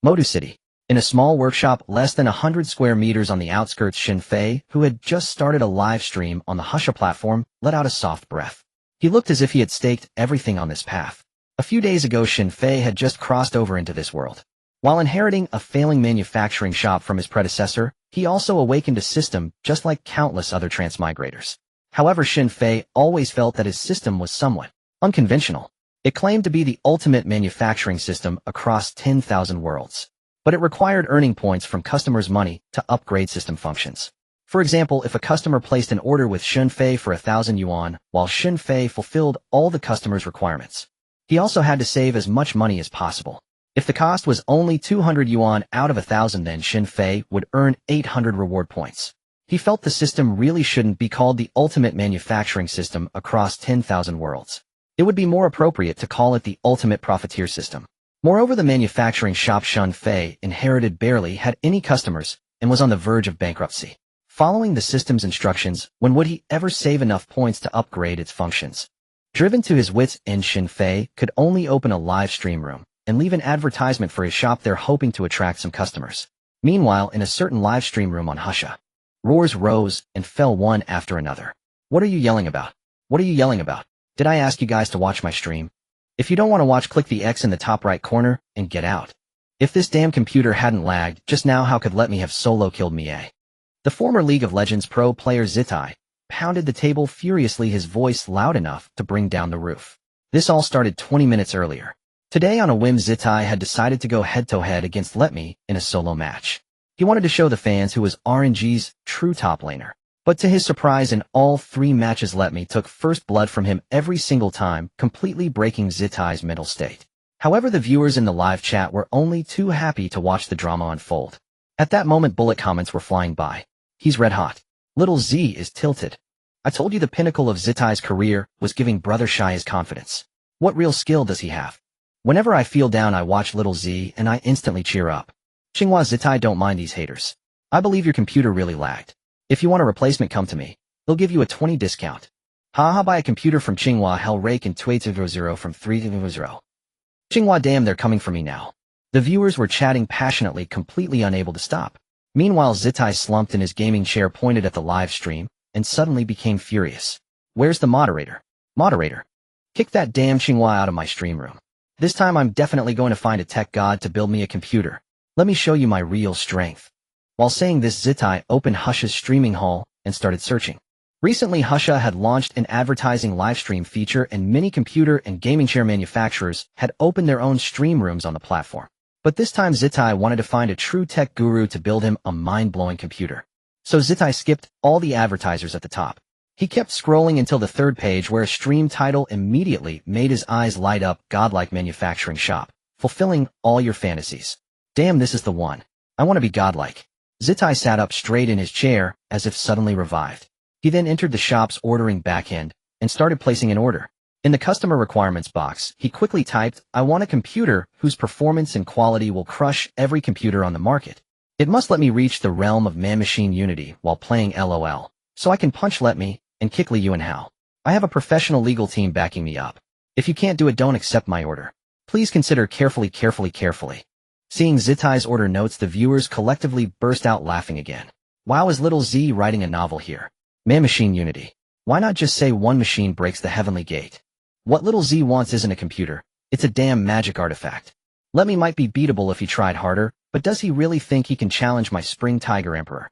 Modu City. In a small workshop less than 100 square meters on the outskirts, Shinfei, who had just started a live stream on the Husha platform, let out a soft breath. He looked as if he had staked everything on this path. A few days ago, Shinfei had just crossed over into this world. While inheriting a failing manufacturing shop from his predecessor, he also awakened a system just like countless other transmigrators. However, Shinfei always felt that his system was somewhat unconventional. It claimed to be the ultimate manufacturing system across 10,000 worlds. But it required earning points from customers' money to upgrade system functions. For example, if a customer placed an order with Shinfei for 1,000 yuan, while Shinfei fulfilled all the customer's requirements, he also had to save as much money as possible. If the cost was only 200 yuan out of 1,000, then Shinfei would earn 800 reward points. He felt the system really shouldn't be called the ultimate manufacturing system across 10,000 worlds. It would be more appropriate to call it the ultimate profiteer system. Moreover, the manufacturing shop Shinfei inherited barely had any customers and was on the verge of bankruptcy. Following the system's instructions, when would he ever save enough points to upgrade its functions? Driven to his wits' end, Shinfei could only open a live stream room and leave an advertisement for his shop there, hoping to attract some customers. Meanwhile, in a certain live stream room on Husha, roars rose and fell one after another. What are you yelling about? What are you yelling about? Did I ask you guys to watch my stream? If you don't want to watch, click the X in the top right corner and get out. If this damn computer hadn't lagged just now, how could let me have solo killed me, eh? The former League of Legends pro player Zitai pounded the table furiously, his voice loud enough to bring down the roof. This all started 20 minutes earlier. Today, on a whim, Zitai had decided to go head-to-head against Let Me in a solo match. He wanted to show the fans who was RNG's true top laner. But to his surprise, in all 3 matches, Let Me took first blood from him every single time, completely breaking Zitai's mental state. However, the viewers in the live chat were only too happy to watch the drama unfold. At that moment, bullet comments were flying by. He's red hot. Little Z is tilted. I told you the pinnacle of Zitai's career was giving Brother Shy his confidence. What real skill does he have? Whenever I feel down, I watch Little Z and I instantly cheer up. Xinhua Zitai, don't mind these haters. I believe your computer really lagged. If you want a replacement, come to me. They'll give you a 20 discount. Haha, buy a computer from Xinhua Hellrake and 280 from 300. Xinhua, damn, they're coming for me now. The viewers were chatting passionately, completely unable to stop. Meanwhile, Zitai slumped in his gaming chair, pointed at the live stream, and suddenly became furious. Where's the moderator? Moderator. Kick that damn Xinhua out of my stream room. This time I'm definitely going to find a tech god to build me a computer. Let me show you my real strength. While saying this, Zitai opened Husha's streaming hall and started searching. Recently, Husha had launched an advertising livestream feature, and many computer and gaming chair manufacturers had opened their own stream rooms on the platform. But this time, Zitai wanted to find a true tech guru to build him a mind-blowing computer. So Zitai skipped all the advertisers at the top. He kept scrolling until the 3rd page, where a stream title immediately made his eyes light up: Godlike Manufacturing Shop, fulfilling all your fantasies. Damn, this is the one. I want to be godlike. Zitai sat up straight in his chair, as if suddenly revived. He then entered the shop's ordering backend and started placing an order. In the customer requirements box, he quickly typed, I want a computer whose performance and quality will crush every computer on the market. It must let me reach the realm of man-machine unity while playing LOL, so I can punch Let Me and kick Li Yuan Hao. I have a professional legal team backing me up. If you can't do it, don't accept my order. Please consider carefully. Seeing Zitai's order notes, the viewers collectively burst out laughing again. Wow, is Little Z writing a novel here? Man-machine unity. Why not just say one machine breaks the heavenly gate? What Little Z wants isn't a computer. It's a damn magic artifact. Let Me might be beatable if he tried harder, but does he really think he can challenge my Spring Tiger Emperor?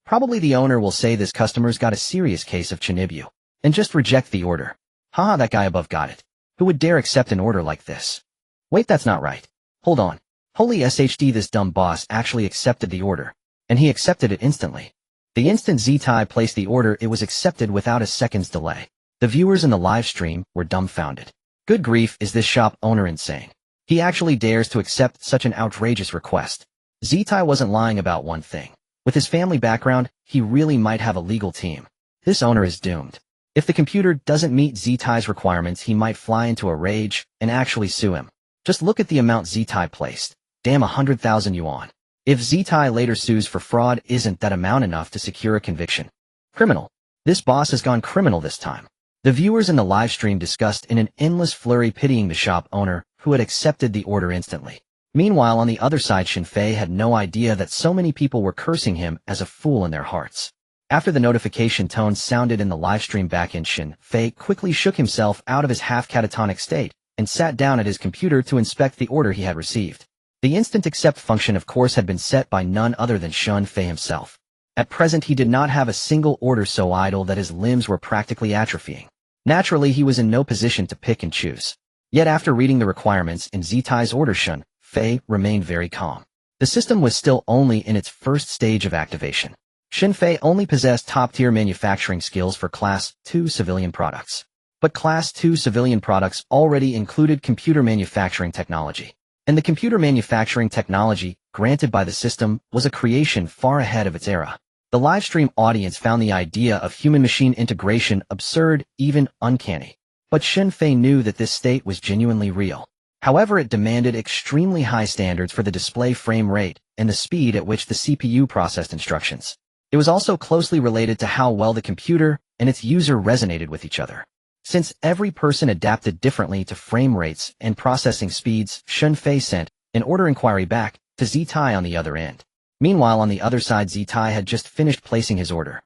Probably the owner will say this customer's got a serious case of Chinibu, and just reject the order. Haha, that guy above got it. Who would dare accept an order like this? Wait, that's not right. Hold on. Holy SHD, this dumb boss actually accepted the order. And he accepted it instantly. The instant Zitai placed the order, it was accepted without a second's delay. The viewers in the live stream were dumbfounded. Good grief, is this shop owner insane? He actually dares to accept such an outrageous request. Zitai wasn't lying about one thing. With his family background, he really might have a legal team. This owner is doomed. If the computer doesn't meet Zitai's requirements, he might fly into a rage and actually sue him. Just look at the amount Zitai placed. Damn, 100,000 yuan. If Zitai later sues for fraud, isn't that amount enough to secure a conviction? Criminal. This boss has gone criminal this time. The viewers in the live stream discussed in an endless flurry, pitying the shop owner who had accepted the order instantly. Meanwhile, on the other side, Shinfei had no idea that so many people were cursing him as a fool in their hearts. After the notification tone sounded in the livestream backend, Shinfei quickly shook himself out of his half-catatonic state and sat down at his computer to inspect the order he had received. The instant accept function, of course, had been set by none other than Shinfei himself. At present, he did not have a single order so idle that his limbs were practically atrophying. Naturally, he was in no position to pick and choose. Yet after reading the requirements in Zitai's order, Shinfei remained very calm. The system was still only in its first stage of activation. Shinfei only possessed top-tier manufacturing skills for Class 2 civilian products. But Class 2 civilian products already included computer manufacturing technology. And the computer manufacturing technology granted by the system was a creation far ahead of its era. The livestream audience found the idea of human-machine integration absurd, even uncanny. But Shinfei knew that this state was genuinely real. However, it demanded extremely high standards for the display frame rate and the speed at which the CPU processed instructions. It was also closely related to how well the computer and its user resonated with each other. Since every person adapted differently to frame rates and processing speeds, Shinfei sent an order inquiry back to Zitai on the other end. Meanwhile, on the other side, Zitai had just finished placing his order.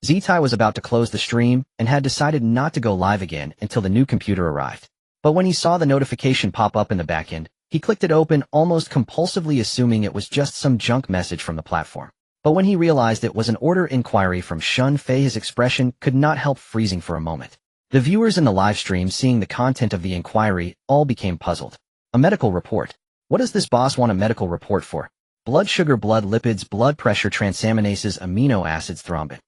Zitai was about to close the stream and had decided not to go live again until the new computer arrived. But when he saw the notification pop up in the backend, he clicked it open almost compulsively, assuming it was just some junk message from the platform. But when he realized it was an order inquiry from Shinfei, his expression could not help freezing for a moment. The viewers in the live stream, seeing the content of the inquiry, all became puzzled. A medical report. What does this boss want a medical report for? Blood sugar, blood lipids, blood pressure, transaminases, amino acids, thrombin.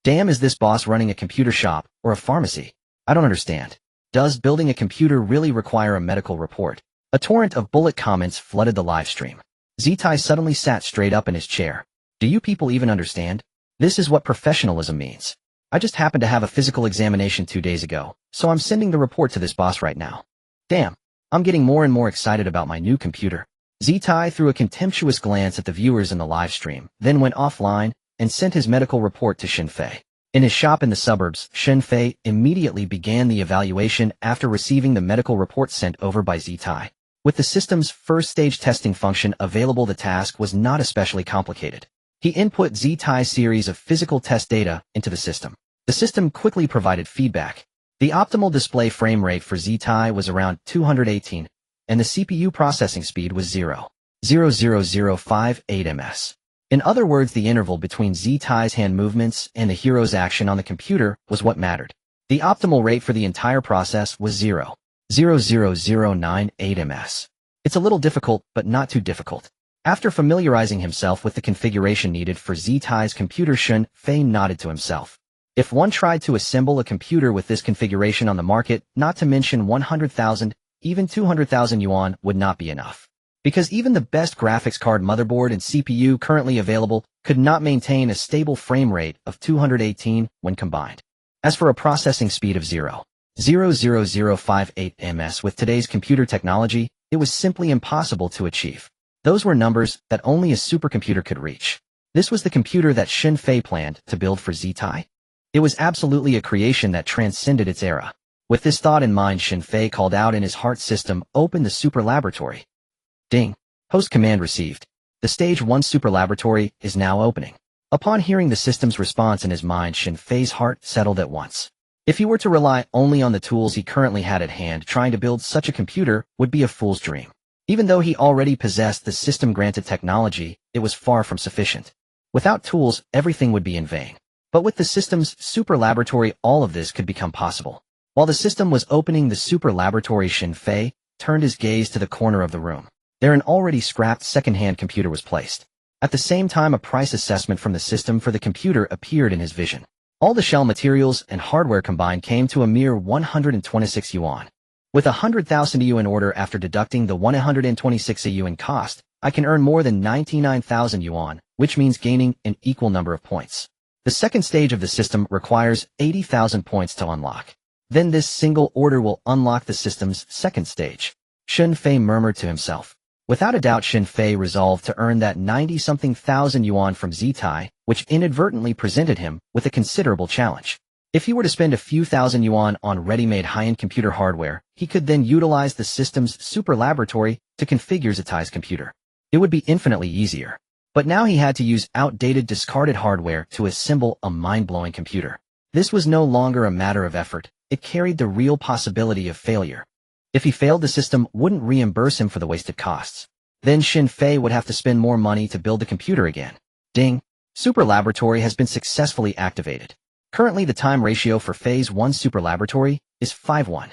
Damn, is this boss running a computer shop or a pharmacy? I don't understand. Does building a computer really require a medical report? A torrent of bullet comments flooded the live stream. Zitai suddenly sat straight up in his chair. Do you people even understand? This is what professionalism means. I just happened to have a physical examination 2 days ago, so I'm sending the report to this boss right now. Damn, I'm getting more and more excited about my new computer. Zitai threw a contemptuous glance at the viewers in the live stream, then went offline and sent his medical report to Shinfei. In his shop in the suburbs, Shinfei immediately began the evaluation after receiving the medical report sent over by Zitai. With the system's first-stage testing function available, the task was not especially complicated. He input Zitai's series of physical test data into the system. The system quickly provided feedback. The optimal display frame rate for Zitai was around 218, and the CPU processing speed was 0.00058 ms. In other words, the interval between Zitai's hand movements and the hero's action on the computer was what mattered. The optimal rate for the entire process was 0.00098 ms. It's a little difficult, but not too difficult. After familiarizing himself with the configuration needed for Zitai's computer, Shinfei nodded to himself. If one tried to assemble a computer with this configuration on the market, not to mention 100,000, even 200,000 yuan would not be enough. Because even the best graphics card, motherboard, and CPU currently available could not maintain a stable frame rate of 218 when combined. As for a processing speed of 0.00058 ms with today's computer technology, it was simply impossible to achieve. Those were numbers that only a supercomputer could reach. This was the computer that Shinfei planned to build for Zitai. It was absolutely a creation that transcended its era. With this thought in mind, Shinfei called out in his heart system, "Open the super laboratory." Ding. Host command received. The Stage 1 super laboratory is now opening. Upon hearing the system's response in his mind, Shinfei's heart settled at once. If he were to rely only on the tools he currently had at hand, trying to build such a computer would be a fool's dream. Even though he already possessed the system-granted technology, it was far from sufficient. Without tools, everything would be in vain. But with the system's super laboratory, all of this could become possible. While the system was opening the super laboratory, Shinfei turned his gaze to the corner of the room. There an already scrapped second-hand computer was placed. At the same time, a price assessment from the system for the computer appeared in his vision. All the shell materials and hardware combined came to a mere 126 yuan. With 100,000 EU in order after deducting the 126 EU in cost, I can earn more than 99,000 yuan, which means gaining an equal number of points. The second stage of the system requires 80,000 points to unlock. Then this single order will unlock the system's second stage. Shinfei murmured to himself. Without a doubt, Shinfei resolved to earn that 90-something thousand yuan from Zitai, which inadvertently presented him with a considerable challenge. If he were to spend a few thousand yuan on ready-made high-end computer hardware, he could then utilize the system's super laboratory to configure Zitai's computer. It would be infinitely easier. But now he had to use outdated, discarded hardware to assemble a mind-blowing computer. This was no longer a matter of effort. It carried the real possibility of failure. If he failed, the system wouldn't reimburse him for the wasted costs. Then Xin Fei would have to spend more money to build the computer again. Ding! Super Laboratory has been successfully activated. Currently, the time ratio for Phase 1 Super Laboratory is 5:1.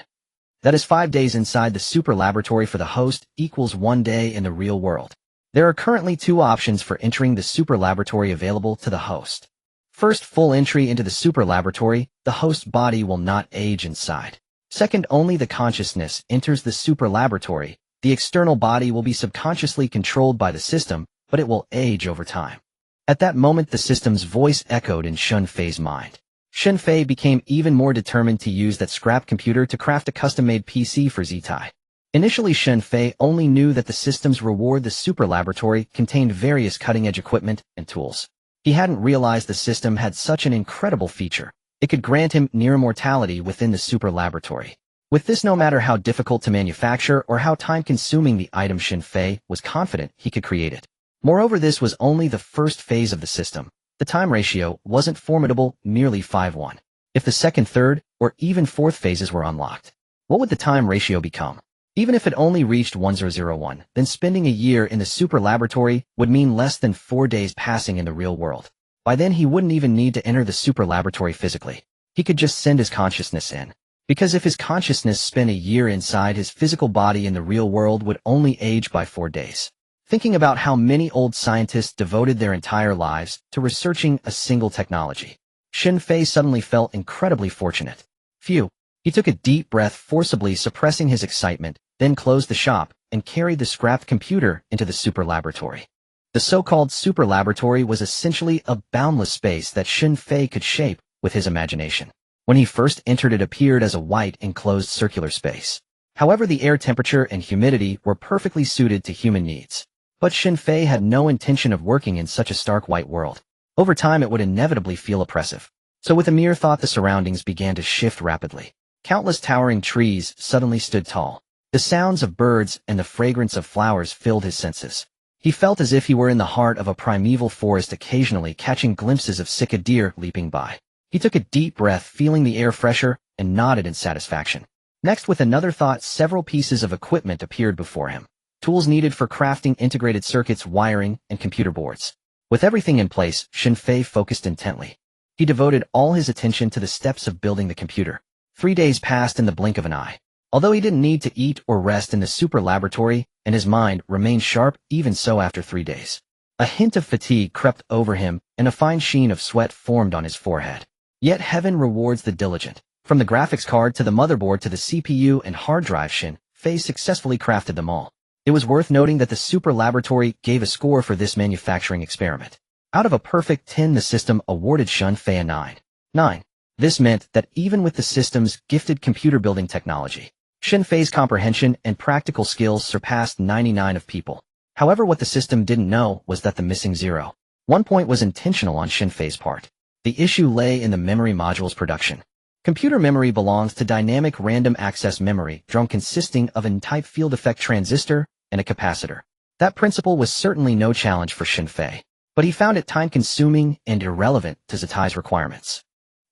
That is 5 days inside the Super Laboratory for the host equals 1 day in the real world. There are currently 2 options for entering the Super Laboratory available to the host. First, full entry into the Super Laboratory, the host body will not age inside. Second, only the consciousness enters the Super Laboratory. The external body will be subconsciously controlled by the system, but it will age over time. At that moment, the system's voice echoed in Xin Fei's mind. Xin Fei became even more determined to use that scrap computer to craft a custom-made PC for Zitai. Initially, Xin Fei only knew that the system's reward, the Super Laboratory, contained various cutting-edge equipment and tools. He hadn't realized the system had such an incredible feature. It could grant him near immortality within the Super Laboratory. With this, no matter how difficult to manufacture or how time-consuming the item, Xin Fei was confident he could create it. Moreover, this was only the first phase of the system. The time ratio wasn't formidable, merely 5:1. If the second, third, or even fourth phases were unlocked, what would the time ratio become? Even if it only reached 1001, then spending a year in the Super Laboratory would mean less than 4 days passing in the real world. By then, he wouldn't even need to enter the Super Laboratory physically. He could just send his consciousness in. Because if his consciousness spent a year inside his physical body in the real world would only age by 4 days. Thinking about how many old scientists devoted their entire lives to researching a single technology, Xin Fei suddenly felt incredibly fortunate. Phew! He took a deep breath, forcibly suppressing his excitement, then closed the shop and carried the scrapped computer into the Super Laboratory. The so-called Super Laboratory was essentially a boundless space that Xin Fei could shape with his imagination. When he first entered, it appeared as a white, enclosed circular space. However, the air temperature and humidity were perfectly suited to human needs. But Xin Fei had no intention of working in such a stark white world. Over time, it would inevitably feel oppressive. So with a mere thought, the surroundings began to shift rapidly. Countless towering trees suddenly stood tall. The sounds of birds and the fragrance of flowers filled his senses. He felt as if he were in the heart of a primeval forest, occasionally catching glimpses of sick deer leaping by. He took a deep breath, feeling the air fresher, and nodded in satisfaction. Next, with another thought, several pieces of equipment appeared before him. Tools needed for crafting integrated circuits, wiring, and computer boards. With everything in place, Xin Fei focused intently. He devoted all his attention to the steps of building the computer. 3 days passed in the blink of an eye. Although he didn't need to eat or rest in the Super Laboratory, and his mind remained sharp even so after 3 days. A hint of fatigue crept over him, and a fine sheen of sweat formed on his forehead. Yet heaven rewards the diligent. From the graphics card to the motherboard to the CPU and hard drive, Xin Fei successfully crafted them all. It was worth noting that the Super Laboratory gave a score for this manufacturing experiment. Out of a perfect 10, the system awarded Xin Fei a 9. This meant that even with the system's gifted computer building technology, Xin Fei's comprehension and practical skills surpassed 99 of people. However, what the system didn't know was that the missing 1 point was intentional on Xin Fei's part. The issue lay in the memory module's production. Computer memory belongs to dynamic random access memory, DRAM, consisting of an N-type field effect transistor and a capacitor. That principle was certainly no challenge for Xin Fei, but he found it time-consuming and irrelevant to Zitai's requirements.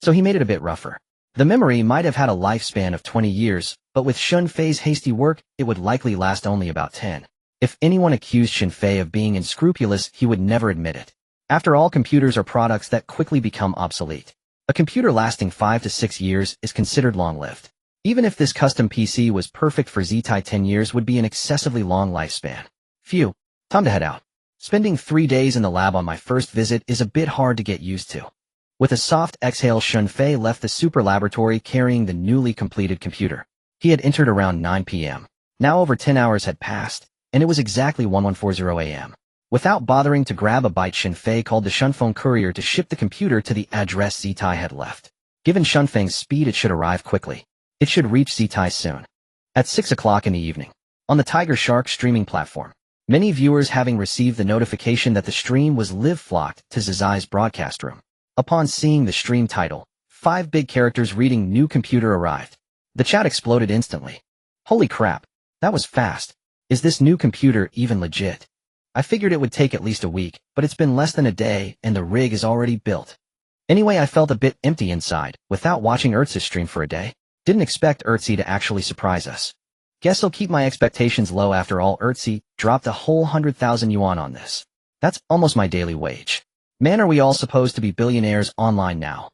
So he made it a bit rougher. The memory might have had a lifespan of 20 years, but with Xin Fei's hasty work, it would likely last only about 10. If anyone accused Xin Fei of being unscrupulous, he would never admit it. After all, computers are products that quickly become obsolete. A computer lasting 5 to 6 years is considered long-lived. Even if this custom PC was perfect for Zitai, 10 years would be an excessively long lifespan. Phew, time to head out. Spending 3 days in the lab on my first visit is a bit hard to get used to. With a soft exhale, Xin Fei left the Super Laboratory carrying the newly completed computer. He had entered around 9 p.m. Now over 10 hours had passed, and it was exactly 1140 a.m. Without bothering to grab a bite, Xin Fei called the Shunfeng courier to ship the computer to the address Zitai had left. Given Shunfeng's speed, it should arrive quickly. It should reach Zitai soon. At 6 o'clock in the evening, on the Tiger Shark streaming platform, many viewers having received the notification that the stream was live flocked to Zizai's broadcast room. Upon seeing the stream title, 5 big characters reading new computer arrived. The chat exploded instantly. Holy crap, that was fast. Is this new computer even legit? I figured it would take at least a week, but it's been less than a day and the rig is already built. Anyway, I felt a bit empty inside, without watching Ertzi's stream for a day. Didn't expect Ertzi to actually surprise us. Guess I'll keep my expectations low after all. Ertzi dropped a whole 100,000 yuan on this. That's almost my daily wage. Man, are we all supposed to be billionaires online now?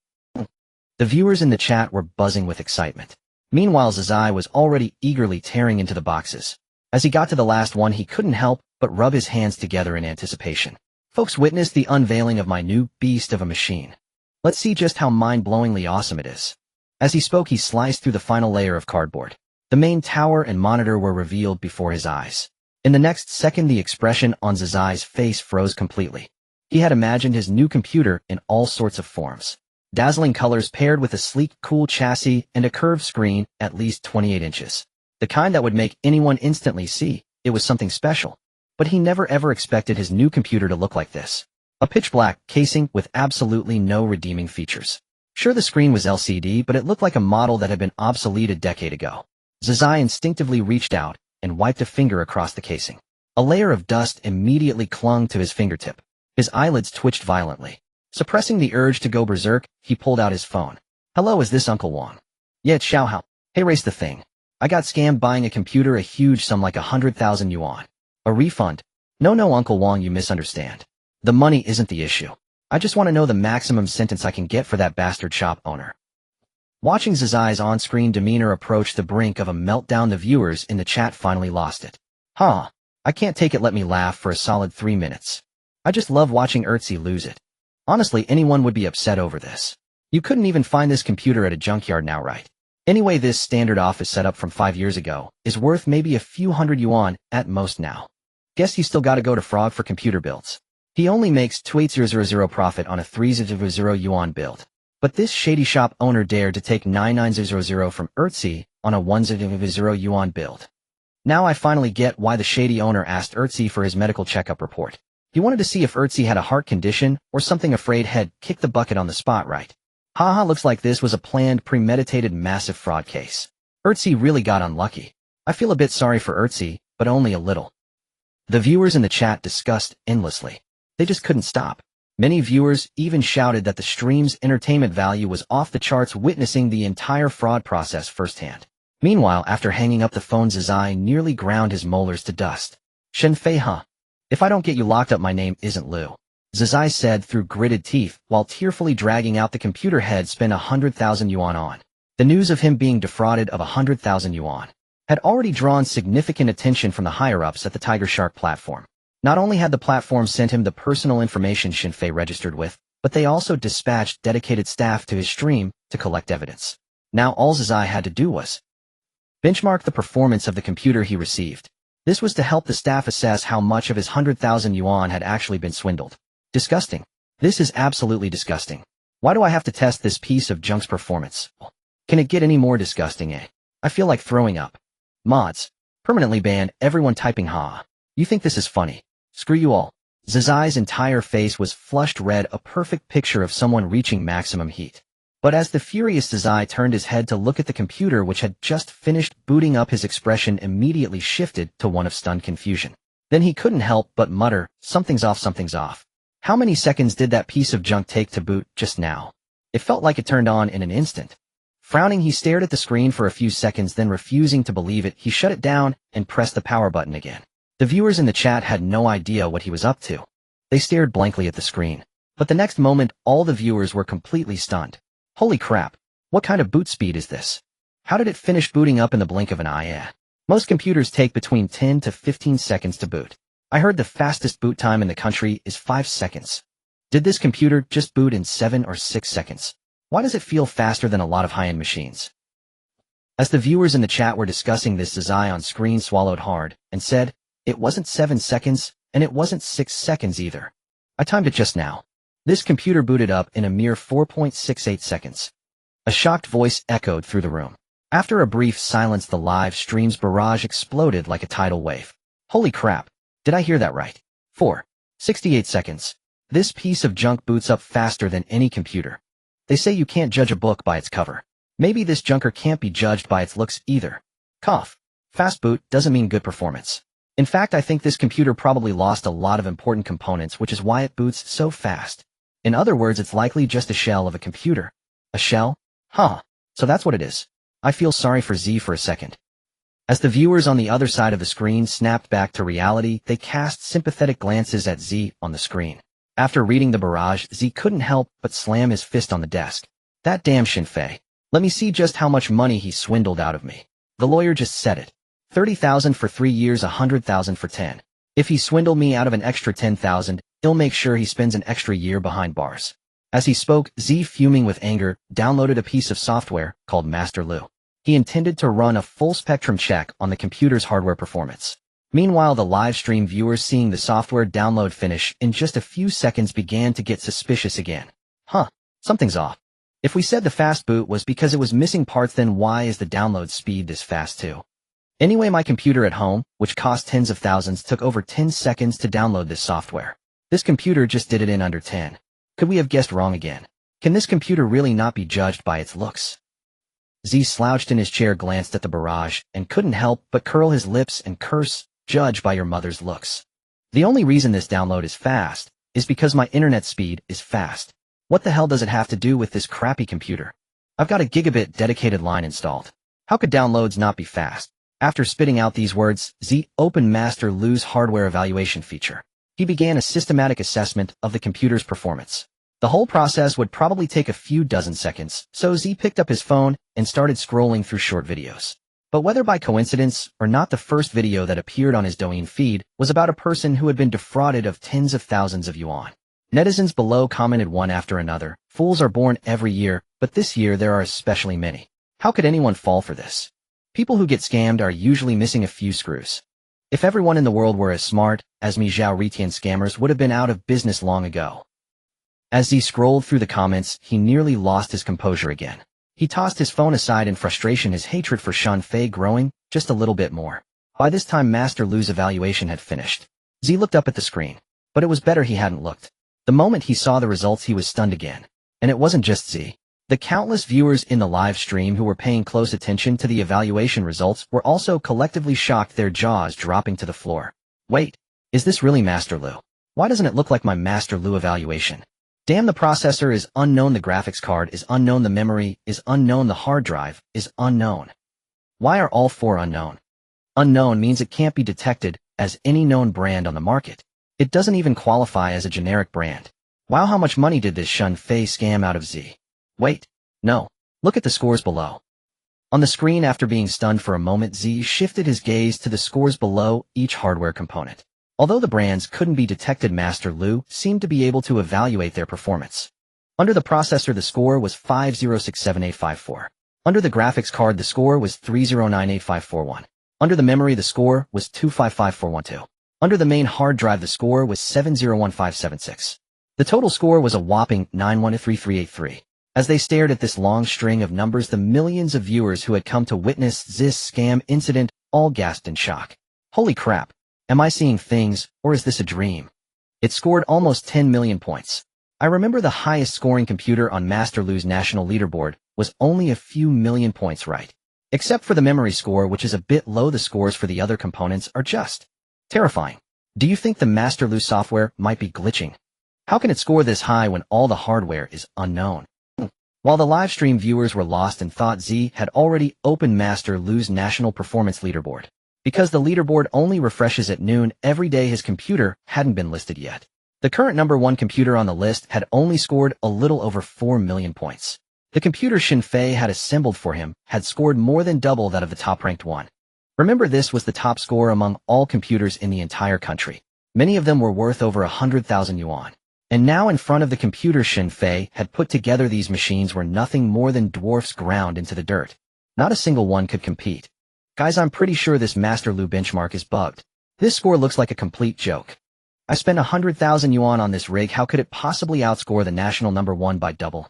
The viewers in the chat were buzzing with excitement. Meanwhile, Zazai was already eagerly tearing into the boxes. As he got to the last one, he couldn't help but rub his hands together in anticipation. Folks witnessed the unveiling of my new beast of a machine. Let's see just how mind-blowingly awesome it is. As he spoke, he sliced through the final layer of cardboard. The main tower and monitor were revealed before his eyes. In the next second, the expression on Zazai's face froze completely. He had imagined his new computer in all sorts of forms. Dazzling colors paired with a sleek, cool chassis and a curved screen at least 28 inches. The kind that would make anyone instantly see it was something special. But he never ever expected his new computer to look like this. A pitch-black casing with absolutely no redeeming features. Sure, the screen was LCD, but it looked like a model that had been obsolete a decade ago. Zazai instinctively reached out and wiped a finger across the casing. A layer of dust immediately clung to his fingertip. His eyelids twitched violently. Suppressing the urge to go berserk, he pulled out his phone. Hello, is this Uncle Wang? Yeah, it's Xiao Hao. Hey, race the thing. I got scammed buying a computer, a huge sum like 100,000 yuan. A refund? No, Uncle Wang, you misunderstand. The money isn't the issue. I just want to know the maximum sentence I can get for that bastard shop owner. Watching Zazai's on-screen demeanor approach the brink of a meltdown, the viewers in the chat finally lost it. Huh. I can't take it, let me laugh for a solid 3 minutes. I just love watching Ertzi lose it. Honestly, anyone would be upset over this. You couldn't even find this computer at a junkyard now, right? Anyway, this standard office setup from 5 years ago is worth maybe a few hundred yuan at most now. Guess you still gotta go to Frog for computer builds. He only makes 28000 profit on a 300 yuan build. But this shady shop owner dared to take 9900 from Ertzi on a 100 yuan build. Now I finally get why the shady owner asked Ertzi for his medical checkup report. He wanted to see if Ertzi had a heart condition or something, afraid he'd kick the bucket on the spot, right? Haha, looks like this was a planned, premeditated, massive fraud case. Ertzi really got unlucky. I feel a bit sorry for Ertzi, but only a little. The viewers in the chat discussed endlessly. They just couldn't stop. Many viewers even shouted that the stream's entertainment value was off the charts, witnessing the entire fraud process firsthand. Meanwhile, after hanging up the phone, Zazai nearly ground his molars to dust. Shenfei, huh? If I don't get you locked up, my name isn't Liu. Zazai said through gritted teeth, while tearfully dragging out the computer he'd spent 100,000 yuan on. The news of him being defrauded of 100,000 yuan had already drawn significant attention from the higher-ups at the Tiger Shark platform. Not only had the platform sent him the personal information Shenfei registered with, but they also dispatched dedicated staff to his stream to collect evidence. Now all Zazai had to do was benchmark the performance of the computer he received. This was to help the staff assess how much of his 100,000 yuan had actually been swindled. Disgusting. This is absolutely disgusting. Why do I have to test this piece of junk's performance? Can it get any more disgusting, eh? I feel like throwing up. Mods. Permanently ban everyone typing ha. You think this is funny? Screw you all. Zazai's entire face was flushed red, a perfect picture of someone reaching maximum heat. But as the furious Zazai turned his head to look at the computer which had just finished booting up, his expression immediately shifted to one of stunned confusion. Then he couldn't help but mutter, something's off, something's off. How many seconds did that piece of junk take to boot just now? It felt like it turned on in an instant. Frowning, he stared at the screen for a few seconds, then refusing to believe it, he shut it down and pressed the power button again. The viewers in the chat had no idea what he was up to. They stared blankly at the screen. But the next moment, all the viewers were completely stunned. Holy crap. What kind of boot speed is this? How did it finish booting up in the blink of an eye? Most computers take between 10 to 15 seconds to boot. I heard the fastest boot time in the country is 5 seconds. Did this computer just boot in 7 or 6 seconds? Why does it feel faster than a lot of high-end machines? As the viewers in the chat were discussing this, Zazai on screen swallowed hard and said, it wasn't 7 seconds, and it wasn't 6 seconds either. I timed it just now. This computer booted up in a mere 4.68 seconds. A shocked voice echoed through the room. After a brief silence, the live stream's barrage exploded like a tidal wave. Holy crap. Did I hear that right? 4.68 seconds. This piece of junk boots up faster than any computer. They say you can't judge a book by its cover. Maybe this junker can't be judged by its looks either. Cough. Fast boot doesn't mean good performance. In fact, I think this computer probably lost a lot of important components, which is why it boots so fast. In other words, it's likely just a shell of a computer. A shell? Huh. So that's what it is. I feel sorry for Z for a second. As the viewers on the other side of the screen snapped back to reality, they cast sympathetic glances at Z on the screen. After reading the barrage, Z couldn't help but slam his fist on the desk. That damn Shinfei. Let me see just how much money he swindled out of me. The lawyer just said it. 30,000 for 3 years, 100,000 for 10. If he swindled me out of an extra 10,000, he'll make sure he spends an extra year behind bars. As he spoke, Z, fuming with anger, downloaded a piece of software called Master Lu. He intended to run a full-spectrum check on the computer's hardware performance. Meanwhile, the live stream viewers seeing the software download finish in just a few seconds began to get suspicious again. Huh, something's off. If we said the fast boot was because it was missing parts, then why is the download speed this fast too? Anyway, my computer at home, which cost tens of thousands, took over 10 seconds to download this software. This computer just did it in under 10. Could we have guessed wrong again? Can this computer really not be judged by its looks? Z slouched in his chair, glanced at the barrage, and couldn't help but curl his lips and curse, "Judge by your mother's looks." The only reason this download is fast is because my internet speed is fast. What the hell does it have to do with this crappy computer? I've got a gigabit dedicated line installed. How could downloads not be fast? After spitting out these words, Z opened Master Lu's hardware evaluation feature. He began a systematic assessment of the computer's performance. The whole process would probably take a few dozen seconds, so Z picked up his phone and started scrolling through short videos. But whether by coincidence or not, the first video that appeared on his Douyin feed was about a person who had been defrauded of tens of thousands of yuan. Netizens below commented one after another, "Fools are born every year, but this year there are especially many. How could anyone fall for this? People who get scammed are usually missing a few screws. If everyone in the world were as smart as me, Zhao Ritian scammers would have been out of business long ago." As he scrolled through the comments, he nearly lost his composure again. He tossed his phone aside in frustration, his hatred for Shan Fei growing just a little bit more. By this time, Master Lu's evaluation had finished. Z looked up at the screen, but it was better he hadn't looked. The moment he saw the results, he was stunned again. And it wasn't just Z. The countless viewers in the live stream who were paying close attention to the evaluation results were also collectively shocked, their jaws dropping to the floor. Wait, is this really Master Lu? Why doesn't it look like my Master Lu evaluation? Damn, the processor is unknown, the graphics card is unknown, the memory is unknown, the hard drive is unknown. Why are all four unknown? Unknown means it can't be detected as any known brand on the market. It doesn't even qualify as a generic brand. Wow, how much money did this Shan Fei scam out of Z? Wait, no. Look at the scores below. On the screen, after being stunned for a moment, Z shifted his gaze to the scores below each hardware component. Although the brands couldn't be detected, Master Lu seemed to be able to evaluate their performance. Under the processor, the score was 5067854. Under the graphics card, the score was 3098541. Under the memory, the score was 255412. Under the main hard drive, the score was 701576. The total score was a whopping 913383. As they stared at this long string of numbers, the millions of viewers who had come to witness this scam incident all gasped in shock. Holy crap. Am I seeing things, or is this a dream? It scored almost 10 million points. I remember the highest scoring computer on Master Lu's national leaderboard was only a few million points right. Except for the memory score, which is a bit low, the scores for the other components are just terrifying. Do you think the Master Lu software might be glitching? How can it score this high when all the hardware is unknown? While the live stream viewers were lost and thought Z had already opened Master Lu's national performance leaderboard. Because the leaderboard only refreshes at noon every day, his computer hadn't been listed yet. The current number one computer on the list had only scored a little over 4 million points. The computer Shan Fei had assembled for him had scored more than double that of the top-ranked one. Remember, this was the top score among all computers in the entire country. Many of them were worth over 100,000 yuan. And now in front of the computer Shan Fei had put together, these machines were nothing more than dwarfs ground into the dirt. Not a single one could compete. Guys, I'm pretty sure this Master Lu benchmark is bugged. This score looks like a complete joke. I spent 100,000 yuan on this rig. How could it possibly outscore the national number one by double?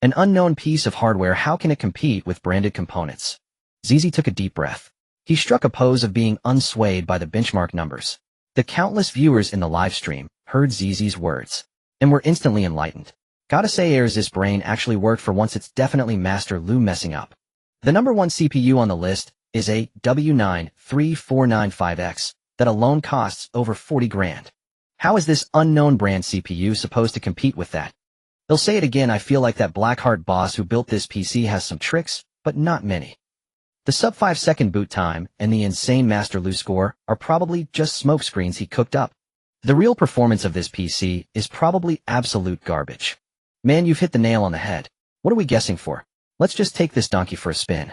An unknown piece of hardware, how can it compete with branded components? ZZ took a deep breath. He struck a pose of being unswayed by the benchmark numbers. The countless viewers in the live stream heard ZZ's words and were instantly enlightened. Gotta say Air's brain actually worked for once. It's definitely Master Lu messing up. The number one CPU on the list is a W9-3495X that alone costs over 40 grand. How is this unknown brand CPU supposed to compete with that? They'll say it again. I feel like that Blackheart boss who built this PC has some tricks, but not many. The sub 5-second boot time and the insane Master Lu score are probably just smokescreens he cooked up. The real performance of this PC is probably absolute garbage. Man, you've hit the nail on the head. What are we guessing for? Let's just take this donkey for a spin.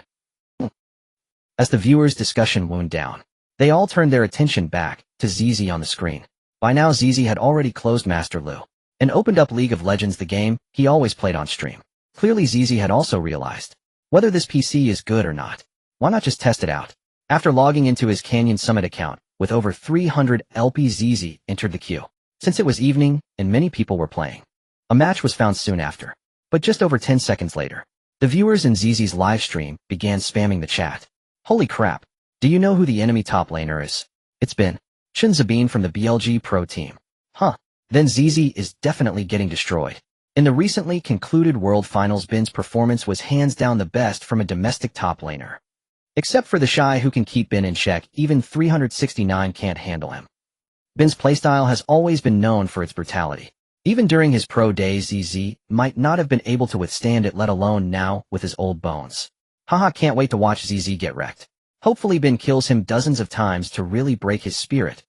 As the viewers' discussion wound down, they all turned their attention back to ZZ on the screen. By now ZZ had already closed Master Lu and opened up League of Legends, the game he always played on stream. Clearly ZZ had also realized whether this PC is good or not. Why not just test it out? After logging into his Canyon Summit account with over 300 LP, ZZ entered the queue. Since it was evening and many people were playing, a match was found soon after. But just over 10 seconds later, the viewers in ZZ's live stream began spamming the chat. Holy crap. Do you know who the enemy top laner is? It's Bin Chun Zabin from the BLG Pro team. Huh. Then ZZ is definitely getting destroyed. In the recently concluded World Finals, Bin's performance was hands down the best from a domestic top laner. Except for the Shy, who can keep Bin in check. Even 369 can't handle him. Bin's playstyle has always been known for its brutality. Even during his pro days, ZZ might not have been able to withstand it, let alone now with his old bones. Haha, can't wait to watch ZZ get wrecked. Hopefully Bin kills him dozens of times to really break his spirit.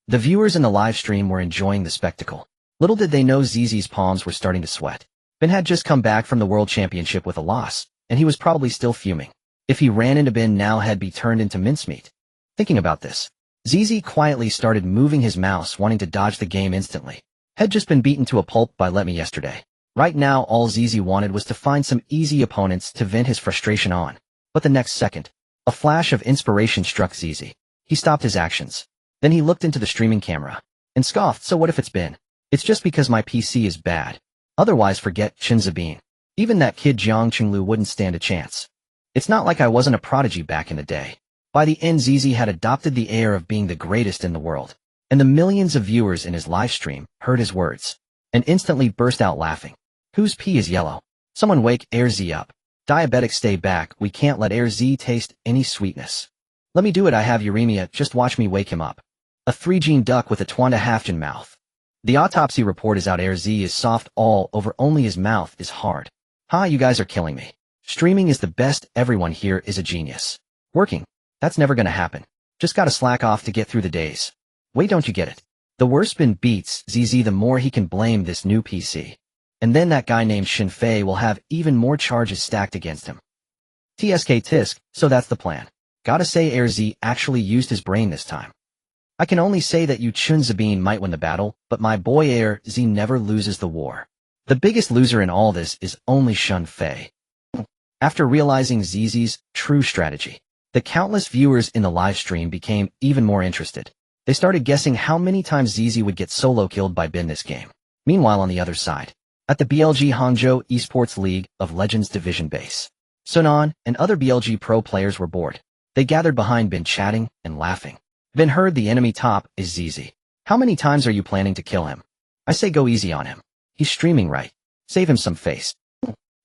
The viewers in the live stream were enjoying the spectacle. Little did they know ZZ's palms were starting to sweat. Bin had just come back from the World Championship with a loss, and he was probably still fuming. If he ran into Bin now, he'd be turned into mincemeat. Thinking about this, ZZ quietly started moving his mouse, wanting to dodge the game instantly. Had just been beaten to a pulp by Let Me yesterday. Right now all ZZ wanted was to find some easy opponents to vent his frustration on. But the next second, a flash of inspiration struck ZZ. He stopped his actions. Then he looked into the streaming camera and scoffed. So what if it's Bin? It's just because my PC is bad. Otherwise forget Chun Zabin. Even that kid Jiang Qinglu wouldn't stand a chance. It's not like I wasn't a prodigy back in the day. By the end, ZZ had adopted the air of being the greatest in the world. And the millions of viewers in his live stream heard his words and instantly burst out laughing. Whose pee is yellow? Someone wake Air Z up. Diabetics stay back. We can't let Air Z taste any sweetness. Let me do it. I have uremia. Just watch me wake him up. A 3-gene duck with a Twanda Hafjan mouth. The autopsy report is out. Air Z is soft all over, only his mouth is hard. Ha, you guys are killing me. Streaming is the best. Everyone here is a genius. Working. That's never gonna happen. Just gotta slack off to get through the days. Wait, don't you get it? The worse Bin beats ZZ, the more he can blame this new PC. And then that guy named Shinfei will have even more charges stacked against him. TSK tisk, so that's the plan. Gotta say Air Z actually used his brain this time. I can only say that you Chun Zabin might win the battle, but my boy Air Z never loses the war. The biggest loser in all this is only Shinfei. After realizing ZZ's true strategy, the countless viewers in the live stream became even more interested. They started guessing how many times ZZ would get solo killed by Bin this game. Meanwhile, on the other side, at the BLG Hangzhou Esports League of Legends division base, Sunan and other BLG pro players were bored. They gathered behind Bin, chatting and laughing. Bin heard the enemy top is ZZ. How many times are you planning to kill him? I say go easy on him. He's streaming, right? Save him some face.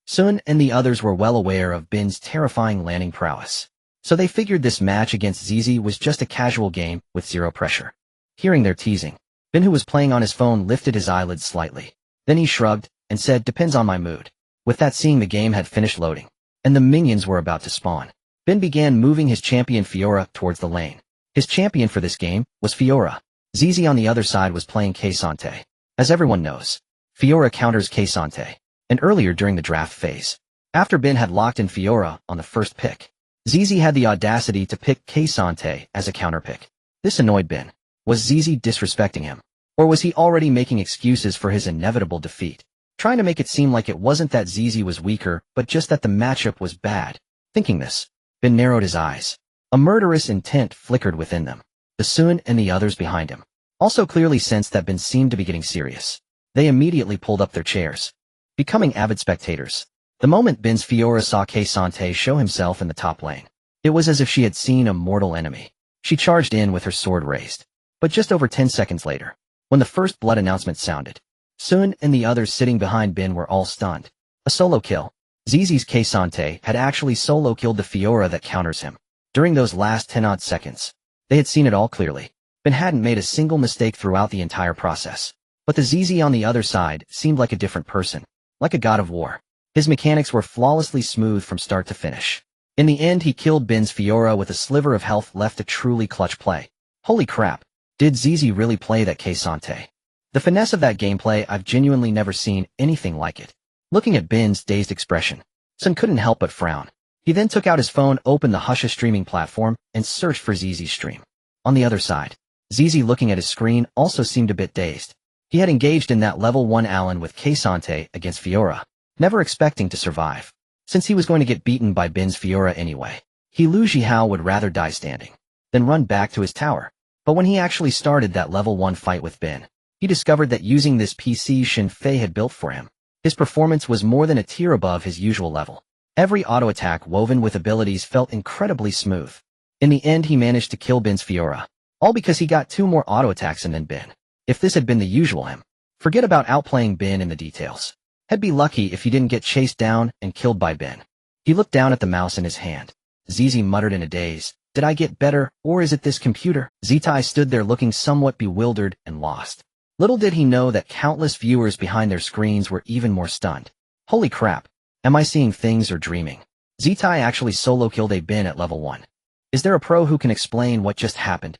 Sun and the others were well aware of Bin's terrifying landing prowess. So they figured this match against ZZ was just a casual game with zero pressure. Hearing their teasing, Bin, who was playing on his phone, lifted his eyelids slightly. Then he shrugged and said, depends on my mood. With that, seeing the game had finished loading and the minions were about to spawn, Bin began moving his champion Fiora towards the lane. His champion for this game was Fiora. ZZ on the other side was playing K'Sante. As everyone knows, Fiora counters K'Sante. And earlier during the draft phase, after Bin had locked in Fiora on the first pick, ZZ had the audacity to pick K'Sante as a counterpick. This annoyed Bin. Was ZZ disrespecting him? Or was he already making excuses for his inevitable defeat? Trying to make it seem like it wasn't that ZZ was weaker, but just that the matchup was bad. Thinking this, Bin narrowed his eyes. A murderous intent flickered within them. The Sun and the others behind him also clearly sensed that Bin seemed to be getting serious. They immediately pulled up their chairs, becoming avid spectators. The moment Bin's Fiora saw K'Sante show himself in the top lane, it was as if she had seen a mortal enemy. She charged in with her sword raised. But just over 10 seconds later, when the first blood announcement sounded, Sun and the others sitting behind Bin were all stunned. A solo kill. Zizi's K-Sante had actually solo killed the Fiora that counters him. During those last 10-odd seconds, they had seen it all clearly. Bin hadn't made a single mistake throughout the entire process. But the Zizi on the other side seemed like a different person, like a god of war. His mechanics were flawlessly smooth from start to finish. In the end, he killed Bin's Fiora with a sliver of health left to truly clutch play. Holy crap, did Zizi really play that K-Sante? The finesse of that gameplay, I've genuinely never seen anything like it. Looking at Bin's dazed expression, Sun couldn't help but frown. He then took out his phone, opened the Husha streaming platform, and searched for Zizi's stream. On the other side, Zizi, looking at his screen, also seemed a bit dazed. He had engaged in that level 1 Allen with K-Sante against Fiora, never expecting to survive. Since he was going to get beaten by Bin's Fiora anyway, he Lu Zhihao would rather die standing than run back to his tower. But when he actually started that level 1 fight with Bin, he discovered that using this PC Shin Fei had built for him, his performance was more than a tier above his usual level. Every auto attack woven with abilities felt incredibly smooth. In the end, he managed to kill Bin's Fiora, all because he got 2 more auto attacks than Bin. If this had been the usual him, forget about outplaying Bin in the details. He'd be lucky if he didn't get chased down and killed by Bin. He looked down at the mouse in his hand. Zizi muttered in a daze, "Did I get better, or is it this computer?" Zitai stood there looking somewhat bewildered and lost. Little did he know that countless viewers behind their screens were even more stunned. Holy crap, am I seeing things or dreaming? Zitai actually solo killed a Bin at level 1. Is there a pro who can explain what just happened?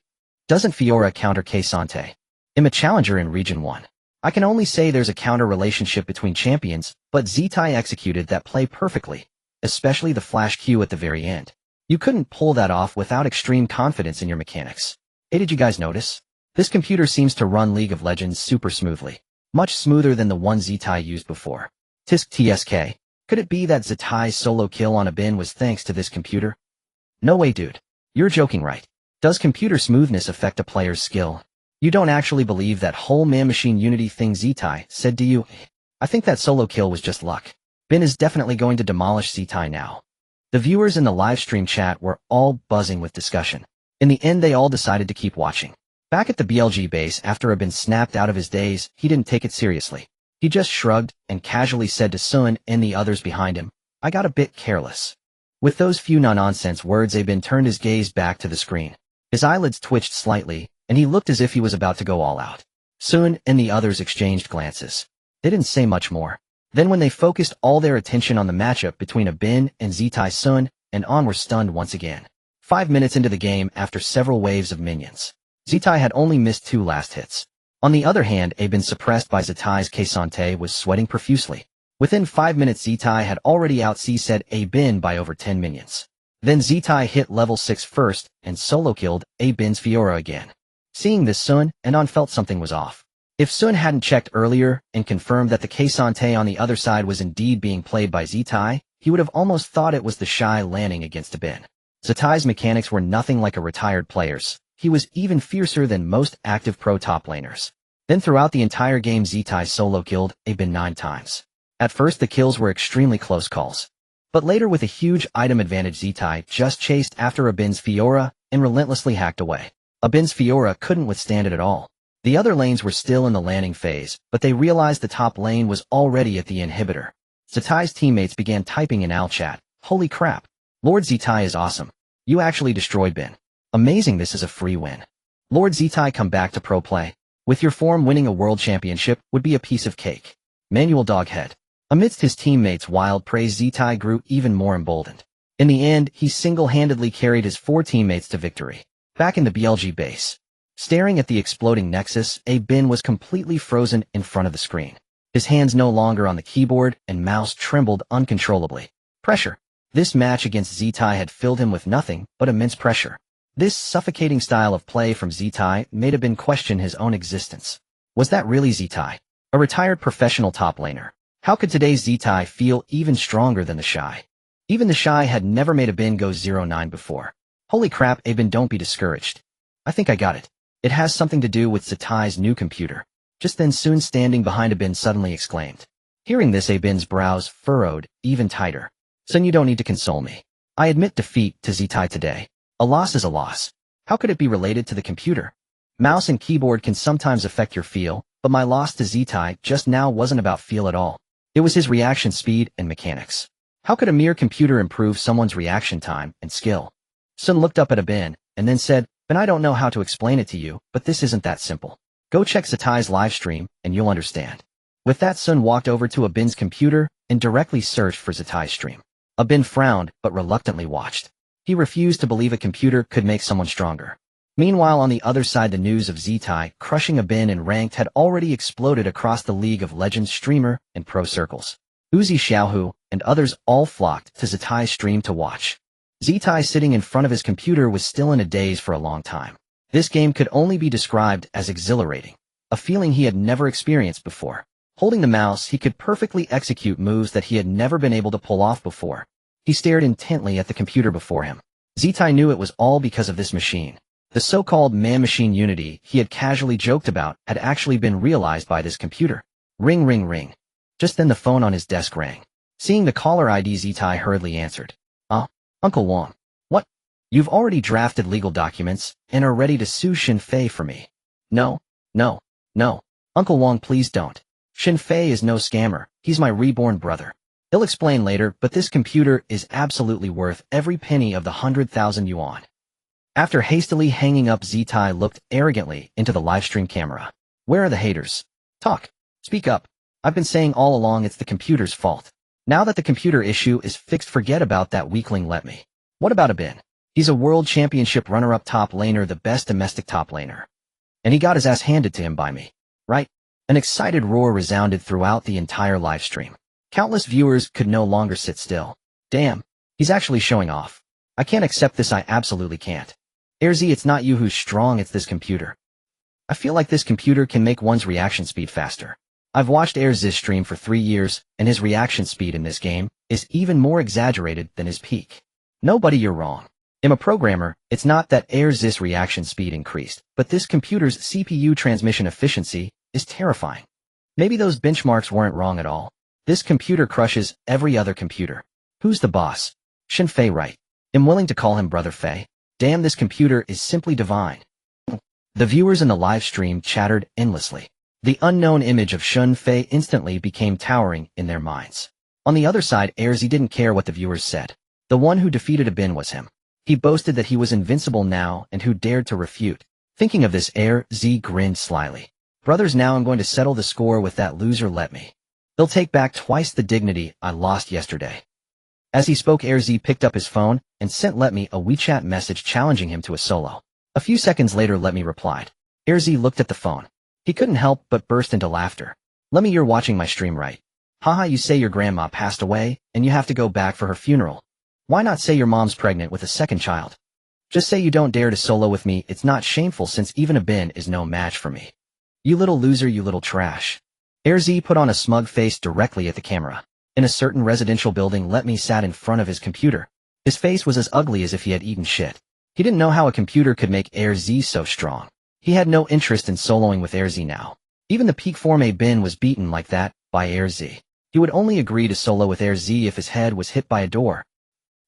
Doesn't Fiora counter K-Sante? I'm a challenger in Region 1. I can only say there's a counter relationship between champions, but Zitai executed that play perfectly, especially the flash Q at the very end. You couldn't pull that off without extreme confidence in your mechanics. Hey, did you guys notice? This computer seems to run League of Legends super smoothly, much smoother than the one Zitai used before. Tisk TSK. Could it be that Zitai's solo kill on a Bin was thanks to this computer? No way, dude. You're joking, right? Does computer smoothness affect a player's skill? You don't actually believe that whole man-machine unity thing Zitai said, do you? I think that solo kill was just luck. Bin is definitely going to demolish Zitai now. The viewers in the live stream chat were all buzzing with discussion. In the end, they all decided to keep watching. Back at the BLG base, after Bin snapped out of his daze, he didn't take it seriously. He just shrugged and casually said to Sun and the others behind him, "I got a bit careless." With those few no-nonsense words, Bin turned his gaze back to the screen. His eyelids twitched slightly, and he looked as if he was about to go all out. Sun and the others exchanged glances. They didn't say much more. Then when they focused all their attention on the matchup between Bin and Zitai, Sun and On were stunned once again. 5 minutes into the game, after several waves of minions, Zitai had only missed 2 last hits. On the other hand, Bin, suppressed by Zitai's K-Sante, was sweating profusely. Within 5 minutes, Zitai had already out-CC'd Bin by over 10 minions. Then Zitai hit level 6 first and solo killed Bin's Fiora again. Seeing this, Sun and On felt something was off. If Sun hadn't checked earlier and confirmed that the K-Sante on the other side was indeed being played by Zitai, he would have almost thought it was the Shy landing against Bin. Zitai's mechanics were nothing like a retired player's. He was even fiercer than most active pro top laners. Then throughout the entire game, Zitai solo killed Bin 9 times. At first, the kills were extremely close calls. But later, with a huge item advantage, Zitai just chased after Bin's Fiora and relentlessly hacked away. Bin's Fiora couldn't withstand it at all. The other lanes were still in the landing phase, but they realized the top lane was already at the inhibitor. Zitai's teammates began typing in chat, "Holy crap. Lord Zitai is awesome. You actually destroyed Bin. Amazing, this is a free win. Lord Zitai, come back to pro play. With your form, winning a world championship would be a piece of cake." Manual Doghead. Amidst his teammates' wild praise, Zitai grew even more emboldened. In the end, he single-handedly carried his 4 teammates to victory. Back in the BLG base, staring at the exploding Nexus, Bin was completely frozen in front of the screen. His hands no longer on the keyboard and mouse trembled uncontrollably. Pressure. This match against Zitai had filled him with nothing but immense pressure. This suffocating style of play from Zitai made Bin question his own existence. Was that really Zitai? A retired professional top laner? How could today's Zitai feel even stronger than the Shy? Even the Shy had never made Bin go 0-9 before. Holy crap, Bin, don't be discouraged. I think I got it. It has something to do with Zitai's new computer. Just then, Sun, standing behind Bin, suddenly exclaimed. Hearing this, Bin's brows furrowed even tighter. "Sun, you don't need to console me. I admit defeat to Zitai today. A loss is a loss. How could it be related to the computer? Mouse and keyboard can sometimes affect your feel, But my loss to Zitai just now wasn't about feel at all. It was his reaction speed and mechanics. How could a mere computer improve someone's reaction time and skill? Sun looked up at Abin, and then said, "Ben, I don't know how to explain it to you, but this isn't that simple. Go check Zitai's livestream, and you'll understand." With that, Sun walked over to Abin's computer and directly searched for Zitai's stream. Abin frowned, but reluctantly watched. He refused to believe a computer could make someone stronger. Meanwhile, on the other side, the news of Zitai crushing Abin in ranked had already exploded across the League of Legends streamer and pro circles. Uzi Xiaohu and others all flocked to Zitai's stream to watch. Zitai sitting in front of his computer was still in a daze for a long time. This game could only be described as exhilarating, a feeling he had never experienced before. Holding the mouse, he could perfectly execute moves that he had never been able to pull off before. He stared intently at the computer before him. Zitai knew it was all because of this machine. The so-called man-machine unity he had casually joked about had actually been realized by this computer. Ring, ring, ring. Just then the phone on his desk rang. Seeing the caller ID, Zitai hurriedly answered. Uncle Wang. What? You've already drafted legal documents and are ready to sue Xinfei for me. No. Uncle Wang, please don't. Xinfei is no scammer. He's my reborn brother. He'll explain later, but this computer is absolutely worth every penny of the 100,000 yuan. After hastily hanging up, Zitai looked arrogantly into the livestream camera. Where are the haters? Talk. Speak up. I've been saying all along it's the computer's fault. Now that the computer issue is fixed, forget about that weakling Let Me. What about Abin? He's a world championship runner-up top laner, the best domestic top laner. And he got his ass handed to him by me. Right? An excited roar resounded throughout the entire livestream. Countless viewers could no longer sit still. Damn, he's actually showing off. I can't accept this, I absolutely can't. Erzi, it's not you who's strong, it's this computer. I feel like this computer can make one's reaction speed faster. I've watched Erzi's stream for 3 years, and his reaction speed in this game is even more exaggerated than his peak. Nobody, you're wrong. I'm a programmer. It's not that Erzi's reaction speed increased, but this computer's CPU transmission efficiency is terrifying. Maybe those benchmarks weren't wrong at all. This computer crushes every other computer. Who's the boss? Xinfei, right? I'm willing to call him Brother Fei. Damn, this computer is simply divine. The viewers in the live stream chattered endlessly. The unknown image of Xinfei instantly became towering in their minds. On the other side, Erzi didn't care what the viewers said. The one who defeated Abin was him. He boasted that he was invincible now, and who dared to refute? Thinking of this, Erzi grinned slyly. Brothers, now I'm going to settle the score with that loser Let Me. He'll take back twice the dignity I lost yesterday. As he spoke, Erzi picked up his phone and sent Let Me a WeChat message challenging him to a solo. A few seconds later, Let Me replied. Erzi looked at the phone. He couldn't help but burst into laughter. Let Me, you're watching my stream, right? Haha, you say your grandma passed away, and you have to go back for her funeral. Why not say your mom's pregnant with a second child? Just say you don't dare to solo with me, it's not shameful since even Abin is no match for me. You little loser, you little trash. Erzi put on a smug face directly at the camera. In a certain residential building, Let Me sat in front of his computer. His face was as ugly as if he had eaten shit. He didn't know how a computer could make Erzi so strong. He had no interest in soloing with Erzi now. Even the peak form Abin was beaten like that by Erzi. He would only agree to solo with Erzi if his head was hit by a door.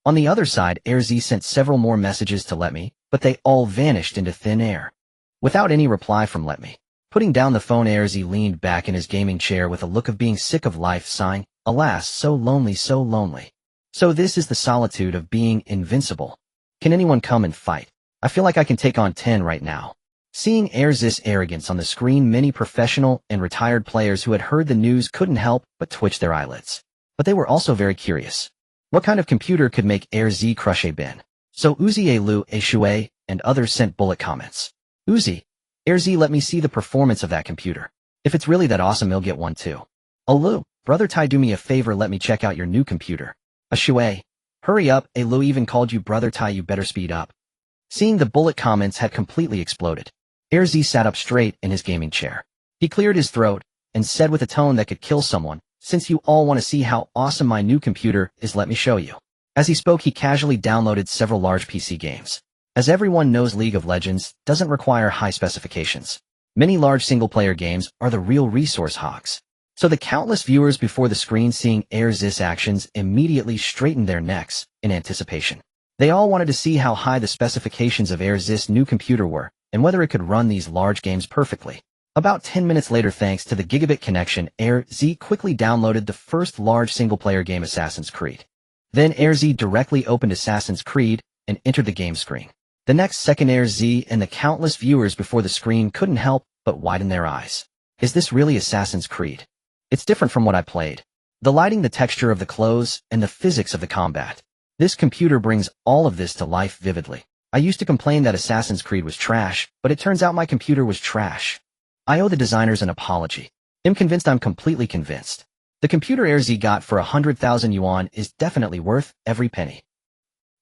On the other side, Erzi sent several more messages to Let Me, but they all vanished into thin air. Without any reply from Let Me. Putting down the phone, Erzi leaned back in his gaming chair with a look of being sick of life, sighing, alas, so lonely, so lonely. So this is the solitude of being invincible. Can anyone come and fight? I feel like I can take on 10 right now. Seeing Erzi's arrogance on the screen, many professional and retired players who had heard the news couldn't help but twitch their eyelids. But they were also very curious. What kind of computer could make Erzi crush Abin? So Uzi, Lu, Shui, and others sent bullet comments. Uzi, Erzi, let me see the performance of that computer. If it's really that awesome, he'll get one too. Lu, Brother Tai, do me a favor, let me check out your new computer. Shui, hurry up, Lu even called you Brother Tai, you better speed up. Seeing the bullet comments had completely exploded. Erzi sat up straight in his gaming chair. He cleared his throat and said with a tone that could kill someone, since you all want to see how awesome my new computer is, let me show you. As he spoke, he casually downloaded several large PC games. As everyone knows, League of Legends doesn't require high specifications. Many large single-player games are the real resource hogs. So the countless viewers before the screen seeing Erzi's actions immediately straightened their necks in anticipation. They all wanted to see how high the specifications of Erzi's new computer were, and whether it could run these large games perfectly. About 10 minutes later, thanks to the gigabit connection, Z quickly downloaded the first large single-player game, Assassin's Creed. Then Z directly opened Assassin's Creed and entered the game screen. The next second, Z and the countless viewers before the screen couldn't help but widen their eyes. Is this really Assassin's Creed? It's different from what I played. The lighting, the texture of the clothes, and the physics of the combat. This computer brings all of this to life vividly. I used to complain that Assassin's Creed was trash, but it turns out my computer was trash. I owe the designers an apology. I'm completely convinced. The computer Z got for 100,000 yuan is definitely worth every penny.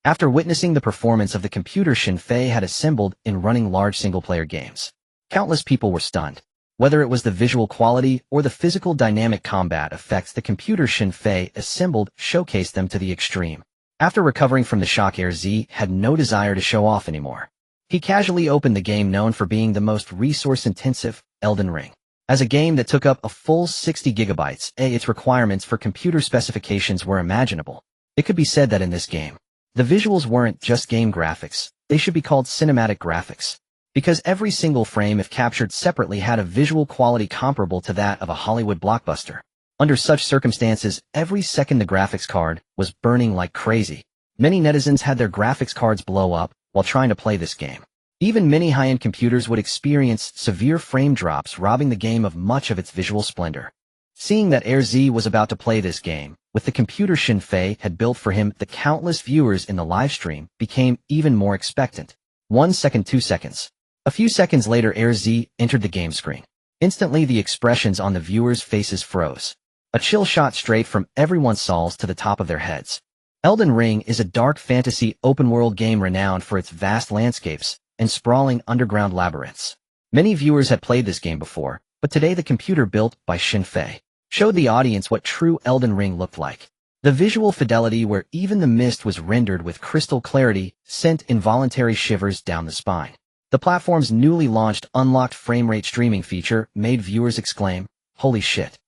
After witnessing the performance of the computer Shinfei had assembled in running large single-player games, countless people were stunned. Whether it was the visual quality or the physical dynamic combat effects the computer Shinfei assembled showcased them to the extreme. After recovering from the shock, Z had no desire to show off anymore. He casually opened the game known for being the most resource-intensive, Elden Ring. As a game that took up a full 60 gigabytes, its requirements for computer specifications were imaginable. It could be said that in this game, the visuals weren't just game graphics, they should be called cinematic graphics. Because every single frame, if captured separately, had a visual quality comparable to that of a Hollywood blockbuster. Under such circumstances, every second the graphics card was burning like crazy. Many netizens had their graphics cards blow up while trying to play this game. Even many high-end computers would experience severe frame drops, robbing the game of much of its visual splendor. Seeing that Z was about to play this game, with the computer Shinfei had built for him, the countless viewers in the livestream became even more expectant. 1 second, 2 seconds. A few seconds later, Z entered the game screen. Instantly, the expressions on the viewers' faces froze. A chill shot straight from everyone's souls to the top of their heads. Elden Ring is a dark fantasy open-world game renowned for its vast landscapes and sprawling underground labyrinths. Many viewers had played this game before, but today the computer built by Shinfei showed the audience what true Elden Ring looked like. The visual fidelity, where even the mist was rendered with crystal clarity, sent involuntary shivers down the spine. The platform's newly launched unlocked framerate streaming feature made viewers exclaim, "Holy shit.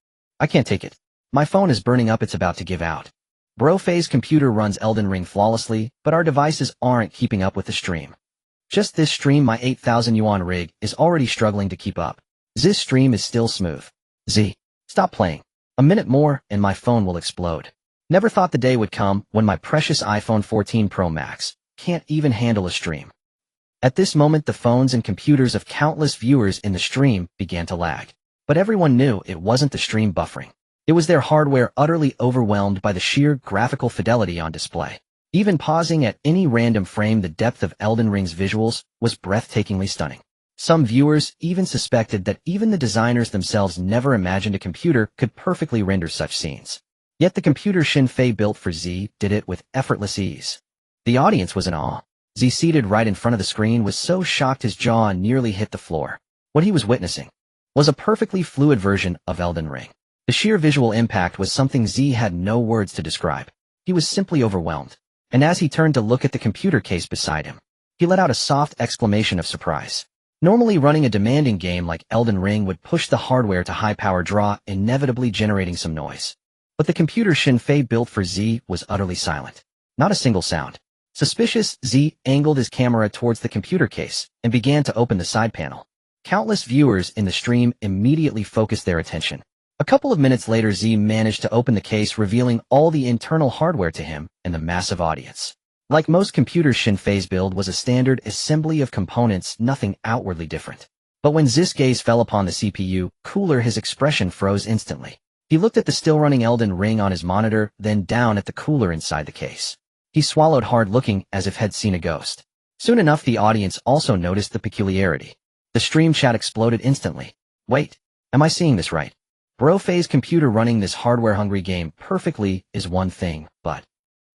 I can't take it. My phone is burning up, it's about to give out." Brofei's computer runs Elden Ring flawlessly, but our devices aren't keeping up with the stream. Just this stream, my 8,000 yuan rig is already struggling to keep up. This stream is still smooth. Z, stop playing. A minute more and my phone will explode. Never thought the day would come when my precious iPhone 14 Pro Max can't even handle a stream. At this moment, the phones and computers of countless viewers in the stream began to lag. But everyone knew it wasn't the stream buffering. It was their hardware utterly overwhelmed by the sheer graphical fidelity on display. Even pausing at any random frame, the depth of Elden Ring's visuals was breathtakingly stunning. Some viewers even suspected that even the designers themselves never imagined a computer could perfectly render such scenes. Yet the computer Shinfei built for Z did it with effortless ease. The audience was in awe. Z, seated right in front of the screen, was so shocked his jaw nearly hit the floor. What he was witnessing was a perfectly fluid version of Elden Ring. The sheer visual impact was something Z had no words to describe. He was simply overwhelmed. And as he turned to look at the computer case beside him, he let out a soft exclamation of surprise. Normally, running a demanding game like Elden Ring would push the hardware to high power draw, inevitably generating some noise. But the computer Shinfei built for Z was utterly silent. Not a single sound. Suspicious, Z angled his camera towards the computer case and began to open the side panel. Countless viewers in the stream immediately focused their attention. A couple of minutes later, Z managed to open the case, revealing all the internal hardware to him and the massive audience. Like most computers, Shinfei's build was a standard assembly of components, nothing outwardly different. But when Z's gaze fell upon the CPU cooler, his expression froze instantly. He looked at the still-running Elden Ring on his monitor, then down at the cooler inside the case. He swallowed hard, looking as if had seen a ghost. Soon enough, the audience also noticed the peculiarity. The stream chat exploded instantly. Wait, am I seeing this right? Brofei's computer running this hardware-hungry game perfectly is one thing, but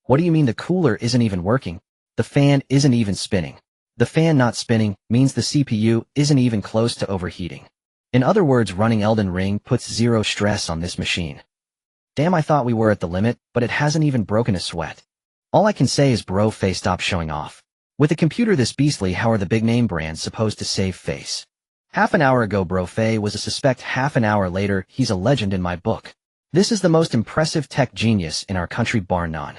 what do you mean the cooler isn't even working? The fan isn't even spinning. The fan not spinning means the CPU isn't even close to overheating. In other words, running Elden Ring puts zero stress on this machine. Damn, I thought we were at the limit, but it hasn't even broken a sweat. All I can say is Brofei, stop showing off. With a computer this beastly, how are the big-name brands supposed to save face? Half an hour ago, Brofei was a suspect. Half an hour later, he's a legend in my book. This is the most impressive tech genius in our country, bar none.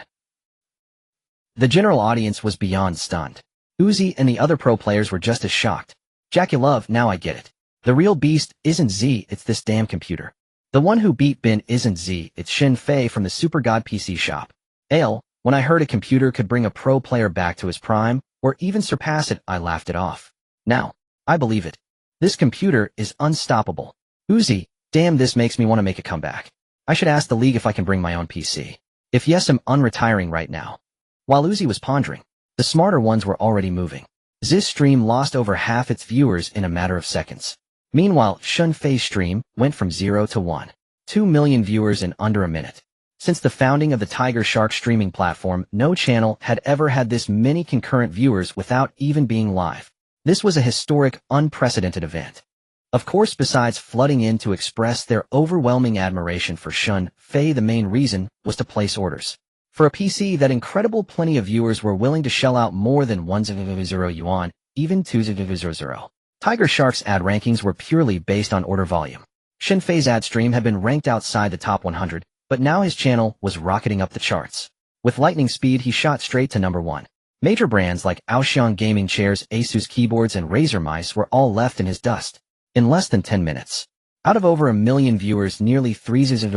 The general audience was beyond stunned. Uzi and the other pro players were just as shocked. Jackie Love, now I get it. The real beast isn't Z, it's this damn computer. The one who beat Bin isn't Z, it's Shin Fei from the Super God PC shop. Ale, when I heard a computer could bring a pro player back to his prime, or even surpass it, I laughed it off. Now, I believe it. This computer is unstoppable. Uzi, damn, this makes me want to make a comeback. I should ask the league if I can bring my own PC. If yes, I'm unretiring right now. While Uzi was pondering, the smarter ones were already moving. Z's stream lost over half its viewers in a matter of seconds. Meanwhile, Shin Fei's stream went from 0 to 1. 2 million viewers in under a minute. Since the founding of the Tiger Shark streaming platform, no channel had ever had this many concurrent viewers without even being live. This was a historic, unprecedented event. Of course, besides flooding in to express their overwhelming admiration for Shin Fei, the main reason was to place orders. For a PC, that incredible plenty of viewers were willing to shell out more than 1,000 yuan, even 2,000. Tiger Shark's ad rankings were purely based on order volume. Shin Fei's ad stream had been ranked outside the top 100, but now his channel was rocketing up the charts. With lightning speed, he shot straight to number 1. Major brands like Aoxiong gaming chairs, Asus keyboards, and Razer mice were all left in his dust. In less than 10 minutes. Out of over 1 million viewers, nearly 3,000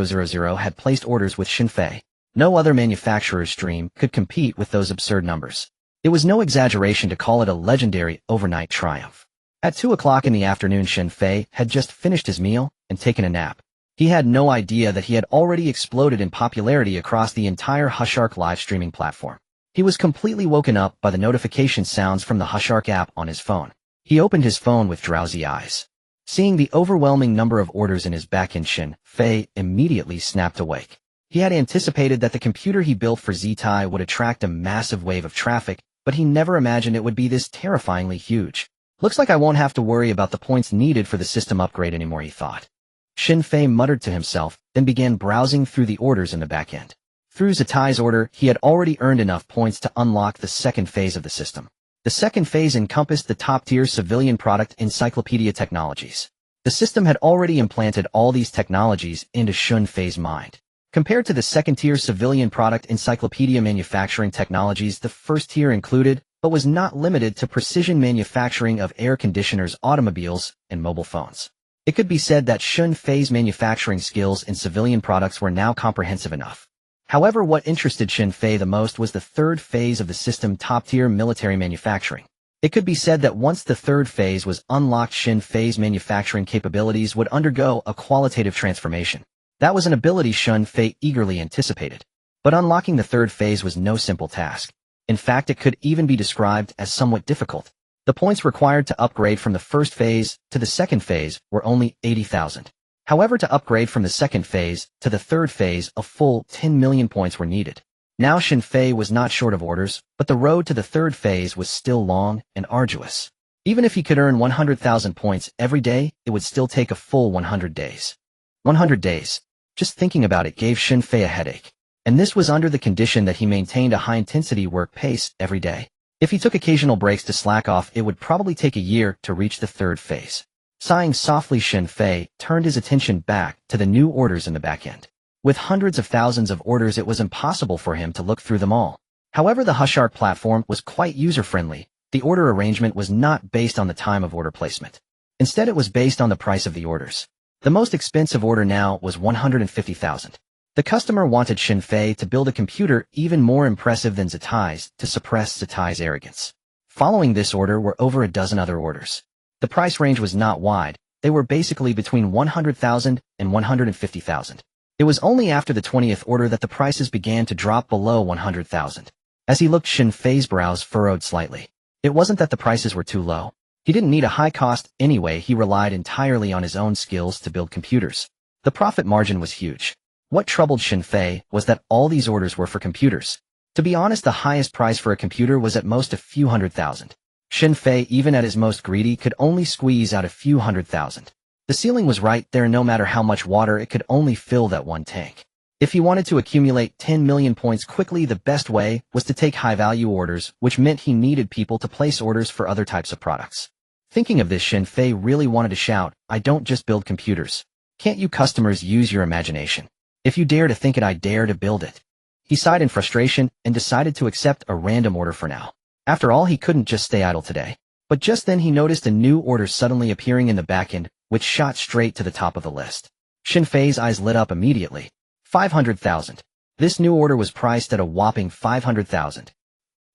had placed orders with Shin Fei. No other manufacturer's stream could compete with those absurd numbers. It was no exaggeration to call it a legendary overnight triumph. At 2 o'clock in the afternoon, Shin Fei had just finished his meal and taken a nap. He had no idea that he had already exploded in popularity across the entire Hushark live streaming platform. He was completely woken up by the notification sounds from the Hushark app on his phone. He opened his phone with drowsy eyes. Seeing the overwhelming number of orders in his backend, Shin Fei immediately snapped awake. He had anticipated that the computer he built for Z-Tai would attract a massive wave of traffic, but he never imagined it would be this terrifyingly huge. Looks like I won't have to worry about the points needed for the system upgrade anymore, he thought. Shin Fei muttered to himself, then began browsing through the orders in the backend. Through Z-Tai's order, he had already earned enough points to unlock the second phase of the system. The second phase encompassed the top-tier civilian product encyclopedia technologies. The system had already implanted all these technologies into Shin Fei's mind. Compared to the second-tier civilian product encyclopedia manufacturing technologies, the first tier included, but was not limited to, precision manufacturing of air conditioners, automobiles, and mobile phones. It could be said that Shin Fei's manufacturing skills in civilian products were now comprehensive enough. However, what interested Shin Fei the most was the third phase of the system, top-tier military manufacturing. It could be said that once the third phase was unlocked, Shin Fei's manufacturing capabilities would undergo a qualitative transformation. That was an ability Shin Fei eagerly anticipated. But unlocking the third phase was no simple task. In fact, it could even be described as somewhat difficult. The points required to upgrade from the first phase to the second phase were only 80,000. However, to upgrade from the second phase to the third phase, a full 10 million points were needed. Now Shin Fei was not short of orders, but the road to the third phase was still long and arduous. Even if he could earn 100,000 points every day, it would still take a full 100 days. 100 days. Just thinking about it gave Shin Fei a headache. And this was under the condition that he maintained a high-intensity work pace every day. If he took occasional breaks to slack off, it would probably take a year to reach the third phase. Sighing softly, Shin Fei turned his attention back to the new orders in the backend. With hundreds of thousands of orders, it was impossible for him to look through them all. However, the Hushark platform was quite user-friendly. The order arrangement was not based on the time of order placement. Instead, it was based on the price of the orders. The most expensive order now was 150,000. The customer wanted Shin Fei to build a computer even more impressive than Z-Tai's to suppress Z-Tai's arrogance. Following this order were over a dozen other orders. The price range was not wide. They were basically between 100,000 and 150,000. It was only after the 20th order that the prices began to drop below 100,000. As he looked, Shin Fei's brows furrowed slightly. It wasn't that the prices were too low. He didn't need a high cost anyway. He relied entirely on his own skills to build computers. The profit margin was huge. What troubled Shin Fei was that all these orders were for computers. To be honest, the highest price for a computer was at most a few 100,000. Shin Fei, even at his most greedy, could only squeeze out a few 100,000. The ceiling was right there. No matter how much water, it could only fill that one tank. If he wanted to accumulate 10 million points quickly, the best way was to take high-value orders, which meant he needed people to place orders for other types of products. Thinking of this, Shin Fei really wanted to shout, "I don't just build computers. Can't you customers use your imagination? If you dare to think it, I dare to build it." He sighed in frustration and decided to accept a random order for now. After all, he couldn't just stay idle today. But just then he noticed a new order suddenly appearing in the backend, which shot straight to the top of the list. Shin Fei's eyes lit up immediately. 500,000. This new order was priced at a whopping 500,000.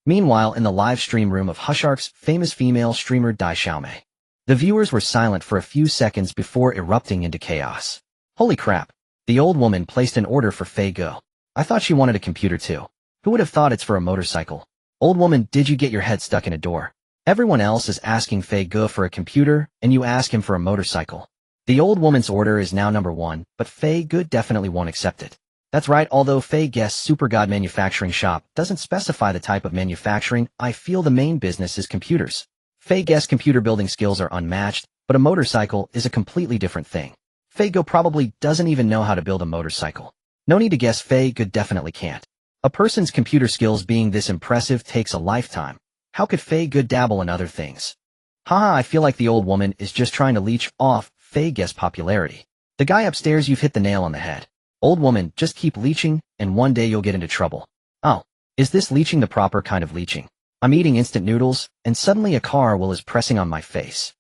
Meanwhile, in the live stream room of Hushark's famous female streamer Dai Xiaomei, the viewers were silent for a few seconds before erupting into chaos. Holy crap. The old woman placed an order for Fei Go. I thought she wanted a computer too. Who would have thought it's for a motorcycle? Old woman, did you get your head stuck in a door? Everyone else is asking Fei Go for a computer, and you ask him for a motorcycle. The old woman's order is now number 1, but Fei Go definitely won't accept it. That's right, although Fei Guess Super God Manufacturing Shop doesn't specify the type of manufacturing, I feel the main business is computers. Fei Guess computer building skills are unmatched, but a motorcycle is a completely different thing. Fei Go probably doesn't even know how to build a motorcycle. No need to guess, Fei Go definitely can't. A person's computer skills being this impressive takes a lifetime. How could Fei Go dabble in other things? Haha, I feel like the old woman is just trying to leech off Fei Guess popularity. The guy upstairs, you've hit the nail on the head. Old woman, just keep leeching, and one day you'll get into trouble. Oh, is this leeching the proper kind of leeching? I'm eating instant noodles, and suddenly a car wheel is pressing on my face.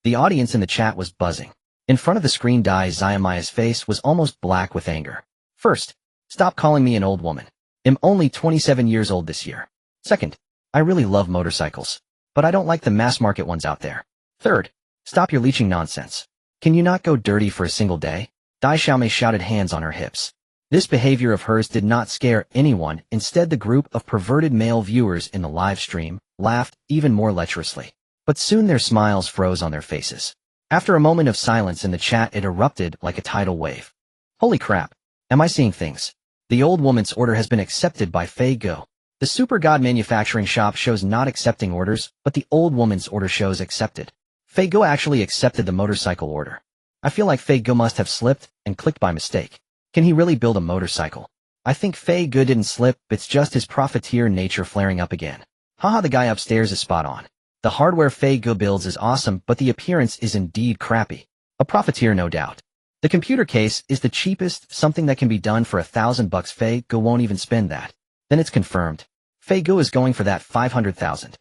The audience in the chat was buzzing. In front of the screen, Dai Xiaomei's face was almost black with anger. First, stop calling me an old woman. I'm only 27 years old this year. Second, I really love motorcycles, but I don't like the mass-market ones out there. Third, stop your leeching nonsense. Can you not go dirty for a single day? Dai Xiaomei shouted, hands on her hips. This behavior of hers did not scare anyone. Instead, the group of perverted male viewers in the live stream laughed even more lecherously. But soon their smiles froze on their faces. After a moment of silence in the chat, it erupted like a tidal wave. Holy crap. Am I seeing things? The old woman's order has been accepted by Fei Go. The Super God Manufacturing Shop shows not accepting orders, but the old woman's order shows accepted. Fei Go actually accepted the motorcycle order. I feel like Fei Go must have slipped and clicked by mistake. Can he really build a motorcycle? I think Fei Go didn't slip, it's just his profiteer nature flaring up again. Haha, the guy upstairs is spot on. The hardware Fei Go builds is awesome, but the appearance is indeed crappy. A profiteer, no doubt. The computer case is the cheapest, something that can be done for $1,000. Fei Go won't even spend that. Then it's confirmed. Fei Go is going for that 500,000.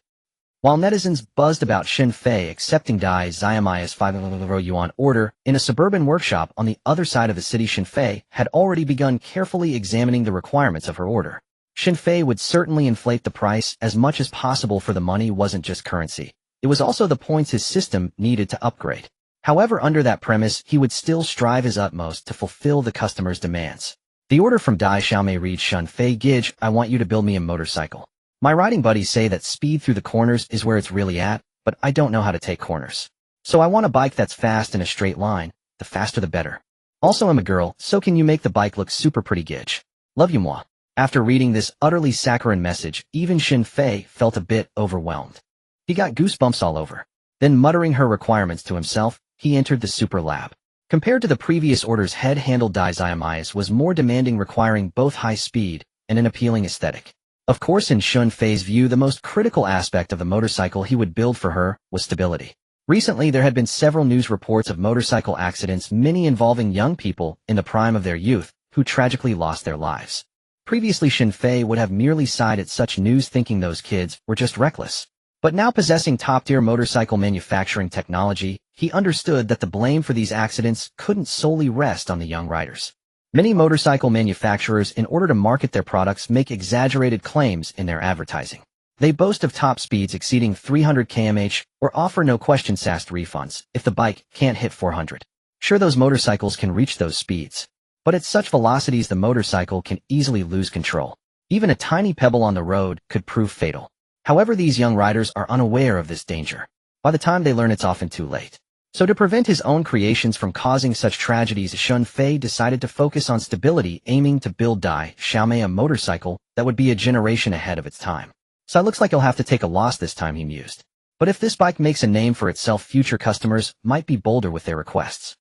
While netizens buzzed about Shin Fei accepting Dai Xiaomei's 500 yuan order in a suburban workshop on the other side of the city, Shin Fei had already begun carefully examining the requirements of her order. Shin Fei would certainly inflate the price as much as possible, for the money wasn't just currency. It was also the points his system needed to upgrade. However, under that premise, he would still strive his utmost to fulfill the customer's demands. The order from Dai Xiaomei reads, Shin Fei Gij, I want you to build me a motorcycle. My riding buddies say that speed through the corners is where it's really at, but I don't know how to take corners. So I want a bike that's fast in a straight line, the faster the better. Also, I'm a girl, so can you make the bike look super pretty, Gij? Love you, moi. After reading this utterly saccharine message, even Shin Fei felt a bit overwhelmed. He got goosebumps all over. Then, muttering her requirements to himself, he entered the super lab. Compared to the previous orders, head-handled Dai Xiaomei's was more demanding, requiring both high speed and an appealing aesthetic. Of course, in Shin Fei's view, the most critical aspect of the motorcycle he would build for her was stability. Recently, there had been several news reports of motorcycle accidents, many involving young people in the prime of their youth, who tragically lost their lives. Previously, Shin Fei would have merely sighed at such news, thinking those kids were just reckless. But now, possessing top-tier motorcycle manufacturing technology, he understood that the blame for these accidents couldn't solely rest on the young riders. Many motorcycle manufacturers, in order to market their products, make exaggerated claims in their advertising. They boast of top speeds exceeding 300 km/h or offer no questions asked refunds if the bike can't hit 400. Sure, those motorcycles can reach those speeds, but at such velocities the motorcycle can easily lose control. Even a tiny pebble on the road could prove fatal. However, these young riders are unaware of this danger. By the time they learn, it's often too late. So to prevent his own creations from causing such tragedies, Shin Fei decided to focus on stability, aiming to build Dai Xiaomei a motorcycle that would be a generation ahead of its time. So it looks like he'll have to take a loss this time, he mused. But if this bike makes a name for itself, future customers might be bolder with their requests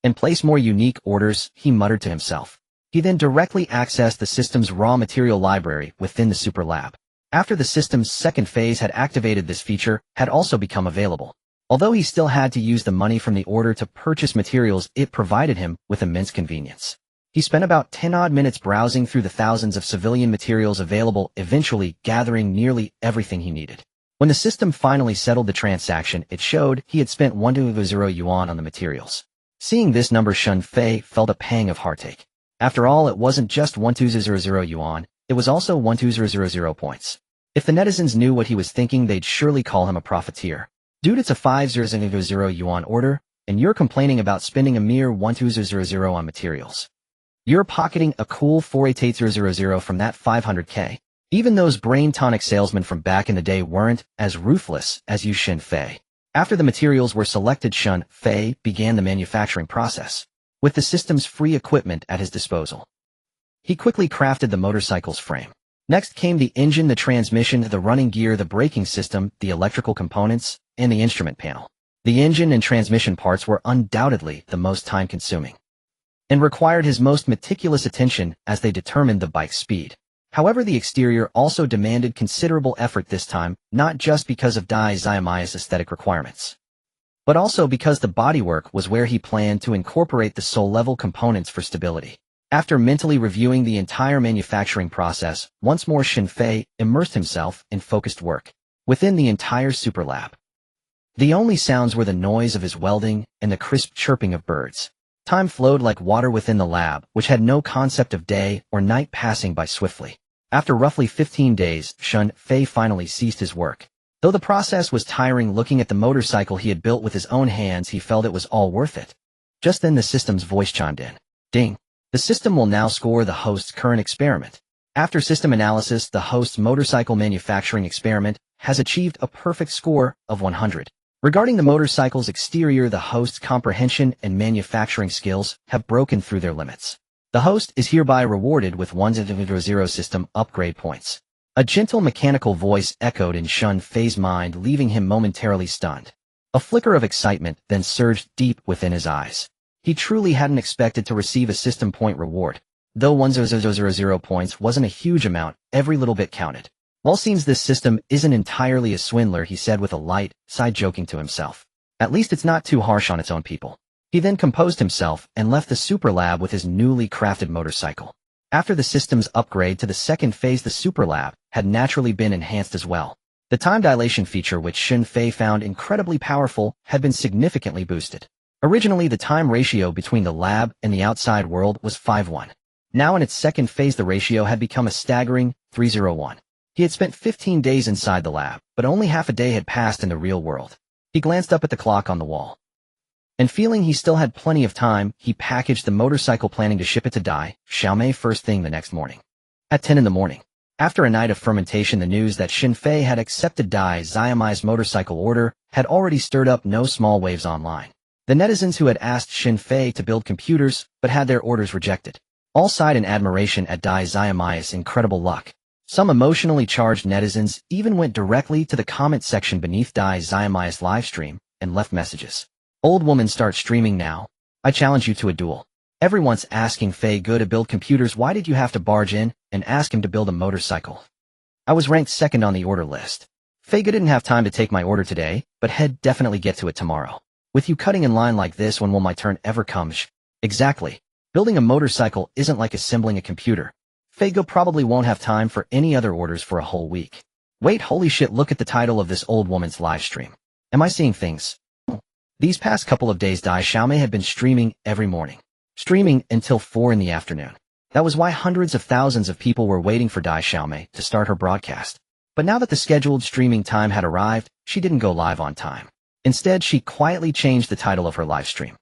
and place more unique orders, he muttered to himself. He then directly accessed the system's raw material library within the super lab. After the system's second phase had activated, this feature had also become available. Although he still had to use the money from the order to purchase materials, it provided him with immense convenience. He spent about 10 odd minutes browsing through the thousands of civilian materials available, eventually gathering nearly everything he needed. When the system finally settled the transaction, it showed he had spent 120 yuan on the materials. Seeing this number, Shun Fei felt a pang of heartache. After all, it wasn't just 12000 yuan, it was also 12000 points. If the netizens knew what he was thinking, they'd surely call him a profiteer. Dude, it's a 5000 yuan order, and you're complaining about spending a mere 12000 on materials. You're pocketing a cool 48800 from that 500k. Even those brain tonic salesmen from back in the day weren't as ruthless as you, Shun Fei. After the materials were selected, Shun Fei began the manufacturing process. With the system's free equipment at his disposal, he quickly crafted the motorcycle's frame. Next came the engine, the transmission, the running gear, the braking system, the electrical components, and the instrument panel. The engine and transmission parts were undoubtedly the most time-consuming and required his most meticulous attention as they determined the bike's speed. However, the exterior also demanded considerable effort this time, not just because of Dai Xiaomi's aesthetic requirements, but also because the bodywork was where he planned to incorporate the soul-level components for stability. After mentally reviewing the entire manufacturing process, once more Shun Fei immersed himself in focused work within the entire super lab. The only sounds were the noise of his welding and the crisp chirping of birds. Time flowed like water within the lab, which had no concept of day or night, passing by swiftly. After roughly 15 days, Shun Fei finally ceased his work. Though the process was tiring, looking at the motorcycle he had built with his own hands, he felt it was all worth it. Just then the system's voice chimed in. Ding! The system will now score the host's current experiment. After system analysis, the host's motorcycle manufacturing experiment has achieved a perfect score of 100. Regarding the motorcycle's exterior, the host's comprehension and manufacturing skills have broken through their limits. The host is hereby rewarded with 100 system upgrade points. A gentle mechanical voice echoed in Shun Fei's mind, leaving him momentarily stunned. A flicker of excitement then surged deep within his eyes. He truly hadn't expected to receive a system point reward. Though 1000 points wasn't a huge amount, every little bit counted. Well, seems this system isn't entirely a swindler, he said with a light sigh, joking to himself. At least it's not too harsh on its own people. He then composed himself and left the super lab with his newly crafted motorcycle. After the system's upgrade to the second phase, the super lab had naturally been enhanced as well. The time dilation feature, which Shun Fei found incredibly powerful, had been significantly boosted. Originally, the time ratio between the lab and the outside world was 5:1. Now in its second phase, the ratio had become a staggering 3:1. He had spent 15 days inside the lab, but only half a day had passed in the real world. He glanced up at the clock on the wall, and feeling he still had plenty of time, he packaged the motorcycle, planning to ship it to Dai Xiaomei first thing the next morning. At 10 in the morning, after a night of fermentation, the news that Shun Fei had accepted Dai Xiaomei's motorcycle order had already stirred up no small waves online. The netizens who had asked Shun Fei to build computers but had their orders rejected all sighed in admiration at Dai Xiaomei's incredible luck. Some emotionally charged netizens even went directly to the comment section beneath Dai Xiaomei's livestream and left messages. Old woman, start streaming now. I challenge you to a duel. Everyone's asking Fei Ge to build computers. Why did you have to barge in and ask him to build a motorcycle? I was ranked second on the order list. Fei Ge didn't have time to take my order today, but he'd definitely get to it tomorrow. With you cutting in line like this, when will my turn ever come? Exactly. Building a motorcycle isn't like assembling a computer. Fei Ge probably won't have time for any other orders for a whole week. Wait, holy shit, look at the title of this old woman's live stream. Am I seeing things? These past couple of days, Dai Xiaomei had been streaming every morning. Streaming until 4 in the afternoon. That was why hundreds of thousands of people were waiting for Dai Xiaomei to start her broadcast. But now that the scheduled streaming time had arrived, she didn't go live on time. Instead, she quietly changed the title of her live stream.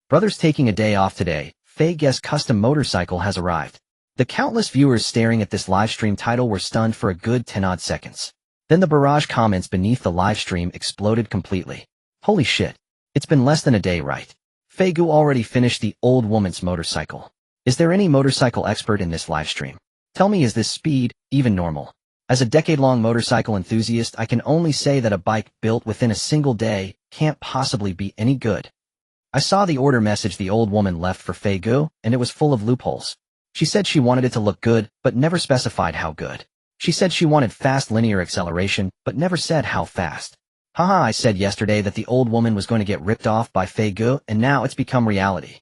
Brothers taking a day off today, Fei Ge's custom motorcycle has arrived. The countless viewers staring at this livestream title were stunned for a good 10-odd seconds. Then the barrage comments beneath the livestream exploded completely. Holy shit. It's been less than a day, right? Fei Ge already finished the old woman's motorcycle. Is there any motorcycle expert in this livestream? Tell me, is this speed even normal? As a decade-long motorcycle enthusiast, I can only say that a bike built within a single day can't possibly be any good. I saw the order message the old woman left for Fei Ge, and it was full of loopholes. She said she wanted it to look good, but never specified how good. She said she wanted fast linear acceleration, but never said how fast. Haha, I said yesterday that the old woman was going to get ripped off by Fei Ge, and now it's become reality.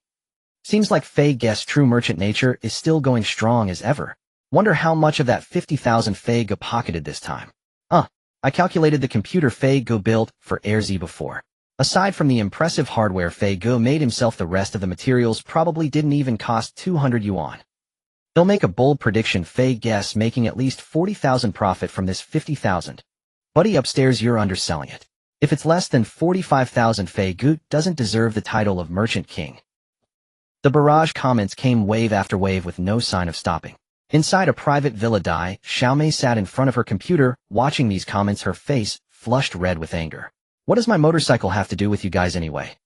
Seems like Fei Ge's true merchant nature is still going strong as ever. Wonder how much of that 50,000 Fei Ge pocketed this time. I calculated the computer Fei Go built for Air Z before. Aside from the impressive hardware Fei Go made himself, the rest of the materials probably didn't even cost 200 yuan. They'll make a bold prediction, Fei guess, making at least 40,000 profit from this 50,000. Buddy upstairs, you're underselling it. If it's less than 45,000, Fei Go doesn't deserve the title of Merchant King. The barrage comments came wave after wave with no sign of stopping. Inside a private villa, Dai Xiaomei sat in front of her computer, watching these comments, her face flushed red with anger. What does my motorcycle have to do with you guys anyway?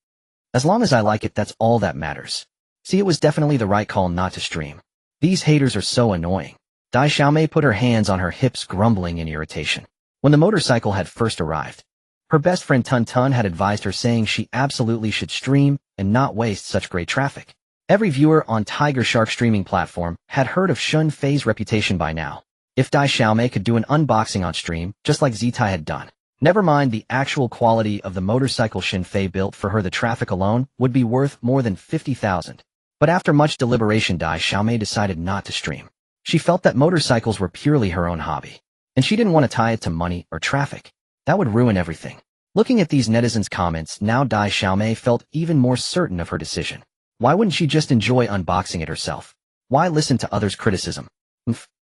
As long as I like it, that's all that matters. See, it was definitely the right call not to stream. These haters are so annoying. Dai Xiaomei put her hands on her hips, grumbling in irritation. When the motorcycle had first arrived, her best friend Tun Tun had advised her, saying she absolutely should stream and not waste such great traffic. Every viewer on Tiger Shark streaming platform had heard of Shun Fei's reputation by now. If Dai Xiaomei could do an unboxing on stream, just like Zitai had done, never mind the actual quality of the motorcycle Shun Fei built for her, the traffic alone would be worth more than 50,000. But after much deliberation, Dai Xiaomei decided not to stream. She felt that motorcycles were purely her own hobby, and she didn't want to tie it to money or traffic. That would ruin everything. Looking at these netizens' comments, now Dai Xiaomei felt even more certain of her decision. Why wouldn't she just enjoy unboxing it herself? Why listen to others' criticism?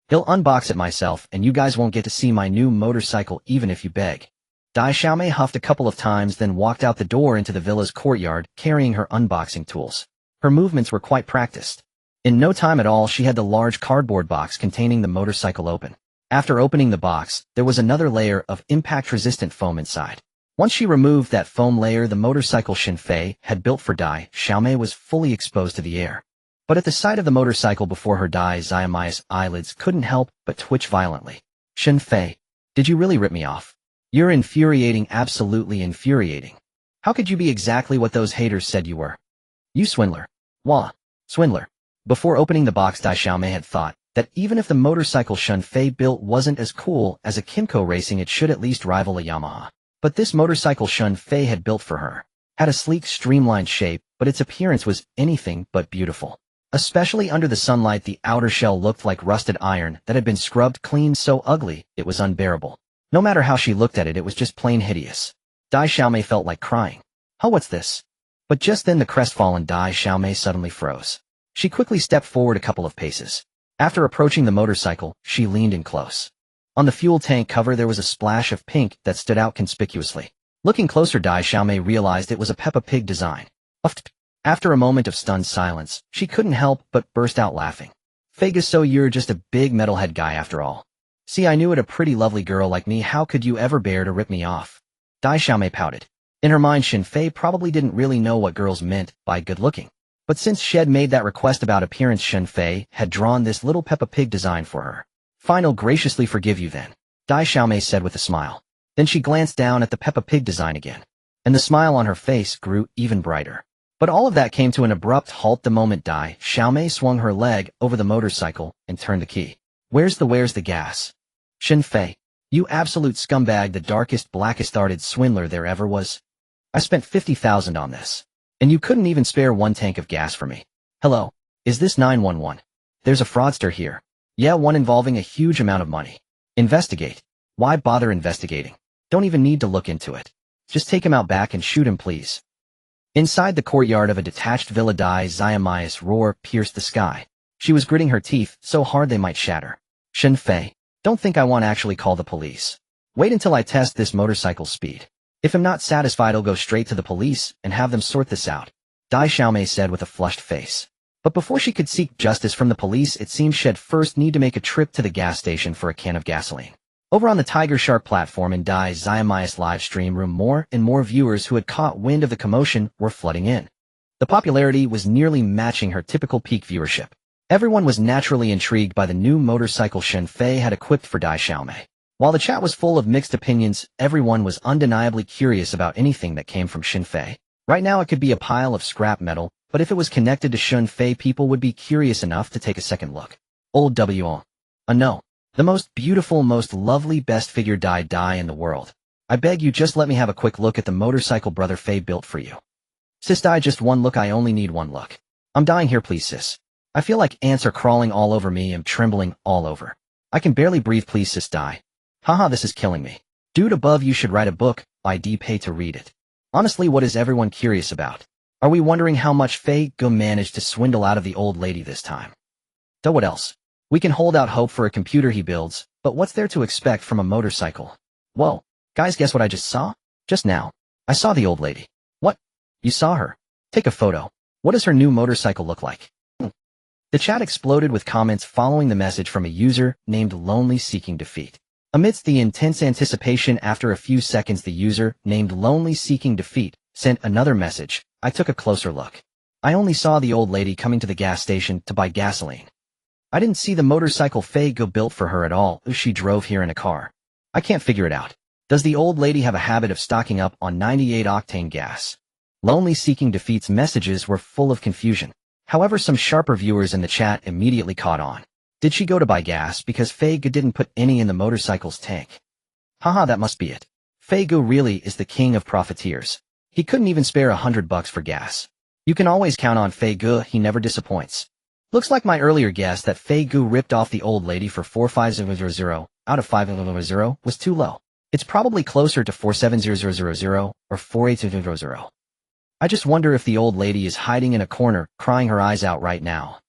He'll unbox it myself, and you guys won't get to see my new motorcycle even if you beg. Dai Xiaomei huffed a couple of times, then walked out the door into the villa's courtyard, carrying her unboxing tools. Her movements were quite practiced. In no time at all, she had the large cardboard box containing the motorcycle open. After opening the box, there was another layer of impact-resistant foam inside. Once she removed that foam layer, the motorcycle Shun Fei had built for Dai Xiaomei was fully exposed to the air. But at the sight of the motorcycle before her, Dai Xiaomei's eyelids couldn't help but twitch violently. Shun Fei, did you really rip me off? You're infuriating, absolutely infuriating. How could you be exactly what those haters said you were? You swindler. Wah. Swindler. Before opening the box, Dai Xiaomei had thought that even if the motorcycle Shun Fei built wasn't as cool as a Kimco Racing, it should at least rival a Yamaha. But this motorcycle Shun Fei had built for her had a sleek, streamlined shape, but its appearance was anything but beautiful. Especially under the sunlight, the outer shell looked like rusted iron that had been scrubbed clean, so ugly it was unbearable. No matter how she looked at it, it was just plain hideous. Dai Xiaomei felt like crying. Oh, what's this? But just then the crestfallen Dai Xiaomei suddenly froze. She quickly stepped forward a couple of paces. After approaching the motorcycle, she leaned in close. On the fuel tank cover there was a splash of pink that stood out conspicuously. Looking closer, Dai Xiaomei realized it was a Peppa Pig design. After a moment of stunned silence, she couldn't help but burst out laughing. Fei, so you're just a big metalhead guy after all. See, I knew it, a pretty lovely girl like me, how could you ever bear to rip me off? Dai Xiaomei pouted. In her mind, Shun Fei probably didn't really know what girls meant by good-looking. But since she had made that request about appearance, Shun Fei had drawn this little Peppa Pig design for her. Fine, I'll graciously forgive you then, Dai Xiaomei said with a smile. Then she glanced down at the Peppa Pig design again, and the smile on her face grew even brighter. But all of that came to an abrupt halt the moment Dai Xiaomei swung her leg over the motorcycle and turned the key. Where's the gas? Shun Fei, you absolute scumbag, the darkest, blackest-hearted swindler there ever was. I spent 50,000 on this, and you couldn't even spare one tank of gas for me. Hello, is this 911? There's a fraudster here. Yeah, one involving a huge amount of money. Investigate. Why bother investigating? Don't even need to look into it. Just take him out back and shoot him, please. Inside the courtyard of a detached villa, Dai Xiaomei's roar pierced the sky. She was gritting her teeth so hard they might shatter. Shun Fei, don't think I want to actually call the police. Wait until I test this motorcycle's speed. If I'm not satisfied, I'll go straight to the police and have them sort this out, Dai Xiaomei said with a flushed face. But before she could seek justice from the police, it seemed she'd first need to make a trip to the gas station for a can of gasoline. Over on the Tiger Shark platform in Dai Xiaomei's live stream room, more and more viewers who had caught wind of the commotion were flooding in. The popularity was nearly matching her typical peak viewership. Everyone was naturally intrigued by the new motorcycle Shun Fei had equipped for Dai Xiaomei. While the chat was full of mixed opinions, everyone was undeniably curious about anything that came from Shun Fei. Right now it could be a pile of scrap metal, but if it was connected to Shun Fei, people would be curious enough to take a second look. Old W. No. The most beautiful, most lovely, best figure Dai in the world. I beg you, just let me have a quick look at the motorcycle brother Fei built for you. Sis Dai, just one look, I only need one look. I'm dying here, please sis. I feel like ants are crawling all over me, I'm trembling all over. I can barely breathe, please sis Dai. Haha, this is killing me. Dude above you should write a book, ID pay to read it. Honestly, what is everyone curious about? Are we wondering how much Fei Ge managed to swindle out of the old lady this time? So what else? We can hold out hope for a computer he builds, but what's there to expect from a motorcycle? Whoa, guys, guess what I just saw? Just now. I saw the old lady. What? You saw her? Take a photo. What does her new motorcycle look like? The chat exploded with comments following the message from a user named Lonely Seeking Defeat. Amidst the intense anticipation, after a few seconds the user named Lonely Seeking Defeat sent another message. I took a closer look. I only saw the old lady coming to the gas station to buy gasoline. I didn't see the motorcycle Fei Ge built for her at all. She drove here in a car. I can't figure it out. Does the old lady have a habit of stocking up on 98-octane gas? Lonely Seeking Defeat's messages were full of confusion. However, some sharper viewers in the chat immediately caught on. Did she go to buy gas because Fei Ge didn't put any in the motorcycle's tank? Haha, that must be it. Fei Ge really is the king of profiteers. He couldn't even spare $100 for gas. You can always count on Fei Ge, he never disappoints. Looks like my earlier guess that Fei Ge ripped off the old lady for 45000 out of 500 was too low. It's probably closer to 47000 or 48000. I just wonder if the old lady is hiding in a corner, crying her eyes out right now.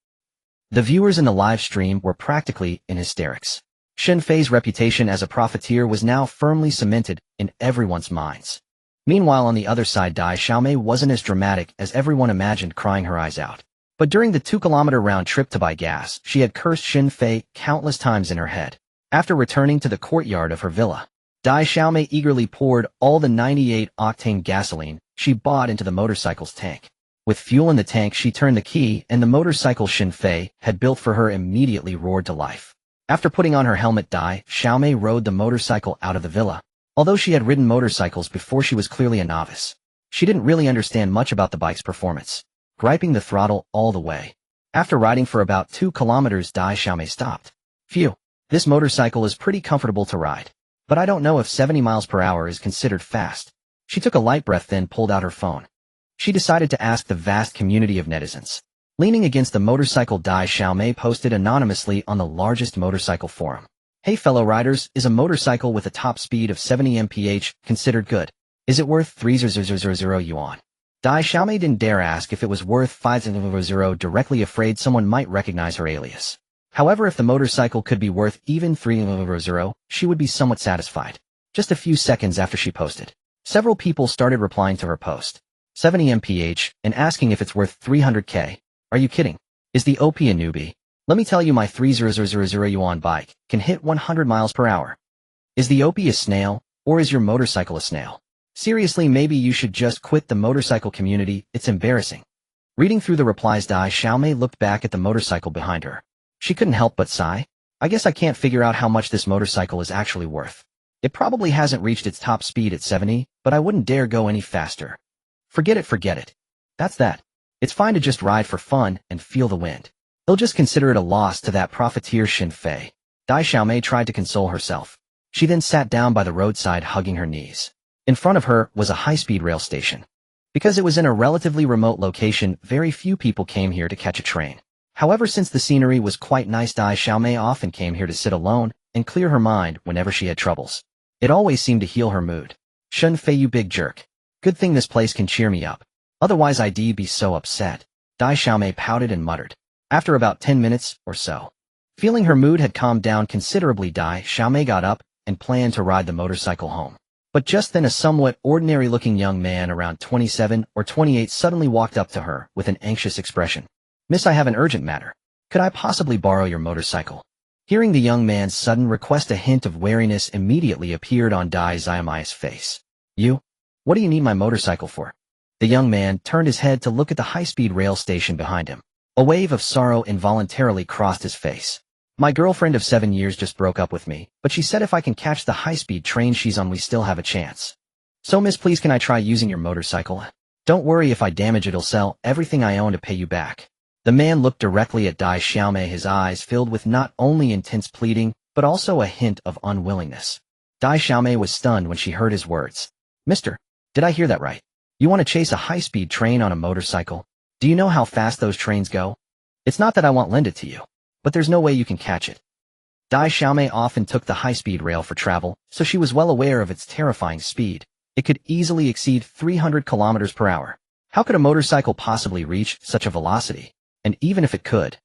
The viewers in the live stream were practically in hysterics. Shen Fei's reputation as a profiteer was now firmly cemented in everyone's minds. Meanwhile, on the other side, Dai Xiaomei wasn't as dramatic as everyone imagined, crying her eyes out. But during the 2-kilometer round trip to buy gas, she had cursed Shen Fei countless times in her head. After returning to the courtyard of her villa, Dai Xiaomei eagerly poured all the 98-octane gasoline she bought into the motorcycle's tank. With fuel in the tank, she turned the key, and the motorcycle Shen Fei had built for her immediately roared to life. After putting on her helmet, Dai Xiaomei rode the motorcycle out of the villa. Although she had ridden motorcycles before, she was clearly a novice. She didn't really understand much about the bike's performance, griping the throttle all the way. After riding for about 2 kilometers, Dai Xiaomei stopped. Phew, this motorcycle is pretty comfortable to ride. But I don't know if 70 miles per hour is considered fast. She took a light breath, then pulled out her phone. She decided to ask the vast community of netizens. Leaning against the motorcycle, Dai Xiaomei posted anonymously on the largest motorcycle forum. Hey fellow riders, is a motorcycle with a top speed of 70 mph considered good? Is it worth 3,000 yuan? Dai Xiaomei didn't dare ask if it was worth 5,000, directly afraid someone might recognize her alias. However, if the motorcycle could be worth even 3,000, she would be somewhat satisfied. Just a few seconds after she posted, several people started replying to her post. 70 mph, and asking if it's worth 300k. Are you kidding? Is the OP a newbie? Let me tell you, my 3,000 yuan bike can hit 100 miles per hour. Is the OP a snail, or is your motorcycle a snail? Seriously, maybe you should just quit the motorcycle community, it's embarrassing. Reading through the replies, Dai Xiaomei looked back at the motorcycle behind her. She couldn't help but sigh. I guess I can't figure out how much this motorcycle is actually worth. It probably hasn't reached its top speed at 70, but I wouldn't dare go any faster. Forget it. That's that. It's fine to just ride for fun and feel the wind. They'll just consider it a loss to that profiteer Shen Fei. Dai Xiaomei tried to console herself. She then sat down by the roadside, hugging her knees. In front of her was a high-speed rail station. Because it was in a relatively remote location, very few people came here to catch a train. However, since the scenery was quite nice, Dai Xiaomei often came here to sit alone and clear her mind whenever she had troubles. It always seemed to heal her mood. Shen Fei, you big jerk. Good thing this place can cheer me up. Otherwise I'd be so upset. Dai Xiaomei pouted and muttered. After about 10 minutes or so, feeling her mood had calmed down considerably, Dai Xiaomei got up and planned to ride the motorcycle home. But just then a somewhat ordinary-looking young man around 27 or 28 suddenly walked up to her with an anxious expression. Miss, I have an urgent matter. Could I possibly borrow your motorcycle? Hearing the young man's sudden request, a hint of wariness immediately appeared on Dai Xiaomei's face. You? What do you need my motorcycle for? The young man turned his head to look at the high-speed rail station behind him. A wave of sorrow involuntarily crossed his face. My girlfriend of 7 years just broke up with me, but she said if I can catch the high-speed train she's on, we still have a chance. So miss, please, can I try using your motorcycle? Don't worry, if I damage it, I'll sell everything I own to pay you back. The man looked directly at Dai Xiaomei, his eyes filled with not only intense pleading, but also a hint of unwillingness. Dai Xiaomei was stunned when she heard his words. Mister, did I hear that right? You want to chase a high-speed train on a motorcycle? Do you know how fast those trains go? It's not that I won't lend it to you, but there's no way you can catch it. Dai Xiaomei often took the high-speed rail for travel, so she was well aware of its terrifying speed. It could easily exceed 300 kilometers per hour. How could a motorcycle possibly reach such a velocity? And even if it could,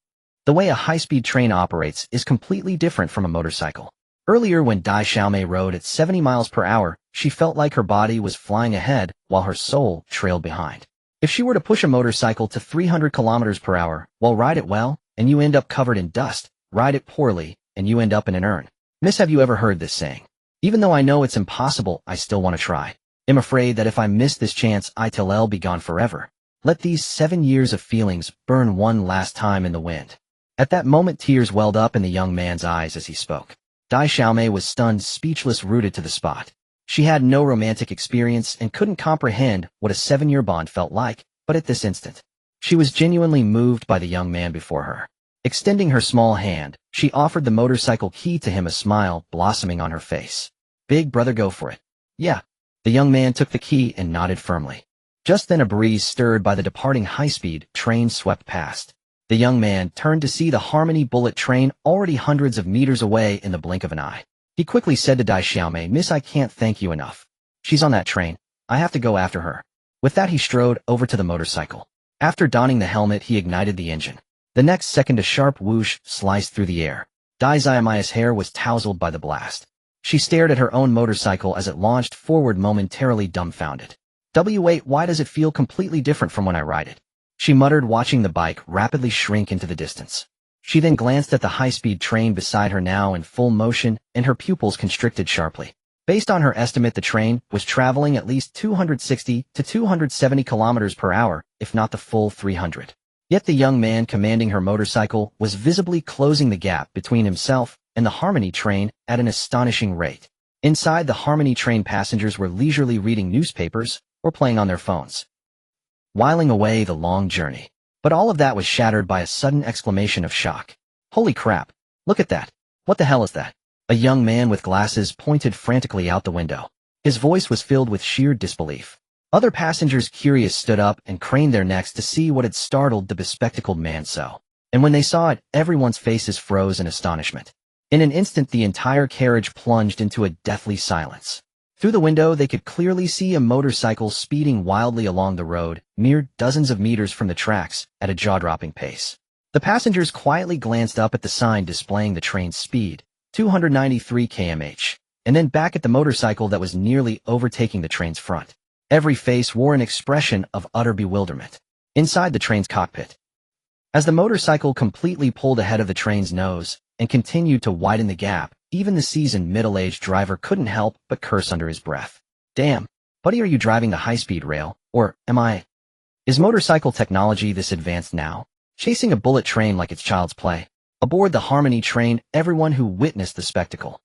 the way a high-speed train operates is completely different from a motorcycle. Earlier when Dai Xiaomei rode at 70 miles per hour, she felt like her body was flying ahead while her soul trailed behind. If she were to push a motorcycle to 300 kilometers per hour, well, ride it well, and you end up covered in dust. Ride it poorly, and you end up in an urn. Miss, have you ever heard this saying? Even though I know it's impossible, I still want to try. I'm afraid that if I miss this chance, I'll be gone forever. Let these 7 years of feelings burn one last time in the wind. At that moment, tears welled up in the young man's eyes as he spoke. Dai Xiaomei was stunned, speechless, rooted to the spot. She had no romantic experience and couldn't comprehend what a 7-year bond felt like, but at this instant, she was genuinely moved by the young man before her. Extending her small hand, she offered the motorcycle key to him, a smile blossoming on her face. Big brother, go for it. Yeah. The young man took the key and nodded firmly. Just then a breeze stirred by the departing high-speed train swept past. The young man turned to see the Harmony bullet train already hundreds of meters away in the blink of an eye. He quickly said to Dai Xiaomei, Miss, I can't thank you enough. She's on that train. I have to go after her. With that he strode over to the motorcycle. After donning the helmet, he ignited the engine. The next second a sharp whoosh sliced through the air. Dai Xiaomei's hair was tousled by the blast. She stared at her own motorcycle as it launched forward, momentarily dumbfounded. Wait, why does it feel completely different from when I ride it? She muttered, watching the bike rapidly shrink into the distance. She then glanced at the high-speed train beside her, now in full motion, and her pupils constricted sharply. Based on her estimate, the train was traveling at least 260 to 270 kilometers per hour, if not the full 300. Yet the young man commanding her motorcycle was visibly closing the gap between himself and the Harmony train at an astonishing rate. Inside, the Harmony train passengers were leisurely reading newspapers or playing on their phones, whiling away the long journey. But all of that was shattered by a sudden exclamation of shock. Holy crap! Look at that! What the hell is that? A young man with glasses pointed frantically out the window. His voice was filled with sheer disbelief. Other passengers, curious, stood up and craned their necks to see what had startled the bespectacled man so. And when they saw it, everyone's faces froze in astonishment. In an instant, the entire carriage plunged into a deathly silence. Through the window, they could clearly see a motorcycle speeding wildly along the road, mere dozens of meters from the tracks, at a jaw-dropping pace. The passengers quietly glanced up at the sign displaying the train's speed, 293 km/h, and then back at the motorcycle that was nearly overtaking the train's front. Every face wore an expression of utter bewilderment. Inside the train's cockpit, as the motorcycle completely pulled ahead of the train's nose and continued to widen the gap, even the seasoned middle-aged driver couldn't help but curse under his breath. Damn, buddy, are you driving the high-speed rail, or am I? Is motorcycle technology this advanced now? Chasing a bullet train like it's child's play? Aboard the Harmony train, everyone who witnessed the spectacle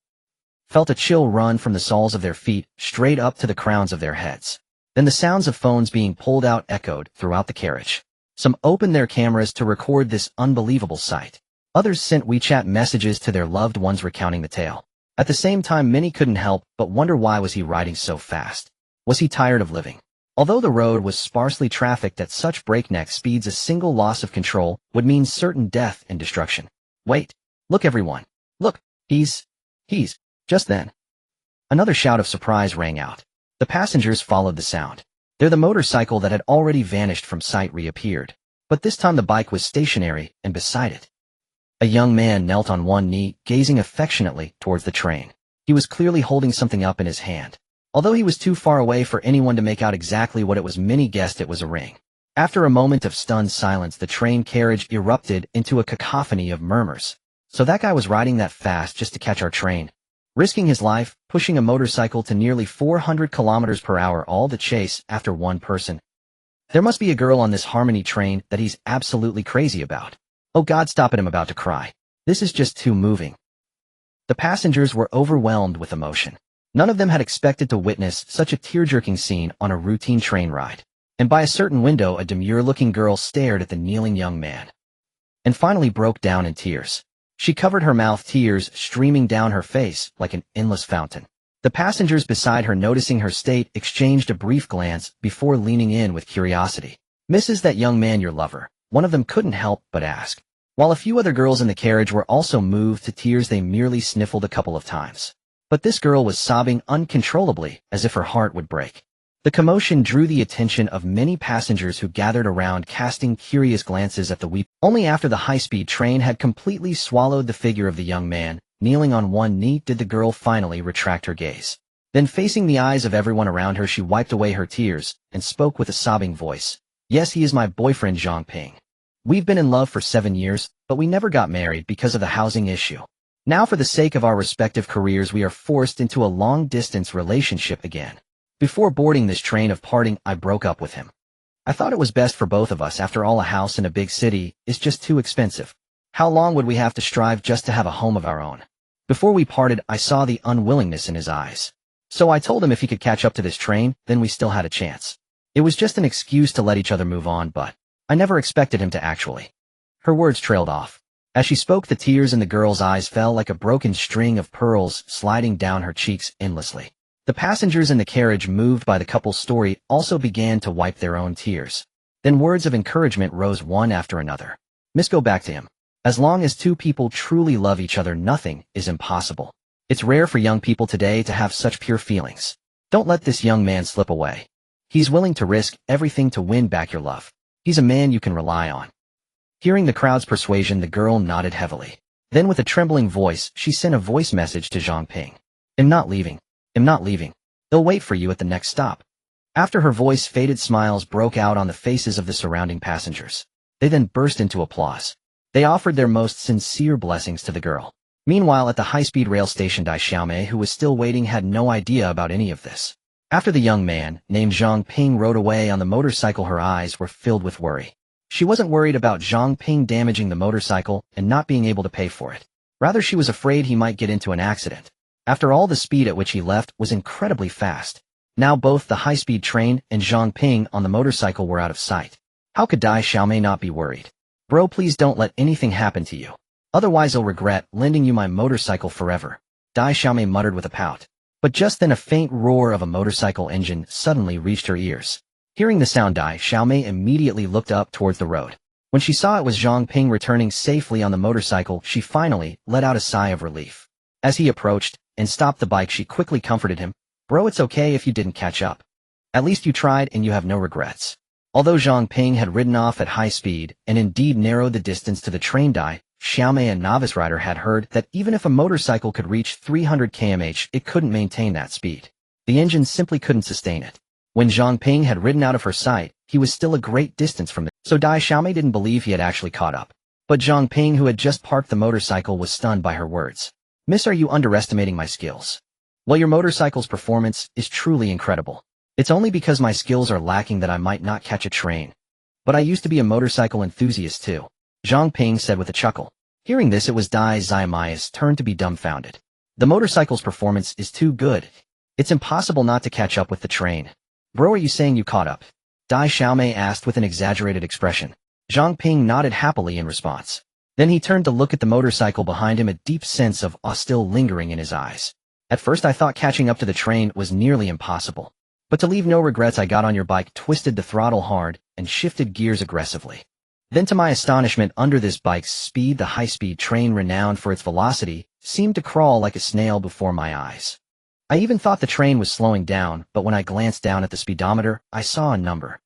felt a chill run from the soles of their feet straight up to the crowns of their heads. Then the sounds of phones being pulled out echoed throughout the carriage. Some opened their cameras to record this unbelievable sight. Others sent WeChat messages to their loved ones recounting the tale. At the same time, many couldn't help but wonder, why was he riding so fast? Was he tired of living? Although the road was sparsely trafficked at such breakneck speeds, a single loss of control would mean certain death and destruction. Wait! Look, everyone! Look! He's... Just then, another shout of surprise rang out. The passengers followed the sound. There, the motorcycle that had already vanished from sight reappeared. But this time the bike was stationary, and beside it, a young man knelt on one knee, gazing affectionately towards the train. He was clearly holding something up in his hand. Although he was too far away for anyone to make out exactly what it was, many guessed it was a ring. After a moment of stunned silence, the train carriage erupted into a cacophony of murmurs. So that guy was riding that fast just to catch our train, risking his life, pushing a motorcycle to nearly 400 kilometers per hour, all to chase after one person. There must be a girl on this Harmony train that he's absolutely crazy about. Oh God, stop it, I'm about to cry. This is just too moving. The passengers were overwhelmed with emotion. None of them had expected to witness such a tear-jerking scene on a routine train ride. And by a certain window, a demure-looking girl stared at the kneeling young man and finally broke down in tears. She covered her mouth, tears streaming down her face like an endless fountain. The passengers beside her, noticing her state, exchanged a brief glance before leaning in with curiosity. "Miss, is that young man your lover?" One of them couldn't help but ask. While a few other girls in the carriage were also moved to tears, they merely sniffled a couple of times. But this girl was sobbing uncontrollably, as if her heart would break. The commotion drew the attention of many passengers who gathered around, casting curious glances at the weep. Only after the high-speed train had completely swallowed the figure of the young man, kneeling on one knee, did the girl finally retract her gaze. Then, facing the eyes of everyone around her, she wiped away her tears and spoke with a sobbing voice. Yes, he is my boyfriend, Zhang Ping. We've been in love for 7 years, but we never got married because of the housing issue. Now, for the sake of our respective careers, we are forced into a long-distance relationship again. Before boarding this train of parting, I broke up with him. I thought it was best for both of us. After all, a house in a big city is just too expensive. How long would we have to strive just to have a home of our own? Before we parted, I saw the unwillingness in his eyes. So I told him if he could catch up to this train, then we still had a chance. It was just an excuse to let each other move on, but I never expected him to actually. Her words trailed off. As she spoke, the tears in the girl's eyes fell like a broken string of pearls sliding down her cheeks endlessly. The passengers in the carriage, moved by the couple's story, also began to wipe their own tears. Then words of encouragement rose one after another. Miss, go back to him. As long as two people truly love each other, nothing is impossible. It's rare for young people today to have such pure feelings. Don't let this young man slip away. He's willing to risk everything to win back your love. He's a man you can rely on. Hearing the crowd's persuasion, the girl nodded heavily. Then, with a trembling voice, she sent a voice message to Zhang Ping. I'm not leaving. I'm not leaving. They'll wait for you at the next stop. After her voice faded, smiles broke out on the faces of the surrounding passengers. They then burst into applause. They offered their most sincere blessings to the girl. Meanwhile, at the high-speed rail station, Dai Xiaomei, who was still waiting, had no idea about any of this. After the young man, named Zhang Ping, rode away on the motorcycle, her eyes were filled with worry. She wasn't worried about Zhang Ping damaging the motorcycle and not being able to pay for it. Rather, she was afraid he might get into an accident. After all, the speed at which he left was incredibly fast. Now both the high-speed train and Zhang Ping on the motorcycle were out of sight. How could Dai Xiaomei not be worried? Bro, please don't let anything happen to you. Otherwise I'll regret lending you my motorcycle forever. Dai Xiaomei muttered with a pout. But just then a faint roar of a motorcycle engine suddenly reached her ears. Hearing the sound, Dai Xiaomei immediately looked up towards the road. When she saw it was Zhang Ping returning safely on the motorcycle, she finally let out a sigh of relief. As he approached and stopped the bike, she quickly comforted him. Bro, it's okay if you didn't catch up. At least you tried and you have no regrets. Although Zhang Ping had ridden off at high speed and indeed narrowed the distance to the train, Dai Xiaomei, a novice rider, had heard that even if a motorcycle could reach 300 km/h, it couldn't maintain that speed. The engine simply couldn't sustain it. When Zhang Ping had ridden out of her sight, he was still a great distance from it, so Dai Xiaomei didn't believe he had actually caught up. But Zhang Ping, who had just parked the motorcycle, was stunned by her words. Miss, are you underestimating my skills? Well, your motorcycle's performance is truly incredible. It's only because my skills are lacking that I might not catch a train. But I used to be a motorcycle enthusiast too, Zhang Ping said with a chuckle. Hearing this, it was Dai Xiaomei's turn to be dumbfounded. The motorcycle's performance is too good. It's impossible not to catch up with the train. Bro, are you saying you caught up? Dai Xiaomei asked with an exaggerated expression. Zhang Ping nodded happily in response. Then he turned to look at the motorcycle behind him, a deep sense of awe still lingering in his eyes. At first I thought catching up to the train was nearly impossible. But to leave no regrets, I got on your bike, twisted the throttle hard, and shifted gears aggressively. Then, to my astonishment, under this bike's speed, the high-speed train, renowned for its velocity, seemed to crawl like a snail before my eyes. I even thought the train was slowing down, but when I glanced down at the speedometer, I saw a number.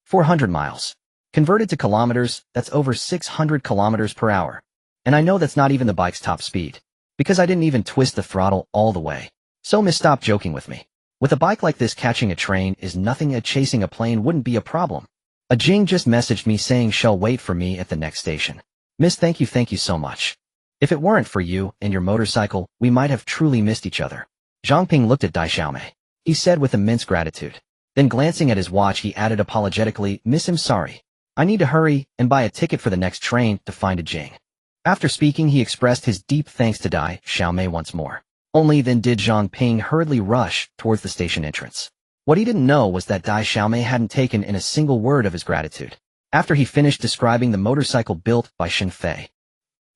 400 miles. Converted to kilometers, that's over 600 kilometers per hour. And I know that's not even the bike's top speed, because I didn't even twist the throttle all the way. So Miss, stop joking with me. With a bike like this, catching a train is nothing. Chasing a plane wouldn't be a problem. A Jing just messaged me saying she'll wait for me at the next station. Miss, thank you so much. If it weren't for you and your motorcycle, we might have truly missed each other. Zhang Ping looked at Dai Xiaomei. He said with immense gratitude. Then, glancing at his watch, he added apologetically, Miss, I'm sorry. I need to hurry and buy a ticket for the next train to find a Jing. After speaking, he expressed his deep thanks to Dai Xiaomei once more. Only then did Zhang Ping hurriedly rush towards the station entrance. What he didn't know was that Dai Xiaomei hadn't taken in a single word of his gratitude. After he finished describing the motorcycle built by Shen Fei,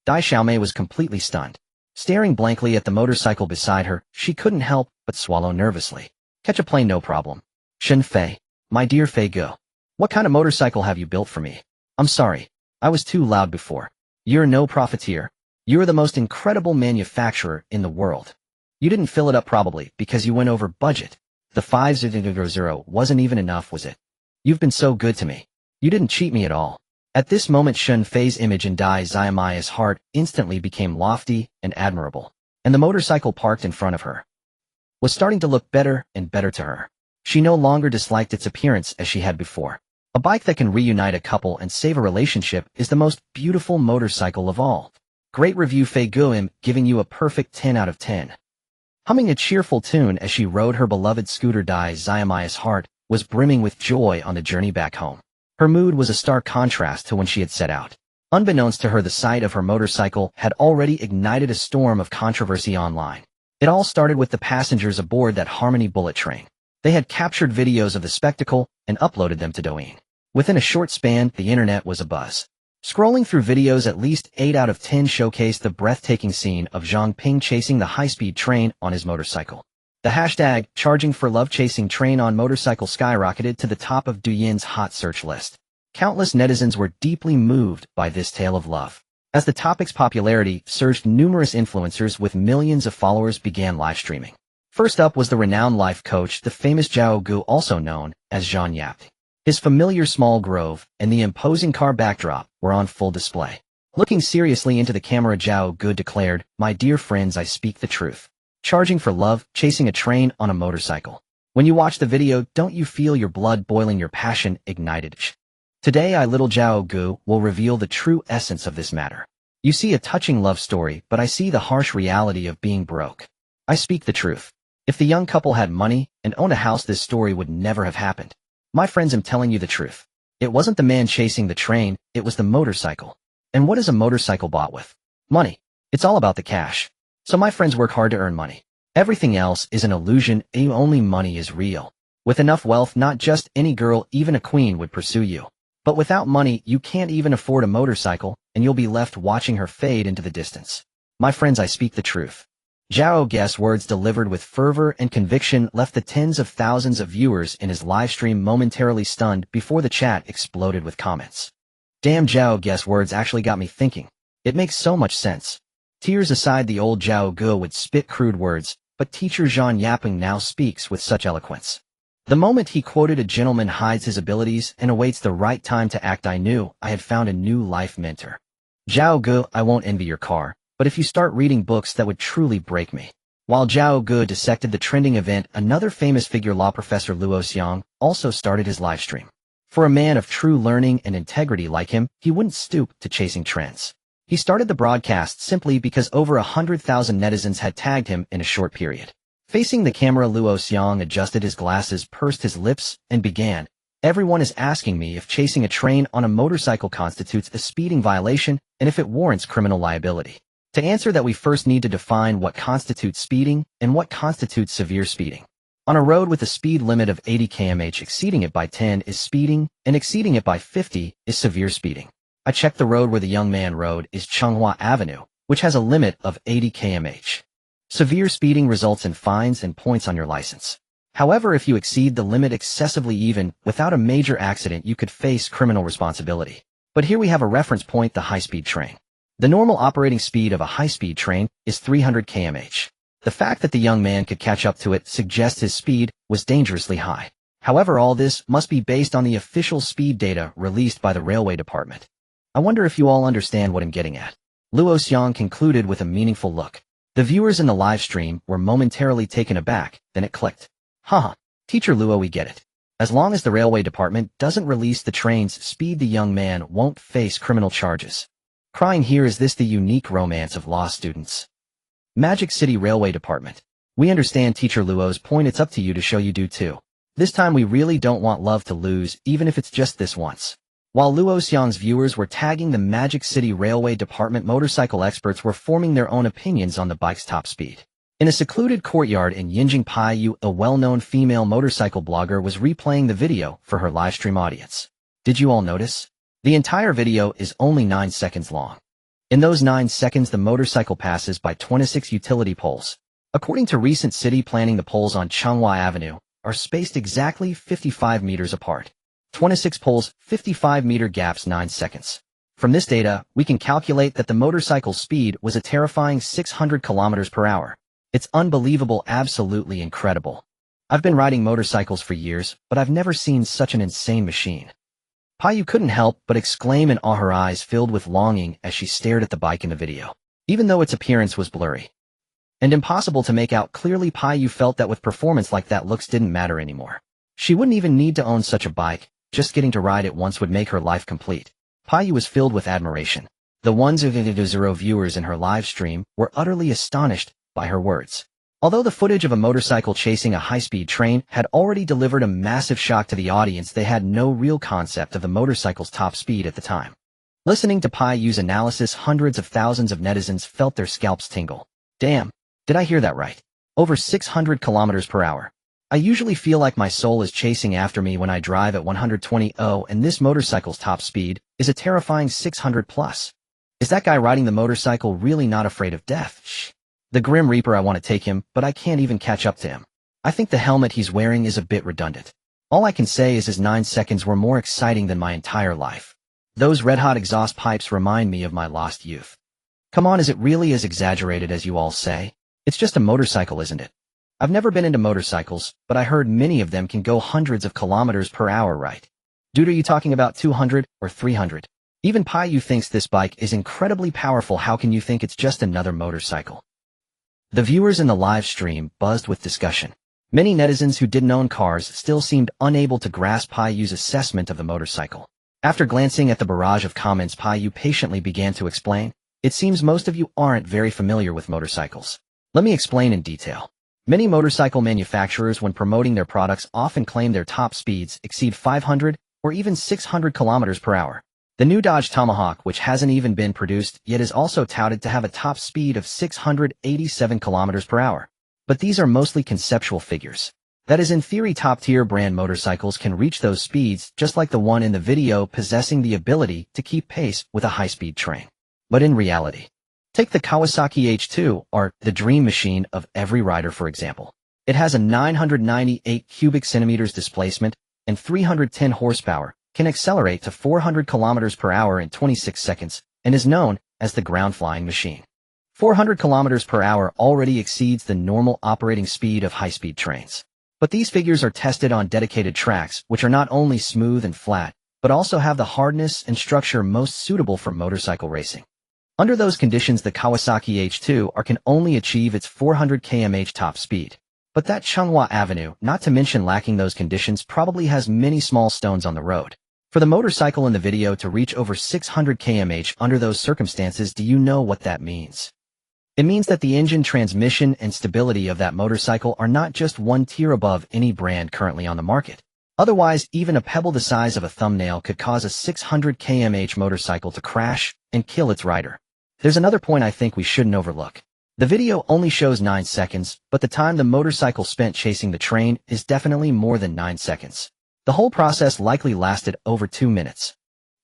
Dai Xiaomei was completely stunned. Staring blankly at the motorcycle beside her, she couldn't help but swallow nervously. Catch a plane, no problem. Shen Fei, my dear Fei Go. What kind of motorcycle have you built for me? I'm sorry. I was too loud before. You're no profiteer. You're the most incredible manufacturer in the world. You didn't fill it up probably because you went over budget. The 500 wasn't even enough, was it? You've been so good to me. You didn't cheat me at all. At this moment Shun Fei's image in Dai Xiamaya's heart instantly became lofty and admirable, and the motorcycle parked in front of her was starting to look better and better to her. She no longer disliked its appearance as she had before. A bike that can reunite a couple and save a relationship is the most beautiful motorcycle of all. Great review Fei Guim, giving you a perfect 10 out of 10. Humming a cheerful tune as she rode her beloved scooter, Dai Xiamaya's heart was brimming with joy on the journey back home. Her mood was a stark contrast to when she had set out. Unbeknownst to her, the sight of her motorcycle had already ignited a storm of controversy online. It all started with the passengers aboard that Harmony bullet train. They had captured videos of the spectacle and uploaded them to Douyin. Within a short span, the internet was abuzz. Scrolling through videos, at least 8 out of 10 showcased the breathtaking scene of Zhang Ping chasing the high-speed train on his motorcycle. The hashtag charging for love chasing train on motorcycle skyrocketed to the top of Douyin's hot search list. Countless netizens were deeply moved by this tale of love. As the topic's popularity surged, numerous influencers with millions of followers began live streaming. First up was the renowned life coach, the famous Zhao Gu, also known as Zhang Yap. His familiar small grove and the imposing car backdrop were on full display. Looking seriously into the camera, Zhao Gu declared, "My dear friends, I speak the truth. Charging for love, chasing a train on a motorcycle. When you watch the video, don't you feel your blood boiling, your passion ignited?" Today, little Zhao Gu will reveal the true essence of this matter. You see a touching love story, but I see the harsh reality of being broke. I speak the truth. If the young couple had money and owned a house, this story would never have happened. My friends, I'm telling you the truth. It wasn't the man chasing the train, it was the motorcycle. And what is a motorcycle bought with? Money. It's all about the cash. So my friends, work hard to earn money. Everything else is an illusion, only money is real. With enough wealth, not just any girl, even a queen would pursue you. But without money, you can't even afford a motorcycle, and you'll be left watching her fade into the distance. My friends, I speak the truth. Zhao Gu's words, delivered with fervor and conviction, left the tens of thousands of viewers in his livestream momentarily stunned before the chat exploded with comments. Damn, Zhao Gu's words actually got me thinking. It makes so much sense. Tears aside, the old Zhao Gu would spit crude words, but teacher Zhang Yaping now speaks with such eloquence. The moment he quoted, "A gentleman hides his abilities and awaits the right time to act," I knew I had found a new life mentor. Zhao Gu, I won't envy your car, but if you start reading books, that would truly break me. While Zhao Gu dissected the trending event, another famous figure, law professor Luo Xiang, also started his livestream. For a man of true learning and integrity like him, he wouldn't stoop to chasing trends. He started the broadcast simply because over 100,000 netizens had tagged him in a short period. Facing the camera, Luo Xiang adjusted his glasses, pursed his lips, and began, "Everyone is asking me if chasing a train on a motorcycle constitutes a speeding violation and if it warrants criminal liability. To answer that, we first need to define what constitutes speeding and what constitutes severe speeding. On a road with a speed limit of 80 km/h, exceeding it by 10 is speeding, and exceeding it by 50 is severe speeding. I checked the road where the young man rode is Changhua Avenue, which has a limit of 80 km/h. Severe speeding results in fines and points on your license. However, if you exceed the limit excessively, even without a major accident, you could face criminal responsibility. But here we have a reference point, the high-speed train. The normal operating speed of a high-speed train is 300 km/h. The fact that the young man could catch up to it suggests his speed was dangerously high. However, all this must be based on the official speed data released by the Railway Department. I wonder if you all understand what I'm getting at." Luo Xiang concluded with a meaningful look. The viewers in the live stream were momentarily taken aback, then it clicked. Haha, Teacher Luo, we get it. As long as the Railway Department doesn't release the train's speed, the young man won't face criminal charges. Crying here, is this the unique romance of law students? Magic City Railway Department. We understand Teacher Luo's point, it's up to you to show you do too. This time we really don't want love to lose, even if it's just this once. While Luo Xiang's viewers were tagging the Magic City Railway Department, motorcycle experts were forming their own opinions on the bike's top speed. In a secluded courtyard in Yinjing Paiyu, a well-known female motorcycle blogger was replaying the video for her livestream audience. Did you all notice? The entire video is only 9 seconds long. In those 9 seconds, the motorcycle passes by 26 utility poles. According to recent city planning, the poles on Changhua Avenue are spaced exactly 55 meters apart. 26 poles, 55-meter gaps, 9 seconds. From this data, we can calculate that the motorcycle's speed was a terrifying 600 kilometers per hour. It's unbelievable, absolutely incredible. I've been riding motorcycles for years, but I've never seen such an insane machine. Payu couldn't help but exclaim in awe, her eyes filled with longing as she stared at the bike in the video. Even though its appearance was blurry and impossible to make out clearly, Payu felt that with performance like that, looks didn't matter anymore. She wouldn't even need to own such a bike, just getting to ride it once would make her life complete. Payu was filled with admiration. The 100 viewers in her live stream were utterly astonished by her words. Although the footage of a motorcycle chasing a high-speed train had already delivered a massive shock to the audience, they had no real concept of the motorcycle's top speed at the time. Listening to Payu's analysis, hundreds of thousands of netizens felt their scalps tingle. Damn, did I hear that right? Over 600 kilometers per hour. I usually feel like my soul is chasing after me when I drive at 120, and this motorcycle's top speed is a terrifying 600 plus. Is that guy riding the motorcycle really not afraid of death? Shh. The Grim Reaper, I want to take him, but I can't even catch up to him. I think the helmet he's wearing is a bit redundant. All I can say is his 9 seconds were more exciting than my entire life. Those red-hot exhaust pipes remind me of my lost youth. Come on, is it really as exaggerated as you all say? It's just a motorcycle, isn't it? I've never been into motorcycles, but I heard many of them can go hundreds of kilometers per hour, right? Dude, are you talking about 200 or 300? Even Payu thinks this bike is incredibly powerful. How can you think it's just another motorcycle? The viewers in the live stream buzzed with discussion. Many netizens who didn't own cars still seemed unable to grasp Payu's assessment of the motorcycle. After glancing at the barrage of comments, Payu patiently began to explain. It seems most of you aren't very familiar with motorcycles. Let me explain in detail. Many motorcycle manufacturers, when promoting their products, often claim their top speeds exceed 500 or even 600 kilometers per hour. The new Dodge Tomahawk, which hasn't even been produced yet, is also touted to have a top speed of 687 kilometers per hour. But these are mostly conceptual figures. That is, in theory, top-tier brand motorcycles can reach those speeds, just like the one in the video, possessing the ability to keep pace with a high-speed train. But in reality, take the Kawasaki H2, or the dream machine of every rider, for example. It has a 998 cubic centimeters displacement and 310 horsepower, can accelerate to 400 kilometers per hour in 26 seconds, and is known as the ground-flying machine. 400 kilometers per hour already exceeds the normal operating speed of high-speed trains. But these figures are tested on dedicated tracks, which are not only smooth and flat, but also have the hardness and structure most suitable for motorcycle racing. Under those conditions, the Kawasaki H2 can only achieve its 400 km/h top speed. But that Changhua Avenue, not to mention lacking those conditions, probably has many small stones on the road. For the motorcycle in the video to reach over 600 km/h under those circumstances, do you know what that means? It means that the engine, transmission, and stability of that motorcycle are not just one tier above any brand currently on the market. Otherwise, even a pebble the size of a thumbnail could cause a 600 km/h motorcycle to crash and kill its rider. There's another point I think we shouldn't overlook. The video only shows 9 seconds, but the time the motorcycle spent chasing the train is definitely more than 9 seconds. The whole process likely lasted over 2 minutes.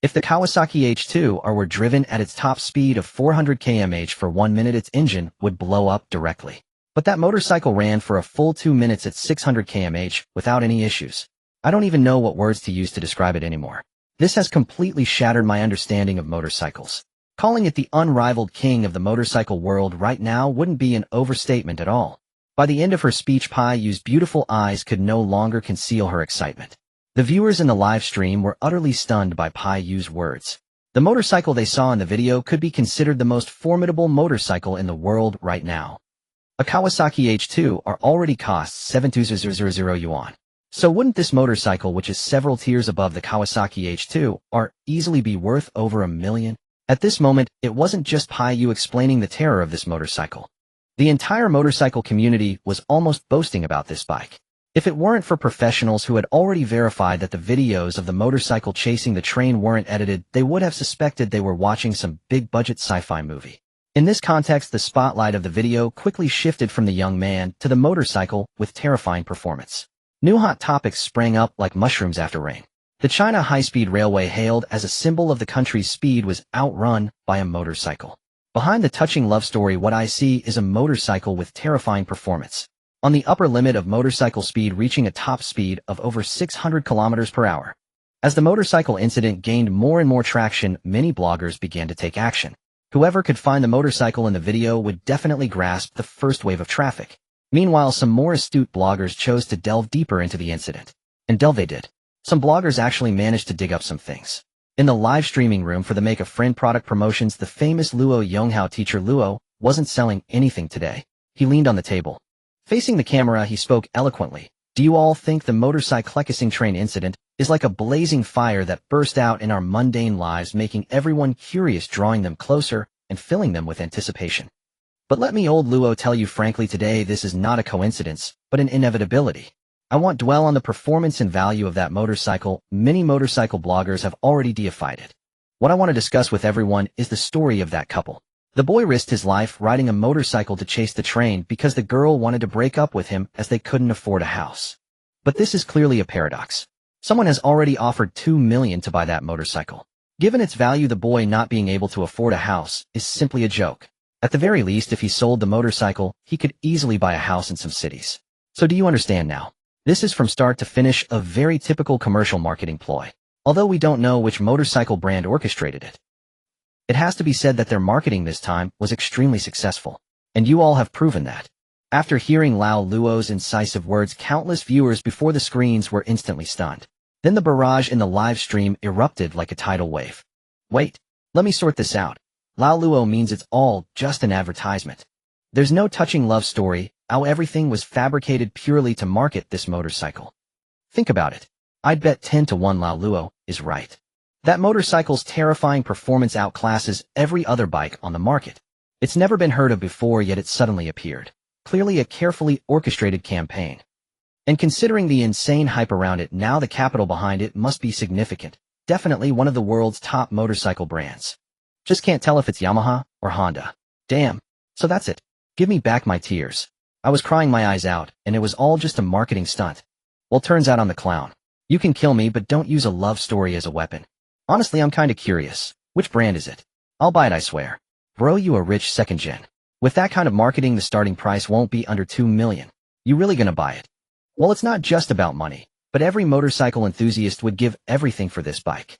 If the Kawasaki H2 were driven at its top speed of 400 km/h for 1 minute, its engine would blow up directly. But that motorcycle ran for a full 2 minutes at 600 km/h without any issues. I don't even know what words to use to describe it anymore. This has completely shattered my understanding of motorcycles. Calling it the unrivaled king of the motorcycle world right now wouldn't be an overstatement at all. By the end of her speech, Payu's beautiful eyes could no longer conceal her excitement. The viewers in the live stream were utterly stunned by Payu's words. The motorcycle they saw in the video could be considered the most formidable motorcycle in the world right now. A Kawasaki H2 already costs 7,200 yuan. So wouldn't this motorcycle, which is several tiers above the Kawasaki H2, easily be worth over $1 million? At this moment, it wasn't just Payu explaining the terror of this motorcycle. The entire motorcycle community was almost boasting about this bike. If it weren't for professionals who had already verified that the videos of the motorcycle chasing the train weren't edited, they would have suspected they were watching some big-budget sci-fi movie. In this context, the spotlight of the video quickly shifted from the young man to the motorcycle with terrifying performance. New hot topics sprang up like mushrooms after rain. The China high-speed railway, hailed as a symbol of the country's speed, was outrun by a motorcycle. Behind the touching love story, what I see is a motorcycle with terrifying performance. On the upper limit of motorcycle speed, reaching a top speed of over 600 kilometers per hour. As the motorcycle incident gained more and more traction, many bloggers began to take action. Whoever could find the motorcycle in the video would definitely grasp the first wave of traffic. Meanwhile, some more astute bloggers chose to delve deeper into the incident. And delve they did. Some bloggers actually managed to dig up some things. In the live streaming room for the Make a Friend product promotions, the famous Luo Yonghao teacher Luo wasn't selling anything today. He leaned on the table. Facing the camera, he spoke eloquently. Do you all think the motorcycling train incident is like a blazing fire that burst out in our mundane lives, making everyone curious, drawing them closer, and filling them with anticipation? But let me, old Luo, tell you frankly today, this is not a coincidence, but an inevitability. I won't dwell on the performance and value of that motorcycle. Many motorcycle bloggers have already deified it. What I want to discuss with everyone is the story of that couple. The boy risked his life riding a motorcycle to chase the train because the girl wanted to break up with him as they couldn't afford a house. But this is clearly a paradox. Someone has already offered $2 million to buy that motorcycle. Given its value, the boy not being able to afford a house is simply a joke. At the very least, if he sold the motorcycle, he could easily buy a house in some cities. So do you understand now? This is from start to finish a very typical commercial marketing ploy. Although we don't know which motorcycle brand orchestrated it. It has to be said that their marketing this time was extremely successful. And you all have proven that. After hearing Lao Luo's incisive words, countless viewers before the screens were instantly stunned. Then the barrage in the live stream erupted like a tidal wave. Wait, let me sort this out. Lao Luo means it's all just an advertisement. There's no touching love story, how everything was fabricated purely to market this motorcycle. Think about it. I'd bet 10 to 1 Lao Luo is right. That motorcycle's terrifying performance outclasses every other bike on the market. It's never been heard of before, yet it suddenly appeared. Clearly a carefully orchestrated campaign. And considering the insane hype around it, now the capital behind it must be significant. Definitely one of the world's top motorcycle brands. Just can't tell if it's Yamaha or Honda. Damn. So that's it. Give me back my tears. I was crying my eyes out, and it was all just a marketing stunt. Well, turns out I'm the clown. You can kill me, but don't use a love story as a weapon. Honestly, I'm kinda curious. Which brand is it? I'll buy it, I swear. Bro, you a rich second gen. With that kind of marketing, the starting price won't be under $2 million. You really gonna buy it? Well, it's not just about money, but every motorcycle enthusiast would give everything for this bike.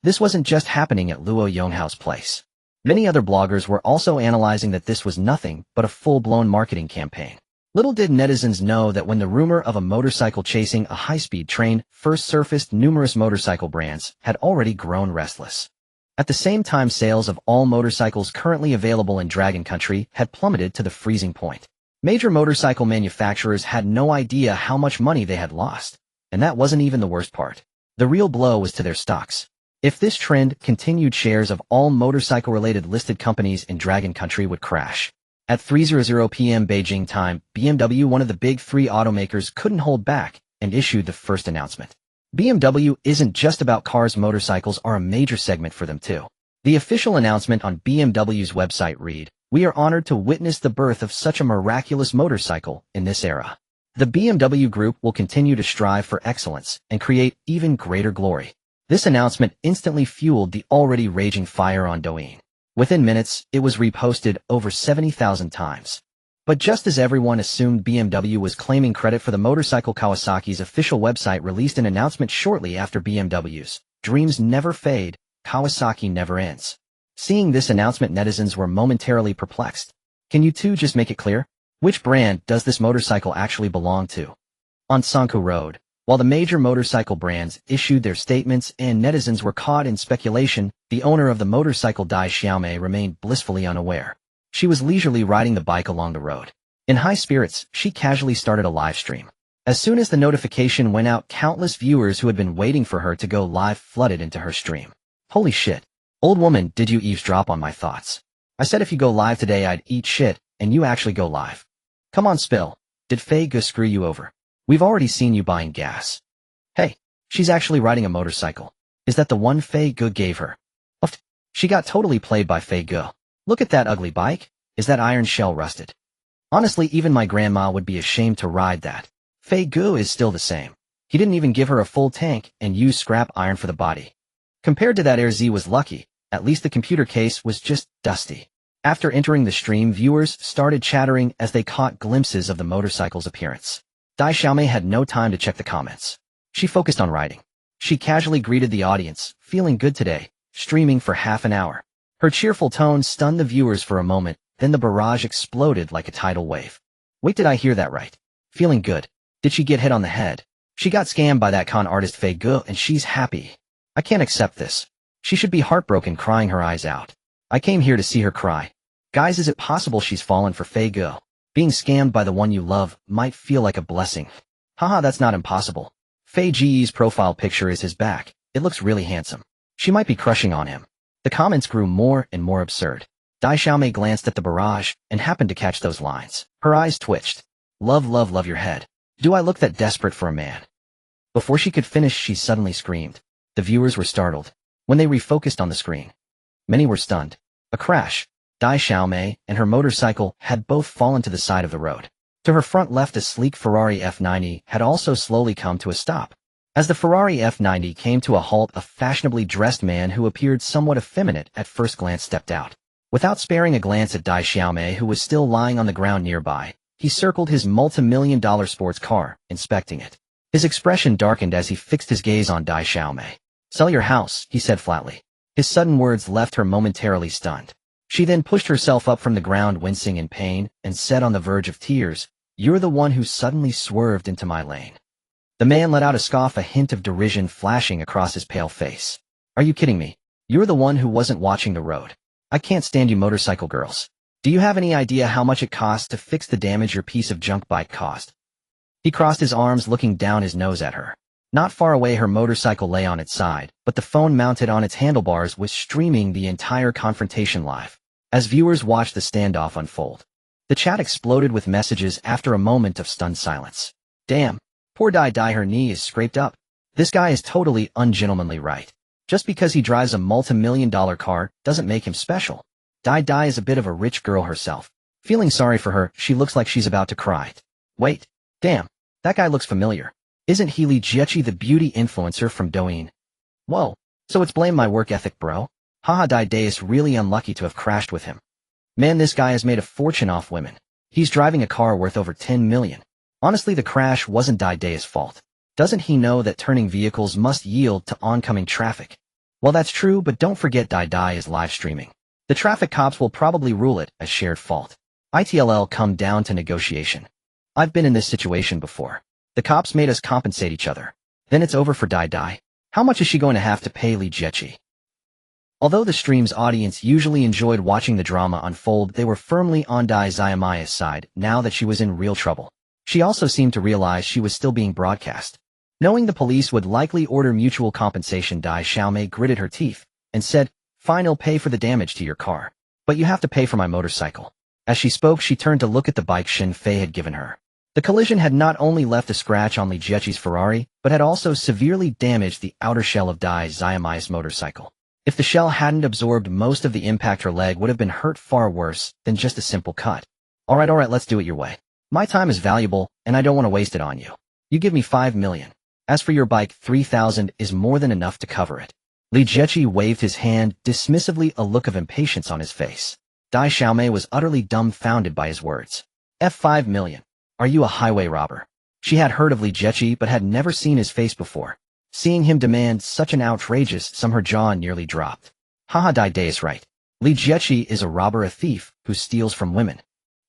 This wasn't just happening at Luo Yonghao's place. Many other bloggers were also analyzing that this was nothing but a full-blown marketing campaign. Little did netizens know that when the rumor of a motorcycle chasing a high-speed train first surfaced, numerous motorcycle brands had already grown restless. At the same time, sales of all motorcycles currently available in Dragon Country had plummeted to the freezing point. Major motorcycle manufacturers had no idea how much money they had lost. And that wasn't even the worst part. The real blow was to their stocks. If this trend continued, shares of all motorcycle-related listed companies in Dragon Country would crash. At 3:00 p.m. Beijing time, BMW, one of the big three automakers, couldn't hold back and issued the first announcement. BMW isn't just about cars, motorcycles are a major segment for them too. The official announcement on BMW's website read, "We are honored to witness the birth of such a miraculous motorcycle in this era. The BMW Group will continue to strive for excellence and create even greater glory." This announcement instantly fueled the already raging fire on Douyin. Within minutes, it was reposted over 70,000 times. But just as everyone assumed BMW was claiming credit for the motorcycle, Kawasaki's official website released an announcement shortly after BMW's "Dreams never fade, Kawasaki never ends." Seeing this announcement, netizens were momentarily perplexed. Can you two just make it clear? Which brand does this motorcycle actually belong to? On Sanku Road, while the major motorcycle brands issued their statements and netizens were caught in speculation, the owner of the motorcycle, Dai Xiaomei, remained blissfully unaware. She was leisurely riding the bike along the road. In high spirits, she casually started a live stream. As soon as the notification went out, countless viewers who had been waiting for her to go live flooded into her stream. Holy shit. Old woman, did you eavesdrop on my thoughts? I said if you go live today I'd eat shit, and you actually go live. Come on, spill. Did Fei Ge screw you over? We've already seen you buying gas. Hey, she's actually riding a motorcycle. Is that the one Fei Ge gave her? She got totally played by Fei Ge. Look at that ugly bike. Is that iron shell rusted? Honestly, even my grandma would be ashamed to ride that. Fei Ge is still the same. He didn't even give her a full tank and used scrap iron for the body. Compared to that, RZ was lucky. At least the computer case was just dusty. After entering the stream, viewers started chattering as they caught glimpses of the motorcycle's appearance. Dai Xiaomei had no time to check the comments. She focused on riding. She casually greeted the audience, feeling good today, streaming for half an hour. Her cheerful tone stunned the viewers for a moment, then the barrage exploded like a tidal wave. Wait, did I hear that right? Feeling good. Did she get hit on the head? She got scammed by that con artist Faye Gu and she's happy. I can't accept this. She should be heartbroken, crying her eyes out. I came here to see her cry. Guys, is it possible she's fallen for Faye Gu? Being scammed by the one you love might feel like a blessing. Haha, that's not impossible. Faye Ge's profile picture is his back. It looks really handsome. She might be crushing on him. The comments grew more and more absurd. Dai Xiaomei glanced at the barrage and happened to catch those lines. Her eyes twitched. Love, love, love your head. Do I look that desperate for a man? Before she could finish, she suddenly screamed. The viewers were startled. When they refocused on the screen, many were stunned. A crash. Dai Xiaomei and her motorcycle had both fallen to the side of the road. To her front left, a sleek Ferrari F90 had also slowly come to a stop. As the Ferrari F90 came to a halt, a fashionably dressed man who appeared somewhat effeminate at first glance stepped out. Without sparing a glance at Dai Xiaomei, who was still lying on the ground nearby, he circled his multi-million-dollar sports car, inspecting it. His expression darkened as he fixed his gaze on Dai Xiaomei. "Sell your house," he said flatly. His sudden words left her momentarily stunned. She then pushed herself up from the ground, wincing in pain, and said on the verge of tears, "You're the one who suddenly swerved into my lane." The man let out a scoff, a hint of derision flashing across his pale face. "Are you kidding me? You're the one who wasn't watching the road. I can't stand you motorcycle girls. Do you have any idea how much it costs to fix the damage your piece of junk bike caused?" He crossed his arms, looking down his nose at her. Not far away, her motorcycle lay on its side, but the phone mounted on its handlebars was streaming the entire confrontation live. As viewers watched the standoff unfold, the chat exploded with messages after a moment of stunned silence. "Damn. Poor Dai, her knee is scraped up. This guy is totally ungentlemanly, right? Just because he drives a multi-million-dollar car doesn't make him special." Dai is a bit of a rich girl herself. Feeling sorry for her, she looks like she's about to cry. "Wait. Damn. That guy looks familiar. Isn't he Li Jiechi, the beauty influencer from Douyin?" "Whoa. So it's blame my work ethic, bro? Haha, Dai is really unlucky to have crashed with him. Man, this guy has made a fortune off women. He's driving a car worth over 10 million. Honestly, the crash wasn't Dai's fault. Doesn't he know that turning vehicles must yield to oncoming traffic?" Well, that's true, but don't forget Dai is live streaming. The traffic cops will probably rule it as shared fault. It'll come down to negotiation. I've been in this situation before. The cops made us compensate each other. Then it's over for Dai. How much is she going to have to pay Li Jiechi? Although the stream's audience usually enjoyed watching the drama unfold, they were firmly on Dai Xiaomei's side now that she was in real trouble. She also seemed to realize she was still being broadcast. Knowing the police would likely order mutual compensation, Dai Xiaomei gritted her teeth and said, "Fine, I'll pay for the damage to your car. But you have to pay for my motorcycle." As she spoke, she turned to look at the bike Shen Fei had given her. The collision had not only left a scratch on Li Jiechi's Ferrari, but had also severely damaged the outer shell of Dai Xiaomei's motorcycle. If the shell hadn't absorbed most of the impact, her leg would have been hurt far worse than just a simple cut. Alright, let's do it your way. My time is valuable, and I don't want to waste it on you. You give me 5 million. As for your bike, 3,000 is more than enough to cover it. Li Jiechi waved his hand dismissively, a look of impatience on his face. Dai Xiaomei was utterly dumbfounded by his words. "5 million. Are you a highway robber?" She had heard of Li Jiechi but had never seen his face before. Seeing him demand such an outrageous sum, her jaw nearly dropped. Haha, Dai is right. Li Jiechi is a robber, a thief, who steals from women.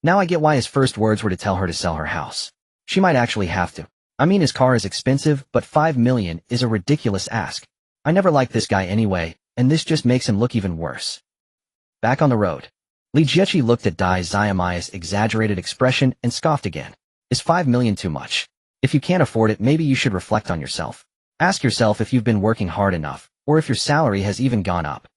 Now I get why his first words were to tell her to sell her house. She might actually have to. I mean, his car is expensive, but 5 million is a ridiculous ask. I never liked this guy anyway, and this just makes him look even worse. Back on the road, Li Jiechi looked at Dai Xiaomei's exaggerated expression and scoffed again. "Is 5 million too much? If you can't afford it, maybe you should reflect on yourself. Ask yourself if you've been working hard enough, or if your salary has even gone up.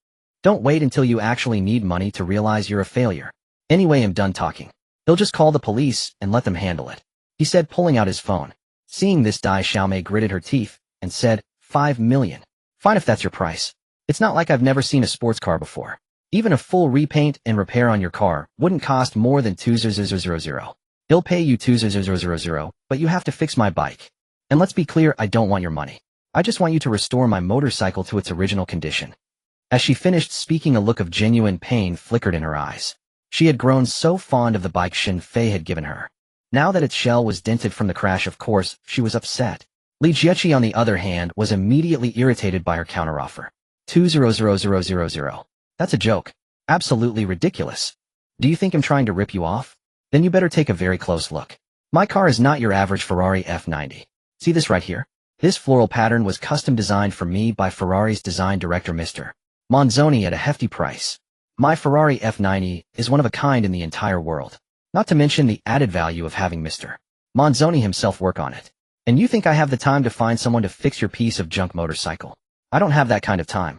Don't wait until you actually need money to realize you're a failure. Anyway, I'm done talking. He'll just call the police and let them handle it," he said, pulling out his phone. Seeing this, Dai Xiaomei gritted her teeth and said, 5 million. Fine if that's your price. It's not like I've never seen a sports car before. Even a full repaint and repair on your car wouldn't cost more than 2,000. He'll pay you 2,000, but you have to fix my bike. And let's be clear, I don't want your money. I just want you to restore my motorcycle to its original condition." As she finished speaking, a look of genuine pain flickered in her eyes. She had grown so fond of the bike Shen Fei had given her. Now that its shell was dented from the crash, of course, she was upset. Li Jieqi, on the other hand, was immediately irritated by her counteroffer. 200,000. That's a joke. Absolutely ridiculous. Do you think I'm trying to rip you off? Then you better take a very close look. My car is not your average Ferrari F90. See this right here? This floral pattern was custom designed for me by Ferrari's design director Mr. Manzoni at a hefty price. My Ferrari F90 is one of a kind in the entire world. Not to mention the added value of having Mr. Manzoni himself work on it. And you think I have the time to find someone to fix your piece of junk motorcycle? I don't have that kind of time.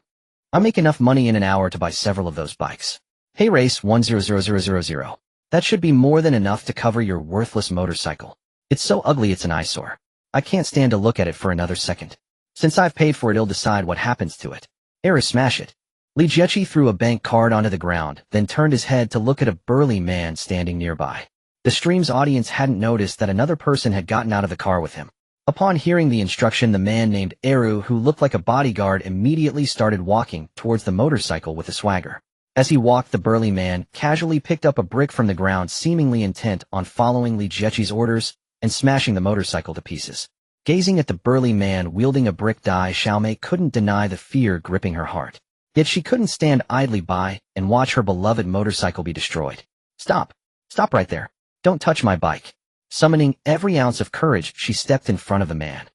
I make enough money in an hour to buy several of those bikes. Hey Race 100000. That should be more than enough to cover your worthless motorcycle. It's so ugly it's an eyesore. I can't stand to look at it for another second. Since I've paid for it, I'll decide what happens to it. Error, smash it. Li Jieqi threw a bank card onto the ground, then turned his head to look at a burly man standing nearby. The stream's audience hadn't noticed that another person had gotten out of the car with him. Upon hearing the instruction, the man named Eru, who looked like a bodyguard, immediately started walking towards the motorcycle with a swagger. As he walked, the burly man casually picked up a brick from the ground, seemingly intent on following Li Jieqi's orders and smashing the motorcycle to pieces. Gazing at the burly man wielding a brick, Dai Xiaomei couldn't deny the fear gripping her heart. Yet she couldn't stand idly by and watch her beloved motorcycle be destroyed. Stop! Stop right there! Don't touch my bike! Summoning every ounce of courage, she stepped in front of the man.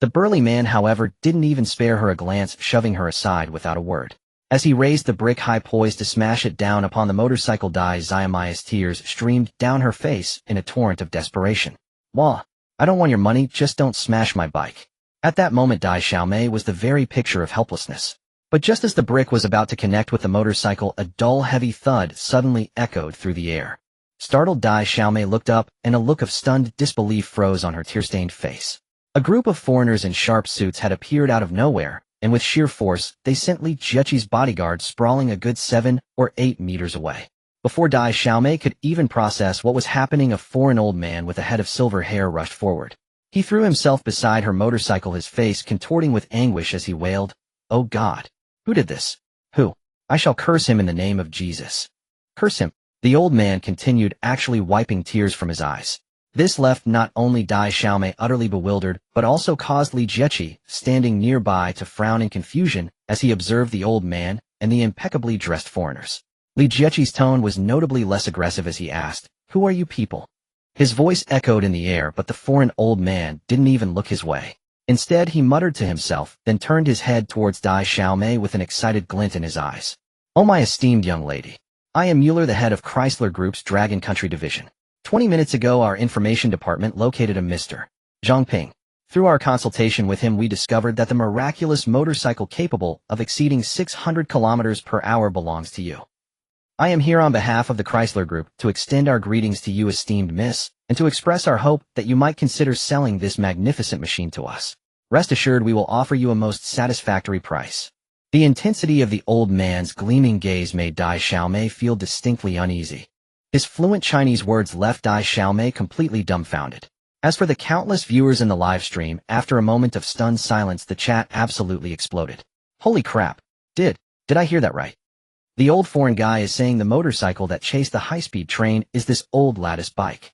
The burly man, however, didn't even spare her a glance, shoving her aside without a word. As he raised the brick high, poised to smash it down upon the motorcycle, Dai Xiaomei's tears streamed down her face in a torrent of desperation. Wah! I don't want your money, just don't smash my bike. At that moment, Dai Xiaomei was the very picture of helplessness. But just as the brick was about to connect with the motorcycle, a dull, heavy thud suddenly echoed through the air. Startled, Dai Xiaomei looked up, and a look of stunned disbelief froze on her tear-stained face. A group of foreigners in sharp suits had appeared out of nowhere, and with sheer force, they sent Li Jieqi's bodyguard sprawling a good 7 or 8 meters away. Before Dai Xiaomei could even process what was happening, a foreign old man with a head of silver hair rushed forward. He threw himself beside her motorcycle, his face contorting with anguish as he wailed, "Oh God! Who did this? Who? I shall curse him in the name of Jesus. Curse him." The old man continued, actually wiping tears from his eyes. This left not only Dai Xiaomei utterly bewildered, but also caused Li Jieqi, standing nearby, to frown in confusion as he observed the old man and the impeccably dressed foreigners. Li Jieqi's tone was notably less aggressive as he asked, "Who are you people?" His voice echoed in the air, but the foreign old man didn't even look his way. Instead, he muttered to himself, then turned his head towards Dai Xiaomei with an excited glint in his eyes. "Oh, my esteemed young lady. I am Mueller, the head of Chrysler Group's Dragon Country division. 20 minutes ago, our information department located a Mr. Zhangping. Through our consultation with him, we discovered that the miraculous motorcycle capable of exceeding 600 kilometers per hour belongs to you. I am here on behalf of the Chrysler Group to extend our greetings to you, esteemed miss, and to express our hope that you might consider selling this magnificent machine to us. Rest assured, we will offer you a most satisfactory price." The intensity of the old man's gleaming gaze made Dai Xiaomei feel distinctly uneasy. His fluent Chinese words left Dai Xiaomei completely dumbfounded. As for the countless viewers in the live stream, after a moment of stunned silence, the chat absolutely exploded. Holy crap! Did I hear that right? The old foreign guy is saying the motorcycle that chased the high-speed train is this old lattice bike.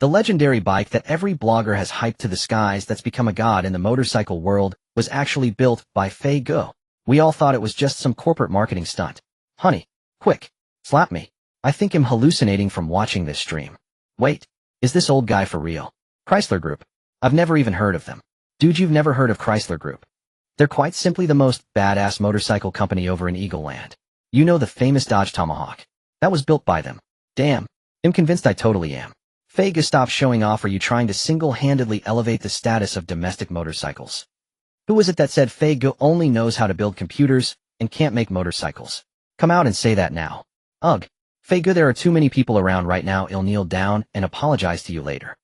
The legendary bike that every blogger has hyped to the skies, that's become a god in the motorcycle world, was actually built by Fei Guo. We all thought it was just some corporate marketing stunt. Honey, quick, slap me. I think I'm hallucinating from watching this stream. Wait, is this old guy for real? Chrysler Group. I've never even heard of them. Dude, you've never heard of Chrysler Group? They're quite simply the most badass motorcycle company over in Eagle Land. You know, the famous Dodge Tomahawk. That was built by them. Damn, I'm convinced I totally am. Fei Guo, stop showing off. Are you trying to single-handedly elevate the status of domestic motorcycles? Who was it that said Fei Guo only knows how to build computers and can't make motorcycles? Come out and say that now. Ugh. Fei Guo, there are too many people around right now. I'll kneel down and apologize to you later.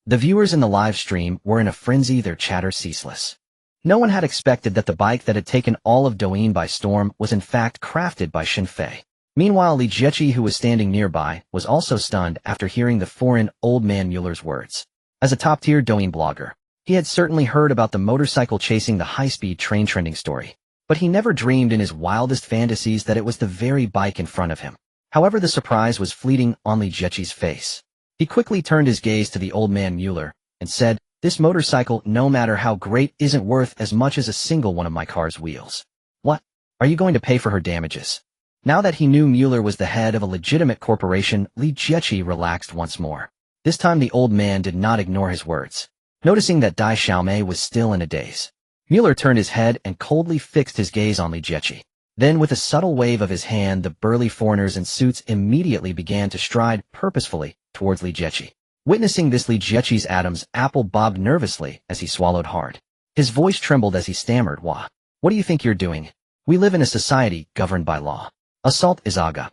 The viewers in the live stream were in a frenzy, their chatter ceaseless. No one had expected that the bike that had taken all of Douyin by storm was in fact crafted by Xin Fei. Meanwhile, Li Jieqi, who was standing nearby, was also stunned after hearing the foreign old man Mueller's words. As a top-tier Douyin blogger, he had certainly heard about the motorcycle chasing the high-speed train trending story, but he never dreamed in his wildest fantasies that it was the very bike in front of him. However, the surprise was fleeting on Li Jieqi's face. He quickly turned his gaze to the old man Mueller and said, This motorcycle, no matter how great, isn't worth as much as a single one of my car's wheels. What? Are you going to pay for her damages? Now that he knew Mueller was the head of a legitimate corporation, Li Jieqi relaxed once more. This time the old man did not ignore his words. Noticing that Dai Xiaomei was still in a daze, Mueller turned his head and coldly fixed his gaze on Li Jieqi. Then, with a subtle wave of his hand, the burly foreigners in suits immediately began to stride purposefully towards Li Jieqi. Witnessing this, Li Jieqi's Adam's apple bobbed nervously as he swallowed hard. His voice trembled as he stammered, "What do you think you're doing? We live in a society governed by law. Assault is aga."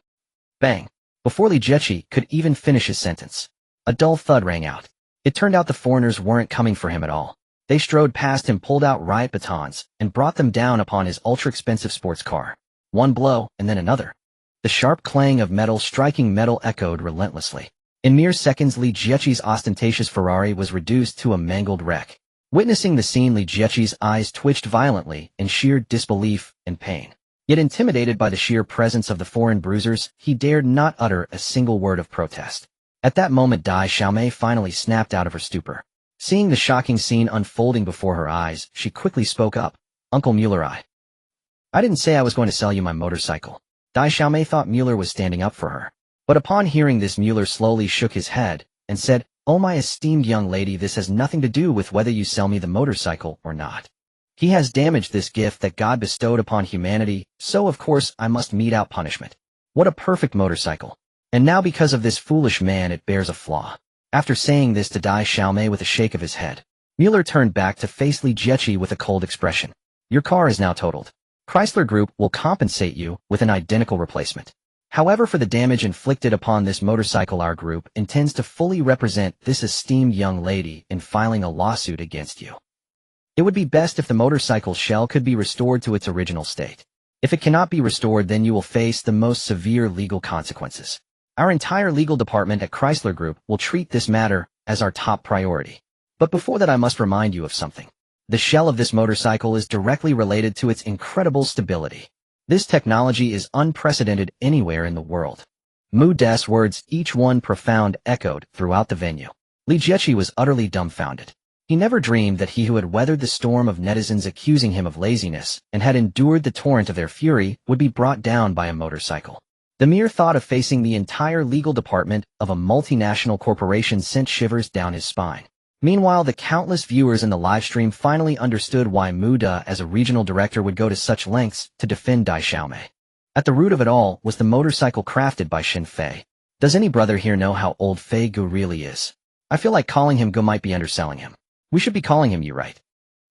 Bang! Before Li Jieqi could even finish his sentence, a dull thud rang out. It turned out the foreigners weren't coming for him at all. They strode past him, pulled out riot batons, and brought them down upon his ultra-expensive sports car. One blow, and then another. The sharp clang of metal striking metal echoed relentlessly. In mere seconds, Li Jieqi's ostentatious Ferrari was reduced to a mangled wreck. Witnessing the scene, Li Jieqi's eyes twitched violently in sheer disbelief and pain. Yet intimidated by the sheer presence of the foreign bruisers, he dared not utter a single word of protest. At that moment, Dai Xiaomei finally snapped out of her stupor. Seeing the shocking scene unfolding before her eyes, she quickly spoke up. "Uncle Mueller, I didn't say I was going to sell you my motorcycle." Dai Xiaomei thought Mueller was standing up for her. But upon hearing this, Mueller slowly shook his head and said, "Oh, my esteemed young lady, this has nothing to do with whether you sell me the motorcycle or not. He has damaged this gift that God bestowed upon humanity, so of course I must mete out punishment. What a perfect motorcycle. And now because of this foolish man it bears a flaw." After saying this to Dai Xiaomei with a shake of his head, Mueller turned back to face Li Jieqi with a cold expression. "Your car is now totaled. Chrysler Group will compensate you with an identical replacement. However, for the damage inflicted upon this motorcycle, our group intends to fully represent this esteemed young lady in filing a lawsuit against you. It would be best if the motorcycle shell could be restored to its original state. If it cannot be restored, then you will face the most severe legal consequences. Our entire legal department at Chrysler Group will treat this matter as our top priority. But before that, I must remind you of something. The shell of this motorcycle is directly related to its incredible stability. This technology is unprecedented anywhere in the world." Mu De's words, each one profound, echoed throughout the venue. Li Jieqi was utterly dumbfounded. He never dreamed that he who had weathered the storm of netizens accusing him of laziness and had endured the torrent of their fury would be brought down by a motorcycle. The mere thought of facing the entire legal department of a multinational corporation sent shivers down his spine. Meanwhile, the countless viewers in the livestream finally understood why Mu De, as a regional director, would go to such lengths to defend Dai Xiaomei. At the root of it all was the motorcycle crafted by Xin Fei. Does any brother here know how old Fei Gu really is? I feel like calling him Gu might be underselling him. We should be calling him Yu, right?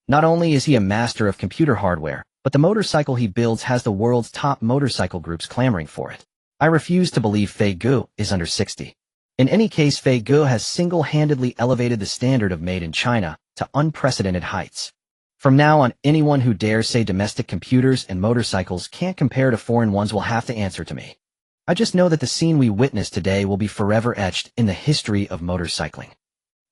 Not only is he a master of computer hardware, but the motorcycle he builds has the world's top motorcycle groups clamoring for it. I refuse to believe Fei Gu is under 60. In any case, Fei Gu has single-handedly elevated the standard of made in China to unprecedented heights. From now on, anyone who dares say domestic computers and motorcycles can't compare to foreign ones will have to answer to me. I just know that the scene we witnessed today will be forever etched in the history of motorcycling."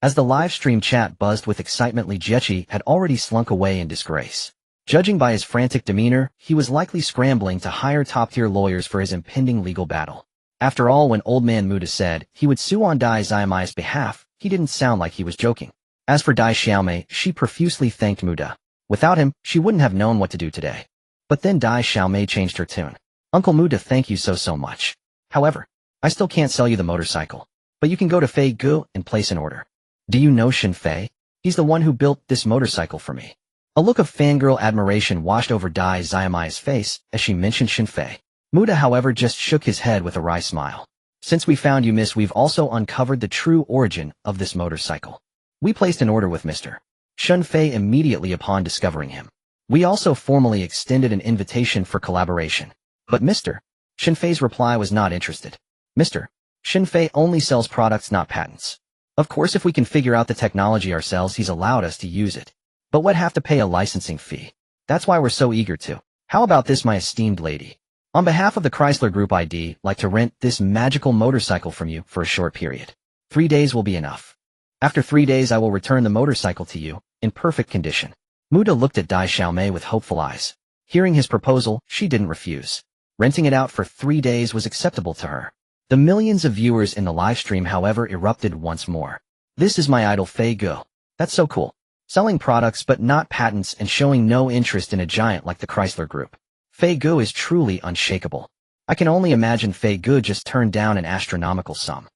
As the live stream chat buzzed with excitement, Li Jieqi had already slunk away in disgrace. Judging by his frantic demeanor, he was likely scrambling to hire top-tier lawyers for his impending legal battle. After all, when Old Man Mu De said he would sue on Dai Xiaomei's behalf, he didn't sound like he was joking. As for Dai Xiaomei, she profusely thanked Mu De. Without him, she wouldn't have known what to do today. But then Dai Xiaomei changed her tune. "Uncle Mu De, thank you so much. However, I still can't sell you the motorcycle. But you can go to Fei Gu and place an order. Do you know Xin Fei? He's the one who built this motorcycle for me." A look of fangirl admiration washed over Dai Xiaomei's face as she mentioned Xin Fei. Mu De, however, just shook his head with a wry smile. "Since we found you, miss, we've also uncovered the true origin of this motorcycle. We placed an order with Mr. Xin Fei immediately upon discovering him. We also formally extended an invitation for collaboration. But Mr. Xin Fei's reply was not interested. Mr. Xin Fei only sells products, not patents. Of course, if we can figure out the technology ourselves, he's allowed us to use it. But we'd have to pay a licensing fee. That's why we're so eager to. How about this, my esteemed lady? On behalf of the Chrysler Group, I'd like to rent this magical motorcycle from you for a short period. 3 days will be enough. After 3 days, I will return the motorcycle to you, in perfect condition." Mu De looked at Dai Xiaomei with hopeful eyes. Hearing his proposal, she didn't refuse. Renting it out for 3 days was acceptable to her. The millions of viewers in the livestream, however, erupted once more. "This is my idol Fei Gu. That's so cool. Selling products but not patents and showing no interest in a giant like the Chrysler Group. Fei Gu is truly unshakable. I can only imagine Fei Gu just turned down an astronomical sum.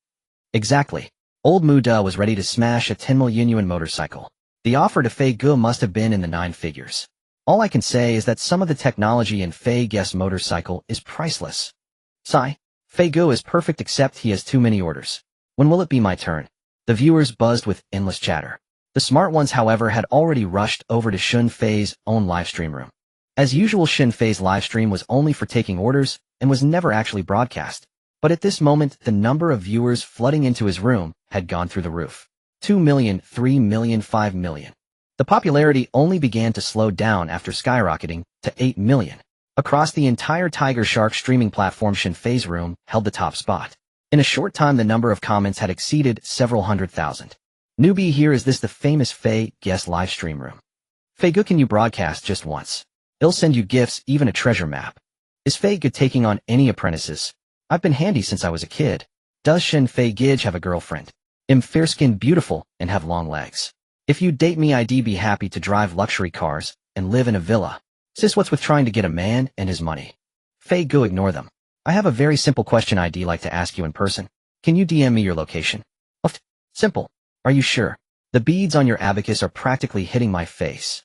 Exactly. Old Mu Da was ready to smash a 10 million yuan motorcycle. The offer to Fei Gu must have been in the 9 figures. All I can say is that some of the technology in Fei Gu's motorcycle is priceless. Sigh. Fei Gu is perfect except he has too many orders. When will it be my turn? The viewers buzzed with endless chatter. The smart ones, however, had already rushed over to Shun Fei's own livestream room. As usual, Shun Fei's livestream was only for taking orders and was never actually broadcast. But at this moment, the number of viewers flooding into his room had gone through the roof. 2 million, 3 million, 5 million. The popularity only began to slow down after skyrocketing to 8 million. Across the entire Tiger Shark streaming platform, Shun Fei's room held the top spot. In a short time, the number of comments had exceeded several 100,000. Newbie here, is this the famous Fei Gu's livestream room? Fei Gu, can you broadcast just once? He'll send you gifts, even a treasure map. Is Fei Gu taking on any apprentices? I've been handy since I was a kid. Does Shun Fei Gu have a girlfriend? I'm fair-skinned, beautiful, and have long legs. If you date me, I'd be happy to drive luxury cars and live in a villa. Sis, what's with trying to get a man and his money? Fei Gu, ignore them. I have a very simple question I'd like to ask you in person. Can you DM me your location? Simple. Are you sure? The beads on your abacus are practically hitting my face.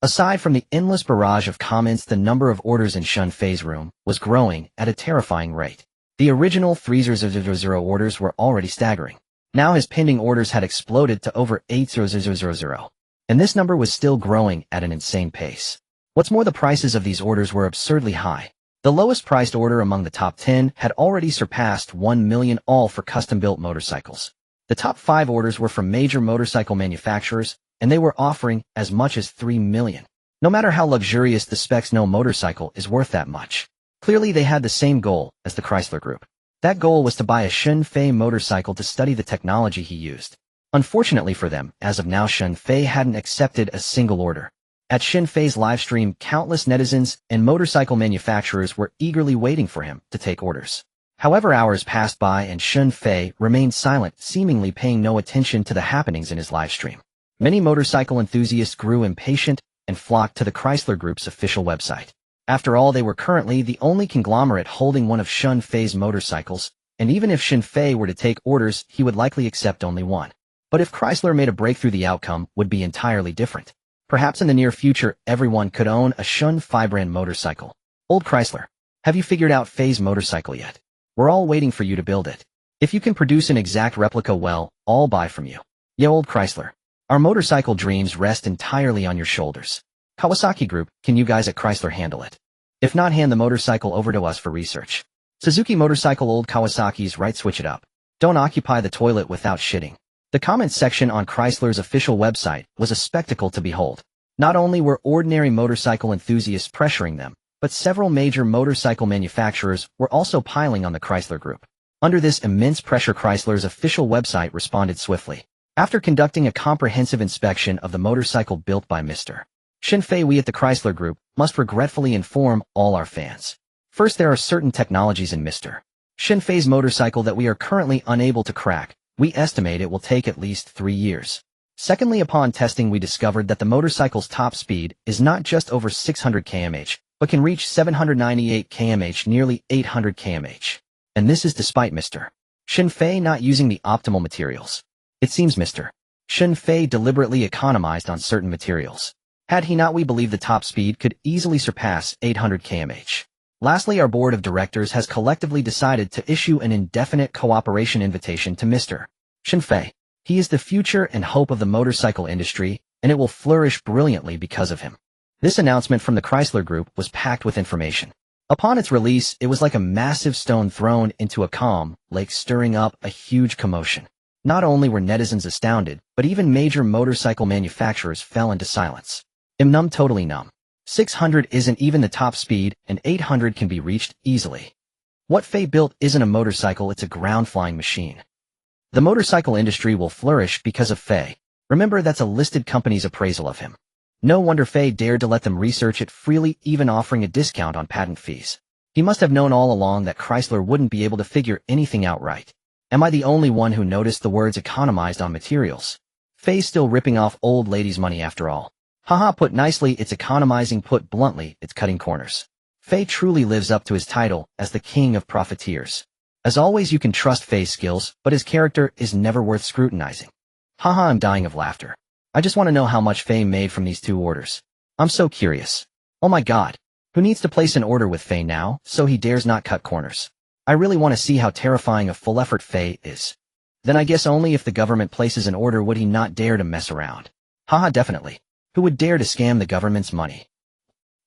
Aside from the endless barrage of comments, the number of orders in Shun Fei's room was growing at a terrifying rate. The original 3000 orders were already staggering. Now his pending orders had exploded to over 8000, and this number was still growing at an insane pace. What's more, the prices of these orders were absurdly high. The lowest priced order among the top 10 had already surpassed 1 million, all for custom-built motorcycles. The top 5 orders were from major motorcycle manufacturers, and they were offering as much as 3 million. No matter how luxurious the specs, no motorcycle is worth that much. Clearly they had the same goal as the Chrysler Group. That goal was to buy a Shun Fei motorcycle to study the technology he used. Unfortunately for them, as of now, Shun Fei hadn't accepted a single order. At Shun Fei's livestream, countless netizens and motorcycle manufacturers were eagerly waiting for him to take orders. However, hours passed by and Shun Fei remained silent, seemingly paying no attention to the happenings in his livestream. Many motorcycle enthusiasts grew impatient and flocked to the Chrysler Group's official website. After all, they were currently the only conglomerate holding one of Shun Fei's motorcycles, and even if Shun Fei were to take orders, he would likely accept only one. But if Chrysler made a breakthrough, the outcome would be entirely different. Perhaps in the near future, everyone could own a Shun Fei brand motorcycle. Old Chrysler, have you figured out Fei's motorcycle yet? We're all waiting for you to build it. If you can produce an exact replica, well, I'll buy from you. Yeah, Old Chrysler. Our motorcycle dreams rest entirely on your shoulders. Kawasaki Group, can you guys at Chrysler handle it? If not, hand the motorcycle over to us for research. Suzuki Motorcycle, Old Kawasaki's right, switch it up. Don't occupy the toilet without shitting. The comments section on Chrysler's official website was a spectacle to behold. Not only were ordinary motorcycle enthusiasts pressuring them, but several major motorcycle manufacturers were also piling on the Chrysler Group. Under this immense pressure, Chrysler's official website responded swiftly. After conducting a comprehensive inspection of the motorcycle built by Mr. Shun Fei, we at the Chrysler Group must regretfully inform all our fans. First, there are certain technologies in Mr. Shun Fei's motorcycle that we are currently unable to crack. We estimate it will take at least 3 years. Secondly, upon testing, we discovered that the motorcycle's top speed is not just over 600 km/h, but can reach 798 km/h, nearly 800 km/h. And this is despite Mr. Shun Fei not using the optimal materials. It seems Mr. Shun Fei deliberately economized on certain materials. Had he not, we believe the top speed could easily surpass 800 km/h. Lastly, our board of directors has collectively decided to issue an indefinite cooperation invitation to Mr. Shun Fei. He is the future and hope of the motorcycle industry, and it will flourish brilliantly because of him. This announcement from the Chrysler Group was packed with information. Upon its release, it was like a massive stone thrown into a calm lake, stirring up a huge commotion. Not only were netizens astounded, but even major motorcycle manufacturers fell into silence. I'm numb, totally numb. 600 isn't even the top speed, and 800 can be reached easily. What Fei built isn't a motorcycle, it's a ground-flying machine. The motorcycle industry will flourish because of Fei. Remember, that's a listed company's appraisal of him. No wonder Fei dared to let them research it freely, even offering a discount on patent fees. He must have known all along that Chrysler wouldn't be able to figure anything out right. Am I the only one who noticed the words economized on materials? Fei's still ripping off old ladies' money after all. Haha, put nicely, it's economizing, put bluntly, it's cutting corners. Fei truly lives up to his title as the king of profiteers. As always, you can trust Fei's skills, but his character is never worth scrutinizing. Haha, I'm dying of laughter. I just want to know how much Fei made from these 2 orders. I'm so curious. Oh my god. Who needs to place an order with Fei now, so he dares not cut corners? I really want to see how terrifying a full effort Fei is. Then I guess only if the government places an order would he not dare to mess around. Haha, definitely. Who would dare to scam the government's money?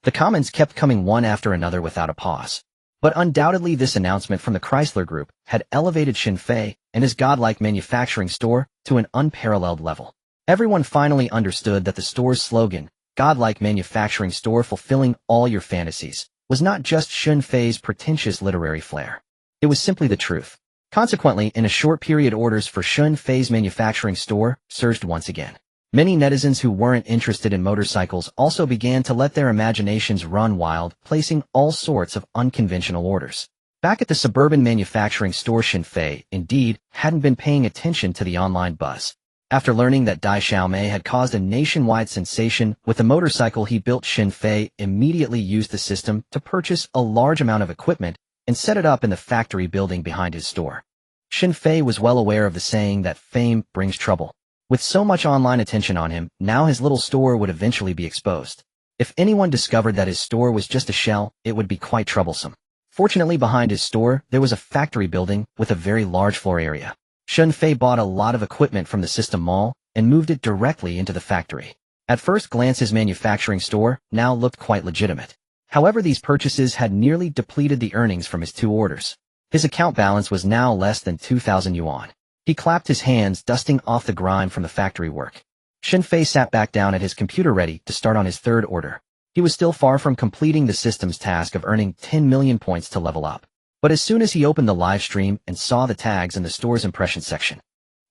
The comments kept coming one after another without a pause. But undoubtedly this announcement from the Chrysler Group had elevated Shin Fei and his godlike manufacturing store to an unparalleled level. Everyone finally understood that the store's slogan, godlike manufacturing store fulfilling all your fantasies, was not just Shin Fei's pretentious literary flair. It was simply the truth. Consequently, in a short period, orders for Shin Fei's manufacturing store surged once again. Many netizens who weren't interested in motorcycles also began to let their imaginations run wild, placing all sorts of unconventional orders. Back at the suburban manufacturing store, Shin Fei, indeed, hadn't been paying attention to the online buzz. After learning that Dai Xiaomei had caused a nationwide sensation with the motorcycle he built, Shin Fei immediately used the system to purchase a large amount of equipment and set it up in the factory building behind his store. Shin Fei was well aware of the saying that fame brings trouble. With so much online attention on him, now his little store would eventually be exposed. If anyone discovered that his store was just a shell, it would be quite troublesome. Fortunately, behind his store, there was a factory building with a very large floor area. Shin Fei bought a lot of equipment from the system mall and moved it directly into the factory. At first glance, his manufacturing store now looked quite legitimate. However, these purchases had nearly depleted the earnings from his 2 orders. His account balance was now less than 2,000 yuan. He clapped his hands, dusting off the grime from the factory work. Shin Fei sat back down at his computer ready to start on his 3rd order. He was still far from completing the system's task of earning 10 million points to level up. But as soon as he opened the live stream and saw the tags in the store's impression section,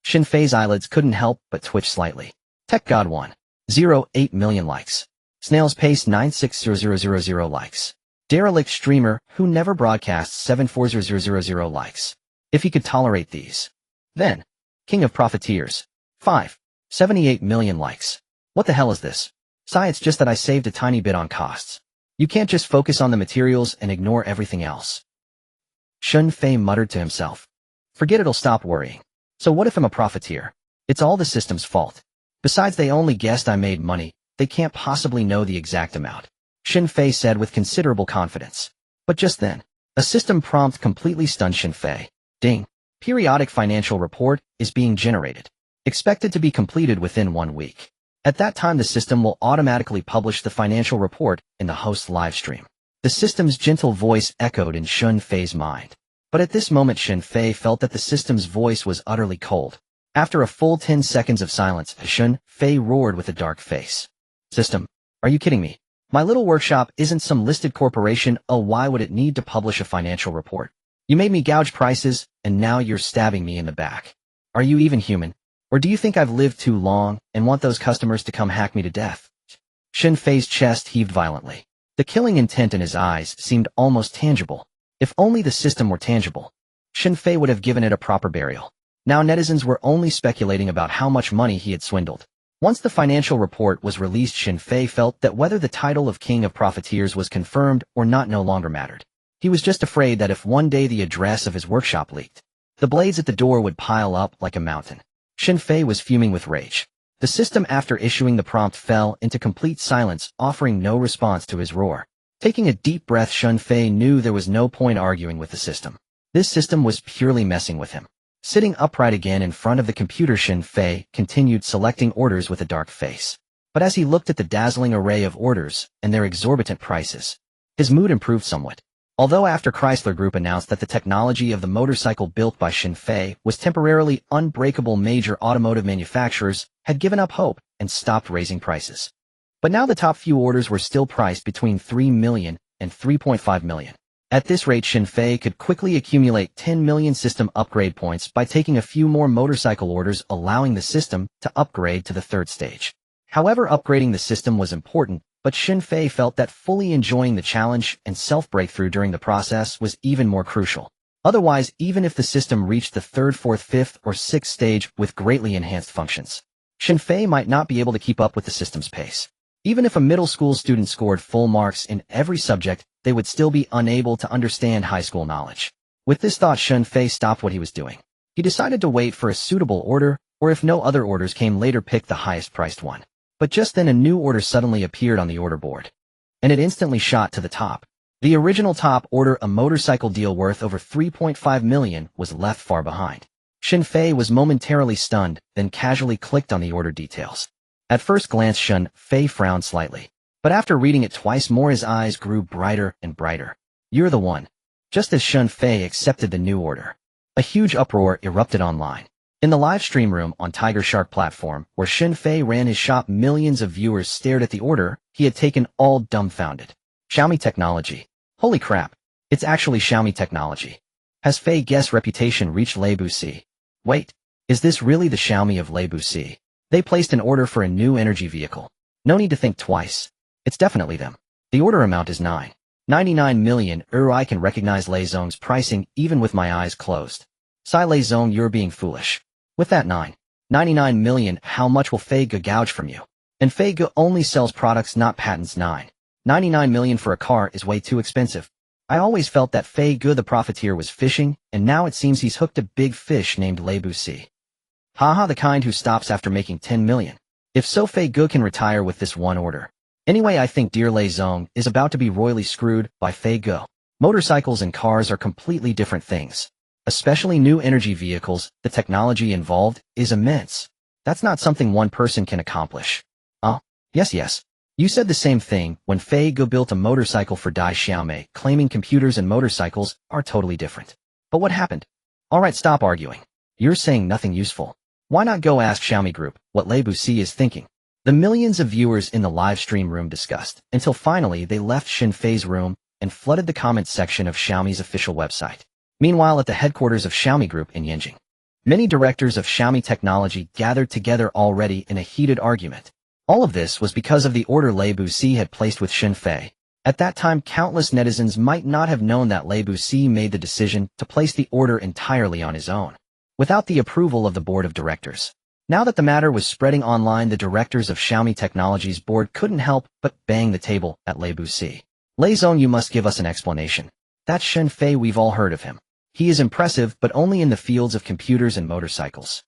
Shin Fei's eyelids couldn't help but twitch slightly. Tech God 1.08 million likes. Snail's Pace 960,000 likes. Derelict Streamer, who never broadcasts 740,000 likes. If he could tolerate these. Then, King of Profiteers. 5.78 million likes. What the hell is this? It's just that I saved a tiny bit on costs. You can't just focus on the materials and ignore everything else. Shin Fei muttered to himself. Forget it'll stop worrying. So what if I'm a profiteer? It's all the system's fault. Besides, they only guessed I made money. They can't possibly know the exact amount. Shin Fei said with considerable confidence. But just then, a system prompt completely stunned Shin Fei. Ding. Periodic financial report is being generated. Expected to be completed within 1 week. At that time, the system will automatically publish the financial report in the host's live stream. The system's gentle voice echoed in Shin Fei's mind. But at this moment, Shin Fei felt that the system's voice was utterly cold. After a full 10 seconds of silence, Shin Fei roared with a dark face. System, are you kidding me? My little workshop isn't some listed corporation. Oh, why would it need to publish a financial report? You made me gouge prices, and now you're stabbing me in the back. Are you even human? Or do you think I've lived too long and want those customers to come hack me to death? Shin Fei's chest heaved violently. The killing intent in his eyes seemed almost tangible. If only the system were tangible, Shin Fei would have given it a proper burial. Now netizens were only speculating about how much money he had swindled. Once the financial report was released, Shin Fei felt that whether the title of King of Profiteers was confirmed or not no longer mattered. He was just afraid that if one day the address of his workshop leaked, the blades at the door would pile up like a mountain. Shin Fei was fuming with rage. The system, after issuing the prompt, fell into complete silence, offering no response to his roar. Taking a deep breath, Shin Fei knew there was no point arguing with the system. This system was purely messing with him. Sitting upright again in front of the computer, Shin Fei continued selecting orders with a dark face. But as he looked at the dazzling array of orders and their exorbitant prices, his mood improved somewhat. Although after Chrysler Group announced that the technology of the motorcycle built by Shin Fei was temporarily unbreakable, major automotive manufacturers had given up hope and stopped raising prices. But now the top few orders were still priced between 3 million and 3.5 million. At this rate, Shin Fei could quickly accumulate 10 million system upgrade points by taking a few more motorcycle orders, allowing the system to upgrade to the 3rd stage. However, upgrading the system was important, but Shin Fei felt that fully enjoying the challenge and self-breakthrough during the process was even more crucial. Otherwise, even if the system reached the 3rd, 4th, 5th, or 6th stage with greatly enhanced functions, Shinfei might not be able to keep up with the system's pace. Even if a middle school student scored full marks in every subject, they would still be unable to understand high school knowledge. With this thought, Shinfei stopped what he was doing. He decided to wait for a suitable order, or if no other orders came later, pick the highest priced one. But just then a new order suddenly appeared on the order board. And it instantly shot to the top. The original top order, a motorcycle deal worth over 3.5 million, was left far behind. Shinfei was momentarily stunned, then casually clicked on the order details. At first glance, Shinfei frowned slightly. But after reading it twice more, his eyes grew brighter and brighter. "You're the one." Just as Shinfei accepted the new order, a huge uproar erupted online. In the live stream room on Tiger Shark platform, where Shinfei ran his shop, millions of viewers stared at the order he had taken, all dumbfounded. Xiaomi technology. Holy crap. It's actually Xiaomi technology. Has Fei Guess reputation reached Leibusi? Wait, is this really the Xiaomi of Leibusi? They placed an order for a new energy vehicle. No need to think twice. It's definitely them. The order amount is 9.99 million euro. I can recognize Lei Zong's pricing even with my eyes closed. Sai Lei Zong, you're being foolish. With that 9.99 million, how much will Fei Ge gouge from you? And Fei Ge only sells products, not patents. 9.99 million for a car is way too expensive. I always felt that Fei Ge the profiteer was fishing, and now it seems he's hooked a big fish named Leibusi. Haha, the kind who stops after making 10 million. If so, Fei Ge can retire with this one order. Anyway, I think dear Lei Zong is about to be royally screwed by Fei Ge. Motorcycles and cars are completely different things. Especially new energy vehicles, the technology involved is immense. That's not something one person can accomplish. Yes. You said the same thing when Fei Ge built a motorcycle for Dai Xiaomei, claiming computers and motorcycles are totally different. But what happened? Alright, stop arguing. You're saying nothing useful. Why not go ask Xiaomi Group what Leibusi is thinking? The millions of viewers in the live stream room discussed, until finally they left Shinfei's room and flooded the comments section of Xiaomi's official website. Meanwhile, at the headquarters of Xiaomi Group in Yanjing, many directors of Xiaomi Technology gathered together already in a heated argument. All of this was because of the order Leibusi had placed with Shinfei. At that time, countless netizens might not have known that Leibusi made the decision to place the order entirely on his own, without the approval of the board of directors. Now that the matter was spreading online, the directors of Xiaomi Technology's board couldn't help but bang the table at Leibusi. Lei Zong, you must give us an explanation. That's Shinfei, we've all heard of him. He is impressive, but only in the fields of computers and motorcycles.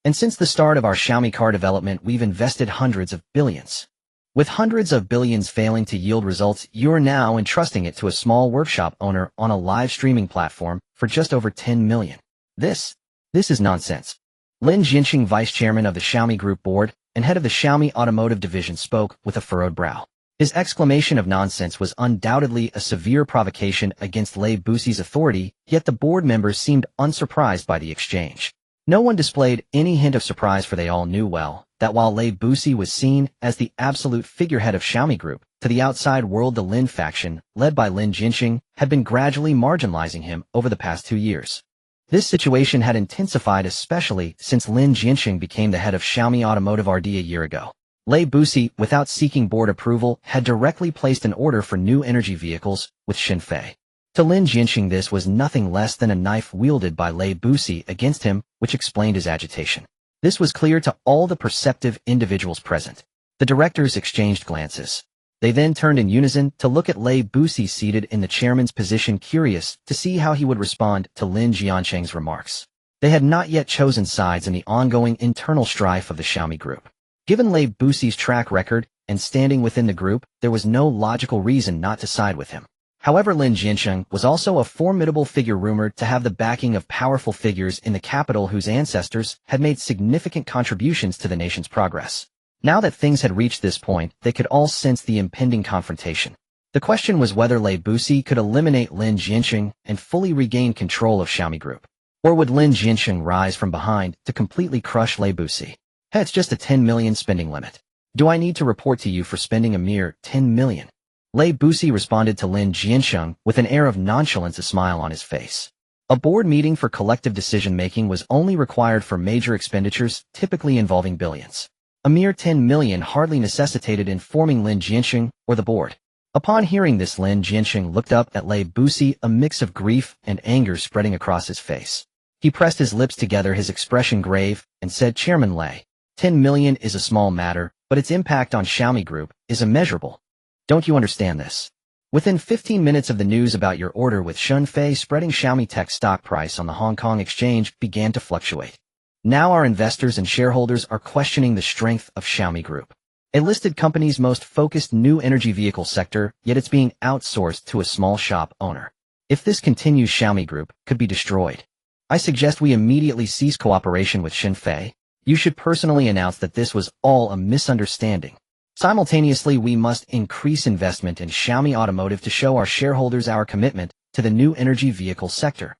And since the start of our Xiaomi car development, we've invested hundreds of billions. With hundreds of billions failing to yield results, you're now entrusting it to a small workshop owner on a live streaming platform for just over 10 million. This is nonsense. Lin Jinxing, vice chairman of the Xiaomi Group board and head of the Xiaomi Automotive division, spoke with a furrowed brow. His exclamation of nonsense was undoubtedly a severe provocation against Leibusi's authority, yet the board members seemed unsurprised by the exchange. No one displayed any hint of surprise, for they all knew well that while Leibusi was seen as the absolute figurehead of Xiaomi Group, to the outside world the Lin faction, led by Lin Jinxing, had been gradually marginalizing him over the past 2 years. This situation had intensified especially since Lin Jinxing became the head of Xiaomi Automotive RD a year ago. Leibusi, without seeking board approval, had directly placed an order for new energy vehicles with Shinfei. To Lin Jinxing, this was nothing less than a knife wielded by Leibusi against him, which explained his agitation. This was clear to all the perceptive individuals present. The directors exchanged glances. They then turned in unison to look at Leibusi seated in the chairman's position, curious to see how he would respond to Lin Jiancheng's remarks. They had not yet chosen sides in the ongoing internal strife of the Xiaomi Group. Given Leibusi's track record and standing within the group, there was no logical reason not to side with him. However, Lin Jinxing was also a formidable figure, rumored to have the backing of powerful figures in the capital whose ancestors had made significant contributions to the nation's progress. Now that things had reached this point, they could all sense the impending confrontation. The question was whether Leibusi could eliminate Lin Jinxing and fully regain control of Xiaomi Group. Or would Lin Jinxing rise from behind to completely crush Leibusi? Hey, it's just a 10 million spending limit. Do I need to report to you for spending a mere 10 million? Leibusi responded to Lin Jinxing with an air of nonchalance, a smile on his face. A board meeting for collective decision-making was only required for major expenditures, typically involving billions. A mere 10 million hardly necessitated informing Lin Jinxing or the board. Upon hearing this, Lin Jinxing looked up at Leibusi, a mix of grief and anger spreading across his face. He pressed his lips together, his expression grave, and said, "Chairman Lei, 10 million is a small matter, but its impact on Xiaomi Group is immeasurable. Don't you understand this? Within 15 minutes of the news about your order with Shunfei spreading, Xiaomi Tech's stock price on the Hong Kong exchange began to fluctuate. Now our investors and shareholders are questioning the strength of Xiaomi Group, a listed company's most focused new energy vehicle sector, yet it's being outsourced to a small shop owner. If this continues, Xiaomi Group could be destroyed. I suggest we immediately cease cooperation with Shunfei. You should personally announce that this was all a misunderstanding. Simultaneously, we must increase investment in Xiaomi Automotive to show our shareholders our commitment to the new energy vehicle sector.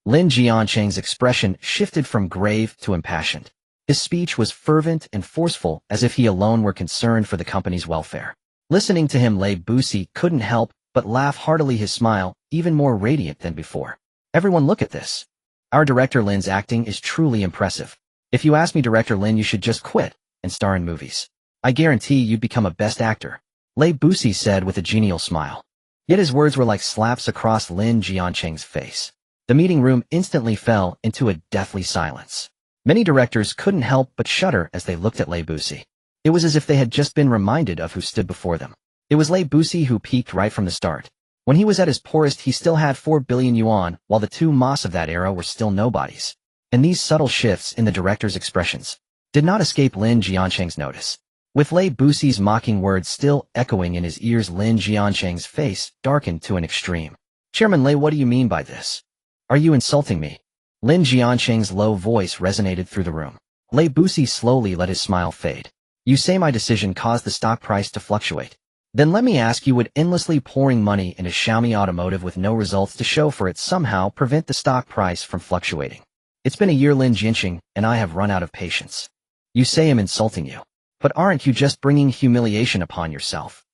Lin Jiancheng's expression shifted from grave to impassioned. His speech was fervent and forceful, as if he alone were concerned for the company's welfare. Listening to him, Lei Busi couldn't help but laugh heartily, his smile even more radiant than before. Everyone, look at this. Our Director Lin's acting is truly impressive. If you ask me, Director Lin, you should just quit and star in movies. I guarantee you'd become a best actor, Lei Busi said with a genial smile. Yet his words were like slaps across Lin Jiancheng's face. The meeting room instantly fell into a deathly silence. Many directors couldn't help but shudder as they looked at Lei Busi. It was as if they had just been reminded of who stood before them. It was Lei Busi who peaked right from the start. When he was at his poorest, he still had 4 billion yuan, while the two Mas of that era were still nobodies. And these subtle shifts in the director's expressions did not escape Lin Jiancheng's notice. With Lei Busi's mocking words still echoing in his ears, Lin Jiancheng's face darkened to an extreme. Chairman Lei, what do you mean by this? Are you insulting me? Lin Jiancheng's low voice resonated through the room. Lei Busi slowly let his smile fade. You say my decision caused the stock price to fluctuate. Then let me ask you, would endlessly pouring money into Xiaomi Automotive with no results to show for it somehow prevent the stock price from fluctuating? It's been a year, Lin Jiancheng, and I have run out of patience. You say I'm insulting you. But aren't you just bringing humiliation upon yourself?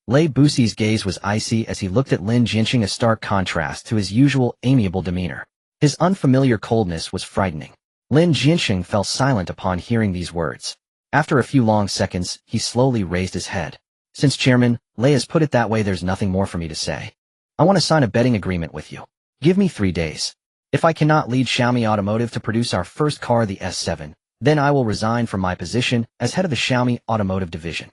Lei Busi's gaze was icy as he looked at Lin Jiancheng, a stark contrast to his usual amiable demeanor. His unfamiliar coldness was frightening. Lin Jiancheng fell silent upon hearing these words. After a few long seconds, he slowly raised his head. Since Chairman Lei has put it that way, there's nothing more for me to say. I want to sign a betting agreement with you. Give me 3 days. If I cannot lead Xiaomi Automotive to produce our first car, the S7, then I will resign from my position as head of the Xiaomi Automotive division.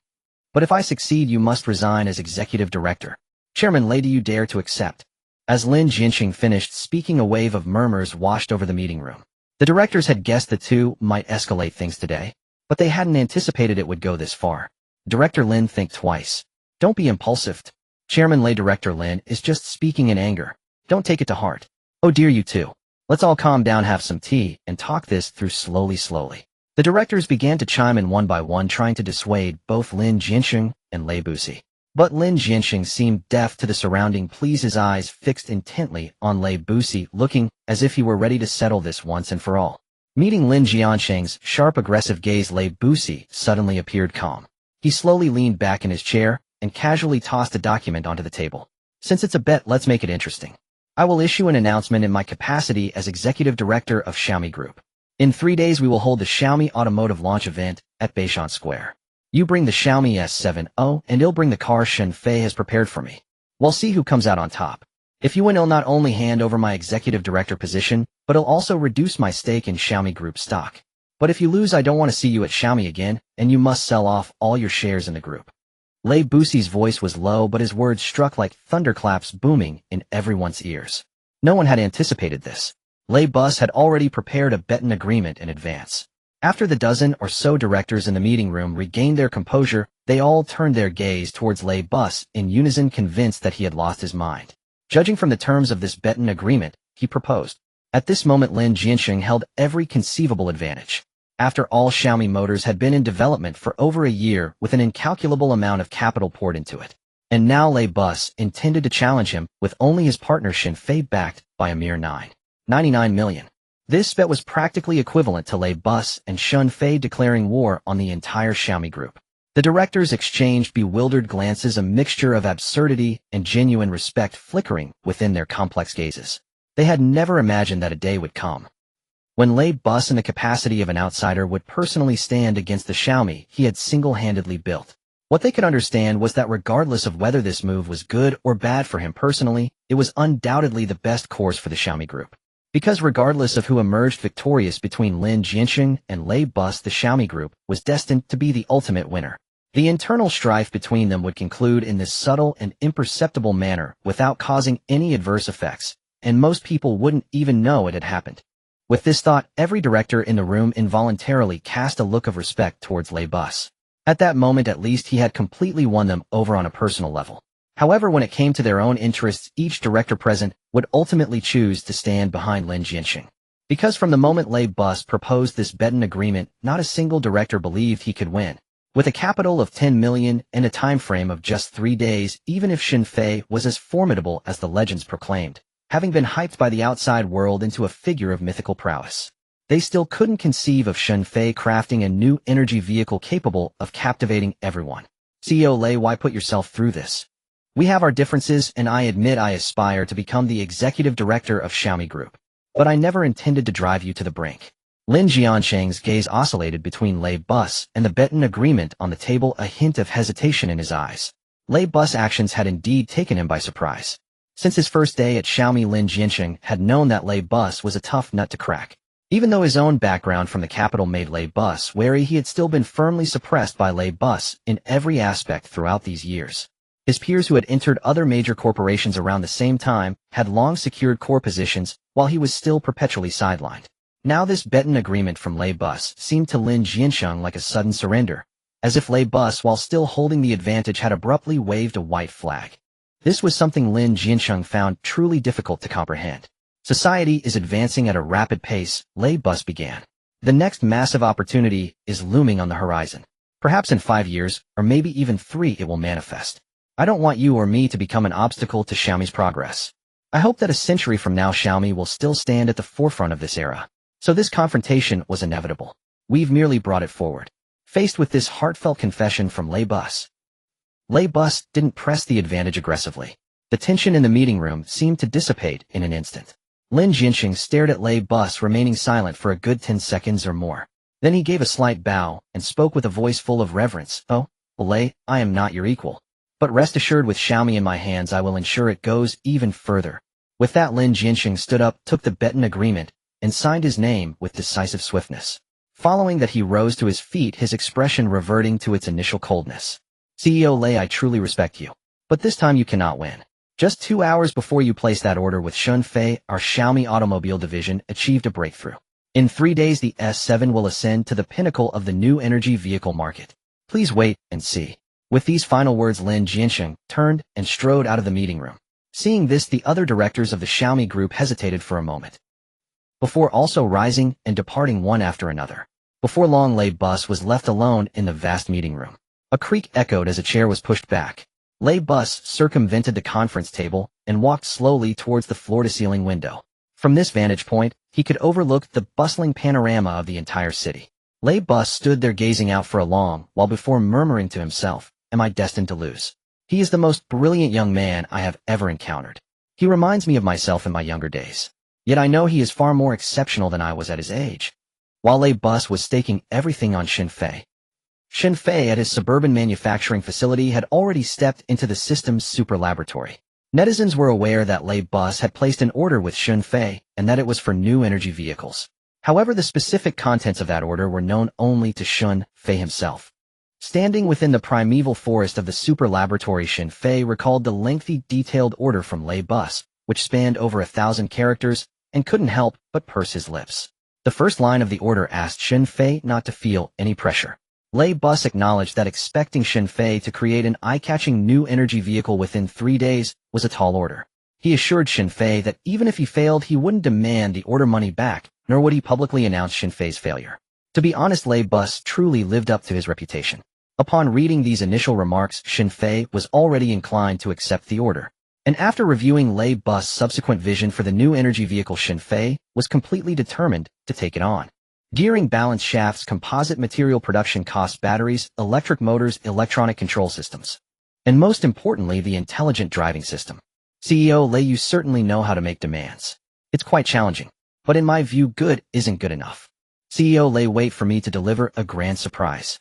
But if I succeed, you must resign as executive director. Chairman Lei, do you dare to accept? As Lin Jiancheng finished speaking, a wave of murmurs washed over the meeting room. The directors had guessed the two might escalate things today, but they hadn't anticipated it would go this far. Director Lin, think twice. Don't be impulsive. Chairman Lei, Director Lin is just speaking in anger. Don't take it to heart. Oh dear, you two. Let's all calm down, have some tea, and talk this through slowly. The directors began to chime in one by one, trying to dissuade both Lin Jiancheng and Lei Busi. But Lin Jiancheng seemed deaf to the surrounding pleas, his eyes fixed intently on Lei Busi, looking as if he were ready to settle this once and for all. Meeting Lin Jiancheng's sharp, aggressive gaze, Lei Busi suddenly appeared calm. He slowly leaned back in his chair and casually tossed a document onto the table. Since it's a bet, let's make it interesting. I will issue an announcement in my capacity as executive director of Xiaomi Group. In 3 days, we will hold the Xiaomi Automotive launch event at Beishan Square. You bring the Xiaomi S7, and I'll bring the car Shunfei has prepared for me. We'll see who comes out on top. If you win, I'll not only hand over my executive director position, but I'll also reduce my stake in Xiaomi Group stock. But if you lose, I don't want to see you at Xiaomi again, and you must sell off all your shares in the group. Lei Busi's voice was low, but his words struck like thunderclaps, booming in everyone's ears. No one had anticipated this. Lei Bus had already prepared a betting agreement in advance. After the dozen or so directors in the meeting room regained their composure, they all turned their gaze towards Lei Bus in unison, convinced that he had lost his mind. Judging from the terms of this betting agreement, he proposed. At this moment, Lin Jiancheng held every conceivable advantage. After all, Xiaomi Motors had been in development for over a year with an incalculable amount of capital poured into it. And now Lei Bus intended to challenge him with only his partner Shunfei backed by a mere 99 million. This bet was practically equivalent to Lei Bus and Shunfei declaring war on the entire Xiaomi Group. The directors exchanged bewildered glances, a mixture of absurdity and genuine respect flickering within their complex gazes. They had never imagined that a day would come when Lei Bus, in the capacity of an outsider, would personally stand against the Xiaomi he had single-handedly built. What they could understand was that regardless of whether this move was good or bad for him personally, it was undoubtedly the best course for the Xiaomi Group. Because regardless of who emerged victorious between Lin Jianxing and Lei Bus, the Xiaomi Group was destined to be the ultimate winner. The internal strife between them would conclude in this subtle and imperceptible manner without causing any adverse effects, and most people wouldn't even know it had happened. With this thought, every director in the room involuntarily cast a look of respect towards Lei Bus. At that moment at least he had completely won them over on a personal level. However, when it came to their own interests, each director present would ultimately choose to stand behind Lin Jianxing. Because from the moment Lei Bus proposed this bet-in agreement, not a single director believed he could win. With a capital of 10 million and a time frame of just 3 days, even if Xin Fei was as formidable as the legends proclaimed, having been hyped by the outside world into a figure of mythical prowess, they still couldn't conceive of Xin Fei crafting a new energy vehicle capable of captivating everyone. CEO Lei, why put yourself through this? We have our differences, and I admit I aspire to become the executive director of Xiaomi Group. But I never intended to drive you to the brink. Lin Jianxing's gaze oscillated between Lei Bus and the bet-in agreement on the table, a hint of hesitation in his eyes. Lei Bus' actions had indeed taken him by surprise. Since his first day at Xiaomi, Lin Jianxing had known that Lei Bus was a tough nut to crack. Even though his own background from the capital made Lei Bus wary, he had still been firmly suppressed by Lei Bus in every aspect throughout these years. His peers who had entered other major corporations around the same time had long secured core positions while he was still perpetually sidelined. Now this bet-in agreement from Lei Bus seemed to Lin Jianxing like a sudden surrender, as if Lei Bus, while still holding the advantage, had abruptly waved a white flag. This was something Lin Jianxing found truly difficult to comprehend. Society is advancing at a rapid pace, Lei Bus began. The next massive opportunity is looming on the horizon. Perhaps in 5 years, or maybe even 3, it will manifest. I don't want you or me to become an obstacle to Xiaomi's progress. I hope that a century from now Xiaomi will still stand at the forefront of this era. So this confrontation was inevitable. We've merely brought it forward. Faced with this heartfelt confession from Lei Bus didn't press the advantage aggressively. The tension in the meeting room seemed to dissipate in an instant. Lin Jianxing stared at Lei Bus, remaining silent for a good 10 seconds or more. Then he gave a slight bow and spoke with a voice full of reverence. Oh, well, Lei, I am not your equal. But rest assured, with Xiaomi in my hands, I will ensure it goes even further. With that, Lin Jianxing stood up, took the bet-in agreement, and signed his name with decisive swiftness. Following that, he rose to his feet, his expression reverting to its initial coldness. CEO Lei, I truly respect you. But this time you cannot win. Just 2 hours before you placed that order with Xin Fei, our Xiaomi automobile division achieved a breakthrough. In 3 days, the S7 will ascend to the pinnacle of the new energy vehicle market. Please wait and see. With these final words, Lin Jianxing turned and strode out of the meeting room. Seeing this, the other directors of the Xiaomi Group hesitated for a moment, before also rising and departing one after another. Before long, Lei Bus was left alone in the vast meeting room. A creak echoed as a chair was pushed back. Lei Bus circumvented the conference table and walked slowly towards the floor-to-ceiling window. From this vantage point, he could overlook the bustling panorama of the entire city. Lei Bus stood there gazing out for a long while before murmuring to himself, am I destined to lose? He is the most brilliant young man I have ever encountered. He reminds me of myself in my younger days. Yet I know he is far more exceptional than I was at his age. While Lei Bus was staking everything on Xin Fei. Xin Fei at his suburban manufacturing facility had already stepped into the system's super laboratory. Netizens were aware that Lei Bus had placed an order with Xin Fei and that it was for new energy vehicles. However, the specific contents of that order were known only to Xin Fei himself. Standing within the primeval forest of the super laboratory, Xin Fei recalled the lengthy, detailed order from Lei Bus, which spanned over 1,000 characters, and couldn't help but purse his lips. The first line of the order asked Xin Fei not to feel any pressure. Lei Bus acknowledged that expecting Xin Fei to create an eye-catching new energy vehicle within 3 days was a tall order. He assured Xin Fei that even if he failed, he wouldn't demand the order money back, nor would he publicly announce Xin Fei's failure. To be honest, Lei Bus truly lived up to his reputation. Upon reading these initial remarks, Xin Fei was already inclined to accept the order. And after reviewing Lei Bus' subsequent vision for the new energy vehicle, Xin Fei was completely determined to take it on. Gearing, balance shafts, composite material, production costs, batteries, electric motors, electronic control systems. And most importantly, the intelligent driving system. CEO Lei, you certainly know how to make demands. It's quite challenging, but in my view, good isn't good enough. CEO Lei, wait for me to deliver a grand surprise.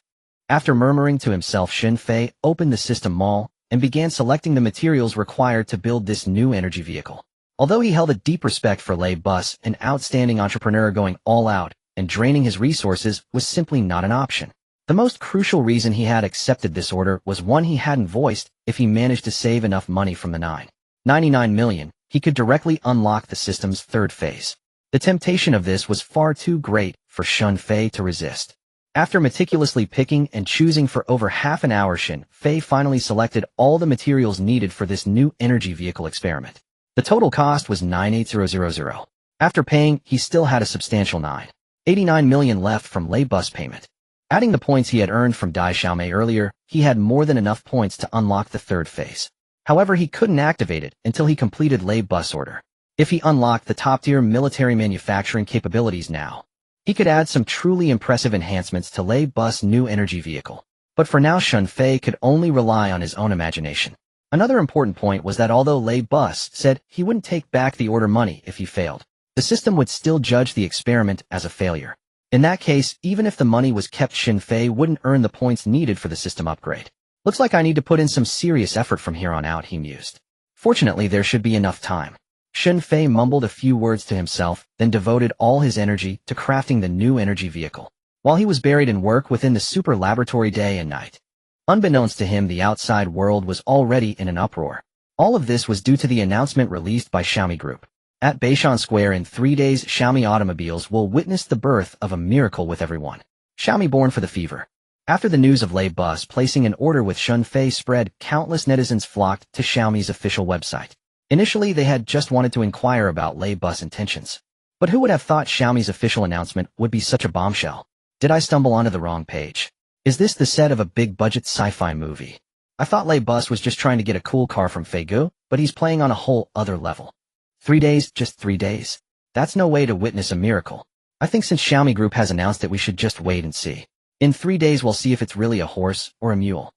After murmuring to himself, Xin Fei opened the system mall and began selecting the materials required to build this new energy vehicle. Although he held a deep respect for Lei Bus, an outstanding entrepreneur, going all out and draining his resources was simply not an option. The most crucial reason he had accepted this order was one he hadn't voiced. If he managed to save enough money from the 999 million, he could directly unlock the system's third phase. The temptation of this was far too great for Shun Fei to resist. After meticulously picking and choosing for over half an hour, Shin Fei finally selected all the materials needed for this new energy vehicle experiment. The total cost was 98000. After paying, he still had a substantial 989 million left from Lei Bus payment. Adding the points he had earned from Dai Xiaomei earlier, he had more than enough points to unlock the third phase. However, he couldn't activate it until he completed Lei Bus order. If he unlocked the top-tier military manufacturing capabilities now, he could add some truly impressive enhancements to Lei Bus' new energy vehicle. But for now, Shun Fei could only rely on his own imagination. Another important point was that although Lei Bus said he wouldn't take back the order money if he failed, the system would still judge the experiment as a failure. In that case, even if the money was kept, Shun Fei wouldn't earn the points needed for the system upgrade. Looks like I need to put in some serious effort from here on out, he mused. Fortunately, there should be enough time. Shun Fei mumbled a few words to himself, then devoted all his energy to crafting the new energy vehicle. While he was buried in work within the super laboratory day and night, unbeknownst to him, the outside world was already in an uproar. All of this was due to the announcement released by Xiaomi Group. At Beishan Square in 3 days, Xiaomi automobiles will witness the birth of a miracle with everyone. Xiaomi born for the fever. After the news of Lei Bus placing an order with Shun Fei spread, countless netizens flocked to Xiaomi's official website. Initially, they had just wanted to inquire about Lei Bus intentions. But who would have thought Xiaomi's official announcement would be such a bombshell? Did I stumble onto the wrong page? Is this the set of a big-budget sci-fi movie? I thought Lei Bus was just trying to get a cool car from Feigu, but he's playing on a whole other level. 3 days, just 3 days. That's no way to witness a miracle. I think since Xiaomi Group has announced it, we should just wait and see. In 3 days, we'll see if it's really a horse or a mule.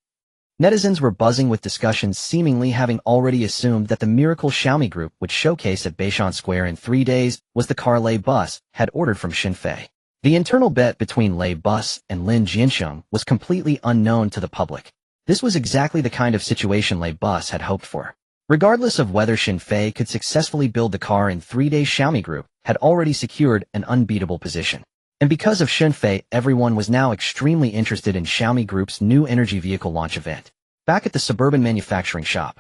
Netizens were buzzing with discussions, seemingly having already assumed that the miracle Xiaomi Group would showcase at Beishan Square in 3 days was the car Lei Bus had ordered from Shun Fei. The internal bet between Lei Bus and Lin Jiansheng was completely unknown to the public. This was exactly the kind of situation Lei Bus had hoped for. Regardless of whether Shun Fei could successfully build the car in 3 days, Xiaomi Group had already secured an unbeatable position. And because of Shun Fei, everyone was now extremely interested in Xiaomi Group's new energy vehicle launch event. Back at the suburban manufacturing shop,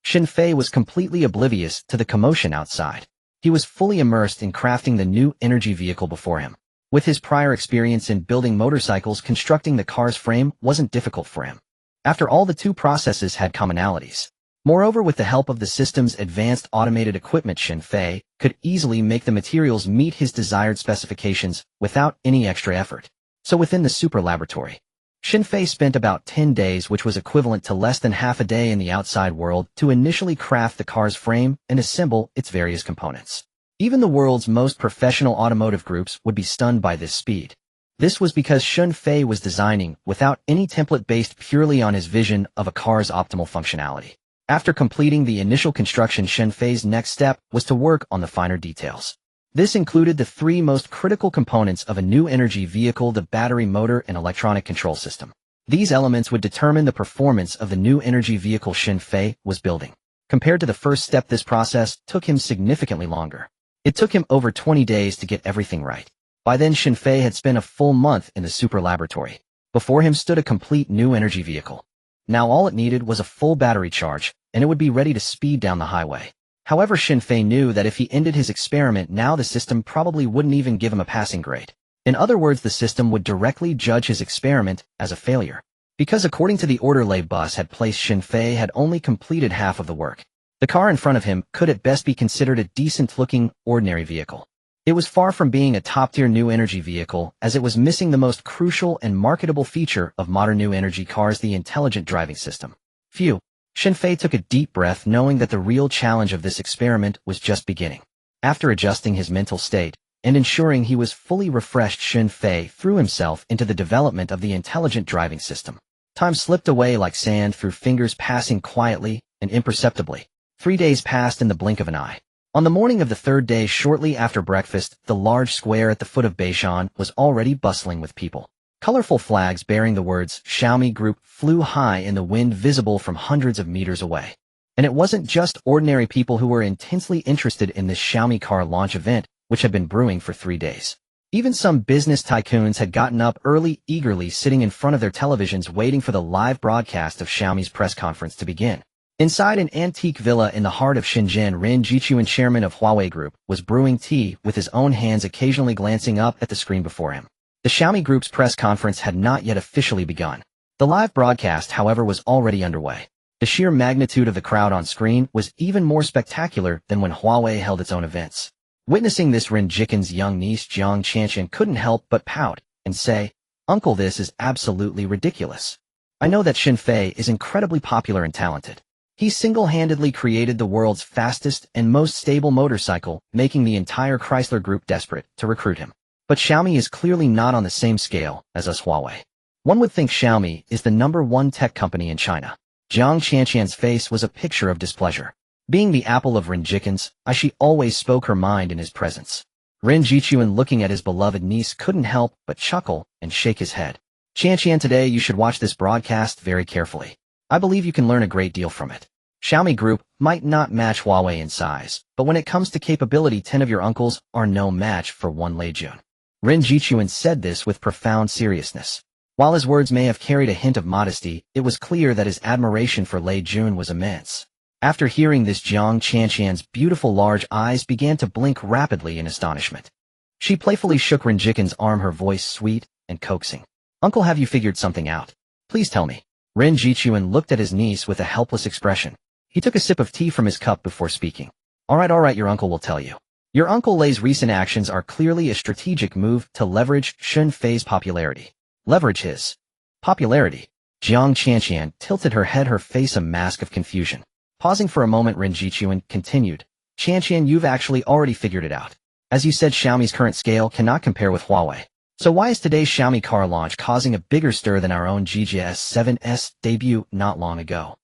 Shun Fei was completely oblivious to the commotion outside. He was fully immersed in crafting the new energy vehicle before him. With his prior experience in building motorcycles, constructing the car's frame wasn't difficult for him. After all, the two processes had commonalities. Moreover, with the help of the system's advanced automated equipment, Shun Fei could easily make the materials meet his desired specifications without any extra effort. So within the super laboratory, Shun Fei spent about 10 days, which was equivalent to less than half a day in the outside world, to initially craft the car's frame and assemble its various components. Even the world's most professional automotive groups would be stunned by this speed. This was because Shun Fei was designing without any template, based purely on his vision of a car's optimal functionality. After completing the initial construction, Shun Fei's next step was to work on the finer details. This included the 3 most critical components of a new energy vehicle: the battery, motor, and electronic control system. These elements would determine the performance of the new energy vehicle Shun Fei was building. Compared to the first step, this process took him significantly longer. It took him over 20 days to get everything right. By then, Shun Fei had spent a full month in the super laboratory. Before him stood a complete new energy vehicle. Now all it needed was a full battery charge, and it would be ready to speed down the highway. However, Shun Fei knew that if he ended his experiment now, the system probably wouldn't even give him a passing grade. In other words, the system would directly judge his experiment as a failure. Because according to the order Lei Bus had placed, Shun Fei had only completed half of the work. The car in front of him could at best be considered a decent-looking, ordinary vehicle. It was far from being a top-tier new energy vehicle, as it was missing the most crucial and marketable feature of modern new energy cars: the intelligent driving system. Phew. Shun Fei took a deep breath, knowing that the real challenge of this experiment was just beginning. After adjusting his mental state and ensuring he was fully refreshed, Shun Fei threw himself into the development of the intelligent driving system. Time slipped away like sand through fingers, passing quietly and imperceptibly. 3 days passed in the blink of an eye. On the morning of the 3rd day, shortly after breakfast, the large square at the foot of Beishan was already bustling with people. Colorful flags bearing the words Xiaomi Group flew high in the wind, visible from hundreds of meters away. And it wasn't just ordinary people who were intensely interested in this Xiaomi car launch event, which had been brewing for 3 days. Even some business tycoons had gotten up early, eagerly sitting in front of their televisions waiting for the live broadcast of Xiaomi's press conference to begin. Inside an antique villa in the heart of Shenzhen, Ren Jichuan, chairman of Huawei Group, was brewing tea with his own hands, occasionally glancing up at the screen before him. The Xiaomi Group's press conference had not yet officially begun. The live broadcast, however, was already underway. The sheer magnitude of the crowd on screen was even more spectacular than when Huawei held its own events. Witnessing this, Ren Jichuan's young niece Jiang Qianqian couldn't help but pout and say, "Uncle, this is absolutely ridiculous. I know that Xin Fei is incredibly popular and talented. He single-handedly created the world's fastest and most stable motorcycle, making the entire Chrysler Group desperate to recruit him. But Xiaomi is clearly not on the same scale as us Huawei. One would think Xiaomi is the #1 tech company in China." Jiang Qianqian's face was a picture of displeasure. Being the apple of Ren Jichuan's eye, she always spoke her mind in his presence. Ren Jichuan, looking at his beloved niece, couldn't help but chuckle and shake his head. "Qianqian, today you should watch this broadcast very carefully. I believe you can learn a great deal from it. Xiaomi Group might not match Huawei in size, but when it comes to capability, 10 of your uncles are no match for one Lei Jun." Ren Jichuan said this with profound seriousness. While his words may have carried a hint of modesty, it was clear that his admiration for Lei Jun was immense. After hearing this, Jiang Qianqian's beautiful large eyes began to blink rapidly in astonishment. She playfully shook Ren Jichuan's arm, her voice sweet and coaxing. "Uncle, have you figured something out? Please tell me." Ren Jichuan looked at his niece with a helpless expression. He took a sip of tea from his cup before speaking. All right, your uncle will tell you. Your Uncle Lei's recent actions are clearly a strategic move to leverage Xin Fei's popularity." "Leverage his popularity?" Jiang Qianqian tilted her head, her face a mask of confusion. Pausing for a moment, Ren Jichuan continued, "Qianqian, you've actually already figured it out. As you said, Xiaomi's current scale cannot compare with Huawei. So why is today's Xiaomi car launch causing a bigger stir than our own GGS 7's debut not long ago?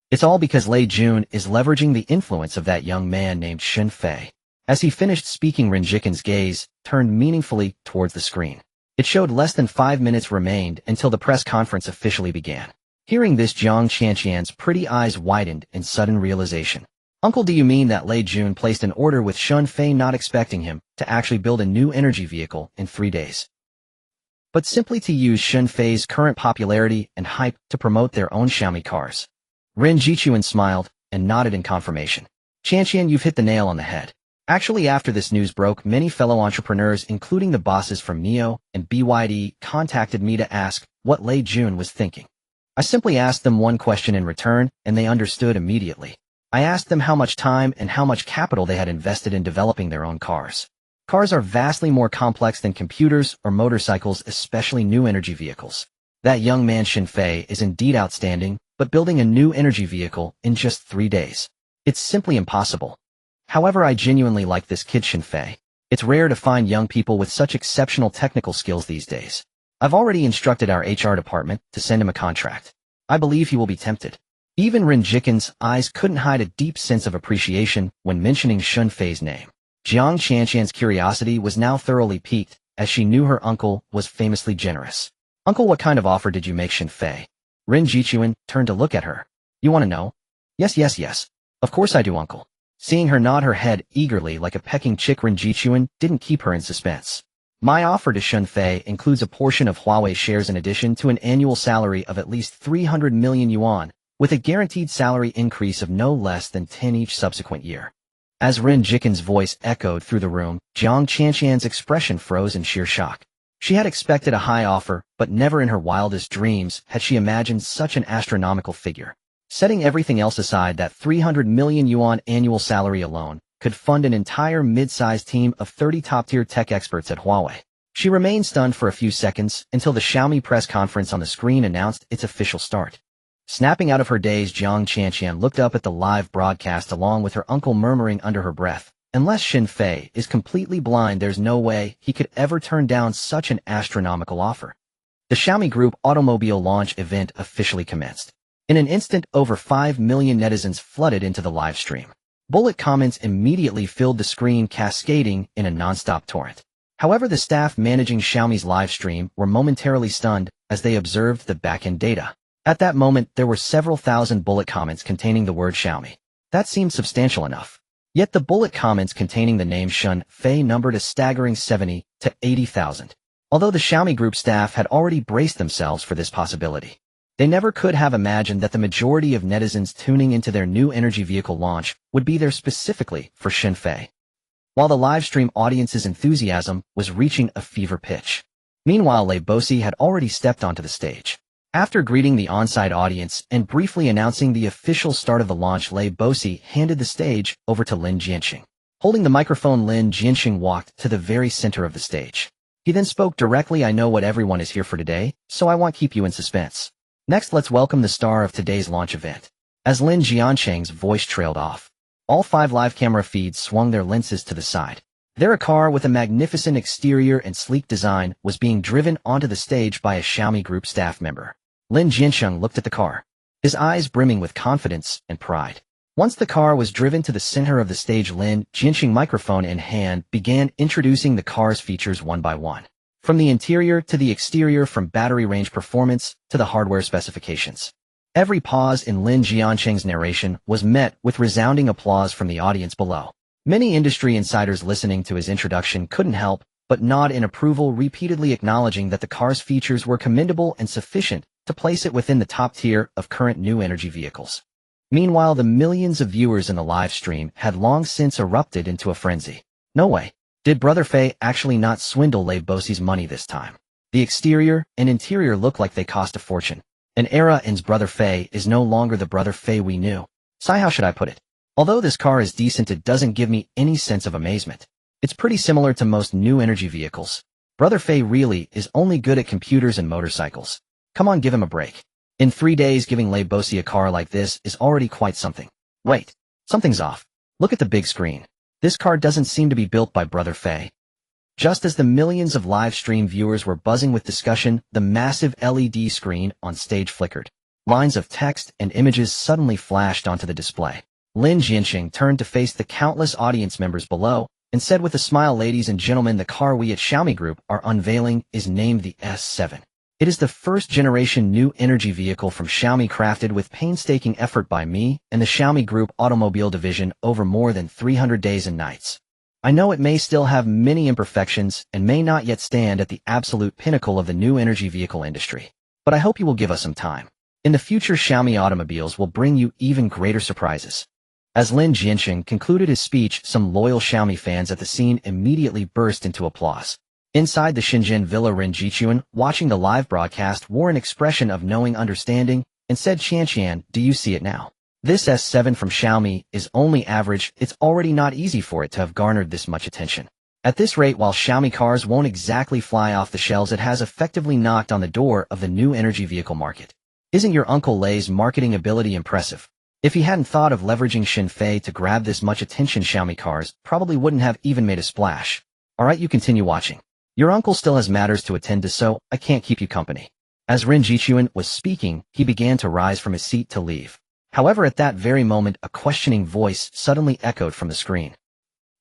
It's all because Lei Jun is leveraging the influence of that young man named Xin Fei." As he finished speaking, Ren Jichuan's gaze turned meaningfully towards the screen. It showed less than 5 minutes remained until the press conference officially began. Hearing this, Jiang Qianqian's pretty eyes widened in sudden realization. "Uncle, do you mean that Lei Jun placed an order with Xin Fei, not expecting him to actually build a new energy vehicle in 3 days, but simply to use Xin Fei's current popularity and hype to promote their own Xiaomi cars?" Ren Jichuan smiled and nodded in confirmation. "Qianqian, you've hit the nail on the head. Actually, after this news broke, many fellow entrepreneurs, including the bosses from NIO and BYD, contacted me to ask what Lei Jun was thinking. I simply asked them one question in return, and they understood immediately. I asked them how much time and how much capital they had invested in developing their own cars. Cars are vastly more complex than computers or motorcycles, especially new energy vehicles. That young man Xin Fei is indeed outstanding, but building a new energy vehicle in just 3 days. It's simply impossible. However, I genuinely like this kid Xin Fei. It's rare to find young people with such exceptional technical skills these days. I've already instructed our HR department to send him a contract. I believe he will be tempted." Even Ren Jichuan's eyes couldn't hide a deep sense of appreciation when mentioning Xin Fei's name. Jiang Qianqian's curiosity was now thoroughly piqued, as she knew her uncle was famously generous. "Uncle, what kind of offer did you make Xin Fei?" Ren Jichuan turned to look at her. "You want to know?" Yes. Of course I do, Uncle." Seeing her nod her head eagerly like a pecking chick, Ren Jichuan didn't keep her in suspense. "My offer to Xin Fei includes a portion of Huawei shares in addition to an annual salary of at least 300 million yuan, with a guaranteed salary increase of no less than 10 each subsequent year." As Ren Jichuan's voice echoed through the room, Jiang Qianqian's expression froze in sheer shock. She had expected a high offer, but never in her wildest dreams had she imagined such an astronomical figure. Setting everything else aside, that 300 million yuan annual salary alone could fund an entire mid-sized team of 30 top-tier tech experts at Huawei. She remained stunned for a few seconds until the Xiaomi press conference on the screen announced its official start. Snapping out of her daze, Jiang Qianqian looked up at the live broadcast along with her uncle, murmuring under her breath, "Unless Xin Fei is completely blind, there's no way he could ever turn down such an astronomical offer." The Xiaomi Group automobile launch event officially commenced. In an instant, over 5 million netizens flooded into the live stream. Bullet comments immediately filled the screen, cascading in a non-stop torrent. However, the staff managing Xiaomi's live stream were momentarily stunned as they observed the back-end data. At that moment, there were several thousand bullet comments containing the word Xiaomi. That seemed substantial enough. Yet the bullet comments containing the name Shun Fei numbered a staggering 70 to 80,000. Although the Xiaomi Group staff had already braced themselves for this possibility, they never could have imagined that the majority of netizens tuning into their new energy vehicle launch would be there specifically for Shun Fei. While the livestream audience's enthusiasm was reaching a fever pitch. Meanwhile, Lei Bosi had already stepped onto the stage. After greeting the on-site audience and briefly announcing the official start of the launch, Lei Bosi handed the stage over to Lin Jianxing. Holding the microphone, Lin Jianxing walked to the very center of the stage. He then spoke directly. I know what everyone is here for today, so I won't keep you in suspense. Next, let's welcome the star of today's launch event. As Lin Jianxing's voice trailed off, all 5 live camera feeds swung their lenses to the side. There, a car with a magnificent exterior and sleek design was being driven onto the stage by a Xiaomi Group staff member. Lin Jianxing looked at the car, his eyes brimming with confidence and pride. Once the car was driven to the center of the stage, Lin Jianxing, microphone in hand, began introducing the car's features one by one. From the interior to the exterior, from battery range performance to the hardware specifications. Every pause in Lin Jianxing's narration was met with resounding applause from the audience below. Many industry insiders listening to his introduction couldn't help but nod in approval, repeatedly acknowledging that the car's features were commendable and sufficient to place it within the top tier of current new energy vehicles. Meanwhile, the millions of viewers in the live stream had long since erupted into a frenzy. No way. Did Brother Fei actually not swindle Lei Bosi's money this time? The exterior and interior look like they cost a fortune. An era ends. Brother Fei is no longer the Brother Fei we knew. How should I put it? Although this car is decent, it doesn't give me any sense of amazement. It's pretty similar to most new energy vehicles. Brother Fei really is only good at computers and motorcycles. Come on, give him a break. In 3 days, giving Lei Bosi a car like this is already quite something. Wait, something's off. Look at the big screen. This car doesn't seem to be built by Brother Fei. Just as the millions of live stream viewers were buzzing with discussion, the massive LED screen on stage flickered. Lines of text and images suddenly flashed onto the display. Lin Jianxing turned to face the countless audience members below and said with a smile, "Ladies and gentlemen, the car we at Xiaomi Group are unveiling is named the S7. It is the first-generation new energy vehicle from Xiaomi, crafted with painstaking effort by me and the Xiaomi Group automobile division over more than 300 days and nights. I know it may still have many imperfections and may not yet stand at the absolute pinnacle of the new energy vehicle industry, but I hope you will give us some time. In the future, Xiaomi automobiles will bring you even greater surprises." As Lin Jianxing concluded his speech, some loyal Xiaomi fans at the scene immediately burst into applause. Inside the Shenzhen villa, Ren Jichuan, watching the live broadcast, wore an expression of knowing understanding and said, "Qianqian, do you see it now? This S7 from Xiaomi is only average. It's already not easy for it to have garnered this much attention. At this rate, while Xiaomi cars won't exactly fly off the shelves, it has effectively knocked on the door of the new energy vehicle market. Isn't your Uncle Lei's marketing ability impressive? If he hadn't thought of leveraging Xin Fei to grab this much attention, Xiaomi cars probably wouldn't have even made a splash. Alright, you continue watching. Your uncle still has matters to attend to, so I can't keep you company." As Ren Jichuan was speaking, he began to rise from his seat to leave. However, at that very moment, a questioning voice suddenly echoed from the screen.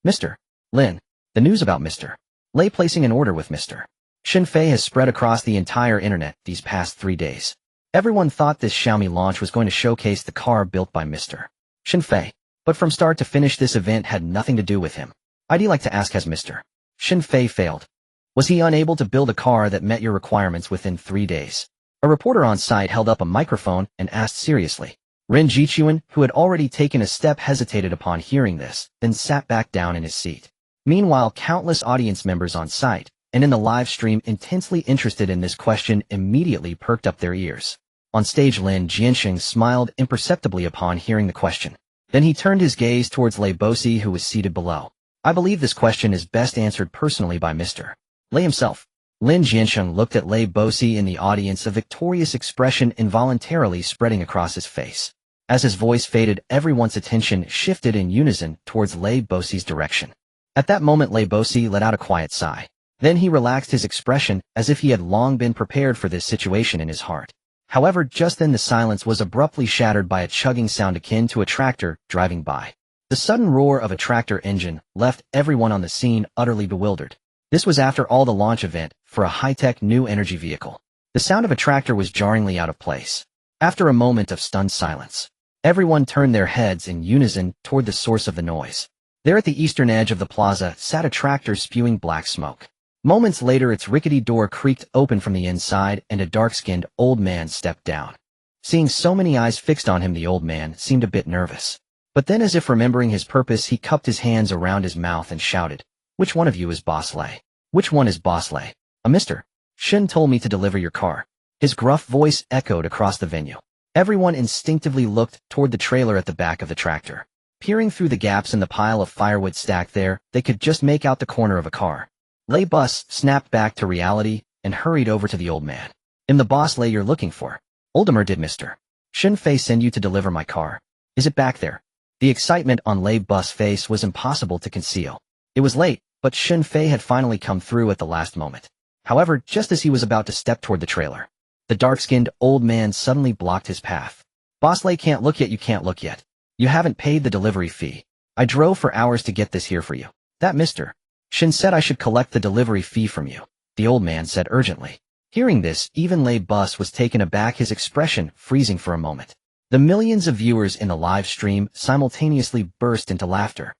"Mr. Lin, the news about Mr. Lei placing an order with Mr. Xin Fei has spread across the entire internet these past 3 days. Everyone thought this Xiaomi launch was going to showcase the car built by Mr. Xin Fei, but from start to finish, this event had nothing to do with him. I'd like to ask, has Mr. Xin Fei failed? Was he unable to build a car that met your requirements within 3 days?" A reporter on site held up a microphone and asked seriously. Ren Jichuan, who had already taken a step, hesitated upon hearing this, then sat back down in his seat. Meanwhile, countless audience members on site and in the live stream, intensely interested in this question, immediately perked up their ears. On stage, Lin Jianxing smiled imperceptibly upon hearing the question. Then he turned his gaze towards Lei Bosi, who was seated below. "I believe this question is best answered personally by Mr. Lei himself." Lin Jianxing looked at Lei Bosi in the audience, a victorious expression involuntarily spreading across his face. As his voice faded, everyone's attention shifted in unison towards Lei Bosi's direction. At that moment, Lei Bosi let out a quiet sigh. Then he relaxed his expression as if he had long been prepared for this situation in his heart. However, just then the silence was abruptly shattered by a chugging sound akin to a tractor driving by. The sudden roar of a tractor engine left everyone on the scene utterly bewildered. This was after all the launch event for a high-tech new energy vehicle. The sound of a tractor was jarringly out of place. After a moment of stunned silence, Everyone turned their heads in unison toward the source of the noise. There at the eastern edge of the plaza sat a tractor spewing black smoke. Moments later, its rickety door creaked open from the inside and a dark-skinned old man stepped down. Seeing so many eyes fixed on him, the old man seemed a bit nervous. But then, as if remembering his purpose, he cupped his hands around his mouth and shouted, "Which one of you is Boss Lei? Which one is Boss Lei?" "A mister. Shin told me to deliver your car." His gruff voice echoed across the venue. Everyone instinctively looked toward the trailer at the back of the tractor. Peering through the gaps in the pile of firewood stacked there, they could just make out the corner of a car. Lei Bus snapped back to reality and hurried over to the old man. "I'm the Boss Lei you're looking for." "Oldimer did, mister. Shin Fei send you to deliver my car. Is it back there?" The excitement on Lei Bus' face was impossible to conceal. It was late, but Shin Fei had finally come through at the last moment. However, just as he was about to step toward the trailer, the dark-skinned old man suddenly blocked his path. "Boss Lei can't look yet, you can't look yet. You haven't paid the delivery fee. I drove for hours to get this here for you." "That mister. Shin said I should collect the delivery fee from you," the old man said urgently. Hearing this, even Lei Bus was taken aback, his expression freezing for a moment. The millions of viewers in the live stream simultaneously burst into laughter.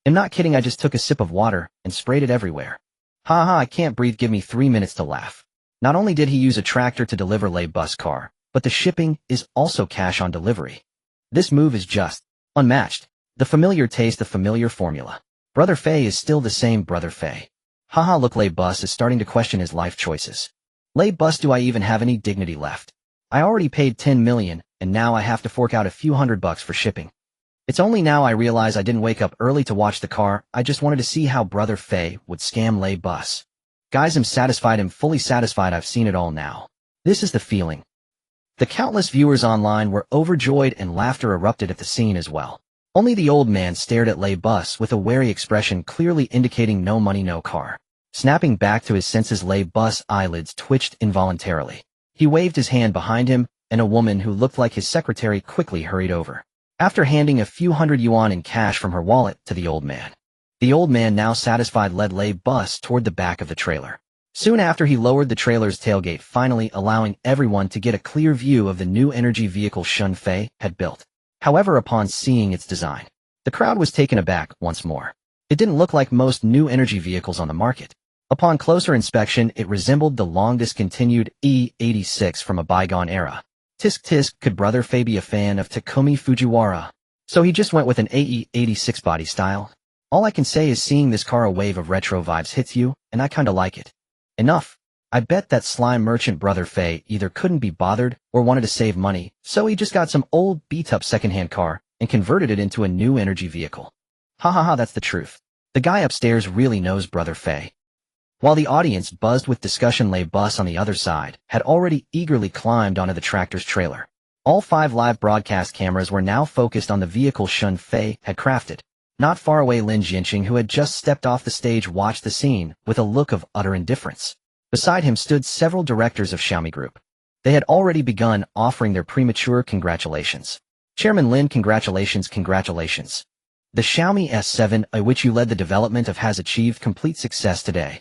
"I'm not kidding, I just took a sip of water and sprayed it everywhere. Ha ha, I can't breathe, give me 3 minutes to laugh." Not only did he use a tractor to deliver Lei Bus' car, but the shipping is also cash on delivery. This move is just unmatched. The familiar taste, the familiar formula. Brother Fei is still the same Brother Fei. Haha, look, Lei Bus is starting to question his life choices. Lei Bus, do I even have any dignity left? I already paid 10 million, and now I have to fork out a few $100 for shipping. It's only now I realize I didn't wake up early to watch the car, I just wanted to see how Brother Fei would scam Lei Bus. Guys, I'm satisfied, I'm fully satisfied, I've seen it all now. This is the feeling. The countless viewers online were overjoyed and laughter erupted at the scene as well. Only the old man stared at Lei Bus with a wary expression clearly indicating no money, no car. Snapping back to his senses, Lei Bus' eyelids twitched involuntarily. He waved his hand behind him, and a woman who looked like his secretary quickly hurried over. After handing a few hundred yuan in cash from her wallet to the old man, now satisfied, led Lei Bus toward the back of the trailer. Soon after, he lowered the trailer's tailgate, finally allowing everyone to get a clear view of the new energy vehicle Shin Fei had built. However, upon seeing its design, the crowd was taken aback once more. It didn't look like most new energy vehicles on the market. Upon closer inspection, it resembled the long-discontinued E86 from a bygone era. Tisk tisk, could Brother Fei be a fan of Takumi Fujiwara? So he just went with an AE86 body style? All I can say is, seeing this car, a wave of retro vibes hits you, and I kinda like it. Enough. I bet that slime merchant Brother Fei either couldn't be bothered or wanted to save money, so he just got some old beat-up secondhand car and converted it into a new energy vehicle. Ha ha ha, that's the truth. The guy upstairs really knows Brother Fei. While the audience buzzed with discussion, Lei Bus on the other side had already eagerly climbed onto the tractor's trailer. All 5 live broadcast cameras were now focused on the vehicle Shin Fei had crafted. Not far away, Lin Jianqing, who had just stepped off the stage, watched the scene with a look of utter indifference. Beside him stood several directors of Xiaomi Group. They had already begun offering their premature congratulations. "Chairman Lin, congratulations, congratulations. The Xiaomi S7, which you led the development of, has achieved complete success today.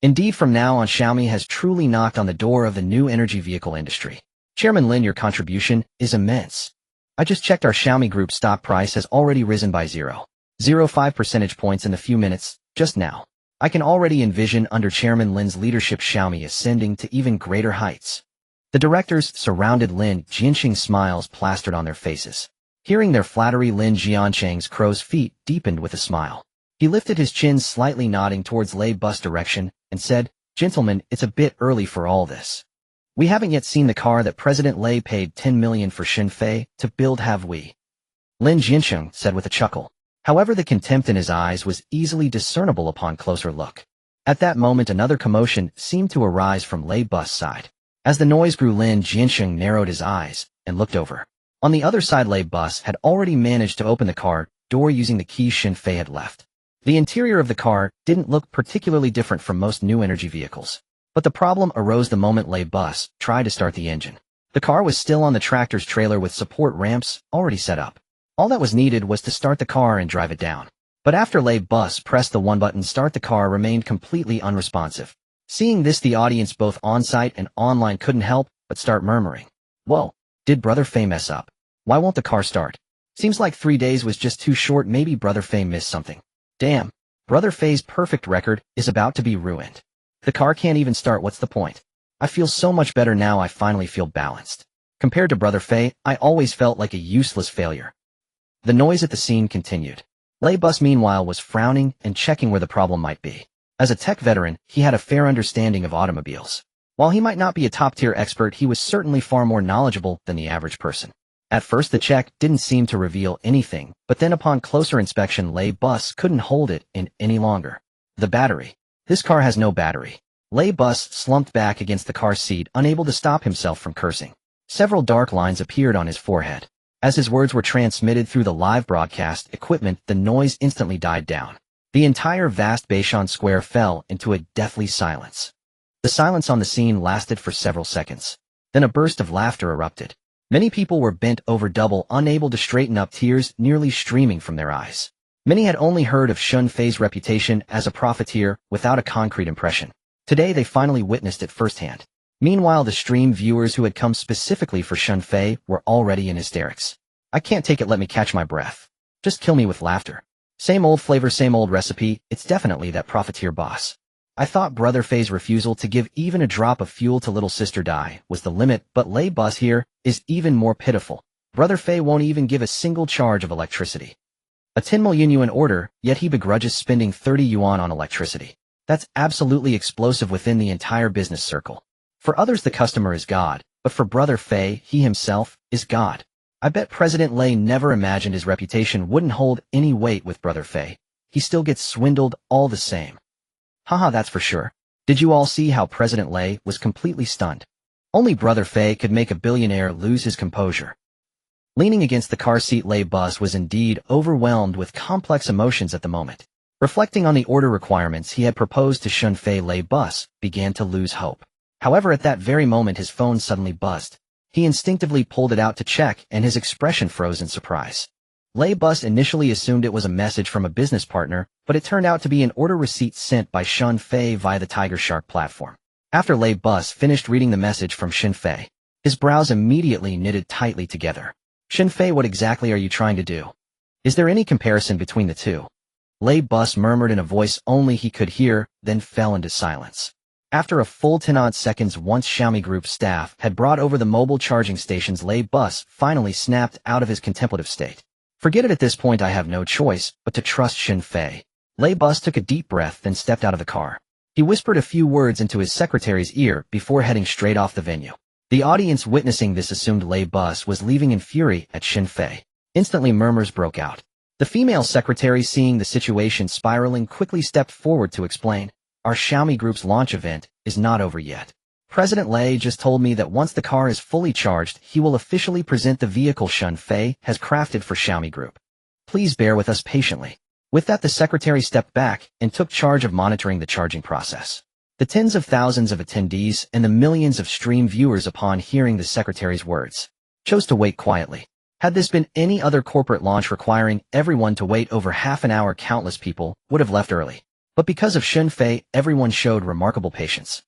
Indeed, from now on, Xiaomi has truly knocked on the door of the new energy vehicle industry. Chairman Lin, your contribution is immense. I just checked, our Xiaomi Group stock price has already risen by 0.05 percentage points in the few minutes just now. I can already envision, under Chairman Lin's leadership, Xiaomi ascending to even greater heights." The directors surrounded Lin Jianqing's, smiles plastered on their faces. Hearing their flattery, Lin Jianqing's crow's feet deepened with a smile. He lifted his chin slightly, nodding towards Lei Bus' direction, and said, "Gentlemen, it's a bit early for all this. We haven't yet seen the car that President Lei paid 10 million for Shin Fei to build, have we?" Lin Jianqing said with a chuckle. However, the contempt in his eyes was easily discernible upon closer look. At that moment, another commotion seemed to arise from Lei Bus' side. As the noise grew, Lin Jianqing narrowed his eyes and looked over. On the other side, Lei Bus had already managed to open the car door using the key Shin Fei had left. The interior of the car didn't look particularly different from most new energy vehicles. But the problem arose the moment Lei Bus tried to start the engine. The car was still on the tractor's trailer with support ramps already set up. All that was needed was to start the car and drive it down. But after Lei Bus pressed the one button, start, the car remained completely unresponsive. Seeing this, the audience both on-site and online couldn't help but start murmuring, "Whoa, did Brother Fei mess up? Why won't the car start?" Seems like 3 days was just too short. Maybe Brother Fei missed something. Damn. Brother Fei's perfect record is about to be ruined. The car can't even start. What's the point? I feel so much better now. I finally feel balanced. Compared to Brother Fei, I always felt like a useless failure. The noise at the scene continued. Lei Bus meanwhile was frowning and checking where the problem might be. As a tech veteran, he had a fair understanding of automobiles. While he might not be a top-tier expert, he was certainly far more knowledgeable than the average person. At first the check didn't seem to reveal anything, but then upon closer inspection Lei Bus couldn't hold it in any longer. The battery. This car has no battery. Lei Bus slumped back against the car seat, unable to stop himself from cursing. Several dark lines appeared on his forehead. As his words were transmitted through the live broadcast equipment, the noise instantly died down. The entire vast Beishan Square fell into a deathly silence. The silence on the scene lasted for several seconds. Then a burst of laughter erupted. Many people were bent over double, unable to straighten up, tears nearly streaming from their eyes. Many had only heard of Shun Fei's reputation as a profiteer without a concrete impression. Today they finally witnessed it firsthand. Meanwhile, the stream viewers who had come specifically for Shun Fei were already in hysterics. I can't take it, let me catch my breath. Just kill me with laughter. Same old flavor, same old recipe, it's definitely that profiteer boss. I thought Brother Fei's refusal to give even a drop of fuel to little sister Dai was the limit, but Lei Bus here is even more pitiful. Brother Fei won't even give a single charge of electricity. A 10 million yuan order, yet he begrudges spending 30 yuan on electricity. That's absolutely explosive within the entire business circle. For others the customer is God, but for Brother Fei, he himself is God. I bet President Lei never imagined his reputation wouldn't hold any weight with Brother Fei. He still gets swindled all the same. Haha, that's for sure. Did you all see how President Lei was completely stunned? Only Brother Fei could make a billionaire lose his composure. Leaning against the car seat, Lei Bus was indeed overwhelmed with complex emotions at the moment. Reflecting on the order requirements he had proposed to Shun Fei, Lei Bus began to lose hope. However, at that very moment his phone suddenly buzzed. He instinctively pulled it out to check, and his expression froze in surprise. Lei Bus initially assumed it was a message from a business partner, but it turned out to be an order receipt sent by Shun Fei via the Tiger Shark platform. After Lei Bus finished reading the message from Shun Fei, his brows immediately knitted tightly together. Shun Fei, what exactly are you trying to do? Is there any comparison between the two? Lei Bus murmured in a voice only he could hear, then fell into silence. After a full 10-odd seconds, once Xiaomi Group staff had brought over the mobile charging stations, Lei Bus finally snapped out of his contemplative state. Forget it, at this point I have no choice but to trust Shun Fei. Lei Bus took a deep breath, then stepped out of the car. He whispered a few words into his secretary's ear before heading straight off the venue. The audience witnessing this assumed Lei Bus was leaving in fury at Shun Fei. Instantly murmurs broke out. The female secretary, seeing the situation spiraling, quickly stepped forward to explain, "Our Xiaomi Group's launch event is not over yet. President Lei just told me that once the car is fully charged, he will officially present the vehicle Shun Fei has crafted for Xiaomi Group. Please bear with us patiently." With that, the secretary stepped back and took charge of monitoring the charging process. The tens of thousands of attendees and the millions of stream viewers, upon hearing the secretary's words, chose to wait quietly. Had this been any other corporate launch requiring everyone to wait over half an hour, countless people would have left early. But because of Shun Fei, everyone showed remarkable patience.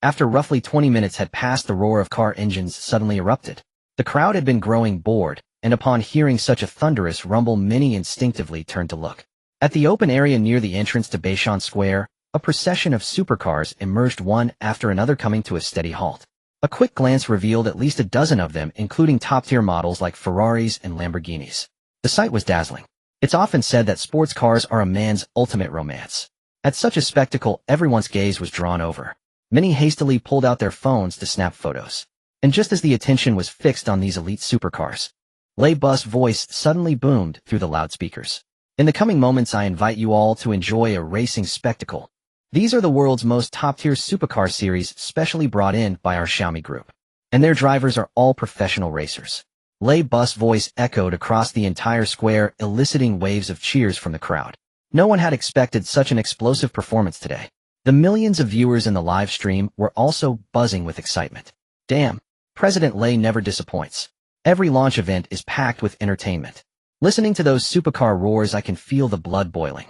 After roughly 20 minutes had passed, the roar of car engines suddenly erupted. The crowd had been growing bored, and upon hearing such a thunderous rumble, many instinctively turned to look. At the open area near the entrance to Beishan Square, a procession of supercars emerged, one after another, coming to a steady halt. A quick glance revealed at least a dozen of them, including top-tier models like Ferraris and Lamborghinis. The sight was dazzling. It's often said that sports cars are a man's ultimate romance. At such a spectacle, everyone's gaze was drawn over. Many hastily pulled out their phones to snap photos. And just as the attention was fixed on these elite supercars, Lei Bus' voice suddenly boomed through the loudspeakers. "In the coming moments, I invite you all to enjoy a racing spectacle. These are the world's most top-tier supercar series, specially brought in by our Xiaomi Group. And their drivers are all professional racers." Lei Bus' voice echoed across the entire square, eliciting waves of cheers from the crowd. No one had expected such an explosive performance today. The millions of viewers in the live stream were also buzzing with excitement. Damn, President Lei never disappoints. Every launch event is packed with entertainment. Listening to those supercar roars, I can feel the blood boiling.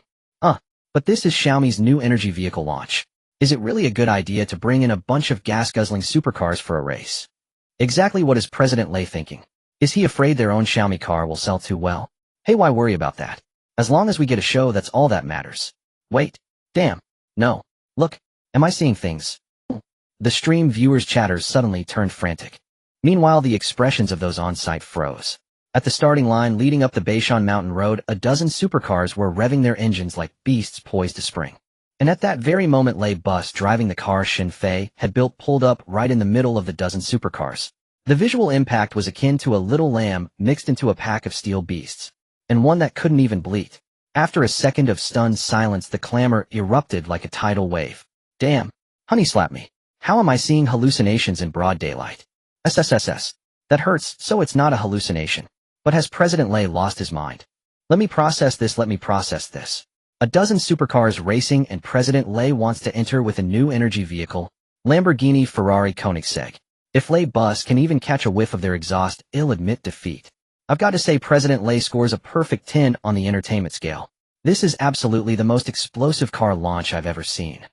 But this is Xiaomi's new energy vehicle launch. Is it really a good idea to bring in a bunch of gas-guzzling supercars for a race? Exactly what is President Lei thinking? Is he afraid their own Xiaomi car will sell too well? Hey, why worry about that? As long as we get a show, that's all that matters. Wait. Damn. No. Look. Am I seeing things? The stream viewers' chatters suddenly turned frantic. Meanwhile, the expressions of those on-site froze. At the starting line leading up the Beishan Mountain Road, a dozen supercars were revving their engines like beasts poised to spring. And at that very moment, Lei bus driving the car Xin Fei had built pulled up right in the middle of the dozen supercars. The visual impact was akin to a little lamb mixed into a pack of steel beasts, and one that couldn't even bleat. After a second of stunned silence, the clamor erupted like a tidal wave. Damn. Honey slap me. How am I seeing hallucinations in broad daylight? SSSS. That hurts, so it's not a hallucination. But has President Lei lost his mind? Let me process this. A dozen supercars racing, and President Lei wants to enter with a new energy vehicle, Lamborghini Ferrari Koenigsegg. If Lei bus can even catch a whiff of their exhaust, it'll admit defeat. I've got to say, President Lei scores a perfect 10 on the entertainment scale. This is absolutely the most explosive car launch I've ever seen.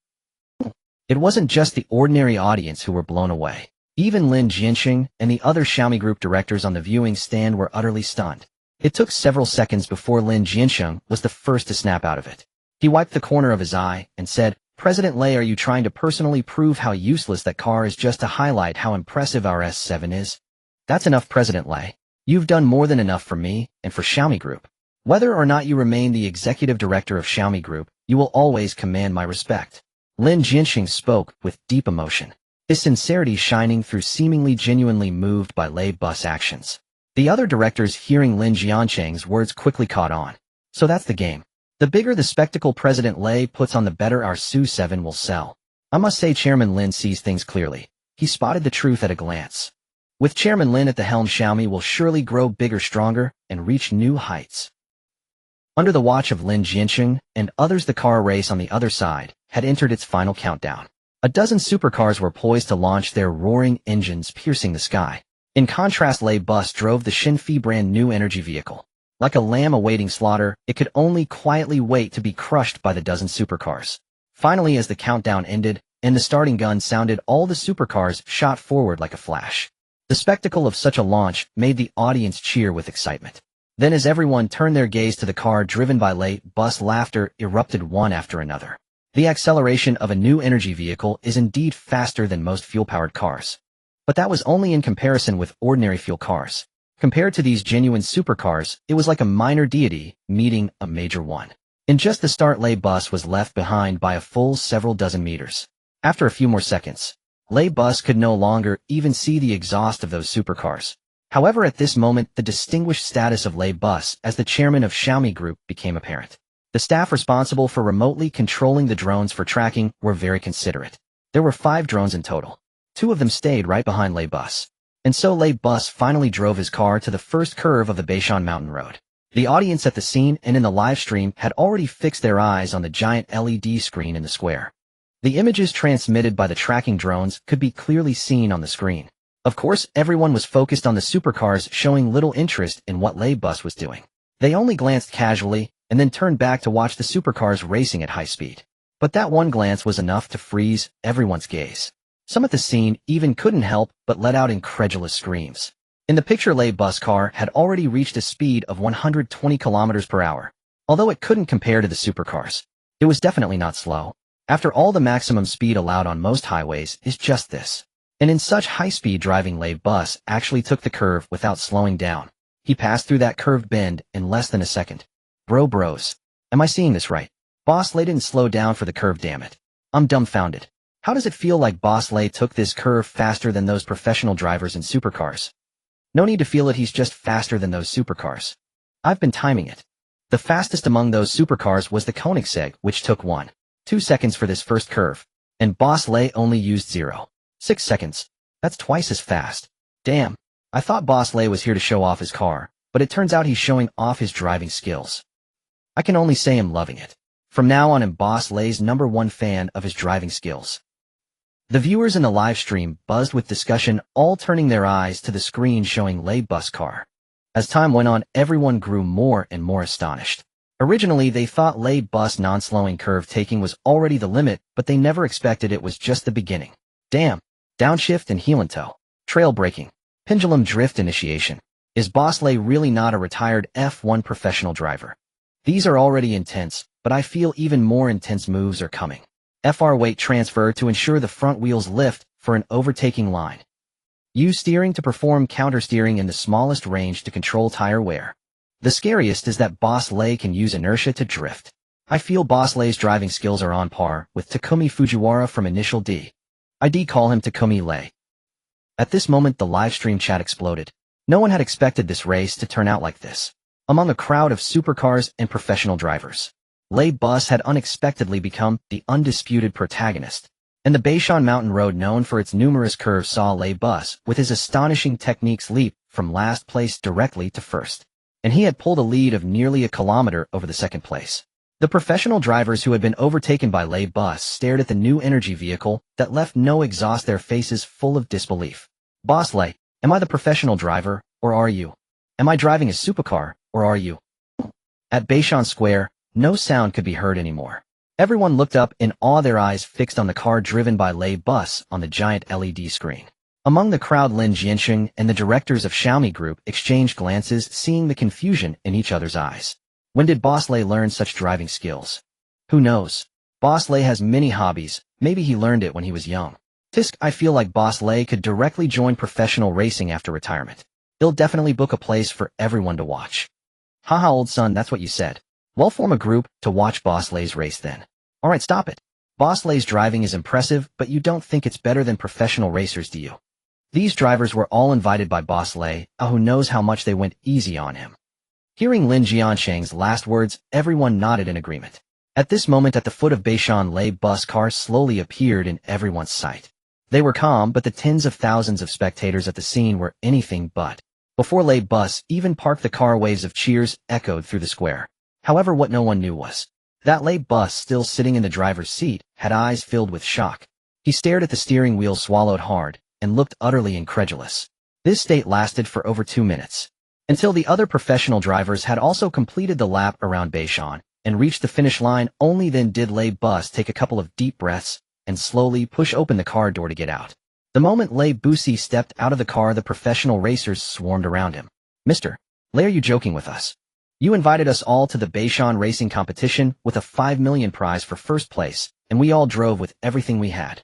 It wasn't just the ordinary audience who were blown away. Even Lin Jianxing and the other Xiaomi Group directors on the viewing stand were utterly stunned. It took several seconds before Lin Jianxing was the first to snap out of it. He wiped the corner of his eye and said, President Lei, are you trying to personally prove how useless that car is just to highlight how impressive our S7 is? That's enough, President Lei. You've done more than enough for me and for Xiaomi Group. Whether or not you remain the executive director of Xiaomi Group, you will always command my respect. Lin Jianxing spoke with deep emotion, his sincerity shining through, seemingly genuinely moved by Lei bus actions. The other directors, hearing Lin Jianxing's words, quickly caught on. So that's the game. The bigger the spectacle President Lei puts on, the better our SU7 will sell. I must say, Chairman Lin sees things clearly. He spotted the truth at a glance. With Chairman Lin at the helm, Xiaomi will surely grow bigger, stronger, and reach new heights. Under the watch of Lin Jianxing and others, the car race on the other side had entered its final countdown. A dozen supercars were poised to launch, their roaring engines piercing the sky. In contrast, Lei bus drove the Xinfei brand new energy vehicle. Like a lamb awaiting slaughter, it could only quietly wait to be crushed by the dozen supercars. Finally, as the countdown ended and the starting gun sounded, all the supercars shot forward like a flash. The spectacle of such a launch made the audience cheer with excitement. Then, as everyone turned their gaze to the car driven by Lei bus, laughter erupted one after another. The acceleration of a new energy vehicle is indeed faster than most fuel-powered cars. But that was only in comparison with ordinary fuel cars. Compared to these genuine supercars, it was like a minor deity meeting a major one. In just the start, Lei bus was left behind by a full several dozen meters. After a few more seconds, Lei bus could no longer even see the exhaust of those supercars. However, at this moment, the distinguished status of Lei bus as the chairman of Xiaomi Group became apparent. The staff responsible for remotely controlling the drones for tracking were very considerate. There were 5 drones in total. 2 of them stayed right behind Lei bus. And so Lei bus finally drove his car to the first curve of the Beishan Mountain Road. The audience at the scene and in the live stream had already fixed their eyes on the giant LED screen in the square. The images transmitted by the tracking drones could be clearly seen on the screen. Of course, everyone was focused on the supercars, showing little interest in what Lei bus was doing. They only glanced casually and then turned back to watch the supercars racing at high speed. But that one glance was enough to freeze everyone's gaze. Some at the scene even couldn't help but let out incredulous screams. In the picture, Lei bus car had already reached a speed of 120 kilometers per hour. Although it couldn't compare to the supercars, it was definitely not slow. After all, the maximum speed allowed on most highways is just this. And in such high-speed driving, Lei bus actually took the curve without slowing down. He passed through that curved bend in less than a second. Bros. Am I seeing this right? Boss Lei didn't slow down for the curve, damn it. I'm dumbfounded. How does it feel like Boss Lei took this curve faster than those professional drivers in supercars? No need to feel it, he's just faster than those supercars. I've been timing it. The fastest among those supercars was the Koenigsegg, which took 1.2 seconds for this first curve, and Boss Lei only used 0.6 seconds. That's twice as fast. Damn. I thought Boss Lei was here to show off his car, but it turns out he's showing off his driving skills. I can only say I'm loving it. From now on, I'm Boss Lei's #1 fan of his driving skills. The viewers in the live stream buzzed with discussion, all turning their eyes to the screen showing Lei bus car. As time went on, everyone grew more and more astonished. Originally, they thought Lei bus non-slowing curve taking was already the limit, but they never expected it was just the beginning. Damn. Downshift and heel and toe. Trail braking. Pendulum drift initiation. Is Boss Lei really not a retired F1 professional driver? These are already intense, but I feel even more intense moves are coming. FR weight transfer to ensure the front wheels lift for an overtaking line. Use steering to perform counter-steering in the smallest range to control tire wear. The scariest is that Boss Lei can use inertia to drift. I feel Boss Lei's driving skills are on par with Takumi Fujiwara from Initial D. I'd call him Takumi Lei. At this moment the livestream chat exploded. No one had expected this race to turn out like this. Among a crowd of supercars and professional drivers, Lei Bus had unexpectedly become the undisputed protagonist. And the Beishan Mountain Road, known for its numerous curves, saw Lei Bus with his astonishing techniques leap from last place directly to first. And he had pulled a lead of nearly a kilometer over the second place. The professional drivers who had been overtaken by Lei Bus stared at the new energy vehicle that left no exhaust, their faces full of disbelief. Boss Lei, am I the professional driver, or are you? Am I driving a supercar, or are you? At Beishan Square, no sound could be heard anymore. Everyone looked up in awe, their eyes fixed on the car driven by Lei Bus on the giant LED screen. Among the crowd, Lin Jianxing and the directors of Xiaomi Group exchanged glances, seeing the confusion in each other's eyes. When did Boss Lei learn such driving skills? Who knows? Boss Lei has many hobbies, maybe he learned it when he was young. Tisk, I feel like Boss Lei could directly join professional racing after retirement. He'll definitely book a place for everyone to watch. Haha, old son, that's what you said. Well, form a group to watch Boss Lei's race then. Alright, stop it. Boss Lei's driving is impressive, but you don't think it's better than professional racers, do you? These drivers were all invited by Boss Lei, who knows how much they went easy on him. Hearing Lin Jiansheng's last words, everyone nodded in agreement. At this moment, at the foot of Beishan, Lei Bus cars slowly appeared in everyone's sight. They were calm, but the tens of thousands of spectators at the scene were anything but. Before Lei Bus even parked the car, waves of cheers echoed through the square. However, what no one knew was that Lei Bus, still sitting in the driver's seat, had eyes filled with shock. He stared at the steering wheel, swallowed hard, and looked utterly incredulous. This state lasted for over 2 minutes, until the other professional drivers had also completed the lap around Beishan and reached the finish line. Only then did Lei Bus take a couple of deep breaths and slowly push open the car door to get out. The moment Lei Busi stepped out of the car, the professional racers swarmed around him. Mr. Lei, are you joking with us? You invited us all to the Beishan racing competition with a 5 million prize for first place, and we all drove with everything we had.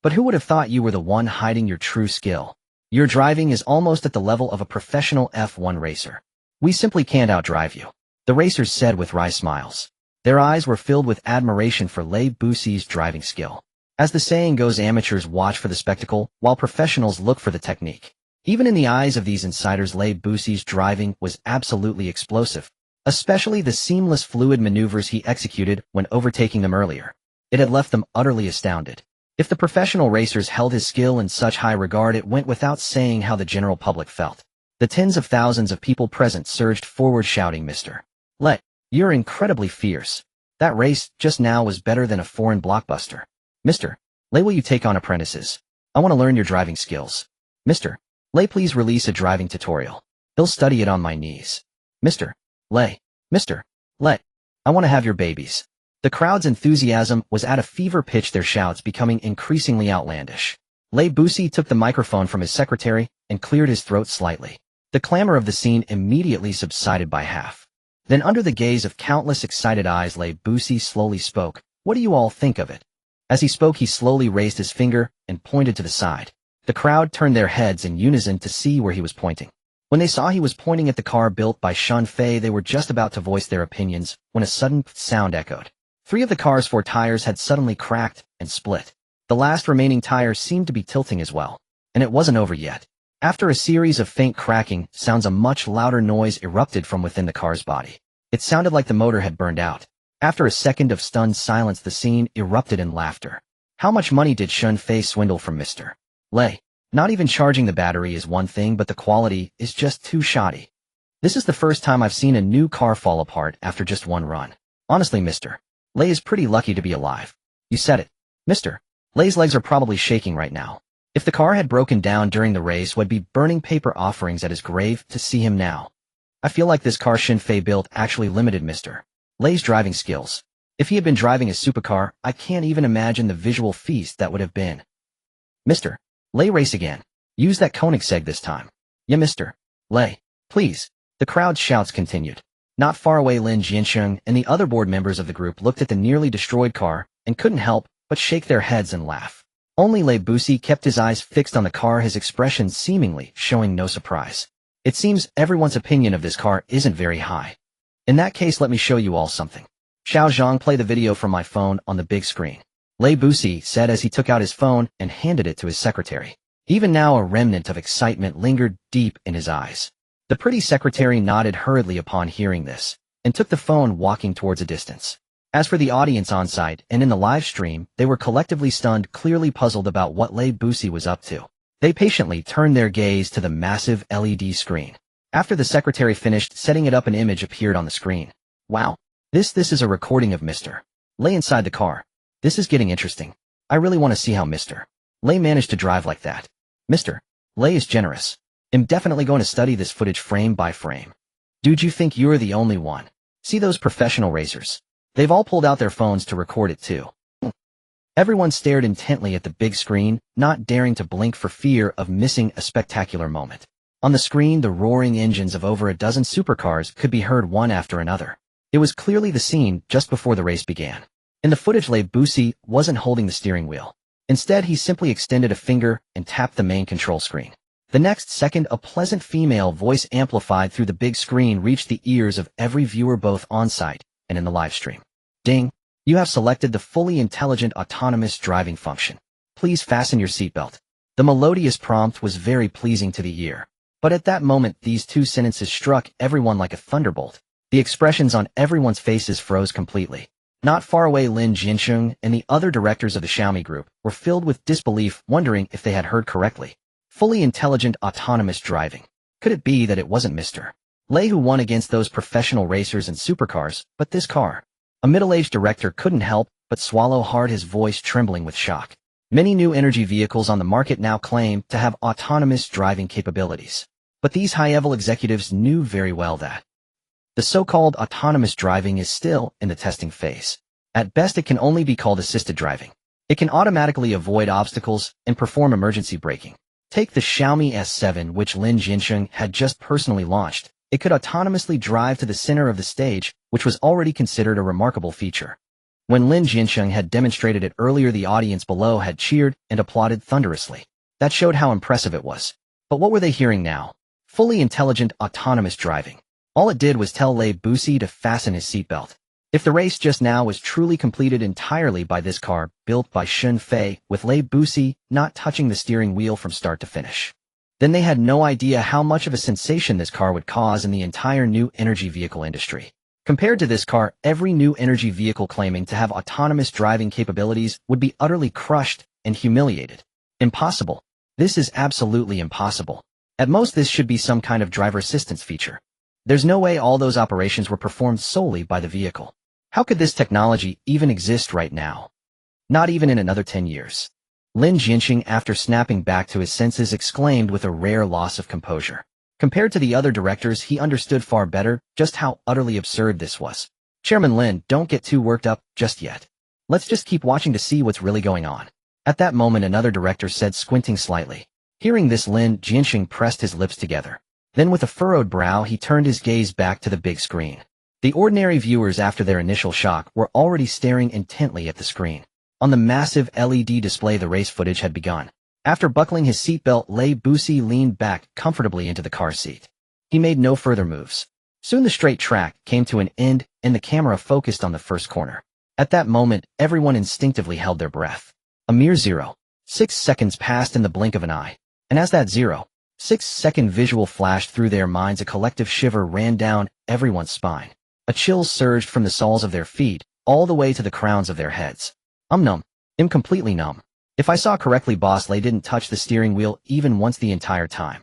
But who would have thought you were the one hiding your true skill? Your driving is almost at the level of a professional F1 racer. We simply can't outdrive you, the racers said with wry smiles. Their eyes were filled with admiration for Lei Busi's driving skill. As the saying goes, amateurs watch for the spectacle, while professionals look for the technique. Even in the eyes of these insiders, Lei Busi's driving was absolutely explosive, especially the seamless fluid maneuvers he executed when overtaking them earlier. It had left them utterly astounded. If the professional racers held his skill in such high regard, it went without saying how the general public felt. The tens of thousands of people present surged forward shouting, Mr. Lei, you're incredibly fierce. That race just now was better than a foreign blockbuster. Mr. Lei, will you take on apprentices? I want to learn your driving skills. Mr. Lei, please release a driving tutorial. He'll study it on my knees. Mr. Lei, Mr. Lei, I want to have your babies. The crowd's enthusiasm was at a fever pitch, their shouts becoming increasingly outlandish. Lei Busi took the microphone from his secretary and cleared his throat slightly. The clamor of the scene immediately subsided by half. Then, under the gaze of countless excited eyes, Lei Busi slowly spoke. What do you all think of it? As he spoke, he slowly raised his finger and pointed to the side. The crowd turned their heads in unison to see where he was pointing. When they saw he was pointing at the car built by Shun Fei, they were just about to voice their opinions when a sudden sound echoed. 3 of the car's 4 tires had suddenly cracked and split. The last remaining tire seemed to be tilting as well. And it wasn't over yet. After a series of faint cracking sounds, a much louder noise erupted from within the car's body. It sounded like the motor had burned out. After a second of stunned silence, the scene erupted in laughter. How much money did Shun Fei swindle from Mr. Lei? Not even charging the battery is one thing, but the quality is just too shoddy. This is the first time I've seen a new car fall apart after just one run. Honestly, Mr. Lei is pretty lucky to be alive. You said it. Mr. Lei's legs are probably shaking right now. If the car had broken down during the race, would be burning paper offerings at his grave to see him now. I feel like this car Shun Fei built actually limited Mr. Lei's driving skills. If he had been driving a supercar, I can't even imagine the visual feast that would have been. Mr. Lei, race again. Use that Koenigsegg this time. Yeah, Mr. Lei. Please. The crowd's shouts continued. Not far away, Lin Jiansheng and the other board members of the group looked at the nearly destroyed car and couldn't help but shake their heads and laugh. Only Lei Busi kept his eyes fixed on the car, his expression seemingly showing no surprise. It seems everyone's opinion of this car isn't very high. In that case, let me show you all something. Xiao Zhang, play the video from my phone on the big screen. Lei Busi said as he took out his phone and handed it to his secretary. Even now, a remnant of excitement lingered deep in his eyes. The pretty secretary nodded hurriedly upon hearing this, and took the phone, walking towards a distance. As for the audience on site and in the live stream, they were collectively stunned, clearly puzzled about what Lei Busi was up to. They patiently turned their gaze to the massive LED screen. After the secretary finished setting it up, an image appeared on the screen. Wow. This is a recording of Mr. Lei inside the car. This is getting interesting. I really want to see how Mr. Lei managed to drive like that. Mr. Lei is generous. I'm definitely going to study this footage frame by frame. Dude, you think you're the only one? See those professional racers? They've all pulled out their phones to record it too. Everyone stared intently at the big screen, not daring to blink for fear of missing a spectacular moment. On the screen, the roaring engines of over a dozen supercars could be heard one after another. It was clearly the scene just before the race began. In the footage, Lei Busi wasn't holding the steering wheel. Instead, he simply extended a finger and tapped the main control screen. The next second, a pleasant female voice amplified through the big screen reached the ears of every viewer, both on-site and in the live stream. Ding! You have selected the fully intelligent autonomous driving function. Please fasten your seatbelt. The melodious prompt was very pleasing to the ear. But at that moment, these two sentences struck everyone like a thunderbolt. The expressions on everyone's faces froze completely. Not far away, Lin Jiansheng and the other directors of the Xiaomi group were filled with disbelief, wondering if they had heard correctly. Fully intelligent autonomous driving. Could it be that it wasn't Mr. Lei who won against those professional racers and supercars, but this car? A middle-aged director couldn't help but swallow hard, his voice trembling with shock. Many new energy vehicles on the market now claim to have autonomous driving capabilities. But these high-level executives knew very well that the so-called autonomous driving is still in the testing phase. At best, it can only be called assisted driving. It can automatically avoid obstacles and perform emergency braking. Take the Xiaomi S7, which Lin Jiansheng had just personally launched. It could autonomously drive to the center of the stage, which was already considered a remarkable feature. When Lin Jiansheng had demonstrated it earlier, the audience below had cheered and applauded thunderously. That showed how impressive it was. But what were they hearing now? Fully intelligent autonomous driving. All it did was tell Lei Busi to fasten his seatbelt. If the race just now was truly completed entirely by this car, built by Xun Fei, with Lei Busi not touching the steering wheel from start to finish, then they had no idea how much of a sensation this car would cause in the entire new energy vehicle industry. Compared to this car, every new energy vehicle claiming to have autonomous driving capabilities would be utterly crushed and humiliated. Impossible. This is absolutely impossible. At most, this should be some kind of driver assistance feature. There's no way all those operations were performed solely by the vehicle. How could this technology even exist right now? Not even in another 10 years. Lin Jiansheng, after snapping back to his senses, exclaimed with a rare loss of composure. Compared to the other directors, he understood far better just how utterly absurd this was. Chairman Lin, don't get too worked up just yet. Let's just keep watching to see what's really going on. At that moment, another director said, squinting slightly. Hearing this, Lin Jiansheng pressed his lips together. Then with a furrowed brow, he turned his gaze back to the big screen. The ordinary viewers, after their initial shock, were already staring intently at the screen. On the massive LED display, the race footage had begun. After buckling his seatbelt, Lei Busi leaned back comfortably into the car seat. He made no further moves. Soon the straight track came to an end, and the camera focused on the first corner. At that moment, everyone instinctively held their breath. A mere 0.6 seconds passed in the blink of an eye. And as that 0.6 second visual flashed through their minds, a collective shiver ran down everyone's spine. A chill surged from the soles of their feet, all the way to the crowns of their heads. I'm numb. I'm completely numb. If I saw correctly, Boss Lei didn't touch the steering wheel even once the entire time.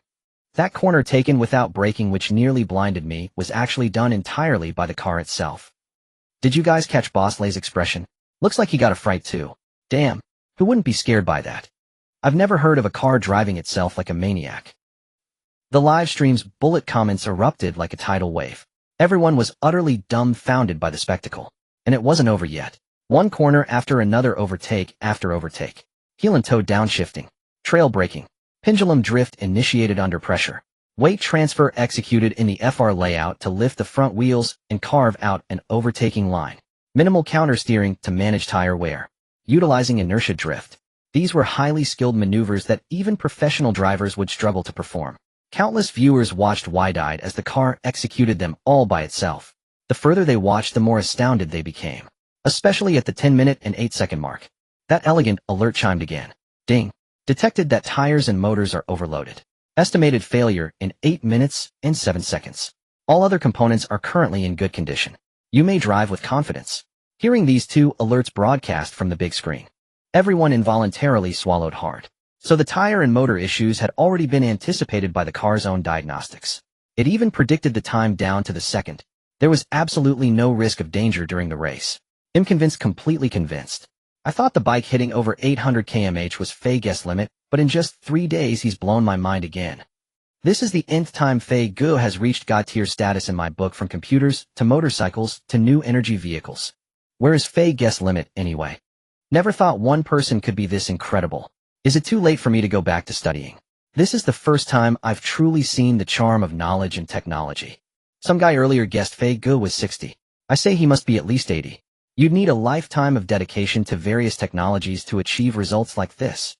That corner taken without braking, which nearly blinded me, was actually done entirely by the car itself. Did you guys catch Boss Lei's expression? Looks like he got a fright too. Damn. Who wouldn't be scared by that? I've never heard of a car driving itself like a maniac. The live stream's bullet comments erupted like a tidal wave. Everyone was utterly dumbfounded by the spectacle. And it wasn't over yet. One corner after another, overtake after overtake. Heel and toe downshifting. Trail braking. Pendulum drift initiated under pressure. Weight transfer executed in the FR layout to lift the front wheels and carve out an overtaking line. Minimal countersteering to manage tire wear. Utilizing inertia drift. These were highly skilled maneuvers that even professional drivers would struggle to perform. Countless viewers watched wide-eyed as the car executed them all by itself. The further they watched, the more astounded they became. Especially at the 10-minute and 8-second mark. That elegant alert chimed again. Ding. Detected that tires and motors are overloaded. Estimated failure in 8 minutes and 7 seconds. All other components are currently in good condition. You may drive with confidence. Hearing these two alerts broadcast from the big screen, everyone involuntarily swallowed hard. So the tire and motor issues had already been anticipated by the car's own diagnostics. It even predicted the time down to the second. There was absolutely no risk of danger during the race. I'm convinced, completely convinced. I thought the bike hitting over 800 km/h was Fei guess limit, but in just 3 days he's blown my mind again. This is the nth time Fei Guo has reached God tier status in my book, from computers to motorcycles to new energy vehicles. Where is Fei guess limit anyway? Never thought one person could be this incredible. Is it too late for me to go back to studying? This is the first time I've truly seen the charm of knowledge and technology. Some guy earlier guessed Fei Guo was 60. I say he must be at least 80. You'd need a lifetime of dedication to various technologies to achieve results like this.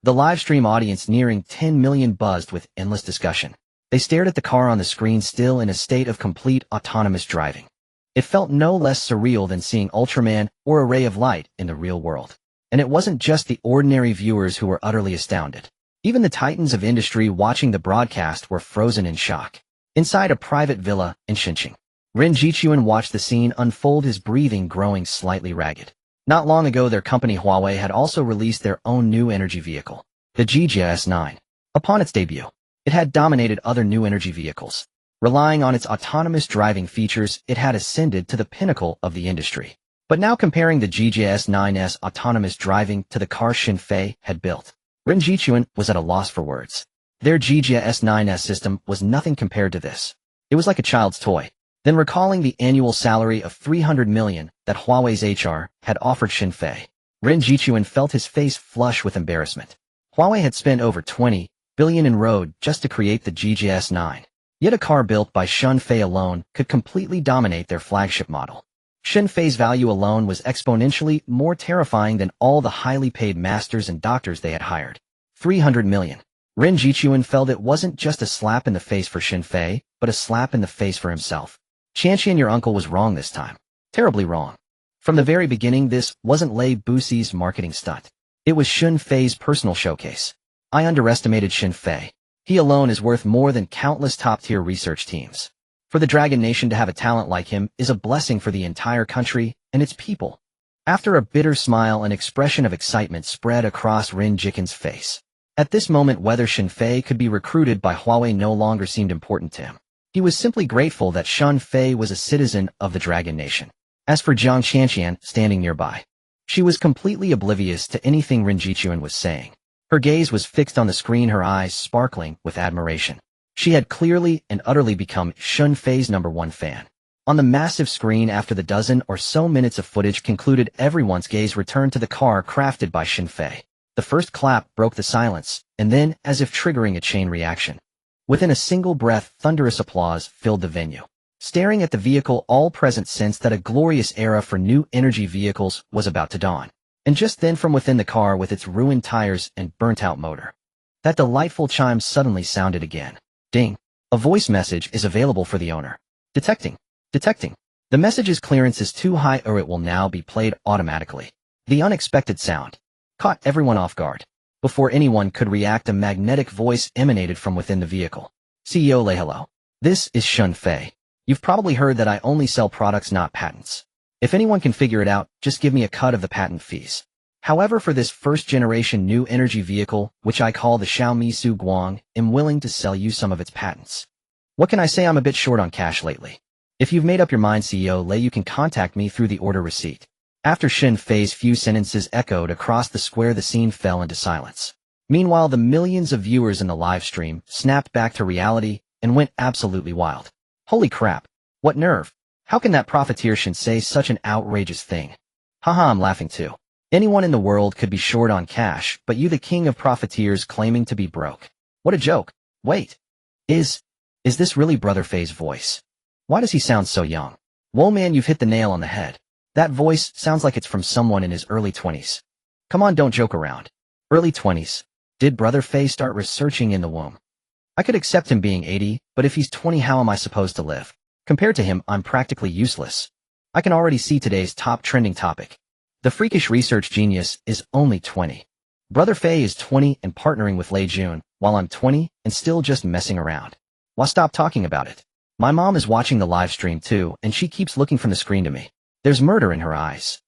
The live stream audience nearing 10 million buzzed with endless discussion. They stared at the car on the screen, still in a state of complete autonomous driving. It felt no less surreal than seeing Ultraman or a ray of light in the real world. And it wasn't just the ordinary viewers who were utterly astounded. Even the titans of industry watching the broadcast were frozen in shock. Inside a private villa in Xinjiang, Ren Jichuan watched the scene unfold, his breathing growing slightly ragged. Not long ago, their company Huawei had also released their own new energy vehicle, the GJS9. Upon its debut, it had dominated other new energy vehicles. Relying on its autonomous driving features, it had ascended to the pinnacle of the industry. But now, comparing the GJS9's autonomous driving to the car Xinfei had built, Ren Jichuan was at a loss for words. Their GJS9's system was nothing compared to this. It was like a child's toy. Then, recalling the annual salary of 300 million that Huawei's HR had offered Xinfei, Ren Jichuan felt his face flush with embarrassment. Huawei had spent over 20 billion in road just to create the GJS9. Yet a car built by Xinfei alone could completely dominate their flagship model. Xinfei's value alone was exponentially more terrifying than all the highly paid masters and doctors they had hired. 300 million. Ren Jichuan felt it wasn't just a slap in the face for Xinfei, but a slap in the face for himself. Qianqian, your uncle was wrong this time. Terribly wrong. From the very beginning, this wasn't Lei Buxi's marketing stunt. It was Xinfei's personal showcase. I underestimated Xinfei. He alone is worth more than countless top-tier research teams. For the Dragon Nation to have a talent like him is a blessing for the entire country and its people. After a bitter smile, an expression of excitement spread across Ren Jichuan's face. At this moment, whether Xinfei could be recruited by Huawei no longer seemed important to him. He was simply grateful that Xinfei was a citizen of the Dragon Nation. As for Jiang Qianqian, standing nearby, she was completely oblivious to anything Ren Jichuan was saying. Her gaze was fixed on the screen, her eyes sparkling with admiration. She had clearly and utterly become Xinfei's #1 fan. On the massive screen, after the dozen or so minutes of footage concluded, everyone's gaze returned to the car crafted by Xinfei. The first clap broke the silence, and then, as if triggering a chain reaction, within a single breath, thunderous applause filled the venue. Staring at the vehicle, all present sensed that a glorious era for new energy vehicles was about to dawn. And just then, from within the car, with its ruined tires and burnt-out motor, that delightful chime suddenly sounded again. Ding. A voice message is available for the owner. Detecting. Detecting. The message's clearance is too high, or it will now be played automatically. The unexpected sound caught everyone off guard. Before anyone could react, a magnetic voice emanated from within the vehicle. CEO Lei, hello. This is Xinfei. You've probably heard that I only sell products, not patents. If anyone can figure it out, just give me a cut of the patent fees. However, for this first-generation new energy vehicle, which I call the Xiaomi Su Guang, I'm willing to sell you some of its patents. What can I say? I'm a bit short on cash lately. If you've made up your mind, CEO Lei, you can contact me through the order receipt. After Xinfei's few sentences echoed across the square, the scene fell into silence. Meanwhile, the millions of viewers in the live stream snapped back to reality and went absolutely wild. Holy crap. What nerve. How can that profiteer say such an outrageous thing? Haha, I'm laughing too. Anyone in the world could be short on cash, but you, the king of profiteers, claiming to be broke. What a joke. Wait. Is this really Brother Fei's voice? Why does he sound so young? Whoa man, you've hit the nail on the head. That voice sounds like it's from someone in his early 20s. Come on, don't joke around. Early 20s. Did Brother Fei start researching in the womb? I could accept him being 80, but if he's 20, how am I supposed to live? Compared to him, I'm practically useless. I can already see today's top trending topic. The freakish research genius is only 20. Brother Fei is 20 and partnering with Lei Jun, while I'm 20 and still just messing around. Why stop talking about it? My mom is watching the live stream too, and she keeps looking from the screen to me. There's murder in her eyes.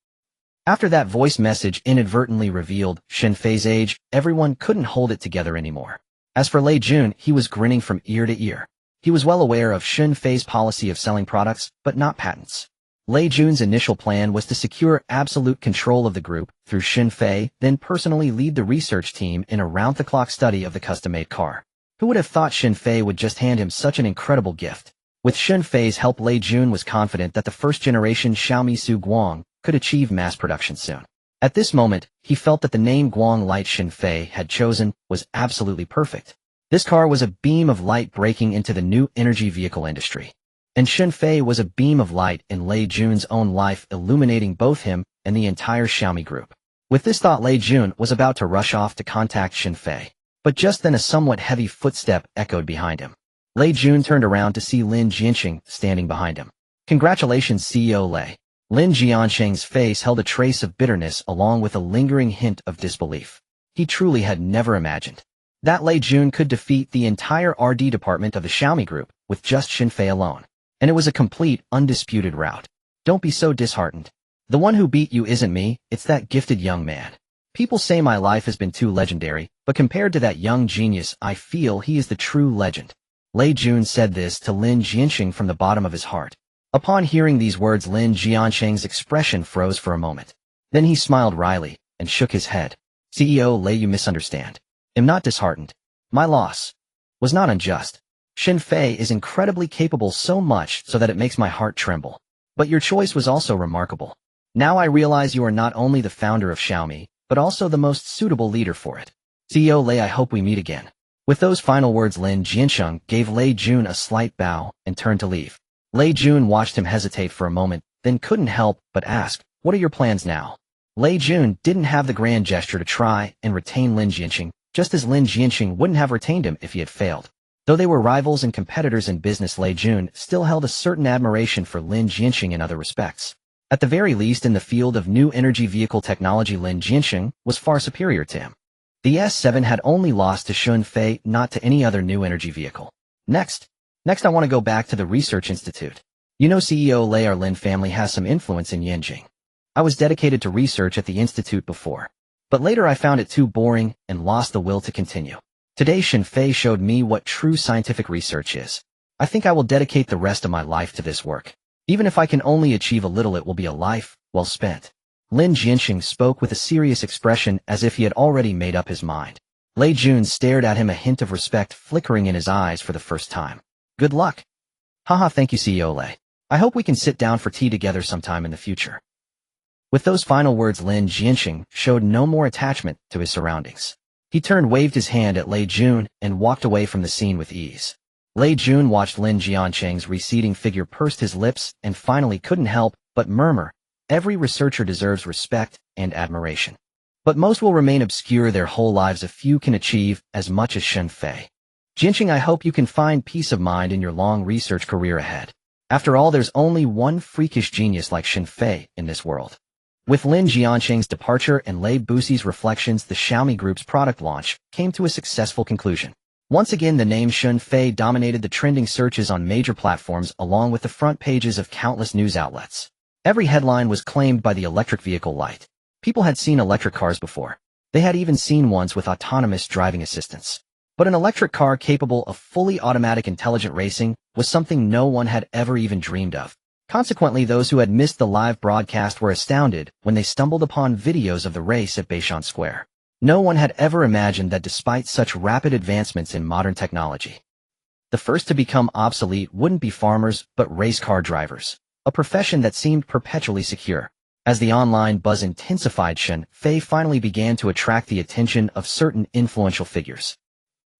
After that voice message inadvertently revealed Shen Fei's age, everyone couldn't hold it together anymore. As for Lei Jun, he was grinning from ear to ear. He was well aware of Shen Fei's policy of selling products, but not patents. Lei Jun's initial plan was to secure absolute control of the group through Shen Fei, then personally lead the research team in a round-the-clock study of the custom-made car. Who would have thought Shen Fei would just hand him such an incredible gift? With Shen Fei's help, Lei Jun was confident that the first-generation Xiaomi Su Guang could achieve mass production soon. At this moment, he felt that the name Guang Light Shen Fei had chosen was absolutely perfect. This car was a beam of light breaking into the new energy vehicle industry. And Shen Fei was a beam of light in Lei Jun's own life, illuminating both him and the entire Xiaomi group. With this thought, Lei Jun was about to rush off to contact Shen Fei. But just then a somewhat heavy footstep echoed behind him. Lei Jun turned around to see Lin Jianqing standing behind him. Congratulations, CEO Lei. Lin Jianqing's face held a trace of bitterness along with a lingering hint of disbelief. He truly had never imagined that Lei Jun could defeat the entire RD department of the Xiaomi group with just Shen Fei alone. And it was a complete, undisputed rout. Don't be so disheartened. The one who beat you isn't me, it's that gifted young man. People say my life has been too legendary, but compared to that young genius, I feel he is the true legend. Lei Jun said this to Lin Jianqing from the bottom of his heart. Upon hearing these words, Lin Jianqing's expression froze for a moment. Then he smiled wryly and shook his head. CEO Lei, you misunderstand. I'm not disheartened. My loss was not unjust. Shen Fei is incredibly capable, so much so that it makes my heart tremble. But your choice was also remarkable. Now I realize you are not only the founder of Xiaomi, but also the most suitable leader for it. CEO Lei, I hope we meet again. With those final words, Lin Jianqing gave Lei Jun a slight bow and turned to leave. Lei Jun watched him hesitate for a moment, then couldn't help but ask, what are your plans now? Lei Jun didn't have the grand gesture to try and retain Lin Jianqing, just as Lin Jianqing wouldn't have retained him if he had failed. Though they were rivals and competitors in business, Lei Jun still held a certain admiration for Lin Jianqing in other respects. At the very least, in the field of new energy vehicle technology, Lin Jianqing was far superior to him. The S7 had only lost to Shen Fei, not to any other new energy vehicle. Next I want to go back to the Research Institute. You know, CEO Lei, our Lin family has some influence in Yanjing. I was dedicated to research at the institute before, but later I found it too boring and lost the will to continue. Today Shen Fei showed me what true scientific research is. I think I will dedicate the rest of my life to this work. Even if I can only achieve a little, it will be a life well spent. Lin Jianqing spoke with a serious expression as if he had already made up his mind. Lei Jun stared at him, a hint of respect flickering in his eyes for the first time. Good luck. Haha, thank you, CEO Lei. I hope we can sit down for tea together sometime in the future. With those final words, Lin Jianqing showed no more attachment to his surroundings. He turned, waved his hand at Lei Jun, and walked away from the scene with ease. Lei Jun watched Lin Jianqing's receding figure, pursed his lips, and finally couldn't help but murmur, every researcher deserves respect and admiration. But most will remain obscure their whole lives. A few can achieve as much as Shen Fei. Jianqing, I hope you can find peace of mind in your long research career ahead. After all, there's only one freakish genius like Shen Fei in this world. With Lin Jianqing's departure and Lei Buxi's reflections, the Xiaomi Group's product launch came to a successful conclusion. Once again, the name Shen Fei dominated the trending searches on major platforms along with the front pages of countless news outlets. Every headline was claimed by the electric vehicle light. People had seen electric cars before. They had even seen ones with autonomous driving assistance. But an electric car capable of fully automatic intelligent racing was something no one had ever even dreamed of. Consequently, those who had missed the live broadcast were astounded when they stumbled upon videos of the race at Beishan Square. No one had ever imagined that despite such rapid advancements in modern technology, the first to become obsolete wouldn't be farmers but race car drivers, a profession that seemed perpetually secure. As the online buzz intensified, Shen Fei finally began to attract the attention of certain influential figures.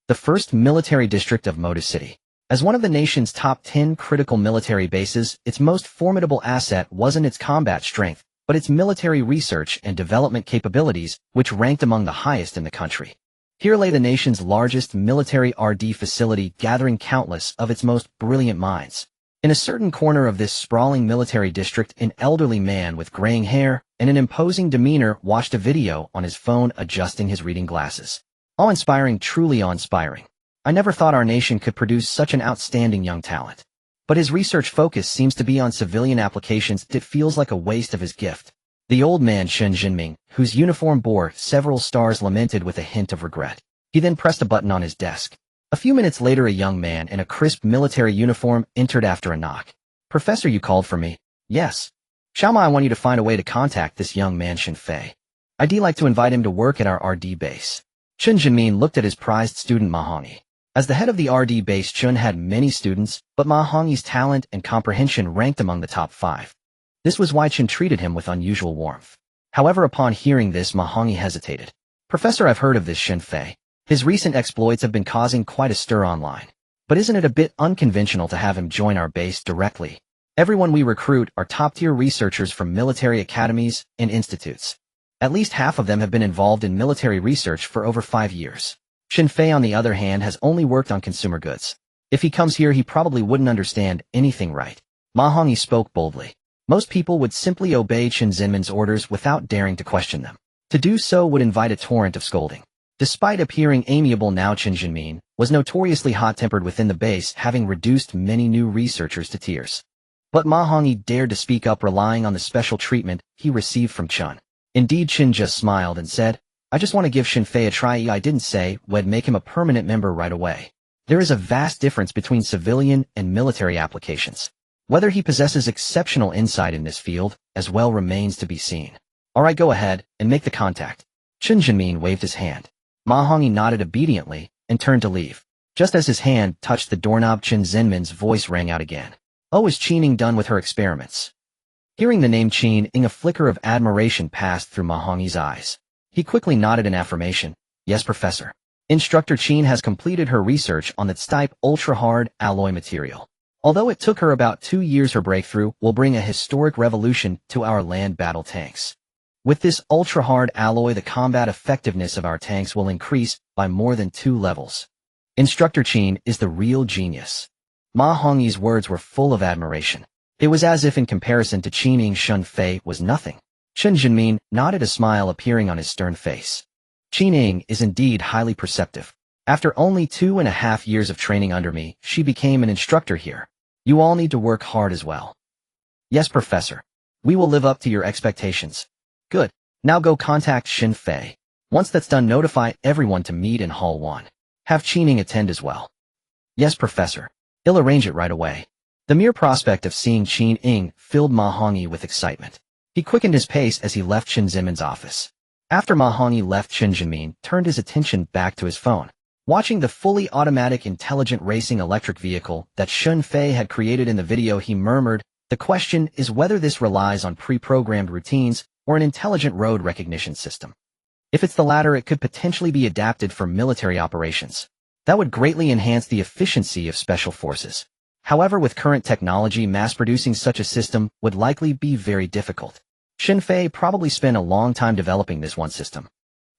the first military district of Moda City. As one of the nation's top 10 critical military bases, its most formidable asset wasn't its combat strength, but its military research and development capabilities, which ranked among the highest in the country. Here lay the nation's largest military R&D facility, gathering countless of its most brilliant minds. In a certain corner of this sprawling military district, an elderly man with graying hair and an imposing demeanor watched a video on his phone, adjusting his reading glasses. Awe-inspiring, truly awe-inspiring. I never thought our nation could produce such an outstanding young talent. But his research focus seems to be on civilian applications. It feels like a waste of his gift. The old man, Chen Jinming, whose uniform bore several stars, lamented with a hint of regret. He then pressed a button on his desk. A few minutes later, a young man in a crisp military uniform entered after a knock. "Professor, you called for me?" "Yes. Xiaoma, I want you to find a way to contact this young man Shen Fei. I'd like to invite him to work at our R&D base." Chen Jinmin looked at his prized student Ma Hongyi. As the head of the R&D base, Chun had many students, but Ma Hongyi's talent and comprehension ranked among the top 5. This was why Chen treated him with unusual warmth. However, upon hearing this, Ma Hongyi hesitated. "Professor, I've heard of this Shen Fei. His recent exploits have been causing quite a stir online. But isn't it a bit unconventional to have him join our base directly? Everyone we recruit are top-tier researchers from military academies and institutes. At least half of them have been involved in military research for over 5 years. Shen Fei, on the other hand, has only worked on consumer goods. If he comes here, he probably wouldn't understand anything, right?" Ma Hongyi spoke boldly. Most people would simply obey Chen Zinman's orders without daring to question them. To do so would invite a torrent of scolding. Despite appearing amiable now, Chen Jinmin was notoriously hot-tempered within the base, having reduced many new researchers to tears. But Ma Hongyi dared to speak up, relying on the special treatment he received from Chen. Indeed, Chen just smiled and said, "I just want to give Shen Fei a try. I didn't say we'd make him a permanent member right away. There is a vast difference between civilian and military applications. Whether he possesses exceptional insight in this field as well remains to be seen. All right, go ahead and make the contact." Chen Jinmin waved his hand. Ma Hongyi nodded obediently and turned to leave. Just as his hand touched the doorknob, Chen Zinman's voice rang out again. "Oh, is Qining done with her experiments?" Hearing the name Qining, a flicker of admiration passed through Ma Hongyi's eyes. He quickly nodded in affirmation. "Yes, Professor. Instructor Qin has completed her research on that type ultra-hard alloy material. Although it took her about 2 years, her breakthrough will bring a historic revolution to our land battle tanks. With this ultra-hard alloy, the combat effectiveness of our tanks will increase by more than 2 levels. Instructor Qin is the real genius." Ma Hongyi's words were full of admiration. It was as if in comparison to Qining, Shen Fei was nothing. Chen Jinmin nodded, a smile appearing on his stern face. "Qining is indeed highly perceptive. After only 2.5 years of training under me, she became an instructor here. You all need to work hard as well." "Yes, Professor. We will live up to your expectations." "Good. Now go contact Shen Fei. Once that's done, notify everyone to meet in Hall 1. Have Qining attend as well." "Yes, Professor. He'll arrange it right away." The mere prospect of seeing Qining filled Ma Hongyi with excitement. He quickened his pace as he left Chen Zinman's office. After Ma Hongyi left, Chen Jinmin turned his attention back to his phone. Watching the fully automatic intelligent racing electric vehicle that Shen Fei had created in the video, he murmured, "The question is whether this relies on pre-programmed routines or an intelligent road recognition system. If it's the latter, it could potentially be adapted for military operations. That would greatly enhance the efficiency of special forces. However, with current technology, mass-producing such a system would likely be very difficult. Shen Fei probably spent a long time developing this one system."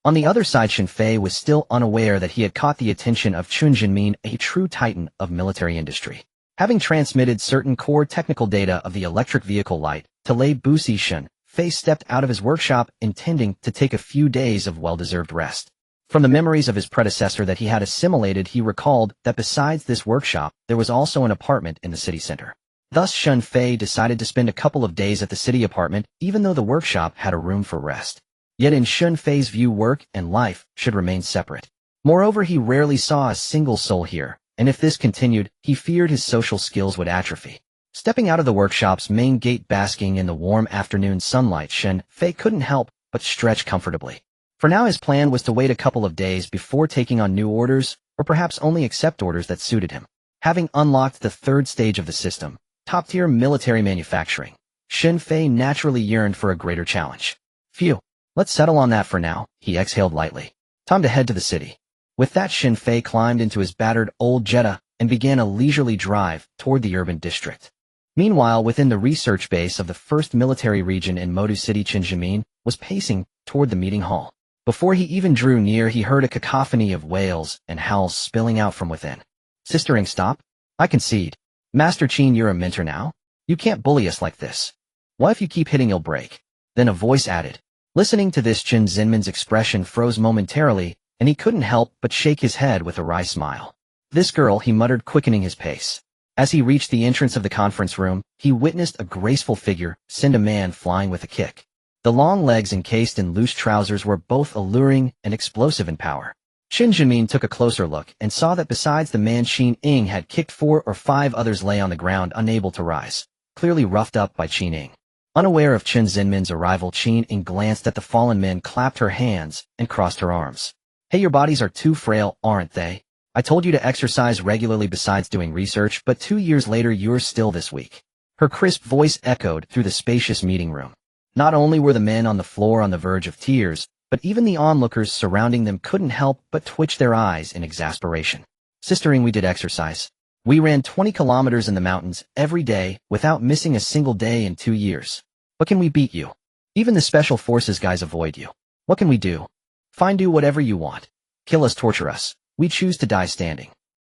On the other side, Shen Fei was still unaware that he had caught the attention of Chen Jinmin, a true titan of military industry. Having transmitted certain core technical data of the electric vehicle light to Lei Busi, Shen Fei stepped out of his workshop, intending to take a few days of well-deserved rest. From the memories of his predecessor that he had assimilated, he recalled that besides this workshop, there was also an apartment in the city center. Thus, Shen Fei decided to spend a couple of days at the city apartment, even though the workshop had a room for rest. Yet in Shen Fei's view, work and life should remain separate. Moreover, he rarely saw a single soul here, and if this continued, he feared his social skills would atrophy. Stepping out of the workshop's main gate, basking in the warm afternoon sunlight, Shen Fei couldn't help but stretch comfortably. For now, his plan was to wait a couple of days before taking on new orders, or perhaps only accept orders that suited him. Having unlocked the 3rd stage of the system, top-tier military manufacturing, Shen Fei naturally yearned for a greater challenge. "Phew, let's settle on that for now," he exhaled lightly. "Time to head to the city." With that, Xin Fei climbed into his battered old Jetta and began a leisurely drive toward the urban district. Meanwhile, within the research base of the 1st Military Region in Modu City, Qin Zhimin was pacing toward the meeting hall. Before he even drew near, he heard a cacophony of wails and howls spilling out from within. Sister Ing, stop. I concede. Master Qin, you're a mentor now? You can't bully us like this. What if you keep hitting, you'll break? Then a voice added. Listening to this, Qin Zhimin's expression froze momentarily, and he couldn't help but shake his head with a wry smile. This girl, he muttered, quickening his pace. As he reached the entrance of the conference room, he witnessed a graceful figure send a man flying with a kick. The long legs encased in loose trousers were both alluring and explosive in power. Qin Zhimin took a closer look and saw that besides the man Qin Ing had kicked, 4 or 5 others lay on the ground unable to rise, clearly roughed up by Qin Ing. Unaware of Qin Zhimin's arrival, Qin Ing glanced at the fallen men, clapped her hands, and crossed her arms. Hey, your bodies are too frail, aren't they? I told you to exercise regularly besides doing research, but 2 years later you're still this weak. Her crisp voice echoed through the spacious meeting room. Not only were the men on the floor on the verge of tears, but even the onlookers surrounding them couldn't help but twitch their eyes in exasperation. Sister Ing, we did exercise. We ran 20 kilometers in the mountains every day without missing a single day in 2 years. But can we beat you? Even the special forces guys avoid you. What can we do? Fine, do whatever you want. Kill us, torture us. We choose to die standing.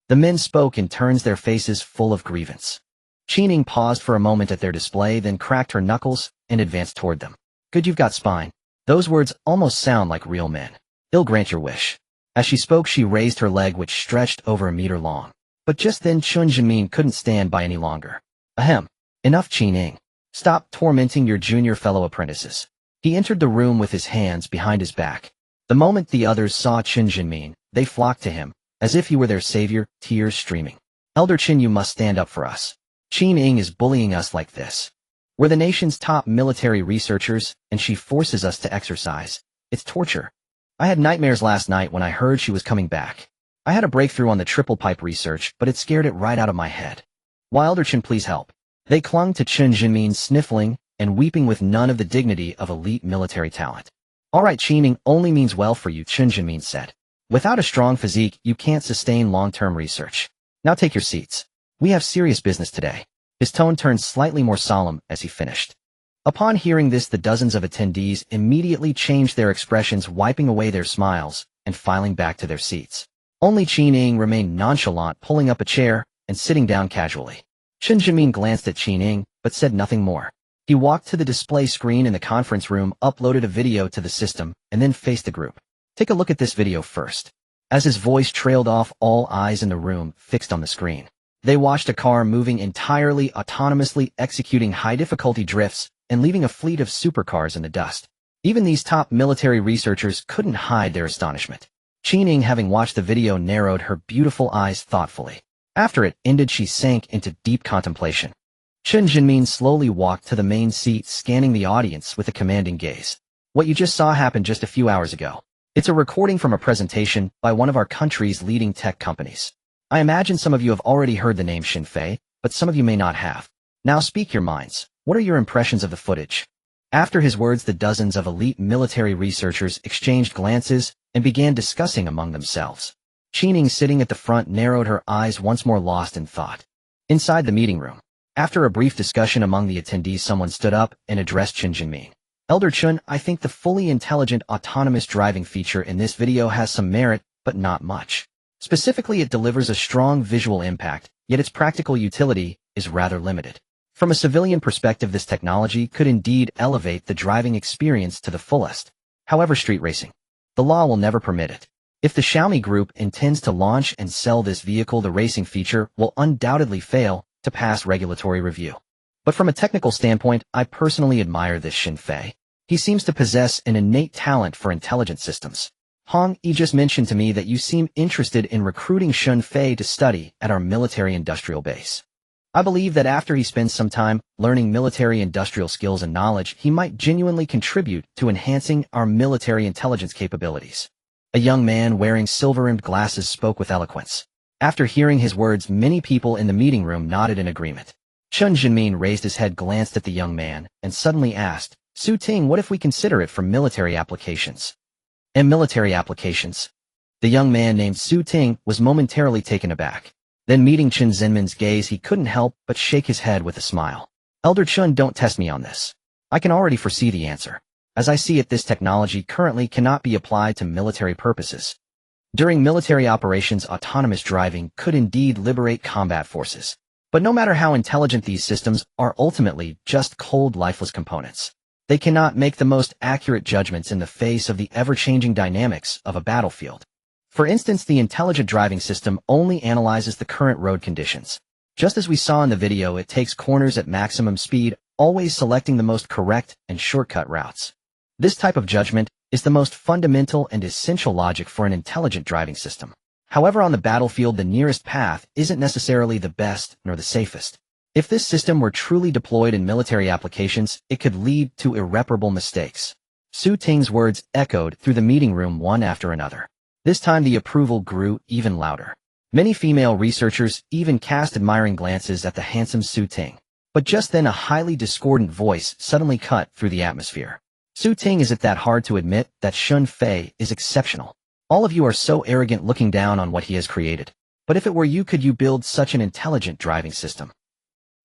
The men spoke in turns, their faces full of grievance. Qin Ing paused for a moment at their display, then cracked her knuckles and advanced toward them. Good, you've got spine. Those words almost sound like real men. I'll grant your wish. As she spoke, she raised her leg, which stretched over a meter long. But just then Qin Zhimin couldn't stand by any longer. Ahem. Enough, Qin Ing. Stop tormenting your junior fellow apprentices. He entered the room with his hands behind his back. The moment the others saw Qin Zhimin, they flocked to him, as if he were their savior, tears streaming. Elder Qin, you must stand up for us. Qin Ing is bullying us like this. We're the nation's top military researchers, and she forces us to exercise. It's torture. I had nightmares last night when I heard she was coming back. I had a breakthrough on the triple pipe research, but it scared it right out of my head. Elder Qin, please help. They clung to Qin Zhimin, sniffling and weeping with none of the dignity of elite military talent. All right, Qin Ing only means well for you, Qin Zhimin said. Without a strong physique, you can't sustain long-term research. Now take your seats. We have serious business today. His tone turned slightly more solemn as he finished. Upon hearing this, the dozens of attendees immediately changed their expressions, wiping away their smiles and filing back to their seats. Only Qin Ing remained nonchalant, pulling up a chair and sitting down casually. Qin Zhimin glanced at Qin Ing, but said nothing more. He walked to the display screen in the conference room, uploaded a video to the system, and then faced the group. Take a look at this video first. As his voice trailed off, all eyes in the room fixed on the screen. They watched a car moving entirely autonomously, executing high-difficulty drifts and leaving a fleet of supercars in the dust. Even these top military researchers couldn't hide their astonishment. Qin Ing, having watched the video, narrowed her beautiful eyes thoughtfully. After it ended, she sank into deep contemplation. Qin Zhimin slowly walked to the main seat, scanning the audience with a commanding gaze. What you just saw happened just a few hours ago. It's a recording from a presentation by one of our country's leading tech companies. I imagine some of you have already heard the name Xin Fei, but some of you may not have. Now speak your minds. What are your impressions of the footage? After his words, the dozens of elite military researchers exchanged glances and began discussing among themselves. Qin Ing, sitting at the front, narrowed her eyes, once more lost in thought. Inside the meeting room, after a brief discussion among the attendees, someone stood up and addressed Qin Zhimin. Elder Qin, I think the fully intelligent autonomous driving feature in this video has some merit, but not much. Specifically, it delivers a strong visual impact, yet its practical utility is rather limited. From a civilian perspective, this technology could indeed elevate the driving experience to the fullest. However, street racing, the law will never permit it. If the Xiaomi Group intends to launch and sell this vehicle, the racing feature will undoubtedly fail to pass regulatory review. But from a technical standpoint, I personally admire this Xin Fei. He seems to possess an innate talent for intelligent systems. Hong Yi just mentioned to me that you seem interested in recruiting Xin Fei to study at our military-industrial base. I believe that after he spends some time learning military-industrial skills and knowledge, he might genuinely contribute to enhancing our military intelligence capabilities. A young man wearing silver-rimmed glasses spoke with eloquence. After hearing his words, many people in the meeting room nodded in agreement. Qin Zhimin raised his head, glanced at the young man, and suddenly asked, Su Ting, what if we consider it for military applications? And military applications? The young man named Su Ting was momentarily taken aback. Then meeting Chen Zhenmin's gaze, he couldn't help but shake his head with a smile. Elder Chun, don't test me on this. I can already foresee the answer. As I see it, this technology currently cannot be applied to military purposes. During military operations, autonomous driving could indeed liberate combat forces. But no matter how intelligent these systems are, ultimately just cold, lifeless components. They cannot make the most accurate judgments in the face of the ever-changing dynamics of a battlefield. For instance, the intelligent driving system only analyzes the current road conditions. Just as we saw in the video, it takes corners at maximum speed, always selecting the most correct and shortcut routes. This type of judgment is the most fundamental and essential logic for an intelligent driving system. However, on the battlefield, the nearest path isn't necessarily the best nor the safest. If this system were truly deployed in military applications, it could lead to irreparable mistakes. Su Ting's words echoed through the meeting room one after another. This time the approval grew even louder. Many female researchers even cast admiring glances at the handsome Su Ting. But just then a highly discordant voice suddenly cut through the atmosphere. Su Ting, is it that hard to admit that Shun Fei is exceptional? All of you are so arrogant, looking down on what he has created. But if it were you, could you build such an intelligent driving system?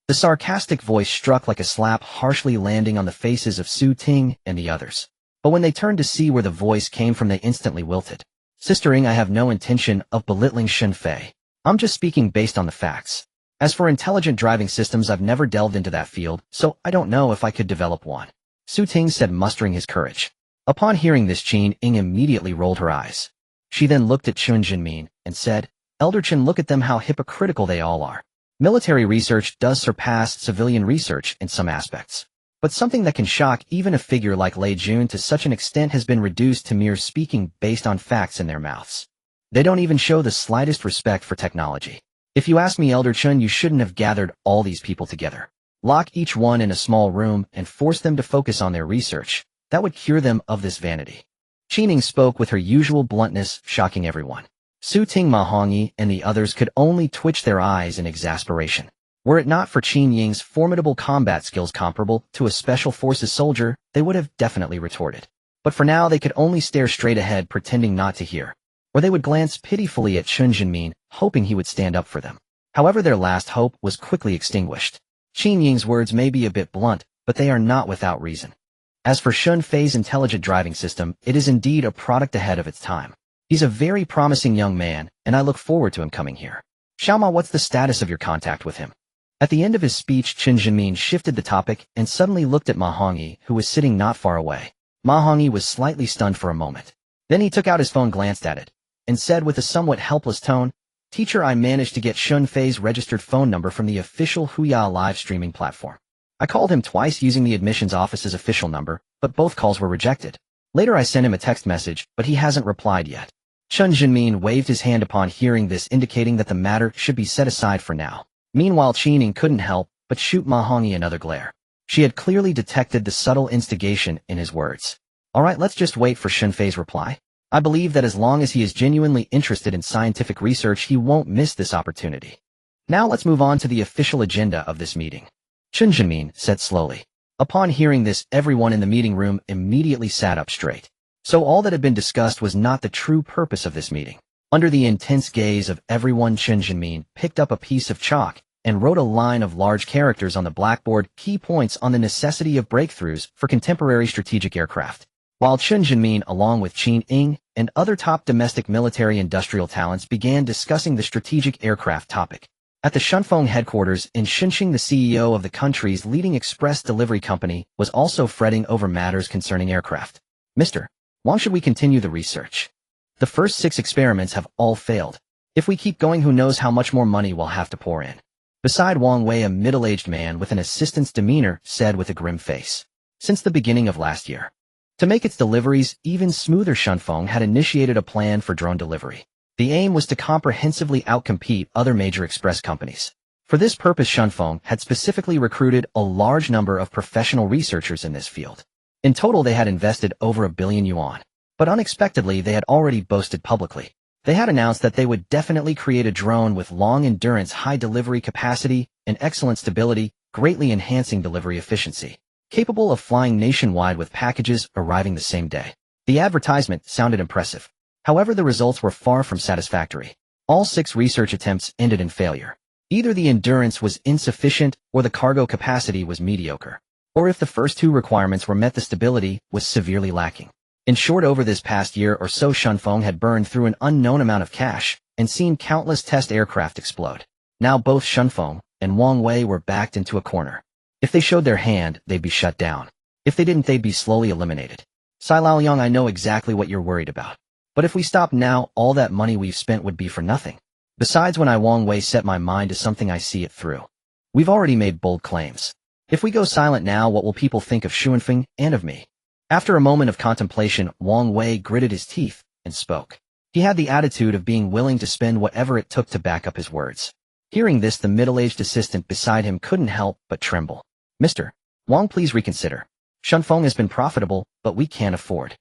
The sarcastic voice struck like a slap, harshly landing on the faces of Su Ting and the others. But when they turned to see where the voice came from, they instantly wilted. Sister Ing, I have no intention of belittling Shun Fei. I'm just speaking based on the facts. As for intelligent driving systems, I've never delved into that field, so I don't know if I could develop one. Su Ting said, mustering his courage. Upon hearing this, Qin Ing immediately rolled her eyes. She then looked at Chen Zhenmin and said, Elder Chen, look at them, how hypocritical they all are. Military research does surpass civilian research in some aspects. But something that can shock even a figure like Lei Jun to such an extent has been reduced to mere speaking based on facts in their mouths. They don't even show the slightest respect for technology. If you ask me, Elder Chun, you shouldn't have gathered all these people together. Lock each one in a small room and force them to focus on their research. That would cure them of this vanity. Qin Ing spoke with her usual bluntness, shocking everyone. Su Ting, Ma Hongyi, and the others could only twitch their eyes in exasperation. Were it not for Qin Ying's formidable combat skills comparable to a special forces soldier, they would have definitely retorted. But for now, they could only stare straight ahead, pretending not to hear. Or they would glance pitifully at Chen Zhenmin, hoping he would stand up for them. However, their last hope was quickly extinguished. Qin Ying's words may be a bit blunt, but they are not without reason. As for Shun Fei's intelligent driving system, it is indeed a product ahead of its time. He's a very promising young man, and I look forward to him coming here. Xiaoma, what's the status of your contact with him? At the end of his speech, Chen Zhenmin shifted the topic and suddenly looked at Ma Hongyi, who was sitting not far away. Ma Hongyi was slightly stunned for a moment. Then he took out his phone, glanced at it, and said with a somewhat helpless tone, Teacher, I managed to get Shun Fei's registered phone number from the official Huya live streaming platform. I called him twice using the admissions office's official number, but both calls were rejected. Later I sent him a text message, but he hasn't replied yet. Chen Zhenmin waved his hand upon hearing this, indicating that the matter should be set aside for now. Meanwhile, Qin Ing couldn't help but shoot Ma Hongyi another glare. She had clearly detected the subtle instigation in his words. Alright, let's just wait for Shun Fei's reply. I believe that as long as he is genuinely interested in scientific research, he won't miss this opportunity. Now let's move on to the official agenda of this meeting. Chen Zhenmin said slowly. Upon hearing this, everyone in the meeting room immediately sat up straight. So all that had been discussed was not the true purpose of this meeting. Under the intense gaze of everyone, Chen Zhenmin picked up a piece of chalk and wrote a line of large characters on the blackboard, key points on the necessity of breakthroughs for contemporary strategic aircraft. While Chen Zhenmin, along with Qin Ing and other top domestic military industrial talents, began discussing the strategic aircraft topic. At the Shunfeng headquarters in Xinqing, the CEO of the country's leading express delivery company was also fretting over matters concerning aircraft. Mr. Wang, should we continue the research? The first 6 experiments have all failed. If we keep going, who knows how much more money we'll have to pour in. Beside Wang Wei, a middle-aged man with an assistant's demeanor said with a grim face. Since the beginning of last year, to make its deliveries even smoother, Shunfeng had initiated a plan for drone delivery. The aim was to comprehensively outcompete other major express companies. For this purpose, Shunfeng had specifically recruited a large number of professional researchers in this field. In total, they had invested over 1 billion yuan. But unexpectedly, they had already boasted publicly. They had announced that they would definitely create a drone with long endurance, high delivery capacity, and excellent stability, greatly enhancing delivery efficiency, capable of flying nationwide with packages arriving the same day. The advertisement sounded impressive. However, the results were far from satisfactory. All 6 research attempts ended in failure. Either the endurance was insufficient or the cargo capacity was mediocre. Or if the first 2 requirements were met, the stability was severely lacking. In short, over this past year or so, Shunfeng had burned through an unknown amount of cash and seen countless test aircraft explode. Now both Shunfeng and Wang Wei were backed into a corner. If they showed their hand, they'd be shut down. If they didn't, they'd be slowly eliminated. Sai Laoyang, I know exactly what you're worried about. But if we stop now, all that money we've spent would be for nothing. Besides, when I Wang Wei set my mind to something, I see it through. We've already made bold claims. If we go silent now, what will people think of Shunfeng and of me? After a moment of contemplation, Wang Wei gritted his teeth and spoke. He had the attitude of being willing to spend whatever it took to back up his words. Hearing this, the middle-aged assistant beside him couldn't help but tremble. Mr. Wang, please reconsider. Shunfeng has been profitable, but we can't afford.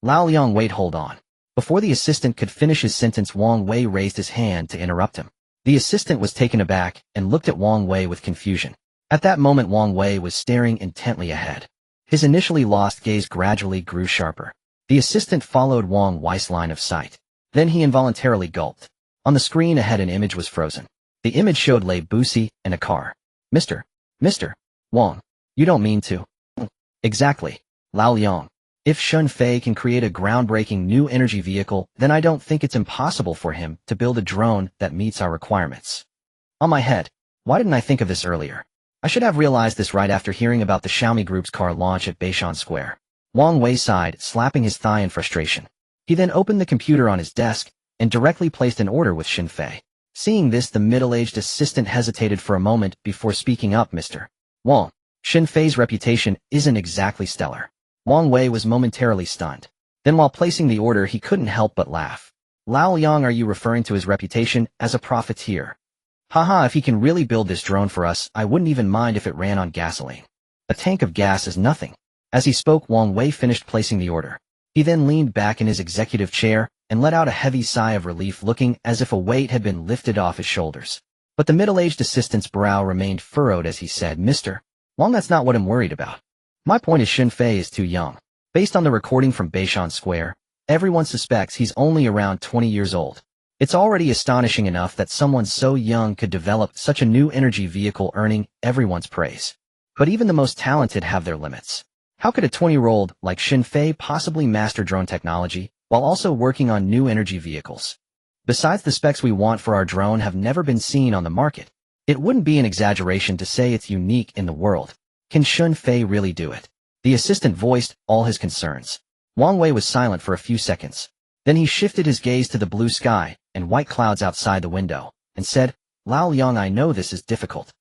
Lao Liang, wait, hold on. Before the assistant could finish his sentence, Wang Wei raised his hand to interrupt him. The assistant was taken aback and looked at Wang Wei with confusion. At that moment, Wang Wei was staring intently ahead. His initially lost gaze gradually grew sharper. The assistant followed Wang Wei's line of sight. Then he involuntarily gulped. On the screen ahead, an image was frozen. The image showed Lei Busi and a car. Mr. Wang, you don't mean to? Exactly, Lao Liang. If Shunfei can create a groundbreaking new energy vehicle, then I don't think it's impossible for him to build a drone that meets our requirements. On my head, why didn't I think of this earlier? I should have realized this right after hearing about the Xiaomi Group's car launch at Beishan Square. Wang Wei sighed, slapping his thigh in frustration. He then opened the computer on his desk and directly placed an order with Shunfei. Seeing this, the middle-aged assistant hesitated for a moment before speaking up. Mr. Wang, Shunfei's reputation isn't exactly stellar. Wang Wei was momentarily stunned. Then while placing the order, he couldn't help but laugh. Lao Yang, are you referring to his reputation as a profiteer? Haha, if he can really build this drone for us, I wouldn't even mind if it ran on gasoline. A tank of gas is nothing. As he spoke, Wang Wei finished placing the order. He then leaned back in his executive chair and let out a heavy sigh of relief, looking as if a weight had been lifted off his shoulders. But the middle-aged assistant's brow remained furrowed as he said, Mr. Wang, that's not what I'm worried about. My point is Shunfei is too young. Based on the recording from Beishan Square, everyone suspects he's only around 20 years old. It's already astonishing enough that someone so young could develop such a new energy vehicle, earning everyone's praise. But even the most talented have their limits. How could a 20-year-old like Shunfei possibly master drone technology while also working on new energy vehicles? Besides, the specs we want for our drone have never been seen on the market. It wouldn't be an exaggeration to say it's unique in the world. Can Shunfei really do it? The assistant voiced all his concerns. Wang Wei was silent for a few seconds. Then he shifted his gaze to the blue sky and white clouds outside the window and said, Lao Liang, I know this is difficult.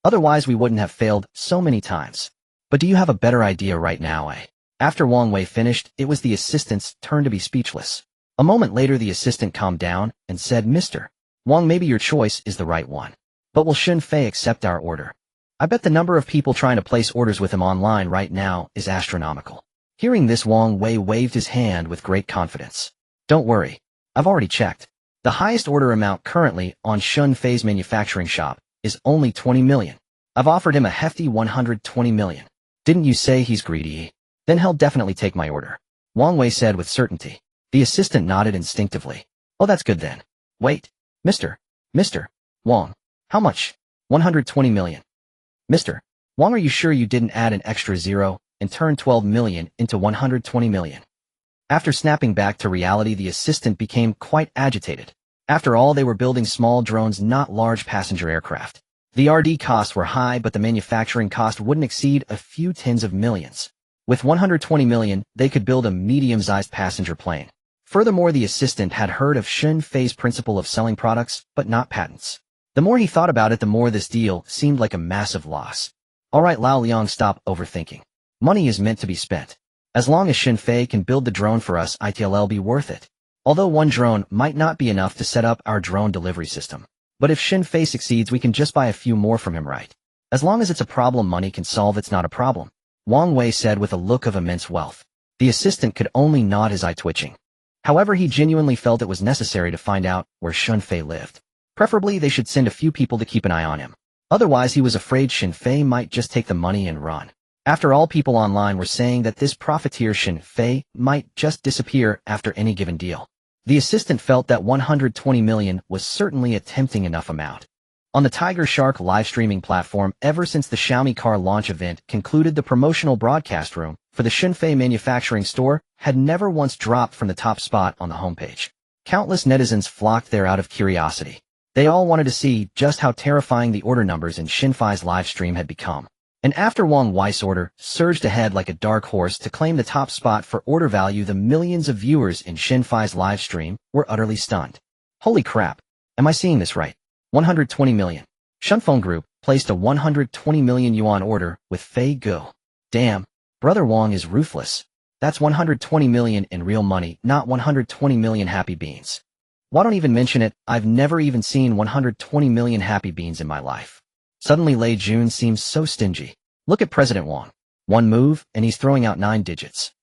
Otherwise we wouldn't have failed so many times. But do you have a better idea right now, eh? After Wang Wei finished, it was the assistant's turn to be speechless. A moment later, the assistant calmed down and said, Mr. Wang, maybe your choice is the right one. But will Shunfei accept our order? I bet the number of people trying to place orders with him online right now is astronomical. Hearing this, Wang Wei waved his hand with great confidence. Don't worry. I've already checked. The highest order amount currently on Shunfei's manufacturing shop is only 20 million. I've offered him a hefty 120 million. Didn't you say he's greedy? Then he'll definitely take my order. Wang Wei said with certainty. The assistant nodded instinctively. Oh, that's good then. Wait. Mr. Wang. How much? 120 million. Mr. Wang, are you sure you didn't add an extra zero and turn 12 million into 120 million? After snapping back to reality, the assistant became quite agitated. After all, they were building small drones, not large passenger aircraft. The R&D costs were high, but the manufacturing cost wouldn't exceed a few tens of millions. With 120 million, they could build a medium-sized passenger plane. Furthermore, the assistant had heard of Shunfei's principle of selling products, but not patents. The more he thought about it, the more this deal seemed like a massive loss. Alright, Lao Liang, stop overthinking. Money is meant to be spent. As long as Shunfei can build the drone for us, it'll be worth it. Although one drone might not be enough to set up our drone delivery system. But if Shunfei succeeds, we can just buy a few more from him, right? As long as it's a problem money can solve, it's not a problem. Wang Wei said with a look of immense wealth. The assistant could only nod, his eye twitching. However, he genuinely felt it was necessary to find out where Shunfei lived. Preferably, they should send a few people to keep an eye on him. Otherwise, he was afraid Shunfei might just take the money and run. After all, people online were saying that this profiteer Shin Fei might just disappear after any given deal. The assistant felt that 120 million was certainly a tempting enough amount. On the Tiger Shark live streaming platform, ever since the Xiaomi car launch event concluded, the promotional broadcast room for the Shin Fei manufacturing store had never once dropped from the top spot on the homepage. Countless netizens flocked there out of curiosity. They all wanted to see just how terrifying the order numbers in Shin Fei's live stream had become. And after Wang Wei's order surged ahead like a dark horse to claim the top spot for order value, the millions of viewers in Shin Fei's live stream were utterly stunned. Holy crap! Am I seeing this right? 120 million. Shunfeng Group placed a 120 million yuan order with Fei Go. Damn, Brother Wang is ruthless. That's 120 million in real money, not 120 million happy beans. Why don't even mention it? I've never even seen 120 million happy beans in my life. Suddenly Lei Jun seems so stingy. Look at President Wang. One move, and he's throwing out 9 digits.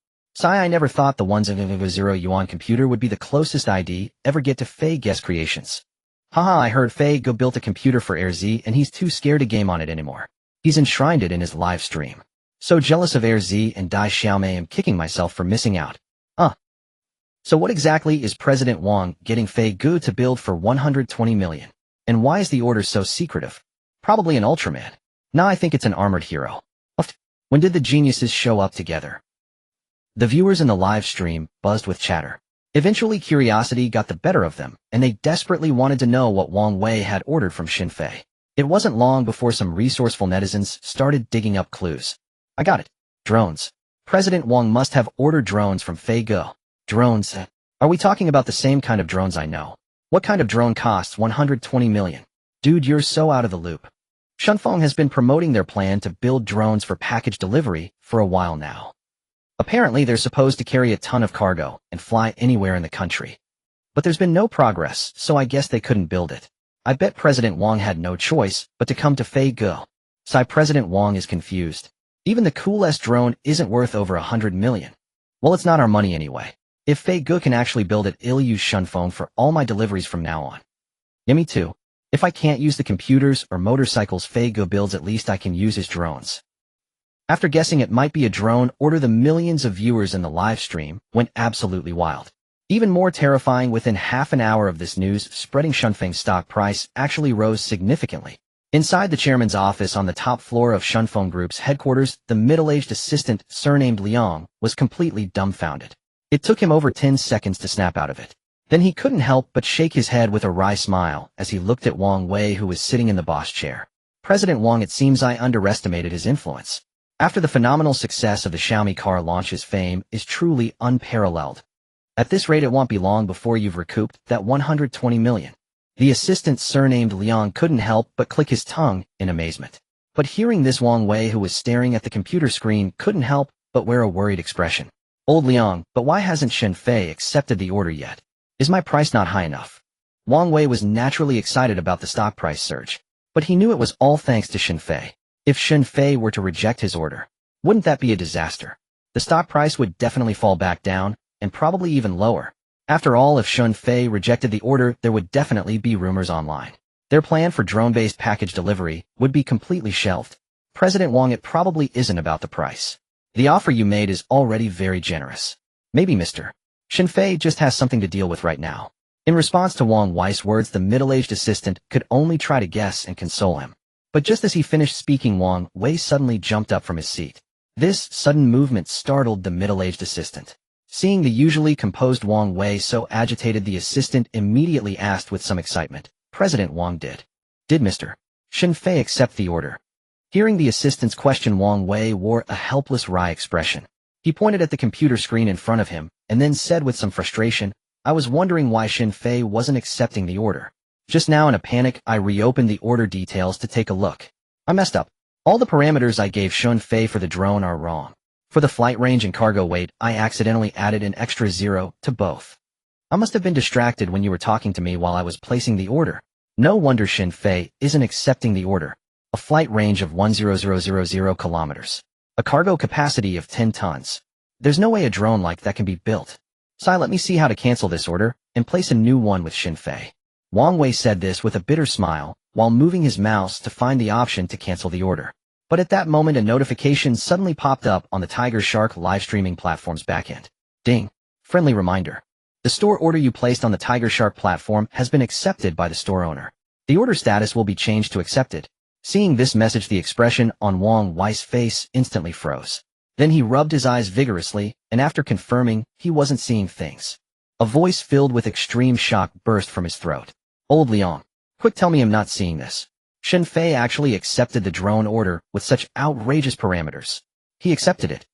I never thought the 100 yuan computer would be the closest I'd ever get to Fei Guest Creations. Haha, I heard Fei Go built a computer for Air Z and he's too scared to game on it anymore. He's enshrined it in his live stream. So jealous of Air Z and Dai Xiaomei, I'm kicking myself for missing out. So what exactly is President Wang getting Fei Go to build for 120 million? And why is the order so secretive? Probably an Ultraman. Now I think it's an armored hero. When did the geniuses show up together? The viewers in the live stream buzzed with chatter. Eventually curiosity got the better of them, and they desperately wanted to know what Wang Wei had ordered from Shin Fei. It wasn't long before some resourceful netizens started digging up clues. I got it. Drones. President Wang must have ordered drones from Fei Go. Drones? Are we talking about the same kind of drones I know? What kind of drone costs 120 million? Dude, you're so out of the loop. Shunfeng has been promoting their plan to build drones for package delivery for a while now. Apparently they're supposed to carry a ton of cargo and fly anywhere in the country. But there's been no progress, so I guess they couldn't build it. I bet President Wang had no choice but to come to Fei Go. President Wang is confused. Even the coolest drone isn't worth over 100 million. Well, it's not our money anyway. If Fei Go can actually build it, I'll use Shunfeng for all my deliveries from now on. Yeah, me too. If I can't use the computers or motorcycles Fei Go builds, at least I can use his drones. After guessing it might be a drone order, the millions of viewers in the live stream went absolutely wild. Even more terrifying, within half an hour of this news spreading, Shunfeng's stock price actually rose significantly. Inside the chairman's office on the top floor of Shunfeng Group's headquarters, the middle-aged assistant, surnamed Liang, was completely dumbfounded. It took him over 10 seconds to snap out of it. Then he couldn't help but shake his head with a wry smile as he looked at Wang Wei, who was sitting in the boss chair. President Wang, it seems I underestimated his influence. After the phenomenal success of the Xiaomi car launch, his fame is truly unparalleled. At this rate, it won't be long before you've recouped that 120 million. The assistant, surnamed Liang, couldn't help but click his tongue in amazement. But hearing this, Wang Wei, who was staring at the computer screen, couldn't help but wear a worried expression. Old Liang, but why hasn't Shin Fei accepted the order yet? Is my price not high enough? Wang Wei was naturally excited about the stock price surge, but he knew it was all thanks to Shin Fei. If Shin Fei were to reject his order, wouldn't that be a disaster? The stock price would definitely fall back down, and probably even lower. After all, if Shin Fei rejected the order, there would definitely be rumors online. Their plan for drone-based package delivery would be completely shelved. President Wang, it probably isn't about the price. The offer you made is already very generous. Maybe Mr. Shin Fei just has something to deal with right now. In response to Wang Wei's words, the middle-aged assistant could only try to guess and console him. But just as he finished speaking, Wang Wei suddenly jumped up from his seat. This sudden movement startled the middle-aged assistant. Seeing the usually composed Wang Wei so agitated, the assistant immediately asked with some excitement, President Wang, did Mr. Shin Fei accept the order? Hearing the assistant's question, Wang Wei wore a helpless, wry expression. He pointed at the computer screen in front of him, and then said with some frustration, I was wondering why Shin Fei wasn't accepting the order. Just now, in a panic, I reopened the order details to take a look. I messed up. All the parameters I gave Shin Fei for the drone are wrong. For the flight range and cargo weight, I accidentally added an extra 0 to both. I must have been distracted when you were talking to me while I was placing the order. No wonder Shin Fei isn't accepting the order. A flight range of 10000 kilometers. A cargo capacity of 10 tons. There's no way a drone like that can be built. Let me see how to cancel this order and place a new one with Shin Fei. Wang Wei said this with a bitter smile while moving his mouse to find the option to cancel the order. But at that moment a notification suddenly popped up on the Tiger Shark live streaming platform's backend. Ding. Friendly reminder. The store order you placed on the Tiger Shark platform has been accepted by the store owner. The order status will be changed to accepted. Seeing this message, the expression on Wang Wei's face instantly froze. Then he rubbed his eyes vigorously, and after confirming, he wasn't seeing things. A voice filled with extreme shock burst from his throat. Old Liang. Quick, tell me I'm not seeing this. Shen Fei actually accepted the drone order with such outrageous parameters. He accepted it.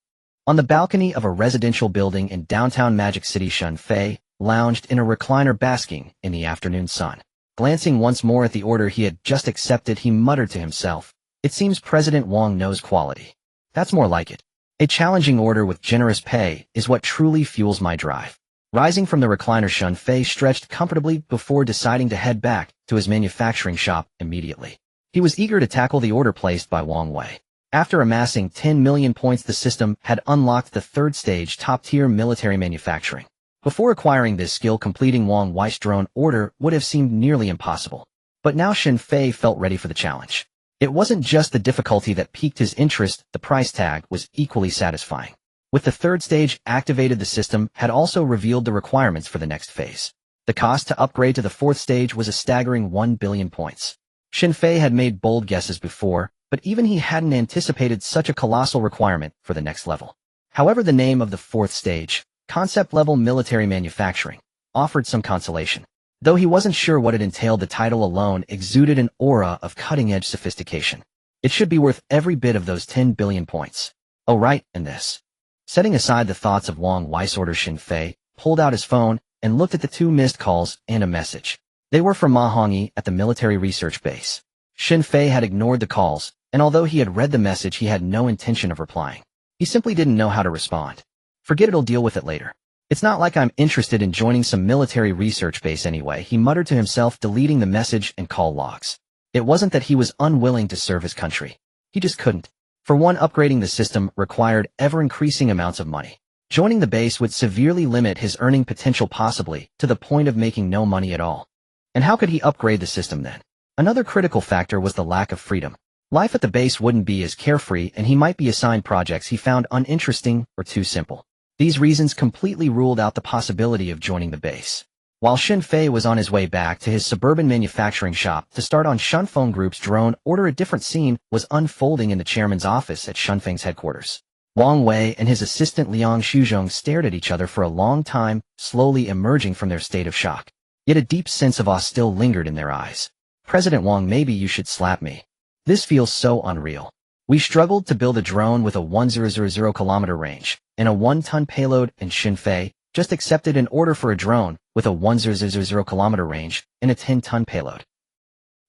On the balcony of a residential building in downtown Magic City, Shen Fei lounged in a recliner basking in the afternoon sun. Glancing once more at the order he had just accepted, he muttered to himself, "It seems President Wang knows quality. That's more like it. A challenging order with generous pay is what truly fuels my drive." Rising from the recliner, Shen Fei stretched comfortably before deciding to head back to his manufacturing shop immediately. He was eager to tackle the order placed by Wang Wei. After amassing 10 million points, the system had unlocked the third stage top-tier military manufacturing. Before acquiring this skill, completing Wang Wei's drone order would have seemed nearly impossible. But now Shen Fei felt ready for the challenge. It wasn't just the difficulty that piqued his interest, the price tag was equally satisfying. With the third stage activated, the system had also revealed the requirements for the next phase. The cost to upgrade to the fourth stage was a staggering 1 billion points. Shen Fei had made bold guesses before, but even he hadn't anticipated such a colossal requirement for the next level. However, the name of the fourth stage, concept-level military manufacturing, offered some consolation. Though he wasn't sure what it entailed, the title alone exuded an aura of cutting-edge sophistication. It should be worth every bit of those 10 billion points. Oh right, and this. Setting aside the thoughts of Wang Wei's order, Shen Fei pulled out his phone and looked at the 2 missed calls and a message. They were from Ma Hongyi at the military research base. Shen Fei had ignored the calls, and although he had read the message, he had no intention of replying. He simply didn't know how to respond. Forget it, I'll deal with it later. It's not like I'm interested in joining some military research base anyway, he muttered to himself, deleting the message and call logs. It wasn't that he was unwilling to serve his country. He just couldn't. For one, upgrading the system required ever-increasing amounts of money. Joining the base would severely limit his earning potential, possibly to the point of making no money at all. And how could he upgrade the system then? Another critical factor was the lack of freedom. Life at the base wouldn't be as carefree, and he might be assigned projects he found uninteresting or too simple. These reasons completely ruled out the possibility of joining the base. While Shen Fei was on his way back to his suburban manufacturing shop to start on Shunfeng Group's drone order, a different scene was unfolding in the chairman's office at Shunfeng's headquarters. Wang Wei and his assistant Liang Shuzhong stared at each other for a long time, slowly emerging from their state of shock. Yet a deep sense of awe still lingered in their eyes. "President Wang, maybe you should slap me. This feels so unreal. We struggled to build a drone with a 1000 kilometer range and a 1-ton payload, and Shen Fei just accepted an order for a drone with a 1000 kilometer range and a 10-ton payload.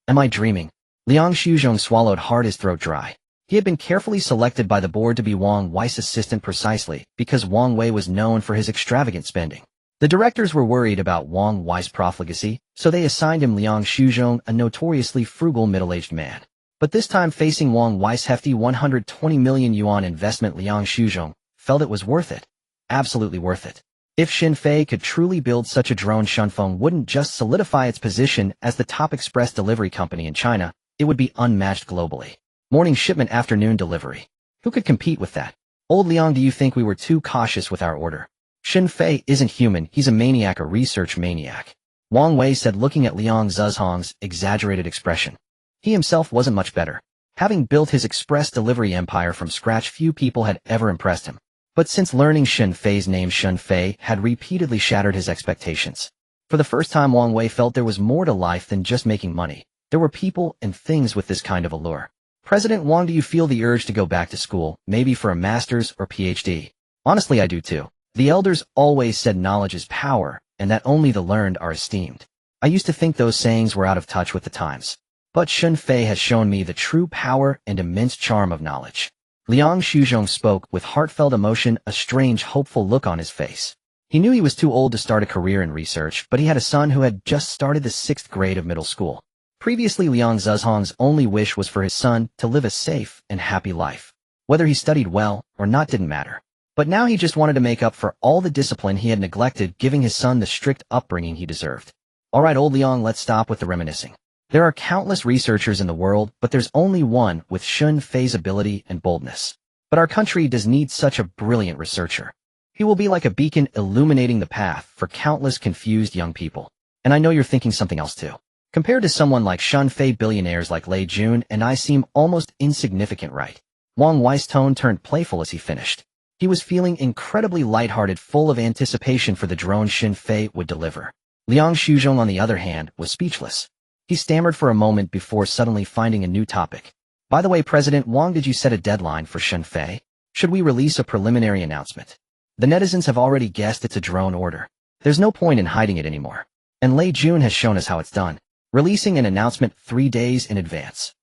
Am I dreaming?" Liang Shuzhong swallowed hard, his throat dry. He had been carefully selected by the board to be Wang Wei's assistant precisely because Wang Wei was known for his extravagant spending. The directors were worried about Wang Wei's profligacy, so they assigned him Liang Shuzhong, a notoriously frugal middle-aged man. But this time, facing Wang Wei's hefty 120 million yuan investment, Liang Shuzhong felt it was worth it. Absolutely worth it. If Shen Fei could truly build such a drone, Shunfeng wouldn't just solidify its position as the top express delivery company in China, it would be unmatched globally. Morning shipment, afternoon delivery. Who could compete with that? Old Liang, do you think we were too cautious with our order? Shen Fei isn't human, he's a maniac, a research maniac. Wang Wei said, looking at Liang Zhuzhong's exaggerated expression. He himself wasn't much better. Having built his express delivery empire from scratch, few people had ever impressed him. But since learning Shen Fei's name, Shen Fei had repeatedly shattered his expectations. For the first time, Wang Wei felt there was more to life than just making money. There were people and things with this kind of allure. "President Wang, do you feel the urge to go back to school, maybe for a master's or PhD? Honestly, I do too. The elders always said knowledge is power, and that only the learned are esteemed. I used to think those sayings were out of touch with the times. But Shen Fei has shown me the true power and immense charm of knowledge." Liang Shuzhong spoke with heartfelt emotion, a strange, hopeful look on his face. He knew he was too old to start a career in research, but he had a son who had just started the 6th grade of middle school. Previously, Liang Zhuzhong's only wish was for his son to live a safe and happy life. Whether he studied well or not didn't matter. But now he just wanted to make up for all the discipline he had neglected, giving his son the strict upbringing he deserved. "All right, old Liang, let's stop with the reminiscing. There are countless researchers in the world, but there's only one with Shun Fei's ability and boldness. But our country does need such a brilliant researcher. He will be like a beacon illuminating the path for countless confused young people. And I know you're thinking something else too. Compared to someone like Shun Fei, billionaires like Lei Jun and I seem almost insignificant, right? Wang Wei's tone turned playful as he finished. He was feeling incredibly lighthearted, full of anticipation for the drone Shun Fei would deliver. Liang Shuzhong, on the other hand, was speechless. He stammered for a moment before suddenly finding a new topic. By the way, President Wang, did you set a deadline for Shun Fei? Should we release a preliminary announcement? The netizens have already guessed it's a drone order. There's no point in hiding it anymore. And Lei Jun has shown us how it's done, releasing an announcement 3 days in advance.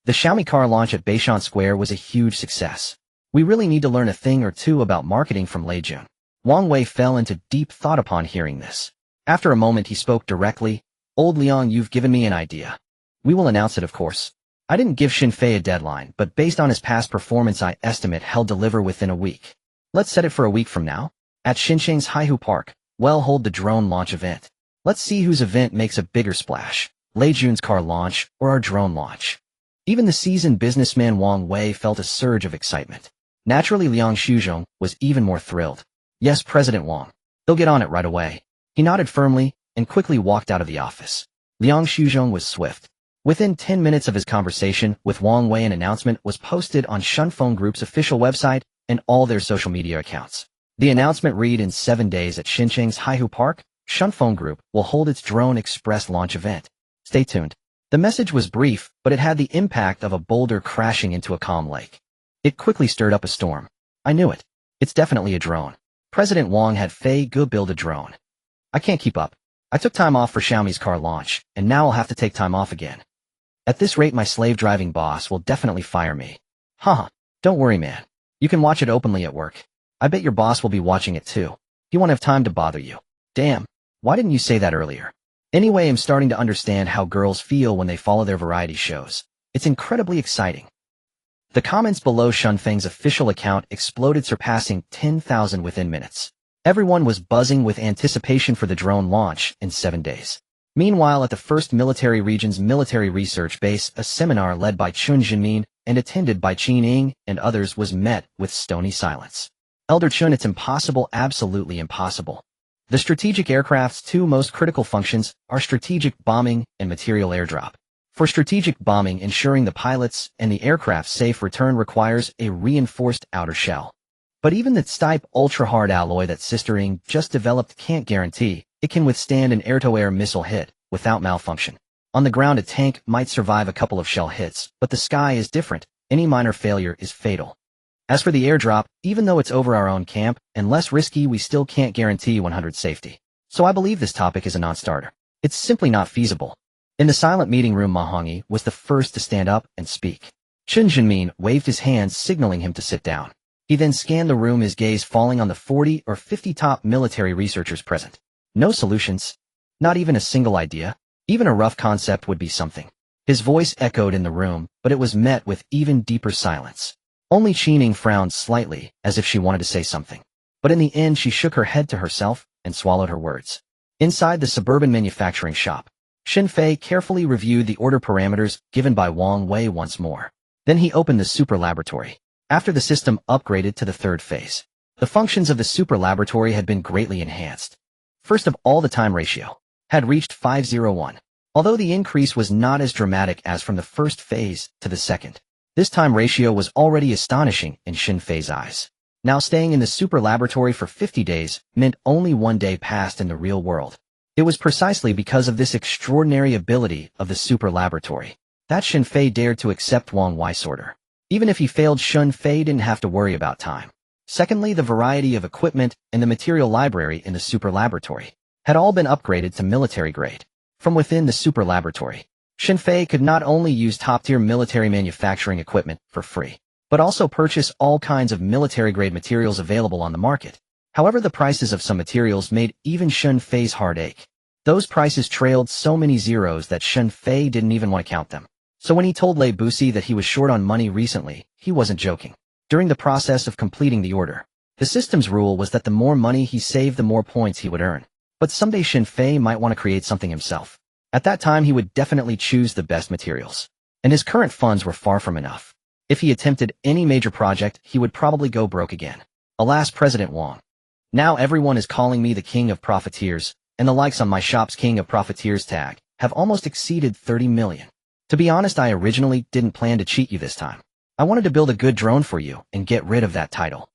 The Xiaomi car launch at Beishan Square was a huge success. We really need to learn a thing or two about marketing from Lei Jun. Wang Wei fell into deep thought upon hearing this. After a moment he spoke directly. Old Liang, you've given me an idea. We will announce it, of course. I didn't give Shun Fei a deadline, but based on his past performance I estimate he'll deliver within a week. Let's set it for a week from now. At Xinjiang's Haihu Park, we'll hold the drone launch event. Let's see whose event makes a bigger splash, Lei Jun's car launch or our drone launch. Even the seasoned businessman Wang Wei felt a surge of excitement. Naturally, Liang Shuzhong was even more thrilled. Yes, President Wang. They'll get on it right away. He nodded firmly and quickly walked out of the office. Liang Shuzhong was swift. Within 10 minutes of his conversation with Wang Wei, an announcement was posted on Shunfeng Group's official website and all their social media accounts. The announcement read, in 7 days at Xinjiang's Haihu Park, Shunfeng Group will hold its Drone Express launch event. Stay tuned. The message was brief, but it had the impact of a boulder crashing into a calm lake. It quickly stirred up a storm. I knew it. It's definitely a drone. President Wang had Fei Ge build a drone. I can't keep up. I took time off for Xiaomi's car launch, and now I'll have to take time off again. At this rate, my slave-driving boss will definitely fire me. Haha, don't worry, man. You can watch it openly at work. I bet your boss will be watching it too. He won't have time to bother you. Damn, why didn't you say that earlier? Anyway, I'm starting to understand how girls feel when they follow their variety shows. It's incredibly exciting. The comments below Shunfeng's official account exploded, surpassing 10,000 within minutes. Everyone was buzzing with anticipation for the drone launch in 7 days. Meanwhile, at the 1st Military Region's military research base, a seminar led by Chun Jinmin and attended by Qin Ying and others was met with stony silence. Elder Chun, it's impossible, absolutely impossible. The strategic aircraft's 2 most critical functions are strategic bombing and material airdrop. For strategic bombing, ensuring the pilots and the aircraft's safe return requires a reinforced outer shell. But even the type ultra-hard alloy that Sister Ying just developed can't guarantee it can withstand an air-to-air missile hit without malfunction. On the ground, a tank might survive a couple of shell hits, but the sky is different. Any minor failure is fatal. As for the airdrop, even though it's over our own camp and less risky, we still can't guarantee 100% safety. So I believe this topic is a non-starter. It's simply not feasible. In the silent meeting room, Ma Hongyi was the first to stand up and speak. Chun Jinmin waved his hands, signaling him to sit down. He then scanned the room, his gaze falling on the 40 or 50 top military researchers present. No solutions. Not even a single idea. Even a rough concept would be something. His voice echoed in the room, but it was met with even deeper silence. Only Qin Ying frowned slightly, as if she wanted to say something. But in the end, she shook her head to herself and swallowed her words. Inside the suburban manufacturing shop, Shun Fei carefully reviewed the order parameters given by Wang Wei once more. Then he opened the super laboratory. After the system upgraded to the 3rd phase, the functions of the super laboratory had been greatly enhanced. First of all, the time ratio had reached 501. Although the increase was not as dramatic as from the 1st phase to the 2nd, this time ratio was already astonishing in Shun Fei's eyes. Now, staying in the super laboratory for 50 days meant only 1 day passed in the real world. It was precisely because of this extraordinary ability of the super laboratory that Shun Fei dared to accept Wang Wei's order. Even if he failed, Shun Fei didn't have to worry about time. Secondly, the variety of equipment and the material library in the super laboratory had all been upgraded to military grade. From within the super laboratory, Shun Fei could not only use top-tier military manufacturing equipment for free, but also purchase all kinds of military-grade materials available on the market. However, the prices of some materials made even Shun Fei's heart ache. Those prices trailed so many zeros that Shun Fei didn't even want to count them. So when he told Lei Busi that he was short on money recently, he wasn't joking. During the process of completing the order, the system's rule was that the more money he saved, the more points he would earn. But someday Shun Fei might want to create something himself. At that time, he would definitely choose the best materials. And his current funds were far from enough. If he attempted any major project, he would probably go broke again. Alas, President Wang. Now everyone is calling me the king of profiteers, and the likes on my shop's king of profiteers tag have almost exceeded 30 million. To be honest, I originally didn't plan to cheat you this time. I wanted to build a good drone for you and get rid of that title.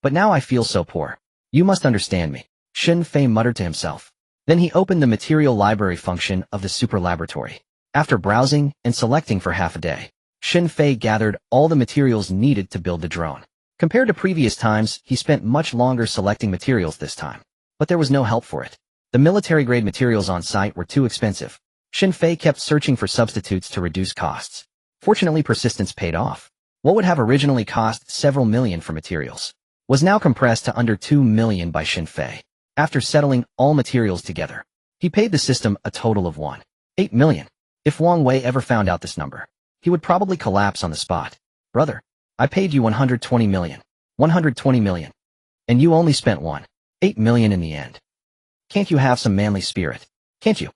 But now I feel so poor. You must understand me, Shen Fei muttered to himself. Then he opened the material library function of the super laboratory. After browsing and selecting for half a day, Shen Fei gathered all the materials needed to build the drone. Compared to previous times, he spent much longer selecting materials this time. But there was no help for it. The military-grade materials on site were too expensive. Shen Fei kept searching for substitutes to reduce costs. Fortunately, persistence paid off. What would have originally cost several million for materials was now compressed to under 2 million by Shen Fei. After settling all materials together, he paid the system a total of 1.8 million. If Wang Wei ever found out this number, he would probably collapse on the spot. Brother, I paid you 120 million. 120 million. And you only spent 1.8 million in the end. Can't you have some manly spirit? Can't you?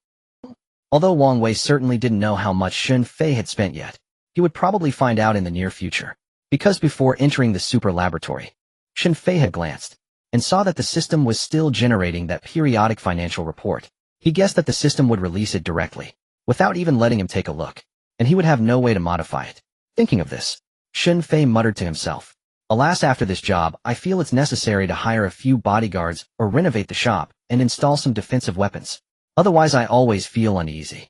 Although Wang Wei certainly didn't know how much Shen Fei had spent yet, he would probably find out in the near future. Because before entering the super laboratory, Shen Fei had glanced and saw that the system was still generating that periodic financial report. He guessed that the system would release it directly, without even letting him take a look, and he would have no way to modify it. Thinking of this, Shen Fei muttered to himself, alas, after this job, I feel it's necessary to hire a few bodyguards or renovate the shop and install some defensive weapons. Otherwise, I always feel uneasy.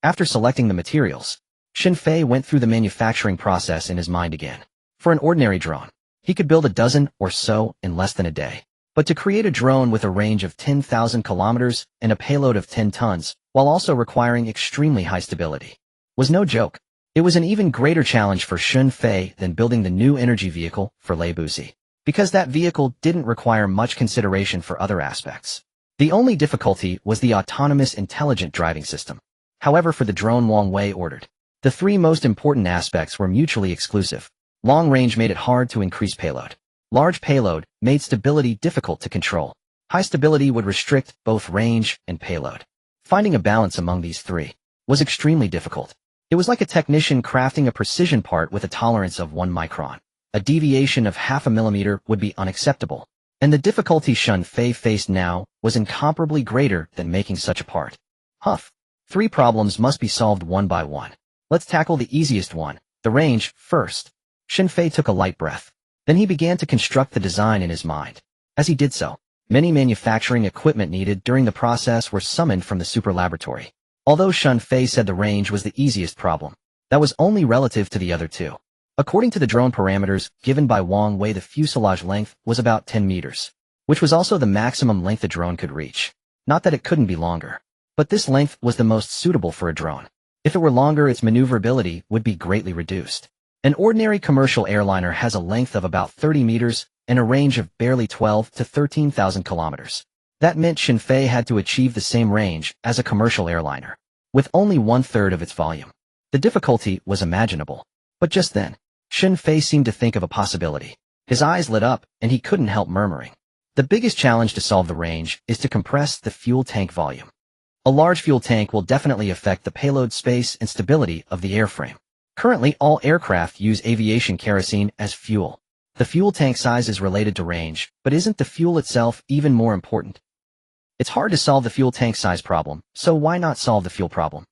After selecting the materials, Shen Fei went through the manufacturing process in his mind again. For an ordinary drone, he could build a dozen or so in less than a day. But to create a drone with a range of 10,000 kilometers and a payload of 10 tons, while also requiring extremely high stability, was no joke. It was an even greater challenge for Shen Fei than building the new energy vehicle for Lei Buzi, because that vehicle didn't require much consideration for other aspects. The only difficulty was the autonomous intelligent driving system. However, for the drone Wang Wei ordered, the three most important aspects were mutually exclusive. Long range made it hard to increase payload. Large payload made stability difficult to control. High stability would restrict both range and payload. Finding a balance among these three was extremely difficult. It was like a technician crafting a precision part with a tolerance of 1 micron. A deviation of half a millimeter would be unacceptable. And the difficulty Shen Fei faced now was incomparably greater than making such a part. Huff. 3 problems must be solved one by one. Let's tackle the easiest one, the range, first. Shen Fei took a light breath. Then he began to construct the design in his mind. As he did so, many manufacturing equipment needed during the process were summoned from the super laboratory. Although Shen Fei said the range was the easiest problem, that was only relative to the other two. According to the drone parameters given by Wang Wei, the fuselage length was about 10 meters, which was also the maximum length a drone could reach. Not that it couldn't be longer, but this length was the most suitable for a drone. If it were longer, its maneuverability would be greatly reduced. An ordinary commercial airliner has a length of about 30 meters and a range of barely 12 to 13,000 kilometers. That meant Shen Fei had to achieve the same range as a commercial airliner, with only 1/3 of its volume. The difficulty was imaginable. But just then, Shen Fei seemed to think of a possibility. His eyes lit up, and he couldn't help murmuring. The biggest challenge to solve the range is to compress the fuel tank volume. A large fuel tank will definitely affect the payload space and stability of the airframe. Currently, all aircraft use aviation kerosene as fuel. The fuel tank size is related to range, but isn't the fuel itself even more important? It's hard to solve the fuel tank size problem, so why not solve the fuel problem?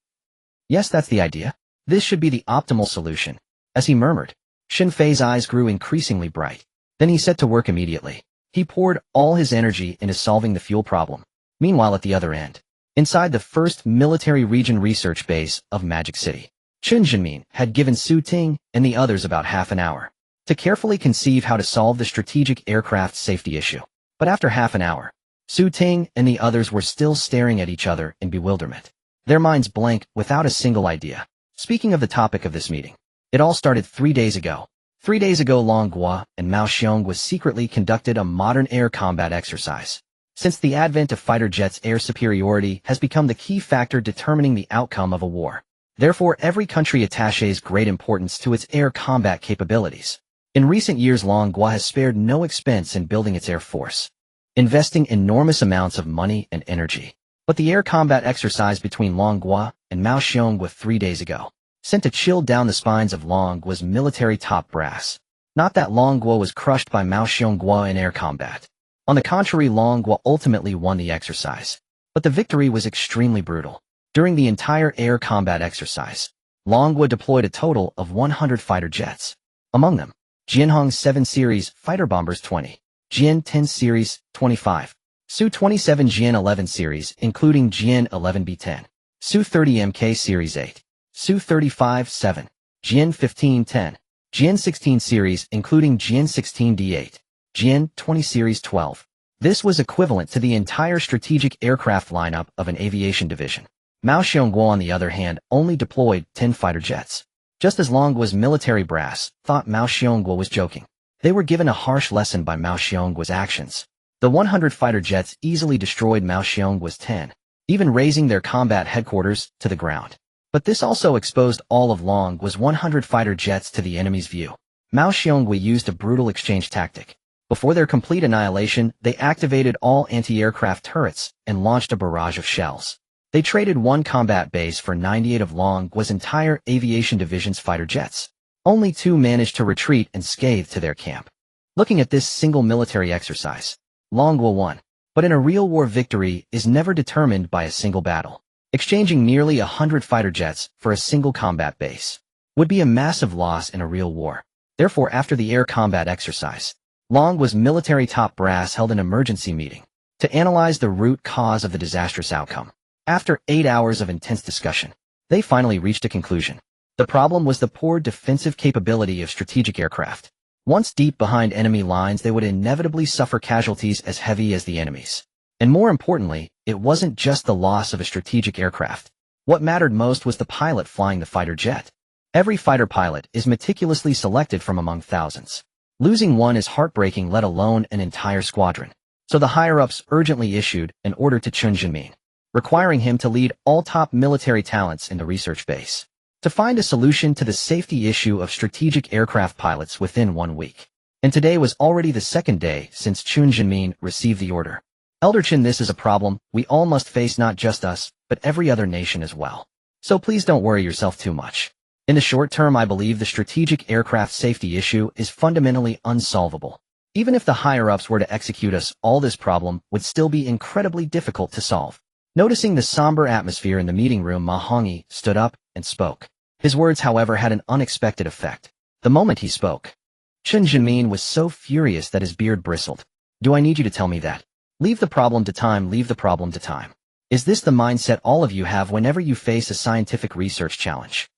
Yes, that's the idea. This should be the optimal solution. As he murmured, Shen Fei's eyes grew increasingly bright. Then he set to work immediately. He poured all his energy into solving the fuel problem. Meanwhile, at the other end, inside the first military region research base of Magic City, Chen Jinmin had given Su Ting and the others about half an hour to carefully conceive how to solve the strategic aircraft safety issue. But after half an hour, Su Ting and the others were still staring at each other in bewilderment, their minds blank without a single idea. Speaking of the topic of this meeting, it all started 3 days ago. 3 days ago, Long Gua and Mao Xiong was secretly conducted a modern air combat exercise. Since the advent of fighter jets, air superiority has become the key factor determining the outcome of a war. Therefore, every country attaches great importance to its air combat capabilities. In recent years, Long Gua has spared no expense in building its air force, investing enormous amounts of money and energy. But the air combat exercise between Long Gua and Mao Xiong 3 days ago sent a chill down the spines of Long Gua's military top brass. Not that Long Gua was crushed by Mao Xiong in air combat. On the contrary, Long Gua ultimately won the exercise. But the victory was extremely brutal. During the entire air combat exercise, Long Gua deployed a total of 100 fighter jets. Among them, Jianhong 7 Series fighter bombers 20, Jian 10 Series 25, Su-27 Jian 11 Series including Jian 11B10, Su-30 Mk Series 8, Su-35 7, Jian 15 10, Jian 16 Series including Jian 16D8, Jian 20 Series 12. This was equivalent to the entire strategic aircraft lineup of an aviation division. Mao Xiong on the other hand only deployed 10 fighter jets. Just as Long Gua's military brass thought Mao Xiong was joking, they were given a harsh lesson by Mao Xiong's actions. The 100 fighter jets easily destroyed Mao Xiong's 10, even razing their combat headquarters to the ground. But this also exposed all of Long Gua's 100 fighter jets to the enemy's view. Mao Xiong used a brutal exchange tactic. Before their complete annihilation, they activated all anti-aircraft turrets and launched a barrage of shells. They traded one combat base for 98 of Long Gua's entire aviation division's fighter jets. Only 2 managed to retreat unscathed to their camp. Looking at this single military exercise, Long Gua won. But in a real war, victory is never determined by a single battle. Exchanging nearly 100 fighter jets for a single combat base would be a massive loss in a real war. Therefore, after the air combat exercise, Long Gua's military top brass held an emergency meeting to analyze the root cause of the disastrous outcome. After 8 hours of intense discussion, they finally reached a conclusion. The problem was the poor defensive capability of strategic aircraft. Once deep behind enemy lines, they would inevitably suffer casualties as heavy as the enemy's. And more importantly, it wasn't just the loss of a strategic aircraft. What mattered most was the pilot flying the fighter jet. Every fighter pilot is meticulously selected from among thousands. Losing one is heartbreaking, let alone an entire squadron. So the higher-ups urgently issued an order to Chen Jinmin, requiring him to lead all top military talents in the research base to find a solution to the safety issue of strategic aircraft pilots within 1 week. And today was already the 2nd day since Chen Jinmin received the order. Elder Chen, this is a problem we all must face, not just us, but every other nation as well. So please don't worry yourself too much. In the short term, I believe the strategic aircraft safety issue is fundamentally unsolvable. Even if the higher-ups were to execute us, all this problem would still be incredibly difficult to solve. Noticing the somber atmosphere in the meeting room, Ma Hongyi stood up and spoke. His words, however, had an unexpected effect. The moment he spoke, Chen Jinmin was so furious that his beard bristled. Do I need you to tell me that? Leave the problem to time, leave the problem to time. Is this the mindset all of you have whenever you face a scientific research challenge?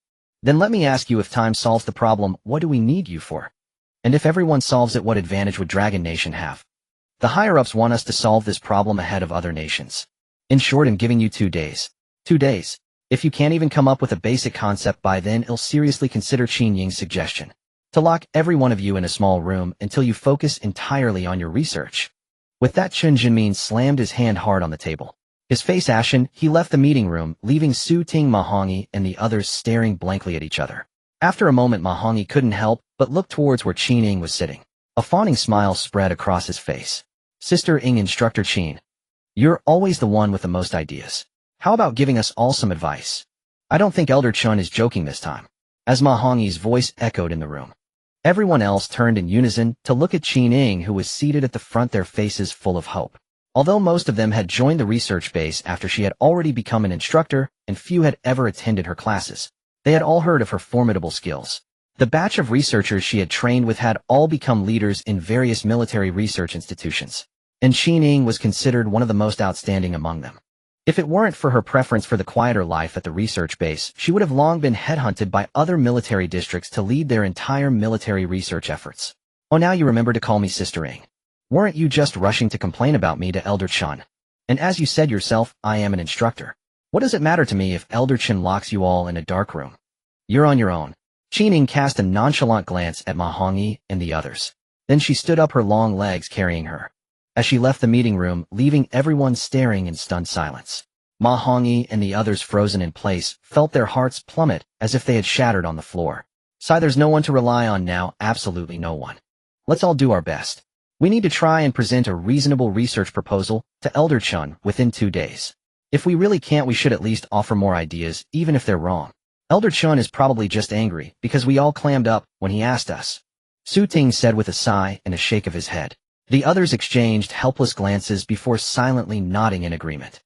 Then let me ask you, if time solves the problem, what do we need you for? And if everyone solves it, what advantage would Dragon Nation have? The higher-ups want us to solve this problem ahead of other nations. In short, I'm giving you 2 days. 2 days. If you can't even come up with a basic concept by then, I'll seriously consider Qin Ying's suggestion to lock every one of you in a small room until you focus entirely on your research. With that, Chen Jinmin slammed his hand hard on the table. His face ashen, he left the meeting room, leaving Su Ting, Ma Hongyi, and the others staring blankly at each other. After a moment, Ma Hongyi couldn't help but look towards where Qin Ying was sitting. A fawning smile spread across his face. Sister Ying, Instructor Qin, you're always the one with the most ideas. How about giving us all some advice? I don't think Elder Chun is joking this time. As Ma Hongyi's voice echoed in the room, everyone else turned in unison to look at Qin Ying, who was seated at the front, their faces full of hope. Although most of them had joined the research base after she had already become an instructor and few had ever attended her classes, they had all heard of her formidable skills. The batch of researchers she had trained with had all become leaders in various military research institutions, and Qin Ying was considered one of the most outstanding among them. If it weren't for her preference for the quieter life at the research base, she would have long been headhunted by other military districts to lead their entire military research efforts. Oh, now you remember to call me Sister Ying. Weren't you just rushing to complain about me to Elder Chun? And as you said yourself, I am an instructor. What does it matter to me if Elder Chun locks you all in a dark room? You're on your own. Qin Ying cast a nonchalant glance at Ma Hongyi and the others. Then she stood up, her long legs carrying her, as she left the meeting room, leaving everyone staring in stunned silence. Ma Hongyi and the others, frozen in place, felt their hearts plummet as if they had shattered on the floor. Sigh, there's no one to rely on now, absolutely no one. Let's all do our best. We need to try and present a reasonable research proposal to Elder Chun within 2 days. If we really can't, we should at least offer more ideas, even if they're wrong. Elder Chun is probably just angry because we all clammed up when he asked us. Su Ting said with a sigh and a shake of his head. The others exchanged helpless glances before silently nodding in agreement.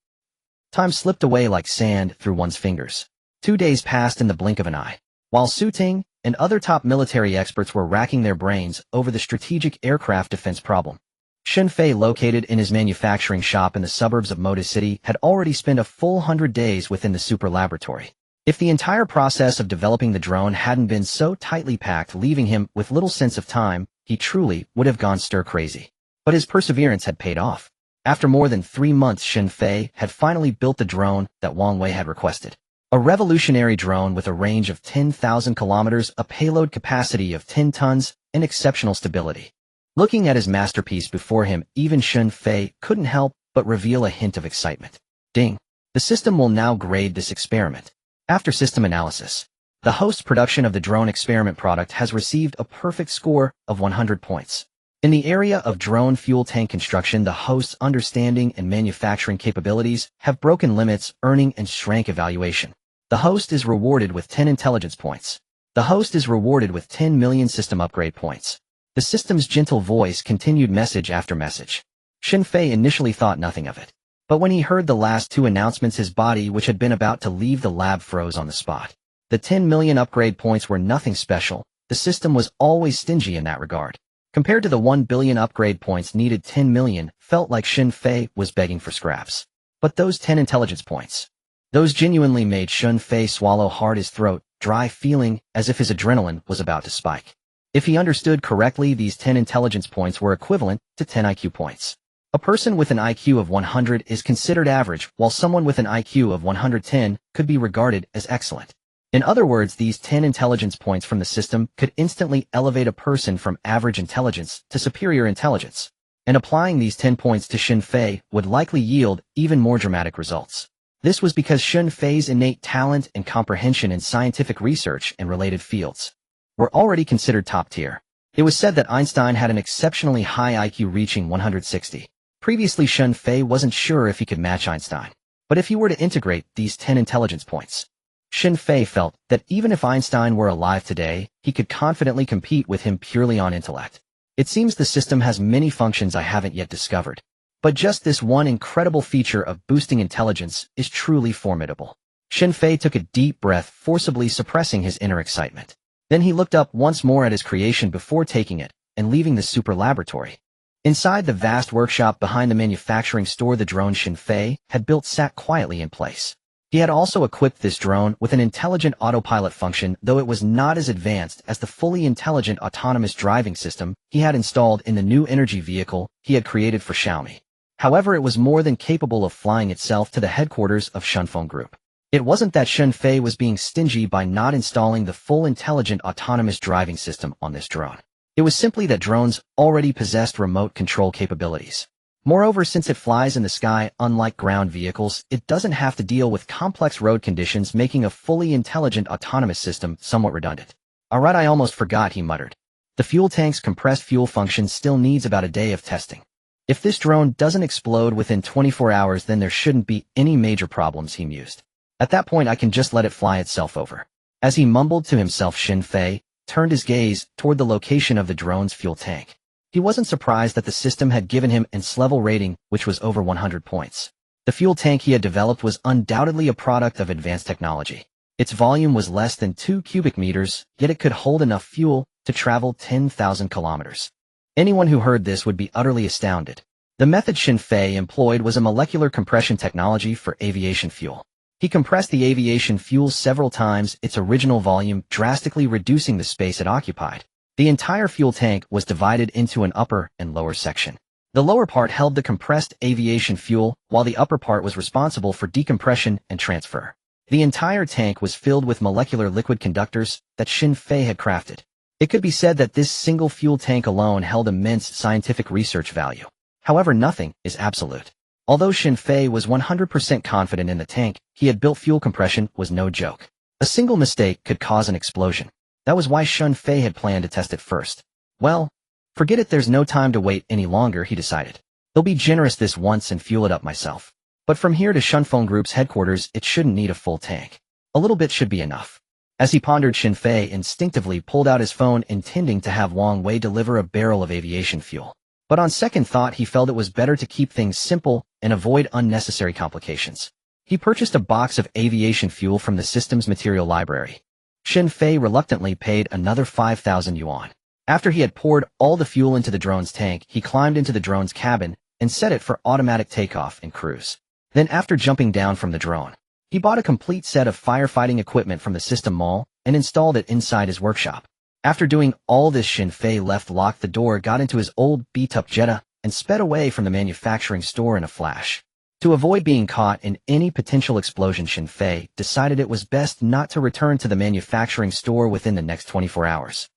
Time slipped away like sand through one's fingers. 2 days passed in the blink of an eye. While Su Ting and other top military experts were racking their brains over the strategic aircraft defense problem, Shen Fei, located in his manufacturing shop in the suburbs of Moda City, had already spent a full 100 days within the super laboratory. If the entire process of developing the drone hadn't been so tightly packed, leaving him with little sense of time, he truly would have gone stir-crazy. But his perseverance had paid off. After more than 3 months, Shen Fei had finally built the drone that Wang Wei had requested. A revolutionary drone with a range of 10,000 kilometers, a payload capacity of 10 tons, and exceptional stability. Looking at his masterpiece before him, even Shen Fei couldn't help but reveal a hint of excitement. Ding! The system will now grade this experiment. After system analysis, the host production of the drone experiment product has received a perfect score of 100 points. In the area of drone fuel tank construction, the host's understanding and manufacturing capabilities have broken limits, earning and rank evaluation. The host is rewarded with 10 intelligence points. The host is rewarded with 10 million system upgrade points. The system's gentle voice continued message after message. Shen Fei initially thought nothing of it. But when he heard the last 2 announcements, his body, which had been about to leave the lab, froze on the spot. The 10 million upgrade points were nothing special. The system was always stingy in that regard. Compared to the 1 billion upgrade points needed, 10 million felt like Shen Fei was begging for scraps. But those 10 intelligence points, those genuinely made Shen Fei swallow hard, his throat dry, feeling as if his adrenaline was about to spike. If he understood correctly, these 10 intelligence points were equivalent to 10 IQ points. A person with an IQ of 100 is considered average, while someone with an IQ of 110 could be regarded as excellent. In other words, these 10 intelligence points from the system could instantly elevate a person from average intelligence to superior intelligence. And applying these 10 points to Shen Fei would likely yield even more dramatic results. This was because Shen Fei's innate talent and comprehension in scientific research and related fields were already considered top tier. It was said that Einstein had an exceptionally high IQ, reaching 160. Previously, Shen Fei wasn't sure if he could match Einstein. But if he were to integrate these 10 intelligence points, Shen Fei felt that even if Einstein were alive today, he could confidently compete with him purely on intellect. It seems the system has many functions I haven't yet discovered. But just this one incredible feature of boosting intelligence is truly formidable. Shen Fei took a deep breath, forcibly suppressing his inner excitement. Then he looked up once more at his creation before taking it and leaving the super laboratory. Inside the vast workshop behind the manufacturing store, the drone Shen Fei had built sat quietly in place. He had also equipped this drone with an intelligent autopilot function, though it was not as advanced as the fully intelligent autonomous driving system he had installed in the new energy vehicle he had created for Xiaomi. However, it was more than capable of flying itself to the headquarters of Shunfeng Group. It wasn't that Shen Fei was being stingy by not installing the full intelligent autonomous driving system on this drone. It was simply that drones already possessed remote control capabilities. Moreover, since it flies in the sky, unlike ground vehicles, it doesn't have to deal with complex road conditions, making a fully intelligent autonomous system somewhat redundant. Alright, I almost forgot, he muttered. The fuel tank's compressed fuel function still needs about a day of testing. If this drone doesn't explode within 24 hours, then there shouldn't be any major problems, he mused. At that point, I can just let it fly itself over. As he mumbled to himself, Shen Fei turned his gaze toward the location of the drone's fuel tank. He wasn't surprised that the system had given him an S-level rating, which was over 100 points. The fuel tank he had developed was undoubtedly a product of advanced technology. Its volume was less than 2 cubic meters, yet it could hold enough fuel to travel 10,000 kilometers. Anyone who heard this would be utterly astounded. The method Shen Fei employed was a molecular compression technology for aviation fuel. He compressed the aviation fuel several times its original volume, drastically reducing the space it occupied. The entire fuel tank was divided into an upper and lower section. The lower part held the compressed aviation fuel, while the upper part was responsible for decompression and transfer. The entire tank was filled with molecular liquid conductors that Shen Fei had crafted. It could be said that this single fuel tank alone held immense scientific research value. However, nothing is absolute. Although Shen Fei was 100% confident in the tank he had built, fuel compression was no joke. A single mistake could cause an explosion. That was why Shen Fei had planned to test it first. Well, forget it, there's no time to wait any longer, he decided. I'll be generous this once and fuel it up myself. But from here to Shunfeng Group's headquarters, it shouldn't need a full tank. A little bit should be enough. As he pondered, Xinfei instinctively pulled out his phone, intending to have Wang Wei deliver a barrel of aviation fuel. But on second thought, he felt it was better to keep things simple and avoid unnecessary complications. He purchased a box of aviation fuel from the systems material library. Xinfei reluctantly paid another 5,000 yuan. After he had poured all the fuel into the drone's tank, he climbed into the drone's cabin and set it for automatic takeoff and cruise. Then, after jumping down from the drone, he bought a complete set of firefighting equipment from the system mall and installed it inside his workshop. After doing all this, Xinfei locked the door, got into his old beat-up Jetta, and sped away from the manufacturing store in a flash. To avoid being caught in any potential explosion, Xinfei decided it was best not to return to the manufacturing store within the next 24 hours.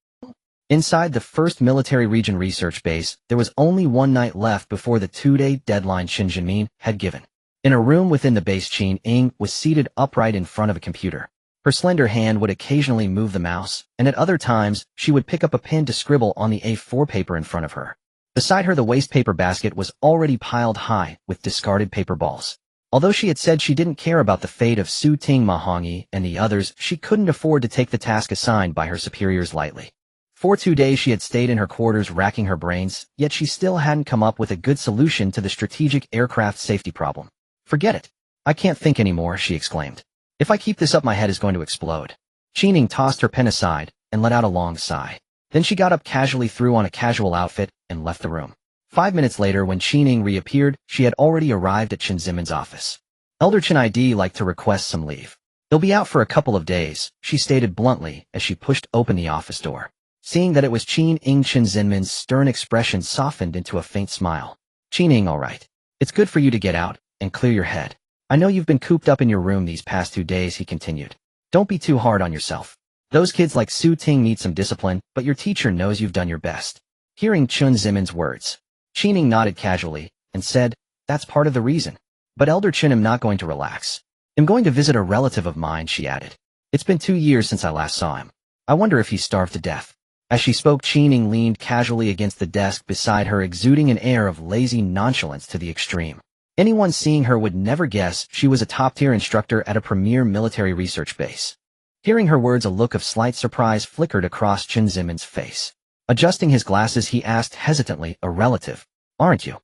Inside the 1st Military Region Research Base, there was only one night left before the 2-day deadline Qin Jinmin had given. In a room within the base, Qin Ying was seated upright in front of a computer. Her slender hand would occasionally move the mouse, and at other times, she would pick up a pen to scribble on the A4 paper in front of her. Beside her, the waste paper basket was already piled high with discarded paper balls. Although she had said she didn't care about the fate of Su Ting Mahongi and the others, she couldn't afford to take the task assigned by her superiors lightly. For 2 days she had stayed in her quarters racking her brains, yet she still hadn't come up with a good solution to the strategic aircraft safety problem. "Forget it. I can't think anymore," she exclaimed. "If I keep this up, my head is going to explode." Qining tossed her pen aside and let out a long sigh. Then she got up casually, threw on a casual outfit, and left the room. 5 minutes later, when Qining reappeared, she had already arrived at Chen Zimin's office. "Elder Chen, I'd like to request some leave. They'll be out for a couple of days," she stated bluntly as she pushed open the office door. Seeing that it was Qining, Chen Zimin's stern expression softened into a faint smile. "Qining, all right. It's good for you to get out and clear your head. I know you've been cooped up in your room these past 2 days," he continued. "Don't be too hard on yourself. Those kids like Su Ting need some discipline, but your teacher knows you've done your best." Hearing Chen Zimin's words, Qining nodded casually and said, "That's part of the reason. But Elder Chen, I'm not going to relax. I'm going to visit a relative of mine," she added. "It's been 2 years since I last saw him. I wonder if he's starved to death." As she spoke, Qining leaned casually against the desk beside her, exuding an air of lazy nonchalance to the extreme. Anyone seeing her would never guess she was a top-tier instructor at a premier military research base. Hearing her words, a look of slight surprise flickered across Chen Zimin's face. Adjusting his glasses, he asked hesitantly, "A relative, aren't you?"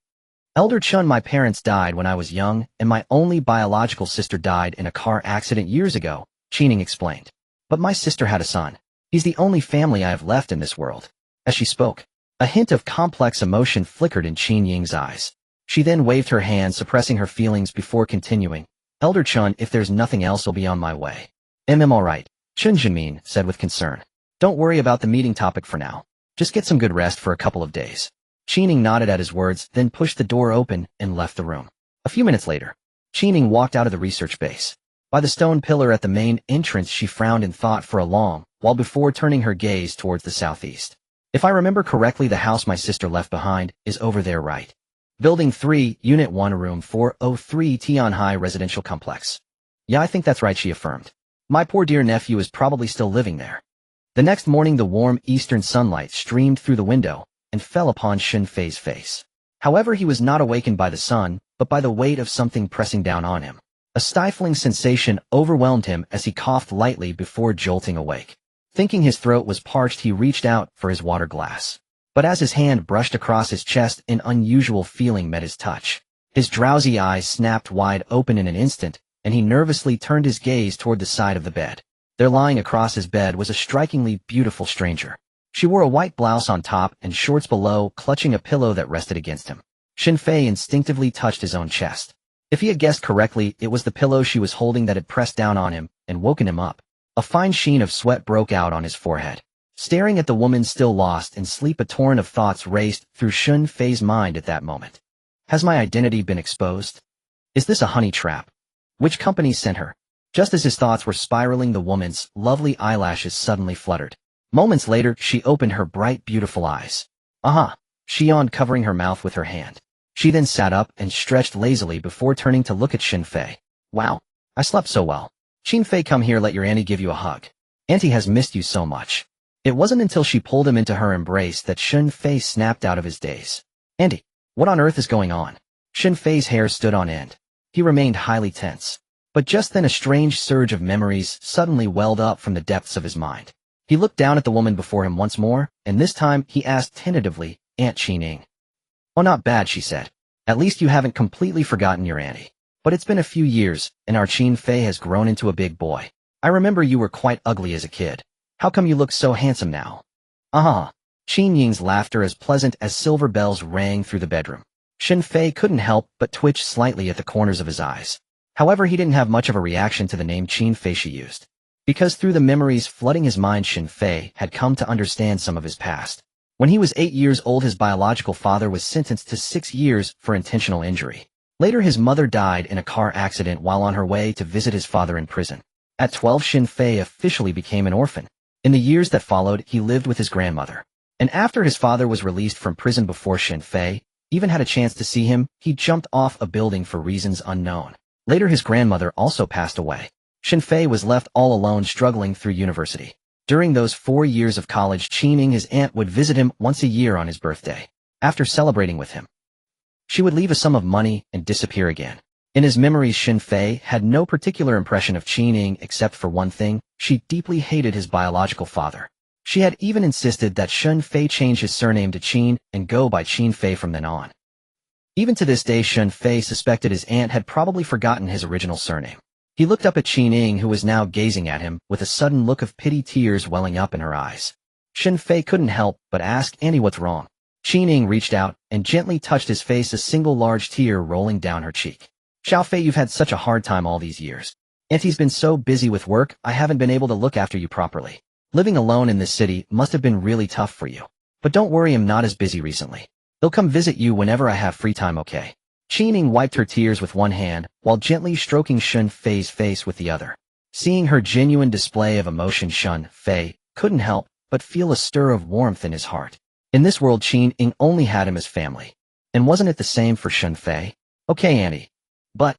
"Elder Chen, my parents died when I was young, and my only biological sister died in a car accident years ago," Qining explained. "But my sister had a son. He's the only family I have left in this world." As she spoke, a hint of complex emotion flickered in Qin Ying's eyes. She then waved her hand, suppressing her feelings before continuing. "Elder Chen, if there's nothing else, I'll be on my way." All right," Chen Jinmin said with concern. "Don't worry about the meeting topic for now. Just get some good rest for a couple of days." Qining nodded at his words, then pushed the door open and left the room. A few minutes later, Qining walked out of the research base. By the stone pillar at the main entrance, she frowned in thought for a long while before turning her gaze towards the southeast. "If I remember correctly, the house my sister left behind is over there, right? Building 3, Unit 1, Room 403, Tianhai Residential Complex." "Yeah, I think that's right," she affirmed. "My poor dear nephew is probably still living there." The next morning, the warm eastern sunlight streamed through the window and fell upon Xinfei's face. However, he was not awakened by the sun, but by the weight of something pressing down on him. A stifling sensation overwhelmed him as he coughed lightly before jolting awake. Thinking his throat was parched, he reached out for his water glass. But as his hand brushed across his chest, an unusual feeling met his touch. His drowsy eyes snapped wide open in an instant, and he nervously turned his gaze toward the side of the bed. There, lying across his bed, was a strikingly beautiful stranger. She wore a white blouse on top and shorts below, clutching a pillow that rested against him. Xinfei instinctively touched his own chest. If he had guessed correctly, it was the pillow she was holding that had pressed down on him and woken him up. A fine sheen of sweat broke out on his forehead. Staring at the woman still lost in sleep, a torrent of thoughts raced through Xinfei's mind at that moment. Has my identity been exposed? Is this a honey trap? Which company sent her? Just as his thoughts were spiraling, the woman's lovely eyelashes suddenly fluttered. Moments later, she opened her bright, beautiful eyes. "Aha!" she yawned, covering her mouth with her hand. She then sat up and stretched lazily before turning to look at Xinfei. "Wow, I slept so well. Xinfei, come here, let your auntie give you a hug. Auntie has missed you so much." It wasn't until she pulled him into her embrace that Xinfei snapped out of his daze. "Auntie, what on earth is going on?" Xinfei's hair stood on end. he remained highly tense. But just then a strange surge of memories suddenly welled up from the depths of his mind. He looked down at the woman before him once more, and this time he asked tentatively, "Aunt Qi-Ning." "Oh, not bad," she said. "At least you haven't completely forgotten your auntie. But it's been a few years, and our Qin Fei has grown into a big boy. I remember you were quite ugly as a kid. How come you look so handsome now?" "Ah." Qin Ying's laughter as pleasant as silver bells rang through the bedroom. Shen Fei couldn't help but twitch slightly at the corners of his eyes. However, he didn't have much of a reaction to the name Qin Fei she used. Because through the memories flooding his mind, Shen Fei had come to understand some of his past. When he was 8 years old, his biological father was sentenced to 6 years for intentional injury. Later, his mother died in a car accident while on her way to visit his father in prison. At 12, Shen Fei officially became an orphan. In the years that followed, he lived with his grandmother. And after his father was released from prison, before Shen Fei even had a chance to see him, he jumped off a building for reasons unknown. Later, his grandmother also passed away. Shen Fei was left all alone, struggling through university. During those 4 years of college, Qi-Ning, his aunt, would visit him once a year on his birthday. After celebrating with him, she would leave a sum of money and disappear again. In his memories, Shen Fei had no particular impression of Qi-Ning except for one thing: she deeply hated his biological father. She had even insisted that Shen Fei change his surname to Qin and go by Qin Fei from then on. Even to this day, Shen Fei suspected his aunt had probably forgotten his original surname. He looked up at Qi-Ning, who was now gazing at him with a sudden look of pity, tears welling up in her eyes. Shen Fei couldn't help but ask, "Auntie, what's wrong?" Qi-Ning reached out and gently touched his face, a single large tear rolling down her cheek. "Xiao Fei, you've had such a hard time all these years. Auntie's been so busy with work, I haven't been able to look after you properly. Living alone in this city must have been really tough for you. But don't worry, I'm not as busy recently. They'll come visit you whenever I have free time, okay?" Qi-Ning wiped her tears with one hand while gently stroking Shen Fei's face with the other. Seeing her genuine display of emotion, Shen Fei couldn't help but feel a stir of warmth in his heart. In this world, Qi-Ning only had him as family. And wasn't it the same for Shen Fei? "Okay, Auntie. But,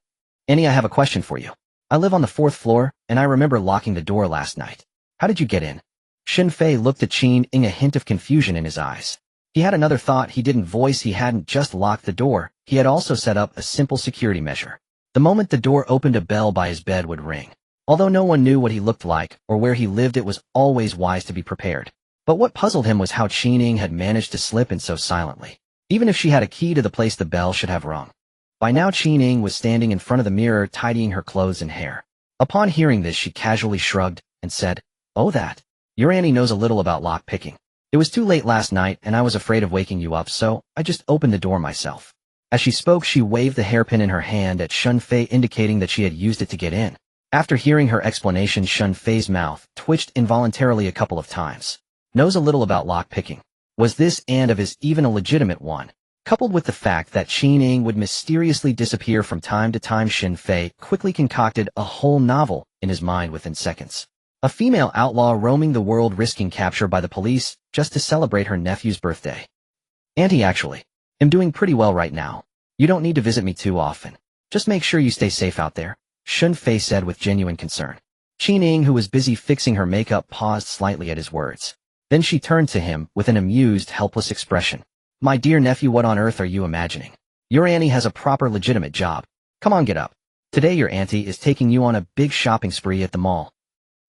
Auntie, I have a question for you. I live on the 4th floor, and I remember locking the door last night. How did you get in?" Shen Fei looked at Qi-Ning, a hint of confusion in his eyes. He had another thought he didn't voice. He hadn't just locked the door, he had also set up a simple security measure. The moment the door opened, a bell by his bed would ring. Although no one knew what he looked like or where he lived, it was always wise to be prepared. But what puzzled him was how Qi-Ning had managed to slip in so silently. Even if she had a key to the place, the bell should have rung. By now, Qi-Ning was standing in front of the mirror, tidying her clothes and hair. Upon hearing this, she casually shrugged and said, "Oh, that. Your auntie knows a little about lock-picking. It was too late last night, and I was afraid of waking you up, so I just opened the door myself." As she spoke, she waved the hairpin in her hand at Shen Fei, indicating that she had used it to get in. After hearing her explanation, Shen Fei's mouth twitched involuntarily a couple of times. Knows a little about lock-picking. Was this, and of his even a legitimate one? Coupled with the fact that Qi-Ning would mysteriously disappear from time to time, Shen Fei quickly concocted a whole novel in his mind within seconds. A female outlaw roaming the world, risking capture by the police just to celebrate her nephew's birthday. "Auntie, actually, I'm doing pretty well right now. You don't need to visit me too often. Just make sure you stay safe out there," Shen Fei said with genuine concern. Qi-Ning, who was busy fixing her makeup, paused slightly at his words. Then she turned to him with an amused, helpless expression. "My dear nephew, what on earth are you imagining? Your auntie has a proper legitimate job. Come on, get up. Today your auntie is taking you on a big shopping spree at the mall."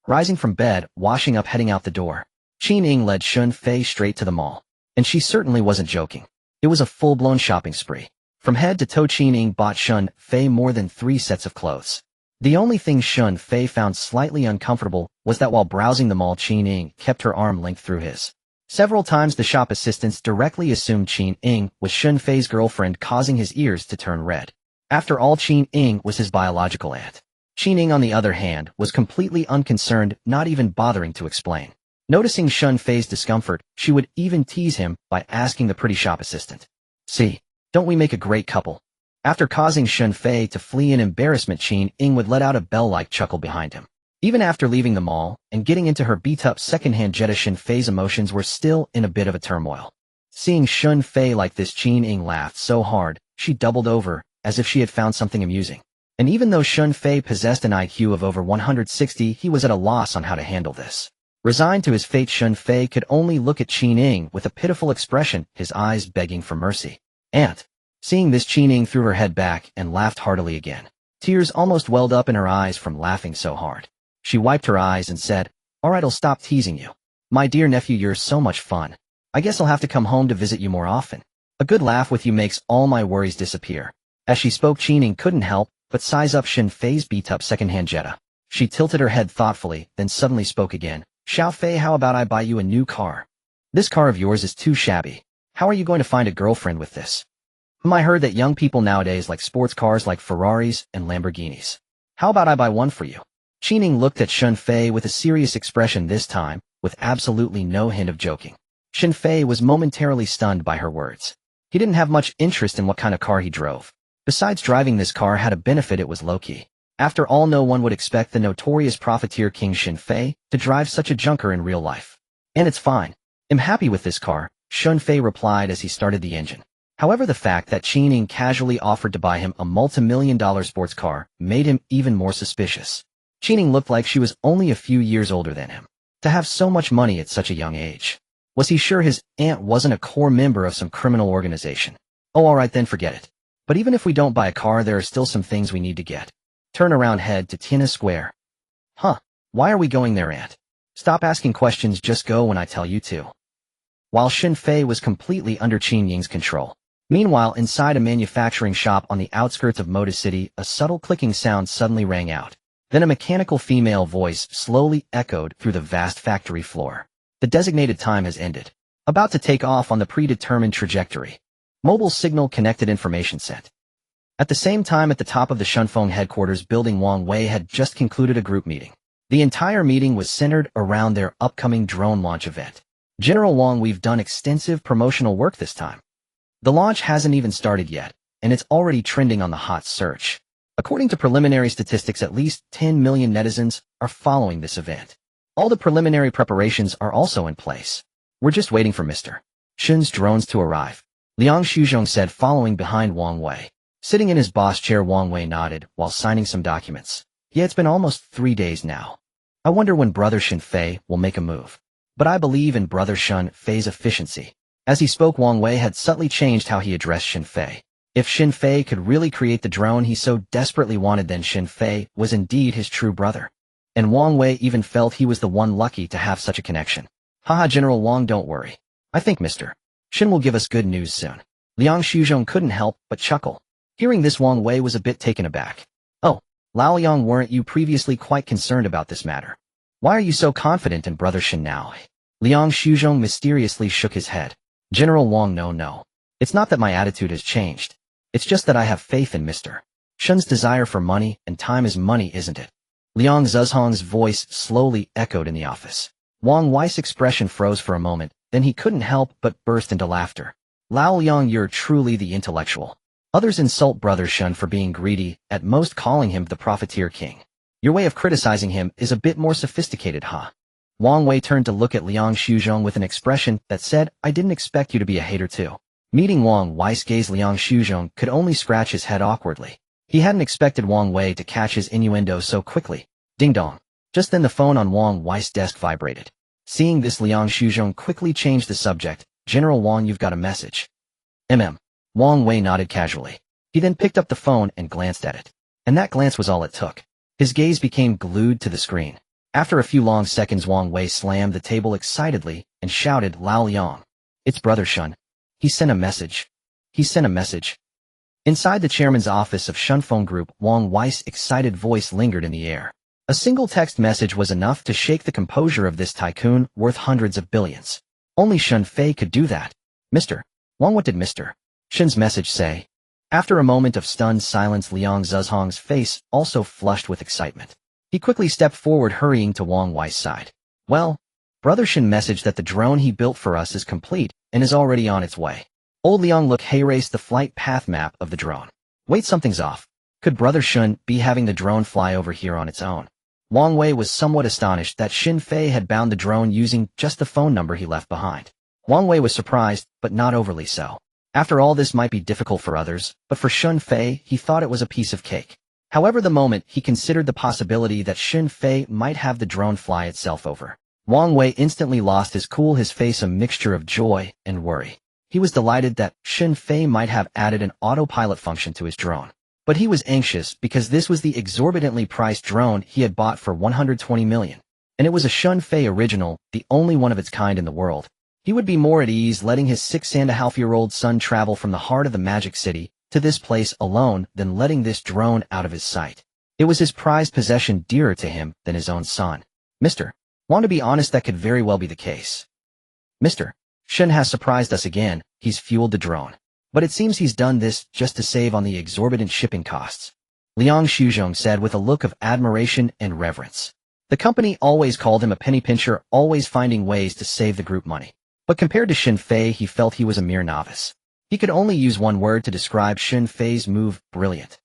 Rising from bed, washing up, heading out the door, Qi-Ning led Shen Fei straight to the mall. And she certainly wasn't joking. It was a full-blown shopping spree. From head to toe, Qi-Ning bought Shen Fei more than 3 sets of clothes. The only thing Shen Fei found slightly uncomfortable was that while browsing the mall, Qi-Ning kept her arm linked through his. Several times the shop assistants directly assumed Qi-Ning was Shen Fei's girlfriend, causing his ears to turn red. After all, Qi-Ning was his biological aunt. Qi-Ning, on the other hand, was completely unconcerned, not even bothering to explain. Noticing Shen Fei's discomfort, she would even tease him by asking the pretty shop assistant, "See, don't we make a great couple?" After causing Shen Fei to flee in embarrassment, Qi-Ning would let out a bell-like chuckle behind him. Even after leaving the mall and getting into her beat-up second-hand Jetta, Shen Fei's emotions were still in a bit of a turmoil. Seeing Shen Fei like this, Qi-Ning laughed so hard, she doubled over, as if she had found something amusing. And even though Shen Fei possessed an IQ of over 160, he was at a loss on how to handle this. Resigned to his fate, Shen Fei could only look at Qi-Ning with a pitiful expression, his eyes begging for mercy. "Aunt." Seeing this, Qi-Ning threw her head back and laughed heartily again. Tears almost welled up in her eyes from laughing so hard. She wiped her eyes and said, "Alright, I'll stop teasing you. My dear nephew, you're so much fun. I guess I'll have to come home to visit you more often. A good laugh with you makes all my worries disappear." As she spoke, Qining couldn't help but size up Shen Fei's beat-up second-hand Jetta. She tilted her head thoughtfully, then suddenly spoke again. "Xiao Fei, how about I buy you a new car? This car of yours is too shabby. How are you going to find a girlfriend with this? I heard that young people nowadays like sports cars like Ferraris and Lamborghinis. How about I buy one for you?" Qining looked at Shen Fei with a serious expression this time, with absolutely no hint of joking. Shen Fei was momentarily stunned by her words. He didn't have much interest in what kind of car he drove. Besides, driving this car had a benefit: it was low-key. After all, no one would expect the notorious profiteer King Shen Fei to drive such a junker in real life. "And it's fine. I'm happy with this car," Shen Fei replied as he started the engine. However, the fact that Qining casually offered to buy him a multi-million-dollar sports car made him even more suspicious. Qining looked like she was only a few years older than him. To have so much money at such a young age. Was he sure his aunt wasn't a core member of some criminal organization? "Oh, alright then, forget it. But even if we don't buy a car, there are still some things we need to get." Turn around, head to Tiananmen Square. "Huh? Why are we going there, Aunt? Stop asking questions, just go when I tell you to." While Shen Fei was completely under Qin Ying's control. Meanwhile, inside a manufacturing shop on the outskirts of Moda City, a subtle clicking sound suddenly rang out. Then a mechanical female voice slowly echoed through the vast factory floor. "The designated time has ended. About to take off on the predetermined trajectory. Mobile signal connected, information sent." At the same time, at the top of the Shunfeng headquarters building, Wang Wei had just concluded a group meeting. The entire meeting was centered around their upcoming drone launch event. "General Wang, we've done extensive promotional work this time. The launch hasn't even started yet, and it's already trending on the hot search. According to preliminary statistics, at least 10 million netizens are following this event. All the preliminary preparations are also in place. We're just waiting for Mr. Shen's drones to arrive," Liang Shuzhong said, following behind Wang Wei. Sitting in his boss chair, Wang Wei nodded while signing some documents. "Yeah, it's been almost 3 days now. I wonder when Brother Shen Fei will make a move. But I believe in Brother Shen Fei's efficiency." As he spoke, Wang Wei had subtly changed how he addressed Shen Fei. If Shen Fei could really create the drone he so desperately wanted, then Shen Fei was indeed his true brother. And Wang Wei even felt he was the one lucky to have such a connection. "Haha, General Wang, don't worry. I think Mr. Shen will give us good news soon." Liang Shuzhong couldn't help but chuckle. Hearing this, Wang Wei was a bit taken aback. "Oh, Lao Yang, weren't you previously quite concerned about this matter? Why are you so confident in Brother Shen now?" Liang Shuzhong mysteriously shook his head. "General Wang, no. It's not that my attitude has changed. It's just that I have faith in Mr. Shen's desire for money, and time is money, isn't it?" Liang Zhuzhong's voice slowly echoed in the office. Wang Wei's expression froze for a moment, then he couldn't help but burst into laughter. "Lao Yang, you're truly the intellectual. Others insult Brother Shen for being greedy, at most calling him the profiteer king. Your way of criticizing him is a bit more sophisticated, huh?" Wang Wei turned to look at Liang Shuzhong with an expression that said, "I didn't expect you to be a hater too." Meeting Wang Wei's gaze, Liang Shuzhong could only scratch his head awkwardly. He hadn't expected Wang Wei to catch his innuendo so quickly. Ding dong. Just then the phone on Wang Wei's desk vibrated. Seeing this, Liang Shuzhong quickly changed the subject. "General Wang, you've got a message." Wang Wei nodded casually. He then picked up the phone and glanced at it. And that glance was all it took. His gaze became glued to the screen. After a few long seconds, Wang Wei slammed the table excitedly and shouted, "Lao Yang. It's Brother Shen. He sent a message. He sent a message." Inside the chairman's office of Shunfeng Group, Wang Wei's excited voice lingered in the air. A single text message was enough to shake the composure of this tycoon worth hundreds of billions. Only Shen Fei could do that. "Mr. Wang, what did Mr. Shen's message say?" After a moment of stunned silence, Liang Zhuzhong's face also flushed with excitement. He quickly stepped forward, hurrying to Wang Wei's side. "Well, Brother Shen messaged that the drone he built for us is complete and is already on its way." Old Liang looked raced the flight path map of the drone. "Wait, something's off. Could Brother Shen be having the drone fly over here on its own?" Wang Wei was somewhat astonished that Shen Fei had bound the drone using just the phone number he left behind. Wang Wei was surprised, but not overly so. After all, this might be difficult for others, but for Shen Fei, he thought it was a piece of cake. However, the moment he considered the possibility that Shen Fei might have the drone fly itself over, Wang Wei instantly lost his cool, his face a mixture of joy and worry. He was delighted that Shen Fei might have added an autopilot function to his drone. But he was anxious because this was the exorbitantly priced drone he had bought for 120 million. And it was a Shun-Fei original, the only one of its kind in the world. He would be more at ease letting his 6-and-a-half-year-old son travel from the heart of the Magic City to this place alone than letting this drone out of his sight. It was his prized possession dearer to him than his own son. Mr. Want to be honest, that could very well be the case. Mr. Shen has surprised us again. He's fueled the drone. But it seems he's done this just to save on the exorbitant shipping costs. Liang Shuzhong said with a look of admiration and reverence. The company always called him a penny pincher, always finding ways to save the group money. But compared to Shen-Fei, he felt he was a mere novice. He could only use one word to describe Shen-Fei's move: brilliant.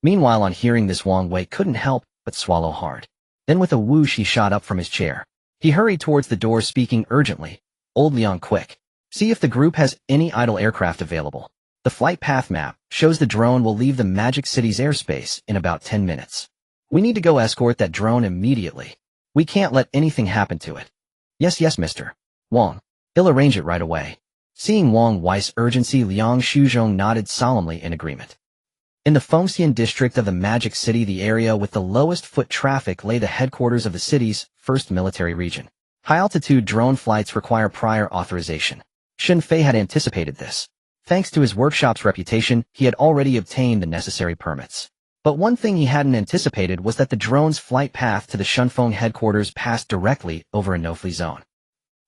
Meanwhile, on hearing this, Wang Wei couldn't help but swallow hard. Then with a whoosh he shot up from his chair. He hurried towards the door speaking urgently. Old Liang, quick. See if the group has any idle aircraft available. The flight path map shows the drone will leave the Magic City's airspace in about 10 minutes. We need to go escort that drone immediately. We can't let anything happen to it. Yes, Mr. Wang. He'll arrange it right away. Seeing Wang Wei's urgency, Liang Shuzhong nodded solemnly in agreement. In the Fengxian district of the Magic City, the area with the lowest foot traffic, lay the headquarters of the city's first military region. High-altitude drone flights require prior authorization. Shen-Fei had anticipated this. Thanks to his workshop's reputation, he had already obtained the necessary permits. But one thing he hadn't anticipated was that the drone's flight path to the Shunfeng headquarters passed directly over a no-fly zone.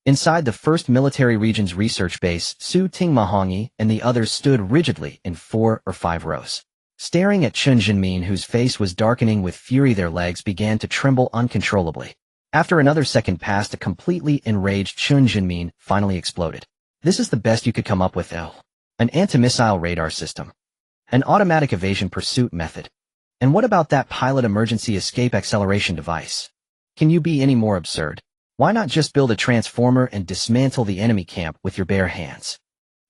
Inside the first military region's research base, Su Ting, Mahongi, and the others stood rigidly in 4 or 5 rows. Staring at Chun Jinmin, whose face was darkening with fury, their legs began to tremble uncontrollably. After another second passed, a completely enraged Chun Jinmin finally exploded. This is the best you could come up with, an anti-missile radar system. An automatic evasion pursuit method. And what about that pilot emergency escape acceleration device? Can you be any more absurd? Why not just build a transformer and dismantle the enemy camp with your bare hands?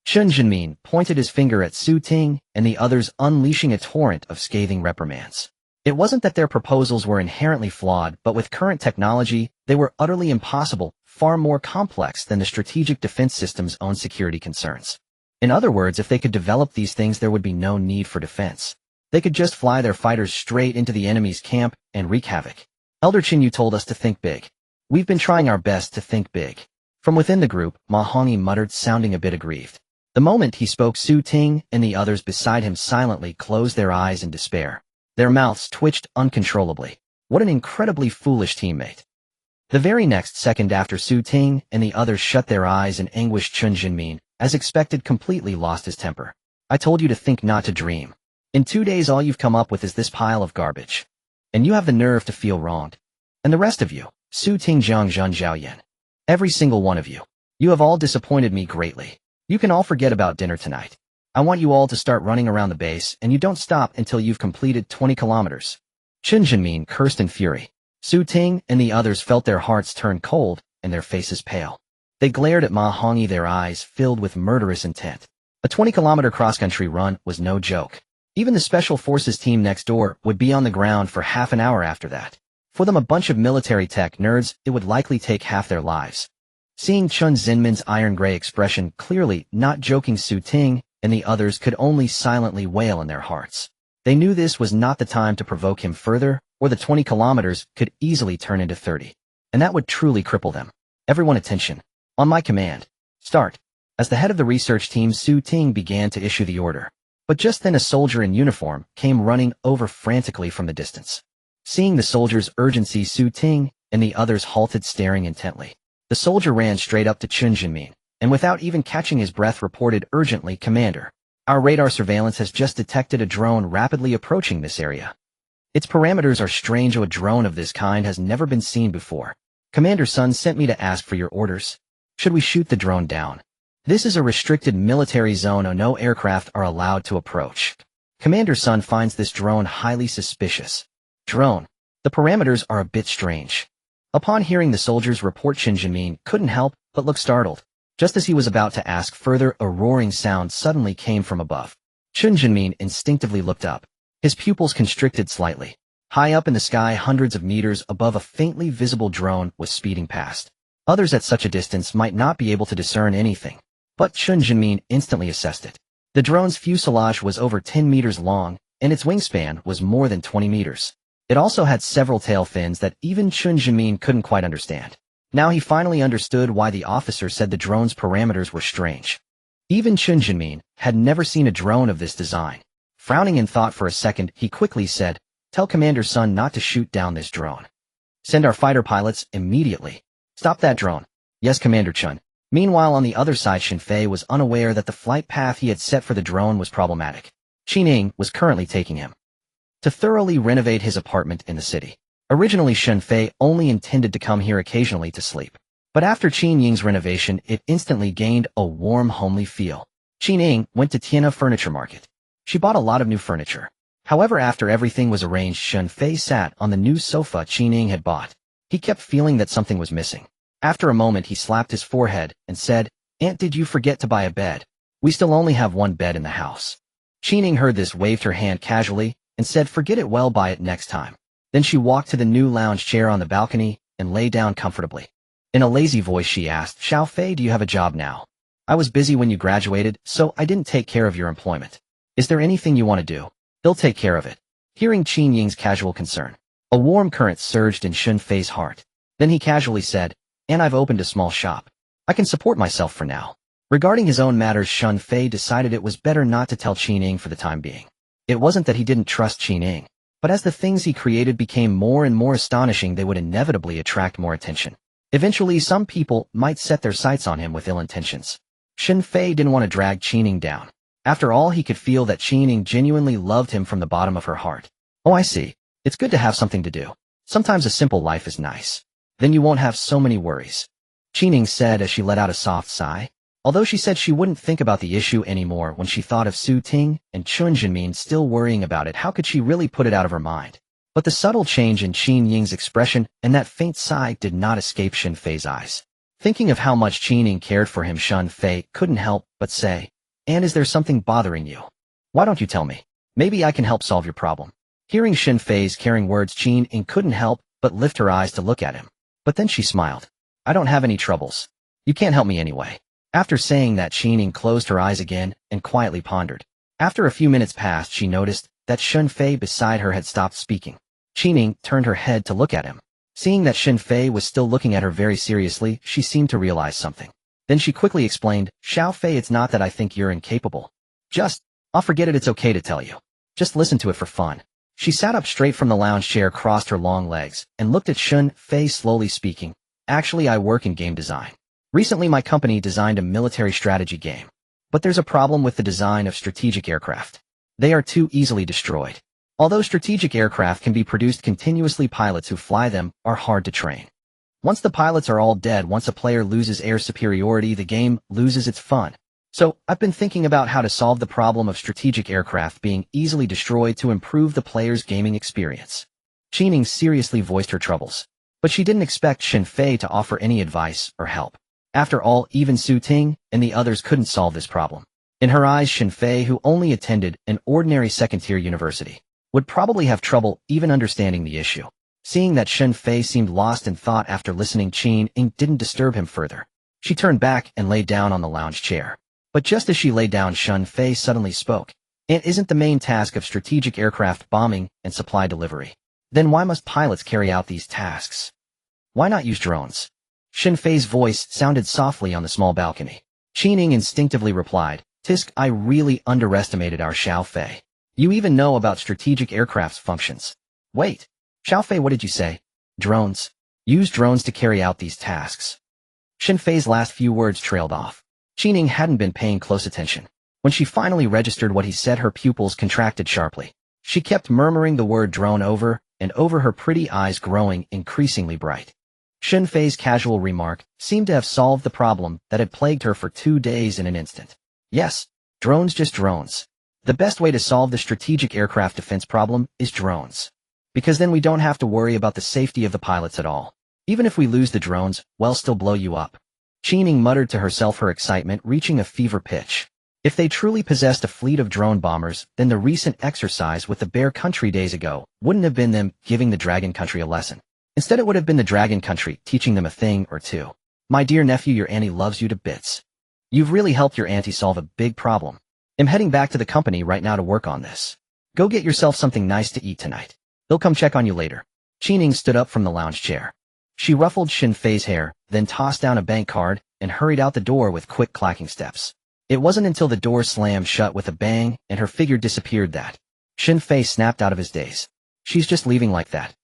Chun Jinmin pointed his finger at Su Ting and the others, unleashing a torrent of scathing reprimands. It wasn't that their proposals were inherently flawed, but with current technology, they were utterly impossible, far more complex than the strategic defense system's own security concerns. In other words, if they could develop these things, there would be no need for defense. They could just fly their fighters straight into the enemy's camp and wreak havoc. Elder Chin, you told us to think big. We've been trying our best to think big. From within the group, Mahongi muttered, sounding a bit aggrieved. The moment he spoke, Su Ting and the others beside him silently closed their eyes in despair. Their mouths twitched uncontrollably. What an incredibly foolish teammate. The very next second, after Su Ting and the others shut their eyes in anguish, Chun Jinmin, as expected, completely lost his temper. I told you to think, not to dream. In 2 days all you've come up with is this pile of garbage. And you have the nerve to feel wronged. And the rest of you, Su Ting, Zhang Zhun, Zhao Yan. Every single one of you. You have all disappointed me greatly. You can all forget about dinner tonight. I want you all to start running around the base, and you don't stop until you've completed 20 kilometers. Chun Jinmin cursed in fury. Su Ting and the others felt their hearts turn cold and their faces pale. They glared at Mahongi, their eyes filled with murderous intent. A 20-kilometer cross-country run was no joke. Even the Special Forces team next door would be on the ground for half an hour after that. For them, a bunch of military tech nerds, it would likely take half their lives. Seeing Chun Jinmin's iron-gray expression, clearly not joking, Su Ting and the others could only silently wail in their hearts. They knew this was not the time to provoke him further, or the 20 kilometers could easily turn into 30. And that would truly cripple them. Everyone attention. On my command. Start. As the head of the research team, Su Ting began to issue the order. But just then a soldier in uniform came running over frantically from the distance. Seeing the soldier's urgency, Su Ting and the others halted, staring intently. The soldier ran straight up to Chun Jinmin, and without even catching his breath reported urgently, Commander, our radar surveillance has just detected a drone rapidly approaching this area. Its parameters are strange. A drone of this kind has never been seen before. Commander Sun sent me to ask for your orders. Should we shoot the drone down? This is a restricted military zone. No aircraft are allowed to approach. Commander Sun finds this drone highly suspicious. Drone. The parameters are a bit strange. Upon hearing the soldier's report, Chun Jinmin couldn't help but look startled. Just as he was about to ask further, a roaring sound suddenly came from above. Chun Jinmin instinctively looked up. His pupils constricted slightly. High up in the sky, hundreds of meters above, a faintly visible drone was speeding past. Others at such a distance might not be able to discern anything, but Chun Jinmin instantly assessed it. The drone's fuselage was over 10 meters long, and its wingspan was more than 20 meters. It also had several tail fins that even Chun Jimin couldn't quite understand. Now he finally understood why the officer said the drone's parameters were strange. Even Chun Jimin had never seen a drone of this design. Frowning in thought for a second, he quickly said, "Tell Commander Sun not to shoot down this drone. Send our fighter pilots immediately. Stop that drone." "Yes, Commander Chun." Meanwhile, on the other side, Shinfei was unaware that the flight path he had set for the drone was problematic. Qining was currently taking him to thoroughly renovate his apartment in the city. Originally, Shinfei only intended to come here occasionally to sleep. But after Qinying's renovation, it instantly gained a warm, homely feel. Qining went to Tiana Furniture Market. She bought a lot of new furniture. However, after everything was arranged, Shinfei sat on the new sofa Qining had bought. He kept feeling that something was missing. After a moment, he slapped his forehead and said, "Aunt, did you forget to buy a bed? We still only have one bed in the house." Qining heard this, waved her hand casually, and said, "Forget it, well, buy it next time." Then she walked to the new lounge chair on the balcony and lay down comfortably. In a lazy voice, she asked, "Xiao Fei, do you have a job now? I was busy when you graduated, so I didn't take care of your employment. Is there anything you want to do? He'll take care of it." Hearing Qin Ying's casual concern, a warm current surged in Shun Fei's heart. Then he casually said, "And I've opened a small shop. I can support myself for now." Regarding his own matters, Shun Fei decided it was better not to tell Qin Ying for the time being. It wasn't that he didn't trust Qin Ying, but as the things he created became more and more astonishing, they would inevitably attract more attention. Eventually, some people might set their sights on him with ill intentions. Shun Fei didn't want to drag Qin Ying down. After all, he could feel that Qin Ying genuinely loved him from the bottom of her heart. "Oh, I see. It's good to have something to do. Sometimes a simple life is nice. Then you won't have so many worries," Qin Ying said as she let out a soft sigh. Although she said she wouldn't think about the issue anymore when she thought of Su Ting and Chun Jinmin still worrying about it, how could she really put it out of her mind? But the subtle change in Qin Ying's expression and that faint sigh did not escape Shun Fei's eyes. Thinking of how much Qin Ying cared for him, Shun Fei couldn't help but say, "And is there something bothering you? Why don't you tell me? Maybe I can help solve your problem." Hearing Shun Fei's caring words, Qin Ying couldn't help but lift her eyes to look at him. But then she smiled. "I don't have any troubles. You can't help me anyway." After saying that, Qin Ying closed her eyes again and quietly pondered. After a few minutes passed, she noticed that Shun Fei beside her had stopped speaking. Qin Ying turned her head to look at him. Seeing that Shun Fei was still looking at her very seriously, she seemed to realize something. Then she quickly explained, "Xiao Fei, it's not that I think you're incapable. I'll forget it, it's okay to tell you. Just listen to it for fun." She sat up straight from the lounge chair, crossed her long legs, and looked at Shun Fei, slowly speaking. "Actually, I work in game design. Recently, my company designed a military strategy game. But there's a problem with the design of strategic aircraft. They are too easily destroyed. Although strategic aircraft can be produced continuously, pilots who fly them are hard to train. Once the pilots are all dead, once a player loses air superiority, the game loses its fun. So, I've been thinking about how to solve the problem of strategic aircraft being easily destroyed to improve the player's gaming experience." Qin Ying seriously voiced her troubles. But she didn't expect Shun Fei to offer any advice or help. After all, even Su Ting and the others couldn't solve this problem. In her eyes, Shun Fei, who only attended an ordinary second-tier university, would probably have trouble even understanding the issue. Seeing that Shun Fei seemed lost in thought after listening, Qin Ying didn't disturb him further. She turned back and lay down on the lounge chair. But just as she lay down, Shun Fei suddenly spoke. "And isn't the main task of strategic aircraft bombing and supply delivery? Then why must pilots carry out these tasks? Why not use drones?" Shun Fei's voice sounded softly on the small balcony. Qin Ying instinctively replied, "Tisk, I really underestimated our Xiao Fei. You even know about strategic aircraft's functions." "Wait, Xiao Fei, what did you say?" "Drones. Use drones to carry out these tasks." Shun Fei's last few words trailed off. Qin Ying hadn't been paying close attention. When she finally registered what he said, her pupils contracted sharply. She kept murmuring the word drone over and over, her pretty eyes growing increasingly bright. Shun Fei's casual remark seemed to have solved the problem that had plagued her for 2 days in an instant. Yes, drones, just drones. The best way to solve the strategic aircraft defense problem is drones. Because then we don't have to worry about the safety of the pilots at all. Even if we lose the drones, we'll still blow you up. Qin Ying muttered to herself, her excitement reaching a fever pitch. If they truly possessed a fleet of drone bombers, then the recent exercise with the Bear Country days ago wouldn't have been them giving the Dragon Country a lesson. Instead, it would have been the Dragon Country teaching them a thing or two. "My dear nephew, your auntie loves you to bits. You've really helped your auntie solve a big problem. I'm heading back to the company right now to work on this." Go get yourself something nice to eat tonight. They'll come check on you later. Qining stood up from the lounge chair. She ruffled Shin Fei's hair, then tossed down a bank card and hurried out the door with quick clacking steps. It wasn't until the door slammed shut with a bang and her figure disappeared that Shin Fei snapped out of his daze. She's just leaving like that.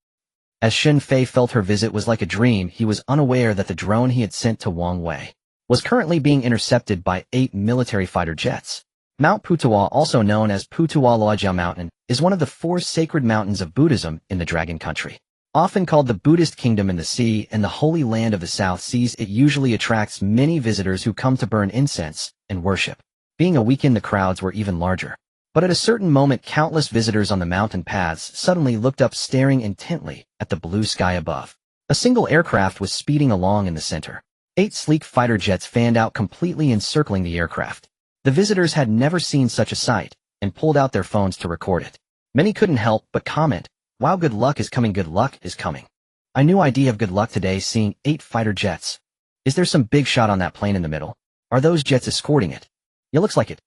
As Shin Fei felt her visit was like a dream, he was unaware that the drone he had sent to Wang Wei was currently being intercepted by 8 military fighter jets. Mount Putuwa, also known as Putuwa Lojiao Mountain, is one of the 4 sacred mountains of Buddhism in the Dragon Country. Often called the Buddhist Kingdom in the Sea and the Holy Land of the South Seas, it usually attracts many visitors who come to burn incense and worship. Being a weekend, the crowds were even larger. But at a certain moment, countless visitors on the mountain paths suddenly looked up, staring intently at the blue sky above. A single aircraft was speeding along in the center. 8 sleek fighter jets fanned out, completely encircling the aircraft. The visitors had never seen such a sight and pulled out their phones to record it. Many couldn't help but comment, "Wow, good luck is coming, good luck is coming. I knew I'd have good luck today seeing 8 fighter jets. Is there some big shot on that plane in the middle? Are those jets escorting it? It looks like it.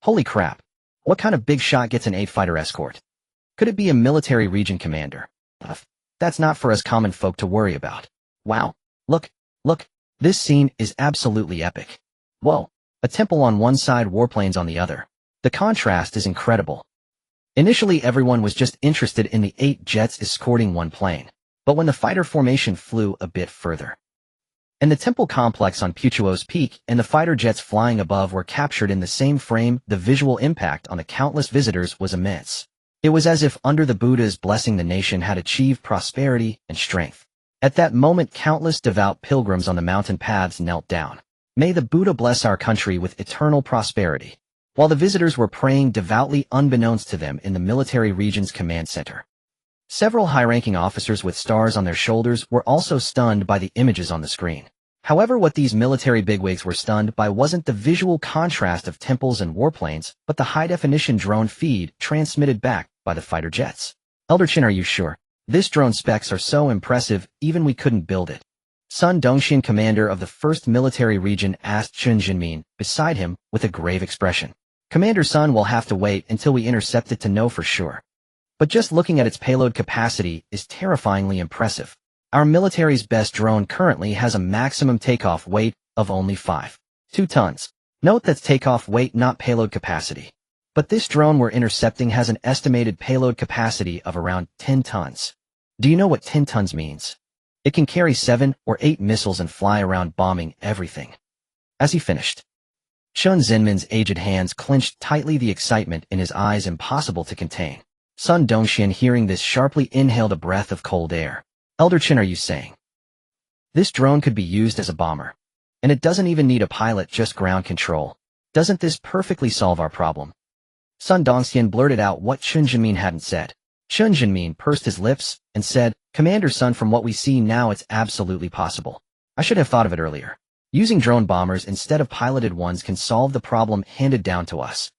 Holy crap. What kind of big shot gets an 8 fighter escort? Could it be a military region commander? That's not for us common folk to worry about. Wow. Look. This scene is absolutely epic. Whoa. A temple on one side, warplanes on the other. The contrast is incredible. Initially, everyone was just interested in the 8 jets escorting one plane. But when the fighter formation flew a bit further, and the temple complex on Putuo's peak and the fighter jets flying above were captured in the same frame, the visual impact on the countless visitors was immense. It was as if under the Buddha's blessing the nation had achieved prosperity and strength. At that moment, countless devout pilgrims on the mountain paths knelt down. May the Buddha bless our country with eternal prosperity. While the visitors were praying devoutly, unbeknownst to them, in the military region's command center, several high-ranking officers with stars on their shoulders were also stunned by the images on the screen. However, what these military bigwigs were stunned by wasn't the visual contrast of temples and warplanes, but the high-definition drone feed transmitted back by the fighter jets. Elder Chin, are you sure? This drone specs are so impressive, even we couldn't build it. Sun Dongxian, commander of the 1st Military Region, asked Chun Jinmin, beside him, with a grave expression. Commander Sun, will have to wait until we intercept it to know for sure. But just looking at its payload capacity is terrifyingly impressive. Our military's best drone currently has a maximum takeoff weight of only 5.2 tons. Note that's takeoff weight, not payload capacity. But this drone we're intercepting has an estimated payload capacity of around 10 tons. Do you know what 10 tons means? It can carry 7 or 8 missiles and fly around bombing everything. As he finished, Chun Zinmin's aged hands clenched tightly, the excitement in his eyes impossible to contain. Sun Dongxian, hearing this, sharply inhaled a breath of cold air. Elder Chin, are you saying this drone could be used as a bomber? And it doesn't even need a pilot, just ground control. Doesn't this perfectly solve our problem? Sun Dongxian blurted out what Chun Jinmin hadn't said. Chun Jinmin pursed his lips and said, Commander Sun, from what we see now, it's absolutely possible. I should have thought of it earlier. Using drone bombers instead of piloted ones can solve the problem handed down to us.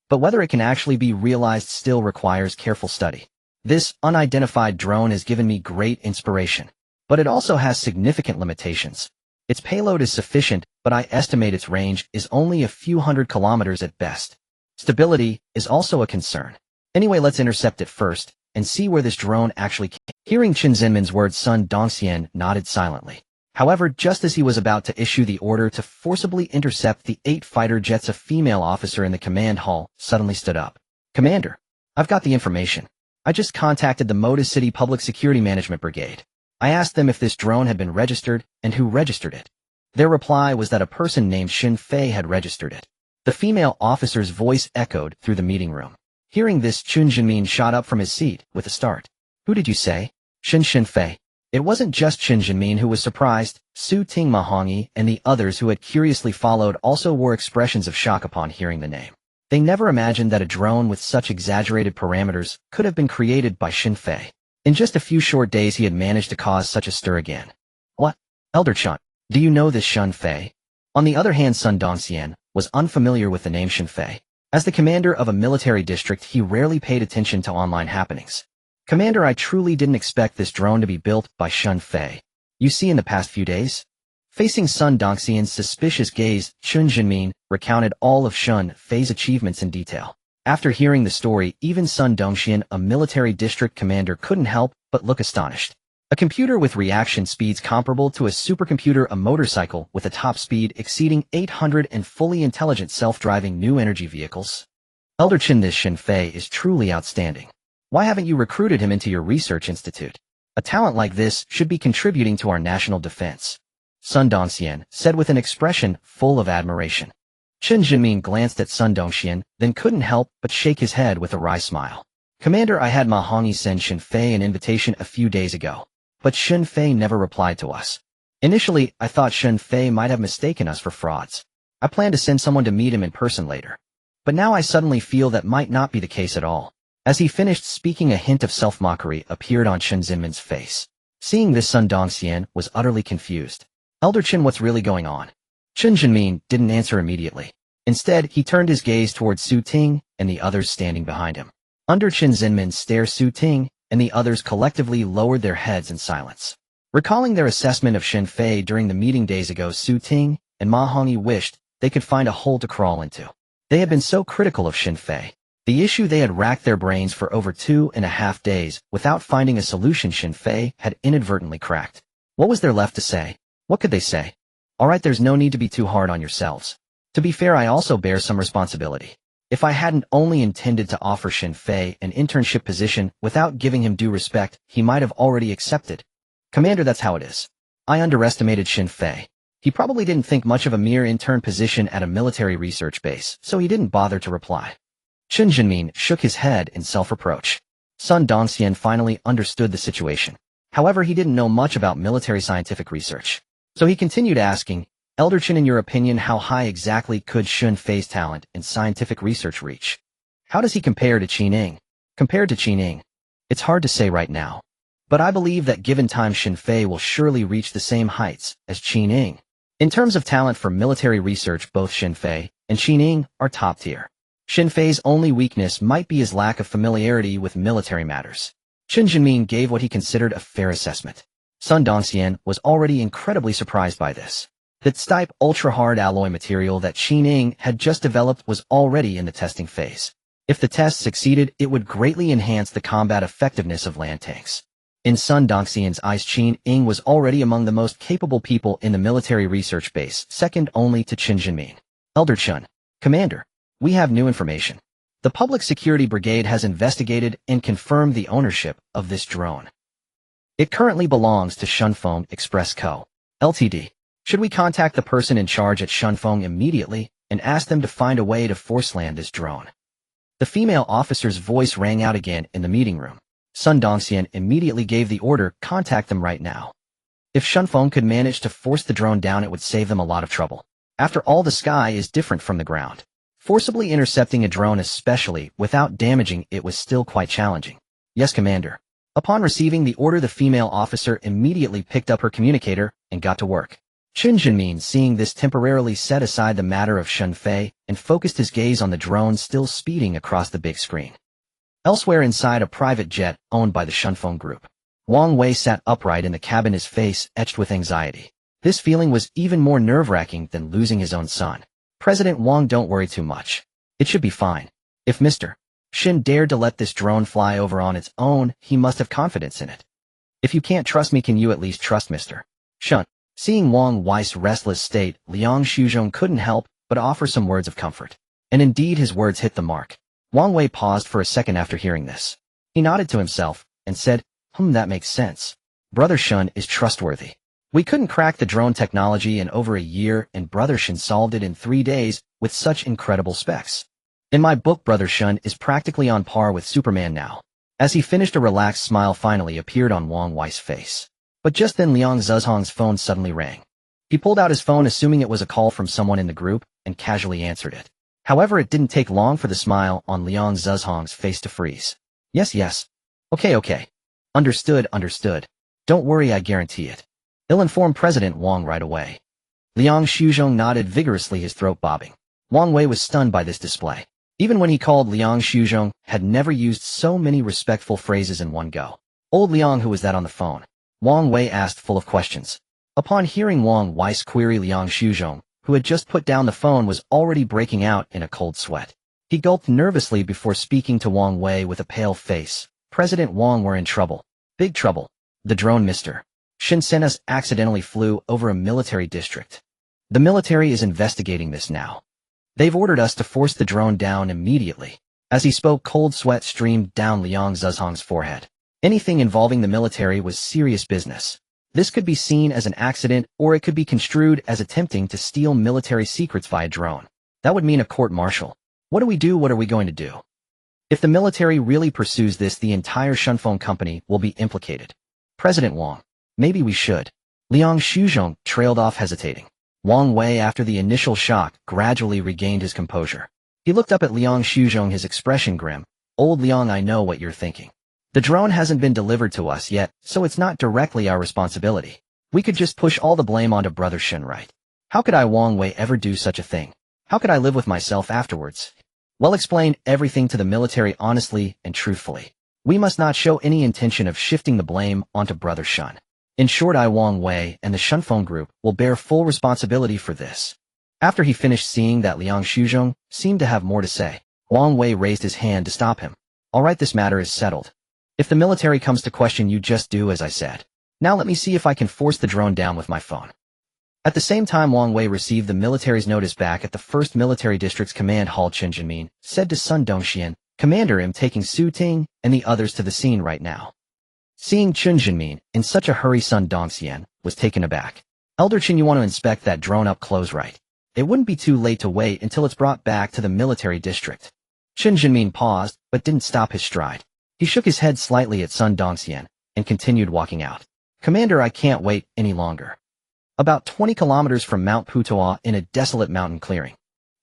But whether it can actually be realized still requires careful study. This unidentified drone has given me great inspiration. But it also has significant limitations. Its payload is sufficient, but I estimate its range is only a few hundred kilometers at best. Stability is also a concern. Anyway, let's intercept it first and see where this drone actually came. Hearing Chun Zinmin's words, Sun Dongxian nodded silently. However, just as he was about to issue the order to forcibly intercept the 8 fighter jets, a female officer in the command hall suddenly stood up. Commander, I've got the information. I just contacted the Moda City Public Security Management Brigade. I asked them if this drone had been registered and who registered it. Their reply was that a person named Shin Fei had registered it. The female officer's voice echoed through the meeting room. Hearing this, Chun Jinmin shot up from his seat with a start. Who did you say? Shin Fei. It wasn't just Chun Jinmin who was surprised. Su Ting Mahongi and the others who had curiously followed also wore expressions of shock upon hearing the name. They never imagined that a drone with such exaggerated parameters could have been created by Shin Fei. In just a few short days he had managed to cause such a stir again. What? Elder Chun, do you know this Shin Fei? On the other hand, Sun Dongxian was unfamiliar with the name Shin Fei. As the commander of a military district, he rarely paid attention to online happenings. Commander, I truly didn't expect this drone to be built by Shin Fei. You see, in the past few days? Facing Sun Dongxian's suspicious gaze, Chun Jinmin recounted all of Shin Fei's achievements in detail. After hearing the story, even Sun Dongxian, a military district commander, couldn't help but look astonished. A computer with reaction speeds comparable to a supercomputer, a motorcycle with a top speed exceeding 800, and fully intelligent self-driving new energy vehicles. Elder Chen, this Shen Fei is truly outstanding. Why haven't you recruited him into your research institute? A talent like this should be contributing to our national defense. Sun Dongxian said with an expression full of admiration. Chen Jinmin glanced at Sun Dongxian, then couldn't help but shake his head with a wry smile. Commander, I had Ma Hongyi send Shen Fei an invitation a few days ago, but Shen Fei never replied to us. Initially, I thought Shen Fei might have mistaken us for frauds. I planned to send someone to meet him in person later. But now I suddenly feel that might not be the case at all. As he finished speaking, a hint of self-mockery appeared on Chen Jinmin's face. Seeing this, Sun Dongxian was utterly confused. Elder Chen, what's really going on? Chen Jinmin didn't answer immediately. Instead, he turned his gaze towards Su Ting and the others standing behind him. Under Chen Jinmin's stare, Su Ting and the others collectively lowered their heads in silence. Recalling their assessment of Shen Fei during the meeting days ago, Su Ting and Ma Hongyi wished they could find a hole to crawl into. They had been so critical of Shen Fei. The issue they had racked their brains for over 2.5 days without finding a solution. Shen Fei had inadvertently cracked. What was there left to say? What could they say? Alright, there's no need to be too hard on yourselves. To be fair, I also bear some responsibility. If I hadn't only intended to offer Shen Fei an internship position without giving him due respect, he might have already accepted. Commander, that's how it is. I underestimated Shen Fei. He probably didn't think much of a mere intern position at a military research base, so he didn't bother to reply. Chen Jinmin shook his head in self-reproach. Sun Dongxian finally understood the situation. However, he didn't know much about military scientific research. So he continued asking, Elder Chen, in your opinion, how high exactly could Shen Fei's talent in scientific research reach? How does he compare to Qin Ning? Compared to Qin Ning, it's hard to say right now. But I believe that given time, Shen Fei will surely reach the same heights as Qin Ning. In terms of talent for military research, both Shen Fei and Qin Ning are top tier. Shen Fei's only weakness might be his lack of familiarity with military matters. Chen Jinmin gave what he considered a fair assessment. Sun Dongxian was already incredibly surprised by this. The type ultra-hard alloy material that Qin Ning had just developed was already in the testing phase. If the test succeeded, it would greatly enhance the combat effectiveness of land tanks. In Sun Dongxian's eyes, Qin Ning was already among the most capable people in the military research base, second only to Chen Jinmin. Elder Chen, Commander, we have new information. The Public Security Brigade has investigated and confirmed the ownership of this drone. It currently belongs to Shunfeng Express Co., Ltd. Should we contact the person in charge at Shunfeng immediately and ask them to find a way to force land this drone? The female officer's voice rang out again in the meeting room. Sun Dongxian immediately gave the order, contact them right now. If Shunfeng could manage to force the drone down, it would save them a lot of trouble. After all, the sky is different from the ground. Forcibly intercepting a drone, especially without damaging it, was still quite challenging. Yes, Commander. Upon receiving the order, the female officer immediately picked up her communicator and got to work. Chen Jinmin, seeing this, temporarily set aside the matter of Shen Fei and focused his gaze on the drone still speeding across the big screen. Elsewhere, inside a private jet owned by the Shunfeng Group, Wang Wei sat upright in the cabin, his face etched with anxiety. This feeling was even more nerve-wracking than losing his own son. President Wang, don't worry too much. It should be fine. If Mr. Shen dared to let this drone fly over on its own, he must have confidence in it. If you can't trust me, can you at least trust Mr. Shen? Seeing Wang Wei's restless state, Liang Shuzhong couldn't help but offer some words of comfort. And indeed, his words hit the mark. Wang Wei paused for a second after hearing this. He nodded to himself and said, that makes sense. Brother Shen is trustworthy. We couldn't crack the drone technology in over a year, and Brother Shen solved it in 3 days with such incredible specs. In my book, Brother Shen is practically on par with Superman now. As he finished, a relaxed smile finally appeared on Wang Wei's face. But just then, Liang Zhezhong's phone suddenly rang. He pulled out his phone, assuming it was a call from someone in the group, and casually answered it. However, it didn't take long for the smile on Liang Zhezhong's face to freeze. Yes. Okay. Understood. Don't worry, I guarantee it. He'll inform President Wang right away. Liang Shuzhong nodded vigorously, his throat bobbing. Wang Wei was stunned by this display. Even when he called, Liang Shuzhong had never used so many respectful phrases in one go. Old Liang, who was that on the phone? Wang Wei asked, full of questions. Upon hearing Wang Wei's query, Liang Shuzhong, who had just put down the phone, was already breaking out in a cold sweat. He gulped nervously before speaking to Wang Wei with a pale face. President Wang, we're in trouble. Big trouble. The drone Mr. Shinsenas accidentally flew over a military district. The military is investigating this now. They've ordered us to force the drone down immediately. As he spoke, cold sweat streamed down Liang Zhezhong's forehead. Anything involving the military was serious business. This could be seen as an accident, or it could be construed as attempting to steal military secrets via drone. That would mean a court-martial. What do we do? What are we going to do? If the military really pursues this, the entire Shunfeng company will be implicated. President Wang, maybe we should. Liang Shuzhong trailed off hesitating. Wang Wei, after the initial shock, gradually regained his composure. He looked up at Liang Shuzhong, his expression grim. Old Liang, I know what you're thinking. The drone hasn't been delivered to us yet, so it's not directly our responsibility. We could just push all the blame onto Brother Shen, right? How could I, Wang Wei, ever do such a thing? How could I live with myself afterwards? Well, explain everything to the military honestly and truthfully. We must not show any intention of shifting the blame onto Brother Shen. In short, I, Wang Wei, and the Shunfeng Group will bear full responsibility for this. After he finished, seeing that Liang Shuzhong seemed to have more to say, Wang Wei raised his hand to stop him. All right, this matter is settled. If the military comes to question you, just do as I said. Now let me see if I can force the drone down with my phone. At the same time, Wang Wei received the military's notice back at the 1st Military District's command hall. Chen Jinmin said to Sun Dongxian, Commander, I'm taking Su Ting and the others to the scene right now. Seeing Chen Jinmin in such a hurry, Sun Dongxian was taken aback. Elder Chen, you want to inspect that drone up close, right? It wouldn't be too late to wait until it's brought back to the military district. Chen Jinmin paused, but didn't stop his stride. He shook his head slightly at Sun Dongxian and continued walking out. Commander, I can't wait any longer. About 20 kilometers from Mount Putois, in a desolate mountain clearing.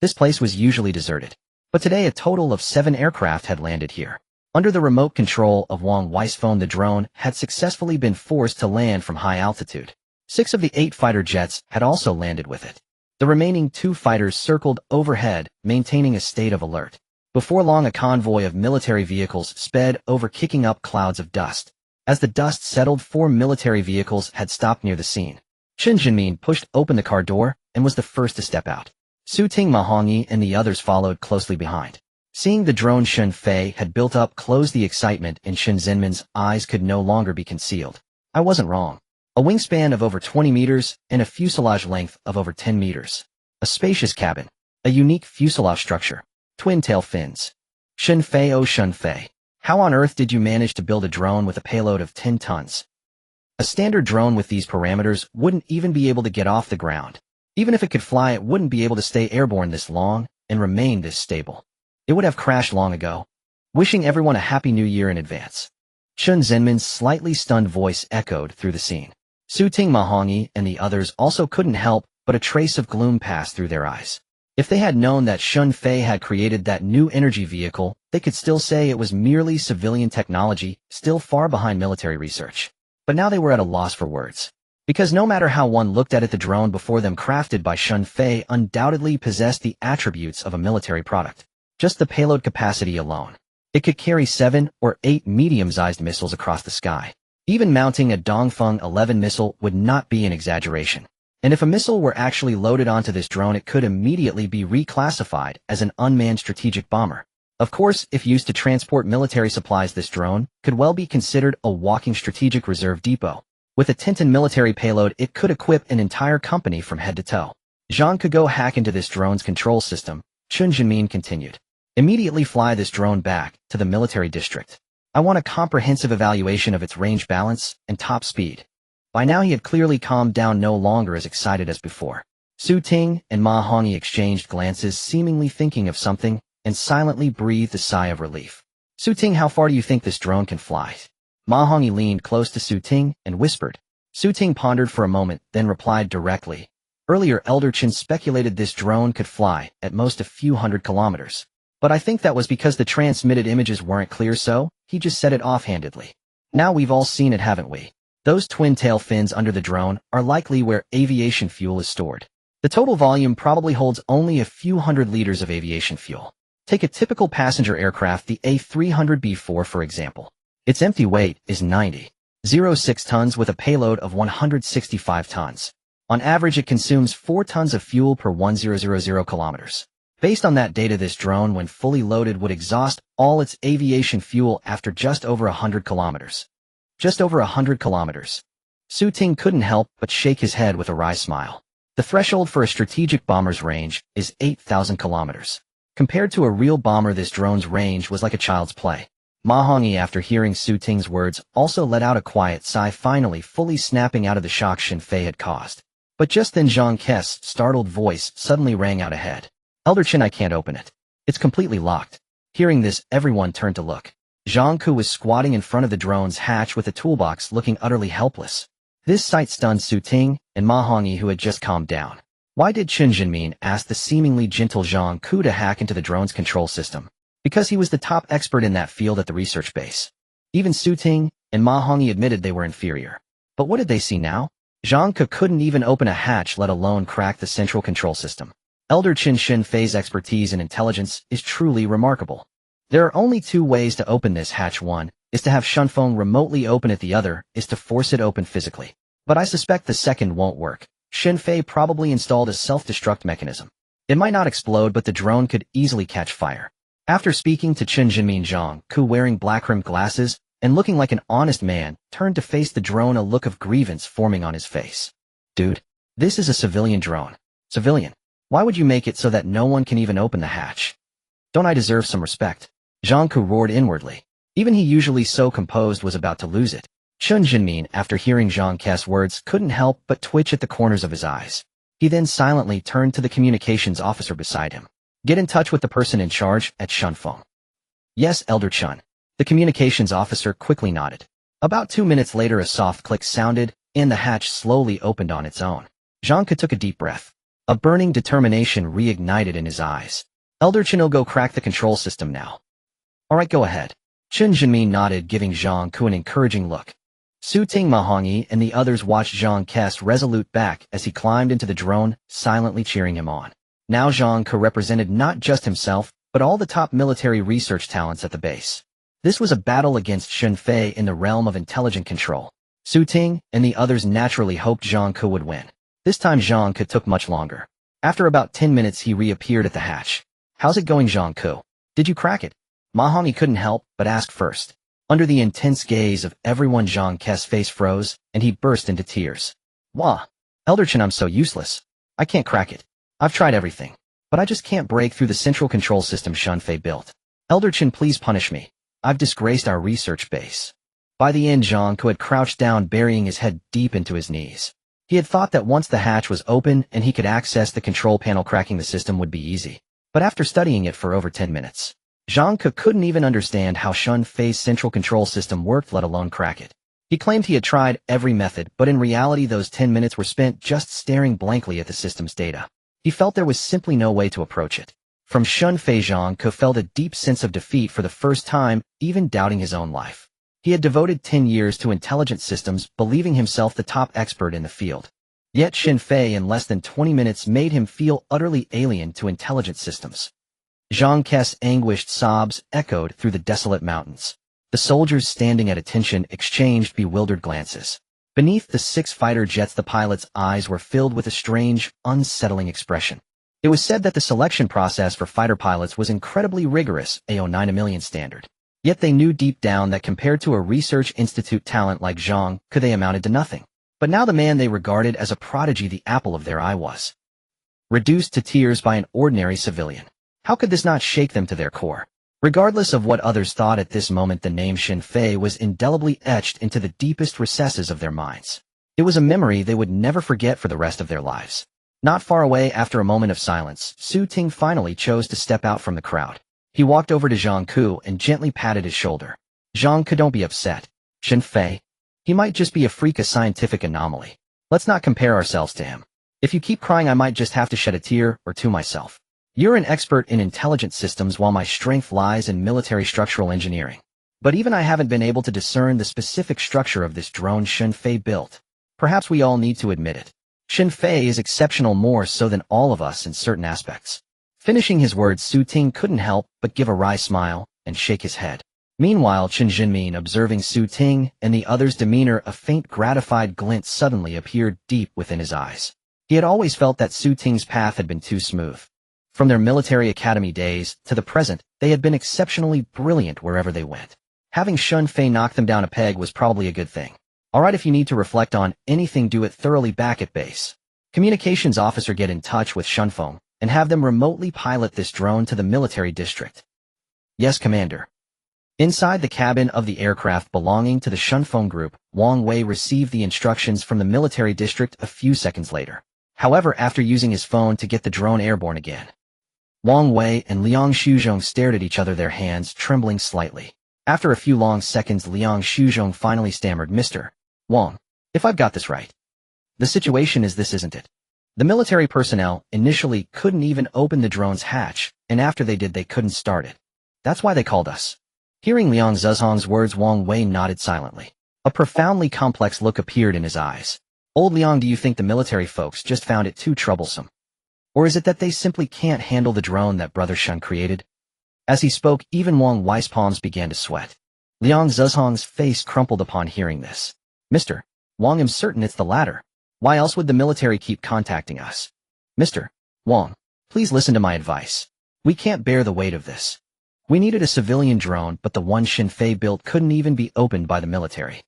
This place was usually deserted, but today a total of 7 aircraft had landed here. Under the remote control of Wang Wei's phone, the drone had successfully been forced to land from high altitude. 6 of the 8 fighter jets had also landed with it. The remaining 2 fighters circled overhead, maintaining a state of alert. Before long, a convoy of military vehicles sped over, kicking up clouds of dust. As the dust settled, 4 military vehicles had stopped near the scene. Chen Jinmin pushed open the car door and was the first to step out. Su Ting, Ma Hongyi, and the others followed closely behind. Seeing the drone Shen Fei had built up close, the excitement in Shen Zhenmin's eyes could no longer be concealed. I wasn't wrong. A wingspan of over 20 meters and a fuselage length of over 10 meters. A spacious cabin. A unique fuselage structure. Twin-tail fins. Shen Fei, oh Shen Fei. How on earth did you manage to build a drone with a payload of 10 tons? A standard drone with these parameters wouldn't even be able to get off the ground. Even if it could fly, it wouldn't be able to stay airborne this long and remain this stable. It would have crashed long ago. Wishing everyone a happy new year in advance. Chen Zhenmin's slightly stunned voice echoed through the scene. Su Ting, Ma Hongyi, and the others also couldn't help, but a trace of gloom passed through their eyes. If they had known that Shen Fei had created that new energy vehicle, they could still say it was merely civilian technology, still far behind military research. But now they were at a loss for words. Because no matter how one looked at it, the drone before them, crafted by Shen Fei, undoubtedly possessed the attributes of a military product. Just the payload capacity alone. It could carry 7 or 8 medium-sized missiles across the sky. Even mounting a Dongfeng 11 missile would not be an exaggeration. And if a missile were actually loaded onto this drone, it could immediately be reclassified as an unmanned strategic bomber. Of course, if used to transport military supplies, this drone could well be considered a walking strategic reserve depot. With a 10-ton military payload, it could equip an entire company from head to toe. Zhang could go hack into this drone's control system. Chen Jinmin continued. Immediately fly this drone back to the military district. I want a comprehensive evaluation of its range balance and top speed. By now he had clearly calmed down, no longer as excited as before. Su Ting and Ma Hongyi exchanged glances, seemingly thinking of something, and silently breathed a sigh of relief. Su Ting, how far do you think this drone can fly? Ma Hongyi leaned close to Su Ting and whispered. Su Ting pondered for a moment, then replied directly. Earlier, Elder Chen speculated this drone could fly at most a few hundred kilometers. But I think that was because the transmitted images weren't clear, so he just said it offhandedly. Now we've all seen it, haven't we? Those twin-tail fins under the drone are likely where aviation fuel is stored. The total volume probably holds only a few hundred liters of aviation fuel. Take a typical passenger aircraft, the A300B4 for example. Its empty weight is 90.06 tons with a payload of 165 tons. On average, it consumes 4 tons of fuel per 1,000 kilometers. Based on that data, this drone, when fully loaded, would exhaust all its aviation fuel after just over 100 kilometers. Just over 100 kilometers. Su Ting couldn't help but shake his head with a wry smile. The threshold for a strategic bomber's range is 8,000 kilometers. Compared to a real bomber, this drone's range was like a child's play. Ma Hongyi, after hearing Su Ting's words, also let out a quiet sigh, finally fully snapping out of the shock Shen Fei had caused. But just then Zhang Ke's startled voice suddenly rang out ahead. "Elder Chen, I can't open it. It's completely locked." Hearing this, everyone turned to look. Zhang Ke was squatting in front of the drone's hatch with a toolbox, looking utterly helpless. This sight stunned Su Ting and Ma Hongyi, who had just calmed down. Why did Chen Jinmin ask the seemingly gentle Zhang Ke to hack into the drone's control system? Because he was the top expert in that field at the research base. Even Su Ting and Ma Hongyi admitted they were inferior. But what did they see now? Zhang Ke couldn't even open a hatch, let alone crack the central control system. Elder Chen Shen Fei's expertise and intelligence is truly remarkable. There are only two ways to open this hatch. One is to have Shunfeng remotely open it, the other is to force it open physically. But I suspect the second won't work. Shen Fei probably installed a self-destruct mechanism. It might not explode, but the drone could easily catch fire. After speaking to Chen Jinmin, Zhang Ke, wearing black-rimmed glasses and looking like an honest man, turned to face the drone, a look of grievance forming on his face. "Dude, this is a civilian drone." "Civilian? Why would you make it so that no one can even open the hatch? Don't I deserve some respect?" Zhang Ke roared inwardly. Even he, usually so composed, was about to lose it. Chen Jinmin, after hearing Zhang Ke's words, couldn't help but twitch at the corners of his eyes. He then silently turned to the communications officer beside him. "Get in touch with the person in charge at Shunfeng." "Yes, Elder Chen." The communications officer quickly nodded. About 2 minutes later, a soft click sounded, and the hatch slowly opened on its own. Zhang Ke took a deep breath. A burning determination reignited in his eyes. "Elder Chen, will go crack the control system now." "All right, go ahead." Chen Jinmin nodded, giving Zhang Ke an encouraging look. Su Ting, Ma Hongyi, and the others watched Zhang Ke's resolute back as he climbed into the drone, silently cheering him on. Now Zhang Ke represented not just himself, but all the top military research talents at the base. This was a battle against Shen Fei in the realm of intelligent control. Su Ting and the others naturally hoped Zhang Ke would win. This time Zhang Ke took much longer. After about 10 minutes, he reappeared at the hatch. "How's it going, Zhang Ke? Did you crack it?" Ma Hongyi couldn't help but ask first. Under the intense gaze of everyone, Zhang Ke's face froze, and he burst into tears. "Wah! Elder Chen, I'm so useless. I can't crack it. I've tried everything. But I just can't break through the central control system Shen Fei built. Elder Chen, please punish me. I've disgraced our research base." By the end, Zhang Ke had crouched down, burying his head deep into his knees. He had thought that once the hatch was open and he could access the control panel, cracking the system would be easy. But after studying it for over 10 minutes, Zhang Ke couldn't even understand how Shen Fei's central control system worked, let alone crack it. He claimed he had tried every method, but in reality those 10 minutes were spent just staring blankly at the system's data. He felt there was simply no way to approach it. From Shen Fei, Zhang Ke felt a deep sense of defeat for the first time, even doubting his own life. He had devoted 10 years to intelligent systems, believing himself the top expert in the field. Yet Shen Fei, in less than 20 minutes, made him feel utterly alien to intelligent systems. Zhang Ke's anguished sobs echoed through the desolate mountains. The soldiers standing at attention exchanged bewildered glances. Beneath the 6 fighter jets, the pilots' eyes were filled with a strange, unsettling expression. It was said that the selection process for fighter pilots was incredibly rigorous, AO9 a million standard. Yet they knew deep down that compared to a research institute talent like Zhang Ke, they amounted to nothing. But now the man they regarded as a prodigy, the apple of their eye, was reduced to tears by an ordinary civilian. How could this not shake them to their core? Regardless of what others thought at this moment, the name Shen Fei was indelibly etched into the deepest recesses of their minds. It was a memory they would never forget for the rest of their lives. Not far away, after a moment of silence, Su Ting finally chose to step out from the crowd. He walked over to Zhang Ke and gently patted his shoulder. "Zhang Ke, don't be upset. Shen Fei, he might just be a freak, a scientific anomaly. Let's not compare ourselves to him. If you keep crying, I might just have to shed a tear or two myself. You're an expert in intelligent systems, while my strength lies in military structural engineering. But even I haven't been able to discern the specific structure of this drone Shen Fei built. Perhaps we all need to admit it. Shen Fei is exceptional, more so than all of us in certain aspects." Finishing his words, Su Ting couldn't help but give a wry smile and shake his head. Meanwhile, Chen Jinmin, observing Su Ting and the others' demeanor, a faint gratified glint suddenly appeared deep within his eyes. He had always felt that Su Ting's path had been too smooth. From their military academy days to the present, they had been exceptionally brilliant wherever they went. Having Shun Fei knock them down a peg was probably a good thing. Alright, if you need to reflect on anything, do it thoroughly back at base. Communications officer, get in touch with Shunfeng and have them remotely pilot this drone to the military district. Yes, Commander. Inside the cabin of the aircraft belonging to the Shunfeng group, Wang Wei received the instructions from the military district a few seconds later. However, after using his phone to get the drone airborne again, Wang Wei and Liang Shuzhong stared at each other, their hands trembling slightly. After a few long seconds, Liang Shuzhong finally stammered, Mr. Wang, if I've got this right, the situation is this, isn't it? The military personnel initially couldn't even open the drone's hatch, and after they did, they couldn't start it. That's why they called us. Hearing Liang Zhezhong's words, Wang Wei nodded silently. A profoundly complex look appeared in his eyes. Old Liang, do you think the military folks just found it too troublesome? Or is it that they simply can't handle the drone that Brother Shun created? As he spoke, even Wang Wei's palms began to sweat. Liang Zhezhong's face crumpled upon hearing this. Mr. Wang, I'm certain it's the latter. Why else would the military keep contacting us? Mr. Wang, please listen to my advice. We can't bear the weight of this. We needed a civilian drone, but the one Xin Fei built couldn't even be opened by the military.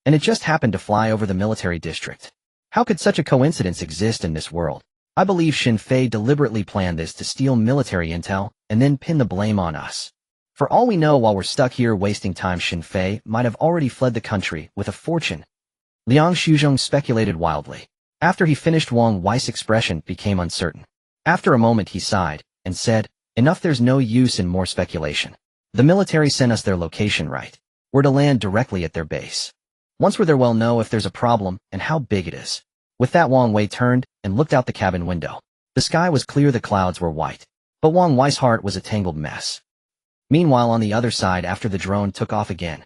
And it just happened to fly over the military district. How could such a coincidence exist in this world? I believe Xin Fei deliberately planned this to steal military intel and then pin the blame on us. For all we know, while we're stuck here wasting time, Xin Fei might have already fled the country with a fortune. Liang Shuzhong speculated wildly. After he finished, Wang Wei's expression became uncertain. After a moment he sighed and said, enough, there's no use in more speculation. The military sent us their location, right? We're to land directly at their base. Once we're there, we'll know if there's a problem and how big it is. With that, Wang Wei turned and looked out the cabin window. The sky was clear, the clouds were white. But Wang Wei's heart was a tangled mess. Meanwhile, on the other side, after the drone took off again,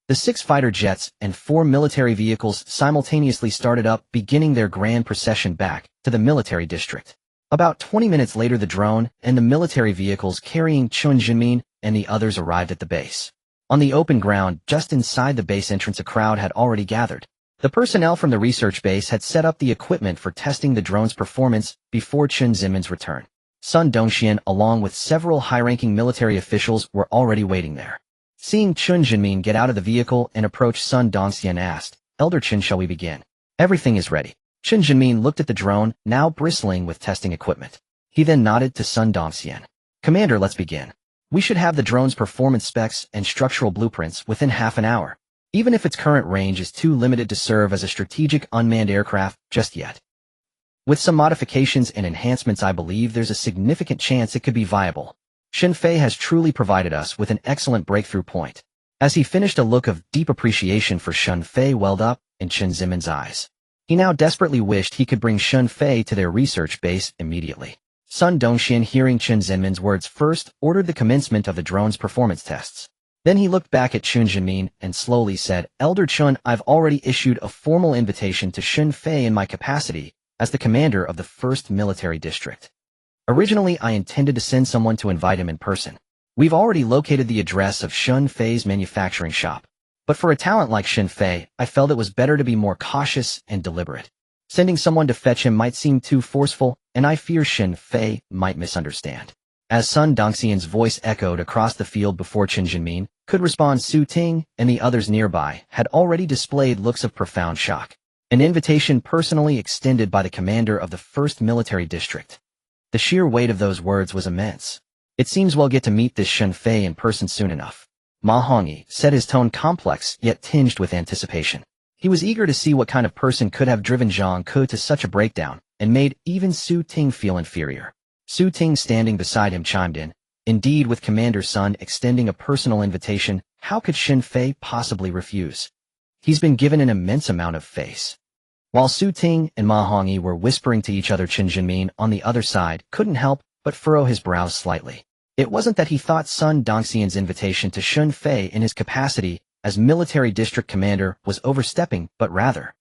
the 6 fighter jets and 4 military vehicles simultaneously started up, beginning their grand procession back to the military district. About 20 minutes later, the drone and the military vehicles carrying Chun Jinmin and the others arrived at the base. On the open ground, just inside the base entrance, a crowd had already gathered. The personnel from the research base had set up the equipment for testing the drone's performance before Chun Jinmin's return. Sun Dongxian, along with several high-ranking military officials, were already waiting there. Seeing Chun Jinmin get out of the vehicle and approach, Sun Dongxian asked, Elder Chun, shall we begin? Everything is ready. Chun Jinmin looked at the drone, now bristling with testing equipment. He then nodded to Sun Dongxian. Commander, let's begin. We should have the drone's performance specs and structural blueprints within half an hour, even if its current range is too limited to serve as a strategic unmanned aircraft just yet. With some modifications and enhancements, I believe there's a significant chance it could be viable. Xin Fei has truly provided us with an excellent breakthrough point. As he finished, a look of deep appreciation for Xin Fei welled up in Chen Zimin's eyes. He now desperately wished he could bring Xin Fei to their research base immediately. Sun Dongxian, hearing Chen Zimin's words, first ordered the commencement of the drone's performance tests. Then he looked back at Chun Jinmin and slowly said, Elder Chun, I've already issued a formal invitation to Xin Fei in my capacity as the commander of the 1st Military District. Originally, I intended to send someone to invite him in person. We've already located the address of Xin Fei's manufacturing shop. But for a talent like Xin Fei, I felt it was better to be more cautious and deliberate. Sending someone to fetch him might seem too forceful, and I fear Xin Fei might misunderstand. As Sun Dongxian's voice echoed across the field before Chen Jinmin could respond, Su Ting and the others nearby had already displayed looks of profound shock. An invitation personally extended by the commander of the 1st Military District. The sheer weight of those words was immense. It seems we'll get to meet this Xin Fei in person soon enough. Ma Hongyi said, his tone complex yet tinged with anticipation. He was eager to see what kind of person could have driven Zhang Ke to such a breakdown and made even Su Ting feel inferior. Su Ting, standing beside him, chimed in. Indeed, with Commander Sun extending a personal invitation, how could Xin Fei possibly refuse? He's been given an immense amount of face. While Su Ting and Ma Hongyi were whispering to each other, Chen Jinmin, on the other side, couldn't help but furrow his brows slightly. It wasn't that he thought Sun Dongxian's invitation to Xin Fei in his capacity as military district commander was overstepping, but rather,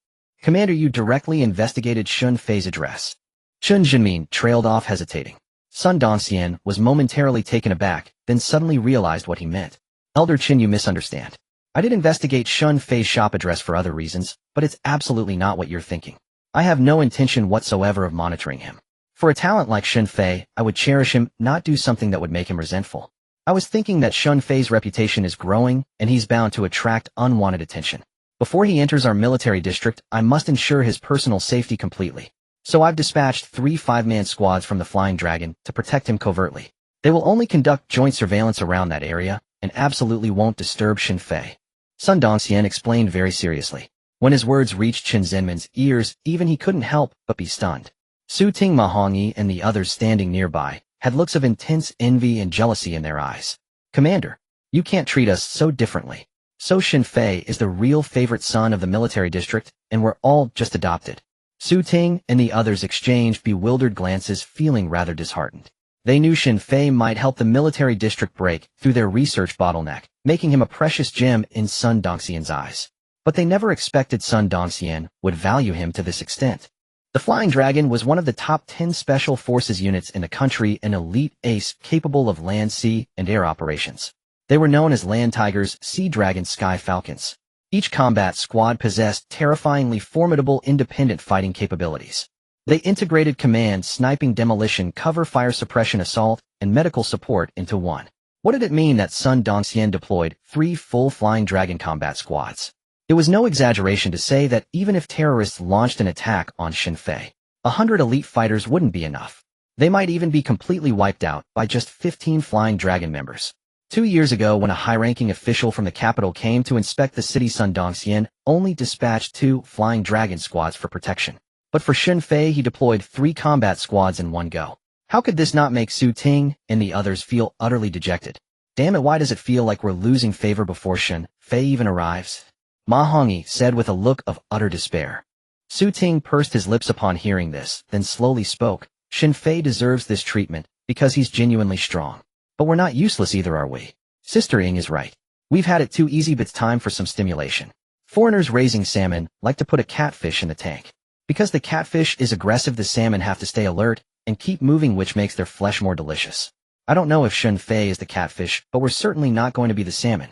Commander, you directly investigated Xin Fei's address. Chen Jinmin trailed off, hesitating. Sun Dongxian was momentarily taken aback, then suddenly realized what he meant. Elder Chen, you misunderstand. I did investigate Xin Fei's shop address for other reasons, but it's absolutely not what you're thinking. I have no intention whatsoever of monitoring him. For a talent like Shen Fei, I would cherish him, not do something that would make him resentful. I was thinking that Shen Fei's reputation is growing, and he's bound to attract unwanted attention. Before he enters our military district, I must ensure his personal safety completely. So I've dispatched 3 5-man squads from the Flying Dragon to protect him covertly. They will only conduct joint surveillance around that area, and absolutely won't disturb Shen Fei. Sun Dongxian explained very seriously. When his words reached Chen Zhenmin's ears, even he couldn't help but be stunned. Su Ting, Ma Hongyi, and the others standing nearby had looks of intense envy and jealousy in their eyes. Commander, you can't treat us so differently. So Shen Fei is the real favorite son of the military district, and we're all just adopted. Su Ting and the others exchanged bewildered glances, feeling rather disheartened. They knew Shen Fei might help the military district break through their research bottleneck, making him a precious gem in Sun Dongxian's eyes. But they never expected Sun Dongxian would value him to this extent. The Flying Dragon was one of the top 10 special forces units in the country, an elite ace capable of land, sea, and air operations. They were known as Land Tigers, Sea Dragons, Sky Falcons. Each combat squad possessed terrifyingly formidable independent fighting capabilities. They integrated command, sniping, demolition, cover fire suppression, assault, and medical support into one. What did it mean that Sun Dongxian deployed 3 full Flying Dragon combat squads? It was no exaggeration to say that even if terrorists launched an attack on Shen Fei, 100 elite fighters wouldn't be enough. They might even be completely wiped out by just 15 Flying Dragon members. 2 years ago, when a high-ranking official from the capital came to inspect the city, Sun Dongxian only dispatched 2 Flying Dragon squads for protection. But for Shen Fei, he deployed 3 combat squads in one go. How could this not make Su Ting and the others feel utterly dejected? Damn it, why does it feel like we're losing favor before Shen Fei even arrives? Ma Hongyi said with a look of utter despair. Su Ting pursed his lips upon hearing this, then slowly spoke. Shen Fei deserves this treatment because he's genuinely strong. But we're not useless either, are we? Sister Ying is right. We've had it too easy, but it's time for some stimulation. Foreigners raising salmon like to put a catfish in the tank. Because the catfish is aggressive, the salmon have to stay alert and keep moving, which makes their flesh more delicious. I don't know if Shen Fei is the catfish, but we're certainly not going to be the salmon.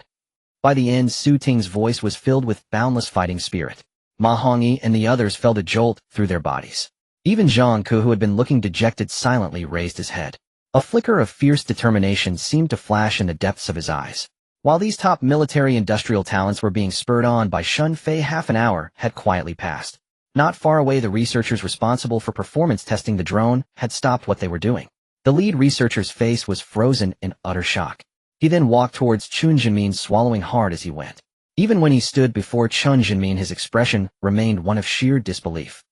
By the end, Su Ting's voice was filled with boundless fighting spirit. Ma Hongyi and the others felt a jolt through their bodies. Even Zhang Ke, who had been looking dejected, silently raised his head. A flicker of fierce determination seemed to flash in the depths of his eyes. While these top military industrial talents were being spurred on by Shen Fei, half an hour had quietly passed. Not far away, the researchers responsible for performance testing the drone had stopped what they were doing. The lead researcher's face was frozen in utter shock. He then walked towards Chen Zhenmin, swallowing hard as he went. Even when he stood before Chen Zhenmin, his expression remained one of sheer disbelief.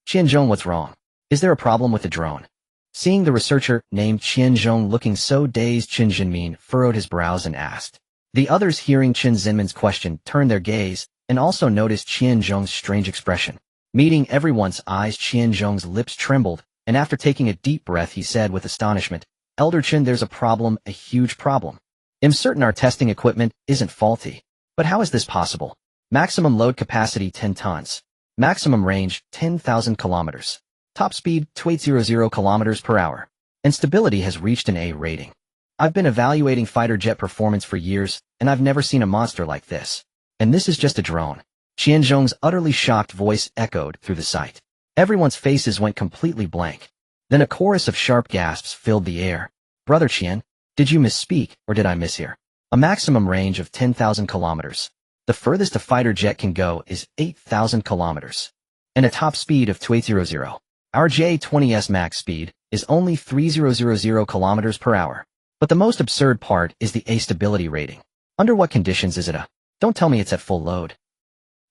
Qianzhong, what's wrong? Is there a problem with the drone? Seeing the researcher named Qianzhong looking so dazed, Chen Zhenmin furrowed his brows and asked. The others, hearing Chen Zhenmin's question, turned their gaze and also noticed Qianzhong's strange expression. Meeting everyone's eyes, Qianzhong's lips trembled, and after taking a deep breath, he said with astonishment, Elder Chen, there's a problem, a huge problem. I'm certain our testing equipment isn't faulty. But how is this possible? Maximum load capacity 10 tons. Maximum range 10,000 kilometers. Top speed 200 kilometers per hour. And stability has reached an A rating. I've been evaluating fighter jet performance for years, and I've never seen a monster like this. And this is just a drone. Qianzhong's utterly shocked voice echoed through the site. Everyone's faces went completely blank. Then a chorus of sharp gasps filled the air. Brother Qian, did you misspeak, or did I mishear? A maximum range of 10,000 kilometers. The furthest a fighter jet can go is 8,000 kilometers. And a top speed of 200. Our J-20's max speed is only 3000 kilometers per hour. But the most absurd part is the A stability rating. Under what conditions is it a? Don't tell me it's at full load.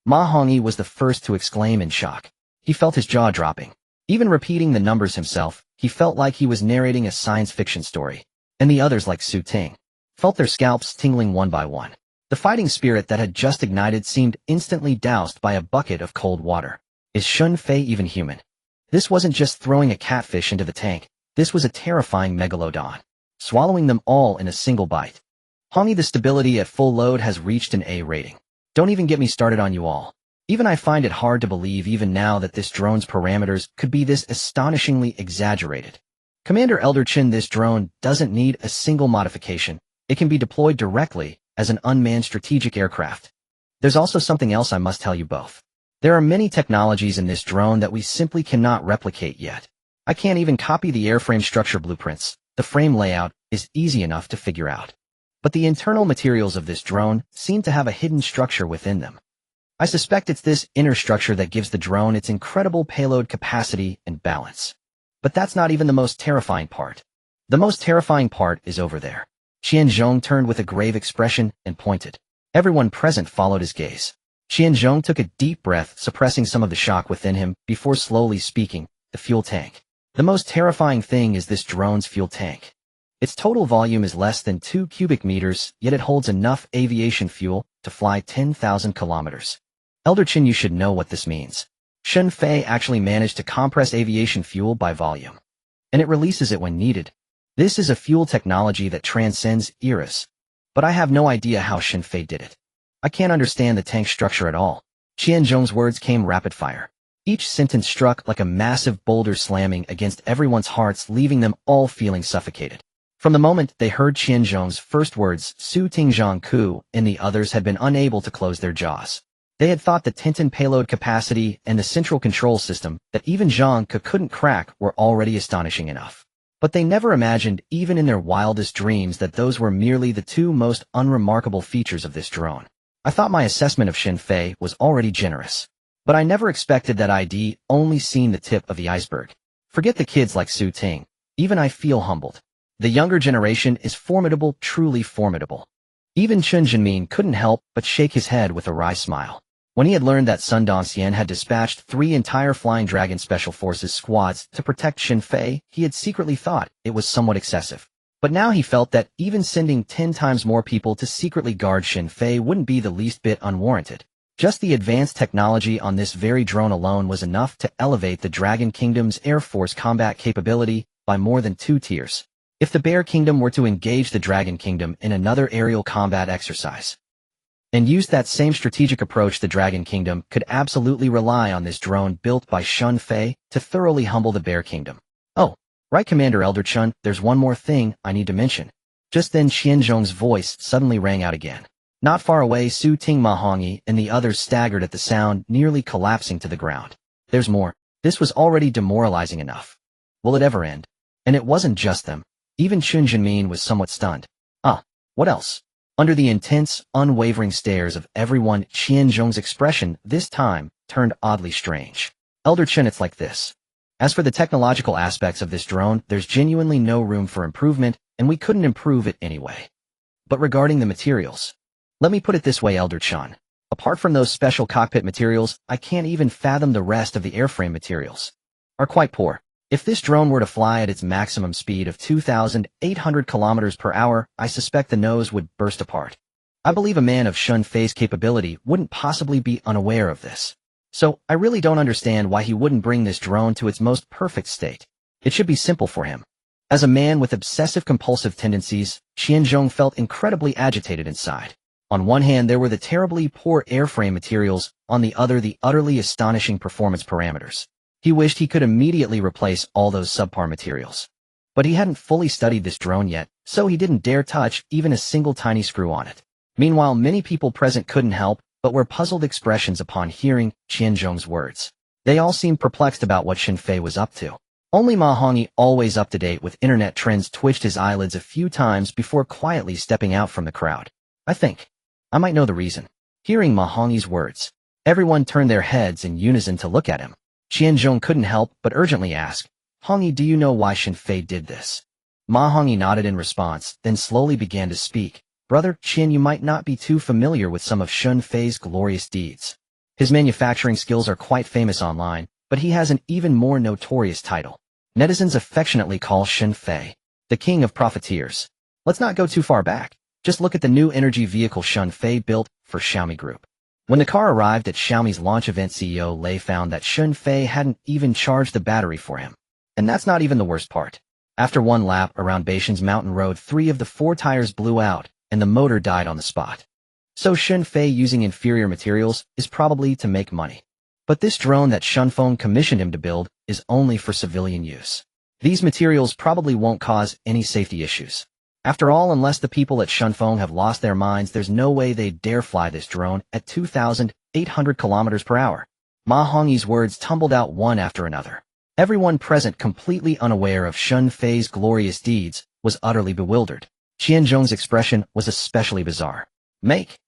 Ma Hongyi was the first to exclaim in shock. He felt his jaw dropping. Even repeating the numbers himself, he felt like he was narrating a science fiction story. And the others, like Su Ting, felt their scalps tingling one by one. The fighting spirit that had just ignited seemed instantly doused by a bucket of cold water. Is Shen Fei even human? This wasn't just throwing a catfish into the tank. This was a terrifying megalodon, swallowing them all in a single bite. Hongyi, the stability at full load has reached an A rating. Don't even get me started on you all. Even I find it hard to believe even now that this drone's parameters could be this astonishingly exaggerated. Commander Elder Chen, this drone doesn't need a single modification. It can be deployed directly as an unmanned strategic aircraft. There's also something else I must tell you both. There are many technologies in this drone that we simply cannot replicate yet. I can't even copy the airframe structure blueprints. The frame layout is easy enough to figure out. But the internal materials of this drone seem to have a hidden structure within them. I suspect it's this inner structure that gives the drone its incredible payload capacity and balance. But that's not even the most terrifying part. The most terrifying part is over there. Qianzhong turned with a grave expression and pointed. Everyone present followed his gaze. Qianzhong took a deep breath, suppressing some of the shock within him, before slowly speaking, the fuel tank. The most terrifying thing is this drone's fuel tank. Its total volume is less than 2 cubic meters, yet it holds enough aviation fuel to fly 10,000 kilometers. Elder Qin, you should know what this means. Shun Fei actually managed to compress aviation fuel by volume. And it releases it when needed. This is a fuel technology that transcends eras. But I have no idea how Shun Fei did it. I can't understand the tank structure at all. Qianzhong's words came rapid fire. Each sentence struck like a massive boulder slamming against everyone's hearts, leaving them all feeling suffocated. From the moment they heard Qianzhong's first words, Su Tingzhang Ku and the others had been unable to close their jaws. They had thought the Titan payload capacity and the central control system that even Zhang Ke couldn't crack were already astonishing enough. But they never imagined, even in their wildest dreams, that those were merely the two most unremarkable features of this drone. I thought my assessment of Shun Fei was already generous. But I never expected that I'd only seen the tip of the iceberg. Forget the kids like Su Ting. Even I feel humbled. The younger generation is formidable, truly formidable. Even Chen Jinmin couldn't help but shake his head with a wry smile. When he had learned that Sun Dongxian had dispatched 3 entire Flying Dragon Special Forces squads to protect Shun Fei, he had secretly thought it was somewhat excessive. But now he felt that even sending 10 times more people to secretly guard Shun Fei wouldn't be the least bit unwarranted. Just the advanced technology on this very drone alone was enough to elevate the Dragon Kingdom's Air Force combat capability by more than 2 tiers. If the Bear Kingdom were to engage the Dragon Kingdom in another aerial combat exercise, and use that same strategic approach, the Dragon Kingdom could absolutely rely on this drone built by Shun Fei to thoroughly humble the Bear Kingdom. Oh, right, Commander Elder Chun, there's one more thing I need to mention. Just then Qianzhong's voice suddenly rang out again. Not far away, Su Ting Mahongi and the others staggered at the sound, nearly collapsing to the ground. There's more. This was already demoralizing enough. Will it ever end? And it wasn't just them. Even Chun Jinmin was somewhat stunned. What else? Under the intense, unwavering stares of everyone, Qianzhong's expression, this time, turned oddly strange. Elder Chen, it's like this. As for the technological aspects of this drone, there's genuinely no room for improvement, and we couldn't improve it anyway. But regarding the materials, let me put it this way, Elder Chen. Apart from those special cockpit materials, I can't even fathom the rest of the airframe materials. Are quite poor. If this drone were to fly at its maximum speed of 2,800 kilometers per hour, I suspect the nose would burst apart. I believe a man of Shun Fei's capability wouldn't possibly be unaware of this. So, I really don't understand why he wouldn't bring this drone to its most perfect state. It should be simple for him. As a man with obsessive-compulsive tendencies, Qianzhong felt incredibly agitated inside. On one hand, there were the terribly poor airframe materials, on the other the utterly astonishing performance parameters. He wished he could immediately replace all those subpar materials. But he hadn't fully studied this drone yet, so he didn't dare touch even a single tiny screw on it. Meanwhile, many people present couldn't help but wear puzzled expressions upon hearing Qianzhong's words. They all seemed perplexed about what Shun Fei was up to. Only Ma Hongyi, always up to date with internet trends, twitched his eyelids a few times before quietly stepping out from the crowd. I think I might know the reason. Hearing Ma Hongyi's words, everyone turned their heads in unison to look at him. Qianzhong couldn't help but urgently ask, Hongyi, do you know why Shun Fei did this? Ma Hongyi nodded in response, then slowly began to speak. Brother Qin, you might not be too familiar with some of Shun Fei's glorious deeds. His manufacturing skills are quite famous online, but he has an even more notorious title. Netizens affectionately call Shun Fei the king of profiteers. Let's not go too far back. Just look at the new energy vehicle Shun Fei built for Xiaomi Group. When the car arrived at Xiaomi's launch event, CEO Lei found that Shun Fei hadn't even charged the battery for him. And that's not even the worst part. After one lap around Beishan's mountain road, 3 of the 4 tires blew out, and the motor died on the spot. So Shun Fei using inferior materials is probably to make money. But this drone that Shunfeng commissioned him to build is only for civilian use. These materials probably won't cause any safety issues. After all, unless the people at Shunfeng have lost their minds, there's no way they'd dare fly this drone at 2,800 kilometers per hour. Ma Hongyi's words tumbled out one after another. Everyone present, completely unaware of Shun Fei's glorious deeds, was utterly bewildered. Qianzhong's expression was especially bizarre. Make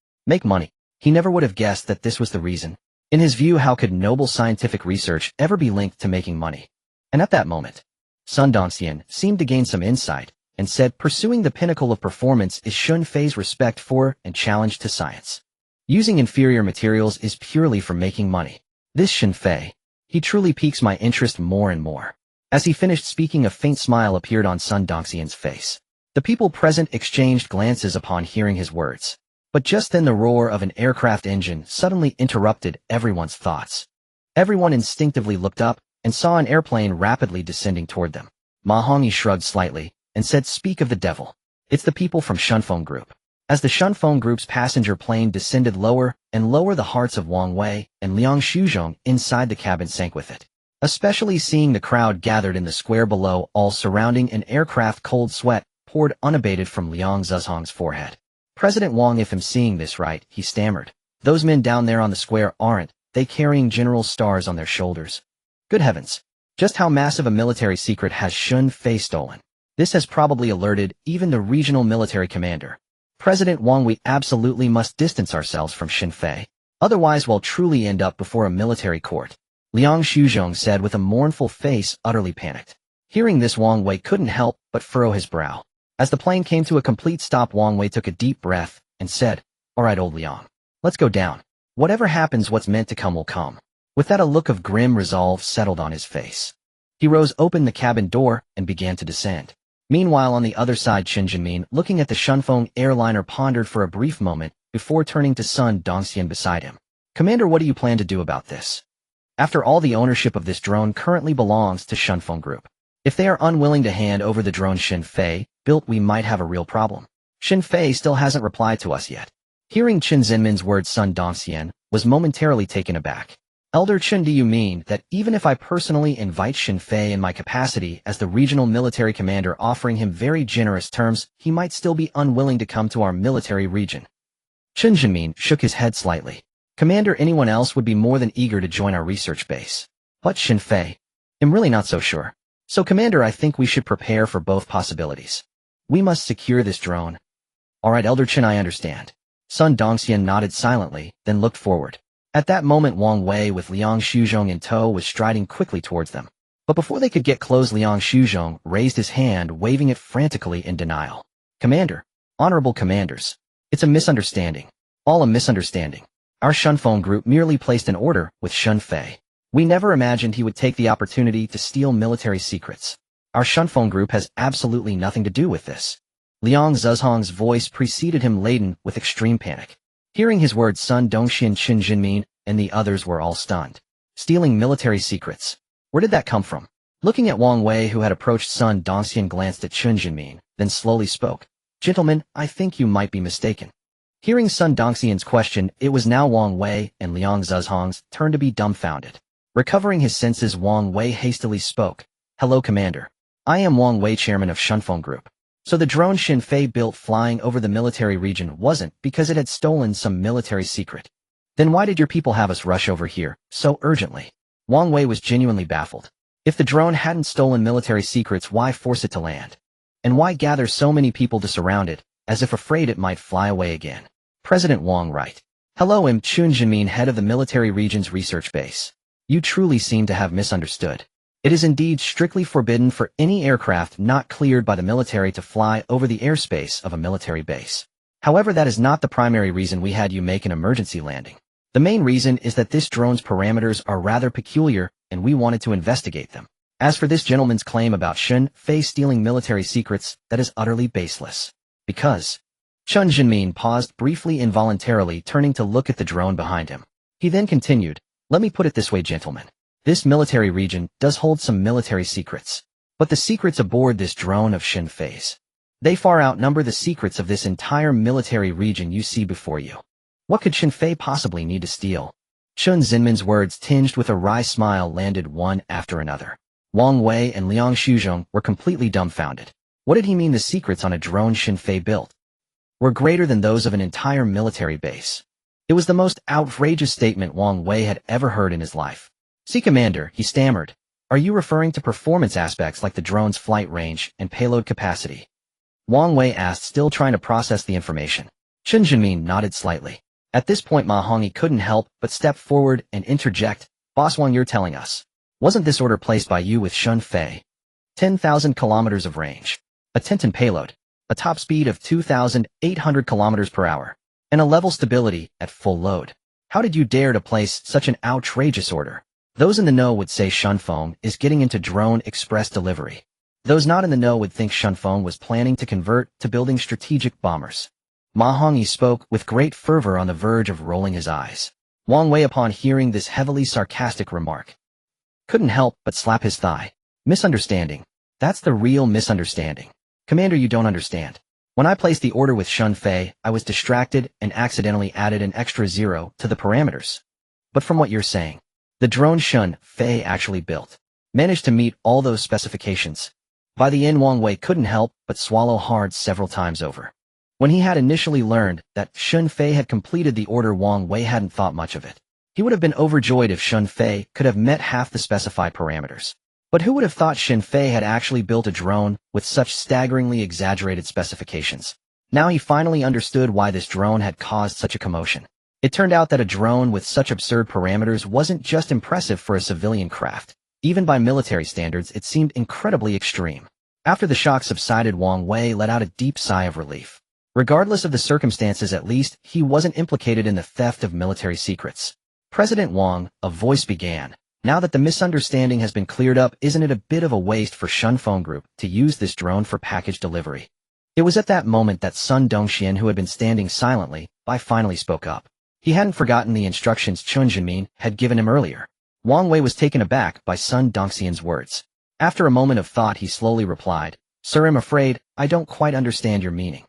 money. He never would have guessed that this was the reason. In his view, how could noble scientific research ever be linked to making money? And at that moment, Sun Dongxian seemed to gain some insight, and said pursuing the pinnacle of performance is Shun Fei's respect for and challenge to science. Using inferior materials is purely for making money. This Shun Fei, he truly piques my interest more and more. As he finished speaking, a faint smile appeared on Sun Dongxian's face. The people present exchanged glances upon hearing his words. But just then the roar of an aircraft engine suddenly interrupted everyone's thoughts. Everyone instinctively looked up and saw an airplane rapidly descending toward them. Ma Hongyi shrugged slightly and said, "Speak of the devil. It's the people from Shunfeng Group." As the Shunfeng Group's passenger plane descended lower and lower, the hearts of Wang Wei and Liang Shuzhong inside the cabin sank with it. Especially seeing the crowd gathered in the square below, all surrounding an aircraft, cold sweat poured unabated from Liang Zhezhong's forehead. President Wang, if I'm seeing this right, he stammered. Those men down there on the square, aren't they carrying general stars on their shoulders? Good heavens! Just how massive a military secret has Shun Fei stolen? This has probably alerted even the regional military commander. President Wang, we absolutely must distance ourselves from Shun Fei. Otherwise we'll truly end up before a military court. Liang Shuzhong said with a mournful face, utterly panicked. Hearing this, Wang Wei couldn't help but furrow his brow. As the plane came to a complete stop, Wang Wei took a deep breath and said, "All right, old Liang. Let's go down. Whatever happens, what's meant to come will come." With that, a look of grim resolve settled on his face. He rose, opened the cabin door, and began to descend. Meanwhile, on the other side, Chen Jinmin, looking at the Shunfeng airliner, pondered for a brief moment before turning to Sun Dongxian beside him. "Commander, what do you plan to do about this? After all, the ownership of this drone currently belongs to Shunfeng Group. If they are unwilling to hand over the drone Shun Fei built, we might have a real problem. Shun Fei still hasn't replied to us yet." Hearing Chen Zinmin's words, Sun Dongxian was momentarily taken aback. "Elder Chen, do you mean that even if I personally invite Shun Fei in my capacity as the regional military commander, offering him very generous terms, he might still be unwilling to come to our military region?" Chen Jinmin shook his head slightly. "Commander, anyone else would be more than eager to join our research base. But Shun Fei? I'm really not so sure. So, Commander, I think we should prepare for both possibilities. We must secure this drone." "All right, Elder Chen, I understand." Sun Dongxian nodded silently, then looked forward. At that moment, Wang Wei with Liang Shuzhong in tow was striding quickly towards them. But before they could get close, Liang Shuzhong raised his hand, waving it frantically in denial. "Commander, honorable commanders, it's a misunderstanding. All a misunderstanding. Our Shunfeng Group merely placed an order with Shun Fei. We never imagined he would take the opportunity to steal military secrets. Our Shunfeng Group has absolutely nothing to do with this." Liang Zhezhong's voice preceded him, laden with extreme panic. Hearing his words, Sun Dongxian, Chen Jinmin, and the others were all stunned. Stealing military secrets? Where did that come from? Looking at Wang Wei, who had approached, Sun Dongxian glanced at Chen Jinmin, then slowly spoke. "Gentlemen, I think you might be mistaken." Hearing Sun Dongxian's question, it was now Wang Wei and Liang Zhezhong's turn to be dumbfounded. Recovering his senses, Wang Wei hastily spoke. "Hello, Commander. I am Wang Wei, chairman of Shunfeng Group. So the drone Shun Fei built flying over the military region wasn't because it had stolen some military secret. Then why did your people have us rush over here so urgently?" Wang Wei was genuinely baffled. If the drone hadn't stolen military secrets, why force it to land? And why gather so many people to surround it, as if afraid it might fly away again? President Wang, right? "Hello, I'm Chun Jinmin, head of the military region's research base. You truly seem to have misunderstood. It is indeed strictly forbidden for any aircraft not cleared by the military to fly over the airspace of a military base. However, that is not the primary reason we had you make an emergency landing. The main reason is that this drone's parameters are rather peculiar, and we wanted to investigate them. As for this gentleman's claim about Shun Fei stealing military secrets, that is utterly baseless. Because..." Chun Jinmin paused briefly, involuntarily turning to look at the drone behind him. He then continued, "Let me put it this way, gentlemen. This military region does hold some military secrets. But the secrets aboard this drone of Shun Fei's, they far outnumber the secrets of this entire military region you see before you. What could Shun Fei possibly need to steal?" Chun Zinmin's words, tinged with a wry smile, landed one after another. Wang Wei and Liang Shuzhong were completely dumbfounded. What did he mean the secrets on a drone Shun Fei built were greater than those of an entire military base? It was the most outrageous statement Wang Wei had ever heard in his life. "See, Commander," he stammered. Are you referring to performance aspects like the drone's flight range and payload capacity? Wang Wei asked, still trying to process the information. Chen Jinmin nodded slightly. At this point Ma Hongyi couldn't help but step forward and interject, Boss Wang, you're telling us. Wasn't this order placed by you with Shun Fei? 10,000 kilometers of range, a Titan payload, a top speed of 2,800 kilometers per hour, and a level stability at full load. How did you dare to place such an outrageous order? Those in the know would say Shunfeng is getting into drone express delivery. Those not in the know would think Shunfeng was planning to convert to building strategic bombers. Ma Hongyi spoke with great fervor on the verge of rolling his eyes. Wang Wei, upon hearing this heavily sarcastic remark, couldn't help but slap his thigh. Misunderstanding. That's the real misunderstanding. Commander, you don't understand. When I placed the order with Shun Fei, I was distracted and accidentally added an extra 0 to the parameters. But from what you're saying, the drone Shun Fei actually built managed to meet all those specifications. By the end, Wang Wei couldn't help but swallow hard several times over. When he had initially learned that Shun Fei had completed the order, Wang Wei hadn't thought much of it. He would have been overjoyed if Shun Fei could have met half the specified parameters. But who would have thought Shun Fei had actually built a drone with such staggeringly exaggerated specifications? Now he finally understood why this drone had caused such a commotion. It turned out that a drone with such absurd parameters wasn't just impressive for a civilian craft. Even by military standards, it seemed incredibly extreme. After the shock subsided, Wang Wei let out a deep sigh of relief. Regardless of the circumstances, at least, he wasn't implicated in the theft of military secrets. President Wang, a voice began. Now that the misunderstanding has been cleared up, isn't it a bit of a waste for Shunfeng Group to use this drone for package delivery? It was at that moment that Sun Dongxian, who had been standing silently by, finally spoke up. He hadn't forgotten the instructions Chen Jinmin had given him earlier. Wang Wei was taken aback by Sun Dongxian's words. After a moment of thought, he slowly replied, Sir, I'm afraid I don't quite understand your meaning.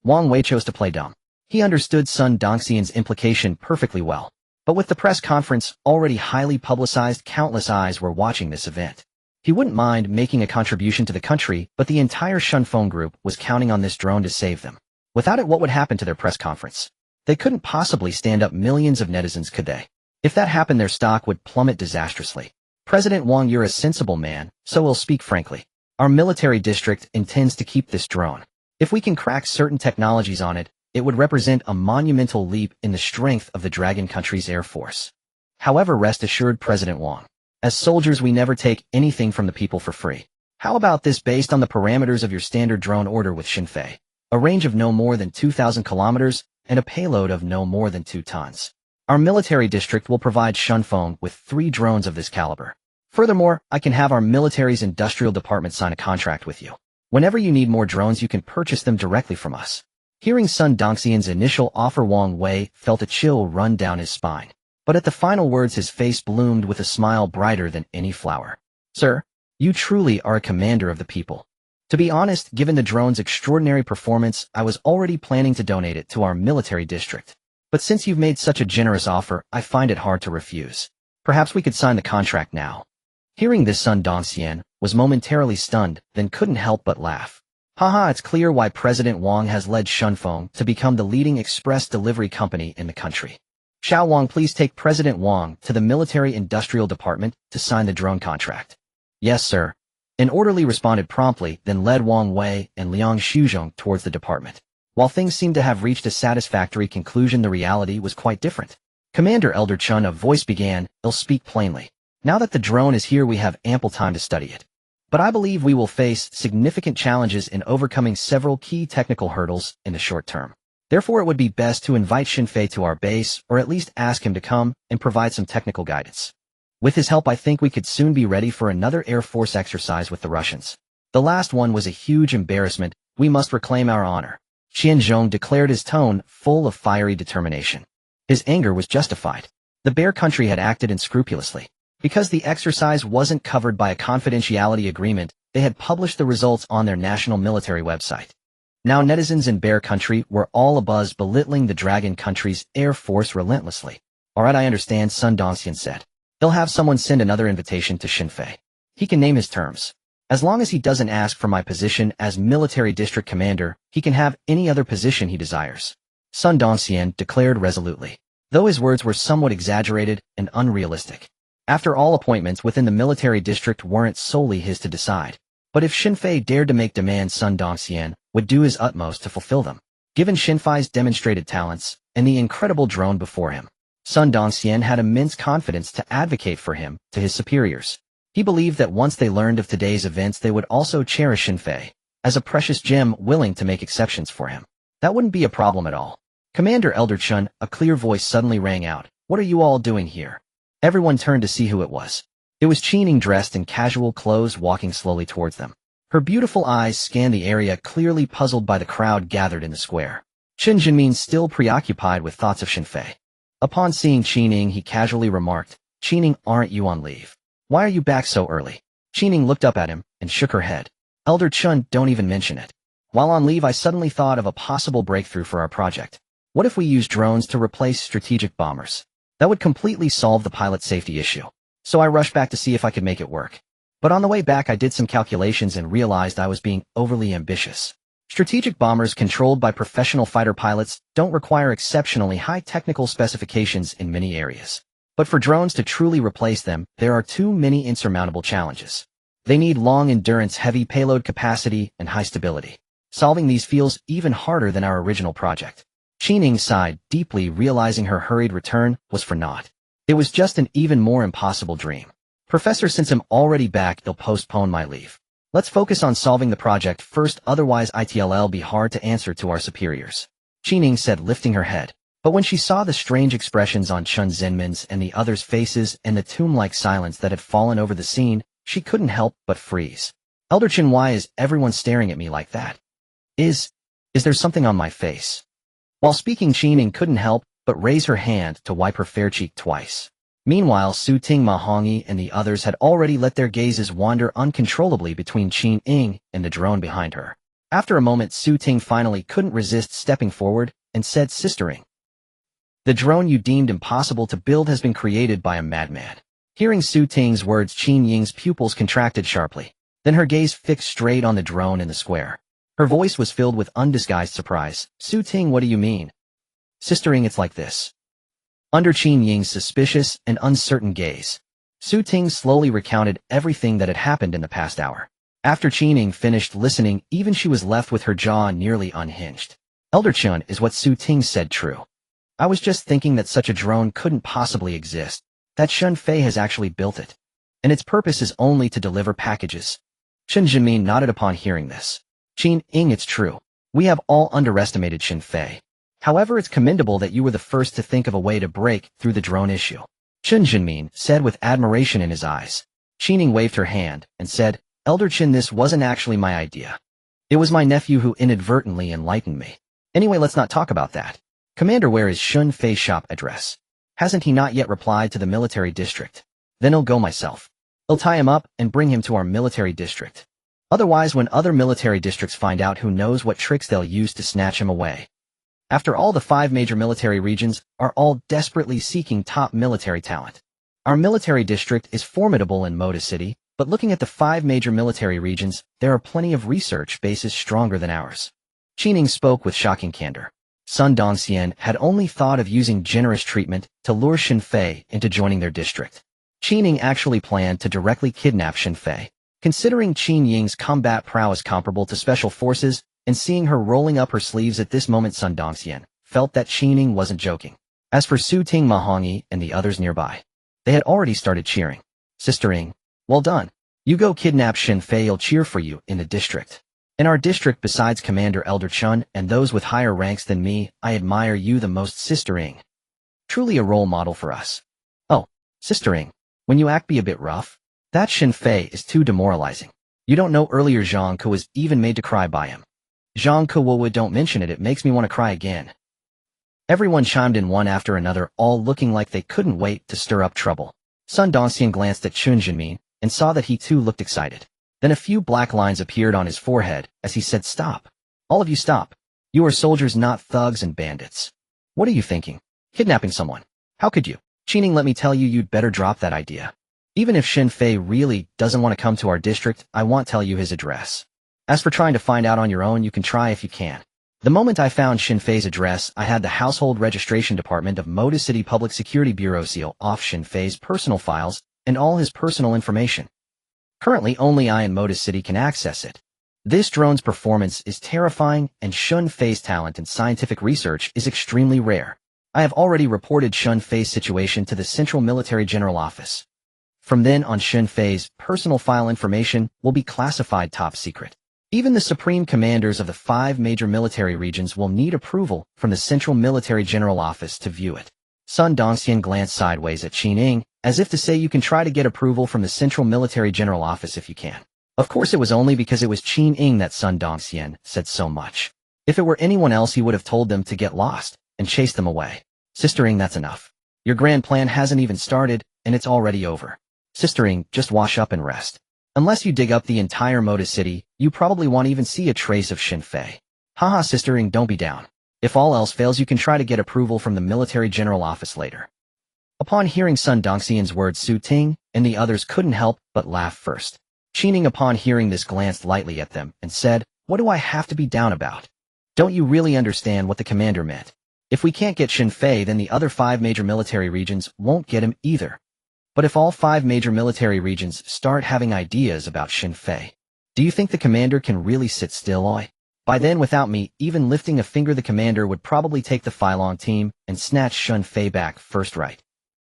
Wang Wei chose to play dumb. He understood Sun Dongxian's implication perfectly well. But with the press conference already highly publicized, countless eyes were watching this event. He wouldn't mind making a contribution to the country, but the entire Shunfeng Group was counting on this drone to save them. Without it, what would happen to their press conference? They couldn't possibly stand up millions of netizens, could they? If that happened, their stock would plummet disastrously. President Wang, you're a sensible man, so we'll speak frankly. Our military district intends to keep this drone. If we can crack certain technologies on it, it would represent a monumental leap in the strength of the Dragon country's air force. However, rest assured, President Wang, as soldiers we never take anything from the people for free. How about this based on the parameters of your standard drone order with Xinfei? A range of no more than 2,000 kilometers and a payload of no more than 2 tons. Our military district will provide Shunfeng with 3 drones of this caliber. Furthermore, I can have our military's industrial department sign a contract with you. Whenever you need more drones, you can purchase them directly from us. Hearing Sun Dongxian's initial offer, Wang Wei felt a chill run down his spine. But at the final words, his face bloomed with a smile brighter than any flower. Sir, you truly are a commander of the people. To be honest, given the drone's extraordinary performance, I was already planning to donate it to our military district. But since you've made such a generous offer, I find it hard to refuse. Perhaps we could sign the contract now. Hearing this, Sun Dongxian was momentarily stunned, then couldn't help but laugh. Haha, it's clear why President Wang has led Shunfeng to become the leading express delivery company in the country. Xiao Wang, please take President Wang to the military industrial department to sign the drone contract. Yes, sir. An orderly responded promptly, then led Wang Wei and Liang Shuzhong towards the department. While things seemed to have reached a satisfactory conclusion, the reality was quite different. Commander Elder Chun, a voice began, I'll speak plainly. Now that the drone is here, we have ample time to study it. But I believe we will face significant challenges in overcoming several key technical hurdles in the short term. Therefore, it would be best to invite Xinfei to our base, or at least ask him to come and provide some technical guidance. With his help, I think we could soon be ready for another Air Force exercise with the Russians. The last one was a huge embarrassment. We must reclaim our honor. Xianzhong declared, his tone full of fiery determination. His anger was justified. The Bear country had acted unscrupulously. Because the exercise wasn't covered by a confidentiality agreement, they had published the results on their national military website. Now netizens in Bear country were all abuzz, belittling the Dragon country's Air Force relentlessly. Alright, I understand, Sun Dongxian said. He'll have someone send another invitation to Xinfei. He can name his terms. As long as he doesn't ask for my position as military district commander, he can have any other position he desires. Sun Dongxian declared resolutely, though his words were somewhat exaggerated and unrealistic. After all, appointments within the military district weren't solely his to decide. But if Xinfei dared to make demands, Sun Dongxian would do his utmost to fulfill them. Given Xinfei's demonstrated talents and the incredible drone before him, Sun Dongxian had immense confidence to advocate for him to his superiors. He believed that once they learned of today's events, they would also cherish Xinfei as a precious gem, willing to make exceptions for him. That wouldn't be a problem at all. Commander Elder Chun, a clear voice suddenly rang out. What are you all doing here? Everyone turned to see who it was. It was Qining, dressed in casual clothes, walking slowly towards them. Her beautiful eyes scanned the area, clearly puzzled by the crowd gathered in the square. Chen Jinmin, still preoccupied with thoughts of Xinfei. Upon seeing Qining, he casually remarked, Qining, aren't you on leave? Why are you back so early? Qining looked up at him and shook her head. Elder Chun, don't even mention it. While on leave, I suddenly thought of a possible breakthrough for our project. What if we use drones to replace strategic bombers? That would completely solve the pilot safety issue. So I rushed back to see if I could make it work. But on the way back, I did some calculations and realized I was being overly ambitious. Strategic bombers controlled by professional fighter pilots don't require exceptionally high technical specifications in many areas. But for drones to truly replace them, there are too many insurmountable challenges. They need long endurance, heavy payload capacity, and high stability. Solving these feels even harder than our original project. Qining sighed deeply, realizing her hurried return was for naught. It was just an even more impossible dream. Professor, since I'm already back, I'll postpone my leave. Let's focus on solving the project first, otherwise it'll be hard to answer to our superiors. Qining said, lifting her head. But when she saw the strange expressions on Chun Zenmin's and the others' faces and the tomb-like silence that had fallen over the scene, she couldn't help but freeze. Elder Chun, why is everyone staring at me like that? Is there something on my face? While speaking, Qining couldn't help but raise her hand to wipe her fair cheek twice. Meanwhile, Su Ting, Ma Hongyi, and the others had already let their gazes wander uncontrollably between Qining and the drone behind her. After a moment, Su Ting finally couldn't resist stepping forward and said, Sistering, the drone you deemed impossible to build has been created by a madman. Hearing Su Ting's words, Qining's pupils contracted sharply. Then her gaze fixed straight on the drone in the square. Her voice was filled with undisguised surprise. Su Ting, what do you mean? Sistering, it's like this. Under Qinying's suspicious and uncertain gaze, Su Ting slowly recounted everything that had happened in the past hour. After Qining finished listening, even she was left with her jaw nearly unhinged. Elder Chun, is what Su Ting said true? I was just thinking that such a drone couldn't possibly exist, that Xinfei has actually built it, and its purpose is only to deliver packages. Chen Jinmin nodded upon hearing this. Qining, it's true. We have all underestimated Xinfei. However, it's commendable that you were the first to think of a way to break through the drone issue. Chen Jinmin said with admiration in his eyes. Qining waved her hand and said, Elder Chen, this wasn't actually my idea. It was my nephew who inadvertently enlightened me. Anyway, let's not talk about that. Commander, where is Xinfei's shop address? Hasn't he not yet replied to the military district? Then I'll go myself. I'll tie him up and bring him to our military district. Otherwise, when other military districts find out, who knows what tricks they'll use to snatch him away. After all, the 5 major military regions are all desperately seeking top military talent. Our military district is formidable in Moda City, but looking at the 5 major military regions, there are plenty of research bases stronger than ours. Qining spoke with shocking candor. Sun Dongxian had only thought of using generous treatment to lure Xinfei into joining their district. Qining actually planned to directly kidnap Xinfei. Considering Qinying's combat prowess comparable to special forces, and seeing her rolling up her sleeves at this moment, Sun Dongxian felt that Qining wasn't joking. As for Su Ting, Ma Hongyi, and the others nearby, they had already started cheering. Sistering, well done. You go kidnap Xinfei, I'll cheer for you in the district. In our district, besides Commander Elder Chun and those with higher ranks than me, I admire you the most, Sistering. Truly a role model for us. Oh, Sistering, when you act be a bit rough, that Xinfei is too demoralizing. You don't know, earlier Zhang Ke was even made to cry by him. Zhang Ke, don't mention it, it makes me want to cry again. Everyone chimed in one after another, all looking like they couldn't wait to stir up trouble. Sun Dongxian glanced at Chun Jinmin and saw that he too looked excited. Then a few black lines appeared on his forehead as he said, Stop. All of you stop. You are soldiers, not thugs and bandits. What are you thinking? Kidnapping someone? How could you? Qining, let me tell you, you'd better drop that idea. Even if Xinfei really doesn't want to come to our district, I won't tell you his address. As for trying to find out on your own, you can try if you can. The moment I found Xinfei's address, I had the Household Registration Department of Moda City Public Security Bureau seal off Xinfei's personal files and all his personal information. Currently, only I in Moda City can access it. This drone's performance is terrifying, and Shun Fei's talent in scientific research is extremely rare. I have already reported Shun Fei's situation to the Central Military General Office. From then on, Shun Fei's personal file information will be classified top secret. Even the supreme commanders of the 5 major military regions will need approval from the Central Military General Office to view it. Sun Dongxian glanced sideways at Qin Ying, as if to say you can try to get approval from the Central Military General Office if you can. Of course it was only because it was Qin Ying that Sun Dongxian said so much. If it were anyone else he would have told them to get lost and chase them away. Sister Ying, that's enough. Your grand plan hasn't even started, and it's already over. Sister Ying, just wash up and rest. Unless you dig up the entire Moda City, you probably won't even see a trace of Shin Fei. Haha, Sister Ying, don't be down. If all else fails, you can try to get approval from the Military General Office later. Upon hearing Sun Dongxian's words, Su Ting and the others couldn't help but laugh first. Qin Ying, upon hearing this, glanced lightly at them and said, "What do I have to be down about? Don't you really understand what the commander meant? If we can't get Shin Fei, then the other 5 major military regions won't get him either. But if all 5 major military regions start having ideas about Shin Fei, do you think the commander can really sit still, oi? By then, without me even lifting a finger, the commander would probably take the Filong team and snatch Shin Fei back first, right?"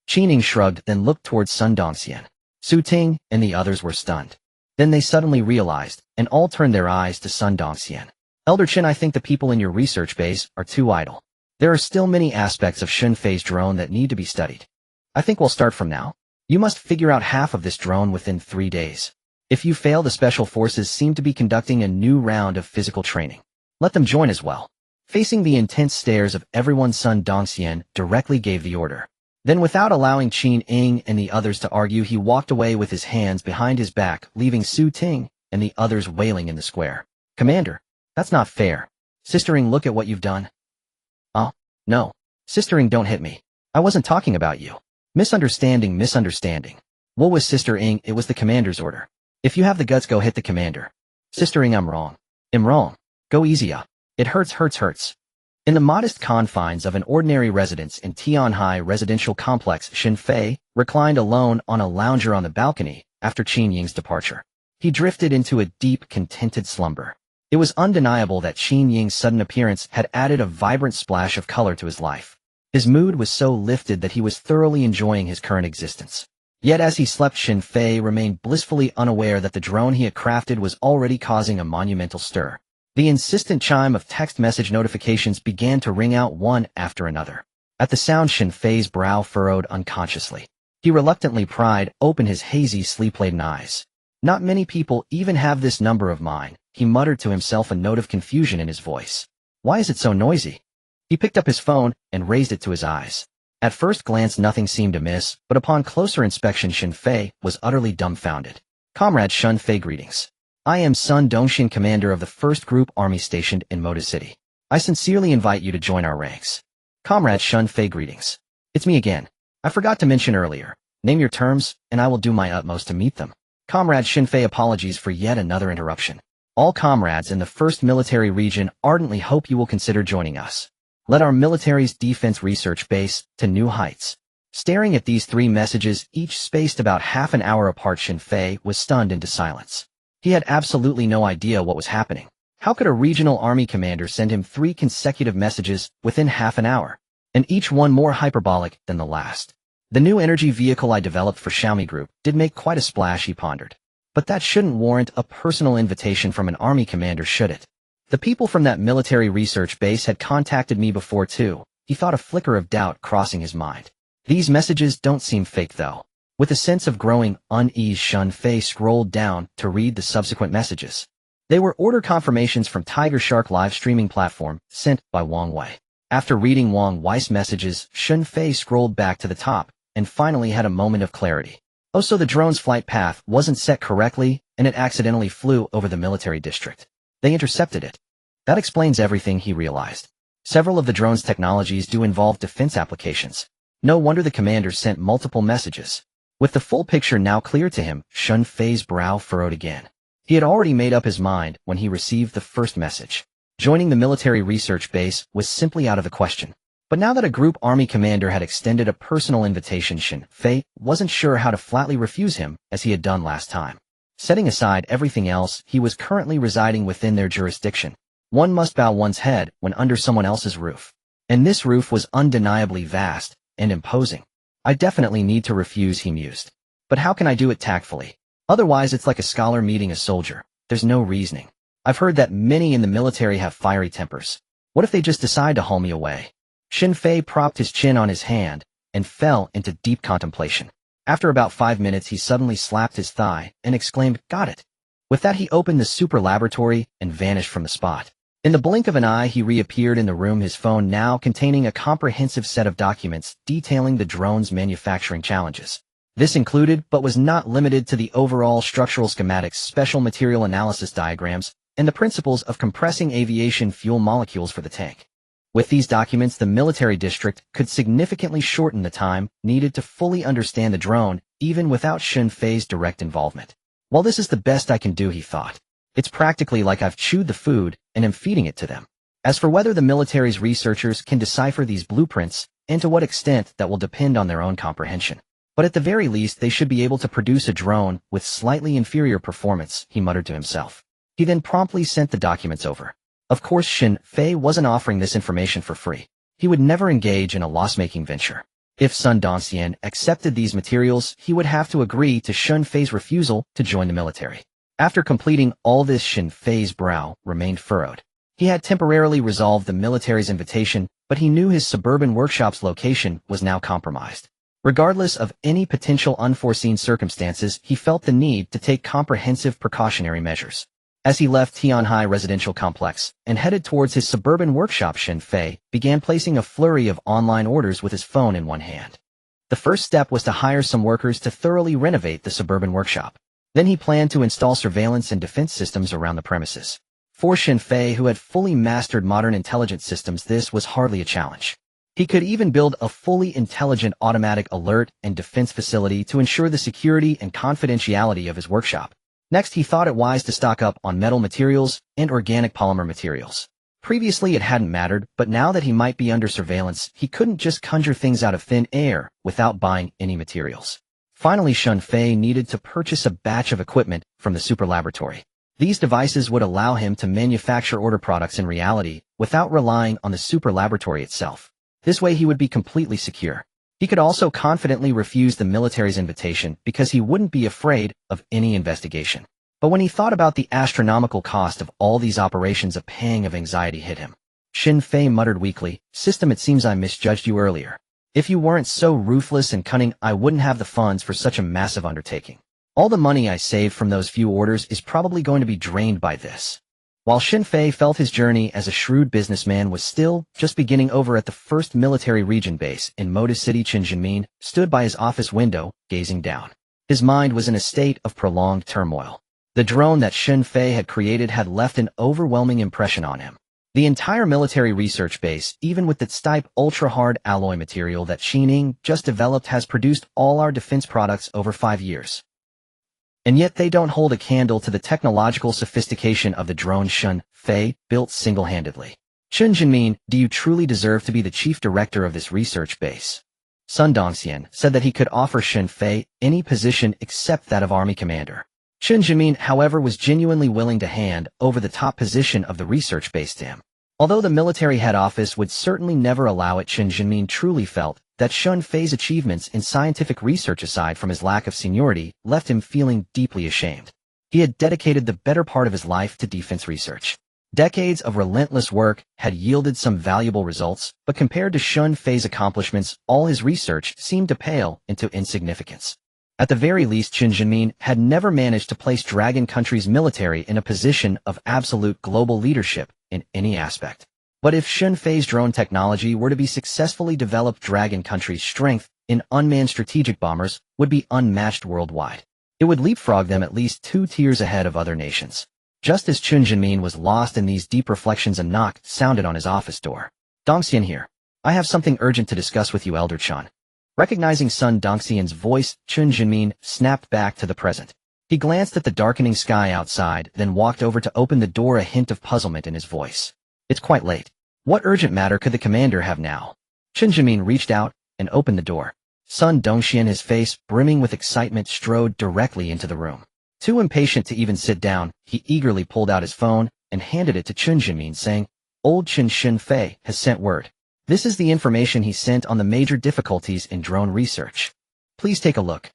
Qin Ying shrugged, then looked towards Sun Dongxian. Su Ting and the others were stunned. Then they suddenly realized, and all turned their eyes to Sun Dongxian. "Elder Qin, I think the people in your research base are too idle. There are still many aspects of Shin Fei's drone that need to be studied. I think we'll start from now. You must figure out half of this drone within 3 days. If you fail, the Special Forces seem to be conducting a new round of physical training. Let them join as well." Facing the intense stares of everyone, Sun Dongxian directly gave the order. Then, without allowing Qin Ying and the others to argue, he walked away with his hands behind his back, leaving Su Ting and the others wailing in the square. "Commander, that's not fair. Sister Ying, look at what you've done." "Oh, no. Sister Ying, don't hit me. I wasn't talking about you. Misunderstanding. What was Sister Ying? It was the commander's order. If you have the guts, go hit the commander." "Sister Ying, I'm wrong. Go easy. It hurts. In the modest confines of an ordinary residence in Tianhai residential complex, Shin Fei reclined alone on a lounger on the balcony after Qin Ying's departure. He drifted into a deep, contented slumber. It was undeniable that Qin Ying's sudden appearance had added a vibrant splash of color to his life. His mood was so lifted that he was thoroughly enjoying his current existence. Yet as he slept, Shin Fei remained blissfully unaware that the drone he had crafted was already causing a monumental stir. The insistent chime of text message notifications began to ring out one after another. At the sound, Shin Fei's brow furrowed unconsciously. He reluctantly pried open his hazy, sleep-laden eyes. "Not many people even have this number of mine," he muttered to himself, a note of confusion in his voice. "Why is it so noisy?" He picked up his phone and raised it to his eyes. At first glance, nothing seemed amiss, but upon closer inspection, Shin Fei was utterly dumbfounded. "Comrade Shun Fei, greetings. I am Sun Dongxian, commander of the 1st Group Army stationed in Moda City. I sincerely invite you to join our ranks." "Comrade Shun Fei, greetings. It's me again. I forgot to mention earlier. Name your terms, and I will do my utmost to meet them." "Comrade Shin Fei, apologies for yet another interruption. All comrades in the 1st Military Region ardently hope you will consider joining us. Let our military's defense research base to new heights." Staring at these 3 messages, each spaced about half an hour apart, Shin Fei was stunned into silence. He had absolutely no idea what was happening. How could a regional army commander send him 3 consecutive messages within half an hour, and each one more hyperbolic than the last? "The new energy vehicle I developed for Xiaomi Group did make quite a splash," he pondered. "But that shouldn't warrant a personal invitation from an army commander, should it? The people from that military research base had contacted me before too." He thought, a flicker of doubt crossing his mind. "These messages don't seem fake though." With a sense of growing unease, Shun Fei scrolled down to read the subsequent messages. They were order confirmations from Tiger Shark live streaming platform, sent by Wang Wei. After reading Wang Wei's messages, Shun Fei scrolled back to the top, and finally had a moment of clarity. Oh, so the drone's flight path wasn't set correctly, and it accidentally flew over the military district. They intercepted it. That explains everything, he realized. Several of the drone's technologies do involve defense applications. No wonder the commander sent multiple messages. With the full picture now clear to him, Shun Fei's brow furrowed again. He had already made up his mind when he received the first message. Joining the military research base was simply out of the question. But now that a group army commander had extended a personal invitation, Shin Fei wasn't sure how to flatly refuse him as he had done last time. Setting aside everything else, he was currently residing within their jurisdiction. One must bow one's head when under someone else's roof. And this roof was undeniably vast and imposing. I definitely need to refuse, he mused. But how can I do it tactfully? Otherwise it's like a scholar meeting a soldier. There's no reasoning. I've heard that many in the military have fiery tempers. What if they just decide to haul me away? Shin Fei propped his chin on his hand and fell into deep contemplation. After about 5 minutes, he suddenly slapped his thigh and exclaimed, "Got it." With that, he opened the super laboratory and vanished from the spot. In the blink of an eye, he reappeared in the room, his phone now containing a comprehensive set of documents detailing the drone's manufacturing challenges. This included, but was not limited to, the overall structural schematics, special material analysis diagrams, and the principles of compressing aviation fuel molecules for the tank. With these documents, the military district could significantly shorten the time needed to fully understand the drone, even without Shin Fei's direct involvement. While this is the best I can do, he thought, it's practically like I've chewed the food and am feeding it to them. As for whether the military's researchers can decipher these blueprints, and to what extent, that will depend on their own comprehension. But at the very least, they should be able to produce a drone with slightly inferior performance, he muttered to himself. He then promptly sent the documents over. Of course, Shin Fei wasn't offering this information for free. He would never engage in a loss-making venture. If Sun Dongxian accepted these materials, he would have to agree to Shin Fei's refusal to join the military. After completing all this, Shin Fei's brow remained furrowed. He had temporarily resolved the military's invitation, but he knew his suburban workshop's location was now compromised. Regardless of any potential unforeseen circumstances, he felt the need to take comprehensive precautionary measures. As he left Tianhai Residential Complex and headed towards his suburban workshop, Shin Fei began placing a flurry of online orders with his phone in one hand. The first step was to hire some workers to thoroughly renovate the suburban workshop. Then he planned to install surveillance and defense systems around the premises. For Shin Fei, who had fully mastered modern intelligence systems, this was hardly a challenge. He could even build a fully intelligent automatic alert and defense facility to ensure the security and confidentiality of his workshop. Next, he thought it wise to stock up on metal materials and organic polymer materials. Previously, it hadn't mattered, but now that he might be under surveillance, he couldn't just conjure things out of thin air without buying any materials. Finally, Shin Fei needed to purchase a batch of equipment from the super laboratory. These devices would allow him to manufacture order products in reality without relying on the super laboratory itself. This way, he would be completely secure. He could also confidently refuse the military's invitation because he wouldn't be afraid of any investigation. But when he thought about the astronomical cost of all these operations, a pang of anxiety hit him. Shin Fei muttered weakly, "System, it seems I misjudged you earlier. If you weren't so ruthless and cunning, I wouldn't have the funds for such a massive undertaking. All the money I saved from those few orders is probably going to be drained by this." While Shin Fei felt his journey as a shrewd businessman was still just beginning, over at the 1st Military Region Base in Moda City, Chen Jinmin stood by his office window, gazing down. His mind was in a state of prolonged turmoil. The drone that Shin Fei had created had left an overwhelming impression on him. The entire military research base, even with its type ultra-hard alloy material that Qining just developed, has produced all our defense products over 5 years. And yet they don't hold a candle to the technological sophistication of the drone Shin Fei built single-handedly. Chen Jinmin, do you truly deserve to be the chief director of this research base? Sun Dongxian said that he could offer Shin Fei any position except that of army commander. Chen Jinmin, however, was genuinely willing to hand over the top position of the research base to him. Although the military head office would certainly never allow it, Chen Jinmin truly felt that Shin Fei's achievements in scientific research, aside from his lack of seniority, left him feeling deeply ashamed. He had dedicated the better part of his life to defense research. Decades of relentless work had yielded some valuable results, but compared to Shin Fei's accomplishments, all his research seemed to pale into insignificance. At the very least, Chen Jinmin had never managed to place Dragon Country's military in a position of absolute global leadership in any aspect. But if Shin Fei's drone technology were to be successfully developed, Dragon Country's strength in unmanned strategic bombers would be unmatched worldwide. It would leapfrog them at least 2 tiers ahead of other nations. Just as Chen Jinmin was lost in these deep reflections, a knock sounded on his office door. "Dongxian here. I have something urgent to discuss with you, Elder Chan." Recognizing Sun Dongxian's voice, Chen Jinmin snapped back to the present. He glanced at the darkening sky outside, then walked over to open the door, a hint of puzzlement in his voice. "It's quite late. What urgent matter could the commander have now?" Chen Jimin reached out and opened the door. Sun Dongxian, his face brimming with excitement, strode directly into the room. Too impatient to even sit down, he eagerly pulled out his phone and handed it to Chen Jimin, saying, "Old Chen Shenfei has sent word. This is the information he sent on the major difficulties in drone research. Please take a look."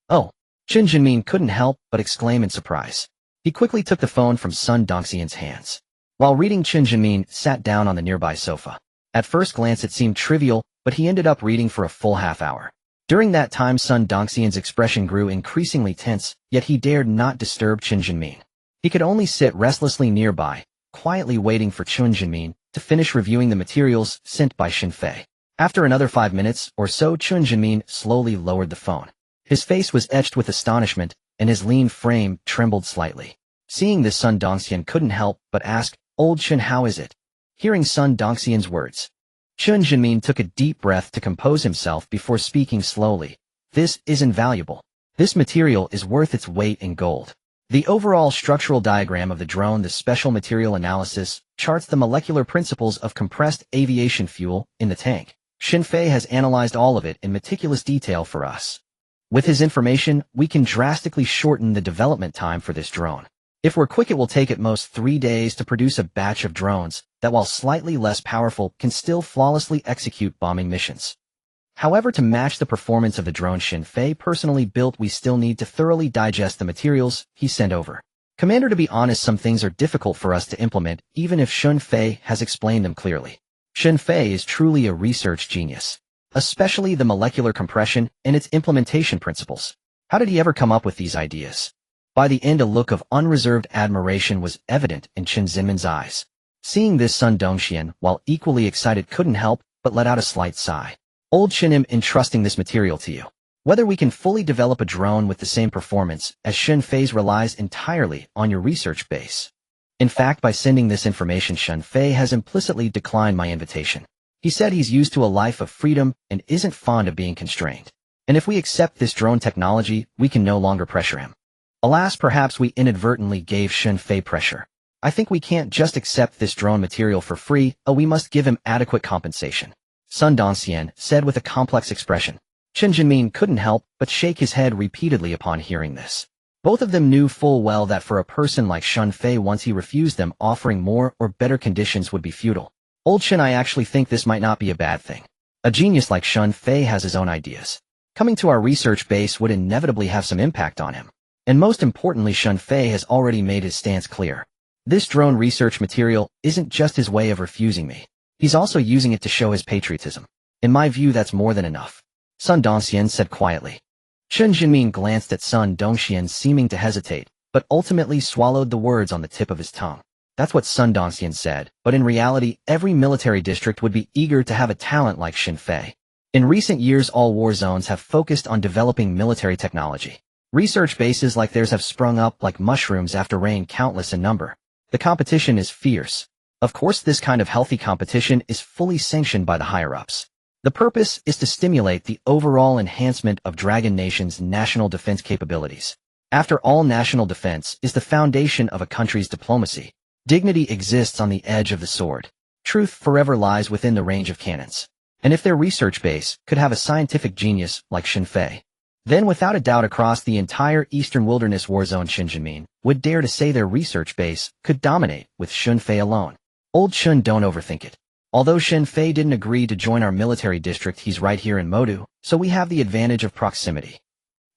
"Oh." Chen Jimin couldn't help but exclaim in surprise. He quickly took the phone from Sun Dongxian's hands. While reading, Chen Jimin sat down on the nearby sofa. At first glance it seemed trivial, but he ended up reading for a full half-hour. During that time, Sun Dongxian's expression grew increasingly tense, yet he dared not disturb Chen Jimin. He could only sit restlessly nearby, quietly waiting for Chen Jimin to finish reviewing the materials sent by Shenfei. After another 5 minutes or so, Chen Jimin slowly lowered the phone. His face was etched with astonishment, and his lean frame trembled slightly. Seeing this, Sun Dongxian couldn't help but ask, "Old Chen, how is it?" Hearing Sun Dongxian's words, Chen Jimin took a deep breath to compose himself before speaking slowly. "This is invaluable. This material is worth its weight in gold. The overall structural diagram of the drone, the special material analysis, charts the molecular principles of compressed aviation fuel in the tank. Shenfei has analyzed all of it in meticulous detail for us. With his information, we can drastically shorten the development time for this drone. If we're quick, it will take at most 3 days to produce a batch of drones that, while slightly less powerful, can still flawlessly execute bombing missions. However, to match the performance of the drone Shenfei personally built, we still need to thoroughly digest the materials he sent over. Commander, to be honest, some things are difficult for us to implement, even if Shenfei has explained them clearly. Shenfei is truly a research genius, especially the molecular compression and its implementation principles. How did he ever come up with these ideas?" By the end, a look of unreserved admiration was evident in Chen Zimin's eyes. Seeing this, Sun Dongxian, while equally excited, couldn't help but let out a slight sigh. "Old Chen, am entrusting this material to you. Whether we can fully develop a drone with the same performance as Shenfei's relies entirely on your research base. In fact, by sending this information, Shenfei has implicitly declined my invitation. He said he's used to a life of freedom and isn't fond of being constrained. And if we accept this drone technology, we can no longer pressure him. Alas, perhaps we inadvertently gave Shenfei pressure. I think we can't just accept this drone material for free, we must give him adequate compensation," Sun Dongxian said with a complex expression. Chen Jimin couldn't help but shake his head repeatedly upon hearing this. Both of them knew full well that for a person like Shenfei, once he refused them, offering more or better conditions would be futile. "Old Chen, I actually think this might not be a bad thing. A genius like Shenfei has his own ideas. Coming to our research base would inevitably have some impact on him. And most importantly, Shenfei has already made his stance clear. This drone research material isn't just his way of refusing me. He's also using it to show his patriotism. In my view, that's more than enough," Sun Dongxian said quietly. Chen Jimin glanced at Sun Dongxian, seeming to hesitate, but ultimately swallowed the words on the tip of his tongue. That's what Sun Dongxian said, but in reality, every military district would be eager to have a talent like Shenfei. In recent years, all war zones have focused on developing military technology. Research bases like theirs have sprung up like mushrooms after rain, countless in number. The competition is fierce. Of course, this kind of healthy competition is fully sanctioned by the higher-ups. The purpose is to stimulate the overall enhancement of Dragon Nation's national defense capabilities. After all, national defense is the foundation of a country's diplomacy. Dignity exists on the edge of the sword. Truth forever lies within the range of cannons. And if their research base could have a scientific genius like Shenfei, then without a doubt across the entire Eastern Wilderness war zone, Chen Jimin would dare to say their research base could dominate with Shenfei alone. "Old Chen, don't overthink it. Although Shenfei didn't agree to join our military district, he's right here in Modu, so we have the advantage of proximity.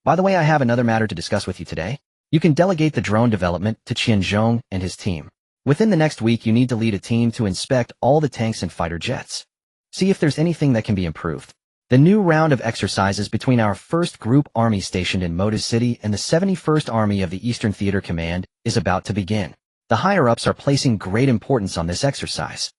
By the way, I have another matter to discuss with you today. You can delegate the drone development to Qianzhong and his team. Within the next week, you need to lead a team to inspect all the tanks and fighter jets. See if there's anything that can be improved. The new round of exercises between our 1st Group Army stationed in Modu City and the 71st Army of the Eastern Theater Command is about to begin. The higher-ups are placing great importance on this exercise.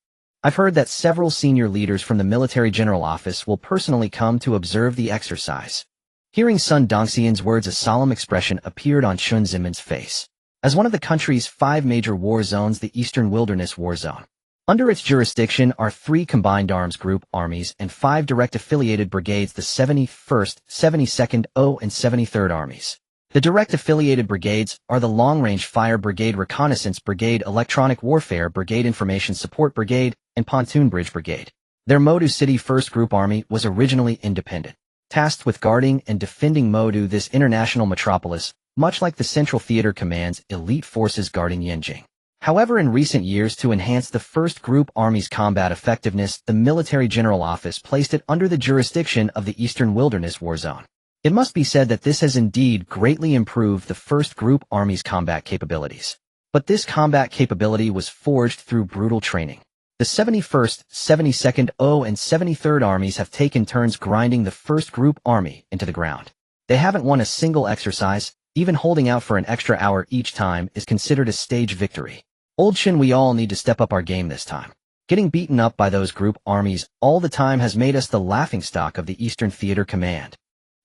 I've heard that several senior leaders from the Military General Office will personally come to observe the exercise." Hearing Sun Dongxian's words, a solemn expression appeared on Chen Zimin's face. As one of the country's 5 major war zones, the Eastern Wilderness War Zone, under its jurisdiction are 3 combined arms group armies and 5 direct affiliated brigades, the 71st, 72nd, O, and 73rd Armies. The direct affiliated brigades are the Long Range Fire Brigade, Reconnaissance Brigade, Electronic Warfare Brigade, Information Support Brigade, and Pontoon Bridge Brigade. Their Modu City 1st Group Army was originally independent, tasked with guarding and defending Modu, this international metropolis, much like the Central Theater Command's elite forces guarding Yenjing. However, in recent years, to enhance the 1st Group Army's combat effectiveness, the Military General Office placed it under the jurisdiction of the Eastern Wilderness War Zone. It must be said that this has indeed greatly improved the 1st Group Army's combat capabilities. But this combat capability was forged through brutal training. The 71st, 72nd, and 73rd Armies have taken turns grinding the 1st Group Army into the ground. They haven't won a single exercise. Even holding out for an extra hour each time is considered a stage victory. Old Shin, we all need to step up our game this time. Getting beaten up by those group armies all the time has made us the laughingstock of the Eastern Theater Command.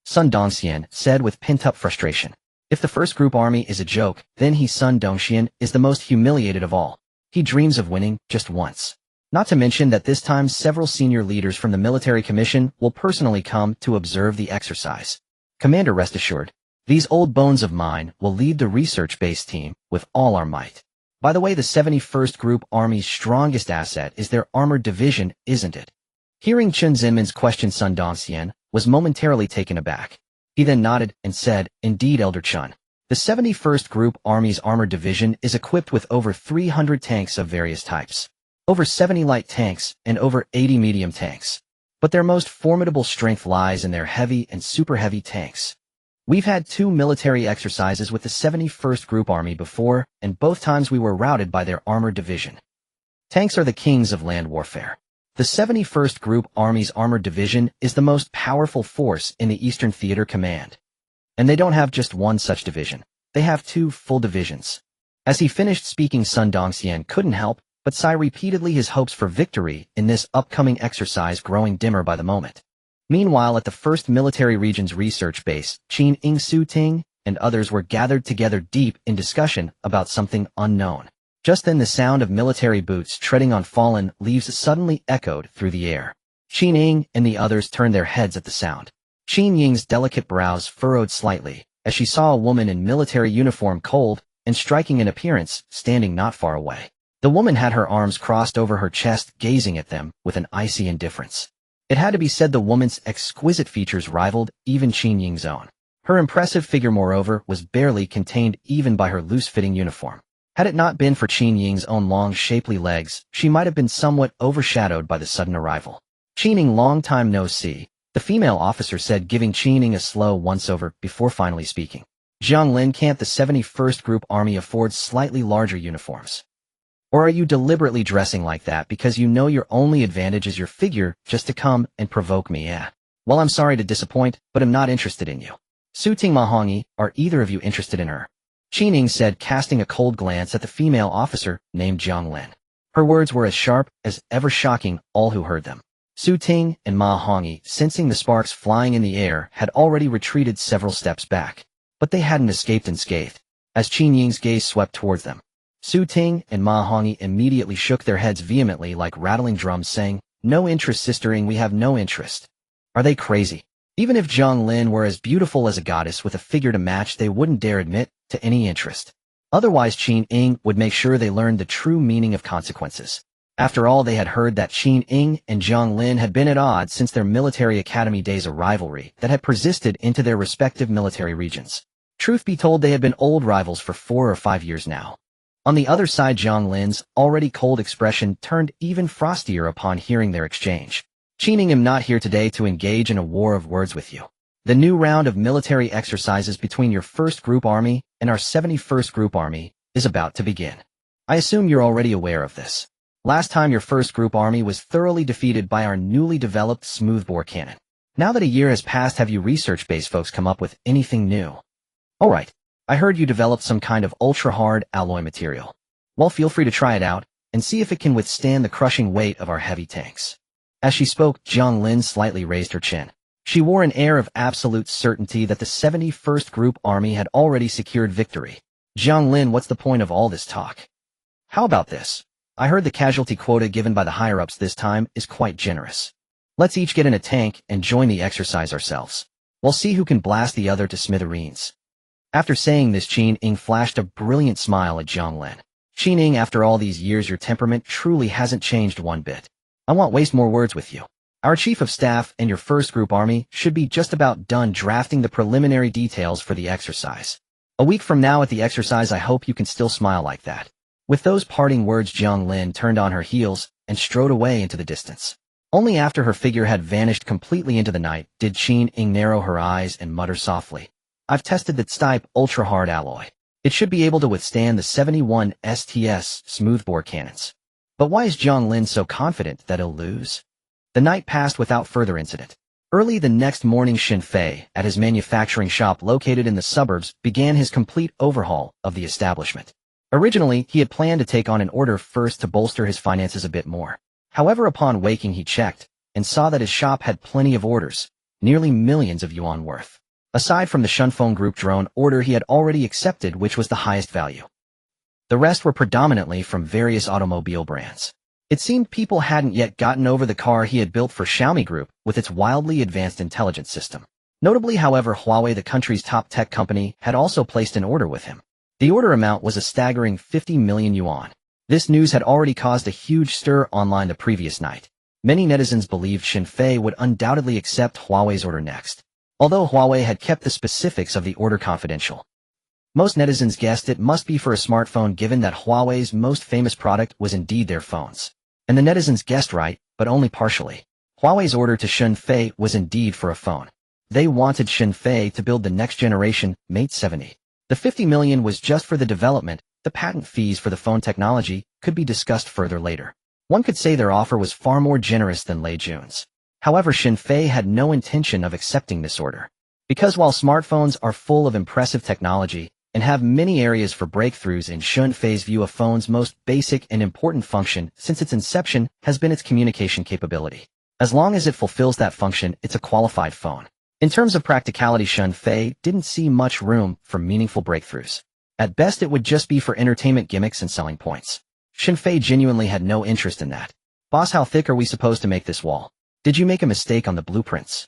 Sun Dongxian said with pent-up frustration. If the 1st Group Army is a joke, then he, Sun Dongxian, is the most humiliated of all. He dreams of winning just once. Not to mention that this time several senior leaders from the Military Commission will personally come to observe the exercise. Commander, rest assured, these old bones of mine will lead the research-based team with all our might. By the way, the 71st Group Army's strongest asset is their armored division, isn't it? Hearing Chen Zinman's question, Sun Dongxian was momentarily taken aback. He then nodded and said, "Indeed, Elder Chun. The 71st Group Army's armored division is equipped with over 300 tanks of various types, over 70 light tanks, and over 80 medium tanks. But their most formidable strength lies in their heavy and super heavy tanks. We've had 2 military exercises with the 71st Group Army before, and both times we were routed by their armored division. Tanks are the kings of land warfare. The 71st Group Army's armored division is the most powerful force in the Eastern Theater Command. And they don't have just one such division. They have 2 full divisions." As he finished speaking, Sun Dongxian couldn't help but sigh repeatedly, his hopes for victory in this upcoming exercise growing dimmer by the moment. Meanwhile, at the 1st Military Region's research base, Qin Ing, Su Ting, and others were gathered together deep in discussion about something unknown. Just then the sound of military boots treading on fallen leaves suddenly echoed through the air. Qin Ing and the others turned their heads at the sound. Qin Ying's delicate brows furrowed slightly as she saw a woman in military uniform, cold and striking in appearance, standing not far away. The woman had her arms crossed over her chest, gazing at them with an icy indifference. It had to be said the woman's exquisite features rivaled even Qin Ying's own. Her impressive figure, moreover, was barely contained even by her loose-fitting uniform. Had it not been for Qin Ying's own long, shapely legs, she might have been somewhat overshadowed by the sudden arrival. "Qin Ying, long time no see," the female officer said, giving Qin Ying a slow once-over before finally speaking. "Jiang Lin, can't the 71st Group Army afford slightly larger uniforms? Or are you deliberately dressing like that because you know your only advantage is your figure, just to come and provoke me, eh? Well, I'm sorry to disappoint, but I'm not interested in you." "Su Ting, Mahongi, are either of you interested in her?" Qin Ying said, casting a cold glance at the female officer named Jiang Lin. Her words were as sharp as ever, shocking all who heard them. Su Ting and Ma Hongyi, sensing the sparks flying in the air, had already retreated several steps back. But they hadn't escaped unscathed. As Qin Ying's gaze swept towards them, Su Ting and Ma Hongyi immediately shook their heads vehemently like rattling drums, saying, "No interest, Sister Ying, we have no interest." Are they crazy? Even if Jiang Lin were as beautiful as a goddess with a figure to match, they wouldn't dare admit to any interest. Otherwise, Qin Ying would make sure they learned the true meaning of consequences. After all, they had heard that Qin Ying and Jiang Lin had been at odds since their military academy days, a rivalry that had persisted into their respective military regions. Truth be told, they had been old rivals for 4 or 5 years now. On the other side, Jiang Lin's already cold expression turned even frostier upon hearing their exchange. "Qin Ying, am not here today to engage in a war of words with you. The new round of military exercises between your 1st Group Army and our 71st Group Army is about to begin. I assume you're already aware of this. Last time your 1st Group Army was thoroughly defeated by our newly developed smoothbore cannon. Now that a year has passed, have you research-based folks come up with anything new? Alright, I heard you developed some kind of ultra-hard alloy material. Well, feel free to try it out and see if it can withstand the crushing weight of our heavy tanks." As she spoke, Jiang Lin slightly raised her chin. She wore an air of absolute certainty that the 71st Group Army had already secured victory. "Jiang Lin, what's the point of all this talk? How about this? I heard the casualty quota given by the higher-ups this time is quite generous. Let's each get in a tank and join the exercise ourselves. We'll see who can blast the other to smithereens." After saying this, Qin Ying flashed a brilliant smile at Jiang Lin. "Qin Ying, after all these years, your temperament truly hasn't changed one bit. I won't waste more words with you. Our chief of staff and your first group army should be just about done drafting the preliminary details for the exercise. A week from now at the exercise, I hope you can still smile like that. With those parting words, Jiang Lin turned on her heels and strode away into the distance. Only after her figure had vanished completely into the night did Qin Ying narrow her eyes and mutter softly, I've tested the Stipe ultra-hard alloy. It should be able to withstand the 71 STS smoothbore cannons. But why is Jiang Lin so confident that he'll lose? The night passed without further incident. Early the next morning, Xin Fei, at his manufacturing shop located in the suburbs, began his complete overhaul of the establishment. Originally, he had planned to take on an order first to bolster his finances a bit more. However, upon waking, he checked and saw that his shop had plenty of orders, nearly millions of yuan worth. Aside from the Shunfeng Group drone order he had already accepted, which was the highest value. The rest were predominantly from various automobile brands. It seemed people hadn't yet gotten over the car he had built for Xiaomi Group with its wildly advanced intelligence system. Notably, however, Huawei, the country's top tech company, had also placed an order with him. The order amount was a staggering 50 million yuan. This news had already caused a huge stir online the previous night. Many netizens believed Xin Fei would undoubtedly accept Huawei's order next, although Huawei had kept the specifics of the order confidential. Most netizens guessed it must be for a smartphone, given that Huawei's most famous product was indeed their phones. And the netizens guessed right, but only partially. Huawei's order to Xin Fei was indeed for a phone. They wanted Xin Fei to build the next generation Mate 70. The 50 million was just for the development. The patent fees for the phone technology could be discussed further later. One could say their offer was far more generous than Lei Jun's. However, Xin Fei had no intention of accepting this order. Because while smartphones are full of impressive technology and have many areas for breakthroughs, in Xin Fei's view, a phone's most basic and important function since its inception has been its communication capability. As long as it fulfills that function, it's a qualified phone. In terms of practicality, Xin Fei didn't see much room for meaningful breakthroughs. At best, it would just be for entertainment gimmicks and selling points. Xin Fei genuinely had no interest in that. Boss, how thick are we supposed to make this wall? Did you make a mistake on the blueprints?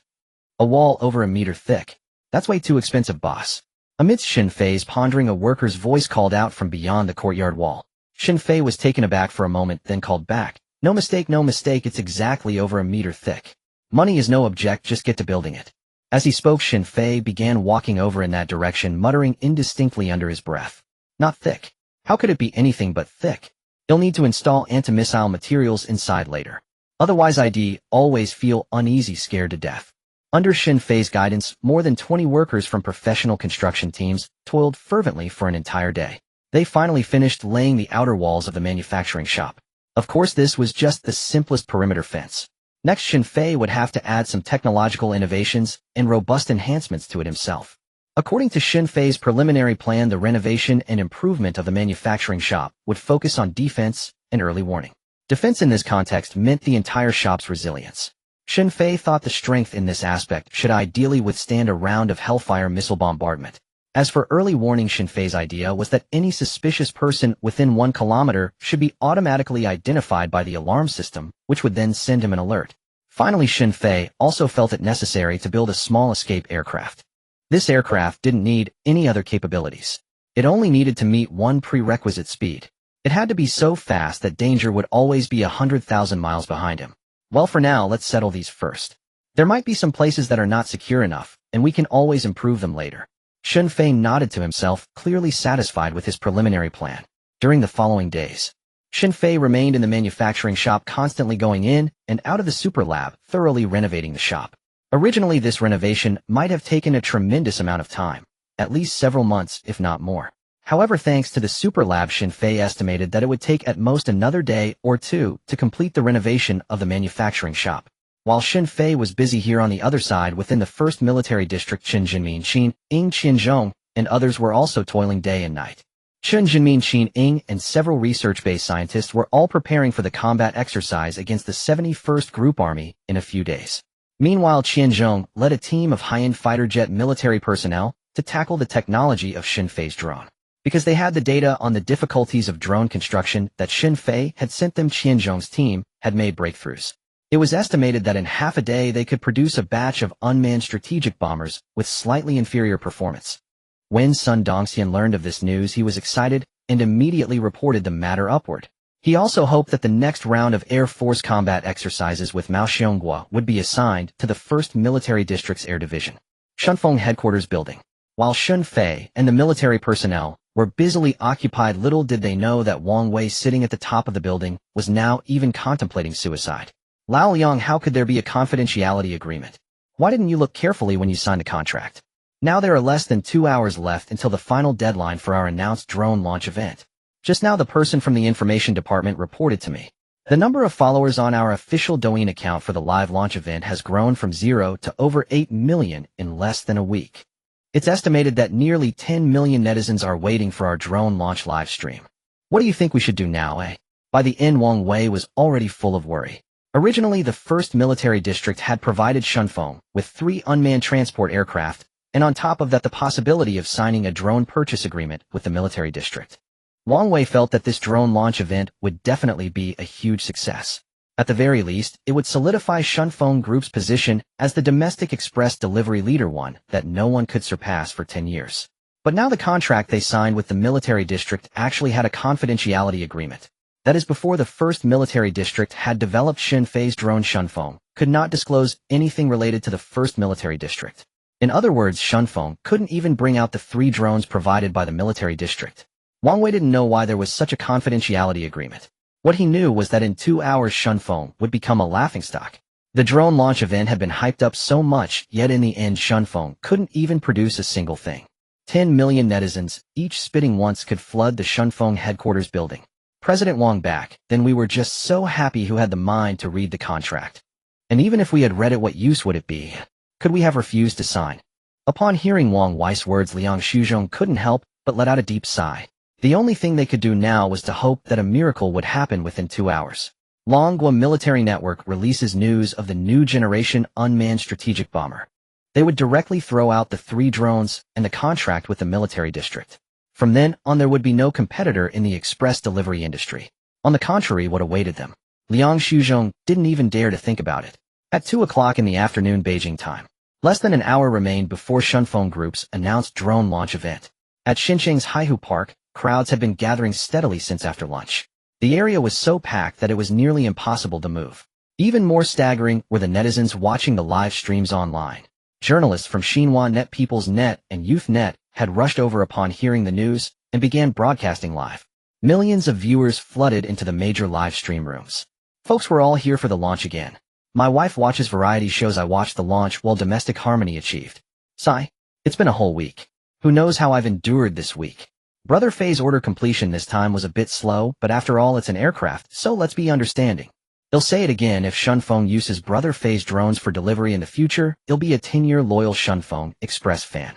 A wall over a meter thick. That's way too expensive, boss. Amidst Xin Fei's pondering, a worker's voice called out from beyond the courtyard wall. Xin Fei was taken aback for a moment, then called back. No mistake, it's exactly over a meter thick. Money is no object, just get to building it. As he spoke, Xin Fei began walking over in that direction, muttering indistinctly under his breath. Not thick. How could it be anything but thick? He'll need to install anti-missile materials inside later. Otherwise, I'd always feel uneasy, scared to death. Under Xin Fei's guidance, more than 20 workers from professional construction teams toiled fervently for an entire day. They finally finished laying the outer walls of the manufacturing shop. Of course, this was just the simplest perimeter fence. Next, Xin Fei would have to add some technological innovations and robust enhancements to it himself. According to Xin Fei's preliminary plan, the renovation and improvement of the manufacturing shop would focus on defense and early warning. Defense in this context meant the entire shop's resilience. Xin Fei thought the strength in this aspect should ideally withstand a round of Hellfire missile bombardment. As for early warning, Xin Fei's idea was that any suspicious person within 1 kilometer should be automatically identified by the alarm system, which would then send him an alert. Finally, Xin Fei also felt it necessary to build a small escape aircraft. This aircraft didn't need any other capabilities. It only needed to meet one prerequisite: speed. It had to be so fast that danger would always be 100,000 miles behind him. Well, for now, let's settle these first. There might be some places that are not secure enough, and we can always improve them later. Xin Fei nodded to himself, clearly satisfied with his preliminary plan. During the following days, Xin Fei remained in the manufacturing shop, constantly going in and out of the super lab, thoroughly renovating the shop. Originally, this renovation might have taken a tremendous amount of time, at least several months, if not more. However, thanks to the super lab, Xin Fei estimated that it would take at most another day or two to complete the renovation of the manufacturing shop. While Xin Fei was busy here on the other side within the 1st Military District, Chen Jinmin, Qin Ying, Qianzhong, and others were also toiling day and night. Chen Jinmin, Qin Ying, and several research-based scientists were all preparing for the combat exercise against the 71st Group Army in a few days. Meanwhile, Qianzhong led a team of high-end fighter jet military personnel to tackle the technology of Xin Fei's drone. Because they had the data on the difficulties of drone construction that Xin Fei had sent them, Qianzhong's team had made breakthroughs. It was estimated that in half a day they could produce a batch of unmanned strategic bombers with slightly inferior performance. When Sun Dongxian learned of this news, he was excited and immediately reported the matter upward. He also hoped that the next round of Air Force combat exercises with Mao Xiongguo would be assigned to the 1st Military District's Air Division, Shunfeng Headquarters Building. While Shun Fei and the military personnel were busily occupied, little did they know that Wang Wei, sitting at the top of the building, was now even contemplating suicide. Lao Liang, how could there be a confidentiality agreement? Why didn't you look carefully when you signed the contract? Now there are less than 2 hours left until the final deadline for our announced drone launch event. Just now the person from the information department reported to me. The number of followers on our official Douyin account for the live launch event has grown from 0 to over 8 million in less than a week. It's estimated that nearly 10 million netizens are waiting for our drone launch live stream. What do you think we should do now, eh? By the end, Wang Wei was already full of worry. Originally, the 1st Military District had provided Shunfeng with 3 unmanned transport aircraft, and on top of that the possibility of signing a drone purchase agreement with the Military District. Wang Wei felt that this drone launch event would definitely be a huge success. At the very least, it would solidify Shunfeng Group's position as the domestic express delivery leader, one that no one could surpass for 10 years. But now the contract they signed with the Military District actually had a confidentiality agreement. That is, before the 1st Military District had developed Shin Fei's drone, Shunfeng could not disclose anything related to the 1st Military District. In other words, Shunfeng couldn't even bring out the 3 drones provided by the Military District. Wang Wei didn't know why there was such a confidentiality agreement. What he knew was that in 2 hours Shunfeng would become a laughingstock. The drone launch event had been hyped up so much, yet in the end Shunfeng couldn't even produce a single thing. 10 million netizens, each spitting once, could flood the Shunfeng headquarters building. President Wang back, then we were just so happy. Who had the mind to read the contract? And even if we had read it, what use would it be? Could we have refused to sign? Upon hearing Wang Wei's words, Liang Shuzhong couldn't help but let out a deep sigh. The only thing they could do now was to hope that a miracle would happen within 2 hours. Longhua Military Network releases news of the new generation unmanned strategic bomber. They would directly throw out the 3 drones and the contract with the Military District. From then on, there would be no competitor in the express delivery industry. On the contrary, what awaited them? Liang Shuzhong didn't even dare to think about it. At 2 o'clock in the afternoon Beijing time, less than an hour remained before Shunfeng Group's announced drone launch event. At Xinjiang's Haihu Park, crowds had been gathering steadily since after lunch. The area was so packed that it was nearly impossible to move. Even more staggering were the netizens watching the live streams online. Journalists from Xinhua Net, People's Net, and Youth Net had rushed over upon hearing the news and began broadcasting live. Millions of viewers flooded into the major live stream rooms. Folks were all here for the launch again. My wife watches variety shows. I watched the launch while domestic harmony achieved. Sigh. It's been a whole week. Who knows how I've endured this week. Brother Fei's order completion this time was a bit slow, but after all it's an aircraft, so let's be understanding. They'll say it again: if Shunfeng uses Brother Fei's drones for delivery in the future, he'll be a 10-year loyal Shunfeng Express fan.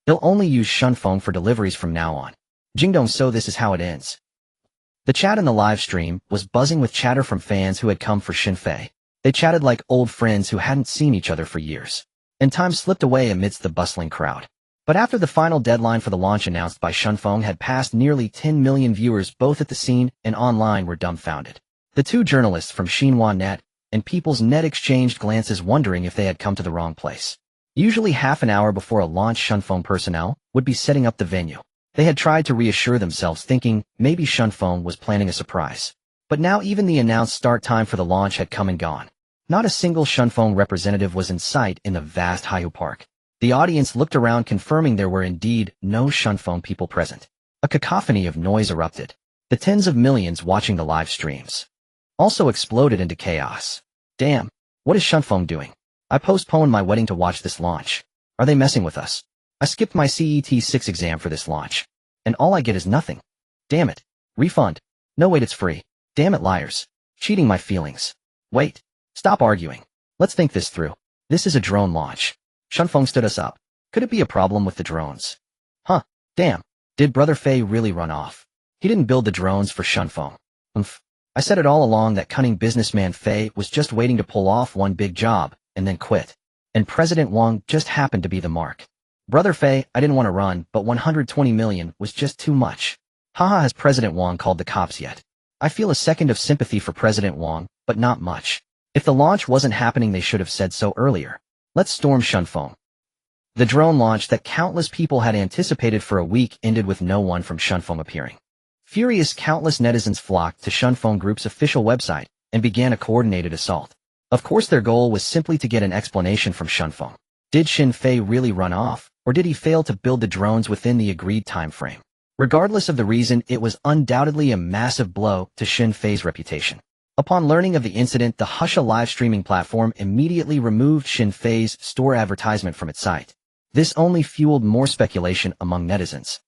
He'll only use Shunfeng for deliveries from now on. Jingdong, so this is how it ends. The chat in the live stream was buzzing with chatter from fans who had come for Shin Fei. They chatted like old friends who hadn't seen each other for years. And time slipped away amidst the bustling crowd. But after the final deadline for the launch announced by Shunfeng had passed, nearly 10 million viewers both at the scene and online were dumbfounded. The 2 journalists from Xinhua Net and People's Net exchanged glances, wondering if they had come to the wrong place. Usually half an hour before a launch, Shunfeng personnel would be setting up the venue. They had tried to reassure themselves, thinking maybe Shunfeng was planning a surprise. But now even the announced start time for the launch had come and gone. Not a single Shunfeng representative was in sight in the vast Haihu Park. The audience looked around, confirming there were indeed no Shunfeng people present. A cacophony of noise erupted. The tens of millions watching the live streams also exploded into chaos. Damn, what is Shunfeng doing? I postponed my wedding to watch this launch. Are they messing with us? I skipped my CET-6 exam for this launch. And all I get is nothing. Damn it. Refund. No, wait, it's free. Damn it, liars. Cheating my feelings. Wait. Stop arguing. Let's think this through. This is a drone launch. Shunfeng stood us up. Could it be a problem with the drones? Huh. Damn. Did Brother Fei really run off? He didn't build the drones for Shunfeng. I said it all along, that cunning businessman Fei was just waiting to pull off one big job and then quit. And President Wang just happened to be the mark. Brother Fei, I didn't want to run, but 120 million was just too much. Haha, has President Wang called the cops yet? I feel a second of sympathy for President Wang, but not much. If the launch wasn't happening, they should have said so earlier. Let's storm Shunfeng. The drone launch that countless people had anticipated for a week ended with no one from Shunfeng appearing. Furious, countless netizens flocked to Shunfeng Group's official website and began a coordinated assault. Of course, their goal was simply to get an explanation from Shunfeng. Did Xin Fei really run off, or did he fail to build the drones within the agreed time frame? Regardless of the reason, it was undoubtedly a massive blow to Xin Fei's reputation. Upon learning of the incident, the Husha live streaming platform immediately removed Xin Fei's store advertisement from its site. This only fueled more speculation among netizens.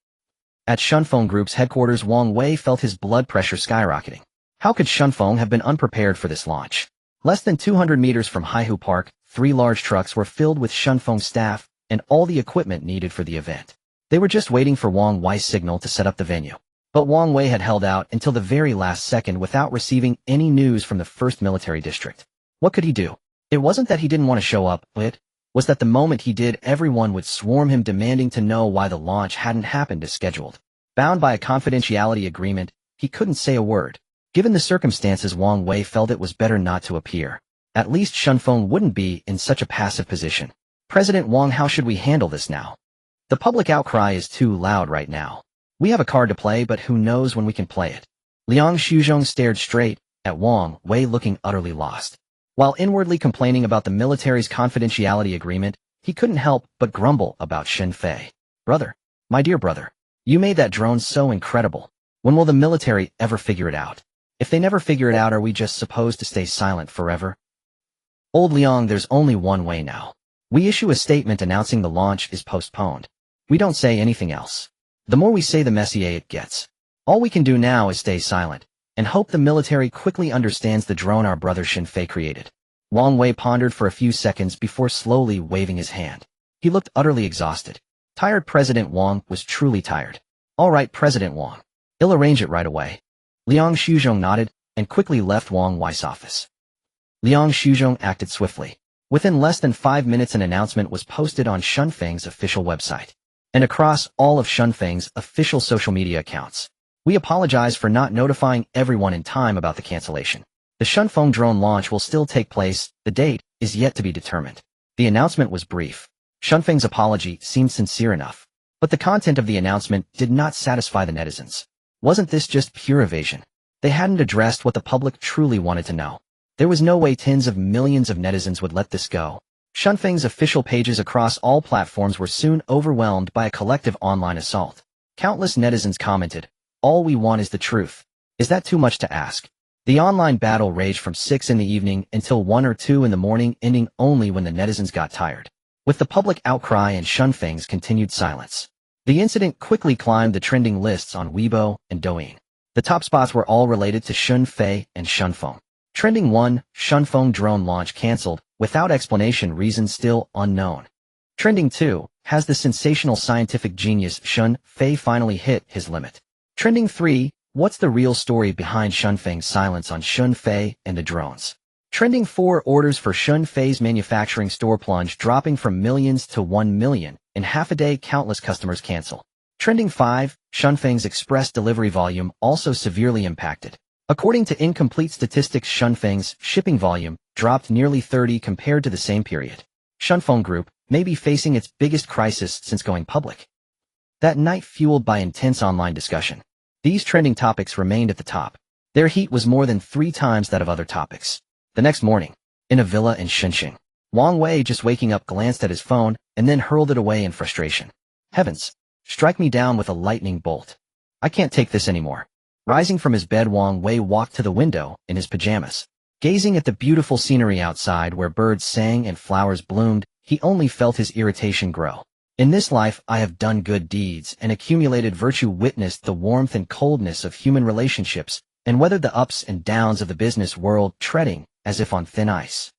At Shunfeng Group's headquarters, Wang Wei felt his blood pressure skyrocketing. How could Shunfeng have been unprepared for this launch? Less than 200 meters from Haihu Park, 3 large trucks were filled with Shunfeng staff and all the equipment needed for the event. They were just waiting for Wang Wei's signal to set up the venue. But Wang Wei had held out until the very last second without receiving any news from the 1st Military District. What could he do? It wasn't that he didn't want to show up, it was that the moment he did, everyone would swarm him demanding to know why the launch hadn't happened as scheduled. Bound by a confidentiality agreement, he couldn't say a word. Given the circumstances, Wang Wei felt it was better not to appear. At least Shunfeng wouldn't be in such a passive position. President Wang, how should we handle this now? The public outcry is too loud right now. We have a card to play, but who knows when we can play it. Liang Shuzhong stared straight at Wang Wei, looking utterly lost. While inwardly complaining about the military's confidentiality agreement, he couldn't help but grumble about Xin Fei. Brother, my dear brother, you made that drone so incredible. When will the military ever figure it out? If they never figure it out, are we just supposed to stay silent forever? Old Liang, there's only one way now. We issue a statement announcing the launch is postponed. We don't say anything else. The more we say, the messier it gets. All we can do now is stay silent and hope the military quickly understands the drone our brother Xin Fei created. Wang Wei pondered for a few seconds before slowly waving his hand. He looked utterly exhausted. Tired President Wang was truly tired. All right, President Wang. I'll arrange it right away. Liang Shuzhong nodded and quickly left Wang Wei's office. Liang Shuzhong acted swiftly. Within less than 5 minutes, an announcement was posted on Shunfeng's official website and across all of Shunfeng's official social media accounts. We apologize for not notifying everyone in time about the cancellation. The Shunfeng drone launch will still take place. The date is yet to be determined. The announcement was brief. Shunfeng's apology seemed sincere enough, but the content of the announcement did not satisfy the netizens. Wasn't this just pure evasion? They hadn't addressed what the public truly wanted to know. There was no way tens of millions of netizens would let this go. Shunfeng's official pages across all platforms were soon overwhelmed by a collective online assault. Countless netizens commented, "All we want is the truth. Is that too much to ask?" The online battle raged from 6 in the evening until 1 or 2 in the morning, ending only when the netizens got tired. With the public outcry and Shunfeng's continued silence, the incident quickly climbed the trending lists on Weibo and Douyin. The top spots were all related to Xin Fei and Shunfeng. Trending 1, Shunfeng drone launch cancelled, without explanation, reason still unknown. Trending 2, has the sensational scientific genius Xin Fei finally hit his limit? Trending 3, what's the real story behind Shunfeng's silence on Xin Fei and the drones? Trending 4, orders for Xin Fei's manufacturing store plunge, dropping from millions to 1 million. In half a day, countless customers cancel. Trending 5, Shunfeng's express delivery volume also severely impacted. According to incomplete statistics, Shunfeng's shipping volume dropped nearly 30 compared to the same period. Shunfeng Group may be facing its biggest crisis since going public. That night, fueled by intense online discussion, these trending topics remained at the top. Their heat was more than 3 times that of other topics. The next morning, in a villa in Shenzhen, Wang Wei, just waking up, glanced at his phone and then hurled it away in frustration. Heavens, strike me down with a lightning bolt. I can't take this anymore. Rising from his bed, Wang Wei walked to the window in his pajamas. Gazing at the beautiful scenery outside where birds sang and flowers bloomed, he only felt his irritation grow. In this life I have done good deeds and accumulated virtue, witnessed the warmth and coldness of human relationships, and weathered the ups and downs of the business world, treading as if on thin ice.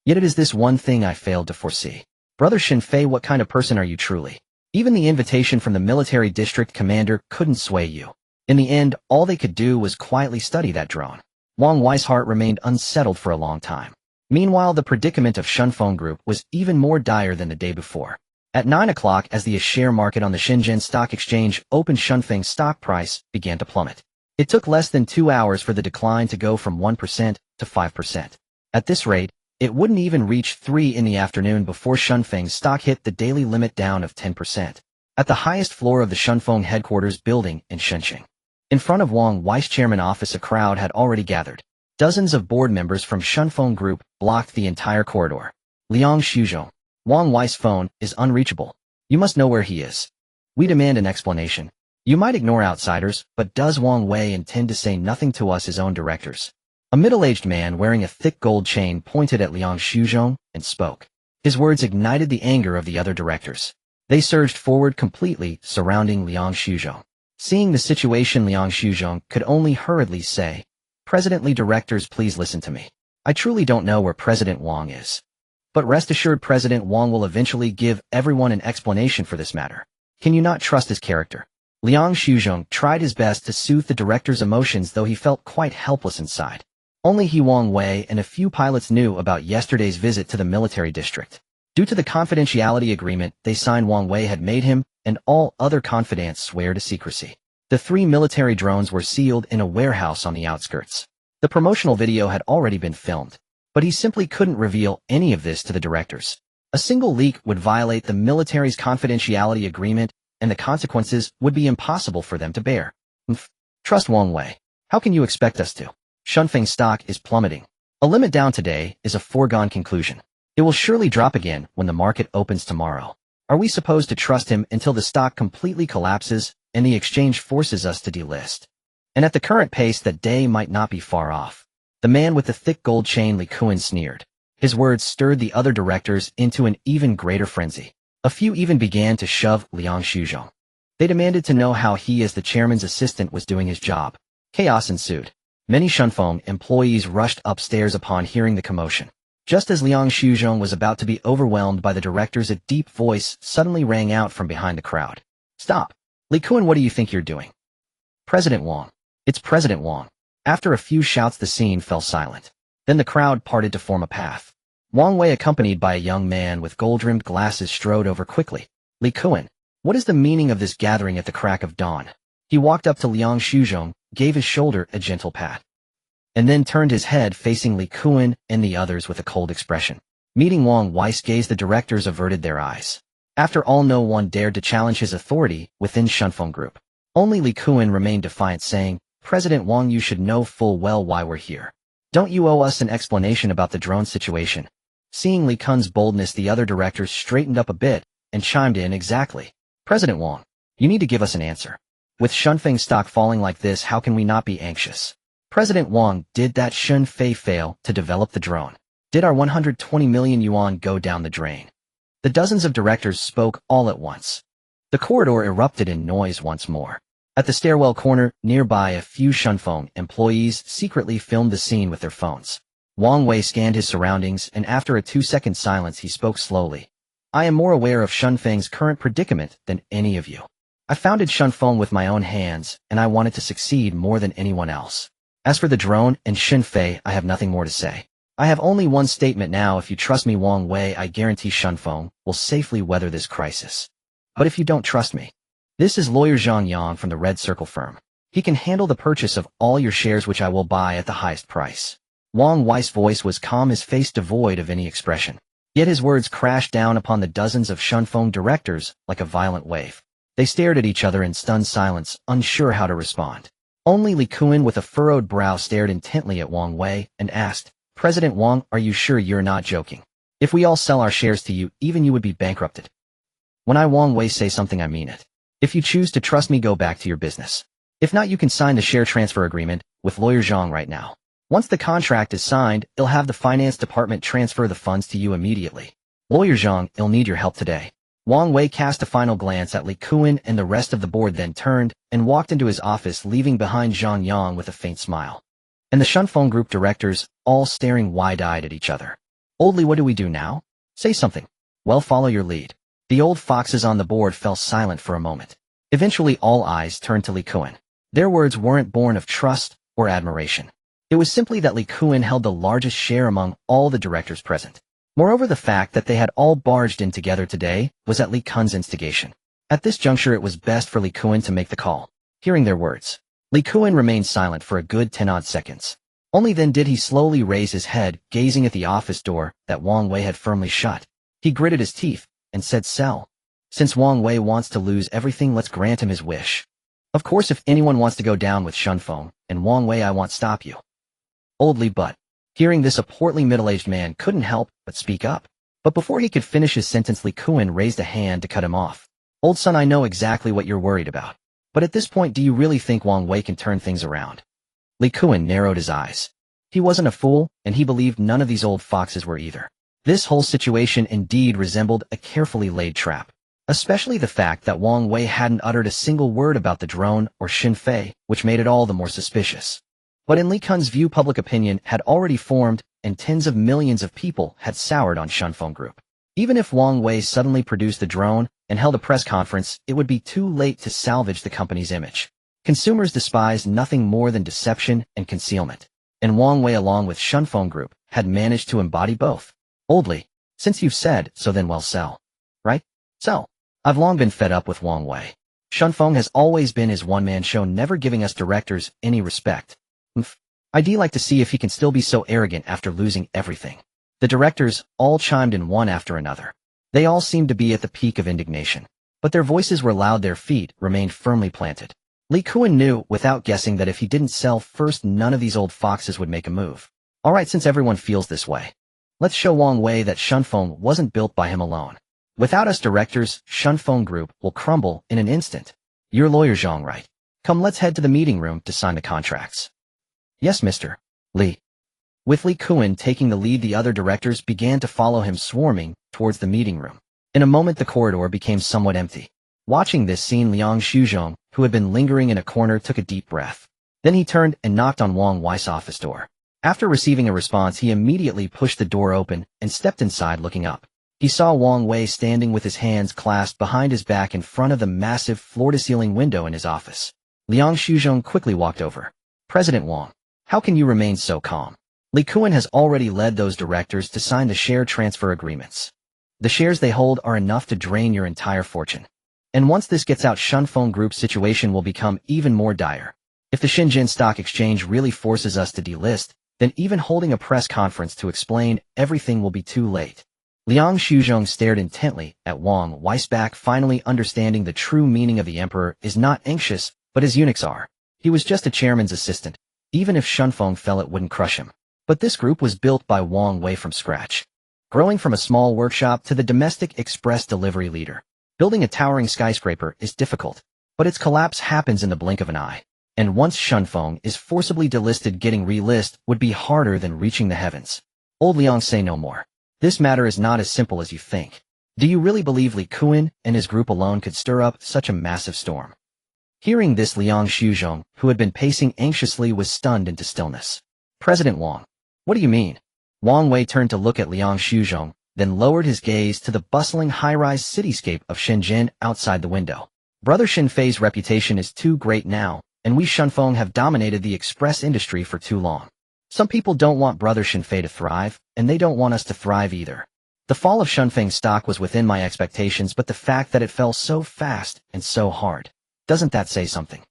Yet it is this one thing I failed to foresee. Brother Xin Fei, what kind of person are you truly? Even the invitation from the military district commander couldn't sway you. In the end, all they could do was quietly study that drone. Wang Wei's heart remained unsettled for a long time. Meanwhile, the predicament of Shunfeng Group was even more dire than the day before. At 9 o'clock, as the share market on the Shenzhen Stock Exchange opened, Shunfeng's stock price began to plummet. It took less than 2 hours for the decline to go from 1% to 5%. At this rate, it wouldn't even reach 3 in the afternoon before Shunfeng's stock hit the daily limit down of 10%. At the highest floor of the Shunfeng headquarters building in Shenzhen, In front of Wang Wei's chairman office, a crowd had already gathered. Dozens of board members from Shunfeng Group blocked the entire corridor. Liang Shuzhong, Wang Wei's phone is unreachable. You must know where he is. We demand an explanation. You might ignore outsiders, but does Wang Wei intend to say nothing to us, his own directors? A middle-aged man wearing a thick gold chain pointed at Liang Shuzhong and spoke. His words ignited the anger of the other directors. They surged forward completely, surrounding Liang Shuzhong. Seeing the situation, Liang Shuzhong could only hurriedly say, President Li, directors, please listen to me. I truly don't know where President Wang is. But rest assured, President Wang will eventually give everyone an explanation for this matter. Can you not trust his character? Liang Shuzhong tried his best to soothe the director's emotions, though he felt quite helpless inside. Only he, Wang Wei, and a few pilots knew about yesterday's visit to the military district. Due to the confidentiality agreement they signed, Wang Wei had made him and all other confidants swear to secrecy. The 3 military drones were sealed in a warehouse on the outskirts. The promotional video had already been filmed, but he simply couldn't reveal any of this to the directors. A single leak would violate the military's confidentiality agreement, and the consequences would be impossible for them to bear. Trust Wang Wei. How can you expect us to? Shunfeng stock is plummeting. A limit down today is a foregone conclusion. It will surely drop again when the market opens tomorrow. Are we supposed to trust him until the stock completely collapses and the exchange forces us to delist? And at the current pace, that day might not be far off. The man with the thick gold chain, Li Kuan, sneered. His words stirred the other directors into an even greater frenzy. A few even began to shove Liang Shuzhong. They demanded to know how he, as the chairman's assistant, was doing his job. Chaos ensued. Many Shunfeng employees rushed upstairs upon hearing the commotion. Just as Liang Shuzhong was about to be overwhelmed by the directors, a deep voice suddenly rang out from behind the crowd. Stop! Li Kuan, what do you think you're doing? President Wang. It's President Wang. After a few shouts, the scene fell silent. Then the crowd parted to form a path. Wang Wei, accompanied by a young man with gold-rimmed glasses, strode over quickly. Li Kuan, what is the meaning of this gathering at the crack of dawn? He walked up to Liang Shuzhong, gave his shoulder a gentle pat, and then turned his head facing Li Kuan and the others with a cold expression. Meeting Wang Wei's gaze, the directors averted their eyes. After all, no one dared to challenge his authority within Shunfeng Group. Only Li Kuan remained defiant, saying, President Wang, you should know full well why we're here. Don't you owe us an explanation about the drone situation? Seeing Li Kuan's boldness, the other directors straightened up a bit and chimed in, exactly. President Wang, you need to give us an answer. With Shunfeng stock falling like this, how can we not be anxious? President Wang, did that Shunfei fail to develop the drone? Did our 120 million yuan go down the drain? The dozens of directors spoke all at once. The corridor erupted in noise once more. At the stairwell corner nearby, a few Shunfeng employees secretly filmed the scene with their phones. Wang Wei scanned his surroundings, and after a 2-second silence he spoke slowly. I am more aware of Shunfeng's current predicament than any of you. I founded Shunfeng with my own hands, and I wanted to succeed more than anyone else. As for the drone and Shunfei, I have nothing more to say. I have only one statement now. If you trust me, Wang Wei, I guarantee Shunfeng will safely weather this crisis. But if you don't trust me, this is lawyer Zhang Yang from the Red Circle firm. He can handle the purchase of all your shares, which I will buy at the highest price. Wang Wei's voice was calm, his face devoid of any expression. Yet his words crashed down upon the dozens of Shunfeng directors like a violent wave. They stared at each other in stunned silence, unsure how to respond. Only Li Kuan, with a furrowed brow, stared intently at Wang Wei and asked, President Wang, are you sure you're not joking? If we all sell our shares to you, even you would be bankrupted. When I, Wang Wei, say something, I mean it. If you choose to trust me, go back to your business. If not, you can sign the share transfer agreement with lawyer Zhang right now. Once the contract is signed, he'll have the finance department transfer the funds to you immediately. Lawyer Zhang, he'll need your help today. Wang Wei cast a final glance at Li Kuan and the rest of the board, then turned and walked into his office, leaving behind Zhang Yang with a faint smile. And the Shunfeng Group directors, all staring wide-eyed at each other. Old Li, what do we do now? Say something. Well, follow your lead. The old foxes on the board fell silent for a moment. Eventually all eyes turned to Li Kuan. Their words weren't born of trust or admiration. It was simply that Li Kuan held the largest share among all the directors present. Moreover, the fact that they had all barged in together today was at Li Kuan's instigation. At this juncture, it was best for Li Kuan to make the call. Hearing their words, Li Kuan remained silent for a good 10-odd seconds. Only then did he slowly raise his head, gazing at the office door that Wang Wei had firmly shut. He gritted his teeth and said, Sell. Since Wang Wei wants to lose everything, let's grant him his wish. Of course, if anyone wants to go down with Shunfeng and Wang Wei, I won't stop you. Oldly but. Hearing this, a portly middle-aged man couldn't help but speak up. But before he could finish his sentence, Li Kuan raised a hand to cut him off. Old son, I know exactly what you're worried about. But at this point, do you really think Wang Wei can turn things around? Li Kuan narrowed his eyes. He wasn't a fool, and he believed none of these old foxes were either. This whole situation indeed resembled a carefully laid trap. Especially the fact that Wang Wei hadn't uttered a single word about the drone or Xin Fei, which made it all the more suspicious. But in Li Kun's view, public opinion had already formed, and tens of millions of people had soured on Shunfeng Group. Even if Wang Wei suddenly produced the drone and held a press conference, it would be too late to salvage the company's image. Consumers despised nothing more than deception and concealment. And Wang Wei, along with Shunfeng Group, had managed to embody both. Oldly, since you've said so, then well, sell. Right? Sell. I've long been fed up with Wang Wei. Shunfeng has always been his one-man show, never giving us directors any respect. I'd like to see if he can still be so arrogant after losing everything. The directors all chimed in one after another. They all seemed to be at the peak of indignation. But their voices were loud, their feet remained firmly planted. Li Kuan knew without guessing that if he didn't sell first, none of these old foxes would make a move. Alright, since everyone feels this way, let's show Wang Wei that Shunfeng wasn't built by him alone. Without us directors, Shunfeng Group will crumble in an instant. Your lawyer Zhang, right? Come, let's head to the meeting room to sign the contracts. Yes, Mr. Li. With Li Kuan taking the lead, the other directors began to follow him, swarming towards the meeting room. In a moment, the corridor became somewhat empty. Watching this scene, Liang Shuzhong, who had been lingering in a corner, took a deep breath. Then he turned and knocked on Wang Wei's office door. After receiving a response, he immediately pushed the door open and stepped inside. Looking up, he saw Wang Wei standing with his hands clasped behind his back in front of the massive floor-to-ceiling window in his office. Liang Shuzhong quickly walked over. President Wang, how can you remain so calm? Li Kuan has already led those directors to sign the share transfer agreements. The shares they hold are enough to drain your entire fortune. And once this gets out, Shunfeng Group's situation will become even more dire. If the Shenzhen Stock Exchange really forces us to delist, then even holding a press conference to explain everything will be too late. Liang Shuzhong stared intently at Wang Wei's back, finally understanding the true meaning of the emperor is not anxious, but his eunuchs are. He was just a chairman's assistant. Even if Shunfeng fell, it wouldn't crush him. But this group was built by Wang Wei from scratch. Growing from a small workshop to the domestic express delivery leader. Building a towering skyscraper is difficult, but its collapse happens in the blink of an eye. And once Shunfeng is forcibly delisted, getting relisted would be harder than reaching the heavens. Old Liang, say no more. This matter is not as simple as you think. Do you really believe Li Kuan and his group alone could stir up such a massive storm? Hearing this, Liang Shuzhong, who had been pacing anxiously, was stunned into stillness. President Wang, what do you mean? Wang Wei turned to look at Liang Shuzhong, then lowered his gaze to the bustling high-rise cityscape of Shenzhen outside the window. Brother Xin Fei's reputation is too great now, and we Shunfeng have dominated the express industry for too long. Some people don't want Brother Xin Fei to thrive, and they don't want us to thrive either. The fall of Shunfeng stock was within my expectations, but the fact that it fell so fast and so hard, doesn't that say something?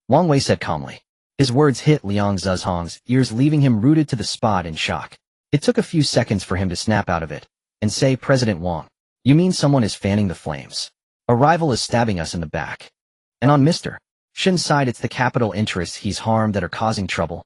Wang Wei said calmly. His words hit Liang Zhuzhong's ears, leaving him rooted to the spot in shock. It took a few seconds for him to snap out of it and say, President Wang, you mean someone is fanning the flames? A rival is stabbing us in the back. And on Mr. Shin's side, it's the capital interests he's harmed that are causing trouble.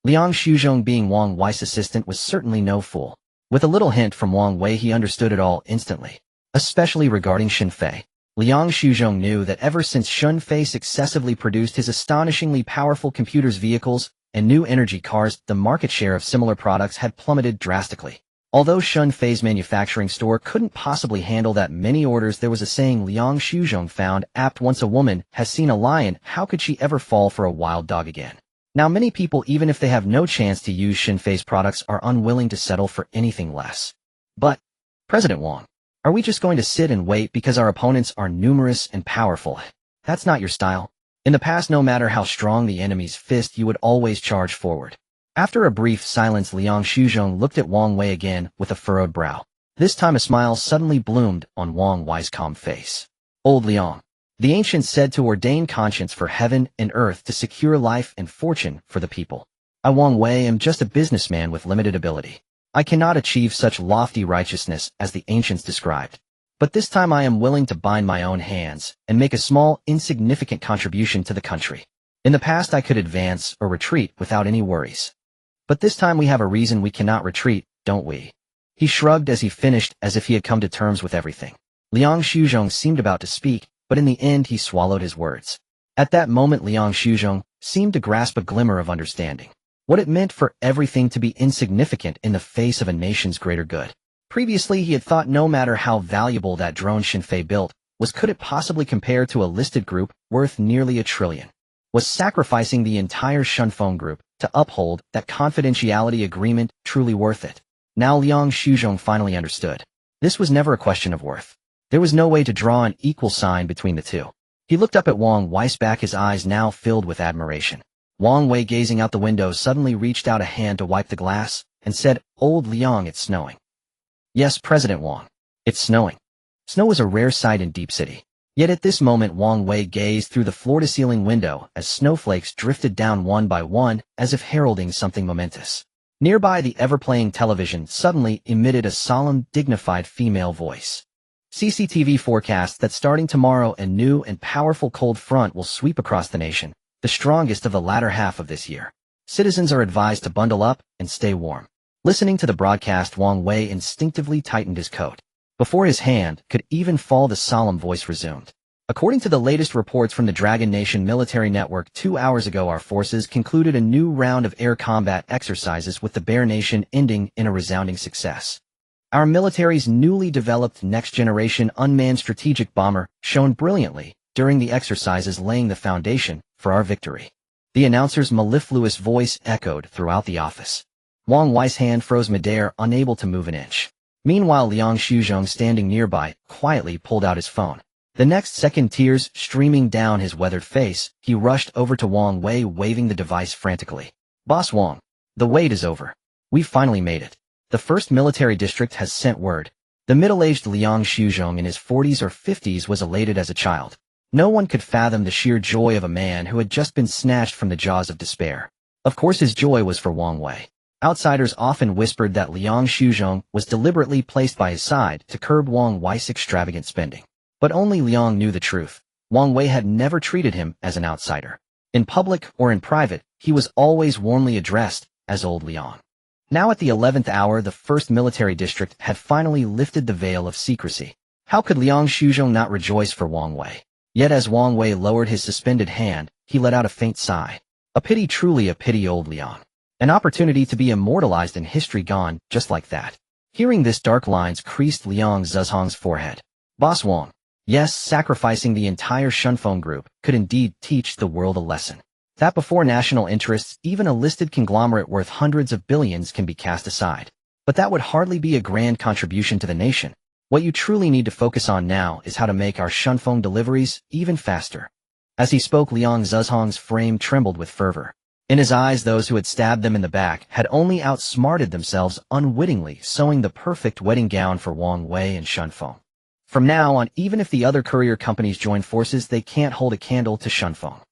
Liang Shuzhong, being Wang Wei's assistant, was certainly no fool. With a little hint from Wang Wei, he understood it all instantly. Especially regarding Xin Fei. Liang Shuzhong knew that ever since Xin Fei successively produced his astonishingly powerful computers, vehicles, and new energy cars, the market share of similar products had plummeted drastically. Although Xin Fei's manufacturing store couldn't possibly handle that many orders, there was a saying Liang Shuzhong found apt: once a woman has seen a lion, how could she ever fall for a wild dog again? Now many people, even if they have no chance to use Xin Fei's products, are unwilling to settle for anything less. But, President Wang, are we just going to sit and wait because our opponents are numerous and powerful? That's not your style. In the past, no matter how strong the enemy's fist, you would always charge forward. After a brief silence, Liang Shuzhong looked at Wang Wei again with a furrowed brow. This time a smile suddenly bloomed on Wang Wei's calm face. Old Liang, the ancients said to ordain conscience for heaven and earth to secure life and fortune for the people. I, Wang Wei, am just a businessman with limited ability. I cannot achieve such lofty righteousness as the ancients described. But this time I am willing to bind my own hands and make a small, insignificant contribution to the country. In the past I could advance or retreat without any worries. But this time we have a reason we cannot retreat, don't we? He shrugged as he finished as if he had come to terms with everything. Liang Shuzhong seemed about to speak, but in the end he swallowed his words. At that moment Liang Shuzhong seemed to grasp a glimmer of understanding. What it meant for everything to be insignificant in the face of a nation's greater good. Previously he had thought no matter how valuable that drone Xinfei built could it possibly compare to a listed group worth nearly $1 trillion. Was sacrificing the entire Shunfeng group to uphold that confidentiality agreement truly worth it? Now Liang Shuzhong finally understood. This was never a question of worth. There was no way to draw an equal sign between the two. He looked up at Wang Wei's back, his eyes now filled with admiration. Wang Wei, gazing out the window, suddenly reached out a hand to wipe the glass and said, "Old Liang, it's snowing." Yes, President Wang. It's snowing. Snow was a rare sight in Deep City. Yet at this moment Wang Wei gazed through the floor-to-ceiling window as snowflakes drifted down one by one as if heralding something momentous. Nearby the ever-playing television suddenly emitted a solemn, dignified female voice. CCTV forecasts that starting tomorrow a new and powerful cold front will sweep across the nation, the strongest of the latter half of this year. Citizens are advised to bundle up and stay warm. Listening to the broadcast, Wang Wei instinctively tightened his coat. Before his hand could even fall, the solemn voice resumed. According to the latest reports from the Dragon Nation military network, 2 hours ago our forces concluded a new round of air combat exercises with the Bear Nation, ending in a resounding success. Our military's newly developed next-generation unmanned strategic bomber shone brilliantly during the exercises, laying the foundation for our victory. The announcer's mellifluous voice echoed throughout the office. Wang Wei's hand froze midair, unable to move an inch. Meanwhile, Liang Shuzhong, standing nearby, quietly pulled out his phone. The next second, tears streaming down his weathered face, he rushed over to Wang Wei, waving the device frantically. "Boss Wang, the wait is over. We've finally made it. The first military district has sent word." The middle-aged Liang Shuzhong in his 40s or 50s was elated as a child. No one could fathom the sheer joy of a man who had just been snatched from the jaws of despair. Of course his joy was for Wang Wei. Outsiders often whispered that Liang Shuzhong was deliberately placed by his side to curb Wang Wei's extravagant spending. But only Liang knew the truth. Wang Wei had never treated him as an outsider. In public or in private, he was always warmly addressed as Old Liang. Now at the 11th hour, the first military district had finally lifted the veil of secrecy. How could Liang Shuzhong not rejoice for Wang Wei? Yet as Wang Wei lowered his suspended hand, he let out a faint sigh. A pity, truly a pity, Old Liang. An opportunity to be immortalized in history gone just like that. Hearing this, dark lines creased Liang Zhuzhong's forehead. Boss Wang. Yes, sacrificing the entire Shunfeng group could indeed teach the world a lesson. That before national interests, even a listed conglomerate worth hundreds of billions can be cast aside. But that would hardly be a grand contribution to the nation. What you truly need to focus on now is how to make our Shunfeng deliveries even faster. As he spoke, Liang Zhuzhong's frame trembled with fervor. In his eyes, those who had stabbed them in the back had only outsmarted themselves, unwittingly sewing the perfect wedding gown for Wang Wei and Shunfeng. From now on, even if the other courier companies join forces, they can't hold a candle to Shunfeng.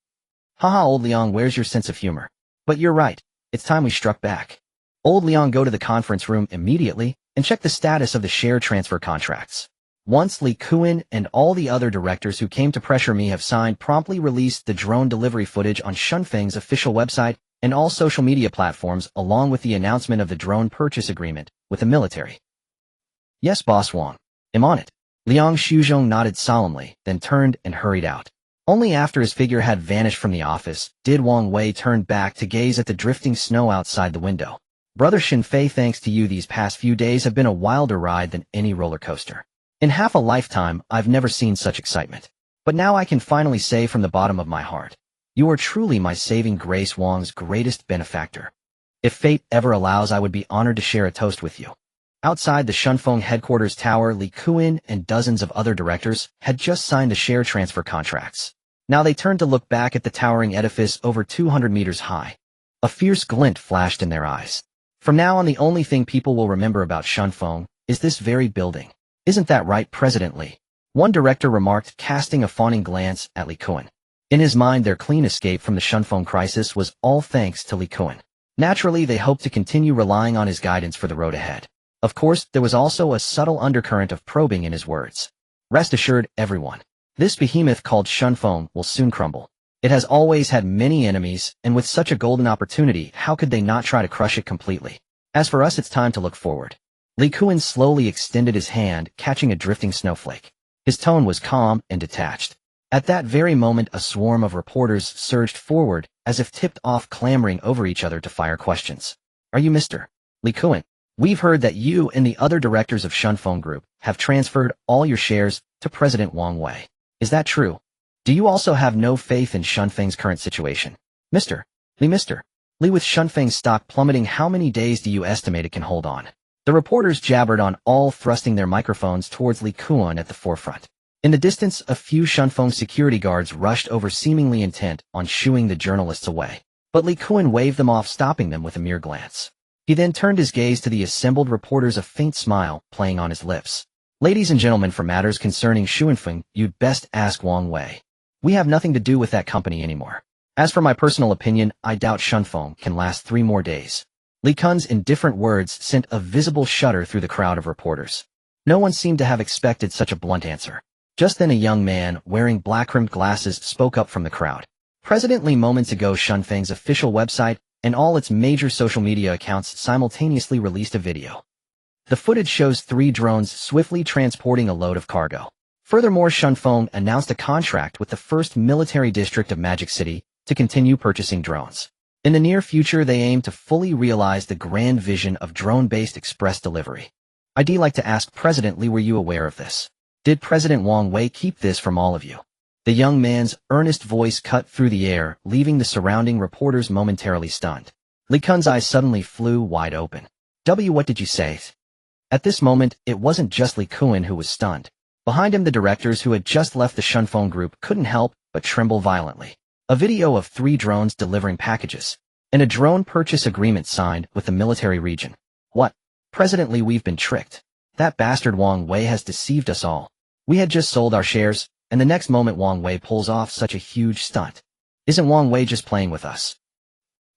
Haha, Old Liang, where's your sense of humor? But you're right, it's time we struck back. Old Liang, go to the conference room immediately and check the status of the share transfer contracts. Once Li Kuan and all the other directors who came to pressure me have signed, promptly release the drone delivery footage on Shunfeng's official website and all social media platforms, along with the announcement of the drone purchase agreement with the military. Yes, Boss Wang. I'm on it. Liang Shuzhong nodded solemnly, then turned and hurried out. Only after his figure had vanished from the office did Wang Wei turn back to gaze at the drifting snow outside the window. Brother Xinfei, thanks to you, these past few days have been a wilder ride than any roller coaster. In half a lifetime, I've never seen such excitement. But now I can finally say from the bottom of my heart, you are truly my saving grace, Wang's greatest benefactor. If fate ever allows, I would be honored to share a toast with you. Outside the Shunfeng headquarters tower, Li Kuan and dozens of other directors had just signed the share transfer contracts. Now they turned to look back at the towering edifice over 200 meters high. A fierce glint flashed in their eyes. From now on, the only thing people will remember about Shunfeng is this very building. Isn't that right, President Li? One director remarked, casting a fawning glance at Li Kuan. In his mind, their clean escape from the Shunfeng crisis was all thanks to Li Kuan. Naturally, they hoped to continue relying on his guidance for the road ahead. Of course, there was also a subtle undercurrent of probing in his words. Rest assured, everyone. This behemoth called Shunfeng will soon crumble. It has always had many enemies, and with such a golden opportunity, how could they not try to crush it completely? As for us, it's time to look forward. Li Kuan slowly extended his hand, catching a drifting snowflake. His tone was calm and detached. At that very moment, a swarm of reporters surged forward, as if tipped off, clamoring over each other to fire questions. Are you Mr. Li Kuan? We've heard that you and the other directors of Shunfeng Group have transferred all your shares to President Wang Wei. Is that true? Do you also have no faith in Shunfeng's current situation? Mr. Li, with Shunfeng's stock plummeting, how many days do you estimate it can hold on? The reporters jabbered on, all thrusting their microphones towards Li Kuan at the forefront. In the distance, a few Shunfeng security guards rushed over, seemingly intent on shooing the journalists away. But Li Kuan waved them off, stopping them with a mere glance. He then turned his gaze to the assembled reporters, a faint smile playing on his lips. Ladies and gentlemen, for matters concerning Shunfeng, you'd best ask Wang Wei. We have nothing to do with that company anymore. As for my personal opinion, I doubt Shunfeng can last 3 more days. Li Kuan's indifferent words sent a visible shudder through the crowd of reporters. No one seemed to have expected such a blunt answer. Just then a young man, wearing black-rimmed glasses, spoke up from the crowd. President Li, moments ago Shunfeng's official website and all its major social media accounts simultaneously released a video. The footage shows 3 drones swiftly transporting a load of cargo. Furthermore, Shunfeng announced a contract with the first military district of Magic City to continue purchasing drones. In the near future, they aim to fully realize the grand vision of drone-based express delivery. I'd like to ask President Li, were you aware of this? Did President Wang Wei keep this from all of you? The young man's earnest voice cut through the air, leaving the surrounding reporters momentarily stunned. Li Kuan's eyes suddenly flew wide open. What did you say? At this moment, it wasn't just Li Kuan who was stunned. Behind him, the directors who had just left the Shunfeng Group couldn't help but tremble violently. A video of 3 drones delivering packages, and a drone purchase agreement signed with the military region. What? President Li, we've been tricked. That bastard Wang Wei has deceived us all. We had just sold our shares, and the next moment Wang Wei pulls off such a huge stunt. Isn't Wang Wei just playing with us?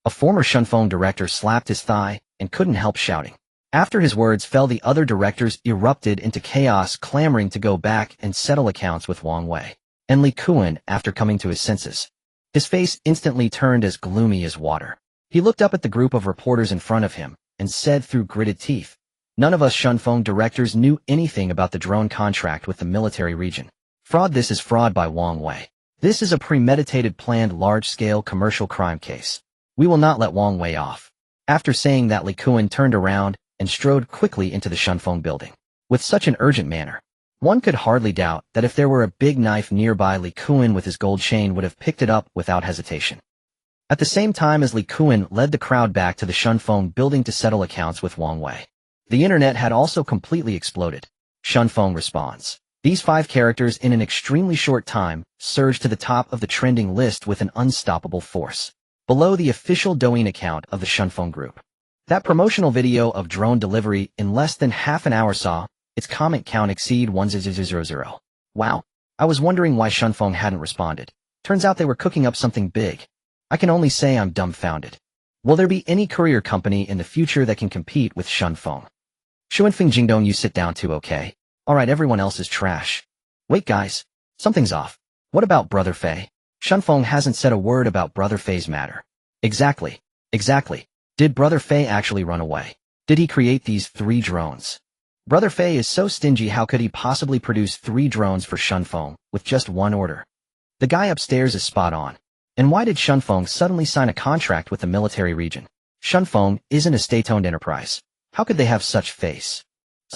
A former Shunfeng director slapped his thigh and couldn't help shouting. After his words fell, the other directors erupted into chaos, clamoring to go back and settle accounts with Wang Wei. And Li Kuan, after coming to his senses, his face instantly turned as gloomy as water. He looked up at the group of reporters in front of him and said through gritted teeth, "None of us Shunfeng directors knew anything about the drone contract with the military region. Fraud. This is fraud by Wang Wei. This is a premeditated, planned, large-scale commercial crime case. We will not let Wang Wei off." After saying that, Li Kuan turned around and strode quickly into the Shunfeng building. With such an urgent manner, one could hardly doubt that if there were a big knife nearby, Li Kuan with his gold chain would have picked it up without hesitation. At the same time as Li Kuan led the crowd back to the Shunfeng building to settle accounts with Wang Wei, the internet had also completely exploded. Shunfeng responds. These 5 characters in an extremely short time surged to the top of the trending list with an unstoppable force. Below the official Douyin account of the Shunfeng Group, that promotional video of drone delivery in less than half an hour saw its comment count exceed 1000. Wow. I was wondering why Shunfeng hadn't responded. Turns out they were cooking up something big. I can only say I'm dumbfounded. Will there be any courier company in the future that can compete with Shunfeng? Shunfeng Jingdong, you sit down too, okay? Alright, everyone else is trash. Wait guys, something's off. What about Brother Fei? Shunfeng hasn't said a word about Brother Fei's matter. Exactly. Did Brother Fei actually run away? Did he create these 3 drones? Brother Fei is so stingy, how could he possibly produce 3 drones for Shunfeng with just 1 order? The guy upstairs is spot on. And why did Shunfeng suddenly sign a contract with the military region? Shunfeng isn't a state-owned enterprise. How could they have such face?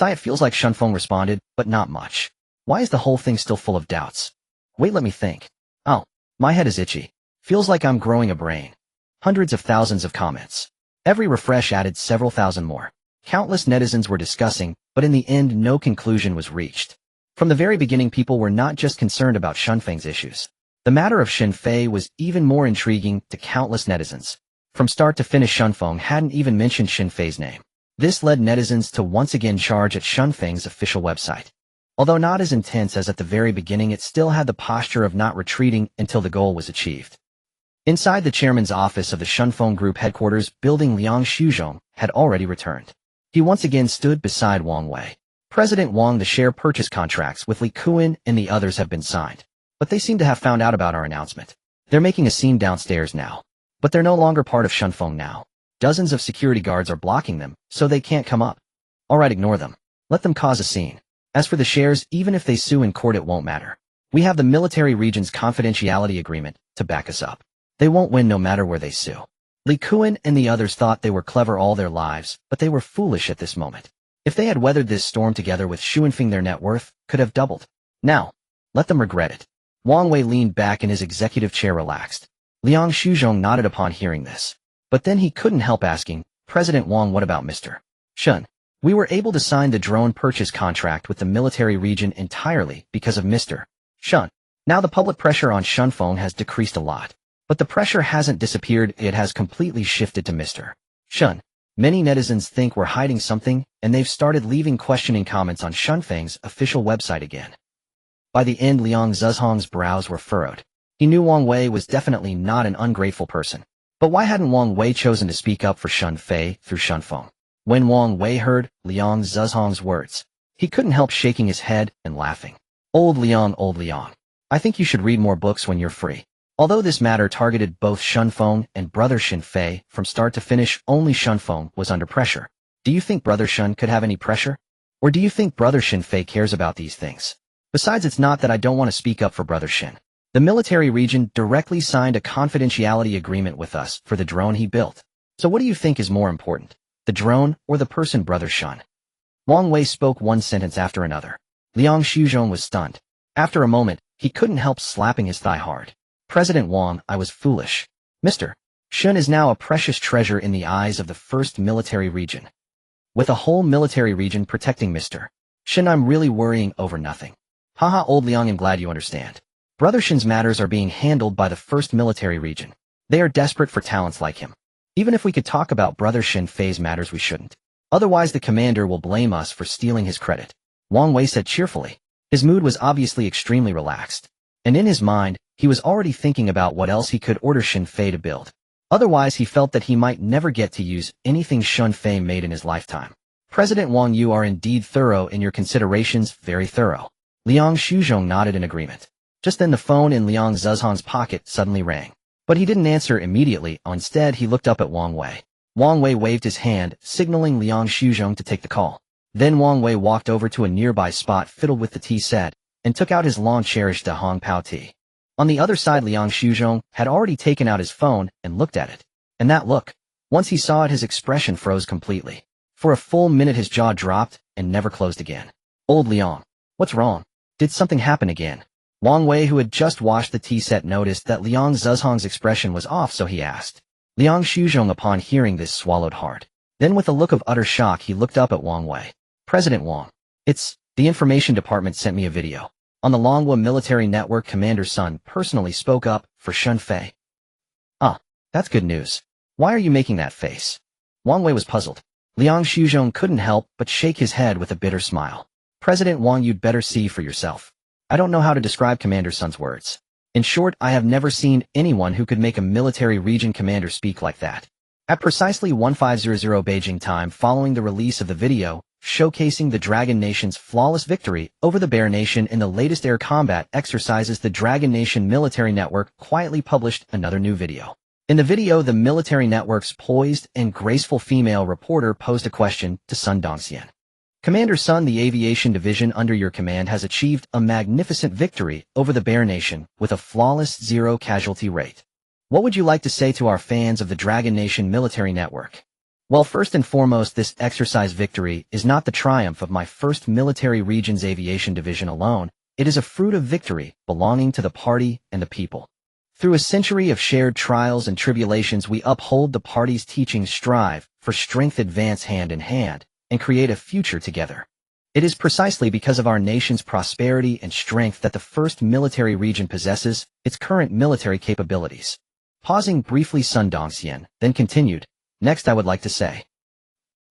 It feels like Shunfeng responded, but not much. Why is the whole thing still full of doubts? Wait, let me think. Oh, my head is itchy. Feels like I'm growing a brain. Hundreds of thousands of comments. Every refresh added several thousand more. Countless netizens were discussing, but in the end no conclusion was reached. From the very beginning, people were not just concerned about Shunfeng's issues. The matter of Xin Fei was even more intriguing to countless netizens. From start to finish, Shunfeng hadn't even mentioned Xin Fei's name. This led netizens to once again charge at Shunfeng's official website. Although not as intense as at the very beginning, it still had the posture of not retreating until the goal was achieved. Inside the chairman's office of the Shunfeng Group headquarters building, Liang Shuzhong had already returned. He once again stood beside Wang Wei. President Wang, the share purchase contracts with Li Kuan and the others have been signed. But they seem to have found out about our announcement. They're making a scene downstairs now. But they're no longer part of Shunfeng now. Dozens of security guards are blocking them, so they can't come up. Alright, ignore them. Let them cause a scene. As for the shares, even if they sue in court, it won't matter. We have the military region's confidentiality agreement to back us up. They won't win no matter where they sue. Li Kuan and the others thought they were clever all their lives, but they were foolish at this moment. If they had weathered this storm together with Xuanfeng, their net worth could have doubled. Now, let them regret it. Wang Wei leaned back in his executive chair, relaxed. Liang Shuzhong nodded upon hearing this. But then he couldn't help asking, President Wang, what about Mr. Shun? We were able to sign the drone purchase contract with the military region entirely because of Mr. Shun. Now the public pressure on Shunfeng has decreased a lot. But the pressure hasn't disappeared, it has completely shifted to Mr. Shun. Many netizens think we're hiding something, and they've started leaving questioning comments on Shunfeng's official website again. By the end, Liang Zhezhong's brows were furrowed. He knew Wang Wei was definitely not an ungrateful person. But why hadn't Wang Wei chosen to speak up for Shun Fei through Shunfeng? When Wang Wei heard Liang Zhezhong's words, he couldn't help shaking his head and laughing. Old Liang, I think you should read more books when you're free. Although this matter targeted both Shunfeng and Brother Shin Fei from start to finish, only Shunfeng was under pressure. Do you think Brother Shun could have any pressure? Or do you think Brother Shin Fei cares about these things? Besides, it's not that I don't want to speak up for Brother Shin. The military region directly signed a confidentiality agreement with us for the drone he built. So what do you think is more important, the drone or the person Brother Shun? Wang Wei spoke one sentence after another. Liang Shuzhong was stunned. After a moment, he couldn't help slapping his thigh hard. President Wang, I was foolish. Mr. Shun is now a precious treasure in the eyes of the first military region. With a whole military region protecting Mr. Shun, I'm really worrying over nothing. Haha, old Liang, I'm glad you understand. Brother Shin's matters are being handled by the first military region. They are desperate for talents like him. Even if we could talk about Brother Shin Fei's matters, we shouldn't. Otherwise the commander will blame us for stealing his credit. Wang Wei said cheerfully. His mood was obviously extremely relaxed. And in his mind, he was already thinking about what else he could order Shin Fei to build. Otherwise he felt that he might never get to use anything Shin Fei made in his lifetime. President Wang, you are indeed thorough in your considerations, very thorough. Liang Shuzhong nodded in agreement. Just then the phone in Liang Zhezhong's pocket suddenly rang. But he didn't answer immediately. Instead, he looked up at Wang Wei. Wang Wei waved his hand, signaling Liang Shuzhong to take the call. Then Wang Wei walked over to a nearby spot filled with the tea set, and took out his long-cherished Dahong Pao tea. On the other side, Liang Shuzhong had already taken out his phone and looked at it. And that look, once he saw it, his expression froze completely. For a full minute his jaw dropped and never closed again. Old Liang, what's wrong? Did something happen again? Wang Wei, who had just washed the tea set, noticed that Liang Zhezhong's expression was off, so he asked. Liang Shuzhong, upon hearing this, swallowed hard. Then with a look of utter shock, he looked up at Wang Wei. President Wang, it's, the information department sent me a video. On the Longhua military network, Commander Sun personally spoke up for Shun Fei. Ah, that's good news. Why are you making that face? Wang Wei was puzzled. Liang Shuzhong couldn't help but shake his head with a bitter smile. President Wang, you'd better see for yourself. I don't know how to describe Commander Sun's words. In short, I have never seen anyone who could make a military region commander speak like that. At precisely 1500 Beijing time, following the release of the video, showcasing the Dragon Nation's flawless victory over the Bear Nation in the latest air combat exercises, the Dragon Nation Military Network quietly published another new video. In the video, the military network's poised and graceful female reporter posed a question to Sun Dongxian. Commander Sun, the aviation division under your command has achieved a magnificent victory over the Bear Nation with a flawless zero-casualty rate. What would you like to say to our fans of the Dragon Nation Military Network? Well, first and foremost, this exercise victory is not the triumph of my first military region's aviation division alone. It is a fruit of victory belonging to the party and the people. Through a century of shared trials and tribulations, we uphold the party's teachings, strive for strength, advance hand in hand, and create a future together. It is precisely because of our nation's prosperity and strength that the first military region possesses its current military capabilities. Pausing briefly, Sun Dongxian then continued, next I would like to say.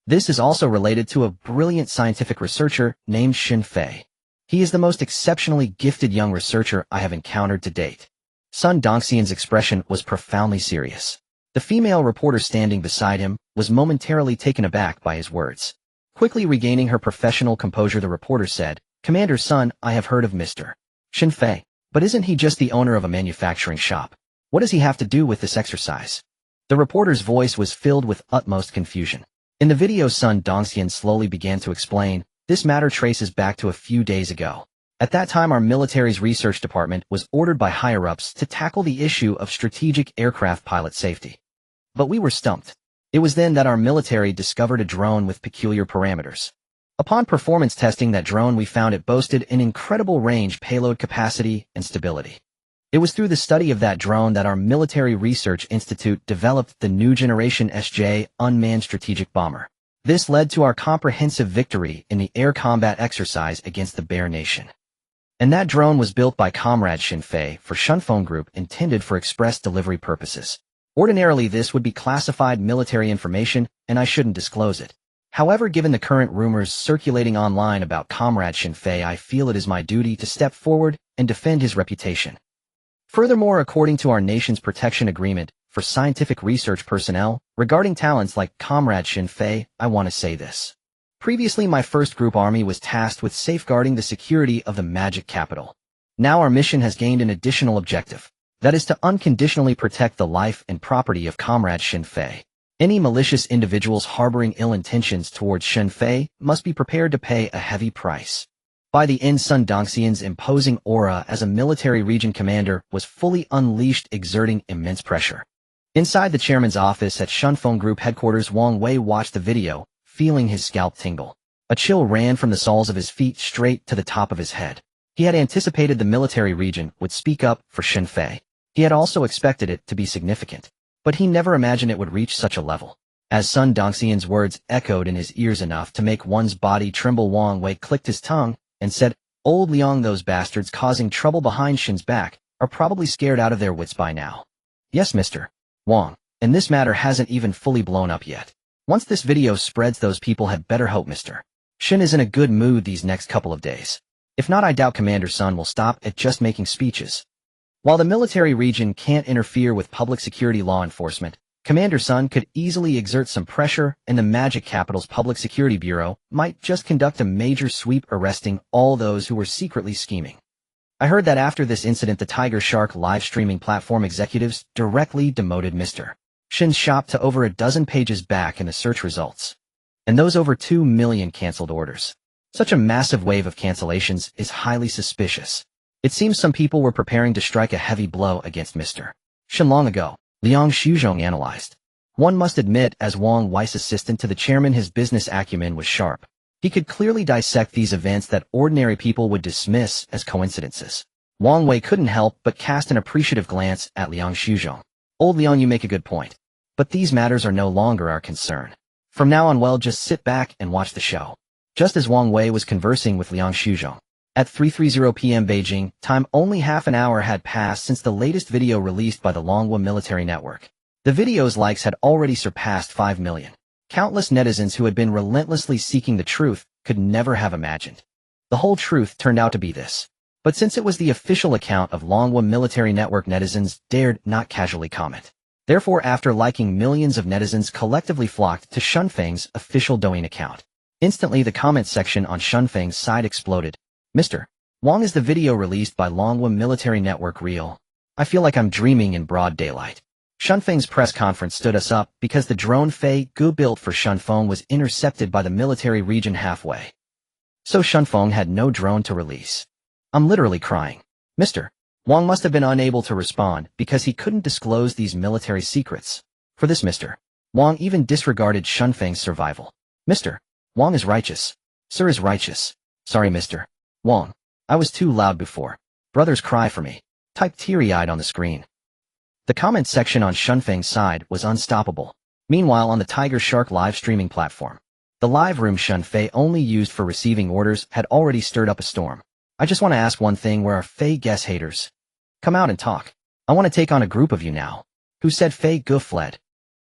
This is also related to a brilliant scientific researcher named Shin Fei. He is the most exceptionally gifted young researcher I have encountered to date. Sun Dongxian's expression was profoundly serious. The female reporter standing beside him was momentarily taken aback by his words. Quickly regaining her professional composure, the reporter said, "Commander Sun, I have heard of Mr. Shinfei. But isn't he just the owner of a manufacturing shop? What does he have to do with this exercise?" The reporter's voice was filled with utmost confusion. In the video, Sun Dongxian slowly began to explain, "This matter traces back to a few days ago. At that time, our military's research department was ordered by higher-ups to tackle the issue of strategic aircraft pilot safety. But we were stumped. It was then that our military discovered a drone with peculiar parameters. Upon performance testing that drone, we found it boasted an incredible range, payload capacity, and stability. It was through the study of that drone that our Military Research Institute developed the new generation SJ unmanned strategic bomber. This led to our comprehensive victory in the air combat exercise against the Bear Nation. And that drone was built by Comrade Shinfei for Shunfeng Group, intended for express delivery purposes. Ordinarily, this would be classified military information, and I shouldn't disclose it. However, given the current rumors circulating online about Comrade Shinfei, I feel it is my duty to step forward and defend his reputation. Furthermore, according to our nation's protection agreement for scientific research personnel, regarding talents like Comrade Shinfei, I want to say this. Previously, my first group army was tasked with safeguarding the security of the Magic Capital. Now our mission has gained an additional objective. That is to unconditionally protect the life and property of Comrade Shinfei. Any malicious individuals harboring ill intentions towards Shinfei must be prepared to pay a heavy price. By the end, Sun Dongxian's imposing aura as a military region commander was fully unleashed, exerting immense pressure. Inside the chairman's office at Shunfeng Group headquarters, Wang Wei watched the video, feeling his scalp tingle. A chill ran from the soles of his feet straight to the top of his head. He had anticipated the military region would speak up for Shinfei. He had also expected it to be significant, but he never imagined it would reach such a level. As Sun Dongxian's words echoed in his ears enough to make one's body tremble, Wang Wei clicked his tongue and said, "Old Liang, those bastards causing trouble behind Shin's back are probably scared out of their wits by now." "Yes, Mr. Wang, and this matter hasn't even fully blown up yet. Once this video spreads, those people had better hope Mr. Shin is in a good mood these next couple of days. If not, I doubt Commander Sun will stop at just making speeches." While the military region can't interfere with public security law enforcement, Commander Sun could easily exert some pressure, and the Magic Capital's Public Security Bureau might just conduct a major sweep, arresting all those who were secretly scheming. I heard that after this incident, the Tiger Shark live streaming platform executives directly demoted Mr. Shin's shop to over a dozen pages back in the search results. And those over 2 million canceled orders. Such a massive wave of cancellations is highly suspicious. It seems some people were preparing to strike a heavy blow against Mr. Shin long ago, Liang Shuzhong analyzed. One must admit, as Wang Wei's assistant to the chairman, his business acumen was sharp. He could clearly dissect these events that ordinary people would dismiss as coincidences. Wang Wei couldn't help but cast an appreciative glance at Liang Shuzhong. "Old Liang, you make a good point. But these matters are no longer our concern. From now on, well, just sit back and watch the show." Just as Wang Wei was conversing with Liang Shuzhong, at 3:30 p.m. Beijing time, only half an hour had passed since the latest video released by the Longhua military network. The video's likes had already surpassed 5 million. Countless netizens who had been relentlessly seeking the truth could never have imagined. The whole truth turned out to be this. But since it was the official account of Longhua military network, netizens dared not casually comment. Therefore, after liking, millions of netizens collectively flocked to Shunfeng's official Douyin account. Instantly, the comment section on Shunfeng's side exploded. "Mr. Wang, is the video released by Longhua military network real? I feel like I'm dreaming in broad daylight." Shunfeng's press conference stood us up because the drone Fei Gu built for Shunfeng was intercepted by the military region halfway. So Shunfeng had no drone to release. I'm literally crying. Mr. Wang must have been unable to respond because he couldn't disclose these military secrets. For this, Mr. Wang even disregarded Shunfeng's survival. "Mr. Wang is righteous. Sir is righteous. Sorry, Mr. Wang. I was too loud before. Brothers cry for me." Typed teary-eyed on the screen. The comment section on Shunfeng's side was unstoppable. Meanwhile, on the Tiger Shark live streaming platform, the live room Shunfei only used for receiving orders had already stirred up a storm. "I just want to ask one thing, where are Fei Guess haters? Come out and talk. I want to take on a group of you now. Who said Fei Gu fled?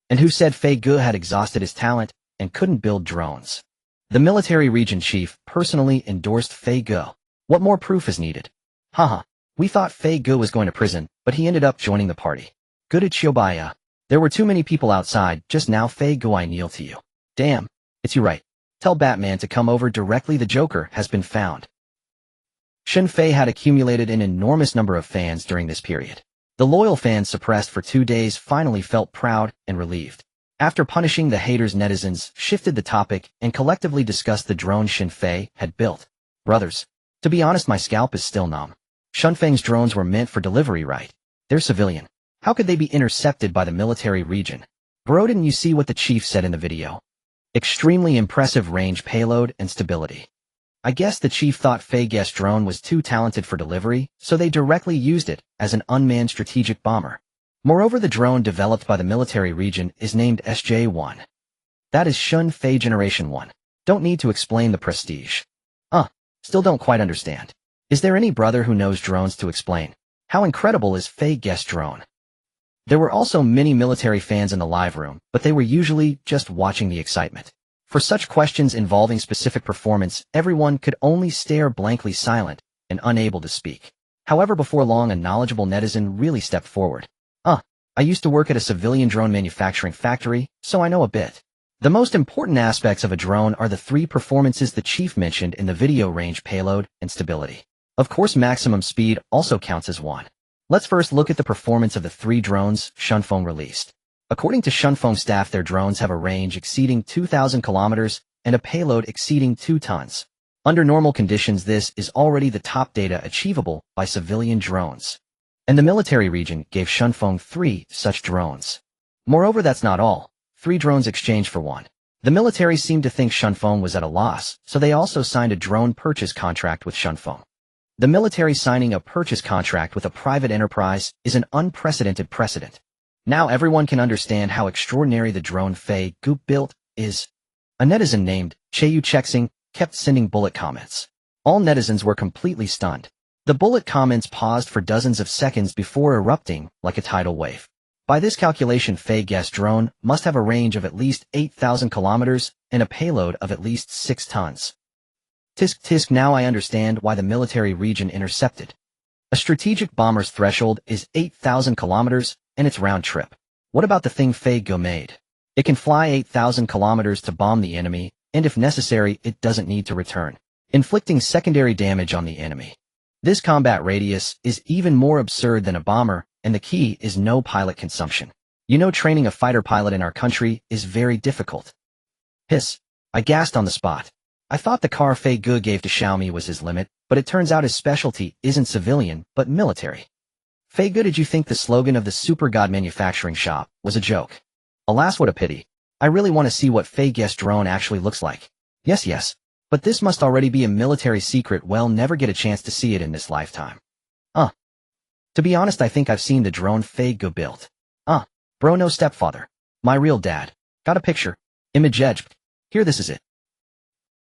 And who said Fei Gu had exhausted his talent and couldn't build drones?" The military region chief personally endorsed Fei Gu. What more proof is needed? Haha, we thought Fei Gu was going to prison, but he ended up joining the party. Good at Chiobaya. There were too many people outside just now. Fei Gu, I kneel to you. Damn, it's you right. Tell Batman to come over directly. The Joker has been found. Shen Fei had accumulated an enormous number of fans during this period. The loyal fans suppressed for 2 days finally felt proud and relieved. After punishing the haters, netizens shifted the topic and collectively discussed the drone Shen Fei had built. Brothers, to be honest, my scalp is still numb. Shen Fei's drones were meant for delivery, right? They're civilian. How could they be intercepted by the military region? Bro, didn't you see what the chief said in the video? Extremely impressive range, payload, and stability. I guess the chief thought Fei Guest drone was too talented for delivery, so they directly used it as an unmanned strategic bomber. Moreover, the drone developed by the military region is named SJ-1. That is Shen Fei Generation 1. Don't need to explain the prestige. Still don't quite understand. Is there any brother who knows drones to explain? How incredible is Fei Guest drone? There were also many military fans in the live room, but they were usually just watching the excitement. For such questions involving specific performance, everyone could only stare blankly, silent and unable to speak. However, before long, a knowledgeable netizen really stepped forward. I used to work at a civilian drone manufacturing factory, so I know a bit. The most important aspects of a drone are the 3 performances the chief mentioned in the video: range, payload, and stability. Of course, maximum speed also counts as one. Let's first look at the performance of the 3 drones Shen Fei released. According to Shen Fei staff, their drones have a range exceeding 2,000 kilometers and a payload exceeding 2 tons. Under normal conditions, this is already the top data achievable by civilian drones. And the military region gave Shen Fei 3 such drones. Moreover, that's not all. 3 drones exchanged for 1. The military seemed to think Shen Fei was at a loss, so they also signed a drone purchase contract with Shen Fei. The military signing a purchase contract with a private enterprise is an unprecedented precedent. Now everyone can understand how extraordinary the drone Fei Goop built is. A netizen named Chayu Chexing kept sending bullet comments. All netizens were completely stunned. The bullet comments paused for dozens of seconds before erupting like a tidal wave. By this calculation, Fei Guest drone must have a range of at least 8,000 kilometers and a payload of at least 6 tons. Tisk tisk, now I understand why the military region intercepted. A strategic bomber's threshold is 8,000 kilometers and its round trip. What about the thing Fei Go made? It can fly 8,000 kilometers to bomb the enemy, and if necessary, it doesn't need to return, inflicting secondary damage on the enemy. This combat radius is even more absurd than a bomber, and the key is no pilot consumption. You know, training a fighter pilot in our country is very difficult. Hiss. I gasped on the spot. I thought the car Fei Ge gave to Xiaomi was his limit, but it turns out his specialty isn't civilian, but military. Fei Ge, did you think the slogan of the Super God manufacturing shop was a joke? Alas, what a pity. I really want to see what Fei Guest drone actually looks like. Yes. But this must already be a military secret. We'll never get a chance to see it in this lifetime. To be honest, I think I've seen the drone Fei Ge built. Bro, no stepfather. My real dad. Got a picture. Image edged. Here, this is it.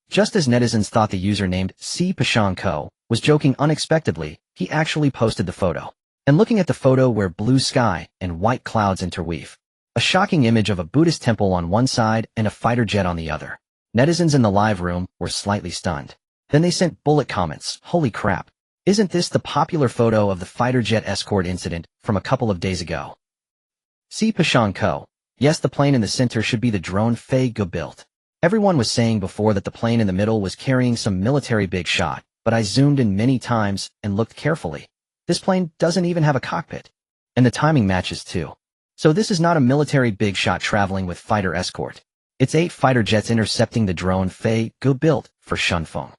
Just as netizens thought the user named fictional was joking, unexpectedly, he actually posted the photo. And looking at the photo where blue sky and white clouds interweave, a shocking image of a Buddhist temple on one side and a fighter jet on the other. Netizens in the live room were slightly stunned. Then they sent bullet comments. Holy crap. Isn't this the popular photo of the fighter jet escort incident from a couple of days ago? fictional. Yes, the plane in the center should be the drone Fei Ge built. Everyone was saying before that the plane in the middle was carrying some military big shot, but I zoomed in many times and looked carefully. This plane doesn't even have a cockpit. And the timing matches too. So this is not a military big shot traveling with fighter escort. It's 8 fighter jets intercepting the drone Fei Ge built for Shen Fei.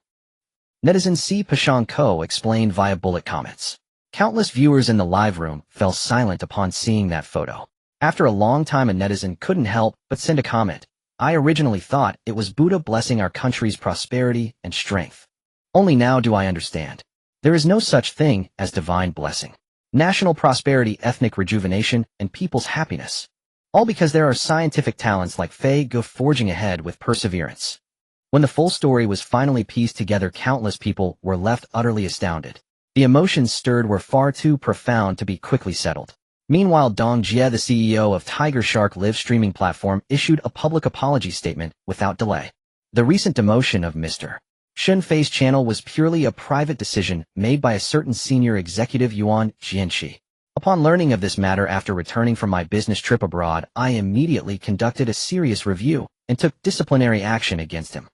Netizen fictional explained via bullet comments. Countless viewers in the live room fell silent upon seeing that photo. After a long time, a netizen couldn't help but send a comment. I originally thought it was Buddha blessing our country's prosperity and strength. Only now do I understand. There is no such thing as divine blessing. National prosperity, ethnic rejuvenation, and people's happiness. All because there are scientific talents like Fei Ge forging ahead with perseverance. When the full story was finally pieced together, countless people were left utterly astounded. The emotions stirred were far too profound to be quickly settled. Meanwhile, Dong Jie, the CEO of Tiger Shark live streaming platform, issued a public apology statement without delay. The recent demotion of Mr. Shen Fei's channel was purely a private decision made by a certain senior executive, Yuan Jianqi. Upon learning of this matter after returning from my business trip abroad, I immediately conducted a serious review and took disciplinary action against him.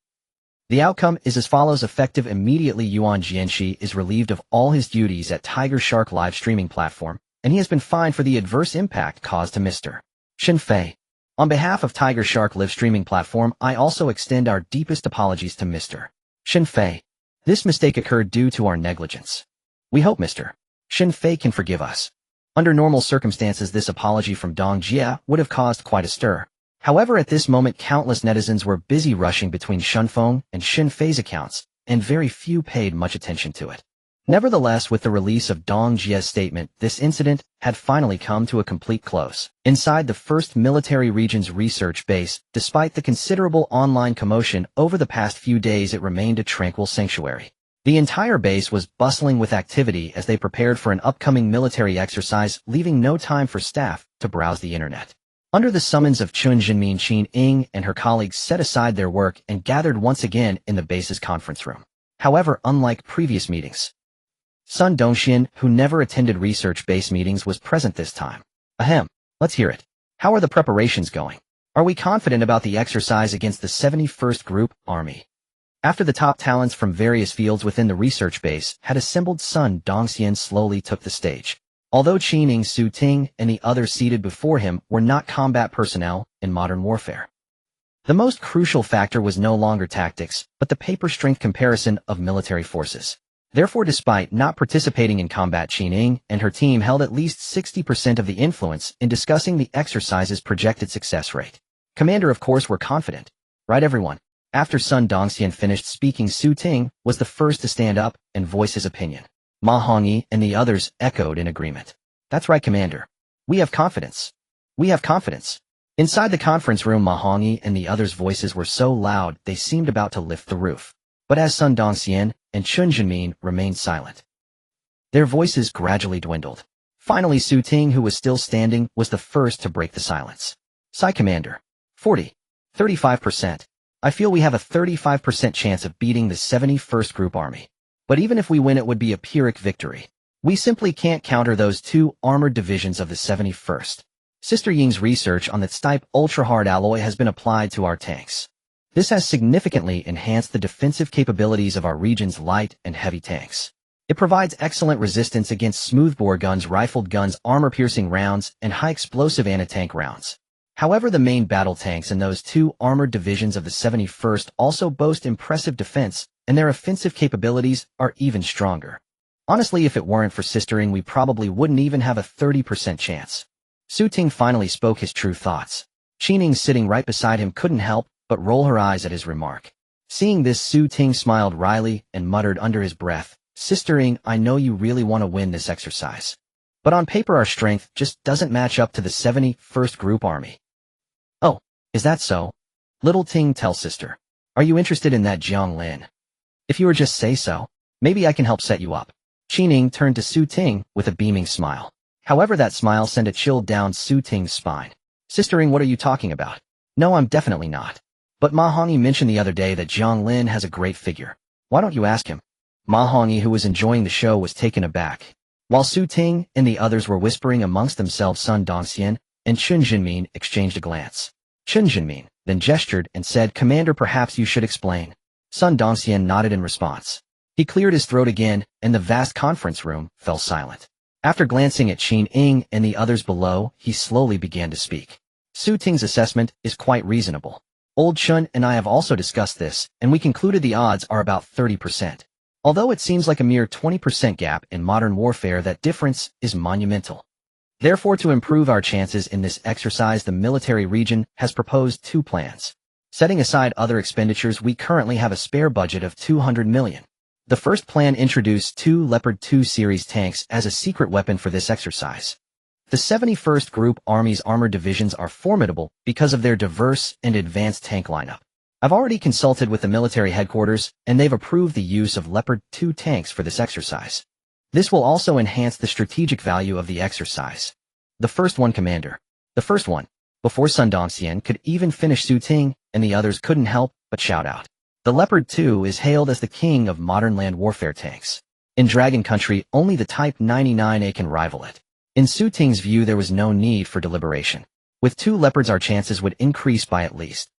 The outcome is as follows. Effective immediately, Yuan Jianxi is relieved of all his duties at Tiger Shark live streaming platform, and he has been fined for the adverse impact caused to Mr. Xin Fei. On behalf of Tiger Shark live streaming platform, I also extend our deepest apologies to Mr. Xin Fei. This mistake occurred due to our negligence. We hope Mr. Xin Fei can forgive us. Under normal circumstances, this apology from Dong Jia would have caused quite a stir. However, at this moment, countless netizens were busy rushing between Shunfeng and Xin Fei's accounts, and very few paid much attention to it. Nevertheless, with the release of Dong Jia's statement, this incident had finally come to a complete close. Inside the 1st Military Region's research base, despite the considerable online commotion over the past few days, it remained a tranquil sanctuary. The entire base was bustling with activity as they prepared for an upcoming military exercise, leaving no time for staff to browse the internet. Under the summons of Chun Jinmin, Qin Ying and her colleagues set aside their work and gathered once again in the base's conference room. However, unlike previous meetings, Sun Dongxian, who never attended research base meetings, was present this time. Ahem, let's hear it. How are the preparations going? Are we confident about the exercise against the 71st Group Army? After the top talents from various fields within the research base had assembled, Sun Dongxian slowly took the stage. Although Qin Ying, Su Ting, and the others seated before him were not combat personnel in modern warfare, the most crucial factor was no longer tactics, but the paper-strength comparison of military forces. Therefore, despite not participating in combat, Qin Ying and her team held at least 60% of the influence in discussing the exercise's projected success rate. Commander, of course, were confident. Right, everyone? After Sun Dongxian finished speaking, Su Ting was the first to stand up and voice his opinion. Ma Hongyi and the others echoed in agreement. That's right, Commander. We have confidence. We have confidence. Inside the conference room, Ma Hongyi and the others' voices were so loud they seemed about to lift the roof. But as Sun Dongxian and Chun Jinmin remained silent, their voices gradually dwindled. Finally, Su Ting, who was still standing, was the first to break the silence. Sai, Commander. 35%. I feel we have a 35% chance of beating the 71st Group Army. But even if we win, it would be a Pyrrhic victory. We simply can't counter those 2 armored divisions of the 71st. Sister Ying's research on that type ultra-hard alloy has been applied to our tanks. This has significantly enhanced the defensive capabilities of our region's light and heavy tanks. It provides excellent resistance against smoothbore guns, rifled guns, armor-piercing rounds, and high-explosive anti-tank rounds. However, the main battle tanks in those 2 armored divisions of the 71st also boast impressive defense, and their offensive capabilities are even stronger. Honestly, if it weren't for Sister Ying, we probably wouldn't even have a 30% chance. Su Ting finally spoke his true thoughts. Qin Ying, sitting right beside him, couldn't help but roll her eyes at his remark. Seeing this, Su Ting smiled wryly and muttered under his breath, Sister Ying, I know you really want to win this exercise. But on paper, our strength just doesn't match up to the 71st Group Army. Oh, is that so? Little Ting, tell sister. Are you interested in that Jiang Lin? If you were just say so, maybe I can help set you up. Qin Ying turned to Su Ting with a beaming smile. However, that smile sent a chill down Su Ting's spine. Sister Ying, what are you talking about? No, I'm definitely not. But Ma Hongyi mentioned the other day that Jiang Lin has a great figure. Why don't you ask him? Ma Hongyi, who was enjoying the show, was taken aback. While Su Ting and the others were whispering amongst themselves, Sun Dongxian and Chun Jinmin exchanged a glance. Chun Jinmin then gestured and said, Commander, perhaps you should explain. Sun Dongxian nodded in response. He cleared his throat again, and the vast conference room fell silent. After glancing at Qin Ying and the others below, he slowly began to speak. Su Ting's assessment is quite reasonable. Old Chun and I have also discussed this, and we concluded the odds are about 30%. Although it seems like a mere 20% gap in modern warfare, that difference is monumental. Therefore, to improve our chances in this exercise, the military region has proposed 2 plans. Setting aside other expenditures, we currently have a spare budget of 200 million. The first plan introduced 2 Leopard 2 series tanks as a secret weapon for this exercise. The 71st Group Army's armored divisions are formidable because of their diverse and advanced tank lineup. I've already consulted with the military headquarters, and they've approved the use of Leopard 2 tanks for this exercise. This will also enhance the strategic value of the exercise. The first one, Commander. The first one. Before Sun Dongxian could even finish, Su Ting and the others couldn't help but shout out. The Leopard 2 is hailed as the king of modern land warfare tanks. In Dragon Country, only the Type 99A can rival it. In Su Ting's view, there was no need for deliberation. With 2 Leopards, our chances would increase by at least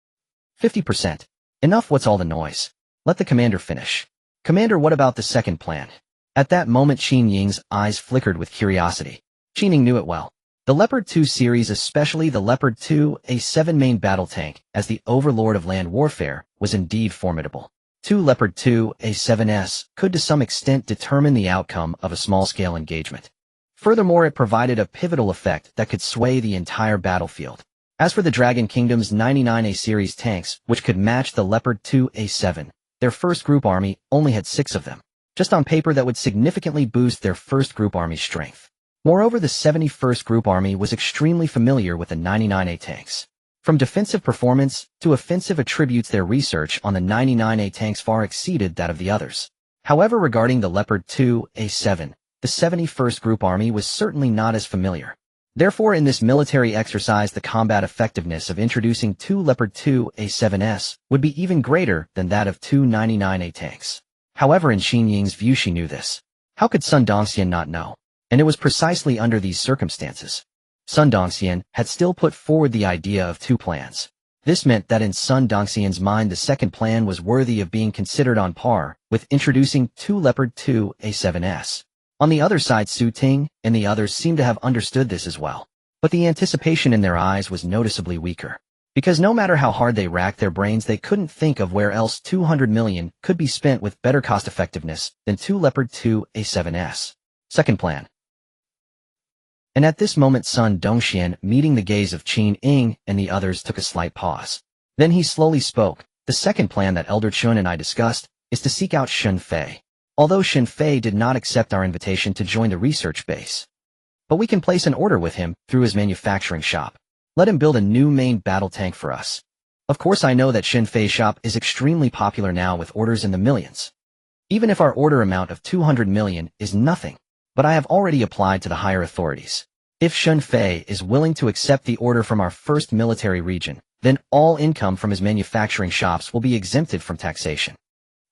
50%. Enough, what's all the noise? Let the commander finish. Commander, what about the second plan? At that moment Qin Ying's eyes flickered with curiosity. Qin Ying knew it well. The Leopard 2 series, especially the Leopard 2, a 7 main battle tank, as the overlord of land warfare, was indeed formidable. 2 Leopard 2, A7S, could to some extent determine the outcome of a small-scale engagement. Furthermore, it provided a pivotal effect that could sway the entire battlefield. As for the Dragon Kingdom's 99A series tanks, which could match the Leopard 2 A7, their first group army only had 6 of them. Just on paper, that would significantly boost their first group army strength. Moreover, the 71st Group Army was extremely familiar with the 99A tanks. From defensive performance to offensive attributes, their research on the 99A tanks far exceeded that of the others. However, regarding the Leopard 2 A7, the 71st Group Army was certainly not as familiar. Therefore, in this military exercise, the combat effectiveness of introducing 2 Leopard 2 A7S would be even greater than that of 2 99A tanks. However, in Qin Ying's view, she knew this. How could Sun Dongxian not know? And it was precisely under these circumstances. Sun Dongxian had still put forward the idea of 2 plans. This meant that in Sun Dongxian's mind, the second plan was worthy of being considered on par with introducing 2 Leopard 2 A7S. On the other side, Su Ting and the others seemed to have understood this as well. But the anticipation in their eyes was noticeably weaker. Because no matter how hard they racked their brains, they couldn't think of where else 200 million could be spent with better cost-effectiveness than 2 Leopard 2 A7S. Second plan. And at this moment, Sun Dongxian, meeting the gaze of Qin Ying and the others, took a slight pause. Then he slowly spoke. The second plan that Elder Chun and I discussed is to seek out Shen Fei. Although Shen Fei did not accept our invitation to join the research base. But we can place an order with him through his manufacturing shop. Let him build a new main battle tank for us. Of course, I know that Shen Fei's shop is extremely popular now with orders in the millions. Even if our order amount of 200 million is nothing. But I have already applied to the higher authorities. If Shen Fei is willing to accept the order from our first military region, then all income from his manufacturing shops will be exempted from taxation.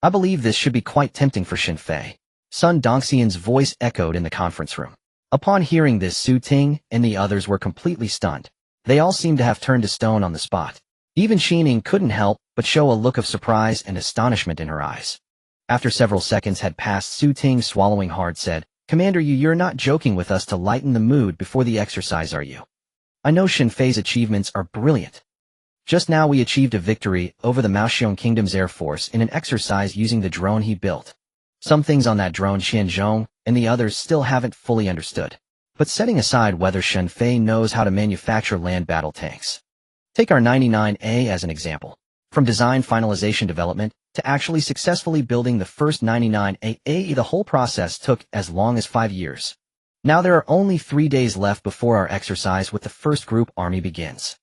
I believe this should be quite tempting for Shen Fei. Sun Dongxian's voice echoed in the conference room. Upon hearing this, Su Ting and the others were completely stunned. They all seemed to have turned to stone on the spot. Even Qin Ying couldn't help but show a look of surprise and astonishment in her eyes. After several seconds had passed, Su Ting, swallowing hard, said, Commander, you're not joking with us to lighten the mood before the exercise, are you? I know Shen Fei's achievements are brilliant. Just now we achieved a victory over the Maoxiong Kingdom's Air Force in an exercise using the drone he built. Some things on that drone Qian Zhong and the others still haven't fully understood. But setting aside whether Shen Fei knows how to manufacture land battle tanks. Take our 99A as an example. From design finalization development to actually successfully building the first 99A, the whole process took as long as 5 years. Now there are only 3 days left before our exercise with the first group army begins.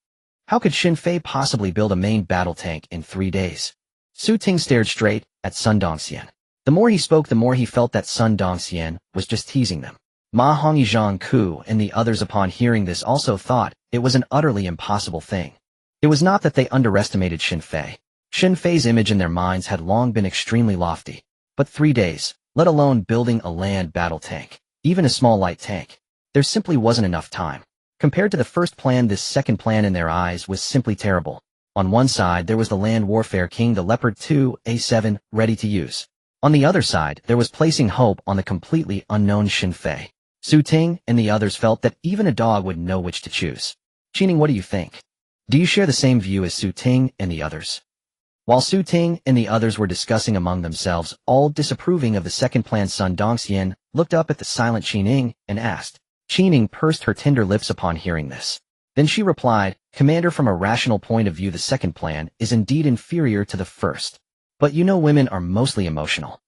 How could Shen Fei possibly build a main battle tank in 3 days? Su Ting stared straight at Sun Dongxian. The more he spoke, the more he felt that Sun Dongxian was just teasing them. Ma Hongyi Zhang Ku and the others, upon hearing this, also thought it was an utterly impossible thing. It was not that they underestimated Shen Fei. Shen Fei's image in their minds had long been extremely lofty. But 3 days, let alone building a land battle tank, even a small light tank, there simply wasn't enough time. Compared to the first plan, this second plan in their eyes was simply terrible. On one side, there was the land warfare king, the Leopard 2 A7, ready to use. On the other side, there was placing hope on the completely unknown Shen Fei. Su Ting and the others felt that even a dog would know which to choose. Qin Ying, what do you think? Do you share the same view as Su Ting and the others? While Su Ting and the others were discussing among themselves, all disapproving of the second plan, Sun Dongxian looked up at the silent Qin Ying and asked. Qin Ying pursed her tender lips upon hearing this. Then she replied, Commander, from a rational point of view, the second plan is indeed inferior to the first. But you know women are mostly emotional.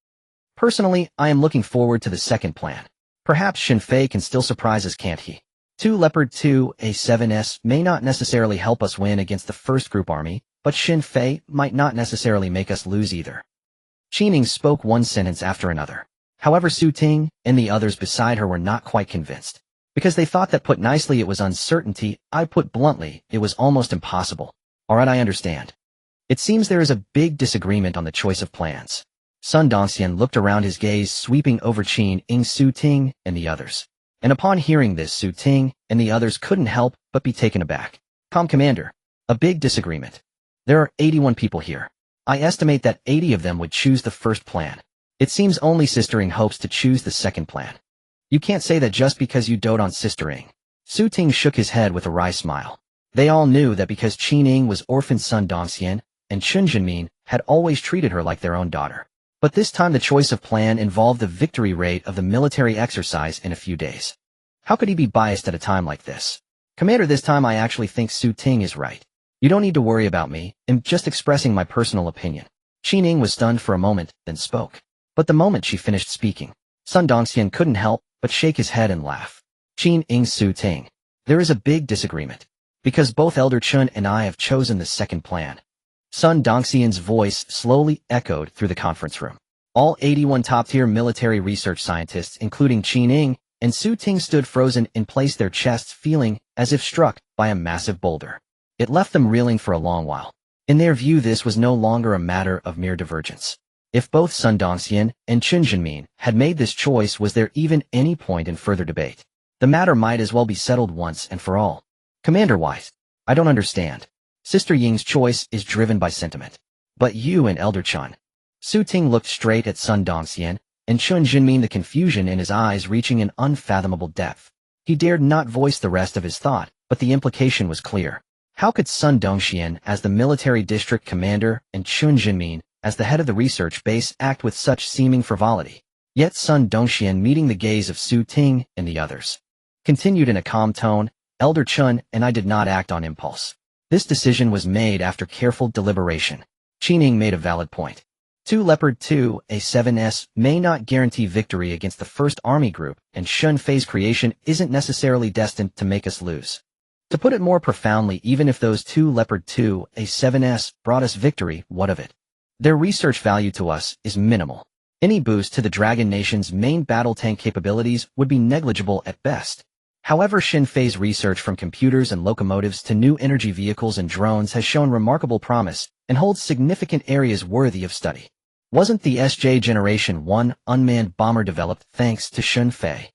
Personally, I am looking forward to the second plan. Perhaps Shen Fei can still surprise us, can't he? 2 Leopard 2 A7S may not necessarily help us win against the first group army, but Shen Fei might not necessarily make us lose either. Qin Ying spoke one sentence after another. However, Su Ting and the others beside her were not quite convinced. Because they thought that, put nicely, it was uncertainty, I put bluntly, it was almost impossible. Alright, I understand. It seems there is a big disagreement on the choice of plans. Sun Dongxian looked around, his gaze sweeping over Qin Ying, Su Ting, and the others. And upon hearing this, Su Ting and the others couldn't help but be taken aback. Commander, a big disagreement. There are 81 people here. I estimate that 80 of them would choose the first plan. It seems only Sister Ing hopes to choose the second plan. You can't say that just because you dote on Sister Ing. Su Ting shook his head with a wry smile. They all knew that because Qin Ing was orphaned Sun Dongxian, and Chun Jinmin had always treated her like their own daughter. But this time the choice of plan involved the victory rate of the military exercise in a few days. How could he be biased at a time like this? Commander, this time I actually think Su Ting is right. You don't need to worry about me, I'm just expressing my personal opinion. Qin Ing was stunned for a moment, then spoke. But the moment she finished speaking, Sun Dongxian couldn't help but shake his head and laugh. Qin Ing, Su Ting. There is a big disagreement. Because both Elder Chun and I have chosen the second plan. Sun Dongxian's voice slowly echoed through the conference room. All 81 top-tier military research scientists, including Qin Ing and Su Ting, stood frozen in place, their chests feeling as if struck by a massive boulder. It left them reeling for a long while. In their view, this was no longer a matter of mere divergence. If both Sun Dongxian and Chun Jinmin had made this choice, was there even any point in further debate? The matter might as well be settled once and for all. Commander Wise, I don't understand. Sister Ying's choice is driven by sentiment. But you and Elder Chun. Su Ting looked straight at Sun Dongxian, and Chun Jinmin, the confusion in his eyes reaching an unfathomable depth. He dared not voice the rest of his thought, but the implication was clear. How could Sun Dongxian, as the military district commander, and Chun Jinmin, as the head of the research base, act with such seeming frivolity? Yet Sun Dongxian, meeting the gaze of Su Ting and the others, continued in a calm tone, Elder Chun and I did not act on impulse. This decision was made after careful deliberation. Qin Ing made a valid point. 2 Leopard 2 A7S may not guarantee victory against the First Army Group, and Shun Fei's creation isn't necessarily destined to make us lose. To put it more profoundly, even if those 2 Leopard 2 A7S brought us victory, what of it? Their research value to us is minimal. Any boost to the Dragon Nation's main battle tank capabilities would be negligible at best. However, Xin Fei's research from computers and locomotives to new energy vehicles and drones has shown remarkable promise and holds significant areas worthy of study. Wasn't the SJ Generation 1 unmanned bomber developed thanks to Xin Fei?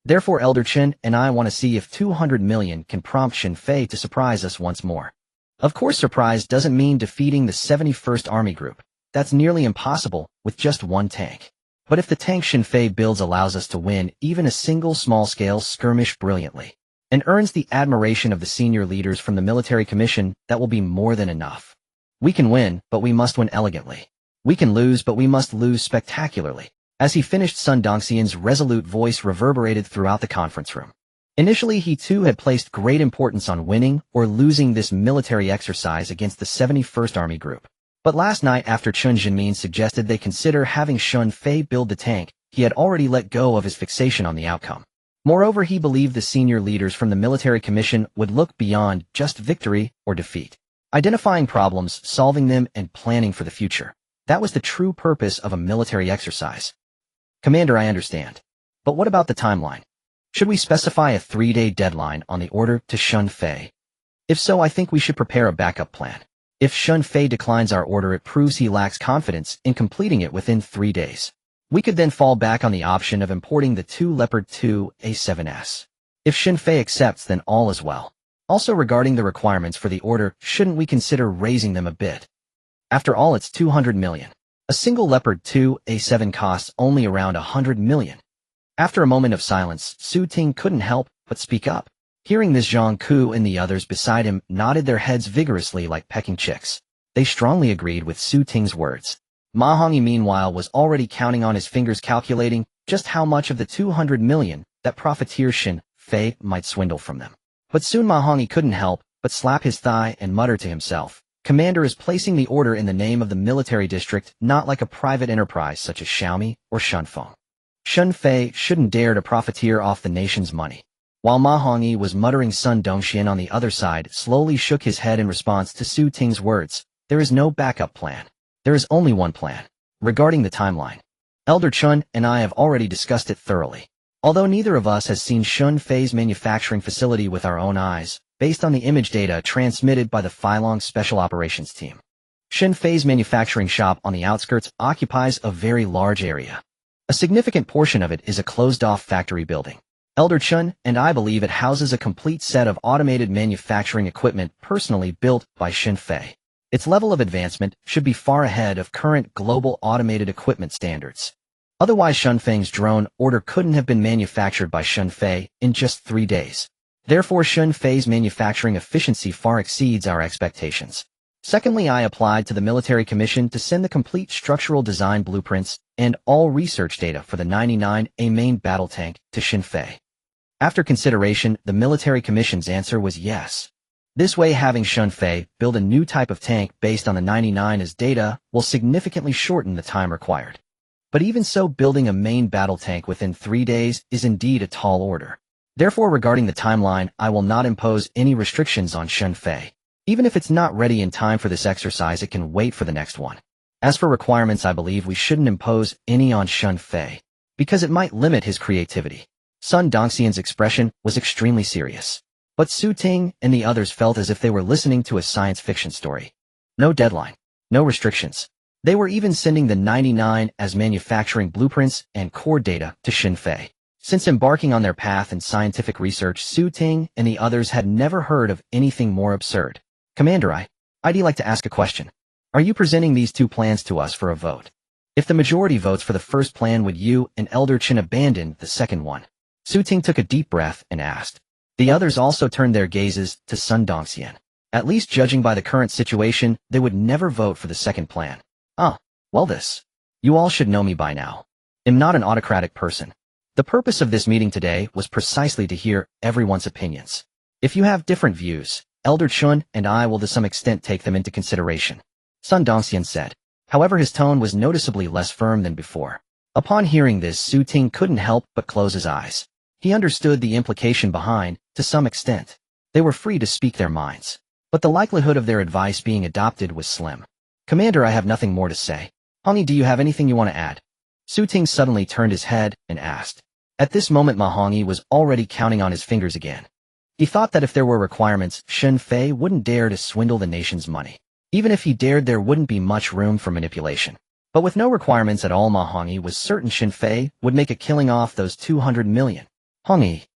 Therefore, Elder Chen and I want to see if 200 million can prompt Xin Fei to surprise us once more. Of course, surprise doesn't mean defeating the 71st Army Group. That's nearly impossible with just one tank. But if the tank Xin Fei builds allows us to win even a single small-scale skirmish brilliantly, and earns the admiration of the senior leaders from the military commission, that will be more than enough. We can win, but we must win elegantly. We can lose, but we must lose spectacularly. As he finished, Sun Dongxian's resolute voice reverberated throughout the conference room. Initially, he too had placed great importance on winning or losing this military exercise against the 71st Army Group. But last night, after Chun Jinmin suggested they consider having Shun Fei build the tank, he had already let go of his fixation on the outcome. Moreover, he believed the senior leaders from the military commission would look beyond just victory or defeat, identifying problems, solving them, and planning for the future. That was the true purpose of a military exercise. Commander, I understand. But what about the timeline? Should we specify a 3-day deadline on the order to Shun Fei? If so, I think we should prepare a backup plan. If Shun Fei declines our order, it proves he lacks confidence in completing it within 3 days. We could then fall back on the option of importing the 2 Leopard 2 A7S. If Shun Fei accepts, then all is well. Also, regarding the requirements for the order, shouldn't we consider raising them a bit? After all, it's 200 million. A single Leopard 2 A7 costs only around 100 million. After a moment of silence, Su Ting couldn't help but speak up. Hearing this, Zhang Ku and the others beside him nodded their heads vigorously like pecking chicks. They strongly agreed with Su Ting's words. Ma Hongyi, meanwhile, was already counting on his fingers, calculating just how much of the 200 million that profiteer Xin Fei might swindle from them. But soon Ma Hongyi couldn't help but slap his thigh and mutter to himself, "Commander is placing the order in the name of the military district, not like a private enterprise such as Xiaomi or Shunfeng. Shun Fei shouldn't dare to profiteer off the nation's money." While Ma Hongyi was muttering, Sun Dongxian on the other side slowly shook his head in response to Su Ting's words. There is no backup plan. There is only one plan. Regarding the timeline, Elder Chun and I have already discussed it thoroughly. Although neither of us has seen Shun Fei's manufacturing facility with our own eyes, based on the image data transmitted by the Filong Special Operations Team, Shun Fei's manufacturing shop on the outskirts occupies a very large area. A significant portion of it is a closed-off factory building. Elder Chun and I believe it houses a complete set of automated manufacturing equipment personally built by Xin Fei. Its level of advancement should be far ahead of current global automated equipment standards. Otherwise, Shunfeng's drone order couldn't have been manufactured by Shunfei in just 3 days. Therefore, Shunfei's manufacturing efficiency far exceeds our expectations. Secondly, I applied to the military commission to send the complete structural design blueprints and all research data for the 99A main battle tank to Shunfei. After consideration, the military commission's answer was yes. This way, having Shunfei build a new type of tank based on the 99's data will significantly shorten the time required. But even so, building a main battle tank within 3 days is indeed a tall order. Therefore, regarding the timeline, I will not impose any restrictions on Shunfei. Even if it's not ready in time for this exercise, it can wait for the next one. As for requirements, I believe we shouldn't impose any on Shunfei, because it might limit his creativity. Sun Dongxian's expression was extremely serious. But Su Ting and the others felt as if they were listening to a science fiction story. No deadline, no restrictions. They were even sending the 99 as manufacturing blueprints and core data to Shunfei. Since embarking on their path in scientific research, Su Ting and the others had never heard of anything more absurd. Commander, I'd like to ask a question. Are you presenting these 2 plans to us for a vote? If the majority votes for the first plan, would you and Elder Chen abandon the second one? Su Ting took a deep breath and asked. The others also turned their gazes to Sun Dongxian. At least judging by the current situation, they would never vote for the second plan. Well, you all should know me by now. I'm not an autocratic person. The purpose of this meeting today was precisely to hear everyone's opinions. If you have different views, Elder Chun and I will to some extent take them into consideration. Sun Dongxian said. However, his tone was noticeably less firm than before. Upon hearing this, Su Ting couldn't help but close his eyes. He understood the implication behind, to some extent. They were free to speak their minds. But the likelihood of their advice being adopted was slim. Commander, I have nothing more to say. Hongi, do you have anything you want to add? Su Ting suddenly turned his head and asked. At this moment, Ma Hongyi was already counting on his fingers again. He thought that if there were requirements, Shunfei wouldn't dare to swindle the nation's money. Even if he dared, there wouldn't be much room for manipulation. But with no requirements at all, Ma Hongyi was certain Shunfei would make a killing off those 200 million. Hongyi,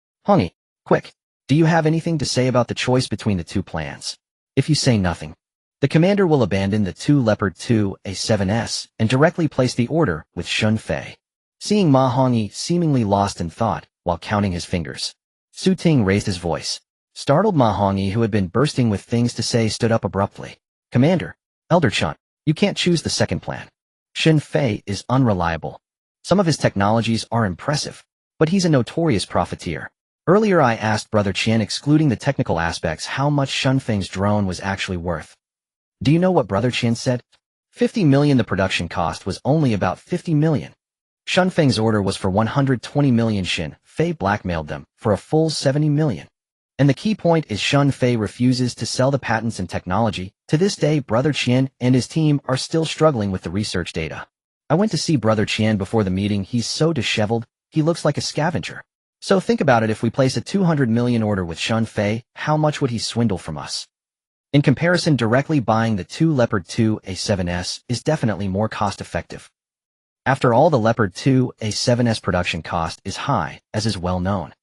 quick, do you have anything to say about the choice between the 2 plans? If you say nothing, the commander will abandon the 2 Leopard 2 A7S and directly place the order with Shunfei. Seeing Ma Hongyi seemingly lost in thought while counting his fingers, Su Ting raised his voice. Startled, Ma Hongyi, who had been bursting with things to say, stood up abruptly. Commander, Elder Chun, you can't choose the second plan. Shunfei is unreliable. Some of his technologies are impressive, but he's a notorious profiteer. Earlier I asked Brother Qian, excluding the technical aspects, how much Shunfeng's drone was actually worth. Do you know what Brother Qian said? 50 million. The production cost was only about 50 million. Shunfeng's order was for 120 million. Shunfei blackmailed them for a full 70 million. And the key point is Shunfei refuses to sell the patents and technology. To this day, Brother Qian and his team are still struggling with the research data. I went to see Brother Qian before the meeting. He's so disheveled, he looks like a scavenger. So think about it, if we place a 200 million order with Shunfei, how much would he swindle from us? In comparison, directly buying the 2 Leopard 2 A7S is definitely more cost-effective. After all, the Leopard 2 A7S production cost is high, as is well known.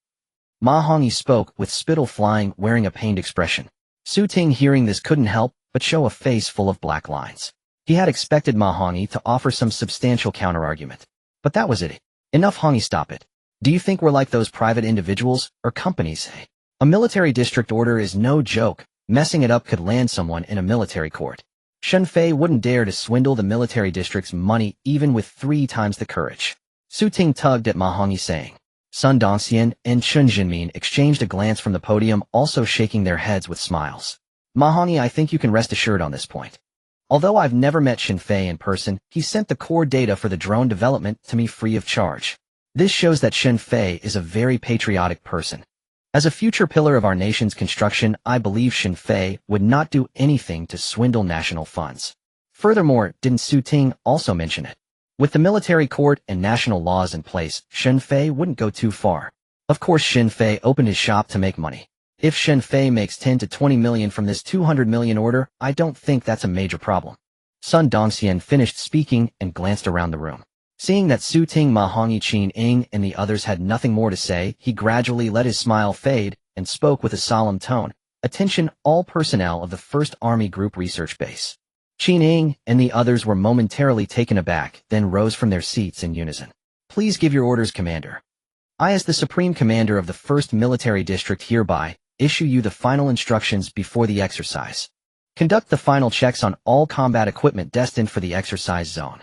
Ma Hongyi spoke with spittle flying, wearing a pained expression. Su Ting, hearing this, couldn't help but show a face full of black lines. He had expected Ma Hongyi to offer some substantial counter-argument. But that was it. Enough, Hongyi, stop it. Do you think we're like those private individuals or companies? A military district order is no joke. Messing it up could land someone in a military court. Shunfei wouldn't dare to swindle the military district's money even with 3 times the courage. Su Ting tugged at Ma Hongyi, saying. Sun Dongxian and Chun Jinmin exchanged a glance from the podium, also shaking their heads with smiles. Ma Hongyi, I think you can rest assured on this point. Although I've never met Shunfei in person, he sent the core data for the drone development to me free of charge. This shows that Shunfei is a very patriotic person. As a future pillar of our nation's construction, I believe Shunfei would not do anything to swindle national funds. Furthermore, didn't Su Ting also mention it? With the military court and national laws in place, Shunfei wouldn't go too far. Of course, Shunfei opened his shop to make money. If Shunfei makes 10 to 20 million from this 200 million order, I don't think that's a major problem. Sun Dongxian finished speaking and glanced around the room. Seeing that Su Ting, Ma Hongyi, Qin Ying, and the others had nothing more to say, he gradually let his smile fade and spoke with a solemn tone, Attention all personnel of the 1st Army Group Research Base. Qin Ning and the others were momentarily taken aback, then rose from their seats in unison. Please give your orders, Commander. I, as the Supreme Commander of the 1st Military District, hereby issue you the final instructions before the exercise. Conduct the final checks on all combat equipment destined for the exercise zone.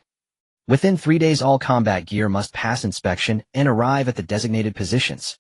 Within 3 days all combat gear must pass inspection and arrive at the designated positions.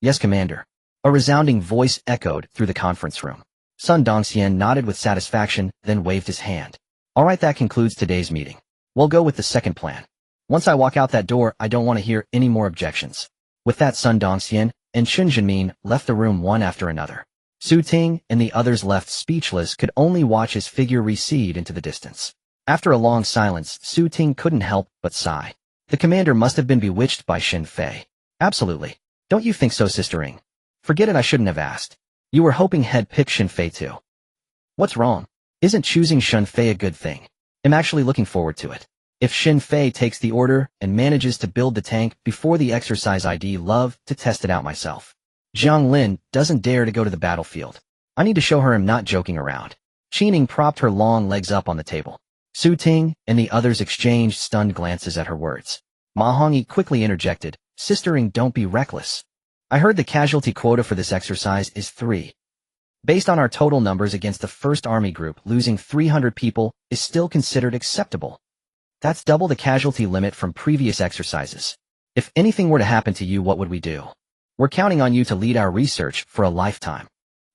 Yes, Commander. A resounding voice echoed through the conference room. Sun Dongxian nodded with satisfaction, then waved his hand. All right, that concludes today's meeting. We'll go with the second plan. Once I walk out that door, I don't want to hear any more objections. With that, Sun Dongxian and Chun Jinmin left the room one after another. Su Ting and the others, left speechless, could only watch his figure recede into the distance. After a long silence, Su Ting couldn't help but sigh. The commander must have been bewitched by Xin Fei. Absolutely. Don't you think so, Sister Ing? Forget it, I shouldn't have asked. You were hoping he'd pick Xin Fei too. What's wrong? Isn't choosing Xin Fei a good thing? I'm actually looking forward to it. If Xin Fei takes the order and manages to build the tank before the exercise, I'd love to test it out myself. Jiang Lin doesn't dare to go to the battlefield. I need to show her I'm not joking around. Qining propped her long legs up on the table. Su Ting and the others exchanged stunned glances at her words. Ma Hongyi quickly interjected, Sister Ing, don't be reckless. I heard the casualty quota for this exercise is 3. Based on our total numbers against the 1st Army Group, losing 300 people is still considered acceptable. That's double the casualty limit from previous exercises. If anything were to happen to you, what would we do? We're counting on you to lead our research for a lifetime.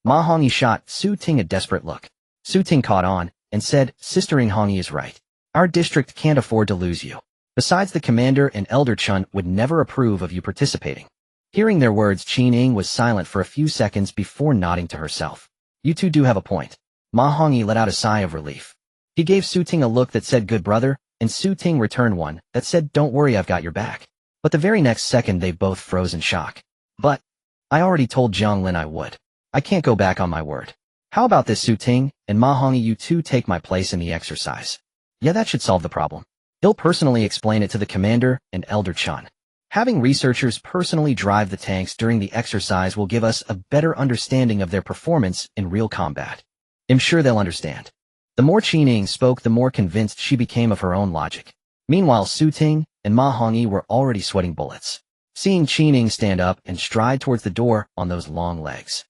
Ma Hongyi shot Su Ting a desperate look. Su Ting caught on and said, Sister Ing, Hongyi is right. Our district can't afford to lose you. Besides, the commander and Elder Chun would never approve of you participating. Hearing their words, Qin Ing was silent for a few seconds before nodding to herself. You two do have a point. Ma Hongyi let out a sigh of relief. He gave Su Ting a look that said, good brother, and Su Ting returned one that said, don't worry, I've got your back. But the very next second they both froze in shock. But I already told Jiang Lin I would. I can't go back on my word. How about this, Su Ting and Ma Hongyi, you two take my place in the exercise. Yeah, that should solve the problem. He'll personally explain it to the commander and Elder Chun. Having researchers personally drive the tanks during the exercise will give us a better understanding of their performance in real combat. I'm sure they'll understand. The more Qining spoke, the more convinced she became of her own logic. Meanwhile, Su Ting and Ma Hongyi were already sweating bullets. Seeing Qining stand up and stride towards the door on those long legs,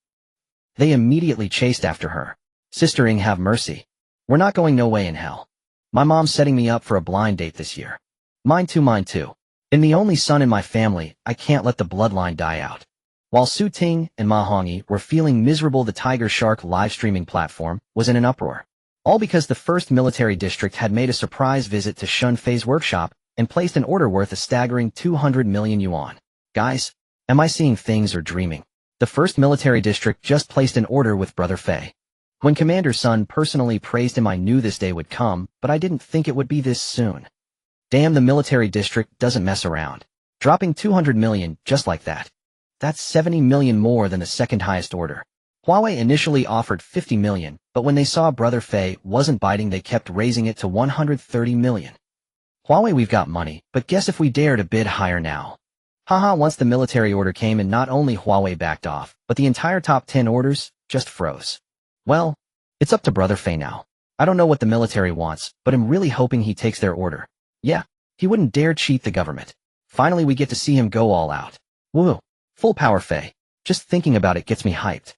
they immediately chased after her. Sister Ing, have mercy. We're not going no way in hell. My mom's setting me up for a blind date this year. Mine too, mine too. And the only son in my family, I can't let the bloodline die out. While Su Ting and Ma Hongyi were feeling miserable, the Tiger Shark live streaming platform was in an uproar. All because the 1st Military District had made a surprise visit to Xin Fei's workshop and placed an order worth a staggering 200 million yuan. Guys, am I seeing things or dreaming? The 1st Military District just placed an order with Brother Fei. When Commander Sun personally praised him, I knew this day would come, but I didn't think it would be this soon. Damn, the Military District doesn't mess around. Dropping 200 million just like that. That's 70 million more than the second highest order. Huawei initially offered 50 million, but when they saw Brother Fei wasn't biting, they kept raising it to 130 million. Huawei, we've got money, but guess if we dare to bid higher now. Haha, once the military order came in, not only Huawei backed off, but the entire top 10 orders just froze. Well, it's up to Brother Fei now. I don't know what the military wants, but I'm really hoping he takes their order. Yeah, he wouldn't dare cheat the government. Finally, we get to see him go all out. Woo! Full power Fei. Just thinking about it gets me hyped.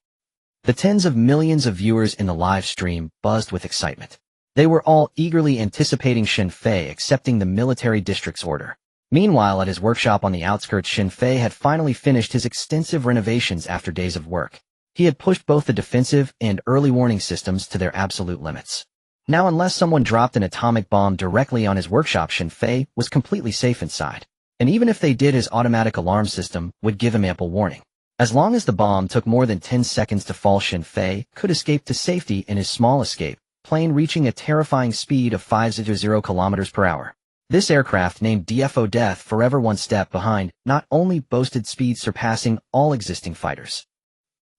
The tens of millions of viewers in the live stream buzzed with excitement. They were all eagerly anticipating Xin Fei accepting the military district's order. Meanwhile, at his workshop on the outskirts, Xin Fei had finally finished his extensive renovations after days of work. He had pushed both the defensive and early warning systems to their absolute limits. Now, unless someone dropped an atomic bomb directly on his workshop, Xin Fei was completely safe inside. And even if they did, his automatic alarm system would give him ample warning. As long as the bomb took more than 10 seconds to fall, Xin Fei could escape to safety in his small escape plane, reaching a terrifying speed of 500 kilometers per hour. This aircraft, named DFO Death, forever one step behind, not only boasted speeds surpassing all existing fighters,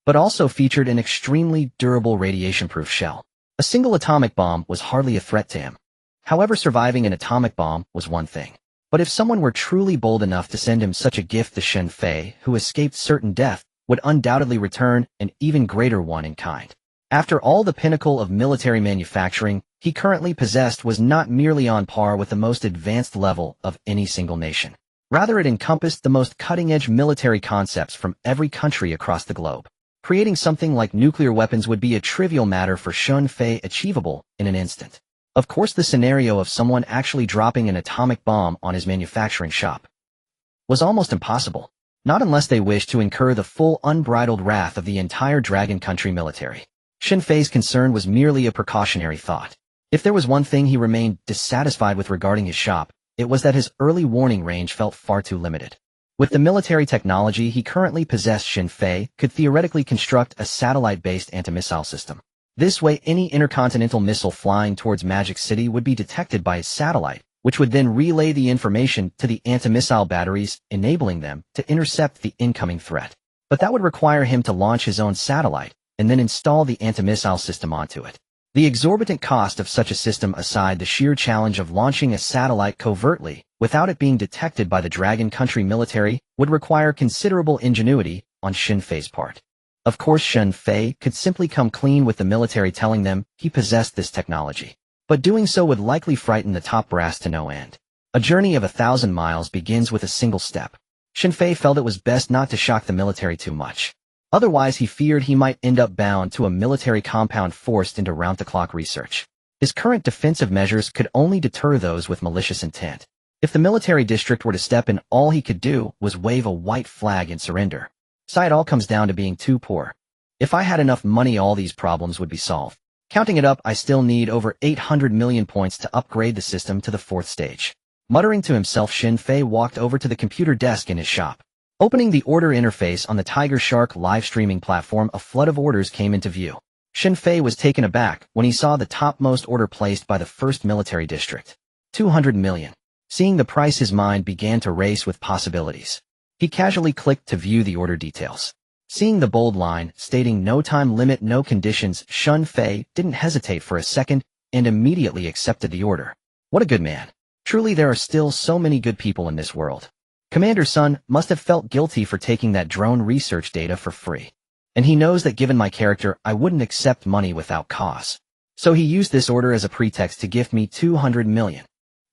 but also featured an extremely durable radiation-proof shell. A single atomic bomb was hardly a threat to him. However, surviving an atomic bomb was one thing. But if someone were truly bold enough to send him such a gift, the Xin Fei, who escaped certain death, would undoubtedly return an even greater one in kind. After all, the pinnacle of military manufacturing he currently possessed was not merely on par with the most advanced level of any single nation. Rather, it encompassed the most cutting-edge military concepts from every country across the globe. Creating something like nuclear weapons would be a trivial matter for Shun Fei, achievable in an instant. Of course, the scenario of someone actually dropping an atomic bomb on his manufacturing shop was almost impossible, not unless they wished to incur the full unbridled wrath of the entire Dragon Country military. Shun Fei's concern was merely a precautionary thought. If there was one thing he remained dissatisfied with regarding his shop, it was that his early warning range felt far too limited. With the military technology he currently possessed, Shun Fei could theoretically construct a satellite-based anti-missile system. This way, any intercontinental missile flying towards Magic City would be detected by his satellite, which would then relay the information to the anti-missile batteries, enabling them to intercept the incoming threat. But that would require him to launch his own satellite, and then install the anti-missile system onto it. The exorbitant cost of such a system aside, the sheer challenge of launching a satellite covertly, without it being detected by the Dragon Country military, would require considerable ingenuity on Shun Fei's part. Of course, Shun Fei could simply come clean with the military telling them he possessed this technology. But doing so would likely frighten the top brass to no end. A journey of 1,000 miles begins with a single step. Shun Fei felt it was best not to shock the military too much. Otherwise, he feared he might end up bound to a military compound forced into round-the-clock research. His current defensive measures could only deter those with malicious intent. If the military district were to step in, all he could do was wave a white flag and surrender. So it all comes down to being too poor. If I had enough money, all these problems would be solved. Counting it up, I still need over 800 million points to upgrade the system to the 4th stage. Muttering to himself, Shun Fei walked over to the computer desk in his shop. Opening the order interface on the Tiger Shark live streaming platform, a flood of orders came into view. Shun Fei was taken aback when he saw the topmost order placed by the 1st Military District. 200 million. Seeing the price, his mind began to race with possibilities. He casually clicked to view the order details. Seeing the bold line stating no time limit, no conditions, Shun Fei didn't hesitate for a second and immediately accepted the order. What a good man. Truly, there are still so many good people in this world. Commander Sun must have felt guilty for taking that drone research data for free. And he knows that given my character, I wouldn't accept money without cause. So he used this order as a pretext to gift me 200 million.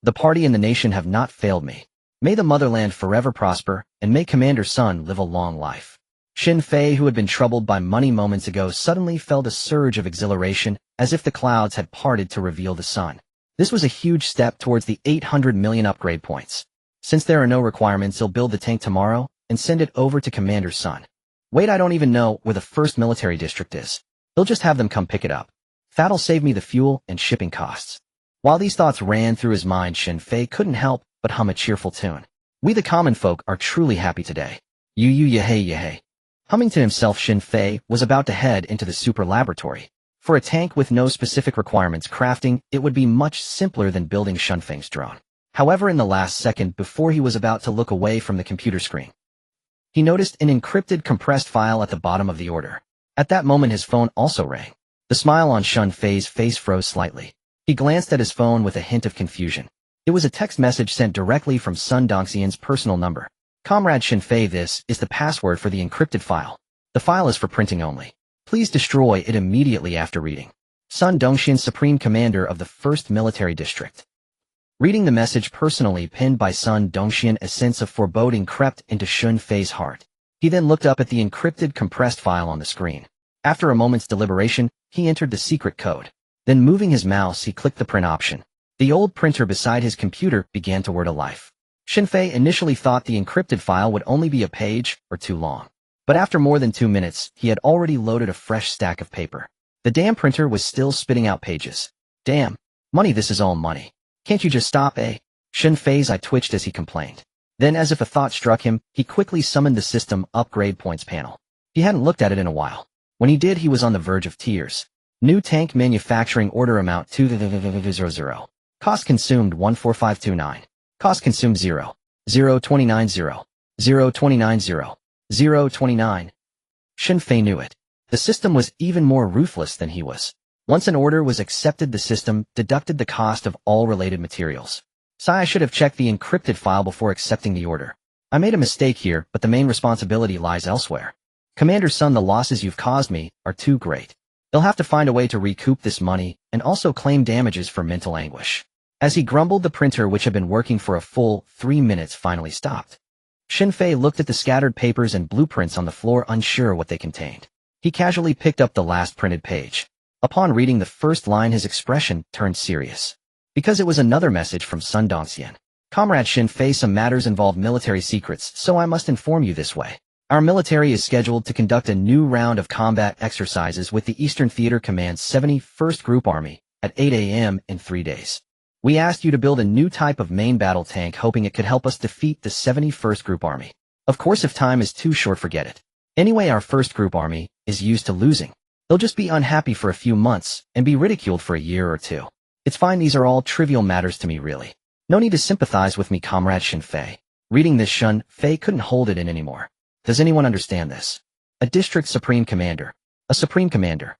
The party and the nation have not failed me. May the motherland forever prosper, and may Commander Sun live a long life. Shun Fei, who had been troubled by money moments ago, suddenly felt a surge of exhilaration, as if the clouds had parted to reveal the sun. This was a huge step towards the 800 million upgrade points. Since there are no requirements, he'll build the tank tomorrow and send it over to Commander Sun. Wait, I don't even know where the 1st Military District is. He'll just have them come pick it up. That'll save me the fuel and shipping costs. While these thoughts ran through his mind, Shun Fei couldn't help but hum a cheerful tune. We the common folk are truly happy today. Yehey. Humming to himself, Shun Fei was about to head into the super laboratory. For a tank with no specific requirements crafting, it would be much simpler than building Shun Fei's drone. However, in the last second before he was about to look away from the computer screen, he noticed an encrypted compressed file at the bottom of the order. At that moment, his phone also rang. The smile on Shun Fei's face froze slightly. He glanced at his phone with a hint of confusion. It was a text message sent directly from Sun Dongxian's personal number. Comrade Shun Fei, this is the password for the encrypted file. The file is for printing only. Please destroy it immediately after reading. Sun Dongxian, Supreme Commander of the 1st Military District. Reading the message personally penned by Sun Dongxian, a sense of foreboding crept into Shun Fei's heart. He then looked up at the encrypted compressed file on the screen. After a moment's deliberation, he entered the secret code. Then moving his mouse, he clicked the print option. The old printer beside his computer began to whir to life. Shun Fei initially thought the encrypted file would only be a page or two long. But after more than 2 minutes, he had already loaded a fresh stack of paper. The damn printer was still spitting out pages. Damn. Money, this is all money. Can't you just stop, eh? Shun Fei's eye twitched as he complained. Then, as if a thought struck him, he quickly summoned the system upgrade points panel. He hadn't looked at it in a while. When he did, he was on the verge of tears. New tank manufacturing order amount 200. Cost consumed 14529. Cost consumed 0. 0290. 0290. 029. Shun Fei knew it. The system was even more ruthless than he was. Once an order was accepted, the system deducted the cost of all related materials. I should have checked the encrypted file before accepting the order. I made a mistake here, but the main responsibility lies elsewhere. Commander Sun, the losses you've caused me are too great. You'll have to find a way to recoup this money and also claim damages for mental anguish. As he grumbled, the printer, which had been working for a full 3 minutes, finally stopped. Shinfei looked at the scattered papers and blueprints on the floor, unsure what they contained. He casually picked up the last printed page. Upon reading the first line, his expression turned serious. Because it was another message from Sun Dongxian. Comrade Shinfei, some matters involve military secrets, so I must inform you this way. Our military is scheduled to conduct a new round of combat exercises with the Eastern Theater Command's 71st Group Army at 8 a.m. in 3 days. We asked you to build a new type of main battle tank, hoping it could help us defeat the 71st Group Army. Of course, if time is too short, forget it. Anyway, our 1st Group Army is used to losing. They'll just be unhappy for a few months and be ridiculed for a year or two. It's fine, these are all trivial matters to me, really. No need to sympathize with me, Comrade Shinfei. Reading this, Shinfei couldn't hold it in anymore. Does anyone understand this? A district supreme commander, a supreme commander,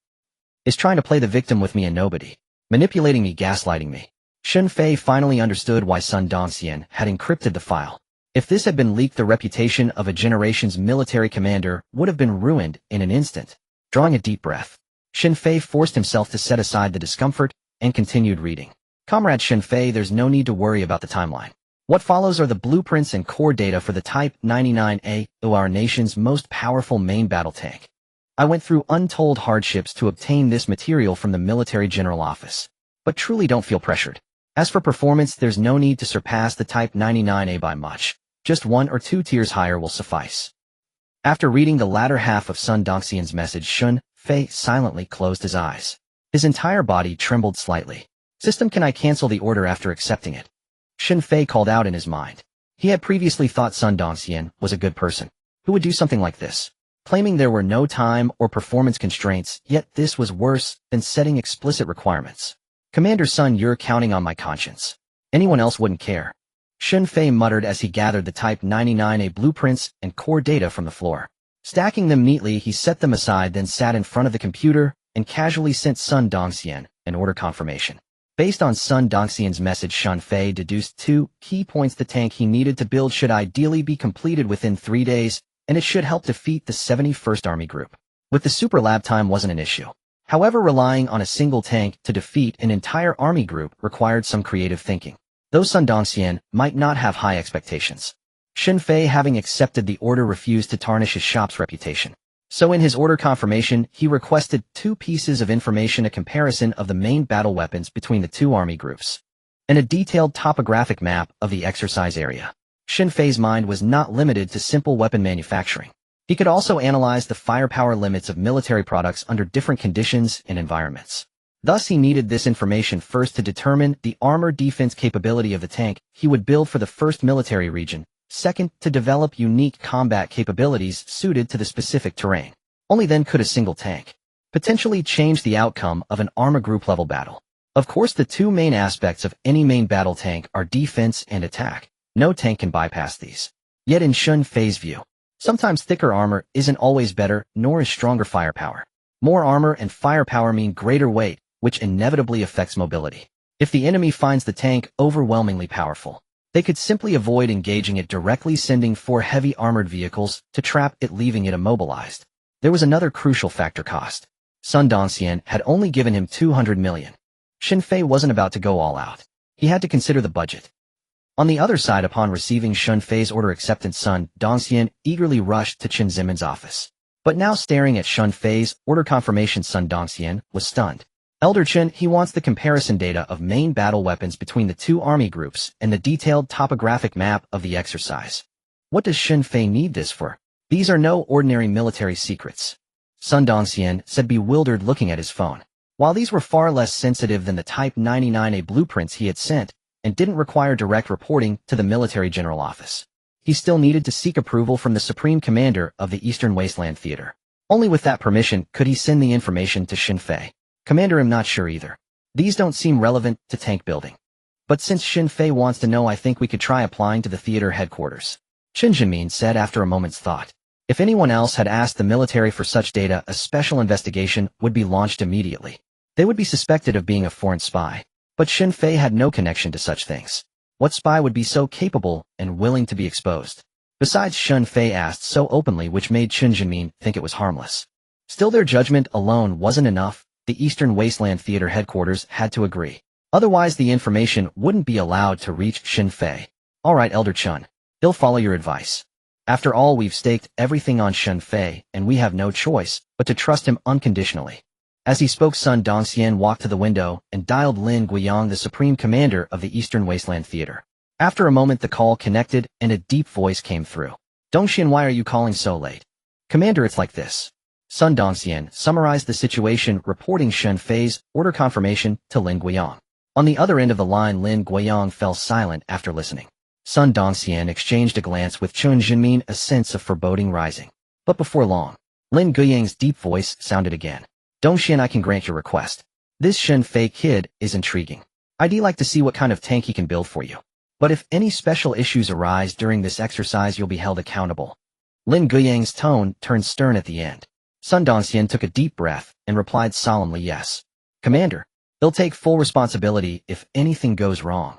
is trying to play the victim with me and nobody, manipulating me, gaslighting me. Shinfei finally understood why Sun Dongxian had encrypted the file. If this had been leaked, the reputation of a generation's military commander would have been ruined in an instant. Drawing a deep breath, Shinfei forced himself to set aside the discomfort and continued reading. Comrade Shinfei, there's no need to worry about the timeline. What follows are the blueprints and core data for the Type 99A, our nation's most powerful main battle tank. I went through untold hardships to obtain this material from the Military General Office. But truly don't feel pressured. As for performance, there's no need to surpass the Type 99A by much. Just 1 or 2 tiers higher will suffice. After reading the latter half of Sun Dongxian's message, Shinfei silently closed his eyes. His entire body trembled slightly. System, can I cancel the order after accepting it? Shinfei called out in his mind. He had previously thought Sun Dongxian was a good person who would do something like this, claiming there were no time or performance constraints, yet this was worse than setting explicit requirements. Commander Sun, you're counting on my conscience. Anyone else wouldn't care. Shinfei muttered as he gathered the Type 99A blueprints and core data from the floor. Stacking them neatly, he set them aside, then sat in front of the computer and casually sent Sun Dongxian an order confirmation. Based on Sun Dongxian's message, Shinfei deduced 2 key points. The tank he needed to build should ideally be completed within 3 days, and it should help defeat the 71st Army Group. With the super lab, time wasn't an issue. However, relying on a single tank to defeat an entire army group required some creative thinking. Though Sun Dongxian might not have high expectations, Shinfei, having accepted the order, refused to tarnish his shop's reputation. So in his order confirmation, he requested 2 pieces of information: a comparison of the main battle weapons between the 2 army groups, and a detailed topographic map of the exercise area. Shinfei's mind was not limited to simple weapon manufacturing. He could also analyze the firepower limits of military products under different conditions and environments. Thus, he needed this information first to determine the armor defense capability of the tank he would build for the first military region, second, to develop unique combat capabilities suited to the specific terrain. Only then could a single tank potentially change the outcome of an armor group level battle. Of course, the 2 main aspects of any main battle tank are defense and attack. No tank can bypass these. Yet in Shinfei's view, sometimes thicker armor isn't always better, nor is stronger firepower. More armor and firepower mean greater weight, which inevitably affects mobility. If the enemy finds the tank overwhelmingly powerful, they could simply avoid engaging it directly, sending 4 heavy armored vehicles to trap it, leaving it immobilized. There was another crucial factor: cost. Sun Dongxian had only given him 200 million. Shinfei wasn't about to go all out. He had to consider the budget. On the other side, upon receiving Shinfei's order acceptance, Sun Dongxian eagerly rushed to Chen Zimen's office. But now, staring at Shinfei's order confirmation, Sun Dongxian was stunned. Elder Chen, he wants the comparison data of main battle weapons between the 2 army groups and the detailed topographic map of the exercise. What does Shinfei need this for? These are no ordinary military secrets, Sun Dongxian said, bewildered, looking at his phone. While these were far less sensitive than the Type 99A blueprints he had sent, and didn't require direct reporting to the Military General Office, he still needed to seek approval from the Supreme Commander of the Eastern Wasteland Theater. Only with that permission could he send the information to Shinfei. Commander, I'm not sure either. These don't seem relevant to tank building. But since Shinfei wants to know, I think we could try applying to the theater headquarters, Chen Jinmin said after a moment's thought. If anyone else had asked the military for such data, a special investigation would be launched immediately. They would be suspected of being a foreign spy. But Shinfei had no connection to such things. What spy would be so capable and willing to be exposed? Besides, Shun Fei asked so openly, which made Chen Jinmin think it was harmless. Still, their judgment alone wasn't enough. The Eastern Wasteland Theater headquarters had to agree. Otherwise, the information wouldn't be allowed to reach Shin Fei. All right, Elder Chun. He'll follow your advice. After all, we've staked everything on Shin Fei, and we have no choice but to trust him unconditionally. As he spoke, Sun Dongxian walked to the window and dialed Lin Guiyang, the supreme commander of the Eastern Wasteland Theater. After a moment, the call connected, and a deep voice came through. Dongxian, why are you calling so late? Commander, it's like this. Sun Dongxian summarized the situation, reporting Shin Fei's order confirmation to Lin Guiyang. On the other end of the line, Lin Guiyang fell silent after listening. Sun Dongxian exchanged a glance with Chen Jinmin, a sense of foreboding rising. But before long, Lin Guiyang's deep voice sounded again. Dongxian, I can grant your request. This Shin Fei kid is intriguing. I'd like to see what kind of tank he can build for you. But if any special issues arise during this exercise, you'll be held accountable. Lin Guiyang's tone turned stern at the end. Sun Dongxian took a deep breath and replied solemnly, yes. Commander, he'll take full responsibility if anything goes wrong.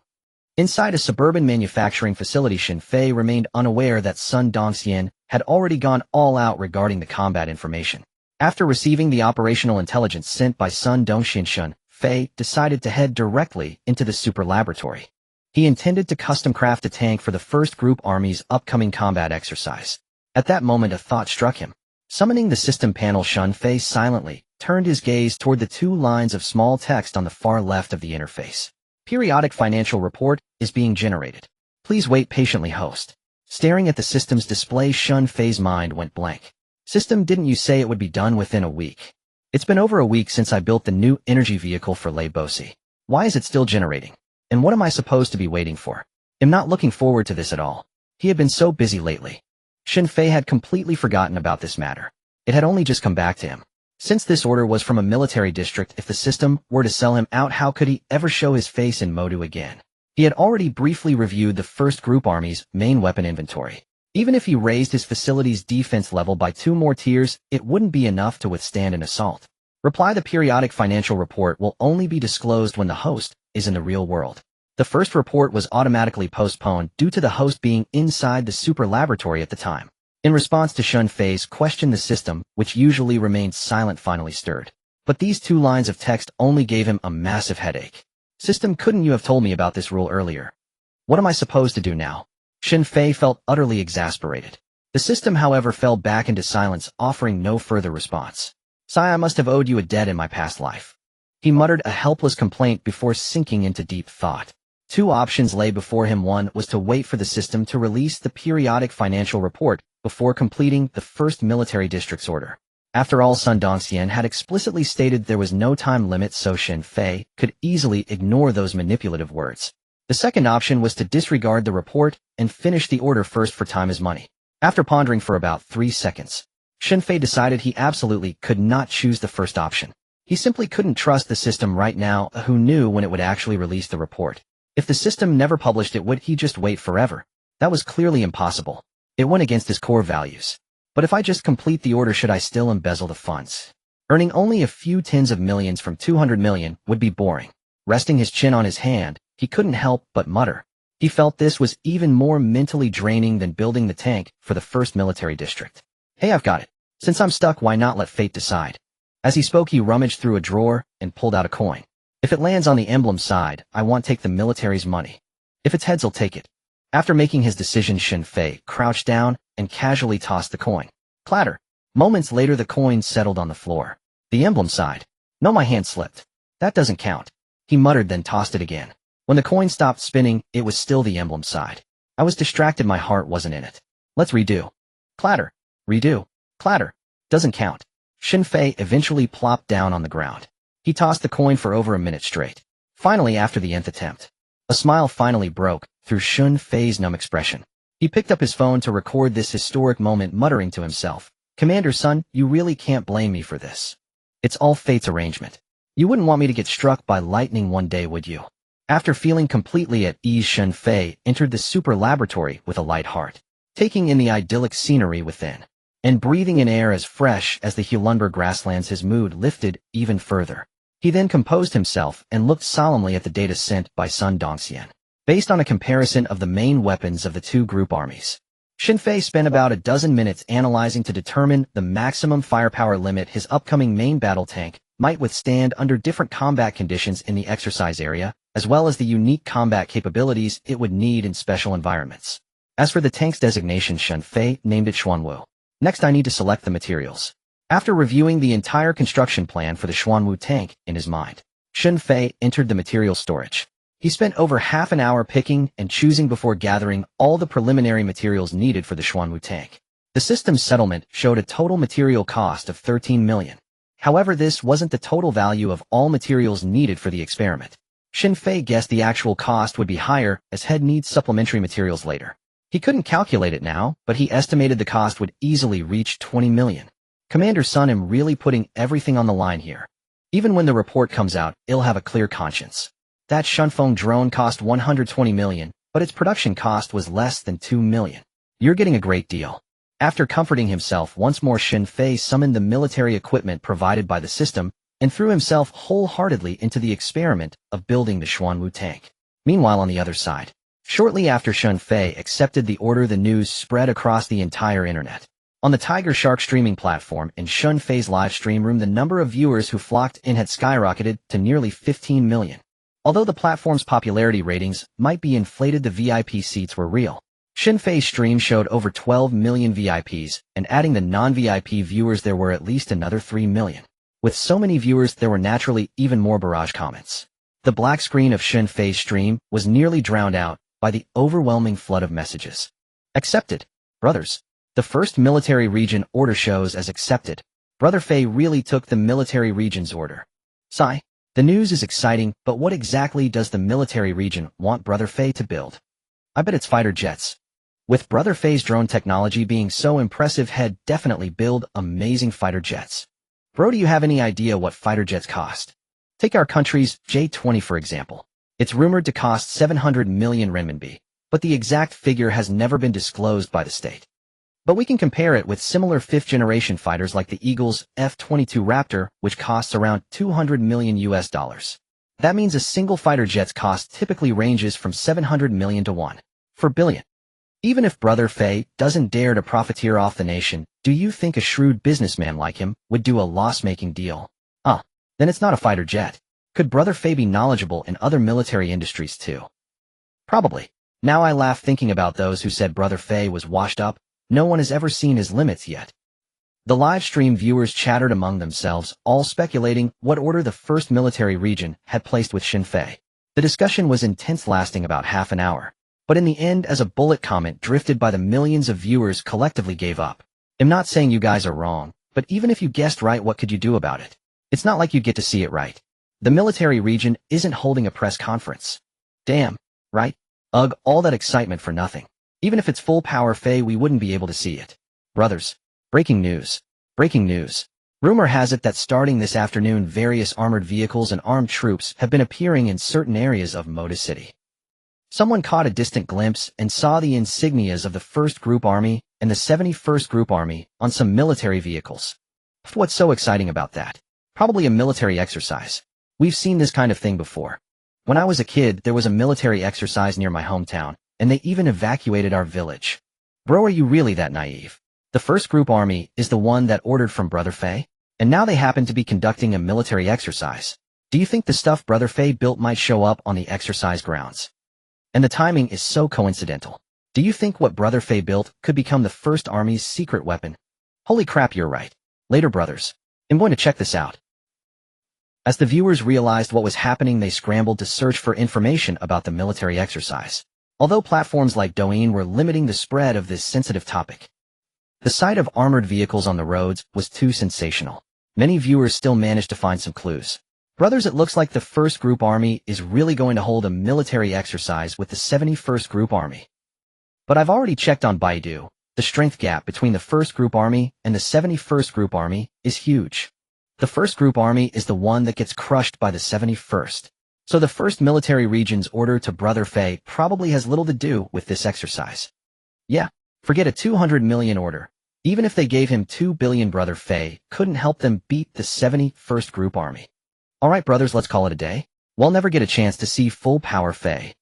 Inside a suburban manufacturing facility, Shin Fei remained unaware that Sun Dongxian had already gone all out regarding the combat information. After receiving the operational intelligence sent by Sun Dongxian, Shin Fei decided to head directly into the super laboratory. He intended to custom craft a tank for the first group army's upcoming combat exercise. At that moment, a thought struck him. Summoning the system panel, Shin Fei silently turned his gaze toward the two lines of small text on the far left of the interface. Periodic financial report is being generated. Please wait patiently, host. Staring at the system's display, Shin Fei's mind went blank. System, didn't you say it would be done within a week? It's been over a week since I built the new energy vehicle for Lei Bosi. Why is it still generating? And what am I supposed to be waiting for? I'm not looking forward to this at all. He had been so busy lately. Shin Fei had completely forgotten about this matter. It had only just come back to him. Since this order was from a military district, if the system were to sell him out, how could he ever show his face in Modu again? He had already briefly reviewed the first group army's main weapon inventory. Even if he raised his facility's defense level by 2 more tiers, it wouldn't be enough to withstand an assault. Reply: the periodic financial report will only be disclosed when the host is in the real world. The first report was automatically postponed due to the host being inside the super laboratory at the time. In response to Shin Fei's question, the system, which usually remained silent, finally stirred. But these 2 lines of text only gave him a massive headache. System, couldn't you have told me about this rule earlier? What am I supposed to do now? Shin Fei felt utterly exasperated. The system, however, fell back into silence, offering no further response. Sigh, I must have owed you a debt in my past life. He muttered a helpless complaint before sinking into deep thought. 2 options lay before him. One was to wait for the system to release the periodic financial report before completing the first military district's order. After all, Sun Dongxian had explicitly stated there was no time limit, so Shin Fei could easily ignore those manipulative words. The second option was to disregard the report and finish the order first, for time is money. After pondering for about 3 seconds, Shin Fei decided he absolutely could not choose the first option. He simply couldn't trust the system right now. Who knew when it would actually release the report? If the system never published it, would he just wait forever? That was clearly impossible. It went against his core values. But if I just complete the order, should I still embezzle the funds? Earning only a few tens of millions from 200 million would be boring. Resting his chin on his hand, he couldn't help but mutter. He felt this was even more mentally draining than building the tank for the first military district. Hey, I've got it. Since I'm stuck, why not let fate decide? As he spoke, he rummaged through a drawer and pulled out a coin. If it lands on the emblem side, I won't take the military's money. If it's heads, I'll take it. After making his decision, Shin Fei crouched down and casually tossed the coin. Clatter. Moments later, the coin settled on the floor. The emblem side. No, my hand slipped. That doesn't count. He muttered, then tossed it again. When the coin stopped spinning, it was still the emblem side. I was distracted, my heart wasn't in it. Let's redo. Clatter. Redo. Clatter. Doesn't count. Shin Fei eventually plopped down on the ground. He tossed the coin for over a minute straight. Finally, after the nth attempt, a smile finally broke through Shin Fei's numb expression. He picked up his phone to record this historic moment, muttering to himself, Commander Sun, you really can't blame me for this. It's all fate's arrangement. You wouldn't want me to get struck by lightning one day, would you? After feeling completely at ease, Shin Fei entered the super laboratory with a light heart, taking in the idyllic scenery within, and breathing in air as fresh as the Hulunber grasslands. His mood lifted even further. He then composed himself and looked solemnly at the data sent by Sun Dongxian. Based on a comparison of the main weapons of the 2 group armies, Shinfei spent about a dozen minutes analyzing to determine the maximum firepower limit his upcoming main battle tank might withstand under different combat conditions in the exercise area, as well as the unique combat capabilities it would need in special environments. As for the tank's designation, Shinfei named it Xuanwu. Next, I need to select the materials. After reviewing the entire construction plan for the Xuanwu tank in his mind, Shinfei entered the material storage. He spent over half an hour picking and choosing before gathering all the preliminary materials needed for the Xuanwu tank. The system's settlement showed a total material cost of 13 million. However, this wasn't the total value of all materials needed for the experiment. Shinfei guessed the actual cost would be higher as he'd need supplementary materials later. He couldn't calculate it now, but he estimated the cost would easily reach 20 million. Commander Sun am really putting everything on the line here. Even when the report comes out, he'll have a clear conscience. That Shunfeng drone cost 120 million, but its production cost was less than 2 million. You're getting a great deal. After comforting himself once more, Shinfei summoned the military equipment provided by the system and threw himself wholeheartedly into the experiment of building the Xuanwu tank. Meanwhile, on the other side, shortly after Shinfei accepted the order, the news spread across the entire internet. On the Tiger Shark streaming platform in Shinfei's live stream room, the number of viewers who flocked in had skyrocketed to nearly 15 million. Although the platform's popularity ratings might be inflated, the VIP seats were real. Shinfei's stream showed over 12 million VIPs, and adding the non-VIP viewers there were at least another 3 million. With so many viewers, there were naturally even more barrage comments. The black screen of Shinfei's stream was nearly drowned out by the overwhelming flood of messages. Accepted. Brothers. The first military region order shows as accepted. Brother Fei really took the military region's order. Sigh. The news is exciting, but what exactly does the military region want Brother Fei to build? I bet it's fighter jets. With Brother Fei's drone technology being so impressive, he'd definitely build amazing fighter jets. Bro, do you have any idea what fighter jets cost? Take our country's J-20 for example. It's rumored to cost 700 million renminbi, but the exact figure has never been disclosed by the state. But we can compare it with similar fifth-generation fighters like the Eagle's F-22 Raptor, which costs around $200 million US. That means a single fighter jet's cost typically ranges from 700 million to 1 billion. Even if Brother Fei doesn't dare to profiteer off the nation, do you think a shrewd businessman like him would do a loss-making deal? Then it's not a fighter jet. Could Brother Fei be knowledgeable in other military industries too? Probably. Now I laugh thinking about those who said Brother Fei was washed up. No one has ever seen his limits yet. The live stream viewers chattered among themselves, all speculating what order the first military region had placed with Shinfei. The discussion was intense, lasting about half an hour. But in the end, as a bullet comment drifted by, the millions of viewers collectively gave up. I'm not saying you guys are wrong, but even if you guessed right, what could you do about it? It's not like you'd get to see it right. The military region isn't holding a press conference. Damn, right? Ugh, all that excitement for nothing. Even if it's full power Fei, we wouldn't be able to see it. Brothers. Breaking news. Breaking news. Rumor has it that starting this afternoon, various armored vehicles and armed troops have been appearing in certain areas of Moda City. Someone caught a distant glimpse and saw the insignias of the 1st Group Army and the 71st Group Army on some military vehicles. What's so exciting about that? Probably a military exercise. We've seen this kind of thing before. When I was a kid, there was a military exercise near my hometown, and they even evacuated our village. Bro, are you really that naive? The 1st Group Army is the one that ordered from Brother Fei, and now they happen to be conducting a military exercise. Do you think the stuff Brother Fei built might show up on the exercise grounds? And the timing is so coincidental. Do you think what Brother Fei built could become the 1st Army's secret weapon? Holy crap, you're right. Later, brothers. I'm going to check this out. As the viewers realized what was happening, they scrambled to search for information about the military exercise. Although platforms like Douyin were limiting the spread of this sensitive topic, the sight of armored vehicles on the roads was too sensational. Many viewers still managed to find some clues. Brothers, it looks like the 1st Group Army is really going to hold a military exercise with the 71st Group Army. But I've already checked on Baidu. The strength gap between the 1st Group Army and the 71st Group Army is huge. The 1st Group Army is the one that gets crushed by the 71st. So the 1st military region's order to Brother Fei probably has little to do with this exercise. Yeah, forget a 200 million order. Even if they gave him 2 billion, Brother Fei couldn't help them beat the 71st Group Army. Alright brothers, let's call it a day. We'll never get a chance to see full power Fei.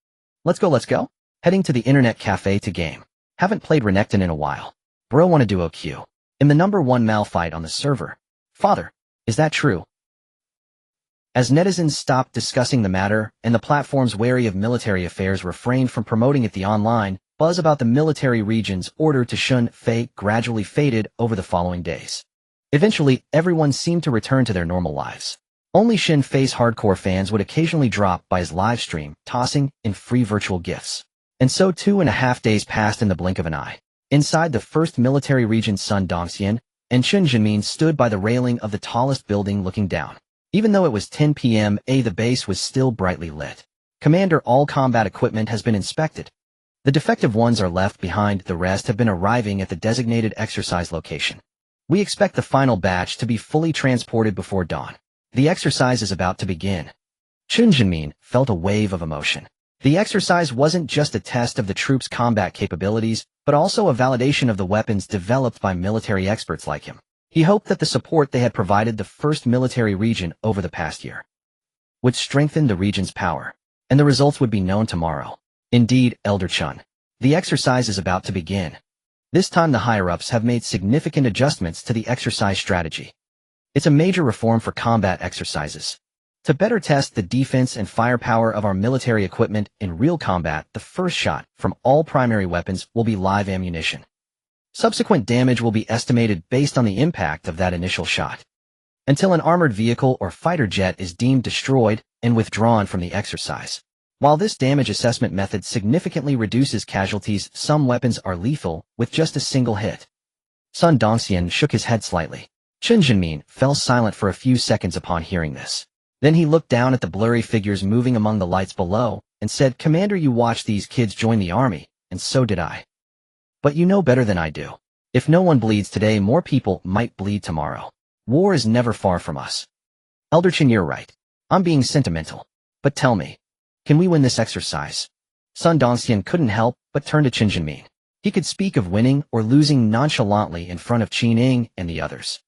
Let's go. Heading to the internet cafe to game. Haven't played Renekton in a while. Bro wanna duo Q. In the #1 Malphite on the server. Father, is that true? As netizens stopped discussing the matter, and the platforms wary of military affairs refrained from promoting it online, buzz about the military region's order to shun Fei gradually faded over the following days. Eventually, everyone seemed to return to their normal lives. Only Shin Fei's hardcore fans would occasionally drop by his live stream, tossing in free virtual gifts. And so 2.5 days passed in the blink of an eye. Inside the first military region, Sun Dongxian and Chen Jinmin stood by the railing of the tallest building looking down. Even though it was 10 p.m., the base was still brightly lit. Commander, all combat equipment has been inspected. The defective ones are left behind, the rest have been arriving at the designated exercise location. We expect the final batch to be fully transported before dawn. The exercise is about to begin. Chen Jinmin felt a wave of emotion. The exercise wasn't just a test of the troops' combat capabilities, but also a validation of the weapons developed by military experts like him. He hoped that the support they had provided the first military region over the past year would strengthen the region's power, and the results would be known tomorrow. Indeed, Elder Chun, the exercise is about to begin. This time the higher-ups have made significant adjustments to the exercise strategy. It's a major reform for combat exercises. To better test the defense and firepower of our military equipment in real combat, the first shot from all primary weapons will be live ammunition. Subsequent damage will be estimated based on the impact of that initial shot. Until an armored vehicle or fighter jet is deemed destroyed and withdrawn from the exercise. While this damage assessment method significantly reduces casualties, some weapons are lethal with just a single hit. Sun Dongxian shook his head slightly. Chen Jinmin fell silent for a few seconds upon hearing this. Then he looked down at the blurry figures moving among the lights below and said, "Commander, you watched these kids join the army, and so did I. But you know better than I do. If no one bleeds today, more people might bleed tomorrow. War is never far from us." Elder Chen, you're right. I'm being sentimental. But tell me, can we win this exercise? Sun Dongxian couldn't help but turn to Chen Jinmin. He could speak of winning or losing nonchalantly in front of Qin Ning and the others.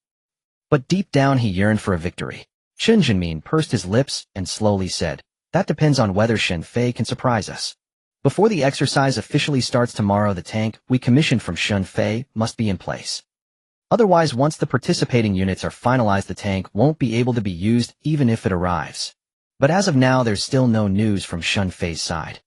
But deep down he yearned for a victory. Chen Jinmin pursed his lips and slowly said, "That depends on whether Shen Fei can surprise us. Before the exercise officially starts tomorrow, the tank we commissioned from Shen Fei must be in place. Otherwise, once the participating units are finalized, the tank won't be able to be used even if it arrives." But as of now, there's still no news from Shen Fei's side.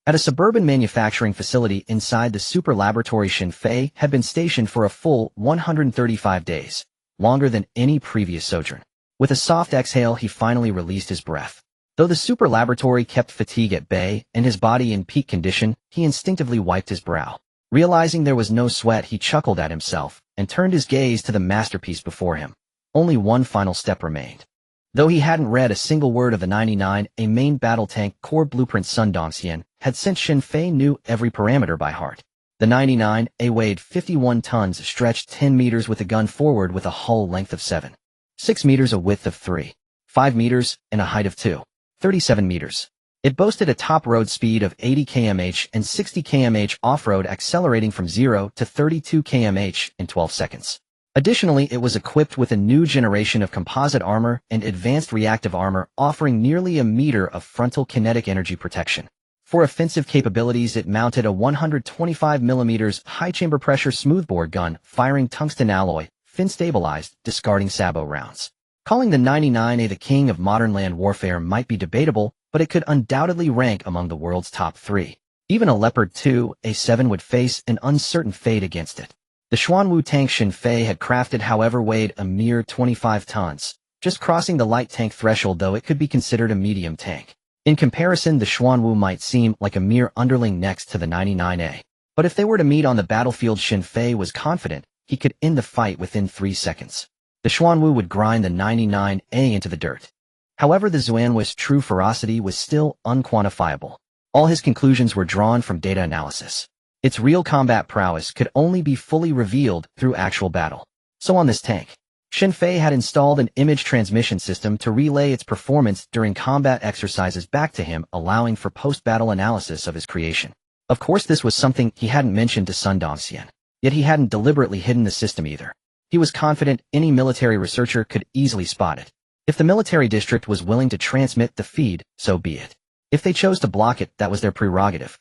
At a suburban manufacturing facility inside the super laboratory, Shen Fei had been stationed for a full 135 days, longer than any previous sojourn. With a soft exhale, he finally released his breath. Though the super laboratory kept fatigue at bay and his body in peak condition, he instinctively wiped his brow. Realizing there was no sweat, he chuckled at himself and turned his gaze to the masterpiece before him. Only one final step remained. Though he hadn't read a single word of the 99, a main battle tank core blueprint, Sun Dongxian had sent Shen Fei knew every parameter by heart. The 99 weighed 51 tons, stretched 10 meters with a gun forward with a hull length of 7.6 meters, a width of 3.5 meters, and a height of 2.37 meters. It boasted a top road speed of 80 km/h and 60 km/h off-road, accelerating from 0 to 32 km/h in 12 seconds. Additionally, it was equipped with a new generation of composite armor and advanced reactive armor, offering nearly a meter of frontal kinetic energy protection. For offensive capabilities, it mounted a 125 mm high chamber pressure smoothbore gun, firing tungsten alloy, fin-stabilized, discarding sabot rounds. Calling the 99A the king of modern land warfare might be debatable, but it could undoubtedly rank among the world's top 3. Even a Leopard 2A7 would face an uncertain fate against it. The Xuanwu tank Shen Fei had crafted, however, weighed a mere 25 tons, just crossing the light tank threshold, though it could be considered a medium tank. In comparison, the Xuanwu might seem like a mere underling next to the 99A. But if they were to meet on the battlefield, Shen Fei was confident he could end the fight within 3 seconds. The Xuanwu would grind the 99A into the dirt. However, the Xuanwu's true ferocity was still unquantifiable. All his conclusions were drawn from data analysis. Its real combat prowess could only be fully revealed through actual battle. So on this tank, Shen Fei had installed an image transmission system to relay its performance during combat exercises back to him, allowing for post-battle analysis of his creation. Of course, this was something he hadn't mentioned to Sun Dongxian. Yet he hadn't deliberately hidden the system either. He was confident any military researcher could easily spot it. If the military district was willing to transmit the feed, so be it. If they chose to block it, that was their prerogative.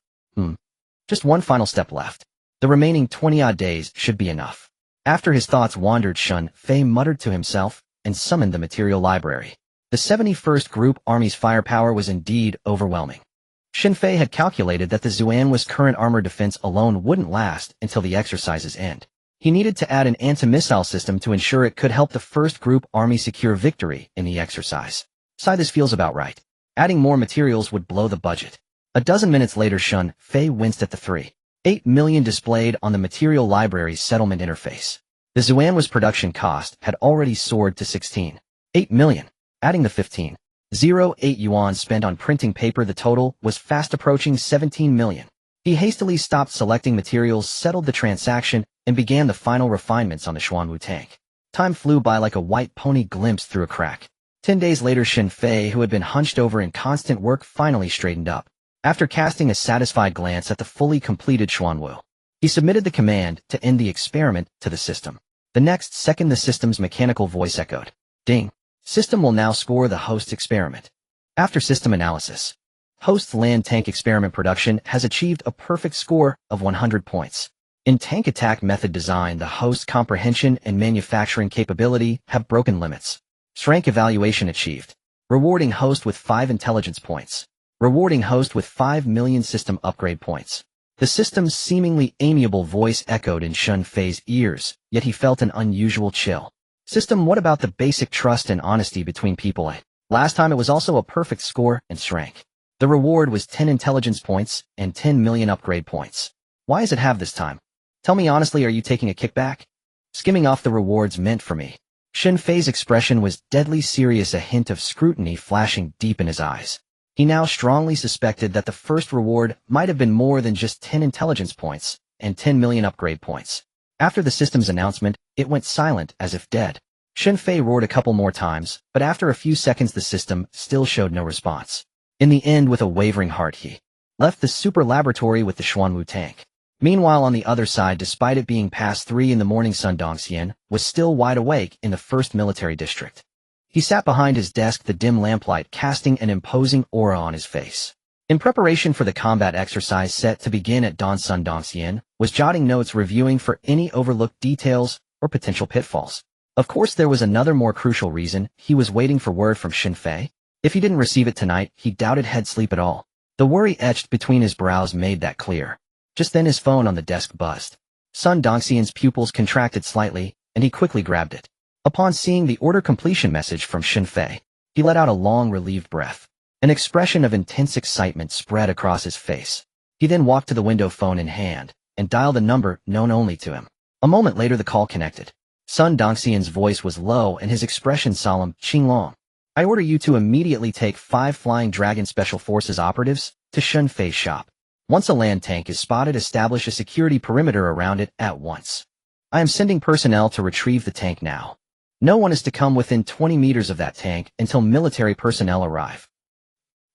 Just one final step left. The remaining 20-odd days should be enough. After his thoughts wandered, Shun Fei muttered to himself and summoned the material library. The 71st Group Army's firepower was indeed overwhelming. Shin Fei had calculated that the Zuanwa's current armor defense alone wouldn't last until the exercise's end. He needed to add an anti-missile system to ensure it could help the 1st Group Army secure victory in the exercise. This feels about right. Adding more materials would blow the budget. A dozen minutes later, Shun Fei winced at the 3.8 million displayed on the material library's settlement interface. The Zuanwa's production cost had already soared to 16.8 million. Adding the 15.08 yuan spent on printing paper, the total was fast approaching 17 million. He hastily stopped selecting materials, settled the transaction, and began the final refinements on the Xuanwu tank. Time flew by like a white pony glimpsed through a crack. 10 days later, Shin Fei, who had been hunched over in constant work, finally straightened up. After casting a satisfied glance at the fully completed Xuanwu, he submitted the command to end the experiment to the system. The next second, the system's mechanical voice echoed. Ding. System will now score the host's experiment. After system analysis, host's land tank experiment production has achieved a perfect score of 100 points. In tank attack method design, the host's comprehension and manufacturing capability have broken limits. Strength evaluation achieved. Rewarding host with 5 intelligence points. Rewarding host with 5 million system upgrade points. The system's seemingly amiable voice echoed in Shun Fei's ears, yet he felt an unusual chill. System, what about the basic trust and honesty between people? Last time it was also a perfect score and strength. The reward was 10 intelligence points and 10 million upgrade points. Why is it half this time? Tell me honestly, are you taking a kickback? Skimming off the rewards meant for me. Shin Fei's expression was deadly serious, a hint of scrutiny flashing deep in his eyes. He now strongly suspected that the first reward might have been more than just 10 intelligence points and 10 million upgrade points. After the system's announcement, it went silent as if dead. Shin Fei roared a couple more times, but after a few seconds the system still showed no response. In the end, with a wavering heart, he left the super laboratory with the Xuanwu tank. Meanwhile, on the other side, despite it being past 3 in the morning, Sun Dongxian was still wide awake in the 1st Military District. He sat behind his desk, the dim lamplight casting an imposing aura on his face. In preparation for the combat exercise set to begin at dawn, Sun Dongxian was jotting notes, reviewing for any overlooked details or potential pitfalls. Of course, there was another more crucial reason. He was waiting for word from Shin Fei. If he didn't receive it tonight, he doubted he'd sleep at all. The worry etched between his brows made that clear. Just then his phone on the desk buzzed. Sun Dongxian's pupils contracted slightly, and he quickly grabbed it. Upon seeing the order completion message from Shin Fei, he let out a long, relieved breath. An expression of intense excitement spread across his face. He then walked to the window, phone in hand, and dialed a number known only to him. A moment later the call connected. Sun Dongxian's voice was low and his expression solemn. Qinglong, I order you to immediately take 5 Flying Dragon Special Forces operatives to Shin Fei's shop. Once a land tank is spotted, establish a security perimeter around it at once. I am sending personnel to retrieve the tank now. No one is to come within 20 meters of that tank until military personnel arrive.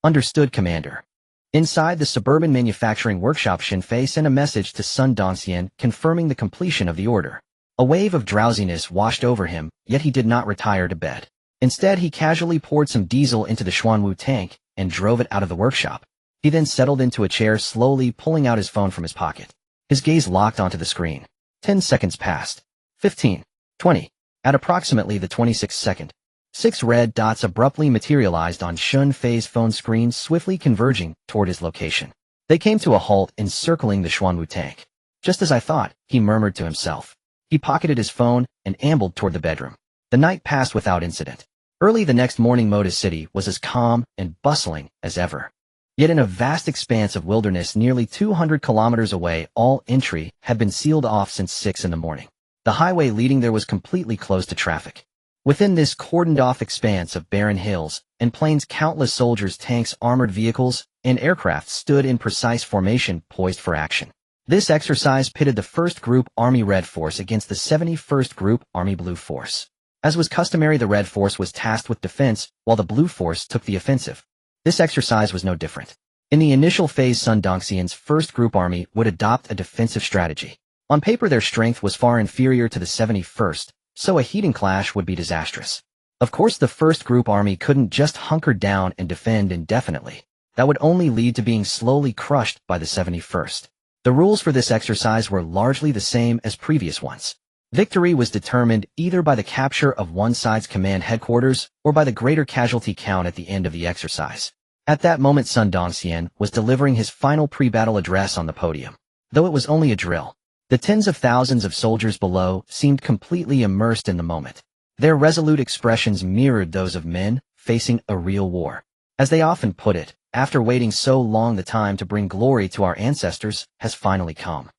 Understood, Commander. Inside the suburban manufacturing workshop, Shin Fei sent a message to Sun Dongxian confirming the completion of the order. A wave of drowsiness washed over him, yet he did not retire to bed. Instead, he casually poured some diesel into the Xuanwu tank and drove it out of the workshop. He then settled into a chair, slowly pulling out his phone from his pocket. His gaze locked onto the screen. 10 seconds passed. 15. 20. At approximately the 26th second, 6 red dots abruptly materialized on Shin Fei's phone screen, swiftly converging toward his location. They came to a halt, encircling the Xuanwu tank. Just as I thought, he murmured to himself. He pocketed his phone and ambled toward the bedroom. The night passed without incident. Early the next morning, Moda City was as calm and bustling as ever. Yet in a vast expanse of wilderness nearly 200 kilometers away, all entry had been sealed off since 6 in the morning. The highway leading there was completely closed to traffic. Within this cordoned-off expanse of barren hills and plains, countless soldiers, tanks, armored vehicles, and aircraft stood in precise formation, poised for action. This exercise pitted the 1st Group Army Red Force against the 71st Group Army Blue Force. As was customary, the Red Force was tasked with defense, while the Blue Force took the offensive. This exercise was no different. In the initial phase, Sun Dongxian's 1st Group Army would adopt a defensive strategy. On paper, their strength was far inferior to the 71st, so a heating clash would be disastrous. Of course, the 1st Group Army couldn't just hunker down and defend indefinitely. That would only lead to being slowly crushed by the 71st. The rules for this exercise were largely the same as previous ones. Victory was determined either by the capture of one side's command headquarters or by the greater casualty count at the end of the exercise. At that moment, Sun Dongxian was delivering his final pre-battle address on the podium. Though it was only a drill, the tens of thousands of soldiers below seemed completely immersed in the moment. Their resolute expressions mirrored those of men facing a real war. As they often put it, after waiting so long, the time to bring glory to our ancestors has finally come.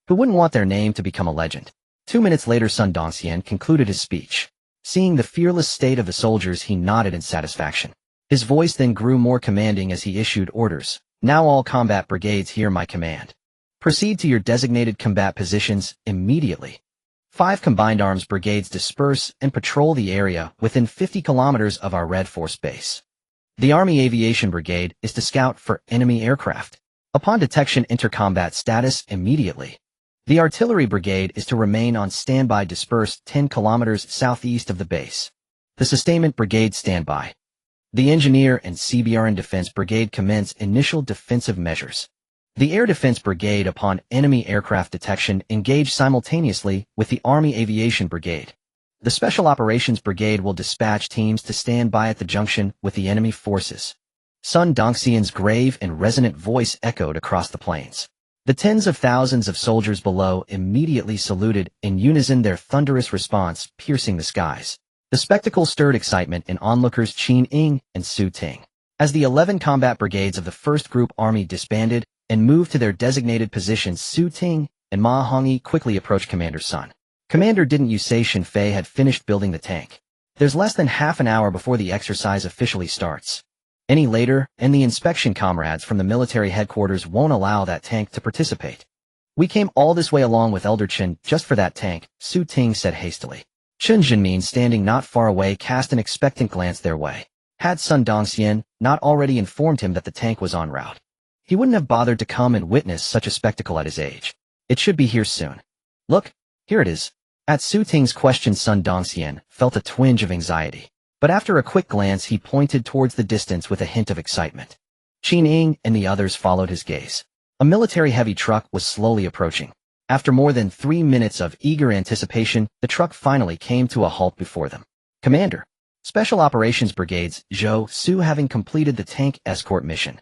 Who wouldn't want their name to become a legend? 2 minutes later, Sun Dongxian concluded his speech. Seeing the fearless state of the soldiers, he nodded in satisfaction. His voice then grew more commanding as he issued orders. Now all combat brigades hear my command. Proceed to your designated combat positions immediately. 5 combined arms brigades disperse and patrol the area within 50 kilometers of our Red Force base. The Army Aviation Brigade is to scout for enemy aircraft. Upon detection, enter combat status immediately. The Artillery Brigade is to remain on standby dispersed 10 kilometers southeast of the base. The Sustainment Brigade standby. The Engineer and CBRN Defense Brigade commence initial defensive measures. The Air Defense Brigade, upon enemy aircraft detection, engage simultaneously with the Army Aviation Brigade. The Special Operations Brigade will dispatch teams to stand by at the junction with the enemy forces. Sun Dongxian's grave and resonant voice echoed across the plains. The tens of thousands of soldiers below immediately saluted in unison, their thunderous response piercing the skies. The spectacle stirred excitement in onlookers Qin Ying and Su Ting. As the 11 combat brigades of the First Group Army disbanded and moved to their designated positions, Su Ting and Ma Hongyi quickly approached Commander Sun. Commander, didn't you say Xin Fei had finished building the tank? There's less than half an hour before the exercise officially starts. Any later, and the inspection comrades from the military headquarters won't allow that tank to participate. We came all this way along with Elder Chen just for that tank, Su Ting said hastily. Chen Jinmin, standing not far away, cast an expectant glance their way. Had Sun Dongxian not already informed him that the tank was en route, he wouldn't have bothered to come and witness such a spectacle at his age. It should be here soon. Look, here it is. At Su Ting's question, Sun Dongxian felt a twinge of anxiety. But after a quick glance, he pointed towards the distance with a hint of excitement. Qin Ying and the others followed his gaze. A military heavy truck was slowly approaching. After more than 3 minutes of eager anticipation, the truck finally came to a halt before them. Commander, Special Operations Brigades, Zhou Su, having completed the tank escort mission.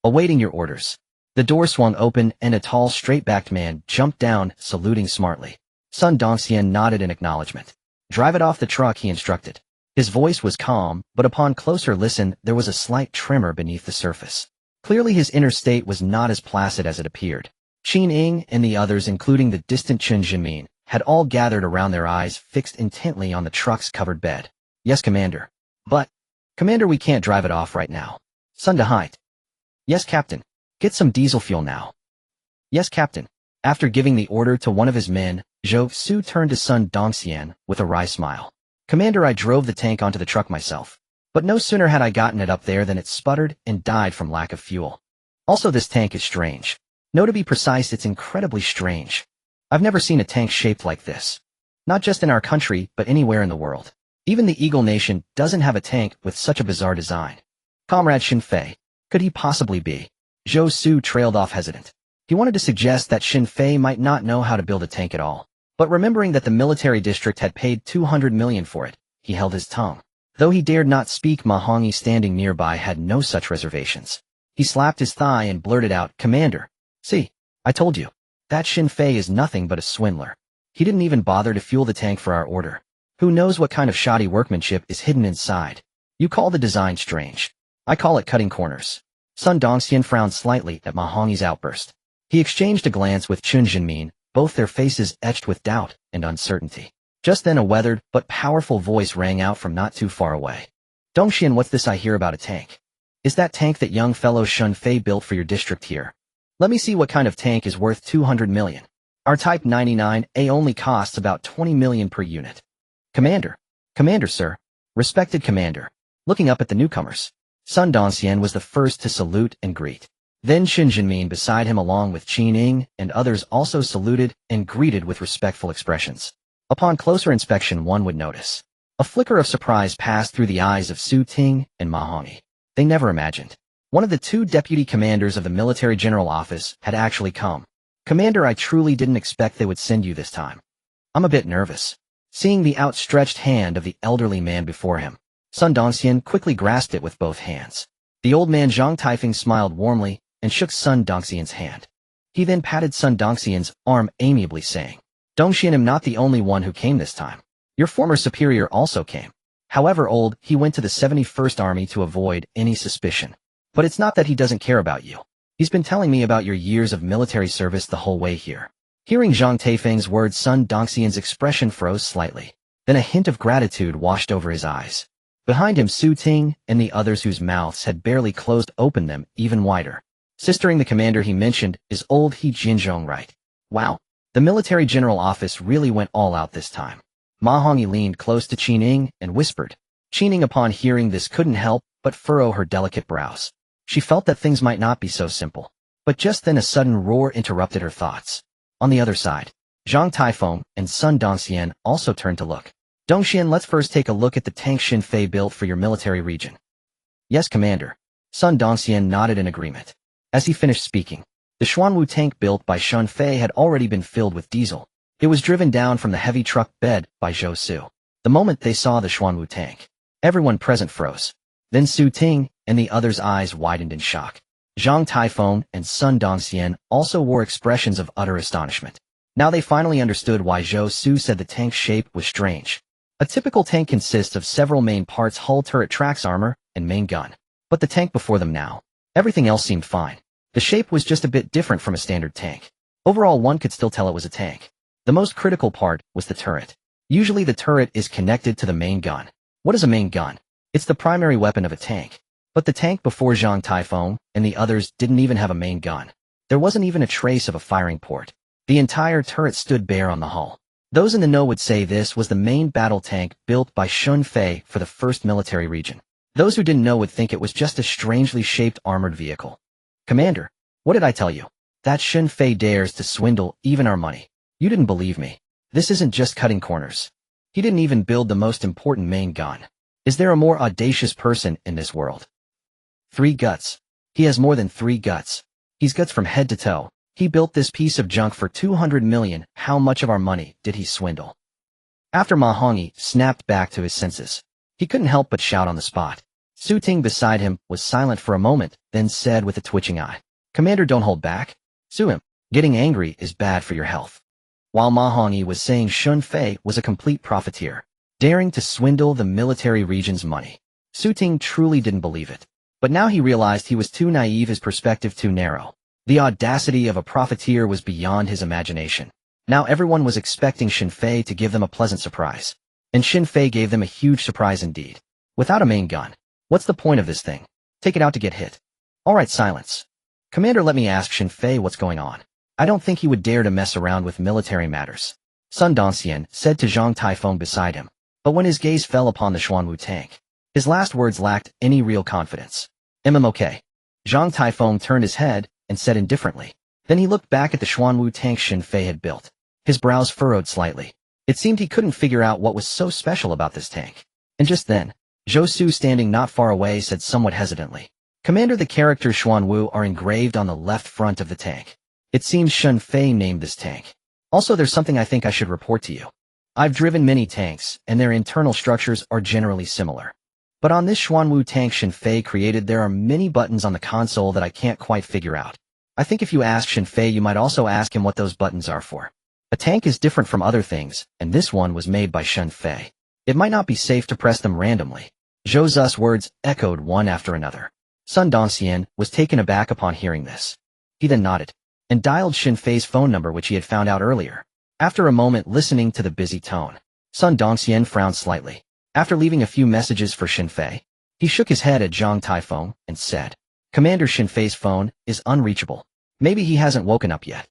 Awaiting your orders. The door swung open and a tall, straight-backed man jumped down, saluting smartly. Sun Dongxian nodded in acknowledgement. Drive it off the truck, he instructed. His voice was calm, but upon closer listen, there was a slight tremor beneath the surface. Clearly his inner state was not as placid as it appeared. Qin Ying and the others, including the distant Chen Jinmin, had all gathered around, their eyes fixed intently on the truck's covered bed. Yes, Commander. But, Commander, we can't drive it off right now. Sun Dahite. Yes, Captain. Get some diesel fuel now. Yes, Captain. After giving the order to one of his men, Zhou Su turned to Sun Dongxian with a wry smile. Commander, I drove the tank onto the truck myself. But no sooner had I gotten it up there than it sputtered and died from lack of fuel. Also, this tank is strange. No, to be precise, it's incredibly strange. I've never seen a tank shaped like this. Not just in our country, but anywhere in the world. Even the Eagle Nation doesn't have a tank with such a bizarre design. Comrade Xin Fei, could he possibly be? Zhou Su trailed off hesitant. He wanted to suggest that Xin Fei might not know how to build a tank at all. But remembering that the military district had paid 200 million for it, he held his tongue. Though he dared not speak, Ma Hongyi, standing nearby, had no such reservations. He slapped his thigh and blurted out, Commander, see, I told you. That Xin Fei is nothing but a swindler. He didn't even bother to fuel the tank for our order. Who knows what kind of shoddy workmanship is hidden inside? You call the design strange. I call it cutting corners. Sun Dongxian frowned slightly at Ma Hongyi's outburst. He exchanged a glance with Chen Jinmin, both their faces etched with doubt and uncertainty. Just then a weathered but powerful voice rang out from not too far away. Dongxian, what's this I hear about a tank? Is that tank that young fellow Xin Fei built for your district here? Let me see what kind of tank is worth 200 million. Our Type 99A only costs about 20 million per unit. Commander. Commander, sir. Respected Commander. Looking up at the newcomers. Sun Dongxian was the first to salute and greet. Then Chen Jinmin beside him, along with Qin Ying and others, also saluted and greeted with respectful expressions. Upon closer inspection, one would notice a flicker of surprise passed through the eyes of Su Ting and Ma Hongyi. They never imagined one of the 2 deputy commanders of the military general office had actually come. Commander, I truly didn't expect they would send you this time. I'm a bit nervous. Seeing the outstretched hand of the elderly man before him, Sun Dongxian quickly grasped it with both hands. The old man Zhang Taifeng smiled warmly and shook Sun Dongxian's hand. He then patted Sun Dongxian's arm amiably, saying, Dongxian, I'm not the only one who came this time. Your former superior also came. However old, he went to the 71st Army to avoid any suspicion. But it's not that he doesn't care about you. He's been telling me about your years of military service the whole way here. Hearing Zhang Taifeng's words, Sun Dongxian's expression froze slightly. Then a hint of gratitude washed over his eyes. Behind him, Su Ting and the others whose mouths had barely closed opened them even wider. Sistering the commander he mentioned is old He Jinzhong, right? Wow. The military general office really went all out this time. Ma Hongyi leaned close to Qin Ning and whispered. Qin Ning, upon hearing this, couldn't help but furrow her delicate brows. She felt that things might not be so simple. But just then a sudden roar interrupted her thoughts. On the other side, Zhang Taifeng and Sun Dongxian also turned to look. Dongxian, let's first take a look at the tank Xin Fei built for your military region. Yes, Commander. Sun Dongxian nodded in agreement. As he finished speaking, the Xuanwu tank built by Xin Fei had already been filled with diesel. It was driven down from the heavy truck bed by Zhou Su. The moment they saw the Xuanwu tank, everyone present froze. Then Su Ting and the others' eyes widened in shock. Zhang Taifeng and Sun Dongxian also wore expressions of utter astonishment. Now they finally understood why Zhou Su said the tank's shape was strange. A typical tank consists of several main parts: hull, turret, tracks, armor, and main gun. But the tank before them now, everything else seemed fine. The shape was just a bit different from a standard tank. Overall, one could still tell it was a tank. The most critical part was the turret. Usually the turret is connected to the main gun. What is a main gun? It's the primary weapon of a tank. But the tank before Zhang Taifeng and the others didn't even have a main gun. There wasn't even a trace of a firing port. The entire turret stood bare on the hull. Those in the know would say this was the main battle tank built by Xin Fei for the 1st Military Region. Those who didn't know would think it was just a strangely shaped armored vehicle. Commander, what did I tell you? That Xin Fei dares to swindle even our money. You didn't believe me. This isn't just cutting corners. He didn't even build the most important main gun. Is there a more audacious person in this world? 3 guts. He has more than 3 guts. He's guts from head to toe. He built this piece of junk for 200 million. How much of our money did he swindle? After Ma Hongyi snapped back to his senses, he couldn't help but shout on the spot. Su Ting beside him was silent for a moment, then said with a twitching eye, Commander, don't hold back. Sue him. Getting angry is bad for your health. While Ma Hongyi was saying Xin Fei was a complete profiteer, daring to swindle the military region's money, Su Ting truly didn't believe it. But now he realized he was too naive, his perspective too narrow. The audacity of a profiteer was beyond his imagination. Now everyone was expecting Xin Fei to give them a pleasant surprise. And Xin Fei gave them a huge surprise indeed. Without a main gun, what's the point of this thing? Take it out to get hit. Alright, silence. Commander, let me ask Xin Fei what's going on. I don't think he would dare to mess around with military matters. Sun Dongxian said to Zhang Taifeng beside him. But when his gaze fell upon the Xuanwu tank, his last words lacked any real confidence. Okay. Zhang Taifeng turned his head and said indifferently. Then he looked back at the Xuanwu tank Xin Fei had built. His brows furrowed slightly. It seemed he couldn't figure out what was so special about this tank. And just then, Zhou Su, standing not far away, said somewhat hesitantly, Commander, the characters Xuanwu are engraved on the left front of the tank. It seems Xin Fei named this tank. Also, there's something I think I should report to you. I've driven many tanks, and their internal structures are generally similar. But on this Xuanwu tank Xin Fei created, there are many buttons on the console that I can't quite figure out. I think if you ask Xin Fei, you might also ask him what those buttons are for. A tank is different from other things, and this one was made by Xin Fei. It might not be safe to press them randomly. Zhou Zu's words echoed one after another. Sun Dongxian was taken aback upon hearing this. He then nodded and dialed Xin Fei's phone number, which he had found out earlier. After a moment listening to the busy tone, Sun Dongxian frowned slightly. After leaving a few messages for Xin Fei, he shook his head at Zhang Taifeng and said, Commander, Xin Fei's phone is unreachable. Maybe he hasn't woken up yet.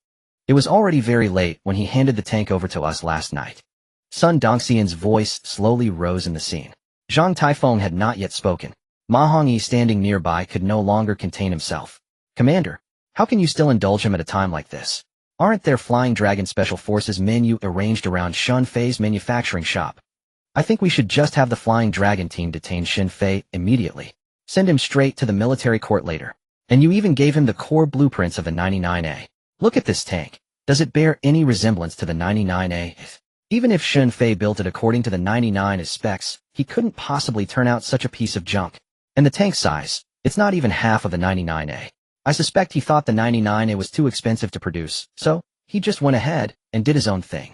It was already very late when he handed the tank over to us last night. Sun Dongxian's voice slowly rose in the scene. Zhang Taifeng had not yet spoken. Ma Hongyi, standing nearby, could no longer contain himself. Commander, how can you still indulge him at a time like this? Aren't there Flying Dragon Special Forces men you arranged around Xin Fei's manufacturing shop? I think we should just have the Flying Dragon team detain Xin Fei immediately. Send him straight to the military court later. And you even gave him the core blueprints of the 99A. Look at this tank. Does it bear any resemblance to the 99A? Even if Shun Fei built it according to the 99's specs, he couldn't possibly turn out such a piece of junk. And the tank size, it's not even half of the 99A. I suspect he thought the 99A was too expensive to produce, so he just went ahead and did his own thing.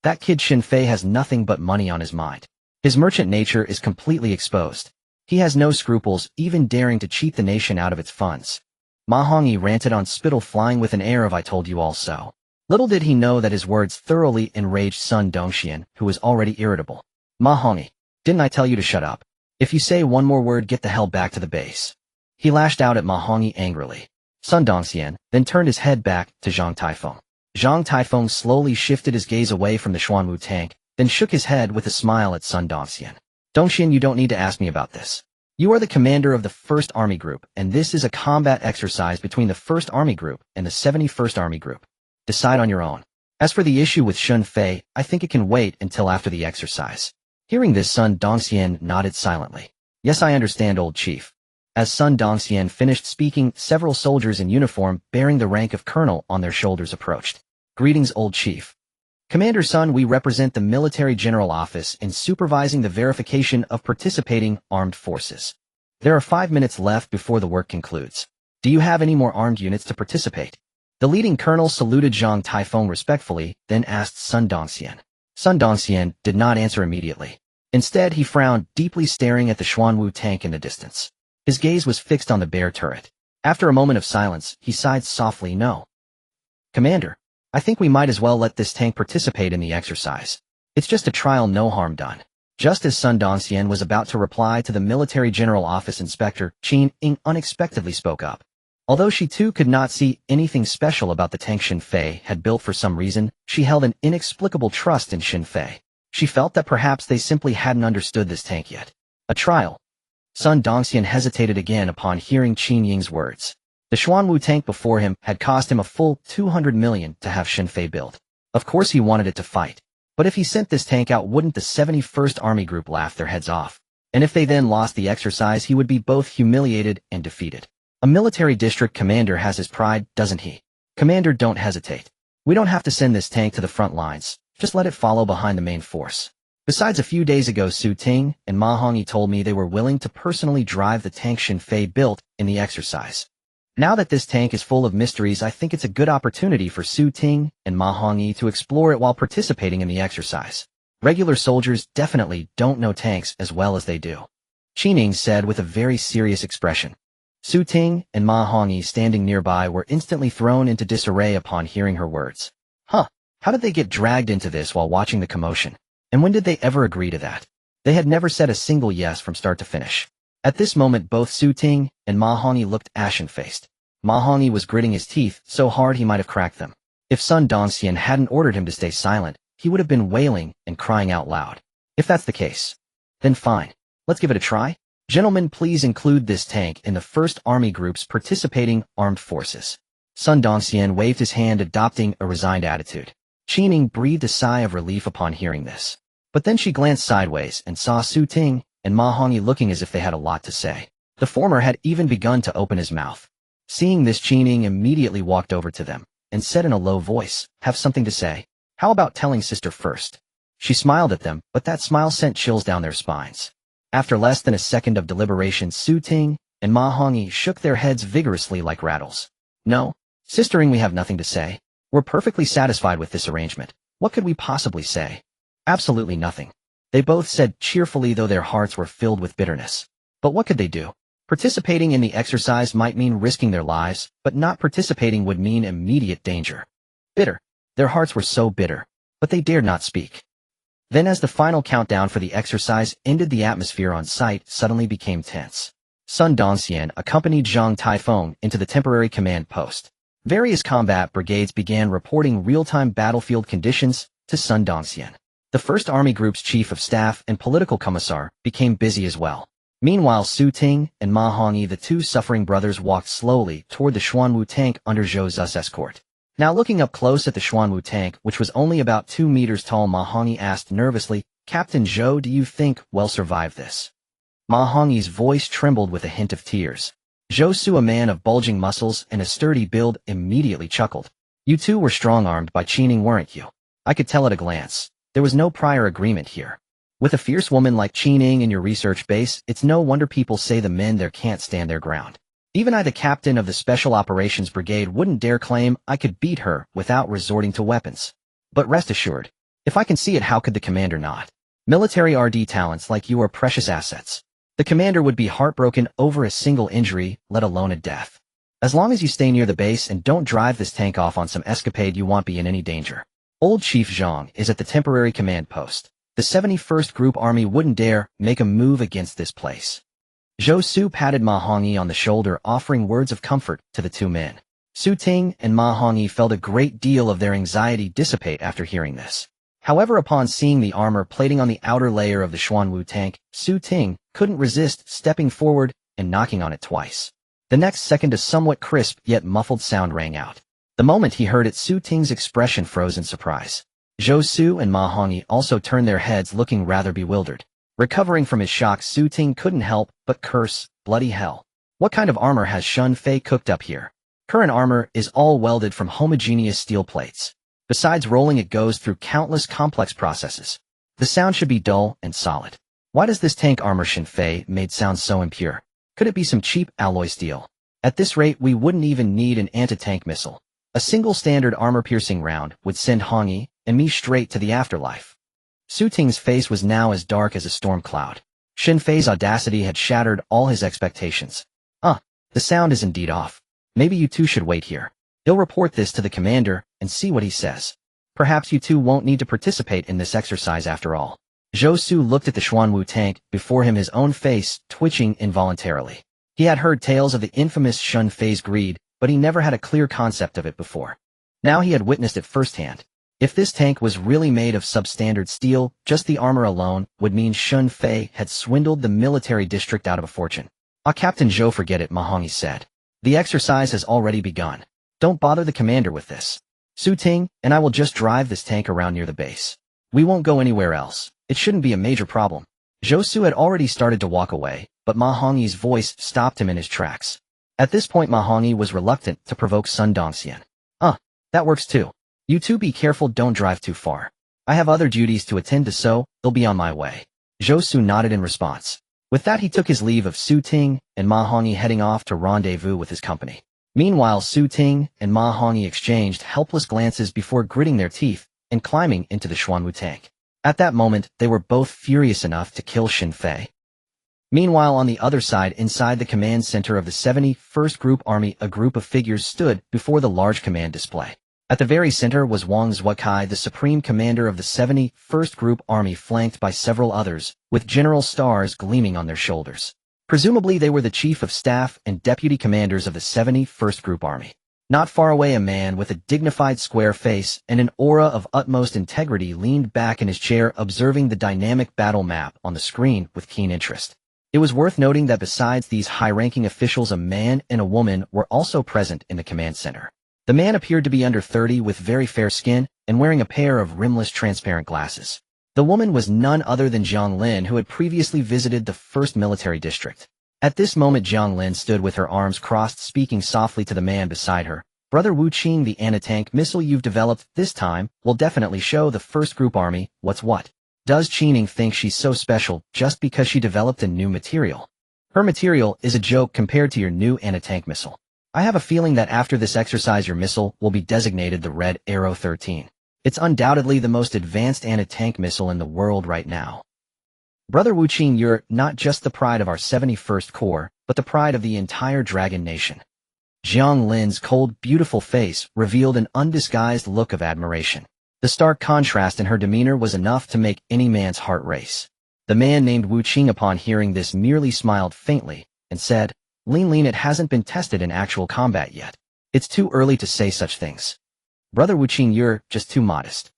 That kid Shun Fei has nothing but money on his mind. His merchant nature is completely exposed. He has no scruples, even daring to cheat the nation out of its funds. Ma Hongyi ranted on spittle, flying with an air of "I told you all so." Little did he know that his words thoroughly enraged Sun Dongxian, who was already irritable. "Ma Hongyi, didn't I tell you to shut up? If you say one more word, get the hell back to the base." He lashed out at Ma Hongyi angrily. Sun Dongxian then turned his head back to Zhang Taifeng. Zhang Taifeng slowly shifted his gaze away from the Xuanwu tank, then shook his head with a smile at Sun Dongxian. "Dongxian, you don't need to ask me about this. You are the commander of the 1st Army Group, and this is a combat exercise between the 1st Army Group and the 71st Army Group. Decide on your own. As for the issue with Shun Fei, I think it can wait until after the exercise." Hearing this, Sun Dongxian nodded silently. "Yes, I understand, old chief." As Sun Dongxian finished speaking, several soldiers in uniform bearing the rank of colonel on their shoulders approached. "Greetings, old chief. Commander Sun, we represent the Military General Office in supervising the verification of participating armed forces. There are 5 minutes left before the work concludes. Do you have any more armed units to participate?" The leading colonel saluted Zhang Taifeng respectfully, then asked Sun Dongxian. Sun Dongxian did not answer immediately. Instead, he frowned, deeply staring at the Xuanwu tank in the distance. His gaze was fixed on the bear turret. After a moment of silence, he sighed softly. "No. Commander, I think we might as well let this tank participate in the exercise. It's just a trial, no harm done." Just as Sun Dongxian was about to reply to the Military General Office Inspector, Qin Ying unexpectedly spoke up. Although she too could not see anything special about the tank Shun Fei had built, for some reason, she held an inexplicable trust in Shun Fei. She felt that perhaps they simply hadn't understood this tank yet. A trial. Sun Dongxian hesitated again upon hearing Qin Ying's words. The Xuanwu tank before him had cost him a full 200 million to have Shun Fei built. Of course he wanted it to fight. But if he sent this tank out, wouldn't the 71st Army Group laugh their heads off? And if they then lost the exercise, he would be both humiliated and defeated. A military district commander has his pride, doesn't he? "Commander, don't hesitate. We don't have to send this tank to the front lines. Just let it follow behind the main force. Besides, a few days ago, Su Ting and Ma Hongyi told me they were willing to personally drive the tank Shun Fei built in the exercise. Now that this tank is full of mysteries, I think it's a good opportunity for Su Ting and Ma Hongyi to explore it while participating in the exercise. Regular soldiers definitely don't know tanks as well as they do," Qin Ying said with a very serious expression. Su Ting and Ma Hongyi, standing nearby, were instantly thrown into disarray upon hearing her words. How did they get dragged into this while watching the commotion? And when did they ever agree to that? They had never said a single yes from start to finish. At this moment, both Su Ting and Ma Hongyi looked ashen-faced. Ma Hongyi was gritting his teeth so hard he might have cracked them. If Sun Dongxian hadn't ordered him to stay silent, he would have been wailing and crying out loud. If that's the case, then fine. Let's give it a try. Gentlemen, please include this tank in the 1st Army Group's participating armed forces. Sun Dongxian waved his hand, adopting a resigned attitude. Qin Ying breathed a sigh of relief upon hearing this. But then she glanced sideways and saw Su Ting and Ma Hongyi looking as if they had a lot to say. The former had even begun to open his mouth. Seeing this, Qin Ying immediately walked over to them and said in a low voice, "Have something to say? How about telling sister first?" She smiled at them, but that smile sent chills down their spines. After less than a second of deliberation, Su Ting and Ma Hongyi shook their heads vigorously like rattles. "No, sistering, we have nothing to say. We're perfectly satisfied with this arrangement. What could we possibly say?" "Absolutely nothing," they both said cheerfully, though their hearts were filled with bitterness. But what could they do? Participating in the exercise might mean risking their lives, but not participating would mean immediate danger. Bitter. Their hearts were so bitter, but they dared not speak. Then, as the final countdown for the exercise ended, the atmosphere on site suddenly became tense. Sun Dongxian accompanied Zhang Taifeng into the temporary command post. Various combat brigades began reporting real-time battlefield conditions to Sun Dongxian. The 1st Army Group's chief of staff and political commissar became busy as well. Meanwhile, Su Ting and Ma Hongyi, the two suffering brothers, walked slowly toward the Xuanwu tank under Zhou Zu's escort. Now, looking up close at the Xuanwu tank, which was only about 2 meters tall, Ma Hongyi asked nervously, "Captain Zhou, do you think we'll survive this?" Ma Hongyi's voice trembled with a hint of tears. Zhou Su, a man of bulging muscles and a sturdy build, immediately chuckled. You two were strong-armed by Qingning, weren't you? I could tell at a glance. There was no prior agreement here. With a fierce woman like Qingning in your research base, it's no wonder people say the men there can't stand their ground. Even I, the captain of the Special Operations Brigade, wouldn't dare claim I could beat her without resorting to weapons. But rest assured, if I can see it, how could the commander not? Military RD talents like you are precious assets. The commander would be heartbroken over a single injury, let alone a death. As long as you stay near the base and don't drive this tank off on some escapade, you won't be in any danger. Old Chief Zhang is at the temporary command post. The 71st Group Army wouldn't dare make a move against this place. Zhou Su patted Ma Hongyi on the shoulder, offering words of comfort to the two men. Su Ting and Ma Hongyi felt a great deal of their anxiety dissipate after hearing this. However, upon seeing the armor plating on the outer layer of the Xuanwu tank, Su Ting couldn't resist stepping forward and knocking on it twice. The next second, a somewhat crisp yet muffled sound rang out. The moment he heard it, Su Ting's expression froze in surprise. Zhou Su and Ma Hongyi also turned their heads, looking rather bewildered. Recovering from his shock, Su Ting couldn't help but curse, bloody hell. What kind of armor has Shun Fei cooked up here? Current armor is all welded from homogeneous steel plates. Besides rolling, it goes through countless complex processes. The sound should be dull and solid. Why does this tank armor Shun Fei made sound so impure? Could it be some cheap alloy steel? At this rate, we wouldn't even need an anti-tank missile. A single standard armor-piercing round would send Hongyi and me straight to the afterlife. Su Ting's face was now as dark as a storm cloud. Shun Fei's audacity had shattered all his expectations. The sound is indeed off. Maybe you two should wait here. He'll report this to the commander and see what he says. Perhaps you two won't need to participate in this exercise after all. Zhou Su looked at the Xuanwu tank before him, his own face twitching involuntarily. He had heard tales of the infamous Shun Fei's greed, but he never had a clear concept of it before. Now he had witnessed it firsthand. If this tank was really made of substandard steel, just the armor alone would mean Shun Fei had swindled the military district out of a fortune. Captain Zhou, forget it, Ma Hongyi said. The exercise has already begun. Don't bother the commander with this. Su Ting and I will just drive this tank around near the base. We won't go anywhere else. It shouldn't be a major problem. Zhou Su had already started to walk away, but Ma Hongyi's voice stopped him in his tracks. At this point, Ma Hongyi was reluctant to provoke Sun Dongxian. That works too. You two be careful, don't drive too far. I have other duties to attend to, so they'll be on my way. Zhou Su nodded in response. With that, he took his leave of Su Ting and Ma Hongyi, heading off to rendezvous with his company. Meanwhile, Su Ting and Ma Hongyi exchanged helpless glances before gritting their teeth and climbing into the Xuanwu tank. At that moment, they were both furious enough to kill Shun Fei. Meanwhile, on the other side, inside the command center of the 71st Group Army, a group of figures stood before the large command display. At the very center was Wang Zhuokai, the supreme commander of the 71st Group Army, flanked by several others, with general stars gleaming on their shoulders. Presumably they were the chief of staff and deputy commanders of the 71st Group Army. Not far away, a man with a dignified square face and an aura of utmost integrity leaned back in his chair, observing the dynamic battle map on the screen with keen interest. It was worth noting that besides these high-ranking officials, a man and a woman were also present in the command center. The man appeared to be under 30, with very fair skin and wearing a pair of rimless transparent glasses. The woman was none other than Jiang Lin, who had previously visited the 1st Military District. At this moment, Jiang Lin stood with her arms crossed, speaking softly to the man beside her. Brother Wu Qing, the anti-tank missile you've developed this time will definitely show the 1st Group Army what's what. Does Qingning think she's so special just because she developed a new material? Her material is a joke compared to your new anti-tank missile. I have a feeling that after this exercise your missile will be designated the Red Arrow 13. It's undoubtedly the most advanced anti-tank missile in the world right now. Brother Wu Qing, you're not just the pride of our 71st Corps, but the pride of the entire Dragon Nation. Jiang Lin's cold, beautiful face revealed an undisguised look of admiration. The stark contrast in her demeanor was enough to make any man's heart race. The man named Wu Qing, upon hearing this, merely smiled faintly and said, Lin, it hasn't been tested in actual combat yet. It's too early to say such things. Brother Wu Qing, you're just too modest.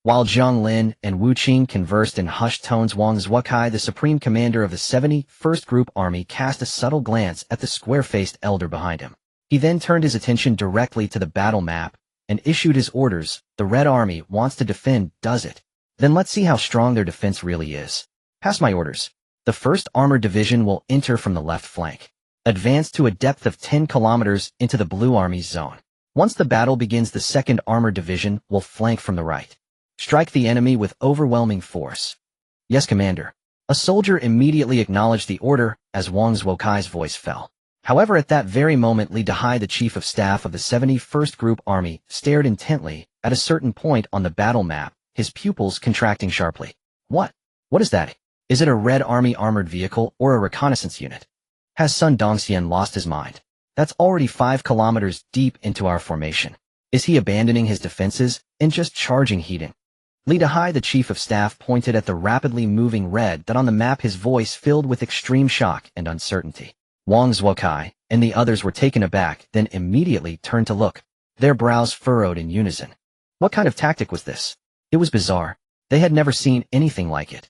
While Jiang Lin and Wu Qing conversed in hushed tones, Wang Zhuokai, the supreme commander of the 71st Group Army, cast a subtle glance at the square-faced elder behind him. He then turned his attention directly to the battle map and issued his orders. The Red Army wants to defend, does it? Then let's see how strong their defense really is. Pass my orders. The 1st Armored Division will enter from the left flank. Advance to a depth of 10 kilometers into the Blue Army's zone. Once the battle begins, the 2nd Armored Division will flank from the right. Strike the enemy with overwhelming force. Yes, Commander. A soldier immediately acknowledged the order as Wang Zuokai's voice fell. However, at that very moment, Li Dahai, the Chief of Staff of the 71st Group Army, stared intently at a certain point on the battle map, his pupils contracting sharply. What? What is that? Is it a Red Army armored vehicle or a reconnaissance unit? Has Sun Dongxian lost his mind? That's already 5 kilometers deep into our formation. Is he abandoning his defenses and just charging heating? Li Dahai, the Chief of Staff, pointed at the rapidly moving red dot on the map, his voice filled with extreme shock and uncertainty. Wang Zuokai and the others were taken aback, then immediately turned to look, their brows furrowed in unison. What kind of tactic was this? It was bizarre. They had never seen anything like it.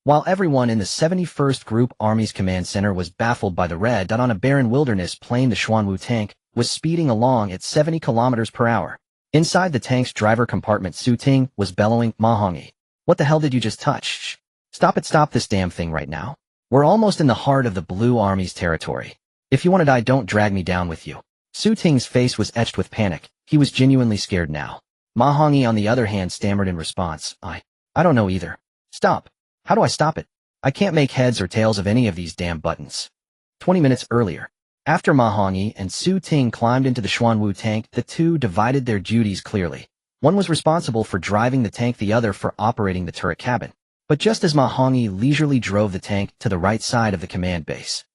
While everyone in the 71st Group Army's command center was baffled by the red dot on a barren wilderness plain, the Xuanwu tank was speeding along at 70 kilometers per hour. Inside the tank's driver compartment, Su Ting was bellowing, "Ma Hongyi, what the hell did you just touch? Stop it, stop this damn thing right now. We're almost in the heart of the Blue Army's territory. If you want to die, don't drag me down with you." Su Ting's face was etched with panic. He was genuinely scared now. Ma Hongyi, on the other hand, stammered in response, I don't know either. Stop. How do I stop it? I can't make heads or tails of any of these damn buttons. 20 minutes earlier, after Ma Hongyi and Su Ting climbed into the Xuanwu tank, the two divided their duties clearly. One was responsible for driving the tank, the other for operating the turret cabin. But just as Ma Hongyi leisurely drove the tank to the right side of the command base,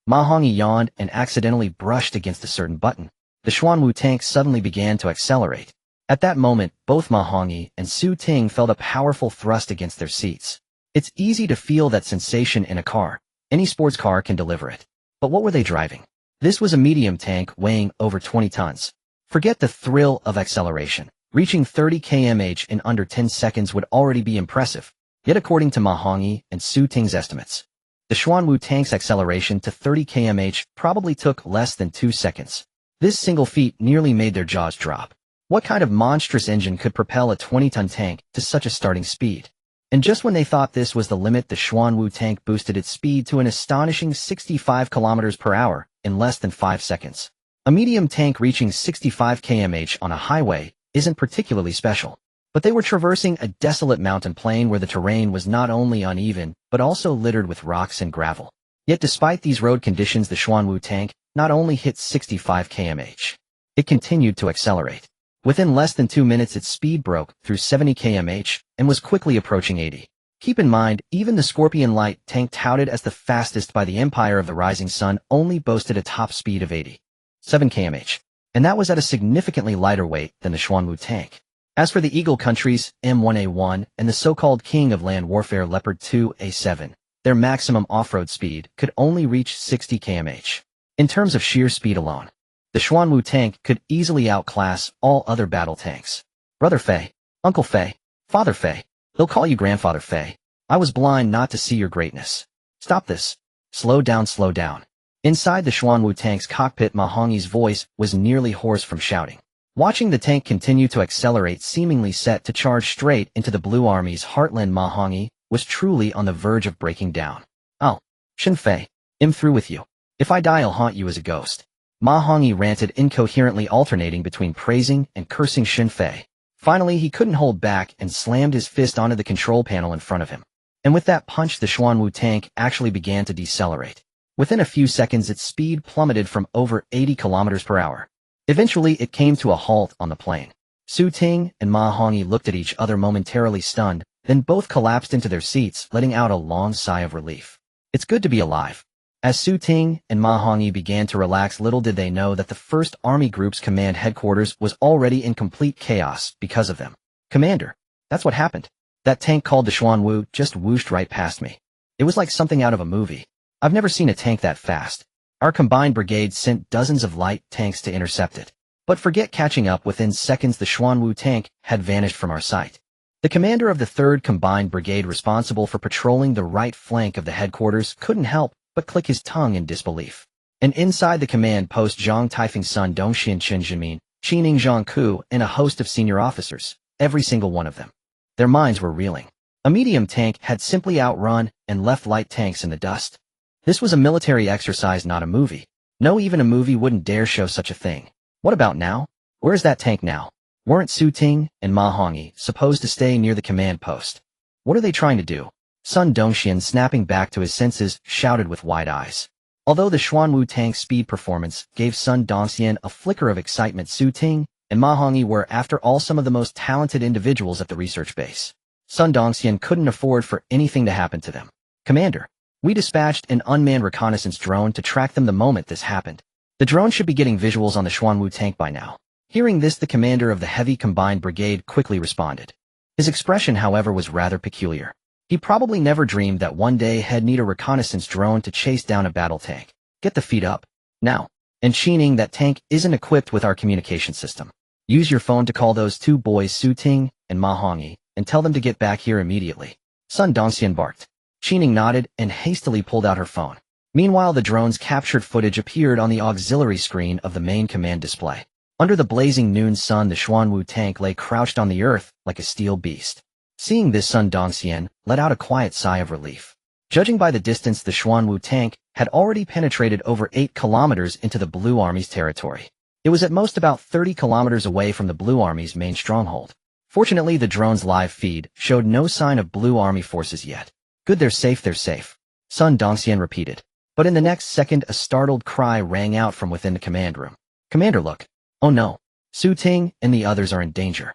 Ma Hongyi yawned and accidentally brushed against a certain button. The Xuanwu tank suddenly began to accelerate. At that moment, both Ma Hongyi and Su Ting felt a powerful thrust against their seats. It's easy to feel that sensation in a car. Any sports car can deliver it. But what were they driving? This was a medium tank weighing over 20 tons. Forget the thrill of acceleration. Reaching 30 km/h in under 10 seconds would already be impressive. Yet according to Ma Hongyi and Su Ting's estimates, the Xuanwu tank's acceleration to 30 km/h probably took less than 2 seconds. This single feat nearly made their jaws drop. What kind of monstrous engine could propel a 20-ton tank to such a starting speed? And just when they thought this was the limit, the Xuanwu tank boosted its speed to an astonishing 65 kilometers per hour in less than 5 seconds. A medium tank reaching 65 km/h on a highway isn't particularly special. But they were traversing a desolate mountain plain where the terrain was not only uneven, but also littered with rocks and gravel. Yet despite these road conditions, the Xuanwu tank not only hit 65 km/h, it continued to accelerate. Within less than 2 minutes, its speed broke through 70 km/h and was quickly approaching 80. Keep in mind, even the Scorpion Light tank, touted as the fastest by the Empire of the Rising Sun, only boasted a top speed of 87 km/h, and that was at a significantly lighter weight than the Xuanwu tank. As for the Eagle countries, M1A1 and the so-called King of Land Warfare Leopard 2A7, their maximum off-road speed could only reach 60 km/h. In terms of sheer speed alone, the Xuanwu tank could easily outclass all other battle tanks. Brother Fei, Uncle Fei, Father Fei, they'll call you Grandfather Fei. I was blind not to see your greatness. Stop this. Slow down, slow down. Inside the Xuanwu tank's cockpit, Ma Hongyi's voice was nearly hoarse from shouting. Watching the tank continue to accelerate, seemingly set to charge straight into the Blue Army's heartland, Ma Hongyi was truly on the verge of breaking down. Oh, Shen Fei, I'm through with you. If I die, I'll haunt you as a ghost. Ma Hongyi ranted incoherently, alternating between praising and cursing Shen Fei. Finally, he couldn't hold back and slammed his fist onto the control panel in front of him. And with that punch, the Xuanwu tank actually began to decelerate. Within a few seconds, its speed plummeted from over 80 kilometers per hour. Eventually, it came to a halt on the plain. Su Ting and Ma Hongyi looked at each other, momentarily stunned, then both collapsed into their seats, letting out a long sigh of relief. It's good to be alive. As Su Ting and Ma Hongyi began to relax, little did they know that the 1st Army Group's command headquarters was already in complete chaos because of them. Commander, that's what happened. That tank called the Xuanwu just whooshed right past me. It was like something out of a movie. I've never seen a tank that fast. Our combined brigade sent dozens of light tanks to intercept it. But forget catching up. Within seconds, the Xuanwu tank had vanished from our sight. The commander of the 3rd Combined Brigade, responsible for patrolling the right flank of the headquarters, couldn't help but click his tongue in disbelief. And inside the command post, Zhang Taifeng, Sun Dongxian, Chen Zhimin, Qining Zhangku, and a host of senior officers, every single one of them. Their minds were reeling. A medium tank had simply outrun and left light tanks in the dust. This was a military exercise, not a movie. No, even a movie wouldn't dare show such a thing. What about now? Where's that tank now? Weren't Su Ting and Ma Hongyi supposed to stay near the command post? What are they trying to do? Sun Dongxian, snapping back to his senses, shouted with wide eyes. Although the Xuanwu tank's speed performance gave Sun Dongxian a flicker of excitement, Su Ting and Ma Hongyi were, after all, some of the most talented individuals at the research base. Sun Dongxian couldn't afford for anything to happen to them. Commander, we dispatched an unmanned reconnaissance drone to track them the moment this happened. The drone should be getting visuals on the Xuanwu tank by now. Hearing this, the commander of the Heavy Combined Brigade quickly responded. His expression, however, was rather peculiar. He probably never dreamed that one day he'd need a reconnaissance drone to chase down a battle tank. Get the feet up. Now. And Qining, that tank isn't equipped with our communication system. Use your phone to call those two boys, Su Ting and Ma Hongyi, and tell them to get back here immediately. Sun Dongxian barked. Qining nodded and hastily pulled out her phone. Meanwhile, the drone's captured footage appeared on the auxiliary screen of the main command display. Under the blazing noon sun, the Xuanwu tank lay crouched on the earth like a steel beast. Seeing this, Sun Dongxian let out a quiet sigh of relief. Judging by the distance, the Xuanwu tank had already penetrated over 8 kilometers into the Blue Army's territory. It was at most about 30 kilometers away from the Blue Army's main stronghold. Fortunately, the drone's live feed showed no sign of Blue Army forces yet. Good, they're safe, they're safe. Sun Dongxian repeated. But in the next second, a startled cry rang out from within the command room. Commander, look. Oh no. Su Ting and the others are in danger.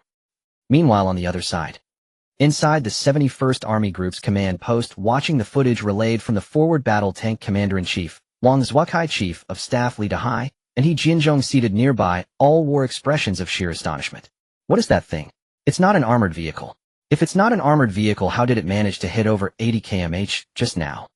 Meanwhile, on the other side, inside the 71st Army Group's command post, watching the footage relayed from the forward battle tank commander-in-chief, Wang Zhuokai, Chief of Staff Li Dahai, and He Jinzhong seated nearby, all wore expressions of sheer astonishment. What is that thing? It's not an armored vehicle. If it's not an armored vehicle, how did it manage to hit over 80 km/h just now?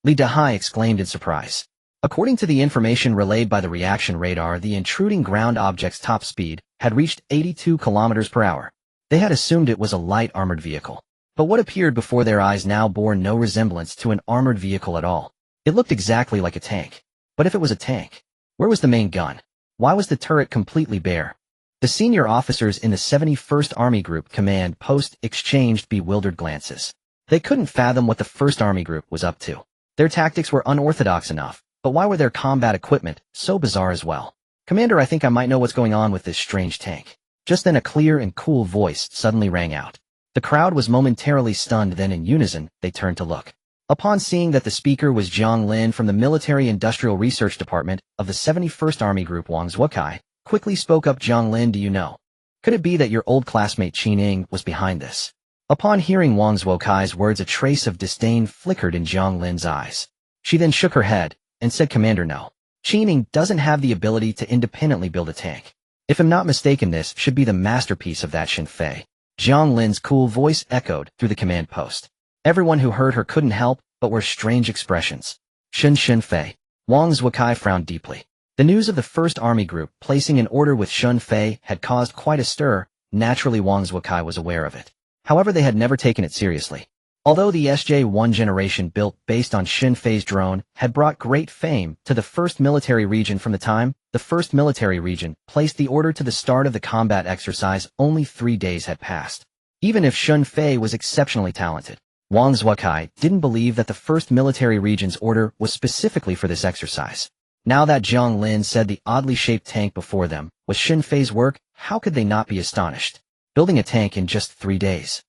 Li Dahai exclaimed in surprise. According to the information relayed by the reaction radar, the intruding ground object's top speed had reached 82 km/h. They had assumed it was a light armored vehicle. But what appeared before their eyes now bore no resemblance to an armored vehicle at all. It looked exactly like a tank. But if it was a tank, where was the main gun? Why was the turret completely bare? The senior officers in the 71st Army Group command post exchanged bewildered glances. They couldn't fathom what the 1st Army Group was up to. Their tactics were unorthodox enough, but why were their combat equipment so bizarre as well? Commander, I think I might know what's going on with this strange tank. Just then a clear and cool voice suddenly rang out. The crowd was momentarily stunned, then in unison, they turned to look. Upon seeing that the speaker was Jiang Lin from the Military Industrial Research Department of the 71st Army Group, Wang Zhuokai quickly spoke up. Jiang Lin, do you know? Could it be that your old classmate Qining was behind this? Upon hearing Wang Zhuokai's words, a trace of disdain flickered in Jiang Lin's eyes. She then shook her head and said, Commander, no. Qining doesn't have the ability to independently build a tank. If I'm not mistaken, this should be the masterpiece of that Xinfei. Jiang Lin's cool voice echoed through the command post. Everyone who heard her couldn't help but wear strange expressions. Xinfei. Wang Zhuokai frowned deeply. The news of the 1st Army Group placing an order with Xinfei had caused quite a stir. Naturally, Wang Zhuokai was aware of it. However, they had never taken it seriously. Although the SJ-1 generation built based on Xinfei's drone had brought great fame to the 1st Military Region from the time the 1st Military Region placed the order to the start of the combat exercise, only 3 days had passed. Even if Xinfei was exceptionally talented, Wang Zhuokai didn't believe that the 1st Military Region's order was specifically for this exercise. Now that Jiang Lin said the oddly shaped tank before them was Xinfei's work, how could they not be astonished? Building a tank in just 3 days.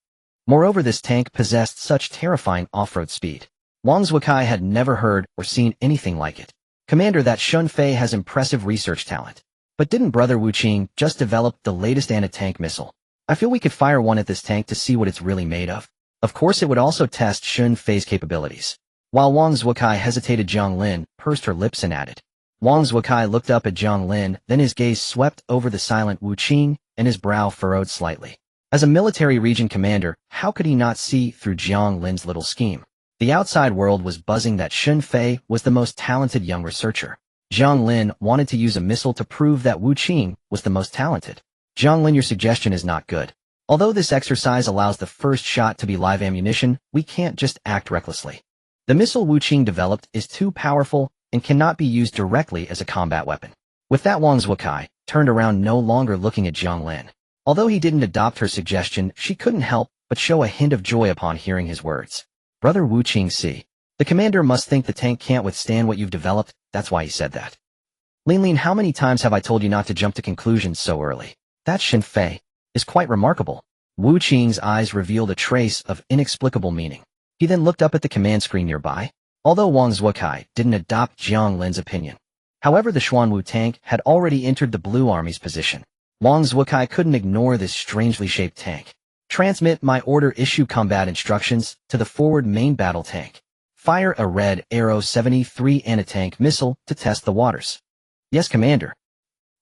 Moreover, this tank possessed such terrifying off-road speed. Wang Zhuokai had never heard or seen anything like it. Commander, that Xinfei has impressive research talent. But didn't Brother Wu Qing just develop the latest anti-tank missile? I feel we could fire one at this tank to see what it's really made of. Of course, it would also test Xinfei's capabilities. While Wang Zhuokai hesitated, Jiang Lin pursed her lips and added. Wang Zhuokai looked up at Jiang Lin, then his gaze swept over the silent Wu Qing, and his brow furrowed slightly. As a military region commander, how could he not see through Jiang Lin's little scheme? The outside world was buzzing that Xinfei was the most talented young researcher. Jiang Lin wanted to use a missile to prove that Wu Qing was the most talented. Jiang Lin, your suggestion is not good. Although this exercise allows the first shot to be live ammunition, we can't just act recklessly. The missile Wu Qing developed is too powerful and cannot be used directly as a combat weapon. With that, Wang Zhuokai turned around, no longer looking at Jiang Lin. Although he didn't adopt her suggestion, she couldn't help but show a hint of joy upon hearing his words. Brother Wu Qing, see. The commander must think the tank can't withstand what you've developed, that's why he said that. Lin, how many times have I told you not to jump to conclusions so early? That Xin Fei is quite remarkable. Wu Qing's eyes revealed a trace of inexplicable meaning. He then looked up at the command screen nearby, although Wang Zuokai didn't adopt Jiang Lin's opinion. However, the Xuanwu tank had already entered the Blue Army's position. Wang Zuokai couldn't ignore this strangely shaped tank. Transmit my order, issue combat instructions to the forward main battle tank. Fire a red Arrow 73 anti-tank missile to test the waters. Yes, Commander.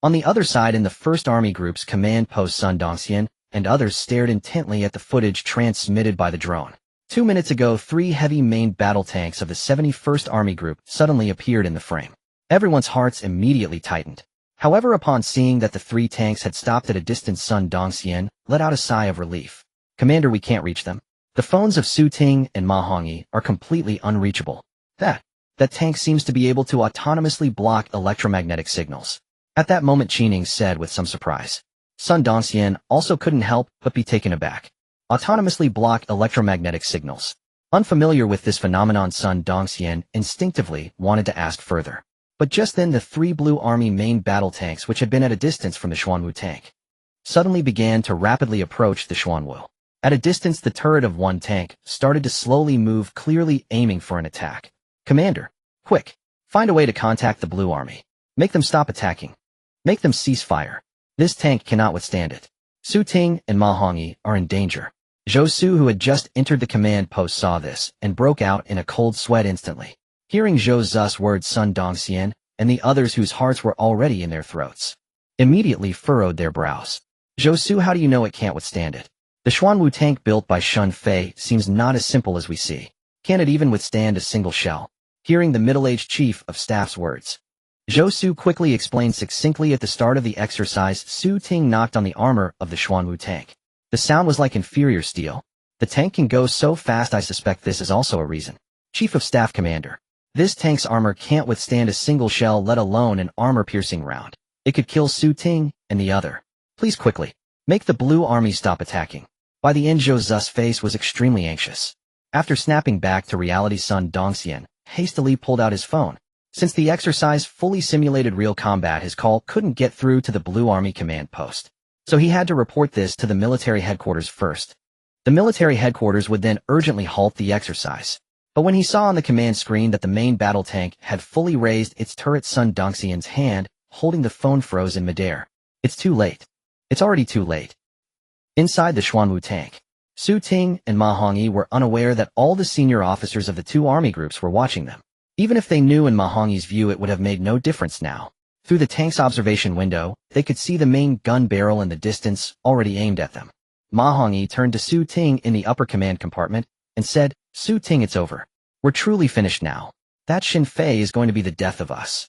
On the other side, in the 1st Army Group's command post, Sun Dongxian and others stared intently at the footage transmitted by the drone. 2 minutes ago, 3 heavy main battle tanks of the 71st Army Group suddenly appeared in the frame. Everyone's hearts immediately tightened. However, upon seeing that the 3 tanks had stopped at a distance, Sun Dongxian let out a sigh of relief. Commander, we can't reach them. The phones of Su Ting and Ma Hongyi are completely unreachable. That tank seems to be able to autonomously block electromagnetic signals. At that moment, Qining said with some surprise. Sun Dongxian also couldn't help but be taken aback. Autonomously block electromagnetic signals. Unfamiliar with this phenomenon, Sun Dongxian instinctively wanted to ask further. But just then, the 3 Blue Army main battle tanks, which had been at a distance from the Xuanwu tank, suddenly began to rapidly approach the Xuanwu. At a distance, the turret of one tank started to slowly move, clearly aiming for an attack. Commander, quick, find a way to contact the Blue Army. Make them stop attacking. Make them cease fire. This tank cannot withstand it. Su Ting and Ma Hongyi are in danger. Zhou Su, who had just entered the command post, saw this and broke out in a cold sweat instantly. Hearing Zhou Zu's words, Sun Dongxian and the others, whose hearts were already in their throats, immediately furrowed their brows. Zhou Su, how do you know it can't withstand it? The Xuanwu tank built by Xin Fei seems not as simple as we see. Can it even withstand a single shell? Hearing the middle-aged chief of staff's words, Zhou Su quickly explained succinctly. At the start of the exercise, Su Ting knocked on the armor of the Xuanwu tank. The sound was like inferior steel. The tank can go so fast, I suspect this is also a reason. Chief of Staff, Commander, this tank's armor can't withstand a single shell, let alone an armor-piercing round. It could kill Su Ting and the other. Please quickly, make the Blue Army stop attacking. By the end, Zhou Zu's face was extremely anxious. After snapping back to reality, Sun Dongxian hastily pulled out his phone. Since the exercise fully simulated real combat, his call couldn't get through to the Blue Army command post. So he had to report this to the military headquarters first. The military headquarters would then urgently halt the exercise. But when he saw on the command screen that the main battle tank had fully raised its turret, Sun Dongxian's hand holding the phone froze in midair. It's too late. It's already too late. Inside the Xuanwu tank, Su Ting and Ma Hongyi were unaware that all the senior officers of the 2 army groups were watching them. Even if they knew, in Ma Hongyi's view, it would have made no difference now. Through the tank's observation window, they could see the main gun barrel in the distance, already aimed at them. Ma Hongyi turned to Su Ting in the upper command compartment and said, Su Ting, it's over. We're truly finished now. That Xin Fei is going to be the death of us.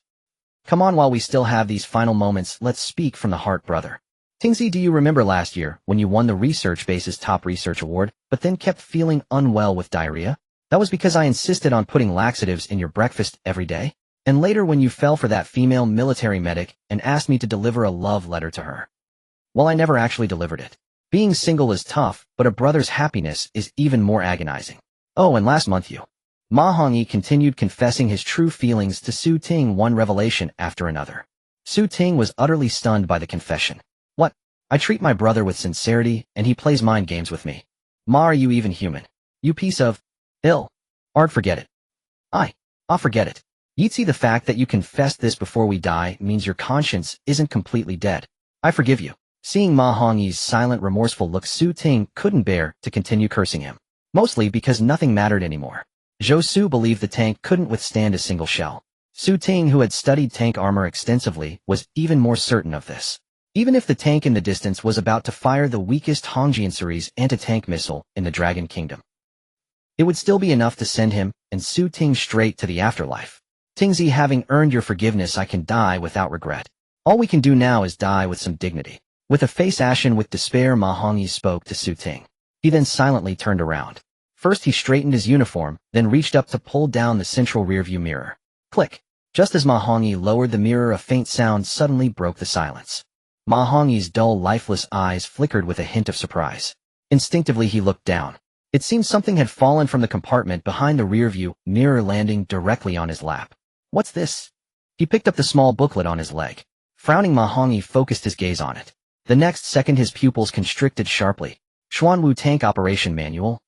Come on, while we still have these final moments, let's speak from the heart, brother. Tingzi, do you remember last year when you won the research base's top research award, but then kept feeling unwell with diarrhea? That was because I insisted on putting laxatives in your breakfast every day. And later, when you fell for that female military medic and asked me to deliver a love letter to her. Well, I never actually delivered it. Being single is tough, but a brother's happiness is even more agonizing. Oh, and last month you. Ma Hongyi continued, confessing his true feelings to Su Ting, one revelation after another. Su Ting was utterly stunned by the confession. What? I treat my brother with sincerity, and he plays mind games with me. Ma, are you even human? You piece of... ill. Art, forget it. I'll forget it. Yitzi, the fact that you confessed this before we die means your conscience isn't completely dead. I forgive you. Seeing Ma Hongyi's silent, remorseful look, Su Ting couldn't bear to continue cursing him. Mostly because nothing mattered anymore. Zhou Su believed the tank couldn't withstand a single shell. Su Ting, who had studied tank armor extensively, was even more certain of this. Even if the tank in the distance was about to fire the weakest Hongjian series anti-tank missile in the Dragon Kingdom, it would still be enough to send him and Su Ting straight to the afterlife. Tingzi, having earned your forgiveness, I can die without regret. All we can do now is die with some dignity. With a face ashen with despair, Ma Hongyi spoke to Su Ting. He then silently turned around. First he straightened his uniform, then reached up to pull down the central rearview mirror. Click! Just as Ma Hongyi lowered the mirror, a faint sound suddenly broke the silence. Ma Hongyi's dull, lifeless eyes flickered with a hint of surprise. Instinctively he looked down. It seemed something had fallen from the compartment behind the rearview mirror, landing directly on his lap. What's this? He picked up the small booklet on his leg. Frowning, Ma Hongyi focused his gaze on it. The next second his pupils constricted sharply. Xuanwu Tank Operation Manual.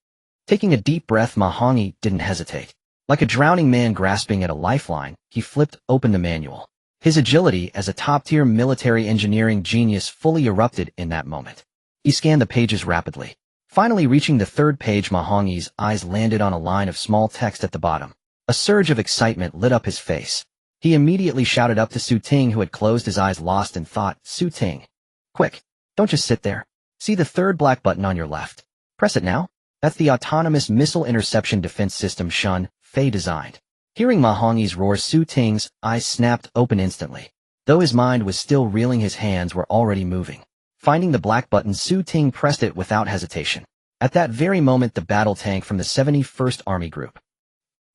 Taking a deep breath, Ma Hongyi didn't hesitate. Like a drowning man grasping at a lifeline, he flipped open the manual. His agility as a top-tier military engineering genius fully erupted in that moment. He scanned the pages rapidly. Finally reaching the third page, Ma Hongyi's eyes landed on a line of small text at the bottom. A surge of excitement lit up his face. He immediately shouted up to Su Ting, who had closed his eyes lost in thought. Su Ting. Quick, don't just sit there. See the third black button on your left. Press it now. That's the autonomous missile interception defense system Shun Fei designed. Hearing Ma Hongyi's roar, Su Ting's eyes snapped open instantly. Though his mind was still reeling, his hands were already moving. Finding the black button, Su Ting pressed it without hesitation. At that very moment, the battle tank from the 71st Army Group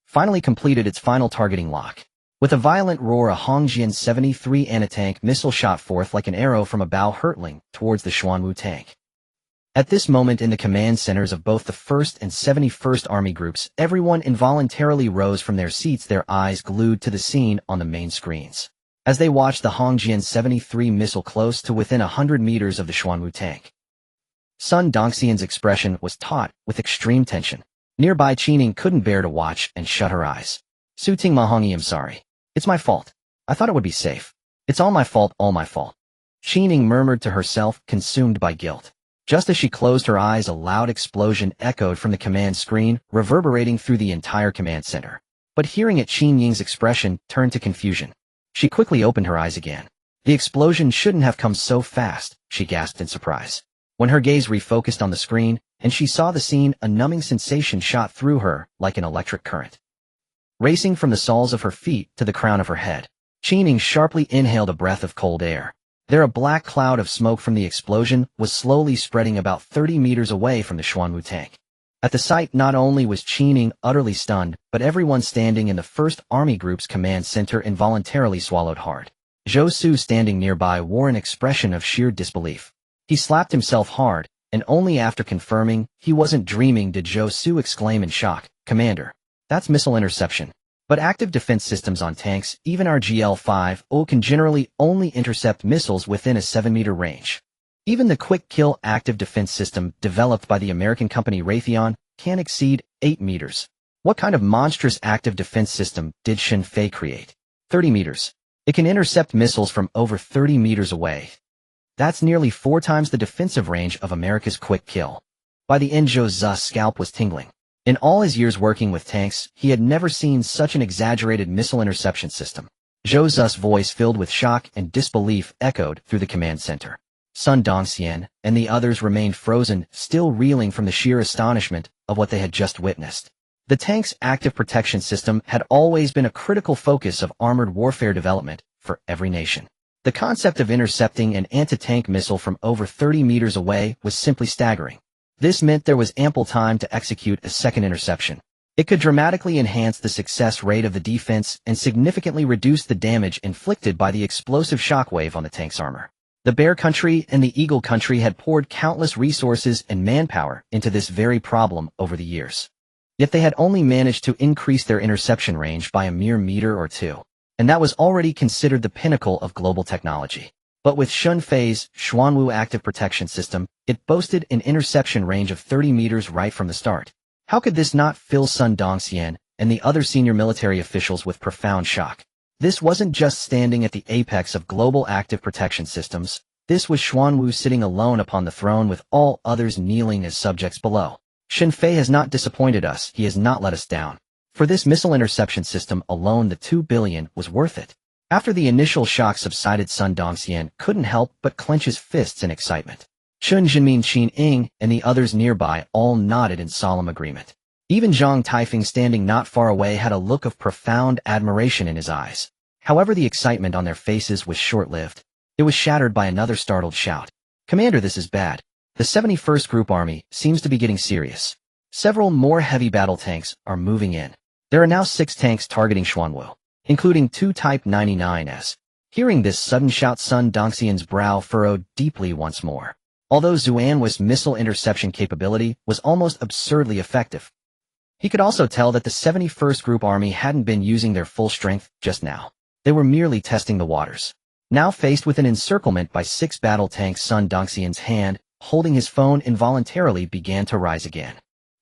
finally completed its final targeting lock. With a violent roar, a Hongjian 73 anti-tank missile shot forth like an arrow from a bow, hurtling towards the Xuanwu tank. At this moment, in the command centers of both the 1st and 71st Army Groups, everyone involuntarily rose from their seats, their eyes glued to the scene on the main screens. As they watched the Hongjian 73 missile close to within 100 meters of the Xuanwu tank, Sun Dongxian's expression was taut with extreme tension. Nearby, Qining couldn't bear to watch and shut her eyes. Su Ting, Ma Hongyi, I'm sorry. It's my fault. I thought it would be safe. It's all my fault, all my fault. Qining murmured to herself, consumed by guilt. Just as she closed her eyes, a loud explosion echoed from the command screen, reverberating through the entire command center. But hearing it, Qinying's expression turned to confusion. She quickly opened her eyes again. The explosion shouldn't have come so fast, she gasped in surprise. When her gaze refocused on the screen, and she saw the scene, a numbing sensation shot through her like an electric current. Racing from the soles of her feet to the crown of her head, Qining sharply inhaled a breath of cold air. There, a black cloud of smoke from the explosion was slowly spreading about 30 meters away from the Xuanwu tank. At the sight, not only was Qining utterly stunned, but everyone standing in the 1st Army Group's command center involuntarily swallowed hard. Zhou Su, standing nearby, wore an expression of sheer disbelief. He slapped himself hard, and only after confirming he wasn't dreaming did Zhou Su exclaim in shock, "Commander, that's missile interception. But active defense systems on tanks, even our GL-5, can generally only intercept missiles within a 7-meter range. Even the quick-kill active defense system developed by the American company Raytheon can exceed 8 meters. What kind of monstrous active defense system did Shen Fei create? 30 meters. It can intercept missiles from over 30 meters away. That's nearly 4 times the defensive range of America's quick kill." By the end, Zhou Zu's scalp was tingling. In all his years working with tanks, he had never seen such an exaggerated missile interception system. Zhou Zu's voice, filled with shock and disbelief, echoed through the command center. Sun Dongxian and the others remained frozen, still reeling from the sheer astonishment of what they had just witnessed. The tank's active protection system had always been a critical focus of armored warfare development for every nation. The concept of intercepting an anti-tank missile from over 30 meters away was simply staggering. This meant there was ample time to execute a second interception. It could dramatically enhance the success rate of the defense and significantly reduce the damage inflicted by the explosive shockwave on the tank's armor. The Bear Country and the Eagle Country had poured countless resources and manpower into this very problem over the years. Yet they had only managed to increase their interception range by a mere meter or two, and that was already considered the pinnacle of global technology. But with Shun Fei's Xuanwu active protection system, it boasted an interception range of 30 meters right from the start. How could this not fill Sun Dongxian and the other senior military officials with profound shock? This wasn't just standing at the apex of global active protection systems. This was Xuanwu sitting alone upon the throne, with all others kneeling as subjects below. Shen Fei has not disappointed us. He has not let us down. For this missile interception system alone, the 2 billion was worth it. After the initial shock subsided, Sun Dongxian couldn't help but clench his fists in excitement. Chun Jinmin, Qining, and the others nearby all nodded in solemn agreement. Even Zhang Taifeng, standing not far away, had a look of profound admiration in his eyes. However, the excitement on their faces was short-lived. It was shattered by another startled shout. "Commander, this is bad. The 71st Group Army seems to be getting serious. Several more heavy battle tanks are moving in. There are now 6 tanks targeting Xuanwu, including 2 Type 99s. Hearing this sudden shout, Sun Dongxian's brow furrowed deeply once more. Although Xuanwu's missile interception capability was almost absurdly effective, he could also tell that the 71st Group Army hadn't been using their full strength just now. They were merely testing the waters. Now faced with an encirclement by 6 battle tanks, Sun Dongxian's hand, holding his phone involuntarily, began to rise again.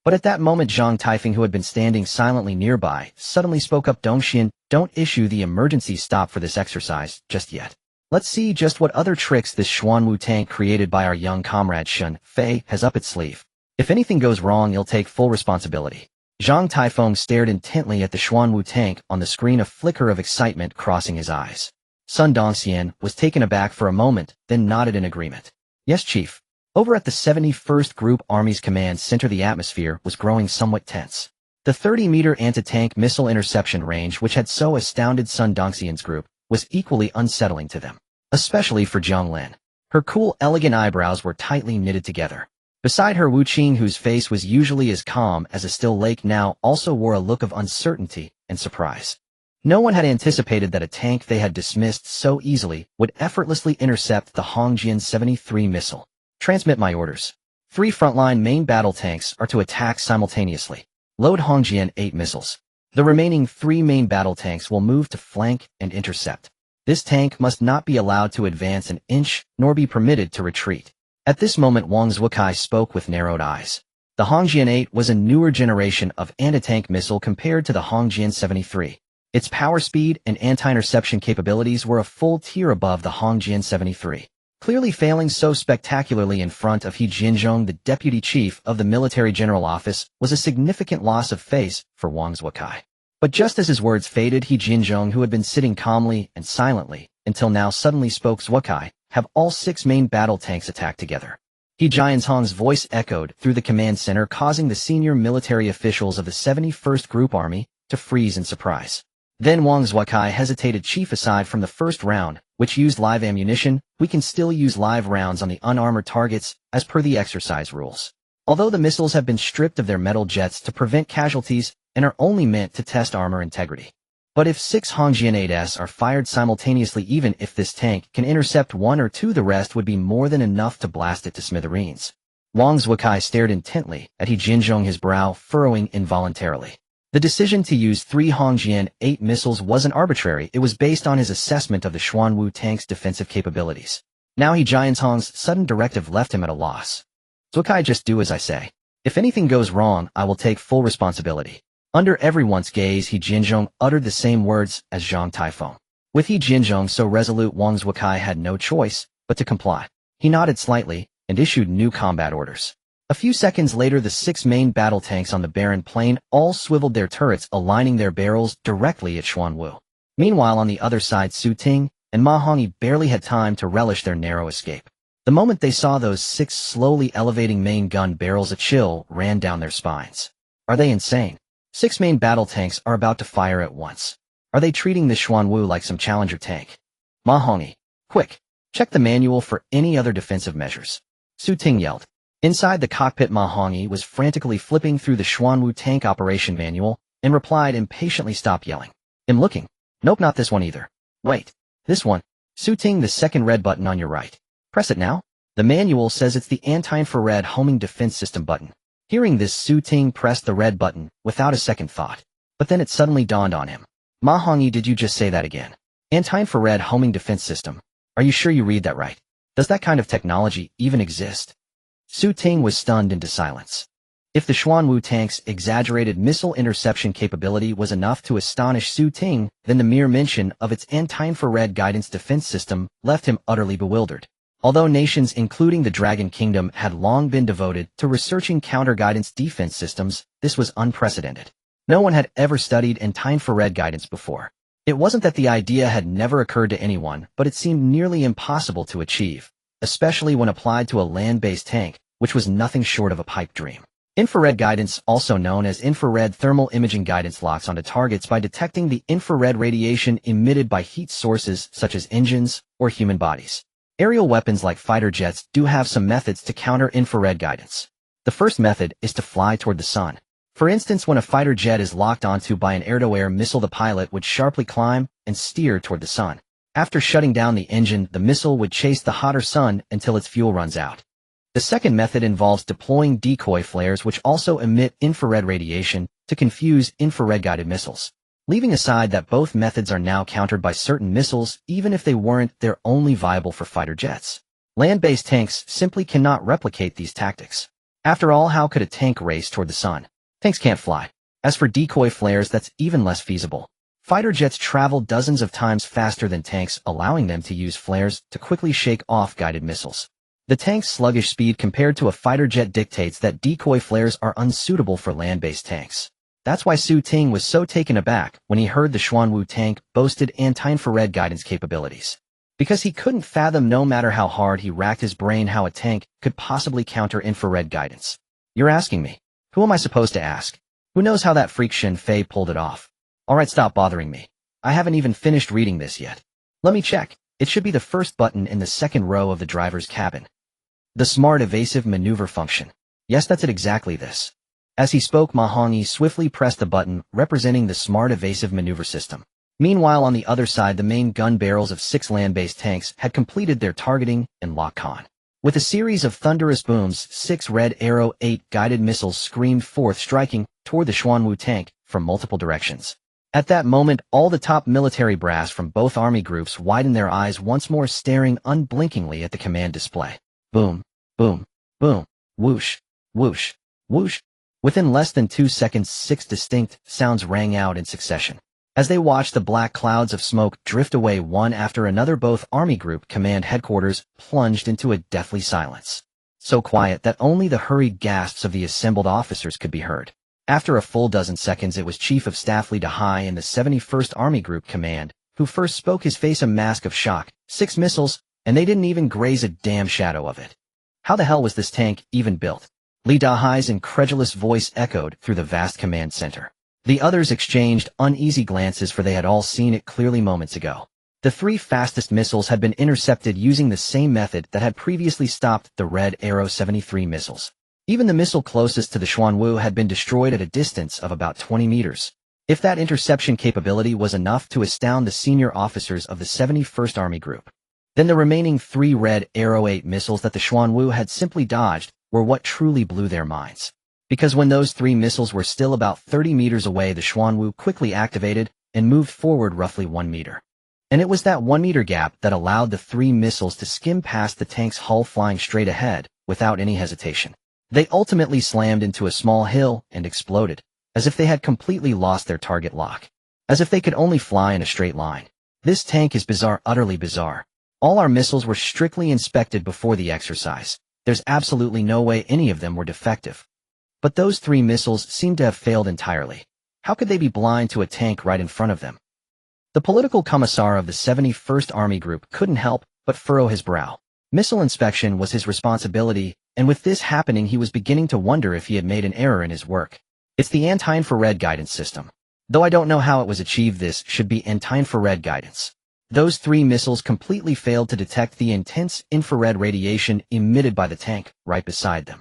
But at that moment Zhang Taifeng, who had been standing silently nearby, suddenly spoke up. Dongxian, don't issue the emergency stop for this exercise just yet. Let's see just what other tricks this Xuanwu tank created by our young comrade Shen Fei has up its sleeve. If anything goes wrong, he'll take full responsibility. Zhang Taifeng stared intently at the Xuanwu tank on the screen, a flicker of excitement crossing his eyes. Sun Dongxian was taken aback for a moment, then nodded in agreement. Yes, Chief. Over at the 71st Group Army's command center, the atmosphere was growing somewhat tense. The 30-meter anti-tank missile interception range, which had so astounded Sun Dongxian's group, was equally unsettling to them. Especially for Zhang Lin. Her cool, elegant eyebrows were tightly knitted together. Beside her, Wu Qing, whose face was usually as calm as a still lake, now also wore a look of uncertainty and surprise. No one had anticipated that a tank they had dismissed so easily would effortlessly intercept the Hongjian 73 missile. Transmit my orders. 3 frontline main battle tanks are to attack simultaneously. Load Hongjian 8 missiles. The remaining 3 main battle tanks will move to flank and intercept. This tank must not be allowed to advance an inch, nor be permitted to retreat. At this moment Wang Zuokai spoke with narrowed eyes. The Hongjian 8 was a newer generation of anti-tank missile compared to the Hongjian 73. Its power speed and anti-interception capabilities were a full tier above the Hongjian 73. Clearly failing so spectacularly in front of He Jinzhong, the deputy chief of the military general office, was a significant loss of face for Wang Zuokai. But just as his words faded, He Jinzhong, who had been sitting calmly and silently until now, suddenly spoke. Zuokai, have all 6 main battle tanks attack together. He Jianzhong's voice echoed through the command center, causing the senior military officials of the 71st Group Army to freeze in surprise. Then Wang Zuokai hesitated. Chief, aside from the first round, which used live ammunition, we can still use live rounds on the unarmored targets, as per the exercise rules. Although the missiles have been stripped of their metal jets to prevent casualties and are only meant to test armor integrity. But if 6 Hongjian 8s are fired simultaneously, even if this tank can intercept 1 or 2, the rest would be more than enough to blast it to smithereens. Wang Zuokai stared intently at He Jinzhong, his brow furrowing involuntarily. The decision to use 3 Hongjian 8 missiles wasn't arbitrary. It was based on his assessment of the Xuanwu tank's defensive capabilities. Now He Jianzhong's sudden directive left him at a loss. Zuokai, just do as I say. If anything goes wrong, I will take full responsibility. Under everyone's gaze, He Jinzhong uttered the same words as Zhang Taifeng. With He Jinzhong so resolute, Wang Zuokai had no choice but to comply. He nodded slightly and issued new combat orders. A few seconds later, the 6 main battle tanks on the barren plain all swiveled their turrets, aligning their barrels directly at Xuanwu. Meanwhile, on the other side, Su Ting and Ma Hongyi barely had time to relish their narrow escape. The moment they saw those 6 slowly elevating main gun barrels, a chill ran down their spines. Are they insane? 6 main battle tanks are about to fire at once. Are they treating this Xuanwu like some challenger tank? Ma Hongyi, quick, check the manual for any other defensive measures. Su Ting yelled. Inside the cockpit, Ma Hongyi was frantically flipping through the Xuanwu tank operation manual and replied impatiently, stop yelling. I'm looking. Nope, not this one either. Wait. This one. Su Ting, the second red button on your right. Press it now. The manual says it's the anti-infrared homing defense system button. Hearing this, Su Ting pressed the red button without a second thought. But then it suddenly dawned on him. Ma Hongyi, did you just say that again? Anti-infrared homing defense system. Are you sure you read that right? Does that kind of technology even exist? Su Ting was stunned into silence. If the Xuanwu tank's exaggerated missile interception capability was enough to astonish Su Ting, then the mere mention of its anti-infrared guidance defense system left him utterly bewildered. Although nations including the Dragon Kingdom had long been devoted to researching counter-guidance defense systems, this was unprecedented. No one had ever studied anti-infrared guidance before. It wasn't that the idea had never occurred to anyone, but it seemed nearly impossible to achieve, especially when applied to a land-based tank, which was nothing short of a pipe dream. Infrared guidance, also known as infrared thermal imaging guidance, locks onto targets by detecting the infrared radiation emitted by heat sources such as engines or human bodies. Aerial weapons like fighter jets do have some methods to counter infrared guidance. The first method is to fly toward the sun. For instance, when a fighter jet is locked onto by an air-to-air missile, the pilot would sharply climb and steer toward the sun. After shutting down the engine, the missile would chase the hotter sun until its fuel runs out. The second method involves deploying decoy flares, which also emit infrared radiation to confuse infrared-guided missiles. Leaving aside that both methods are now countered by certain missiles, even if they weren't, they're only viable for fighter jets. Land-based tanks simply cannot replicate these tactics. After all, how could a tank race toward the sun? Tanks can't fly. As for decoy flares, that's even less feasible. Fighter jets travel dozens of times faster than tanks, allowing them to use flares to quickly shake off guided missiles. The tank's sluggish speed compared to a fighter jet dictates that decoy flares are unsuitable for land-based tanks. That's why Su Ting was so taken aback when he heard the Xuanwu tank boasted anti-infrared guidance capabilities. Because he couldn't fathom, no matter how hard he racked his brain, how a tank could possibly counter infrared guidance. You're asking me. Who am I supposed to ask? Who knows how that freak Shin Fei pulled it off? Alright, stop bothering me. I haven't even finished reading this yet. Let me check. It should be the first button in the second row of the driver's cabin. The Smart Evasive Maneuver function. Yes, that's it, exactly this. As he spoke, Ma Hongyi swiftly pressed the button representing the Smart Evasive Maneuver system. Meanwhile, on the other side, the main gun barrels of 6 land-based tanks had completed their targeting and lock-on. With a series of thunderous booms, 6 Red Arrow 8 guided missiles screamed forth, striking toward the Xuanwu tank from multiple directions. At that moment, all the top military brass from both army groups widened their eyes once more, staring unblinkingly at the command display. Boom, boom, boom, whoosh, whoosh, whoosh. Within less than 2 seconds, 6 distinct sounds rang out in succession. As they watched the black clouds of smoke drift away one after another, both Army Group Command Headquarters plunged into a deathly silence. So quiet that only the hurried gasps of the assembled officers could be heard. After a full dozen seconds, it was Chief of Staff Li Dahai in the 71st Army Group Command who first spoke, his face a mask of shock. 6 missiles, and they didn't even graze a damn shadow of it. How the hell was this tank even built? Li Dahai's incredulous voice echoed through the vast command center. The others exchanged uneasy glances, for they had all seen it clearly moments ago. The 3 fastest missiles had been intercepted using the same method that had previously stopped the Red Arrow 73 missiles. Even the missile closest to the Xuanwu had been destroyed at a distance of about 20 meters. If that interception capability was enough to astound the senior officers of the 71st Army Group, then the remaining 3 Red Arrow 8 missiles that the Xuanwu had simply dodged were what truly blew their minds. Because when those 3 missiles were still about 30 meters away, the Xuanwu quickly activated and moved forward roughly 1 meter. And it was that 1 meter gap that allowed the 3 missiles to skim past the tank's hull, flying straight ahead without any hesitation. They ultimately slammed into a small hill and exploded, as if they had completely lost their target lock. As if they could only fly in a straight line. This tank is bizarre, utterly bizarre. All our missiles were strictly inspected before the exercise. There's absolutely no way any of them were defective. But those 3 missiles seem to have failed entirely. How could they be blind to a tank right in front of them? The political commissar of the 71st Army Group couldn't help but furrow his brow. Missile inspection was his responsibility, and with this happening, he was beginning to wonder if he had made an error in his work. It's the anti-infrared guidance system. Though I don't know how it was achieved, this should be anti-infrared guidance. Those 3 missiles completely failed to detect the intense infrared radiation emitted by the tank right beside them.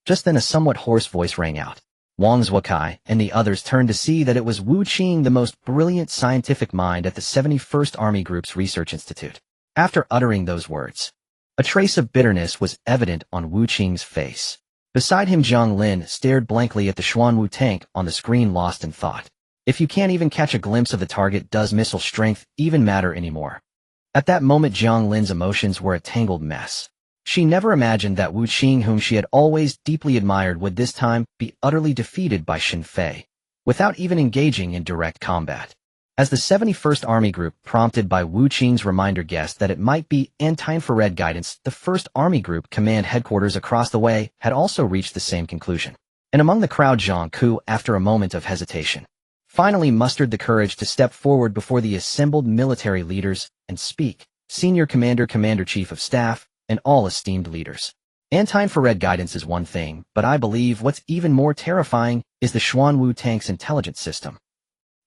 Just then a somewhat hoarse voice rang out. Wang Zhuokai and the others turned to see that it was Wu Qing, the most brilliant scientific mind at the 71st Army Group's Research Institute. After uttering those words, a trace of bitterness was evident on Wu Qing's face. Beside him, Zhang Lin stared blankly at the Xuanwu tank on the screen, lost in thought. If you can't even catch a glimpse of the target, does missile strength even matter anymore? At that moment, Zhang Lin's emotions were a tangled mess. She never imagined that Wu Qing, whom she had always deeply admired, would this time be utterly defeated by Shin Fei, without even engaging in direct combat. As the 71st Army Group, prompted by Wu Qing's reminder, guessed that it might be anti-infrared guidance, the 1st Army Group Command Headquarters across the way had also reached the same conclusion. And among the crowd, Zhang Ku, after a moment of hesitation, finally mustered the courage to step forward before the assembled military leaders and speak. Senior Commander, Commander-Chief of Staff, and all esteemed leaders. Anti-infrared guidance is one thing, but I believe what's even more terrifying is the Xuanwu tank's intelligence system.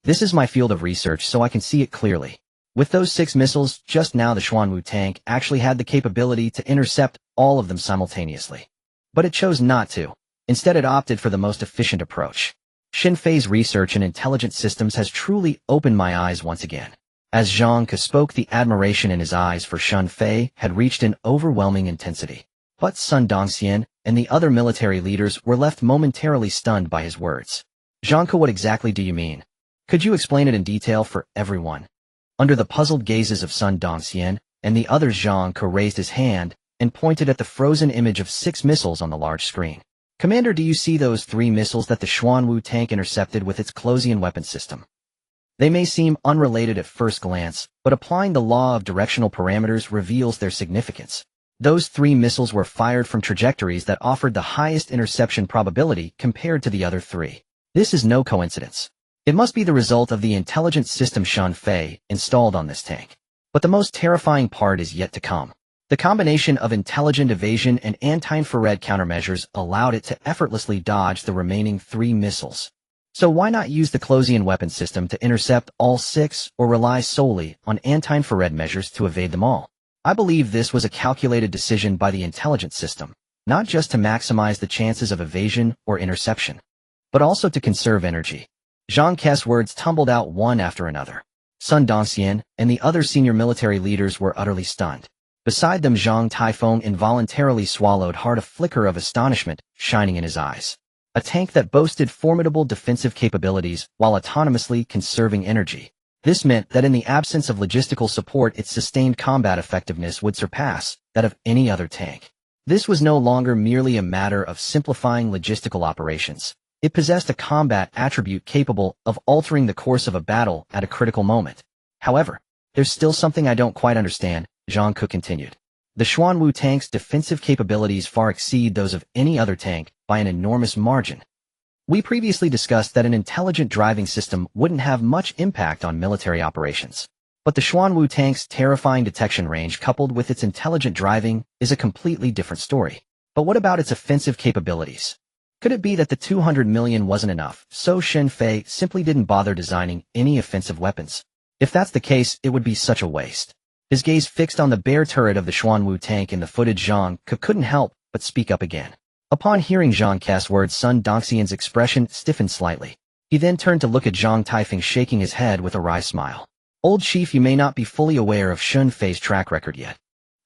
This is my field of research, so I can see it clearly. With those 6 missiles, just now the Xuanwu tank actually had the capability to intercept all of them simultaneously. But it chose not to. Instead, it opted for the most efficient approach. Shin Fei's research in intelligent systems has truly opened my eyes once again. As Zhang Ke spoke, the admiration in his eyes for Shin Fei had reached an overwhelming intensity. But Sun Dongxian and the other military leaders were left momentarily stunned by his words. Zhang Ke, what exactly do you mean? Could you explain it in detail for everyone? Under the puzzled gazes of Sun Dongxian and the others, Zhang Ke raised his hand and pointed at the frozen image of 6 missiles on the large screen. Commander, do you see those 3 missiles that the Xuanwu tank intercepted with its Closian weapon system? They may seem unrelated at first glance, but applying the law of directional parameters reveals their significance. Those 3 missiles were fired from trajectories that offered the highest interception probability compared to the other 3. This is no coincidence. It must be the result of the intelligent system Shenfei installed on this tank. But the most terrifying part is yet to come. The combination of intelligent evasion and anti-infrared countermeasures allowed it to effortlessly dodge the remaining 3 missiles. So why not use the Closian weapon system to intercept all 6 or rely solely on anti-infrared measures to evade them all? I believe this was a calculated decision by the intelligence system, not just to maximize the chances of evasion or interception, but also to conserve energy. Zhang Ke's words tumbled out one after another. Sun Dongxian and the other senior military leaders were utterly stunned. Beside them, Zhang Taifeng involuntarily swallowed hard, a flicker of astonishment shining in his eyes. A tank that boasted formidable defensive capabilities while autonomously conserving energy. This meant that in the absence of logistical support, its sustained combat effectiveness would surpass that of any other tank. This was no longer merely a matter of simplifying logistical operations. It possessed a combat attribute capable of altering the course of a battle at a critical moment. However, there's still something I don't quite understand, Zhang Ke continued. The Xuanwu tank's defensive capabilities far exceed those of any other tank by an enormous margin. We previously discussed that an intelligent driving system wouldn't have much impact on military operations. But the Xuanwu tank's terrifying detection range coupled with its intelligent driving is a completely different story. But what about its offensive capabilities? Could it be that the 200 million wasn't enough, so Shenfei simply didn't bother designing any offensive weapons? If that's the case, it would be such a waste. His gaze fixed on the bare turret of the Xuanwu tank in the footage. Zhang Ke couldn't help but speak up again. Upon hearing Zhang Ke's words, Sun Dongxian's expression stiffened slightly. He then turned to look at Zhang Taifeng, shaking his head with a wry smile. Old chief, you may not be fully aware of Shenfei's track record yet.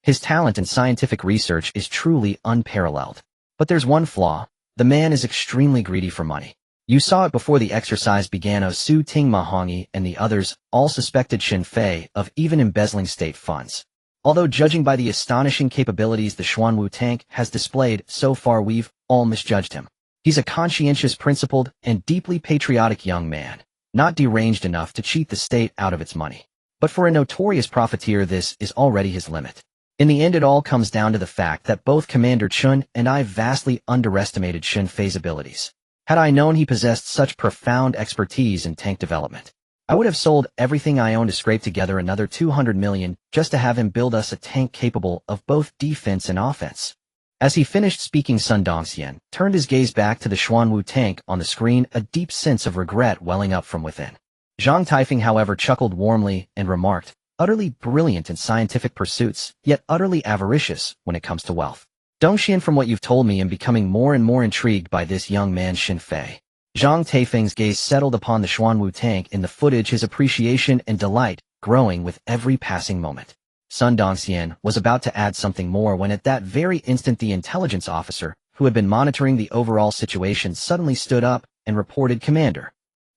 His talent in scientific research is truly unparalleled. But there's one flaw. The man is extremely greedy for money. You saw it before the exercise began. Su Ting Mahongi and the others all suspected Shenfei of even embezzling state funds. Although judging by the astonishing capabilities the Xuanwu tank has displayed so far, we've all misjudged him. He's a conscientious, principled, and deeply patriotic young man, not deranged enough to cheat the state out of its money. But for a notorious profiteer, this is already his limit. In the end, it all comes down to the fact that both Commander Chun and I vastly underestimated Shenfei's abilities. Had I known he possessed such profound expertise in tank development, I would have sold everything I own to scrape together another 200 million just to have him build us a tank capable of both defense and offense. As he finished speaking, Sun Dongxian turned his gaze back to the Xuanwu tank on the screen, a deep sense of regret welling up from within. Zhang Taifeng, however, chuckled warmly and remarked, utterly brilliant in scientific pursuits, yet utterly avaricious when it comes to wealth. Dongxian, from what you've told me, I'm becoming more and more intrigued by this young man Shenfei. Zhang Taifeng's gaze settled upon the Xuanwu tank in the footage, his appreciation and delight growing with every passing moment. Sun Dongxian was about to add something more when at that very instant the intelligence officer, who had been monitoring the overall situation, suddenly stood up and reported, Commander.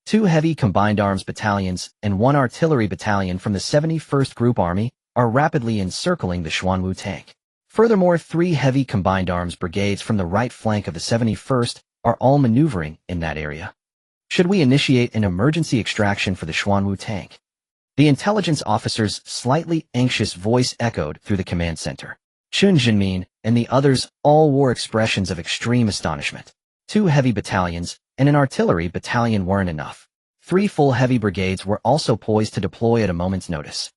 2 heavy combined arms battalions and 1 artillery battalion from the 71st Group Army are rapidly encircling the Xuanwu tank. Furthermore, 3 heavy combined arms brigades from the right flank of the 71st are all maneuvering in that area. Should we initiate an emergency extraction for the Xuanwu tank? The intelligence officer's slightly anxious voice echoed through the command center. Chun Jinmin and the others all wore expressions of extreme astonishment. 2 heavy battalions and an artillery battalion weren't enough. 3 full heavy brigades were also poised to deploy at a moment's notice.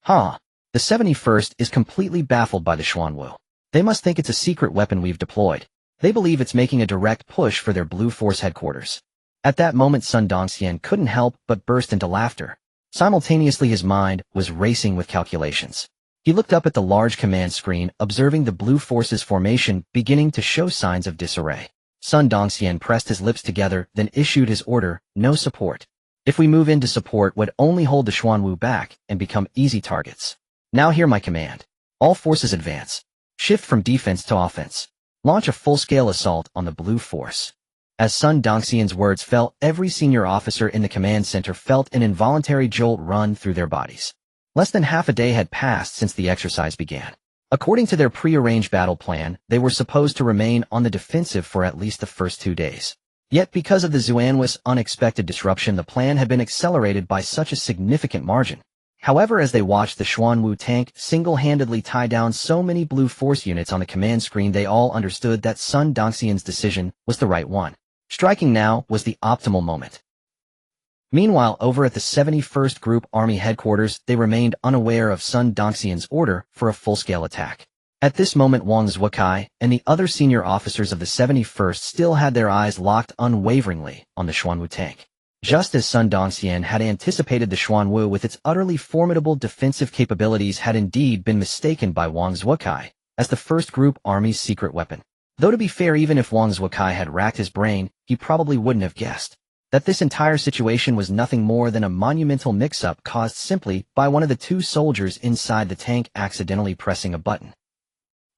The 71st is completely baffled by the Xuanwu. They must think it's a secret weapon we've deployed. They believe it's making a direct push for their Blue Force headquarters. At that moment, Sun Dongxian couldn't help but burst into laughter. Simultaneously, his mind was racing with calculations. He looked up at the large command screen, observing the Blue Force's formation beginning to show signs of disarray. Sun Dongxian pressed his lips together, then issued his order, no support. If we move into support, would only hold the Xuanwu back and become easy targets. Now hear my command. All forces advance. Shift from defense to offense. Launch a full-scale assault on the Blue Force. As Sun Dongxian's words fell, every senior officer in the command center felt an involuntary jolt run through their bodies. Less than half a day had passed since the exercise began. According to their pre-arranged battle plan, they were supposed to remain on the defensive for at least the first 2 days. Yet because of the Xuanhua's unexpected disruption, the plan had been accelerated by such a significant margin. However, as they watched the Xuanwu tank single-handedly tie down so many blue force units on the command screen, they all understood that Sun Dongxian's decision was the right one. Striking now was the optimal moment. Meanwhile, over at the 71st Group Army headquarters, they remained unaware of Sun Dongxian's order for a full-scale attack. At this moment, Wang Zuokai and the other senior officers of the 71st still had their eyes locked unwaveringly on the Xuanwu tank. Just as Sun Dongxian had anticipated, the Xuanwu with its utterly formidable defensive capabilities had indeed been mistaken by Wang Zuokai as the 1st Group Army's secret weapon. Though to be fair, even if Wang Zuokai had racked his brain, he probably wouldn't have guessed that this entire situation was nothing more than a monumental mix-up caused simply by one of the 2 soldiers inside the tank accidentally pressing a button.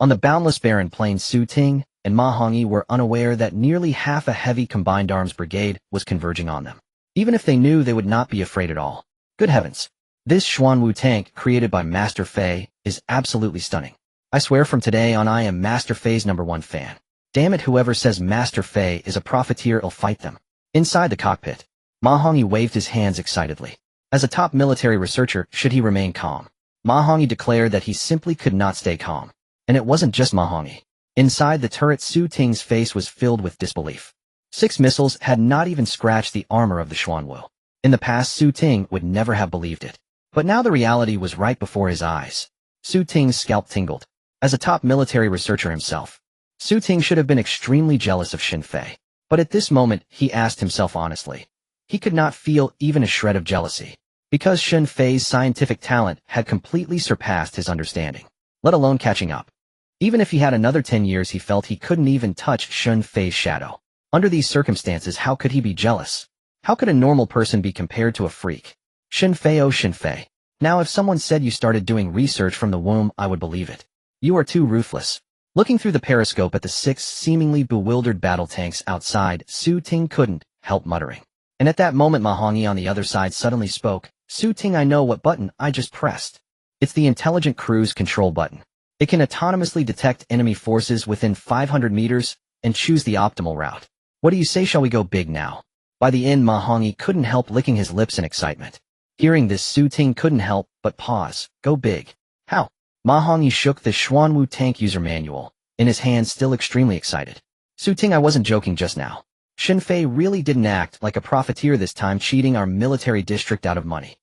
On the boundless barren plain, Su Ting and Ma Hongyi were unaware that nearly half a heavy combined arms brigade was converging on them. Even if they knew, they would not be afraid at all. Good heavens! This Xuanwu tank, created by Master Fei, is absolutely stunning. I swear from today on I am Master Fei's #1 fan. Damn it, whoever says Master Fei is a profiteer, I'll fight them. Inside the cockpit, Ma Hongyi waved his hands excitedly. As a top military researcher, should he remain calm? Ma Hongyi declared that he simply could not stay calm. And it wasn't just Ma Hongyi. Inside the turret, Su Ting's face was filled with disbelief. 6 missiles had not even scratched the armor of the Xuanwu. In the past, Su Ting would never have believed it. But now the reality was right before his eyes. Su Ting's scalp tingled. As a top military researcher himself, Su Ting should have been extremely jealous of Xin Fei. But at this moment, he asked himself honestly. He could not feel even a shred of jealousy, because Xin Fei's scientific talent had completely surpassed his understanding, let alone catching up. Even if he had another 10 years, he felt he couldn't even touch Xin Fei's shadow. Under these circumstances, how could he be jealous? How could a normal person be compared to a freak? Xin Fei, oh Xin Fei. Now if someone said you started doing research from the womb, I would believe it. You are too ruthless. Looking through the periscope at the 6 seemingly bewildered battle tanks outside, Su Ting couldn't help muttering. And at that moment, Ma Hongyi on the other side suddenly spoke. Su Ting, I know what button I just pressed. It's the Intelligent Cruise Control button. It can autonomously detect enemy forces within 500 meters and choose the optimal route. What do you say, shall we go big now? By the end, Ma Hongyi couldn't help licking his lips in excitement. Hearing this, Su Ting couldn't help but pause. Go big. How? Ma Hongyi shook the Xuanwu tank user manual, in his hand, still extremely excited. Su Ting, I wasn't joking just now. Xin Fei really didn't act like a profiteer this time, cheating our military district out of money.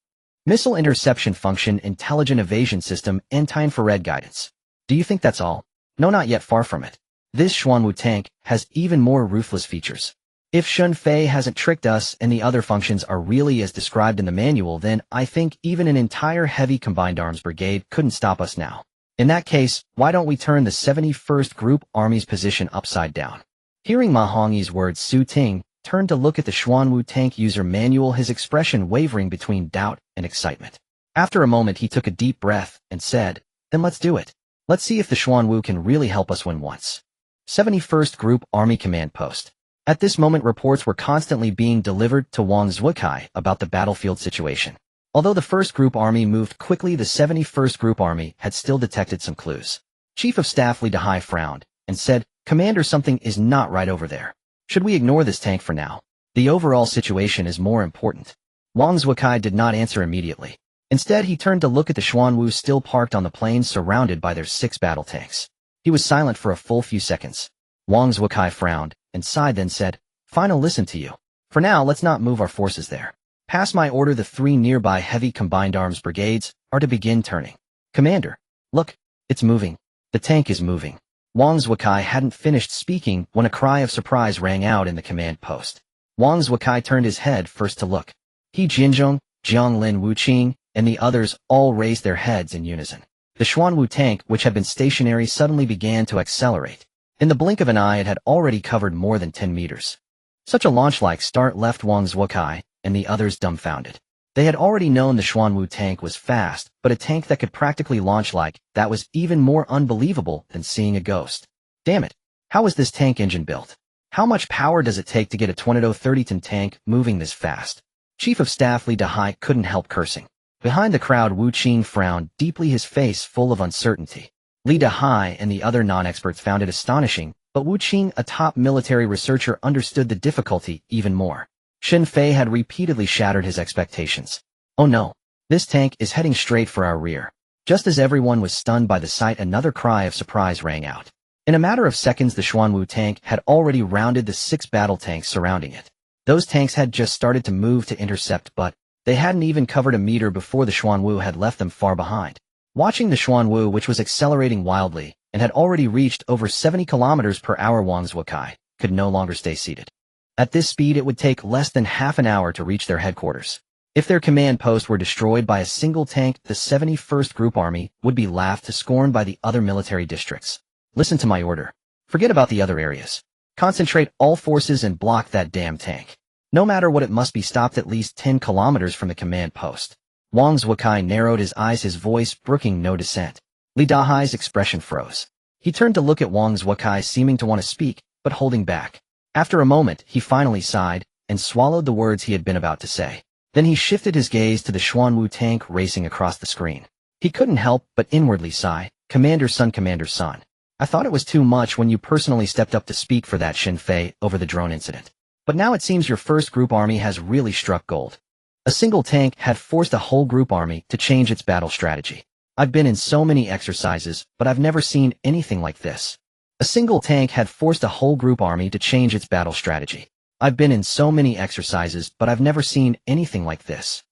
Missile interception function, intelligent evasion system, anti-infrared guidance. Do you think that's all? No, not yet, far from it. This Xuanwu tank has even more ruthless features. If Xin Fei hasn't tricked us and the other functions are really as described in the manual, then I think even an entire heavy combined arms brigade couldn't stop us now. In that case, why don't we turn the 71st Group Army's position upside down? Hearing Ma Hongyi's words, Su Ting turned to look at the Xuanwu tank user manual, his expression wavering between doubt and excitement. After a moment, he took a deep breath and said, then let's do it. Let's see if the Xuanwu can really help us win once. 71st Group Army Command Post. At this moment, reports were constantly being delivered to Wang Zuokai about the battlefield situation. Although the 1st Group Army moved quickly, the 71st Group Army had still detected some clues. Chief of Staff Li Dehai frowned and said, Commander, something is not right over there. Should we ignore this tank for now? The overall situation is more important. Wang Zuokai did not answer immediately. Instead, he turned to look at the Xuanwu still parked on the plain, surrounded by their 6 battle tanks. He was silent for a full few seconds. Wang Zuokai frowned and sighed, then said, Fine, I'll listen to you. For now, let's not move our forces there. Pass my order. The 3 nearby heavy combined arms brigades are to begin turning. Commander, look, it's moving. The tank is moving. Wang Zuokai hadn't finished speaking when a cry of surprise rang out in the command post. Wang Zuokai turned his head first to look. He Jinzhong, Jiang Lin Wuqing, and the others all raised their heads in unison. The Xuanwu tank, which had been stationary, suddenly began to accelerate. In the blink of an eye, it had already covered more than 10 meters. Such a launch-like start left Wang Zuokai and the others dumbfounded. They had already known the Xuanwu tank was fast, but a tank that could practically launch like that was even more unbelievable than seeing a ghost. Damn it! How was this tank engine built? How much power does it take to get a 20-30-ton tank moving this fast? Chief of Staff Li Dahai couldn't help cursing. Behind the crowd, Wu Qing frowned deeply, his face full of uncertainty. Li Dahai and the other non-experts found it astonishing, but Wu Qing, a top military researcher, understood the difficulty even more. Shen Fei had repeatedly shattered his expectations. Oh no! This tank is heading straight for our rear. Just as everyone was stunned by the sight, another cry of surprise rang out. In a matter of seconds, the Xuanwu tank had already rounded the 6 battle tanks surrounding it. Those tanks had just started to move to intercept, but they hadn't even covered a meter before the Xuanwu had left them far behind. Watching the Xuanwu, which was accelerating wildly and had already reached over 70 kilometers per hour, Wang Zhuokai could no longer stay seated. At this speed, it would take less than half an hour to reach their headquarters. If their command post were destroyed by a single tank, the 71st Group Army would be laughed to scorn by the other military districts. Listen to my order. Forget about the other areas. Concentrate all forces and block that damn tank. No matter what, it must be stopped at least 10 kilometers from the command post. Wang Zhuokai narrowed his eyes, his voice brooking no dissent. Li Dahai's expression froze. He turned to look at Wang Zhuokai, seeming to want to speak, but holding back. After a moment, he finally sighed and swallowed the words he had been about to say. Then he shifted his gaze to the Xuanwu tank racing across the screen. He couldn't help but inwardly sigh. Commander Sun, Commander Sun. I thought it was too much when you personally stepped up to speak for that Shen Fei over the drone incident. But now it seems your first group army has really struck gold. A single tank had forced a whole group army to change its battle strategy. I've been in so many exercises, but I've never seen anything like this. A single tank had forced a whole group army to change its battle strategy. I've been in so many exercises, but I've never seen anything like this.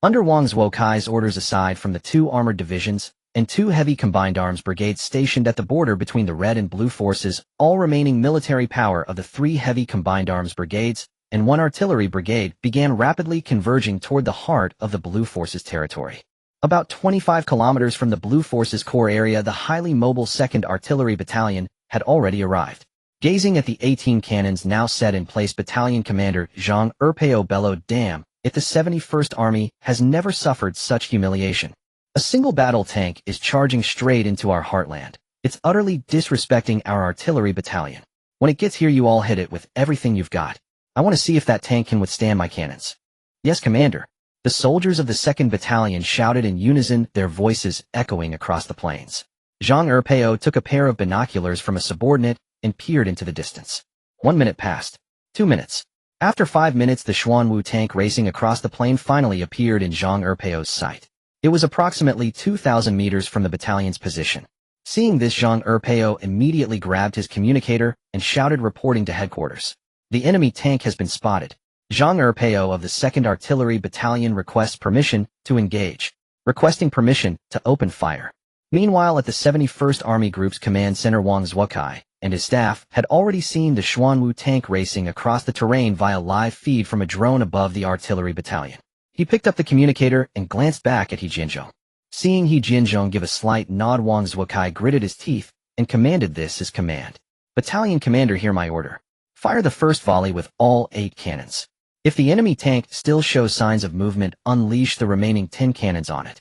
Under Wang Zhuokai's orders, aside from the 2 armored divisions and 2 heavy combined arms brigades stationed at the border between the red and blue forces, all remaining military power of the 3 heavy combined arms brigades and 1 artillery brigade began rapidly converging toward the heart of the blue forces territory. About 25 kilometers from the blue forces core area, the highly mobile 2nd Artillery Battalion had already arrived. Gazing at the 18 cannons now set in place, Battalion Commander Zhang Erpeo bellowed, "Damn, if the 71st Army has never suffered such humiliation. A single battle tank is charging straight into our heartland. It's utterly disrespecting our artillery battalion. When it gets here, you all hit it with everything you've got. I want to see if that tank can withstand my cannons." "Yes, Commander." The soldiers of the 2nd Battalion shouted in unison, their voices echoing across the plains. Zhang Erpeo took a pair of binoculars from a subordinate and peered into the distance. 1 minute passed. 2 minutes. After 5 minutes, the Xuanwu tank racing across the plain finally appeared in Zhang Erpeo's sight. It was approximately 2,000 meters from the battalion's position. Seeing this, Zhang Erpeo immediately grabbed his communicator and shouted, reporting to headquarters. "The enemy tank has been spotted. Zhang Erpeo of the 2nd Artillery Battalion requests permission to engage. Requesting permission to open fire." Meanwhile, at the 71st Army Group's command center, Wang Zhuokai and his staff had already seen the Xuanwu tank racing across the terrain via live feed from a drone above the artillery battalion. He picked up the communicator and glanced back at He Jianzhong. Seeing He Jianzhong give a slight nod, Wang Zhuokai gritted his teeth and commanded this as command. "Battalion Commander, hear my order. Fire the first volley with all 8 cannons. If the enemy tank still shows signs of movement, unleash the remaining 10 cannons on it."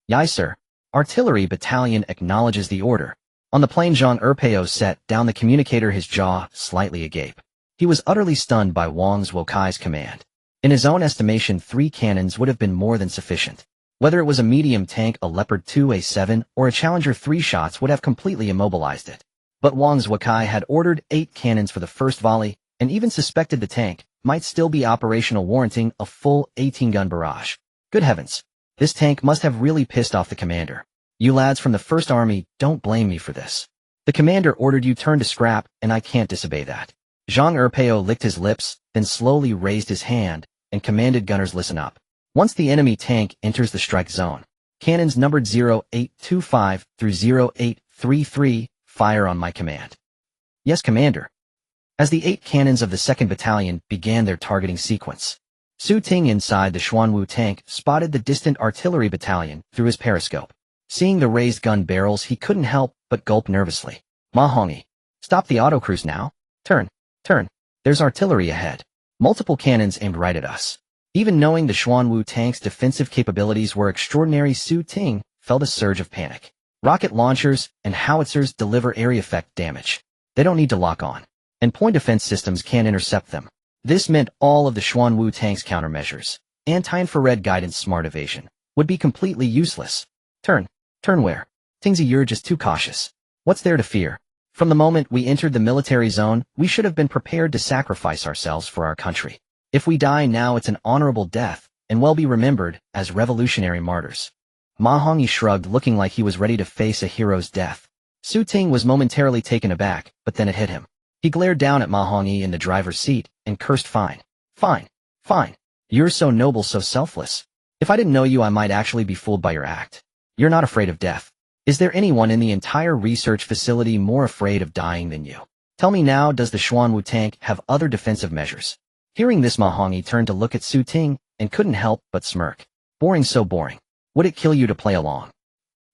"Yai, sir." Artillery Battalion acknowledges the order. On the plain, Zhang Erpeo set down the communicator, his jaw slightly agape. He was utterly stunned by Wang Zhuokai's command. In his own estimation, 3 cannons would have been more than sufficient. Whether it was a medium tank, a Leopard 2A7, or a Challenger, 3 shots would have completely immobilized it. But Wang Zhuokai had ordered 8 cannons for the first volley, and even suspected the tank might still be operational, warranting a full 18-gun barrage. Good heavens! This tank must have really pissed off the commander. "You lads from the 1st Army, don't blame me for this. The commander ordered you turn to scrap, and I can't disobey that." Zhang Erpeo licked his lips, then slowly raised his hand and commanded, "Gunners, listen up. Once the enemy tank enters the strike zone, cannons numbered 0825 through 0833 fire on my command." "Yes, Commander." As the 8 cannons of the 2nd Battalion began their targeting sequence, Su Ting inside the Xuanwu tank spotted the distant artillery battalion through his periscope. Seeing the raised gun barrels, he couldn't help but gulp nervously. "Ma Hongi, stop the autocruise now. Turn, turn. There's artillery ahead. Multiple cannons aimed right at us." Even knowing the Xuanwu tank's defensive capabilities were extraordinary, Su Ting felt a surge of panic. Rocket launchers and howitzers deliver area effect damage. They don't need to lock on. and point defense systems can't intercept them. This meant all of the Xuanwu tank's countermeasures, anti-infrared guidance smart evasion, would be completely useless. Turn where? Tingzi, you're just too cautious. What's there to fear? From the moment we entered the military zone, we should have been prepared to sacrifice ourselves for our country. If we die now, it's an honorable death, and will be remembered as revolutionary martyrs. Ma Hongyi shrugged, looking like he was ready to face a hero's death. Su Ting was momentarily taken aback, but then it hit him. He glared down at Ma Hongyi in the driver's seat and cursed, Fine. You're so noble, so selfless. If I didn't know you, I might actually be fooled by your act. You're not afraid of death. Is there anyone in the entire research facility more afraid of dying than you? Tell me now, does the Xuanwu tank have other defensive measures? Hearing this, Ma Hongyi turned to look at Su Ting and couldn't help but smirk. Boring, so boring. Would it kill you to play along?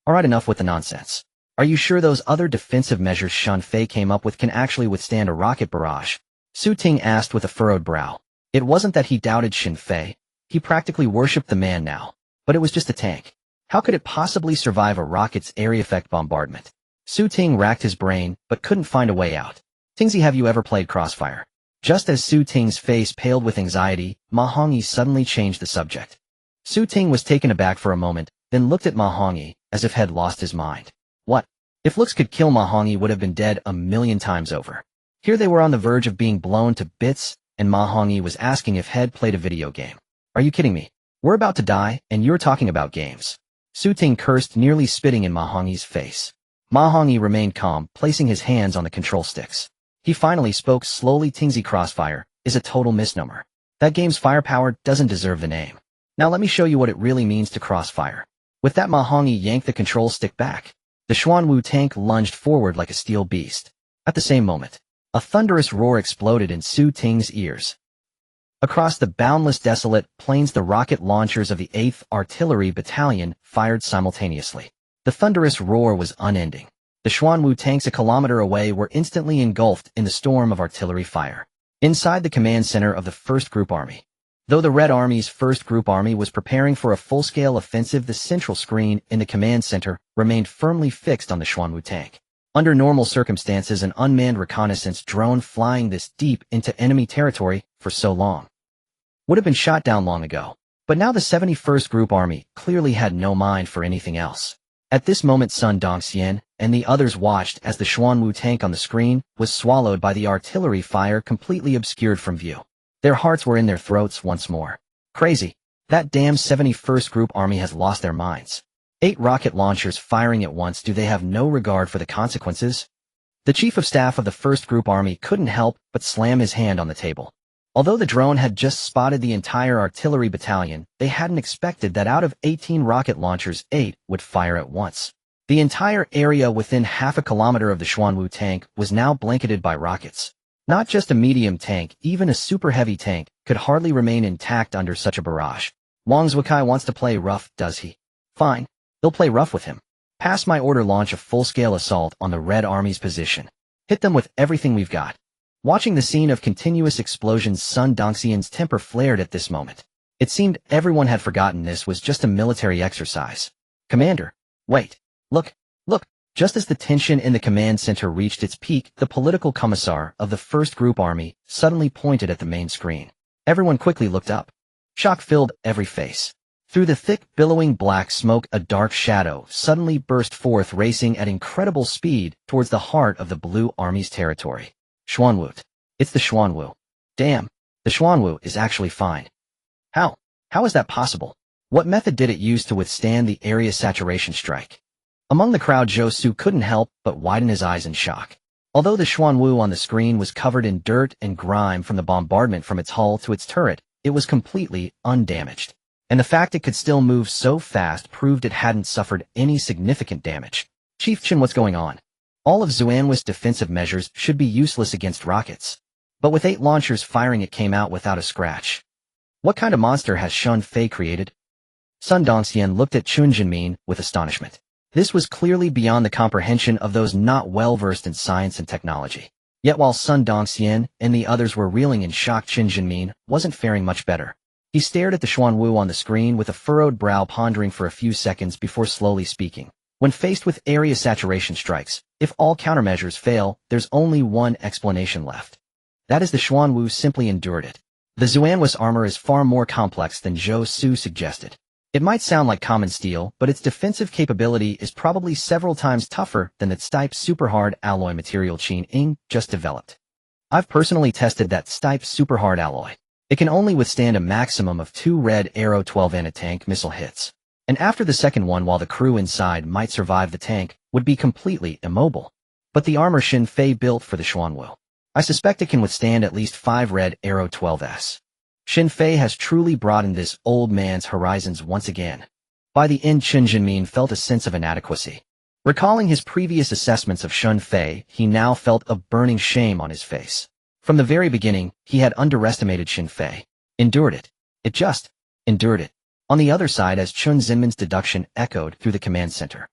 Alright, enough with the nonsense. Are you sure those other defensive measures Shen Fei came up with can actually withstand a rocket barrage? Su Ting asked with a furrowed brow. It wasn't that he doubted Shen Fei. He practically worshipped the man now. But it was just a tank. How could it possibly survive a rocket's area effect bombardment? Su Ting racked his brain, but couldn't find a way out. Tingzi, have you ever played Crossfire? Just as Su Ting's face paled with anxiety, Ma Hongyi suddenly changed the subject. Su Ting was taken aback for a moment, then looked at Ma Hongyi, as if had lost his mind. What? If looks could kill, Ma Hongyi would have been dead a million times over. Here they were on the verge of being blown to bits, and Ma Hongyi was asking if Head played a video game. Are you kidding me? We're about to die, and you're talking about games. Su Ting cursed, nearly spitting in Ma Hongyi's face. Ma Hongyi remained calm, placing his hands on the control sticks. He finally spoke slowly. Tingzi, Crossfire is a total misnomer. That game's firepower doesn't deserve the name. Now let me show you what it really means to crossfire. With that, Ma Hongyi yanked the control stick back. The Xuanwu tank lunged forward like a steel beast. At the same moment, a thunderous roar exploded in Su Ting's ears. Across the boundless desolate plains, the rocket launchers of the 8th Artillery Battalion fired simultaneously. The thunderous roar was unending. The Xuanwu tanks a kilometer away were instantly engulfed in the storm of artillery fire. Inside the command center of the 1st Group Army. Though the Red Army's 1st Group Army was preparing for a full-scale offensive, the central screen in the command center remained firmly fixed on the Xuanwu tank. Under normal circumstances, an unmanned reconnaissance drone flying this deep into enemy territory for so long would have been shot down long ago. But now the 71st Group Army clearly had no mind for anything else. At this moment, Sun Dongxian and the others watched as the Xuanwu tank on the screen was swallowed by the artillery fire, completely obscured from view. Their hearts were in their throats once more. Crazy. That damn 71st Group Army has lost their minds. 8 rocket launchers firing at once. Do they have no regard for the consequences? The Chief of Staff of the 1st Group Army couldn't help but slam his hand on the table. Although the drone had just spotted the entire artillery battalion, they hadn't expected that out of 18 rocket launchers, 8 would fire at once. The entire area within half a kilometer of the Xuanwu tank was now blanketed by rockets. Not just a medium tank, even a super heavy tank could hardly remain intact under such a barrage. Wang Zhukai wants to play rough, does he? Fine. They'll play rough with him. Pass my order, launch a full-scale assault on the Red Army's position. Hit them with everything we've got. Watching the scene of continuous explosions, Sun Dongxian's temper flared at this moment. It seemed everyone had forgotten this was just a military exercise. Commander, wait. Look. Just as the tension in the command center reached its peak, the political commissar of the 1st Group Army suddenly pointed at the main screen. Everyone quickly looked up. Shock filled every face. Through the thick, billowing black smoke, a dark shadow suddenly burst forth, racing at incredible speed towards the heart of the Blue Army's territory. Xuanwu. It's the Xuanwu. Damn, the Xuanwu is actually fine. How is that possible? What method did it use to withstand the area saturation strike? Among the crowd, Zhou Su couldn't help but widen his eyes in shock. Although the Xuanwu on the screen was covered in dirt and grime from the bombardment from its hull to its turret, it was completely undamaged. And the fact it could still move so fast proved it hadn't suffered any significant damage. Chief Chen, what's going on? All of Xuanwu's defensive measures should be useless against rockets. But with 8 launchers firing, it came out without a scratch. What kind of monster has Shen Fei created? Sun Dongxian looked at Chun Jinmin with astonishment. This was clearly beyond the comprehension of those not well-versed in science and technology. Yet while Sun Dongxian and the others were reeling in shock, Chun Jinmin wasn't faring much better. He stared at the Xuanwu on the screen with a furrowed brow, pondering for a few seconds before slowly speaking. When faced with area saturation strikes, if all countermeasures fail, there's only one explanation left. That is, the Xuanwu simply endured it. The Xuanwu's armor is far more complex than Zhou Su suggested. It might sound like common steel, but its defensive capability is probably several times tougher than the Stipe super-hard alloy material Qin Ying just developed. I've personally tested that Stipe super-hard alloy. It can only withstand a maximum of 2 Red Arrow 12 anti-tank missile hits. And after the second one, while the crew inside might survive, the tank would be completely immobile. But the armor Xin Fei built for the Xuanwu, I suspect it can withstand at least 5 Red Arrow 12s. Xin Fei has truly broadened this old man's horizons once again. By the end, Chen Jinmin felt a sense of inadequacy. Recalling his previous assessments of Xin Fei, he now felt a burning shame on his face. From the very beginning, he had underestimated Xin Fei. Endured it. It just endured it. On the other side, as Chun Zinmin's deduction echoed through the command center,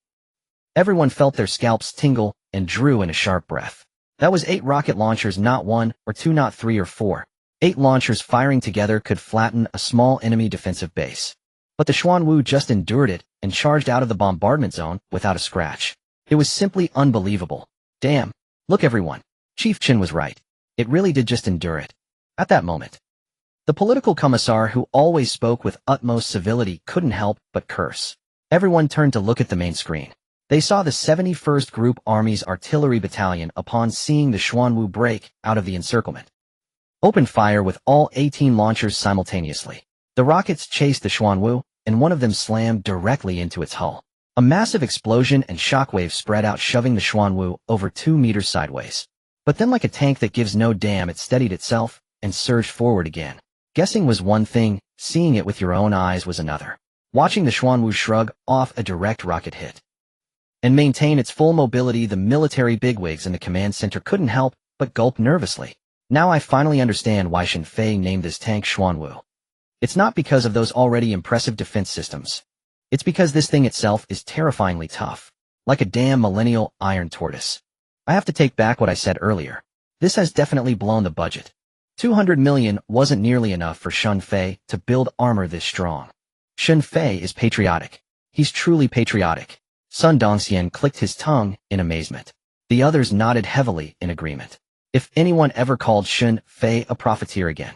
everyone felt their scalps tingle and drew in a sharp breath. That was 8 rocket launchers, not 1 or 2, not 3 or 4. 8 launchers firing together could flatten a small enemy defensive base. But the Xuanwu just endured it and charged out of the bombardment zone without a scratch. It was simply unbelievable. Damn. Look, everyone. Chief Chen was right. It really did just endure it. At that moment, the political commissar, who always spoke with utmost civility, couldn't help but curse. Everyone turned to look at the main screen. They saw the 71st Group Army's artillery battalion, upon seeing the Xuanwu break out of the encirclement, opened fire with all 18 launchers simultaneously. The rockets chased the Xuanwu, and one of them slammed directly into its hull. A massive explosion and shockwaves spread out, shoving the Xuanwu over 2 meters sideways. But then, like a tank that gives no damn, it steadied itself and surged forward again. Guessing was one thing, seeing it with your own eyes was another. Watching the Xuanwu shrug off a direct rocket hit and maintain its full mobility, the military bigwigs in the command center couldn't help but gulp nervously. Now I finally understand why Xin Fei named this tank Xuanwu. It's not because of those already impressive defense systems. It's because this thing itself is terrifyingly tough, like a damn millennial iron tortoise. I have to take back what I said earlier. This has definitely blown the budget. 200 million wasn't nearly enough for Xin Fei to build armor this strong. Xin Fei is patriotic. He's truly patriotic. Sun Dongxian clicked his tongue in amazement. The others nodded heavily in agreement. If anyone ever called Xin Fei a profiteer again,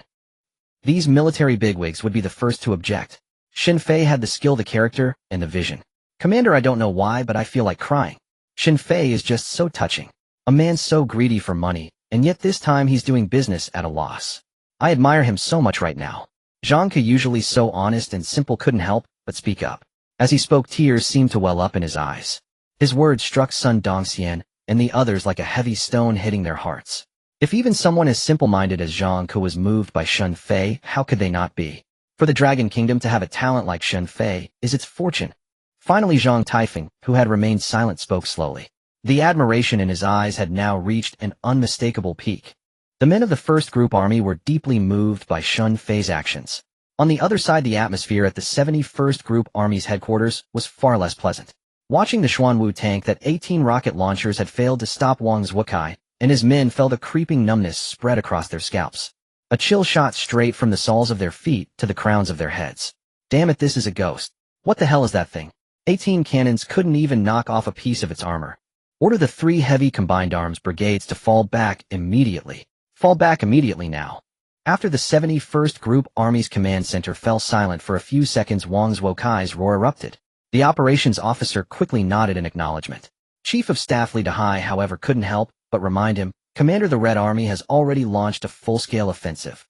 these military bigwigs would be the first to object. Xin Fei had the skill, the character, and the vision. Commander, I don't know why, but I feel like crying. Xin Fei is just so touching. A man so greedy for money, and yet this time he's doing business at a loss. I admire him so much right now. Zhang Ke, usually so honest and simple, couldn't help but speak up. As he spoke, tears seemed to well up in his eyes. His words struck Sun Dongxian and the others like a heavy stone, hitting their hearts. If even someone as simple-minded as Zhang Ke was moved by Xin Fei, how could they not be? For the Dragon Kingdom to have a talent like Xin Fei is its fortune. Finally, Zhang Taifeng, who had remained silent, spoke slowly. The admiration in his eyes had now reached an unmistakable peak. The men of the First Group Army were deeply moved by Xin Fei's actions. On the other side, the atmosphere at the 71st Group Army's headquarters was far less pleasant. Watching the Xuanwu tank that 18 rocket launchers had failed to stop, Wang Zhukai and his men felt a creeping numbness spread across their scalps. A chill shot straight from the soles of their feet to the crowns of their heads. Damn it, this is a ghost. What the hell is that thing? 18 cannons couldn't even knock off a piece of its armor. Order the 3 heavy combined arms brigades to fall back immediately. Fall back immediately now. After the 71st Group Army's command center fell silent for a few seconds, Wang Zhuokai's roar erupted. The operations officer quickly nodded in acknowledgement. Chief of Staff Li Dehai, however, couldn't help but remind him, Commander, the Red Army has already launched a full-scale offensive.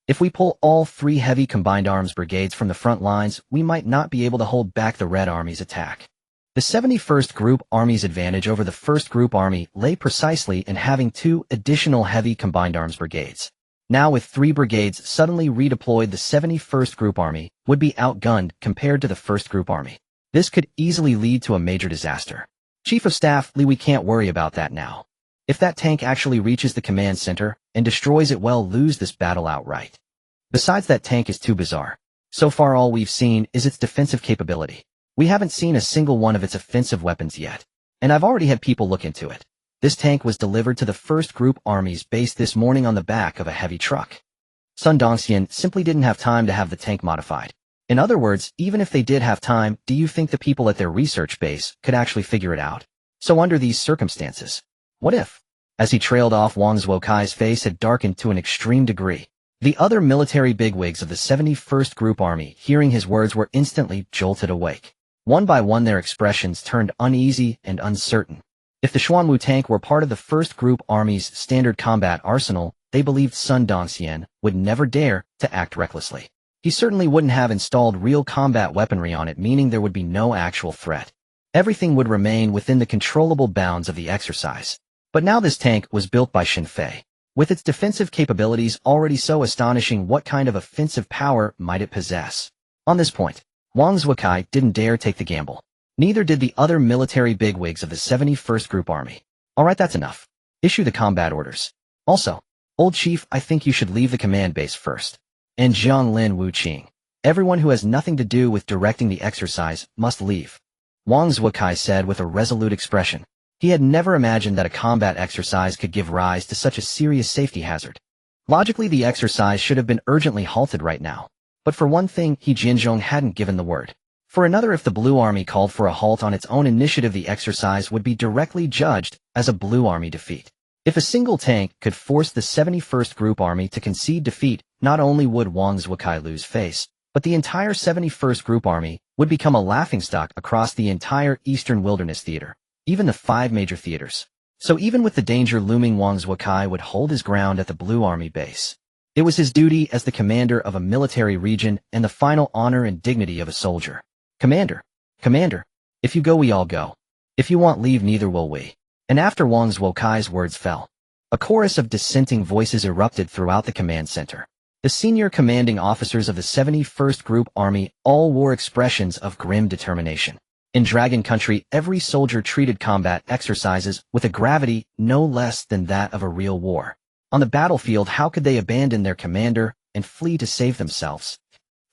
If we pull all 3 heavy combined arms brigades from the front lines, we might not be able to hold back the Red Army's attack. The 71st Group Army's advantage over the 1st Group Army lay precisely in having 2 additional heavy combined arms brigades. Now, with 3 brigades suddenly redeployed, the 71st Group Army would be outgunned compared to the 1st Group Army. This could easily lead to a major disaster. Chief of Staff Li, we can't worry about that now. If that tank actually reaches the command center and destroys it, we'll lose this battle outright. Besides, that tank is too bizarre. So far, all we've seen is its defensive capability. We haven't seen a single one of its offensive weapons yet. And I've already had people look into it. This tank was delivered to the 1st Group Army's base this morning on the back of a heavy truck. Sun Dongxian simply didn't have time to have the tank modified. In other words, even if they did have time, do you think the people at their research base could actually figure it out? So under these circumstances, what if As he trailed off, Wang Zuokai's face had darkened to an extreme degree. The other military bigwigs of the 71st Group Army, hearing his words, were instantly jolted awake. One by one their expressions turned uneasy and uncertain. If the Xuanwu tank were part of the 1st Group Army's standard combat arsenal, they believed Sun Dongxian would never dare to act recklessly. He certainly wouldn't have installed real combat weaponry on it, meaning there would be no actual threat. Everything would remain within the controllable bounds of the exercise. But now this tank was built by Xin Fei. With its defensive capabilities already so astonishing, what kind of offensive power might it possess? On this point, Wang Zuokai didn't dare take the gamble. Neither did the other military bigwigs of the 71st Group Army. Alright, that's enough. Issue the combat orders. Also, old chief, I think you should leave the command base first. And Jiang Lin Wu Qing. Everyone who has nothing to do with directing the exercise must leave. Wang Zuokai said with a resolute expression. He had never imagined that a combat exercise could give rise to such a serious safety hazard. Logically, the exercise should have been urgently halted right now. But for one thing, He Jianzhong hadn't given the word. For another, if the Blue Army called for a halt on its own initiative, the exercise would be directly judged as a Blue Army defeat. If a single tank could force the 71st Group Army to concede defeat, not only would Wang Zuokai lose face, but the entire 71st Group Army would become a laughingstock across the entire Eastern Wilderness Theater, even the 5 major theaters. So even with the danger looming, Wang Zuokai would hold his ground at the Blue Army base. It was his duty as the commander of a military region and the final honor and dignity of a soldier. Commander, if you go, we all go. If you want leave, neither will we. And after Wang Zuokai's words fell, a chorus of dissenting voices erupted throughout the command center. The senior commanding officers of the 71st Group Army all wore expressions of grim determination. In Dragon Country, every soldier treated combat exercises with a gravity no less than that of a real war. On the battlefield, how could they abandon their commander and flee to save themselves?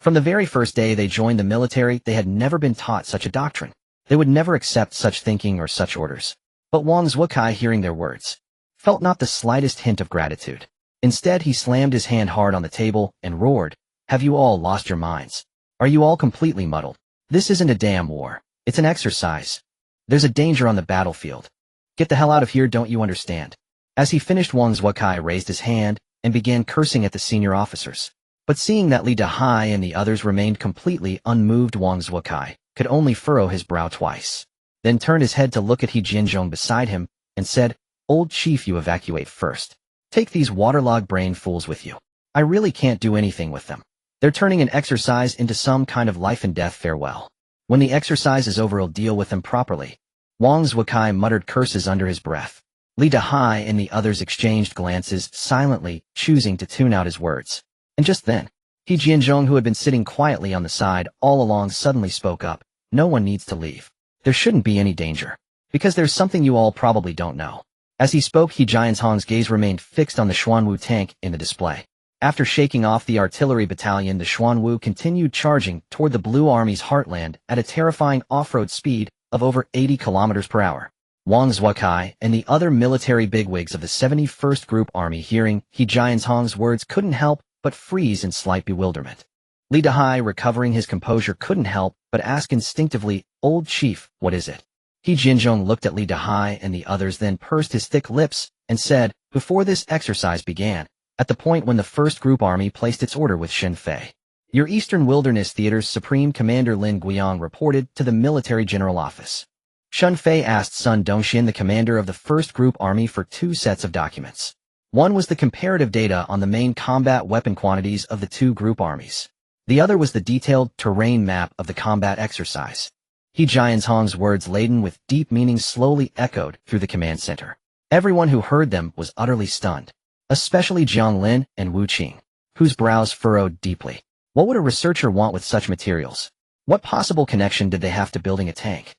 From the very first day they joined the military, they had never been taught such a doctrine. They would never accept such thinking or such orders. But Wang Zuokai, hearing their words, felt not the slightest hint of gratitude. Instead, he slammed his hand hard on the table and roared, "Have you all lost your minds? Are you all completely muddled? This isn't a damn war. It's an exercise. There's a danger on the battlefield. Get the hell out of here, don't you understand?" As he finished, Wang Zuokai raised his hand and began cursing at the senior officers. But seeing that Li Dahai and the others remained completely unmoved, Wang Zuokai could only furrow his brow twice. Then turned his head to look at He Jianzhong beside him and said, "Old chief, you evacuate first. Take these waterlogged brain fools with you. I really can't do anything with them. They're turning an exercise into some kind of life and death farewell. When the exercise is over, I'll deal with them properly." Wang Zuokai muttered curses under his breath. Li Dahai and the others exchanged glances, silently choosing to tune out his words. And just then, He Jianzhong, who had been sitting quietly on the side all along, suddenly spoke up. "No one needs to leave. There shouldn't be any danger. Because there's something you all probably don't know." As he spoke, He Jianzhong's gaze remained fixed on the Xuanwu tank in the display. After shaking off the artillery battalion, the Xuanwu continued charging toward the Blue Army's heartland at a terrifying off-road speed of over 80 kilometers per hour. Wang Zuokai and the other military bigwigs of the 71st Group Army, hearing He Jianzhong's words, couldn't help but freeze in slight bewilderment. Li Dahai, recovering his composure, couldn't help but ask instinctively, "Old chief, what is it?" He Jianzhong looked at Li Dahai and the others, then pursed his thick lips and said, "Before this exercise began, at the point when the 1st Group Army placed its order with Xin Fei, your Eastern Wilderness Theater's Supreme Commander Lin Guiyang reported to the Military General Office. Xin Fei asked Sun Dongxian, the commander of the 1st Group Army, for 2 sets of documents. One was the comparative data on the main combat weapon quantities of the 2 group armies. The other was the detailed terrain map of the combat exercise." He Jianzhong's words, laden with deep meaning, slowly echoed through the command center. Everyone who heard them was utterly stunned, especially Jiang Lin and Wu Qing, whose brows furrowed deeply. What would a researcher want with such materials? What possible connection did they have to building a tank?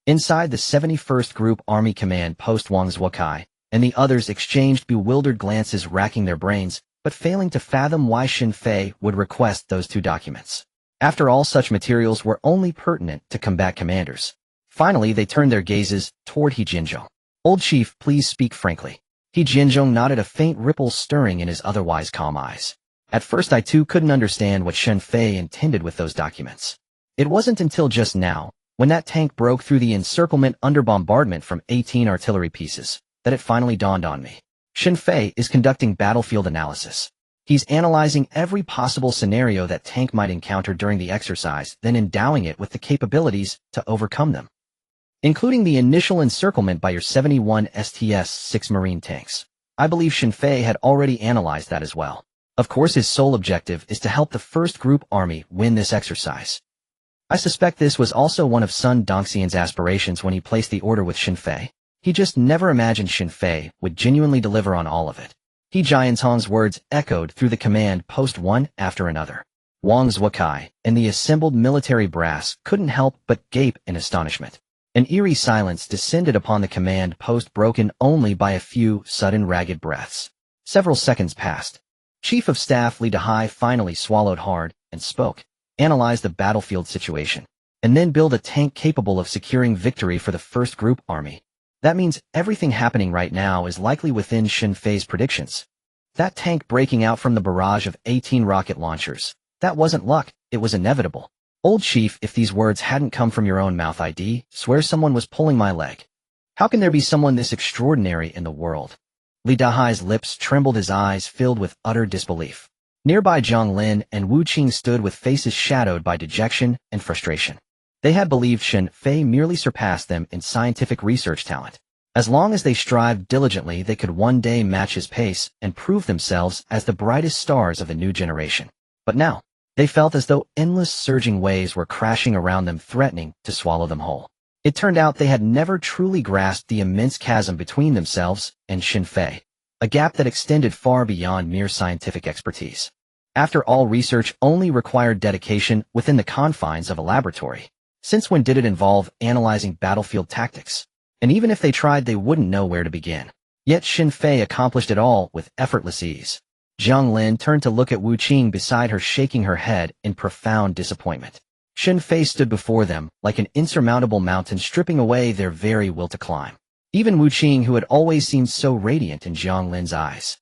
Inside the 71st Group Army command post, Wang Zuokai and the others exchanged bewildered glances, racking their brains, but failing to fathom why Xin Fei would request those 2 documents. After all, such materials were only pertinent to combat commanders. Finally, they turned their gazes toward He Jianzhong. "Old chief, please speak frankly." He Jianzhong nodded, a faint ripple stirring in his otherwise calm eyes. "At first, I too couldn't understand what Xin Fei intended with those documents. It wasn't until just now, when that tank broke through the encirclement under bombardment from 18 artillery pieces, that it finally dawned on me. Shin Fei is conducting battlefield analysis. He's analyzing every possible scenario that tank might encounter during the exercise, then endowing it with the capabilities to overcome them, including the initial encirclement by your 71 STS-6 Marine tanks. I believe Shin Fei had already analyzed that as well. Of course, his sole objective is to help the first group army win this exercise. I suspect this was also one of Sun Dongxian's aspirations when he placed the order with Shin Fei. He just never imagined Shin Fei would genuinely deliver on all of it. He Jianzhong's words echoed through the command post one after another. Wang Zuokai and the assembled military brass couldn't help but gape in astonishment. An eerie silence descended upon the command post, broken only by a few sudden ragged breaths. Several seconds passed. Chief of Staff Li Dahai finally swallowed hard and spoke. Analyze the battlefield situation, and then build a tank capable of securing victory for the first group army. That means everything happening right now is likely within Shin Fei's predictions. That tank breaking out from the barrage of 18 rocket launchers, that wasn't luck, it was inevitable. Old Chief, if these words hadn't come from your own mouth, I'd swear someone was pulling my leg. How can there be someone this extraordinary in the world? Li Dahai's lips trembled, his eyes filled with utter disbelief. Nearby Zhang Lin and Wu Qing stood with faces shadowed by dejection and frustration. They had believed Shin Fei merely surpassed them in scientific research talent. As long as they strived diligently, they could one day match his pace and prove themselves as the brightest stars of the new generation. But now, they felt as though endless surging waves were crashing around them, threatening to swallow them whole. It turned out they had never truly grasped the immense chasm between themselves and Shin Fei, a gap that extended far beyond mere scientific expertise. After all, research only required dedication within the confines of a laboratory. Since when did it involve analyzing battlefield tactics? And even if they tried, they wouldn't know where to begin. Yet Shin Fei accomplished it all with effortless ease. Zhang Lin turned to look at Wu Qing beside her, shaking her head in profound disappointment. Shin Fei stood before them like an insurmountable mountain, stripping away their very will to climb. Even Wu Qing, who had always seemed so radiant in Zhang Lin's eyes,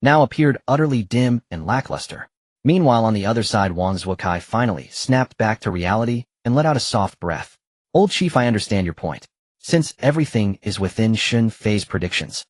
now appeared utterly dim and lackluster. Meanwhile, on the other side, Wang Zuokai finally snapped back to reality and let out a soft breath. Old Chief, I understand your point. Since everything is within Shin Fei's predictions,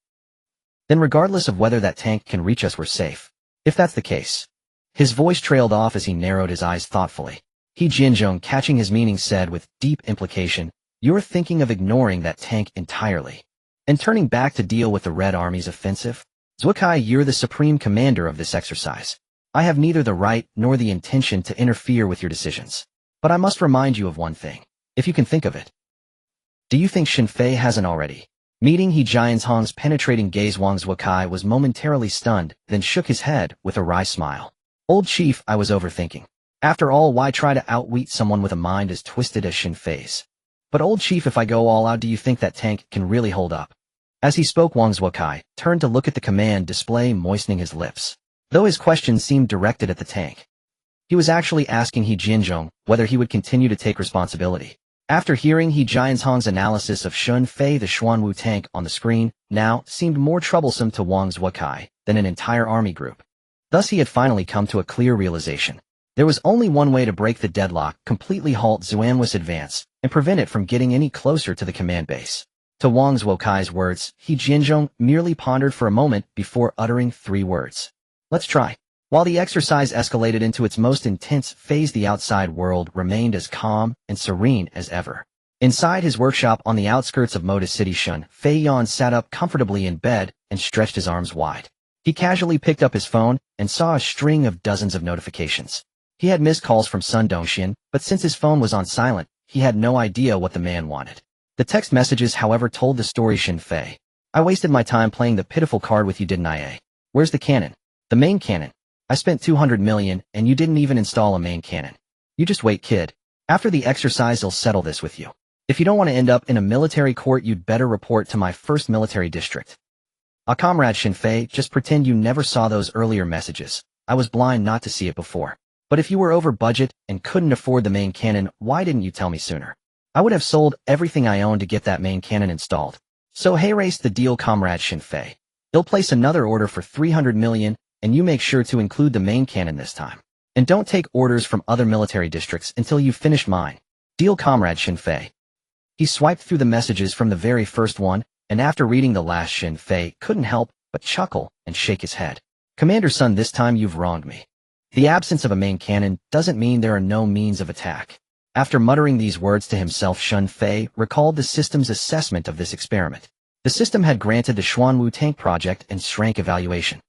then regardless of whether that tank can reach us, we're safe. If that's the case. His voice trailed off as he narrowed his eyes thoughtfully. He Jianzhong, catching his meaning, said with deep implication, you're thinking of ignoring that tank entirely and turning back to deal with the Red Army's offensive? Zuokai, you're the supreme commander of this exercise. I have neither the right nor the intention to interfere with your decisions. But I must remind you of one thing, if you can think of it. Do you think Shin Fei hasn't already? Meeting He Jianzhong's penetrating gaze, Wang Zuokai was momentarily stunned, then shook his head with a wry smile. Old Chief, I was overthinking. After all, why try to outwit someone with a mind as twisted as Shin Fei's? But Old Chief, if I go all out, do you think that tank can really hold up? As he spoke, Wang Zuokai turned to look at the command display, moistening his lips. Though his question seemed directed at the tank, he was actually asking He Jianzhong whether he would continue to take responsibility. After hearing He Jianzhong's analysis of Shin Fei, the Xuanwu tank on the screen now seemed more troublesome to Wang Zuokai than an entire army group. Thus he had finally come to a clear realization. There was only one way to break the deadlock, completely halt Xuanwu's advance, and prevent it from getting any closer to the command base. To Wang Zuokai's words, He Jianzhong merely pondered for a moment before uttering 3 words. Let's try. While the exercise escalated into its most intense phase, the outside world remained as calm and serene as ever. Inside his workshop on the outskirts of Moda City, Shin Fei Yan sat up comfortably in bed and stretched his arms wide. He casually picked up his phone and saw a string of dozens of notifications. He had missed calls from Sun Dongxian, but since his phone was on silent, he had no idea what the man wanted. The text messages, however, told the story. Shin Fei, I wasted my time playing the pitiful card with you, didn't I? Where's the cannon? The main cannon. I spent 200 million and you didn't even install a main cannon. You just wait, kid. After the exercise, I'll settle this with you. If you don't want to end up in a military court, you'd better report to my first military district. Comrade Shin Fei, just pretend you never saw those earlier messages. I was blind not to see it before. But if you were over budget and couldn't afford the main cannon, why didn't you tell me sooner? I would have sold everything I own to get that main cannon installed. So hey, race the deal, Comrade Shin Fei. He'll place another order for 300 million, and you make sure to include the main cannon this time. And don't take orders from other military districts until you've finished mine. Deal, Comrade Shin Fei. He swiped through the messages from the very first one, and after reading the last Shin Fei couldn't help but chuckle and shake his head. Commander Sun, this time you've wronged me. The absence of a main cannon doesn't mean there are no means of attack. After muttering these words to himself, Shun Fei recalled the system's assessment of this experiment. The system had granted the Xuanwu tank project and rank evaluation.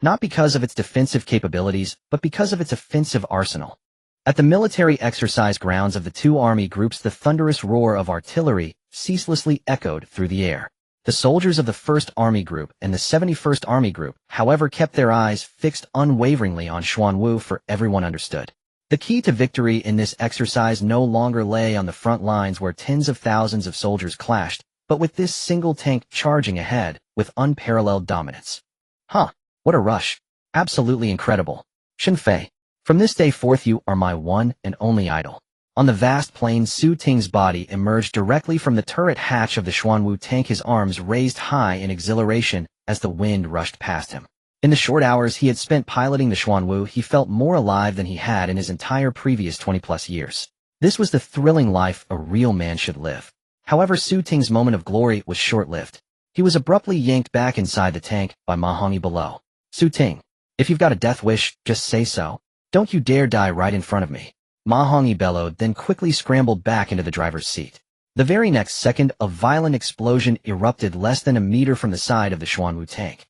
Not because of its defensive capabilities, but because of its offensive arsenal. At the military exercise grounds of the two army groups, the thunderous roar of artillery ceaselessly echoed through the air. The soldiers of the 1st Army Group and the 71st Army Group, however, kept their eyes fixed unwaveringly on Xuanwu, for everyone understood. The key to victory in this exercise no longer lay on the front lines where tens of thousands of soldiers clashed, but with this single tank charging ahead with unparalleled dominance. Huh, what a rush. Absolutely incredible. Shin Fei, from this day forth you are my one and only idol. On the vast plain, Su Ting's body emerged directly from the turret hatch of the Xuanwu tank, his arms raised high in exhilaration as the wind rushed past him. In the short hours he had spent piloting the Xuanwu, he felt more alive than he had in his entire previous 20-plus years. This was the thrilling life a real man should live. However, Su Ting's moment of glory was short-lived. He was abruptly yanked back inside the tank by Ma Hongyi below. Su Ting, if you've got a death wish, just say so. Don't you dare die right in front of me. Ma Hongyi bellowed, then quickly scrambled back into the driver's seat. The very next second, a violent explosion erupted less than a meter from the side of the Xuanwu tank.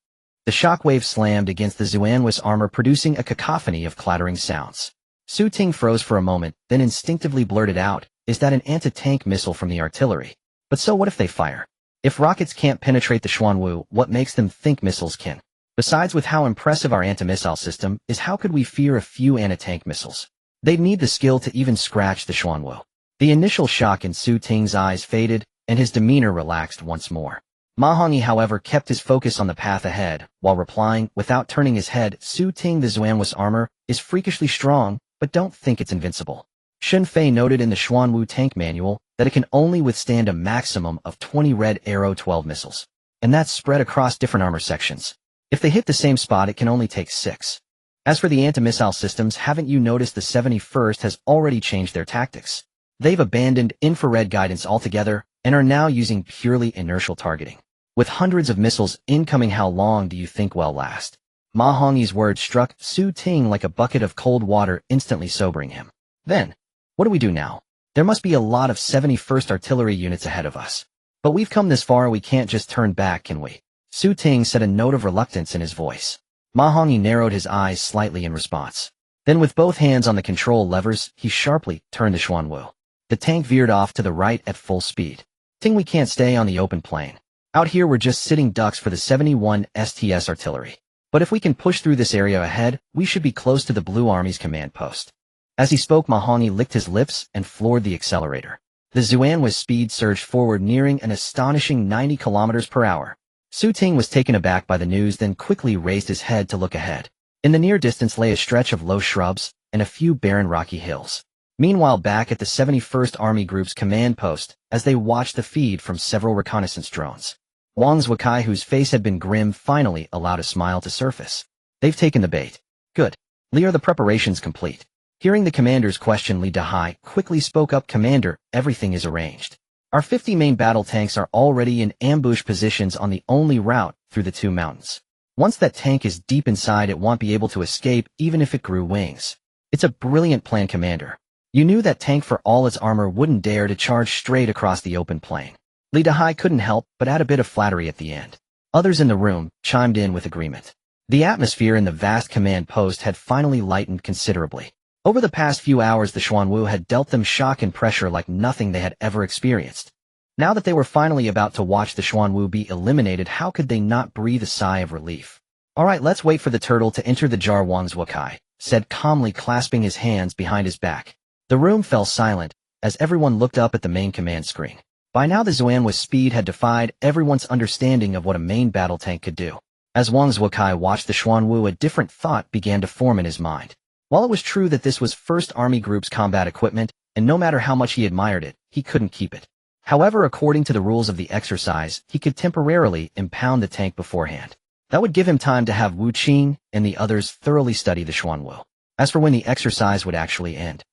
The shockwave slammed against the Xuanwu's armor, producing a cacophony of clattering sounds. Su Ting froze for a moment, then instinctively blurted out, "Is that an anti-tank missile from the artillery? But so what if they fire? If rockets can't penetrate the Xuanwu, what makes them think missiles can? Besides, with how impressive our anti-missile system is, how could we fear a few anti-tank missiles? They'd need the skill to even scratch the Xuanwu." The initial shock in Su Ting's eyes faded, and his demeanor relaxed once more. Ma Hongyi, however, kept his focus on the path ahead, while replying, without turning his head, "Su Ting, the Xuanwu's armor is freakishly strong, but don't think it's invincible." Shun Fei noted in the Xuanwu tank manual that it can only withstand a maximum of 20 Red Arrow 12 missiles. And that's spread across different armor sections. If they hit the same spot, it can only take 6. As for the anti-missile systems, haven't you noticed the 71st has already changed their tactics? They've abandoned infrared guidance altogether and are now using purely inertial targeting. With hundreds of missiles incoming, how long do you think will last? Ma Hongyi's words struck Su Ting like a bucket of cold water, instantly sobering him. Then, what do we do now? There must be a lot of 71st artillery units ahead of us. But we've come this far, we can't just turn back, can we? Su Ting said, a note of reluctance in his voice. Ma Hongyi narrowed his eyes slightly in response. Then with both hands on the control levers, he sharply turned the Xuanwu. The tank veered off to the right at full speed. Ting, we can't stay on the open plain. Out here we're just sitting ducks for the 71 STS artillery. But if we can push through this area ahead, we should be close to the Blue Army's command post. As he spoke, Ma Hongyi licked his lips and floored the accelerator. The Xuanwu's speed surged forward, nearing an astonishing 90 kilometers per hour. Su Ting was taken aback by the news, then quickly raised his head to look ahead. In the near distance lay a stretch of low shrubs and a few barren rocky hills. Meanwhile, back at the 71st Army Group's command post, as they watched the feed from several reconnaissance drones, Wang Zhukai, whose face had been grim, finally allowed a smile to surface. They've taken the bait. Good. Li, are the preparations complete? Hearing the commander's question, Li Dahai quickly spoke up. Commander, everything is arranged. Our 50 main battle tanks are already in ambush positions on the only route through the 2 mountains. Once that tank is deep inside, it won't be able to escape even if it grew wings. It's a brilliant plan, Commander. You knew that tank, for all its armor, wouldn't dare to charge straight across the open plain. Li Dahai couldn't help but add a bit of flattery at the end. Others in the room chimed in with agreement. The atmosphere in the vast command post had finally lightened considerably. Over the past few hours, the Xuanwu had dealt them shock and pressure like nothing they had ever experienced. Now that they were finally about to watch the Xuanwu be eliminated, how could they not breathe a sigh of relief? All right, let's wait for the turtle to enter the jar, Wang Zhukai said calmly, clasping his hands behind his back. The room fell silent as everyone looked up at the main command screen. By now, the Xuanwu's speed had defied everyone's understanding of what a main battle tank could do. As Wang Zhukai watched the Xuanwu, a different thought began to form in his mind. While it was true that this was 1st Army Group's combat equipment, and no matter how much he admired it, he couldn't keep it. However, according to the rules of the exercise, he could temporarily impound the tank beforehand. That would give him time to have Wu Qing and the others thoroughly study the Xuanwu. As for when the exercise would actually end,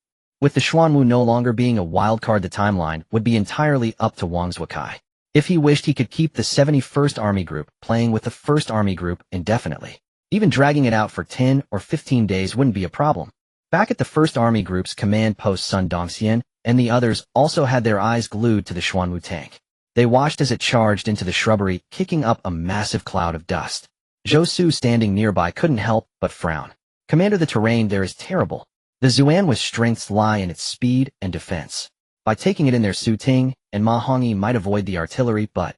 with the Xuanwu no longer being a wild card, the timeline would be entirely up to Wang Zhukai. If he wished, he could keep the 71st Army Group playing with the 1st Army Group indefinitely. Even dragging it out for 10 or 15 days wouldn't be a problem. Back at the 1st Army Group's command post, Sun Dongxian and the others also had their eyes glued to the Xuanwu tank. They watched as it charged into the shrubbery, kicking up a massive cloud of dust. Zhou Su, standing nearby, couldn't help but frown. Commander, the terrain there is terrible. The Xuanwu's strengths lie in its speed and defense. By taking it in there, Su Ting and Ma Hongyi might avoid the artillery, but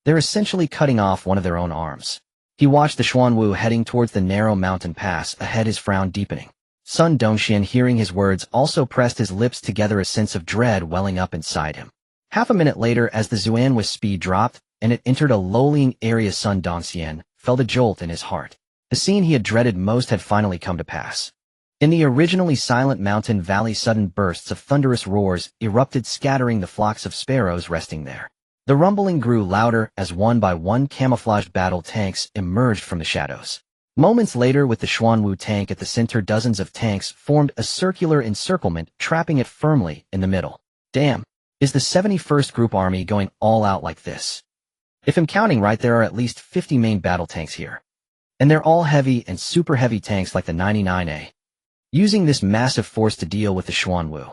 they're essentially cutting off one of their own arms. He watched the Xuanwu heading towards the narrow mountain pass ahead, his frown deepening. Sun Dongxian, hearing his words, also pressed his lips together, a sense of dread welling up inside him. Half a minute later, as the Xuanwu's speed dropped and it entered a low-lying area, Sun Dongxian felt a jolt in his heart. The scene he had dreaded most had finally come to pass. In the originally silent mountain valley, sudden bursts of thunderous roars erupted, scattering the flocks of sparrows resting there. The rumbling grew louder as one by one camouflaged battle tanks emerged from the shadows. Moments later, with the Xuanwu tank at the center, dozens of tanks formed a circular encirclement, trapping it firmly in the middle. Damn, is the 71st Group Army going all out like this? If I'm counting right, there are at least 50 main battle tanks here. And they're all heavy and super heavy tanks like the 99A. Using this massive force to deal with the Xuanwu.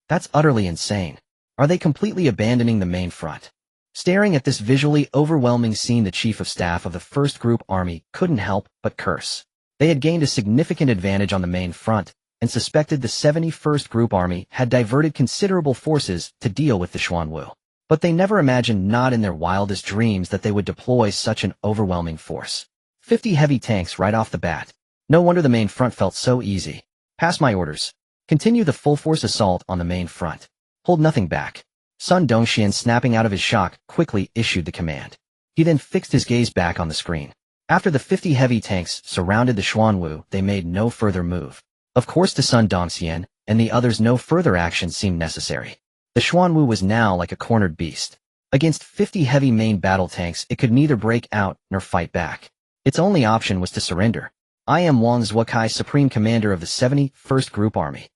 That's utterly insane. Are they completely abandoning the main front? Staring at this visually overwhelming scene, the Chief of Staff of the 1st Group Army couldn't help but curse. They had gained a significant advantage on the main front, and suspected the 71st Group Army had diverted considerable forces to deal with the Xuanwu. But they never imagined, not in their wildest dreams, that they would deploy such an overwhelming force. 50 heavy tanks right off the bat. No wonder the main front felt so easy. Pass my orders. Continue the full-force assault on the main front. Hold nothing back. Sun Dongxian, snapping out of his shock, quickly issued the command. He then fixed his gaze back on the screen. After the 50 heavy tanks surrounded the Xuanwu, they made no further move. Of course, to Sun Dongxian and the others, no further action seemed necessary. The Xuanwu was now like a cornered beast. Against 50 heavy main battle tanks, it could neither break out nor fight back. Its only option was to surrender. I am Wang Zhuokai, Supreme Commander of the 71st Group Army.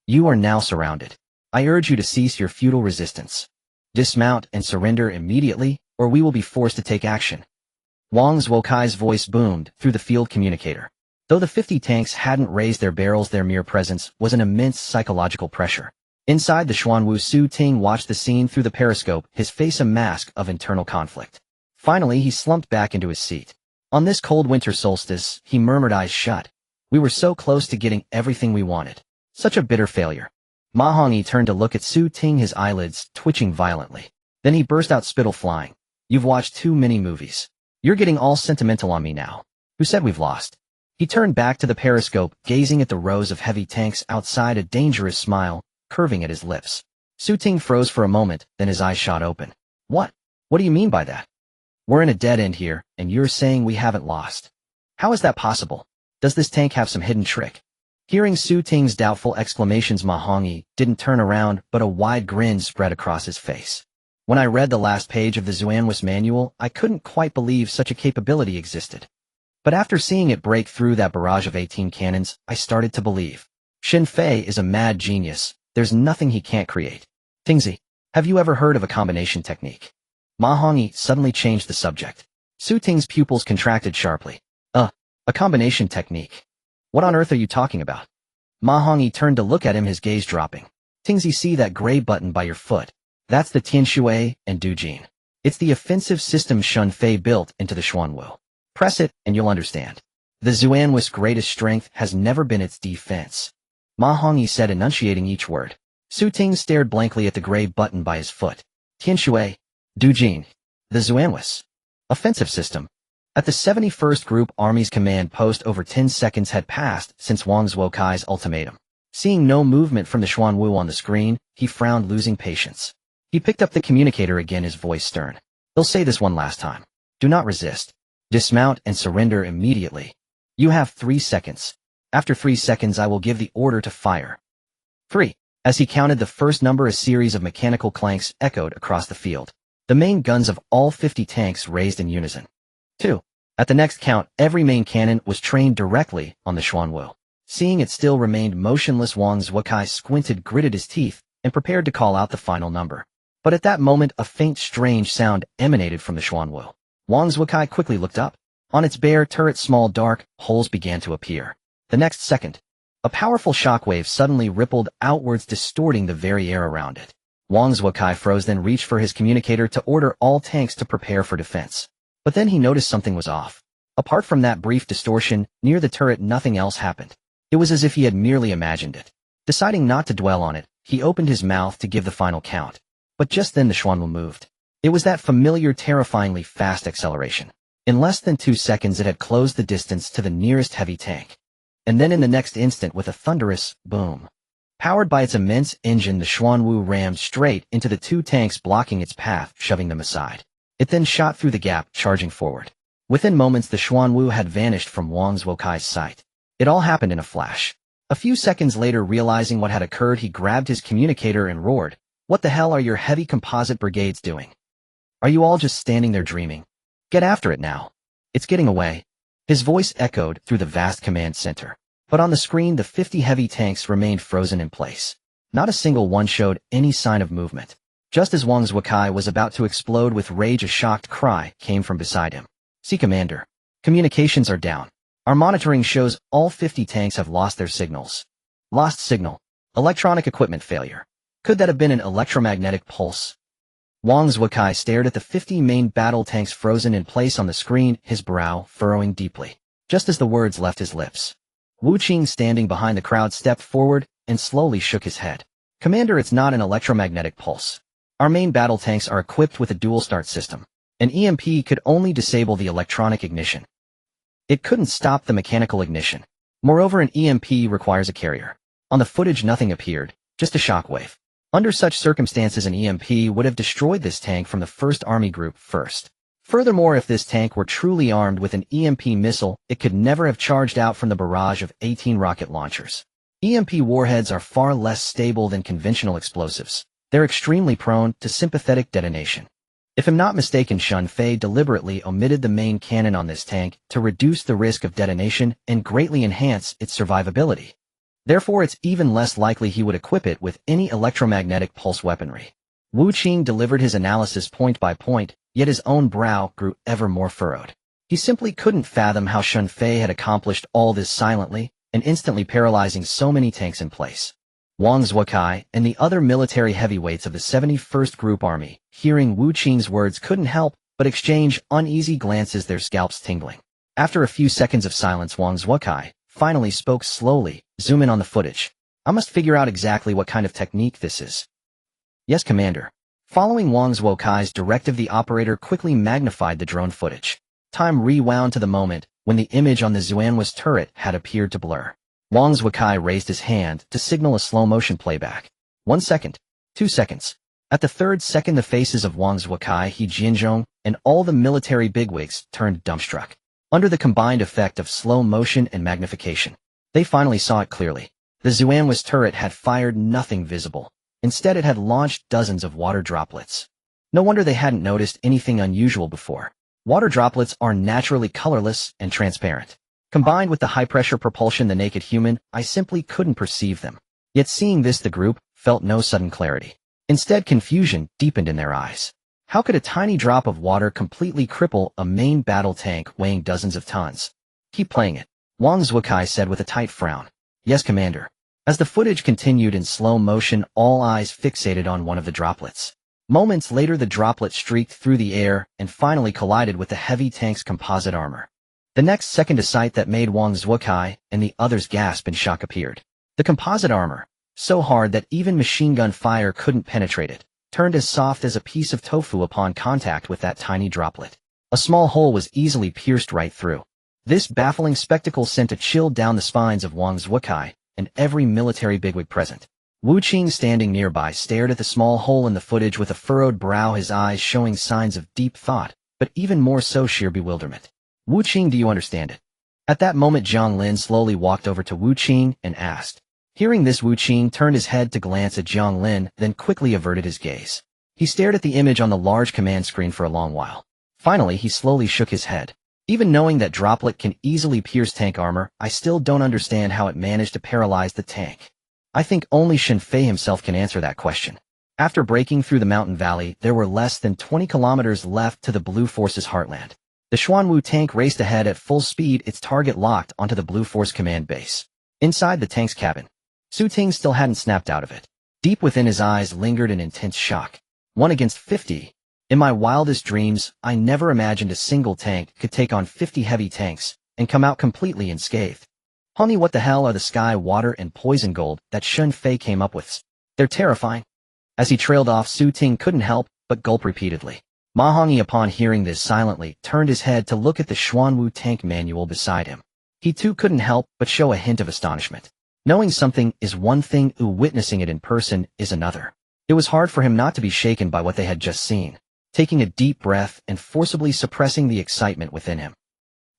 You are now surrounded. I urge you to cease your futile resistance. Dismount and surrender immediately, or we will be forced to take action. Wang Zhuokai's voice boomed through the field communicator. Though the 50 tanks hadn't raised their barrels, their mere presence was an immense psychological pressure. Inside the Xuanwu, Su Ting watched the scene through the periscope, his face a mask of internal conflict. Finally, he slumped back into his seat. On this cold winter solstice, he murmured, eyes shut. We were so close to getting everything we wanted. Such a bitter failure. Ma Hongyi turned to look at Su Ting, his eyelids twitching violently. Then he burst out, spittle flying. You've watched too many movies. You're getting all sentimental on me now. Who said we've lost? He turned back to the periscope, gazing at the rows of heavy tanks outside, a dangerous smile curving at his lips. Su Ting froze for a moment, then his eyes shot open. What? What do you mean by that? We're in a dead end here, and you're saying we haven't lost. How is that possible? Does this tank have some hidden trick? Hearing Su Ting's doubtful exclamations, Ma Hongyi didn't turn around, but a wide grin spread across his face. When I read the last page of the Xuanwu's manual, I couldn't quite believe such a capability existed. But after seeing it break through that barrage of 18 cannons, I started to believe. Xin Fei is a mad genius. There's nothing he can't create. Tingzi, have you ever heard of a combination technique? Ma Hongyi suddenly changed the subject. Su Ting's pupils contracted sharply. A combination technique. What on earth are you talking about? Ma Hongyi turned to look at him, his gaze dropping. Tingzi, see that gray button by your foot? That's the Tianshui and Dujin. It's the offensive system Xin Fei built into the Xuanwu. Press it and you'll understand. The Xuanwu's greatest strength has never been its defense. Ma Hongyi said, enunciating each word. Su Ting stared blankly at the gray button by his foot. Tianshui, Dujin, the Xuanwu's offensive system. At the 71st Group Army's command post, over 10 seconds had passed since Wang Zhuokai's ultimatum. Seeing no movement from the Xuanwu on the screen, he frowned, losing patience. He picked up the communicator again, his voice stern. They'll say this one last time. Do not resist. Dismount and surrender immediately. You have 3 seconds. After 3 seconds, I will give the order to fire. 3. As he counted the first number, a series of mechanical clanks echoed across the field. The main guns of all 50 tanks raised in unison. 2. At the next count, every main cannon was trained directly on the Xuanwu. Seeing it still remained motionless, Wang Zhuokai squinted, gritted his teeth, and prepared to call out the final number. But at that moment, a faint, strange sound emanated from the Xuanwu. Wang Zuokai quickly looked up. On its bare turret, small dark holes began to appear. The next second, a powerful shockwave suddenly rippled outwards, distorting the very air around it. Wang Zuokai froze, then reached for his communicator to order all tanks to prepare for defense. But then he noticed something was off. Apart from that brief distortion, near the turret nothing else happened. It was as if he had merely imagined it. Deciding not to dwell on it, he opened his mouth to give the final count. But just then the Xuanwu moved. It was that familiar, terrifyingly fast acceleration. In less than 2 seconds it had closed the distance to the nearest heavy tank. And then in the next instant, with a thunderous boom, powered by its immense engine, the Xuanwu rammed straight into the 2 tanks blocking its path, shoving them aside. It then shot through the gap, charging forward. Within moments the Xuanwu had vanished from Wang Zuokai's sight. It all happened in a flash. A few seconds later, realizing what had occurred, he grabbed his communicator and roared, "What the hell are your heavy composite brigades doing? Are you all just standing there dreaming? Get after it now. It's getting away." His voice echoed through the vast command center. But on the screen, the 50 heavy tanks remained frozen in place. Not a single one showed any sign of movement. Just as Wang Zuokai was about to explode with rage, a shocked cry came from beside him. "See, Commander. Communications are down. Our monitoring shows all 50 tanks have lost their signals." Lost signal. Electronic equipment failure. Could that have been an electromagnetic pulse? Wang Zuokai stared at the 50 main battle tanks frozen in place on the screen, his brow furrowing deeply. Just as the words left his lips, Wu Qing, standing behind the crowd, stepped forward and slowly shook his head. "Commander, it's not an electromagnetic pulse. Our main battle tanks are equipped with a dual start system. An EMP could only disable the electronic ignition. It couldn't stop the mechanical ignition. Moreover, an EMP requires a carrier. On the footage nothing appeared, just a shockwave. Under such circumstances, an EMP would have destroyed this tank from the first army group first. Furthermore, if this tank were truly armed with an EMP missile, it could never have charged out from the barrage of 18 rocket launchers. EMP warheads are far less stable than conventional explosives. They're extremely prone to sympathetic detonation. If I'm not mistaken, Shun Fei deliberately omitted the main cannon on this tank to reduce the risk of detonation and greatly enhance its survivability. Therefore, it's even less likely he would equip it with any electromagnetic pulse weaponry." Wu Qing delivered his analysis point by point, yet his own brow grew ever more furrowed. He simply couldn't fathom how Shun Fei had accomplished all this silently and instantly paralyzing so many tanks in place. Wang Zuokai and the other military heavyweights of the 71st Group Army, hearing Wu Qing's words, couldn't help but exchange uneasy glances, their scalps tingling. After a few seconds of silence, Wang Zuokai finally spoke slowly. "Zoom in on the footage. I must figure out exactly what kind of technique this is." "Yes, Commander." Following Wang Zuokai's directive, the operator quickly magnified the drone footage. Time rewound to the moment when the image on the Xuanwu's turret had appeared to blur. Wang Zuokai raised his hand to signal a slow-motion playback. 1 second. 2 seconds. At the 3rd second, the faces of Wang Zuokai, He Jianzhong, and all the military bigwigs turned dumbstruck. Under the combined effect of slow motion and magnification, they finally saw it clearly. The Xuanwu's turret had fired nothing visible. Instead, it had launched dozens of water droplets. No wonder they hadn't noticed anything unusual before. Water droplets are naturally colorless and transparent. Combined with the high-pressure propulsion, the naked human eye simply couldn't perceive them. Yet seeing this, the group felt no sudden clarity. Instead, confusion deepened in their eyes. How could a tiny drop of water completely cripple a main battle tank weighing dozens of tons? "Keep playing it," Wang Zuokai said with a tight frown. "Yes, Commander." As the footage continued in slow motion, all eyes fixated on one of the droplets. Moments later, the droplet streaked through the air and finally collided with the heavy tank's composite armor. The next second, a sight that made Wang Zuokai and the others gasp in shock appeared. The composite armor, so hard that even machine gun fire couldn't penetrate it, turned as soft as a piece of tofu upon contact with that tiny droplet. A small hole was easily pierced right through. This baffling spectacle sent a chill down the spines of Wang Zuokai and every military bigwig present. Wu Qing, standing nearby, stared at the small hole in the footage with a furrowed brow, his eyes showing signs of deep thought, but even more so sheer bewilderment. "Wu Qing, do you understand it?" At that moment, Zhang Lin slowly walked over to Wu Qing and asked. Hearing this, Wu Qing turned his head to glance at Zhang Lin, then quickly averted his gaze. He stared at the image on the large command screen for a long while. Finally, he slowly shook his head. "Even knowing that droplet can easily pierce tank armor, I still don't understand how it managed to paralyze the tank. I think only Shen Fei himself can answer that question." After breaking through the mountain valley, there were less than 20 kilometers left to the Blue Force's heartland. The Xuanwu tank raced ahead at full speed, its target locked onto the Blue Force command base. Inside the tank's cabin, Su Ting still hadn't snapped out of it. Deep within his eyes lingered an intense shock. 1 against 50. In my wildest dreams, I never imagined a single tank could take on 50 heavy tanks and come out completely unscathed. Honey, what the hell are the sky, water, and poison gold that Shun Fei came up with? They're terrifying. As he trailed off, Su Ting couldn't help but gulp repeatedly. Ma Hongyi, upon hearing this, silently turned his head to look at the Xuanwu tank manual beside him. He too couldn't help but show a hint of astonishment. Knowing something is one thing, witnessing it in person is another. It was hard for him not to be shaken by what they had just seen. Taking a deep breath and forcibly suppressing the excitement within him,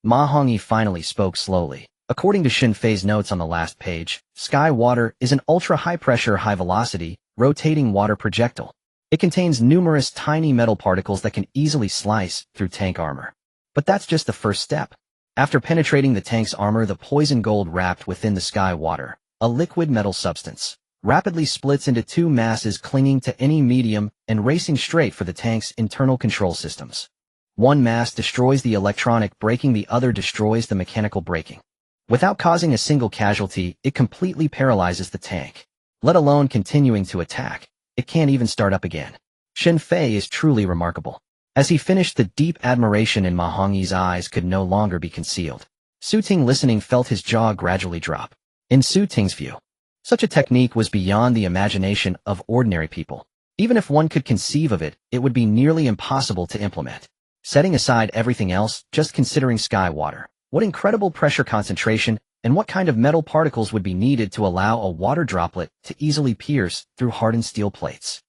Ma Hongyi finally spoke slowly. According to Shun Fei's notes on the last page, Sky Water is an ultra-high-pressure, high-velocity, rotating water projectile. It contains numerous tiny metal particles that can easily slice through tank armor. But that's just the first step. After penetrating the tank's armor, the poison gold wrapped within the Sky Water, a liquid metal substance, rapidly splits into 2 masses clinging to any medium and racing straight for the tank's internal control systems. One mass destroys the electronic braking, the other destroys the mechanical braking. Without causing a single casualty, it completely paralyzes the tank. Let alone continuing to attack, it can't even start up again. Shun Fei is truly remarkable. As he finished, the deep admiration in Ma Hongyi's eyes could no longer be concealed. Su Ting, listening, felt his jaw gradually drop. In Su Ting's view, such a technique was beyond the imagination of ordinary people. Even if one could conceive of it, it would be nearly impossible to implement. Setting aside everything else, just considering Sky Water, what incredible pressure concentration and what kind of metal particles would be needed to allow a water droplet to easily pierce through hardened steel plates.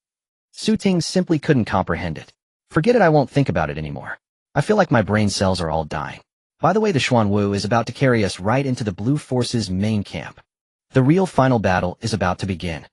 Su Ting simply couldn't comprehend it. Forget it, I won't think about it anymore. I feel like my brain cells are all dying. By the way, the Xuanwu is about to carry us right into the Blue Force's main camp. The real final battle is about to begin.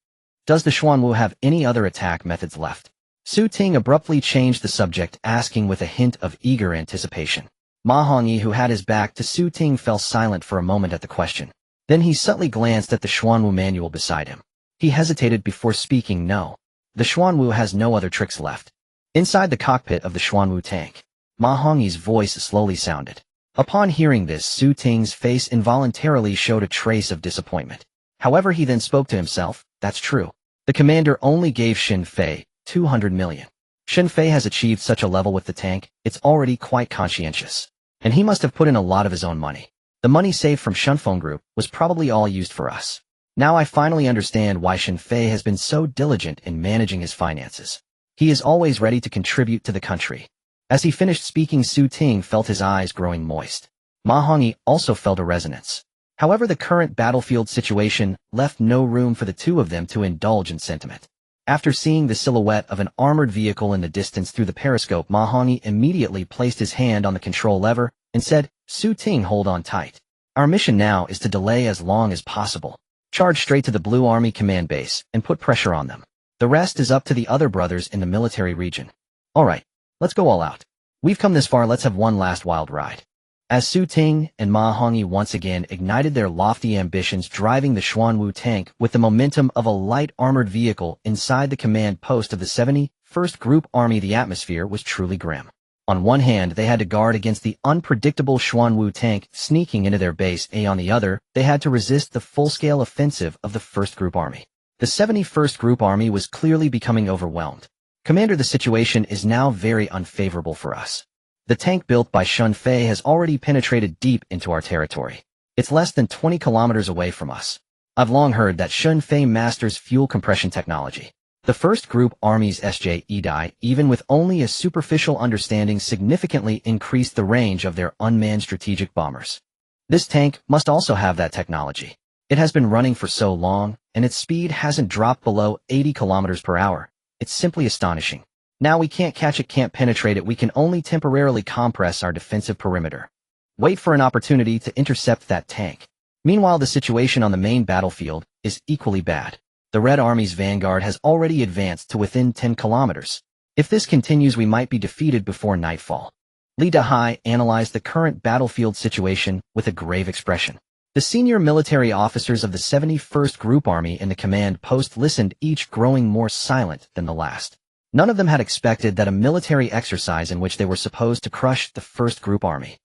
Does the Xuanwu have any other attack methods left? Su Ting abruptly changed the subject, asking with a hint of eager anticipation. Ma Hongyi, who had his back to Su Ting, fell silent for a moment at the question. Then he subtly glanced at the Xuanwu manual beside him. He hesitated before speaking. No. The Xuanwu has no other tricks left. Inside the cockpit of the Xuanwu tank, Ma Hongyi's voice slowly sounded. Upon hearing this, Su Ting's face involuntarily showed a trace of disappointment. However, he then spoke to himself. That's true. The commander only gave Shun Fei 200 million. Shun Fei has achieved such a level with the tank, it's already quite conscientious. And he must have put in a lot of his own money. The money saved from Shunfeng Group was probably all used for us. Now I finally understand why Shun Fei has been so diligent in managing his finances. He is always ready to contribute to the country. As he finished speaking, Su Ting felt his eyes growing moist. Ma Hongyi also felt a resonance. However, the current battlefield situation left no room for the two of them to indulge in sentiment. After seeing the silhouette of an armored vehicle in the distance through the periscope, Ma Hongyi immediately placed his hand on the control lever and said, Su Ting, hold on tight. Our mission now is to delay as long as possible. Charge straight to the Blue Army command base and put pressure on them. The rest is up to the other brothers in the military region. Alright, let's go all out. We've come this far, let's have one last wild ride. As Su Ting and Ma Hongyi once again ignited their lofty ambitions, driving the Xuanwu tank with the momentum of a light armored vehicle inside the command post of the 71st Group Army, the atmosphere was truly grim. On one hand, they had to guard against the unpredictable Xuanwu tank sneaking into their base. On the other, they had to resist the full-scale offensive of the 1st Group Army. The 71st Group Army was clearly becoming overwhelmed. Commander, the situation is now very unfavorable for us. The tank built by Shun Fei has already penetrated deep into our territory. It's less than 20 kilometers away from us. I've long heard that Shun Fei masters fuel compression technology. The 1st Group Army's SJEDI, even with only a superficial understanding, significantly increased the range of their unmanned strategic bombers. This tank must also have that technology. It has been running for so long, and its speed hasn't dropped below 80 kilometers per hour. It's simply astonishing. Now we can't catch it, can't penetrate it, we can only temporarily compress our defensive perimeter. Wait for an opportunity to intercept that tank. Meanwhile, the situation on the main battlefield is equally bad. The Red Army's vanguard has already advanced to within 10 kilometers. If this continues, we might be defeated before nightfall. Li Dahai analyzed the current battlefield situation with a grave expression. The senior military officers of the 71st Group Army in the command post listened, each growing more silent than the last. None of them had expected that a military exercise in which they were supposed to crush the 1st Group Army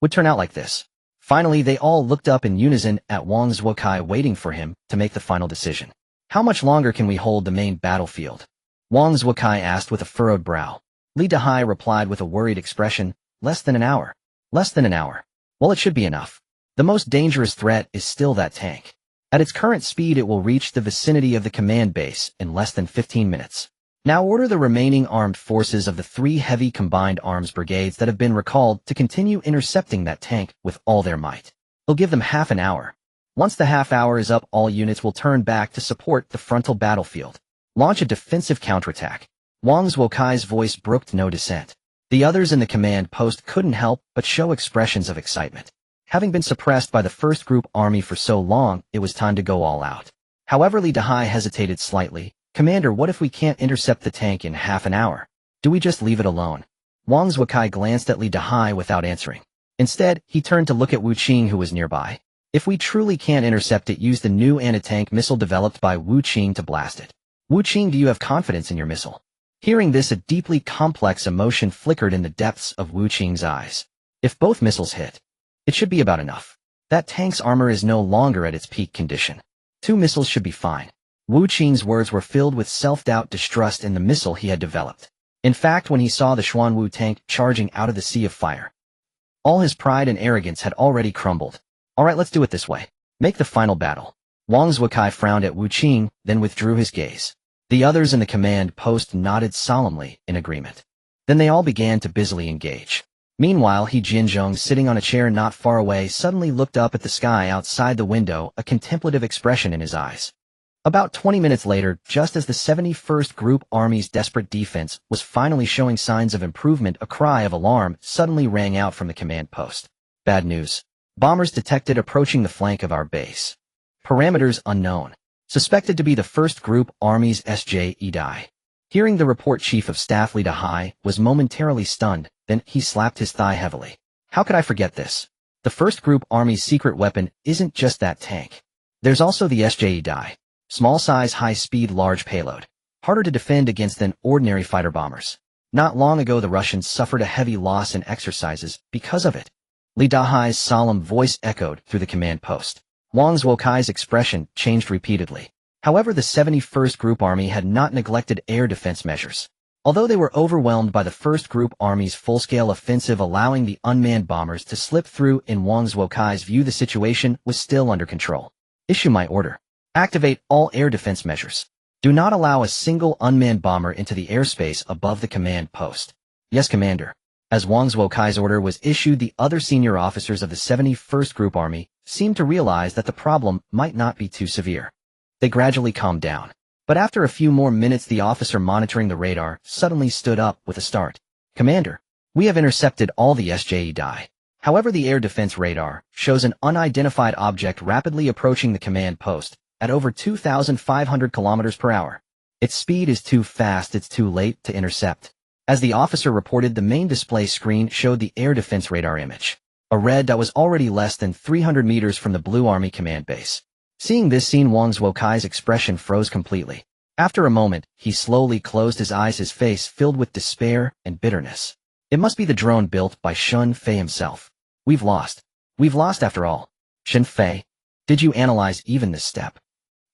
would turn out like this. Finally, they all looked up in unison at Wang Zhuokai, waiting for him to make the final decision. How much longer can we hold the main battlefield? Wang Zhuokai asked with a furrowed brow. Li Dahai replied with a worried expression, less than an hour. Less than an hour. Well, it should be enough. The most dangerous threat is still that tank. At its current speed, it will reach the vicinity of the command base in less than 15 minutes. Now order the remaining armed forces of the 3 heavy combined arms brigades that have been recalled to continue intercepting that tank with all their might. It'll give them half an hour. Once the half hour is up, all units will turn back to support the frontal battlefield. Launch a defensive counterattack. Wang Zhuokai's voice brooked no dissent. The others in the command post couldn't help but show expressions of excitement. Having been suppressed by the 1st Group Army for so long, it was time to go all out. However, Li Dahai hesitated slightly. Commander, what if we can't intercept the tank in half an hour? Do we just leave it alone? Wang Zhuokai glanced at Li Dahai without answering. Instead, he turned to look at Wu Qing, who was nearby. If we truly can't intercept it, use the new anti-tank missile developed by Wu Qing to blast it. Wu Qing, do you have confidence in your missile? Hearing this, a deeply complex emotion flickered in the depths of Wu Qing's eyes. If both missiles hit, it should be about enough. That tank's armor is no longer at its peak condition. 2 missiles should be fine. Wu Qing's words were filled with self-doubt, distrust in the missile he had developed. In fact, when he saw the Xuanwu tank charging out of the sea of fire, all his pride and arrogance had already crumbled. All right, let's do it this way. Make the final battle. Wang Zhuokai frowned at Wu Qing, then withdrew his gaze. The others in the command post nodded solemnly in agreement. Then they all began to busily engage. Meanwhile, He Jianzhong, sitting on a chair not far away, suddenly looked up at the sky outside the window, a contemplative expression in his eyes. About 20 minutes later, just as the 71st Group Army's desperate defense was finally showing signs of improvement, a cry of alarm suddenly rang out from the command post. Bad news. Bombers detected approaching the flank of our base. Parameters unknown. Suspected to be the 1st Group Army's SJE. Hearing the report, Chief of Staff Li Dahai was momentarily stunned, then he slapped his thigh heavily. How could I forget this? The 1st Group Army's secret weapon isn't just that tank. There's also the SJE. Small size, high speed, large payload. Harder to defend against than ordinary fighter bombers. Not long ago, the Russians suffered a heavy loss in exercises because of it. Li Dahai's solemn voice echoed through the command post. Wang Zhuokai's expression changed repeatedly. However, the 71st Group Army had not neglected air defense measures. Although they were overwhelmed by the 1st Group Army's full-scale offensive, allowing the unmanned bombers to slip through, in Wang Zhuokai's view, the situation was still under control. Issue my order. Activate all air defense measures. Do not allow a single unmanned bomber into the airspace above the command post. Yes, Commander. As Wang Zhuokai's order was issued, the other senior officers of the 71st Group Army seemed to realize that the problem might not be too severe. They gradually calmed down. But after a few more minutes, the officer monitoring the radar suddenly stood up with a start. Commander, we have intercepted all the SJE. However, the air defense radar shows an unidentified object rapidly approaching the command post at over 2,500 kilometers per hour. Its speed is too fast, it's too late to intercept. As the officer reported, the main display screen showed the air defense radar image. A red dot was already less than 300 meters from the Blue Army command base. Seeing this scene, Wang Zhuokai's expression froze completely. After a moment, he slowly closed his eyes, his face filled with despair and bitterness. It must be the drone built by Shun Fei himself. We've lost. We've lost after all. Shun Fei, did you analyze even this step?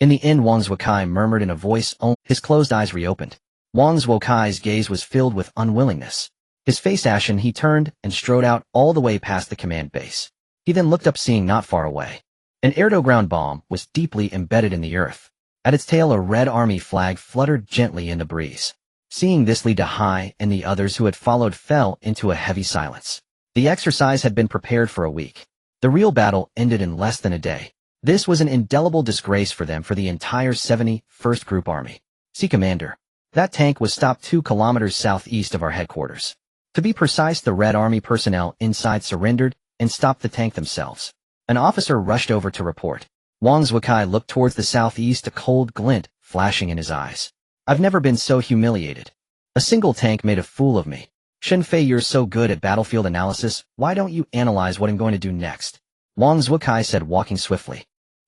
In the end, Wang Zhuokai murmured in a voice only. His closed eyes reopened. Wang Zhuokai's gaze was filled with unwillingness. His face ashen, he turned and strode out all the way past the command base. He then looked up, seeing not far away. An air-to-ground bomb was deeply embedded in the earth. At its tail, a red army flag fluttered gently in the breeze. Seeing this, Li Dahai and the others who had followed fell into a heavy silence. The exercise had been prepared for a week. The real battle ended in less than a day. This was an indelible disgrace for them, for the entire 71st Group Army. See, Commander. That tank was stopped 2 kilometers southeast of our headquarters. To be precise, the Red Army personnel inside surrendered and stopped the tank themselves. An officer rushed over to report. Wang Zhuokai looked towards the southeast, a cold glint flashing in his eyes. I've never been so humiliated. A single tank made a fool of me. Shun Fei, you're so good at battlefield analysis, why don't you analyze what I'm going to do next? Wang Zuokai said, walking swiftly.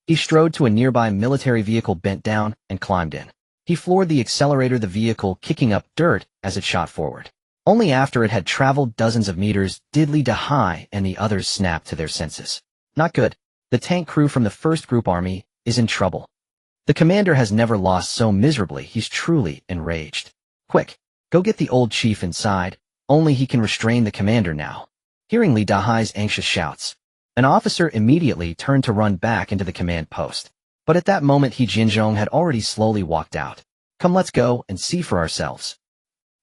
He strode to a nearby military vehicle, bent down, and climbed in. He floored the accelerator, the vehicle kicking up dirt as it shot forward. Only after it had traveled dozens of meters did Li Dahai and the others snap to their senses. Not good. The tank crew from the first group army is in trouble. The commander has never lost so miserably. He's truly enraged. Quick, go get the old chief inside. Only he can restrain the commander now. Hearing Li Dahai's anxious shouts, an officer immediately turned to run back into the command post. But at that moment He Jinzhong had already slowly walked out. Come, let's go and see for ourselves.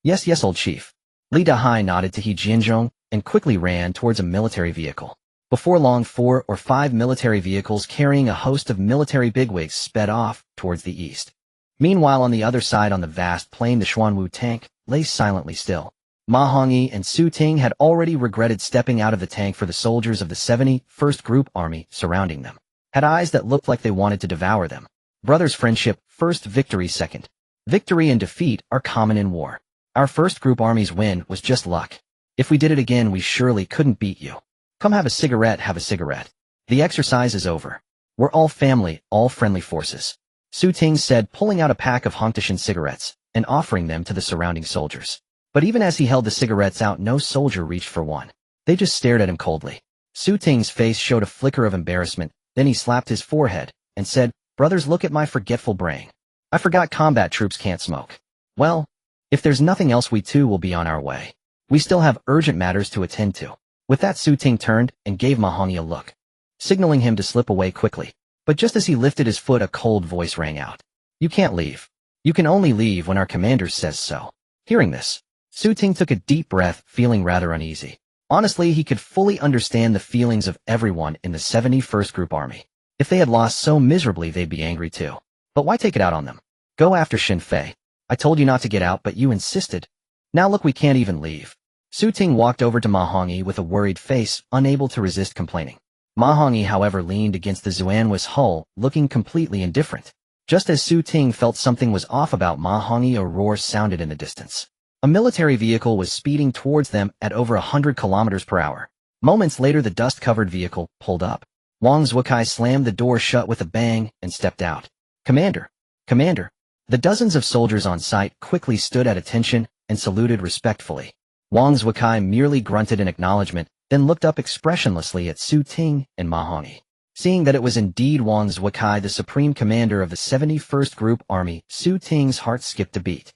Yes, old chief. Li Dahai nodded to He Jinzhong and quickly ran towards a military vehicle. Before long, 4 or 5 military vehicles carrying a host of military bigwigs sped off towards the east. Meanwhile, on the other side, on the vast plain, the Xuanwu tank lay silently still. Ma Hongyi and Su Ting had already regretted stepping out of the tank, for the soldiers of the 71st Group Army surrounding them had eyes that looked like they wanted to devour them. Brothers, friendship first, victory second. Victory and defeat are common in war. Our first group army's win was just luck. If we did it again, we surely couldn't beat you. Come, have a cigarette, have a cigarette. The exercise is over. We're all family, all friendly forces. Su Ting said, pulling out a pack of Hongtashan cigarettes and offering them to the surrounding soldiers. But even as he held the cigarettes out, no soldier reached for one. They just stared at him coldly. Su Ting's face showed a flicker of embarrassment, then he slapped his forehead and said, brothers, look at my forgetful brain. I forgot combat troops can't smoke. Well, if there's nothing else, we too will be on our way. We still have urgent matters to attend to. With that, Su Ting turned and gave Ma Hongyi a look, signaling him to slip away quickly. But just as he lifted his foot, a cold voice rang out. You can't leave. You can only leave when our commander says so. Hearing this, Su Ting took a deep breath, feeling rather uneasy. Honestly, he could fully understand the feelings of everyone in the 71st Group Army. If they had lost so miserably, they'd be angry too. But why take it out on them? Go after Xin Fei. I told you not to get out, but you insisted. Now look, we can't even leave. Su Ting walked over to Ma Hongyi with a worried face, unable to resist complaining. Ma Hongyi, however, leaned against the Xuanwu's hull, looking completely indifferent. Just as Su Ting felt something was off about Ma Hongyi, a roar sounded in the distance. A military vehicle was speeding towards them at over 100 kilometers per hour. Moments later, the dust-covered vehicle pulled up. Wang Zuokai slammed the door shut with a bang and stepped out. Commander! Commander! The dozens of soldiers on site quickly stood at attention and saluted respectfully. Wang Zuokai merely grunted in acknowledgement, then looked up expressionlessly at Su Ting and Ma Hongyi. Seeing that it was indeed Wang Zuokai, the supreme commander of the 71st Group Army, Su Ting's heart skipped a beat.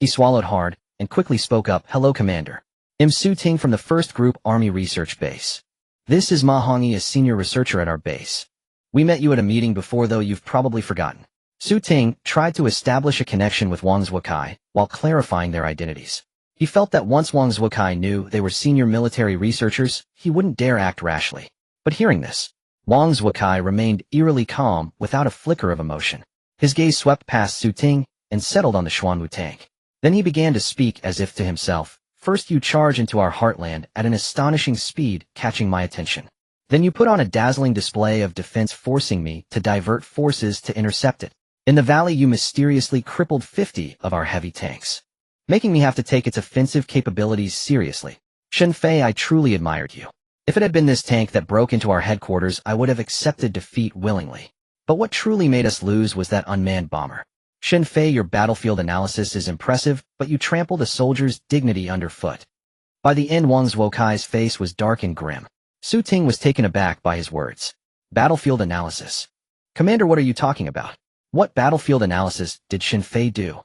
He swallowed hard and quickly spoke up. Hello, Commander. I'm Su Ting from the 1st Group Army Research Base. This is Ma Hongyi, a senior researcher at our base. We met you at a meeting before, though you've probably forgotten. Su Ting tried to establish a connection with Wang Zuokai while clarifying their identities. He felt that once Wang Zuokai knew they were senior military researchers, he wouldn't dare act rashly. But hearing this, Wang Zuokai remained eerily calm without a flicker of emotion. His gaze swept past Su Ting and settled on the Xuanwu tank. Then he began to speak as if to himself. First you charge into our heartland at an astonishing speed, catching my attention. Then you put on a dazzling display of defense, forcing me to divert forces to intercept it. In the valley you mysteriously crippled 50 of our heavy tanks, making me have to take its offensive capabilities seriously. Xin Fei, I truly admired you. If it had been this tank that broke into our headquarters, I would have accepted defeat willingly. But what truly made us lose was that unmanned bomber. Xin Fei, your battlefield analysis is impressive, but you trampled a soldier's dignity underfoot. By the end, Wang Zuokai's face was dark and grim. Su Ting was taken aback by his words. Battlefield analysis. Commander, what are you talking about? What battlefield analysis did Xin Fei do?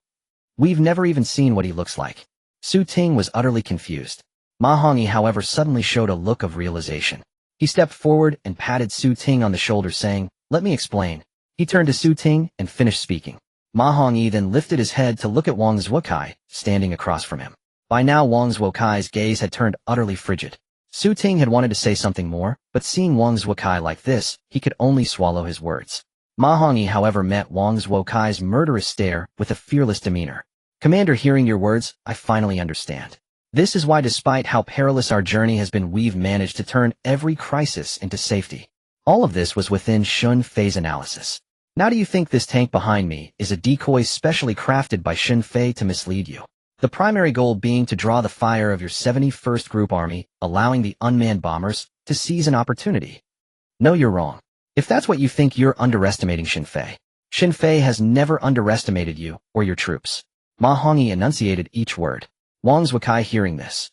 We've never even seen what he looks like. Su Ting was utterly confused. Ma Hongyi, however, suddenly showed a look of realization. He stepped forward and patted Su Ting on the shoulder, saying, let me explain. He turned to Su Ting and finished speaking. Ma Hongyi then lifted his head to look at Wang Zuokai, standing across from him. By now, Wang Zuokai's gaze had turned utterly frigid. Su Ting had wanted to say something more, but seeing Wang Zuokai like this, he could only swallow his words. Ma Hongyi, however, met Wang Zuokai's murderous stare with a fearless demeanor. Commander, hearing your words, I finally understand. This is why, despite how perilous our journey has been, we've managed to turn every crisis into safety. All of this was within Xin Fei's analysis. Now do you think this tank behind me is a decoy specially crafted by Xin Fei to mislead you? The primary goal being to draw the fire of your 71st Group Army, allowing the unmanned bombers to seize an opportunity. No, you're wrong. If that's what you think, you're underestimating Shinfei. Shinfei has never underestimated you or your troops. Ma Hongyi enunciated each word. Wang Zhukai, hearing this,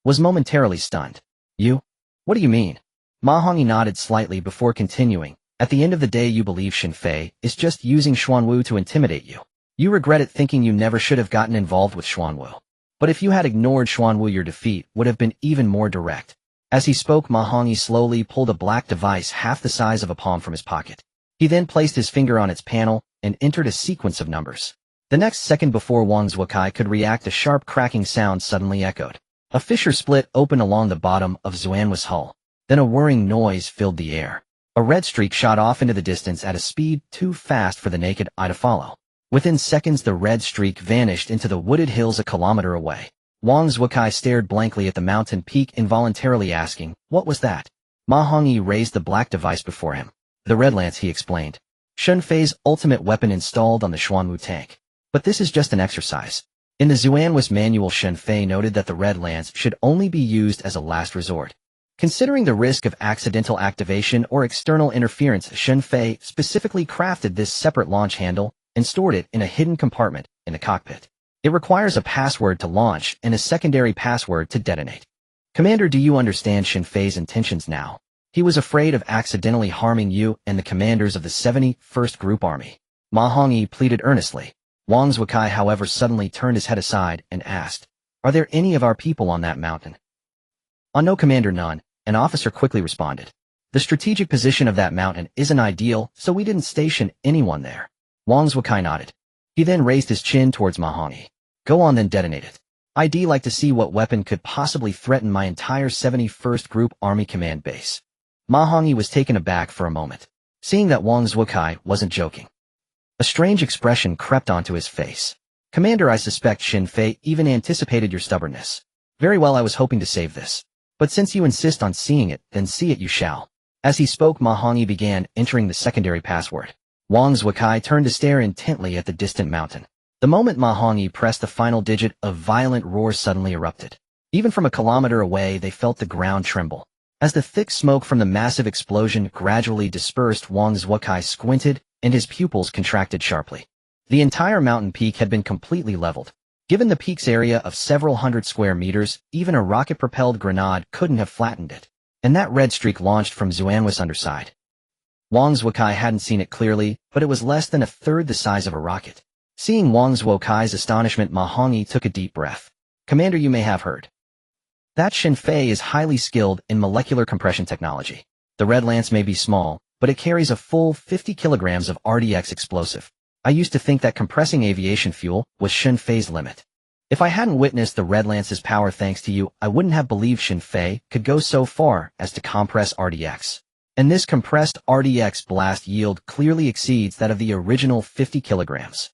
was momentarily stunned. You? What do you mean? Ma Hongyi nodded slightly before continuing. At the end of the day, you believe Shinfei is just using Xuanwu to intimidate you. You regret it, thinking you never should have gotten involved with Xuanwu. But if you had ignored Xuanwu, your defeat would have been even more direct. As he spoke, Ma Hongyi slowly pulled a black device half the size of a palm from his pocket. He then placed his finger on its panel and entered a sequence of numbers. The next second, before Wang Zhukai could react, a sharp cracking sound suddenly echoed. A fissure split open along the bottom of Xuanwu's hull. Then a whirring noise filled the air. A red streak shot off into the distance at a speed too fast for the naked eye to follow. Within seconds, the red streak vanished into the wooded hills a kilometer away. Wang Zhukai stared blankly at the mountain peak, involuntarily asking, "What was that?" Ma Hongyi raised the black device before him. "The red lance," he explained. "Shenfei's ultimate weapon installed on the Xuanwu tank. But this is just an exercise." In the Xuanwu's manual, Shenfei noted that the red lance should only be used as a last resort. Considering the risk of accidental activation or external interference, Shenfei specifically crafted this separate launch handle and stored it in a hidden compartment in the cockpit. It requires a password to launch and a secondary password to detonate. "Commander, do you understand Shenfei's intentions now? He was afraid of accidentally harming you and the commanders of the 71st Group Army." Ma Hongyi pleaded earnestly. Wang Zhukai, however, suddenly turned his head aside and asked, "Are there any of our people on that mountain?" "On no, Commander, none," an officer quickly responded. "The strategic position of that mountain isn't ideal, so we didn't station anyone there." Wang Zhukai nodded. He then raised his chin towards Ma Hongyi. "Go on, then, detonate it. I'd like to see what weapon could possibly threaten my entire 71st Group Army command base." Ma Hongyi was taken aback for a moment, seeing that Wang Zhukai wasn't joking. A strange expression crept onto his face. "Commander, I suspect Shinfei even anticipated your stubbornness. Very well, I was hoping to save this. But since you insist on seeing it, then see it you shall." As he spoke, Ma Hongyi began entering the secondary password. Wang Zhukai turned to stare intently at the distant mountain. The moment Ma Hongyi pressed the final digit, a violent roar suddenly erupted. Even from a kilometer away, they felt the ground tremble. As the thick smoke from the massive explosion gradually dispersed, Wang Zhukai squinted, and his pupils contracted sharply. The entire mountain peak had been completely leveled. Given the peak's area of several hundred square meters, even a rocket-propelled grenade couldn't have flattened it. And that red streak launched from Xuanwu's underside. Wang Zhukai hadn't seen it clearly, but it was less than a third the size of a rocket. Seeing Wang Zhuokai's astonishment, Ma Hongyi took a deep breath. "Commander, you may have heard that Shinfei is highly skilled in molecular compression technology. The red lance may be small, but it carries a full 50 kilograms of RDX explosive. I used to think that compressing aviation fuel was Shinfei's limit. If I hadn't witnessed the red lance's power thanks to you, I wouldn't have believed Shinfei could go so far as to compress RDX. And this compressed RDX blast yield clearly exceeds that of the original 50 kilograms.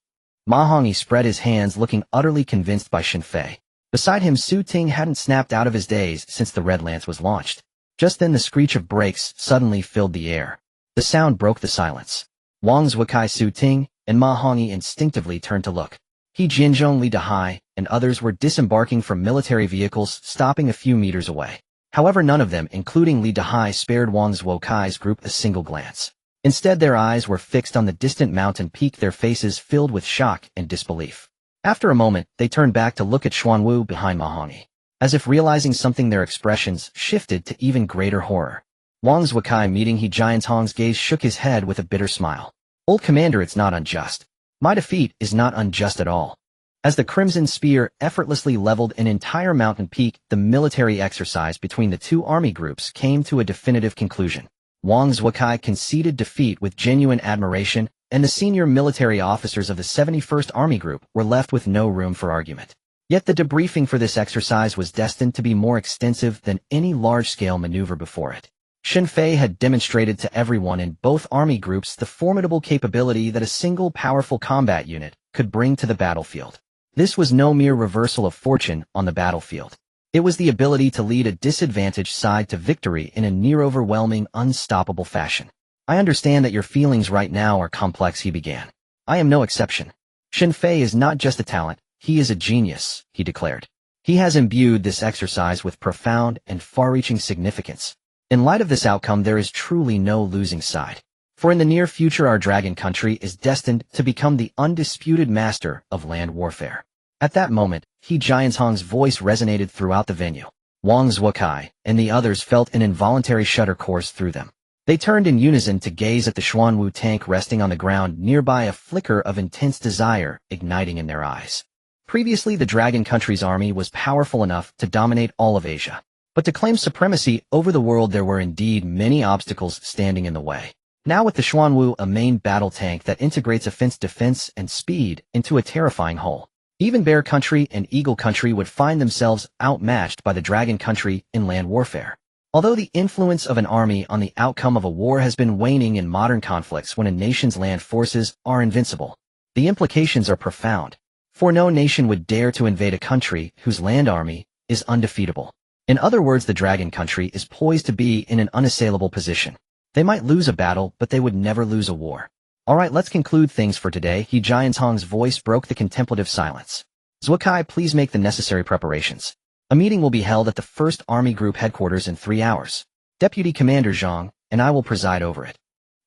Ma Hongyi spread his hands, looking utterly convinced by Shinfei. Beside him, Su Ting hadn't snapped out of his daze since the red lance was launched. Just then the screech of brakes suddenly filled the air. The sound broke the silence. Wang Zhukai, Su Ting, and Ma Hongyi instinctively turned to look. He Jianzhong, Li Dahai, and others were disembarking from military vehicles, stopping a few meters away. However, none of them, including Li Dahai, spared Wang Zhuokai's group a single glance. Instead, their eyes were fixed on the distant mountain peak, their faces filled with shock and disbelief. After a moment, they turned back to look at Xuanwu behind Ma Hongyi. As if realizing something, their expressions shifted to even greater horror. Wang Zhuokai, meeting He Jianzhong's gaze, shook his head with a bitter smile. "Old Commander, it's not unjust. My defeat is not unjust at all." As the Crimson Spear effortlessly leveled an entire mountain peak, the military exercise between the two army groups came to a definitive conclusion. Wang Zhuokai conceded defeat with genuine admiration, and the senior military officers of the 71st Army Group were left with no room for argument. Yet the debriefing for this exercise was destined to be more extensive than any large-scale maneuver before it. Shinfei had demonstrated to everyone in both army groups the formidable capability that a single powerful combat unit could bring to the battlefield. This was no mere reversal of fortune on the battlefield. It was the ability to lead a disadvantaged side to victory in a near-overwhelming, unstoppable fashion. "I understand that your feelings right now are complex," he began. "I am no exception. Shinfei is not just a talent, he is a genius," he declared. "He has imbued this exercise with profound and far-reaching significance. In light of this outcome, there is truly no losing side. For in the near future, our dragon country is destined to become the undisputed master of land warfare. At that moment, He Jianzhong's voice resonated throughout the venue. Wang Zhuokai and the others felt an involuntary shudder course through them. They turned in unison to gaze at the Xuanwu tank resting on the ground nearby, a flicker of intense desire igniting in their eyes. Previously, the dragon country's army was powerful enough to dominate all of Asia. But to claim supremacy over the world, there were indeed many obstacles standing in the way. Now with the Xuanwu, a main battle tank that integrates offense, defense, and speed into a terrifying whole, even Bear Country and Eagle Country would find themselves outmatched by the Dragon Country in land warfare. Although the influence of an army on the outcome of a war has been waning in modern conflicts when a nation's land forces are invincible, the implications are profound, for no nation would dare to invade a country whose land army is undefeatable. In other words, the Dragon Country is poised to be in an unassailable position. They might lose a battle, but they would never lose a war. Alright, let's conclude things for today. He Jianzhong's voice broke the contemplative silence. Zhuokai, please make the necessary preparations. A meeting will be held at the 1st Army Group headquarters in 3 hours. Deputy Commander Zhang and I will preside over it.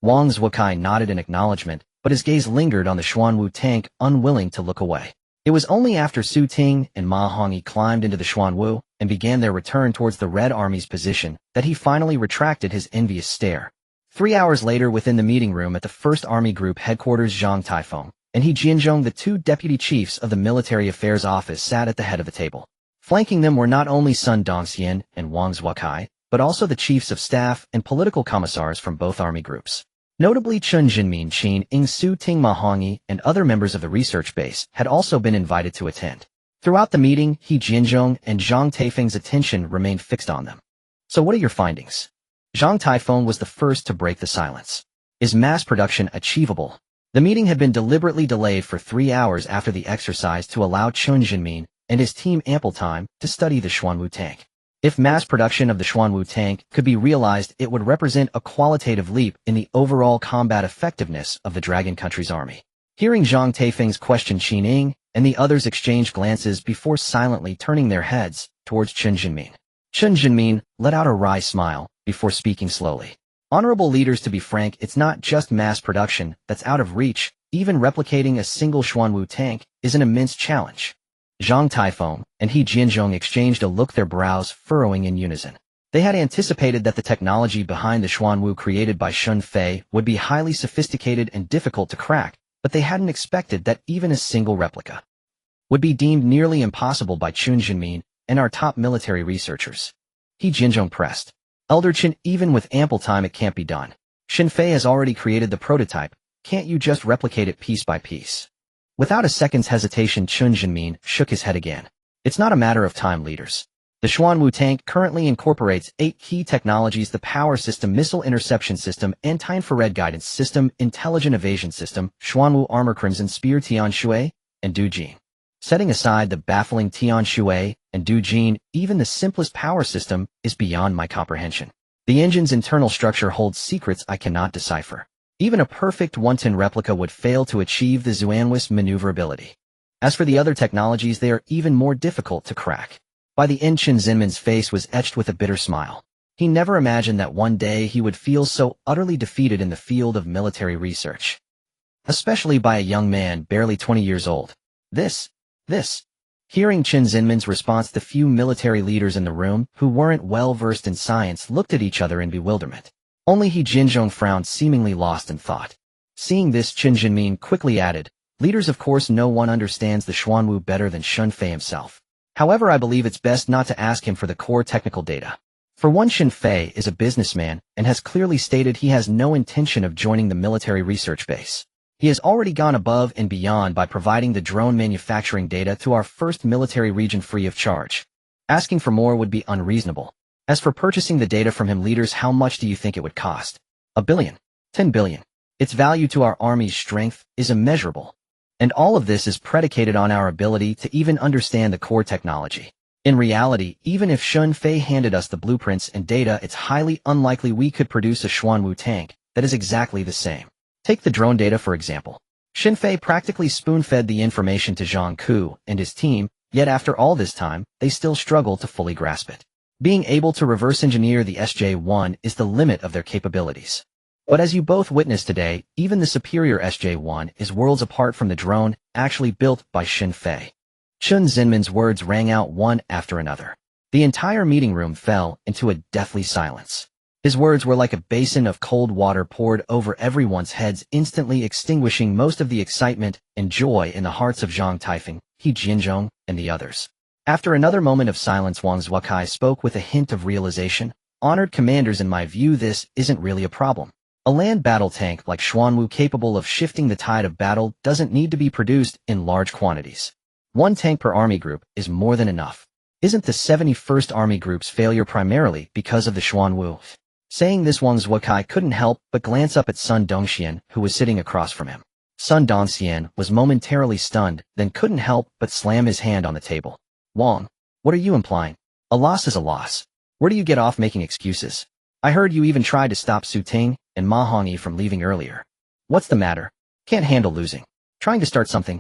Wang Zhuokai nodded in acknowledgement, but his gaze lingered on the Xuanwu tank, unwilling to look away. It was only after Su Ting and Ma Hongyi climbed into the Xuanwu and began their return towards the Red Army's position that he finally retracted his envious stare. 3 hours later, within the meeting room at the 1st Army Group headquarters, Zhang Taifeng and He Jianzhong, the 2 deputy chiefs of the Military Affairs Office, sat at the head of the table. Flanking them were not only Sun Dongxian and Wang Zhuokai, but also the chiefs of staff and political commissars from both army groups. Notably, Chen Jinmin, Qin Ing, Su Ting, Ma Hongyi, and other members of the research base had also been invited to attend. Throughout the meeting, He Jianzhong and Zhang Taifeng's attention remained fixed on them. So what are your findings? Zhang Taifeng was the first to break the silence. Is mass production achievable? The meeting had been deliberately delayed for 3 hours after the exercise to allow Chen Jinmin and his team ample time to study the Xuanwu tank. If mass production of the Xuanwu tank could be realized, it would represent a qualitative leap in the overall combat effectiveness of the Dragon Country's army. Hearing Zhang Taifeng's question, Qin Ing and the others exchanged glances before silently turning their heads towards Chen Jinmin. Chen Jinmin let out a wry smile before speaking slowly. Honorable leaders, to be frank, it's not just mass production that's out of reach. Even replicating a single Xuanwu tank is an immense challenge. Zhang Taifeng and He Jianzhong exchanged a look, their brows furrowing in unison. They had anticipated that the technology behind the Xuanwu created by Shun Fei would be highly sophisticated and difficult to crack, but they hadn't expected that even a single replica would be deemed nearly impossible by Chen Jinmin and our top military researchers. He Jianzhong pressed. Elder Chen, even with ample time, it can't be done. Shun Fei has already created the prototype. Can't you just replicate it piece by piece? Without a second's hesitation, Chen Jinmin shook his head again. It's not a matter of time, leaders. The Xuanwu tank currently incorporates 8 key technologies: the power system, missile interception system, anti-infrared guidance system, intelligent evasion system, Xuanwu armor, Crimson Spear, Tian Shui, and Du Jin. Setting aside the baffling Tian Shui and Du Jin, even the simplest power system is beyond my comprehension. The engine's internal structure holds secrets I cannot decipher. Even a perfect 110 replica would fail to achieve the Xuanwu's maneuverability. As for the other technologies, they are even more difficult to crack. By the end, Chen Zinmin's face was etched with a bitter smile. He never imagined that one day he would feel so utterly defeated in the field of military research. Especially by a young man barely 20 years old. This. Hearing Chen Zinmin's response, the few military leaders in the room, who weren't well versed in science, looked at each other in bewilderment. Only He Jianzhong frowned, seemingly lost in thought. Seeing this, Chen Jinmin quickly added, "Leaders, of course no one understands the Xuanwu better than Shun Fei himself. However, I believe it's best not to ask him for the core technical data. For one, Shun Fei is a businessman and has clearly stated he has no intention of joining the military research base. He has already gone above and beyond by providing the drone manufacturing data to our first military region free of charge. Asking for more would be unreasonable. As for purchasing the data from him, leaders, how much do you think it would cost? 1 billion? 10 billion? Its value to our army's strength is immeasurable. And all of this is predicated on our ability to even understand the core technology. In reality, even if Shun Fei handed us the blueprints and data, it's highly unlikely we could produce a Xuanwu tank that is exactly the same. Take the drone data, for example. Shun Fei practically spoon-fed the information to Zhang Ku and his team, yet after all this time, they still struggle to fully grasp it. Being able to reverse engineer the SJ-1 is the limit of their capabilities. But as you both witnessed today, even the superior SJ-1 is worlds apart from the drone actually built by Xin Fei. Chun Zinman's words rang out one after another. The entire meeting room fell into a deathly silence. His words were like a basin of cold water poured over everyone's heads, instantly extinguishing most of the excitement and joy in the hearts of Zhang Taifeng, He Jianzhong, and the others. After another moment of silence, Wang Zuokai spoke with a hint of realization. Honored commanders, in my view, this isn't really a problem. A land battle tank like Xuanwu capable of shifting the tide of battle doesn't need to be produced in large quantities. One tank per army group is more than enough. Isn't the 71st Army Group's failure primarily because of the Xuanwu? Saying this, Wang Zuokai couldn't help but glance up at Sun Dongxian, who was sitting across from him. Sun Dongxian was momentarily stunned, then couldn't help but slam his hand on the table. Wang, what are you implying? A loss is a loss. Where do you get off making excuses? I heard you even tried to stop Su Ting and Ma Hongyi from leaving earlier. What's the matter? Can't handle losing. Trying to start something?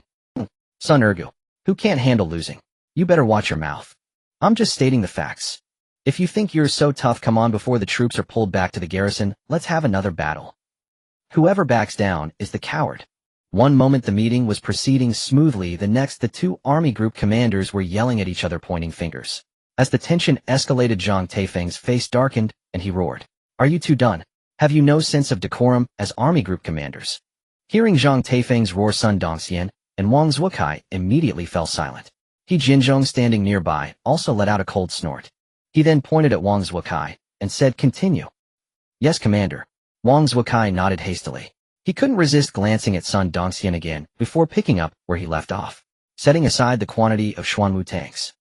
Sun Ergu, who can't handle losing? You better watch your mouth. I'm just stating the facts. If you think you're so tough, come on before the troops are pulled back to the garrison, let's have another battle. Whoever backs down is the coward. One moment the meeting was proceeding smoothly, the next the two army group commanders were yelling at each other, pointing fingers. As the tension escalated, Zhang Taifeng's face darkened, and he roared. Are you two done? Have you no sense of decorum as army group commanders? Hearing Zhang Taifeng's roar, Sun Dongxian and Wang Zuokai immediately fell silent. He Jinzhong, standing nearby, also let out a cold snort. He then pointed at Wang Zuokai and said, continue. Yes, Commander. Wang Zuokai nodded hastily. He couldn't resist glancing at Sun Dongxian again before picking up where he left off, setting aside the quantity of Xuanwu tanks.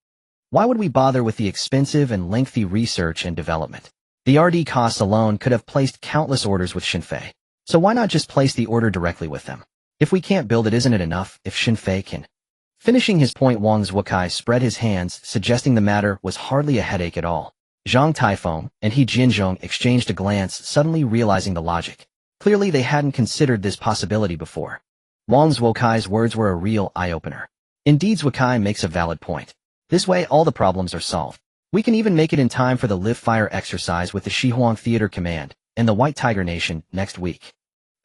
Why would we bother with the expensive and lengthy research and development? The RD costs alone could have placed countless orders with Xin Fei. So why not just place the order directly with them? If we can't build it, isn't it enough if Xin Fei can? Finishing his point, Wang Zuokai spread his hands, suggesting the matter was hardly a headache at all. Zhang Taifeng and He Jianzhong exchanged a glance, suddenly realizing the logic. Clearly they hadn't considered this possibility before. Wang Zuokai's words were a real eye-opener. Indeed, Zuokai makes a valid point. This way all the problems are solved. We can even make it in time for the live fire exercise with the Shihuang Theater Command and the White Tiger Nation next week.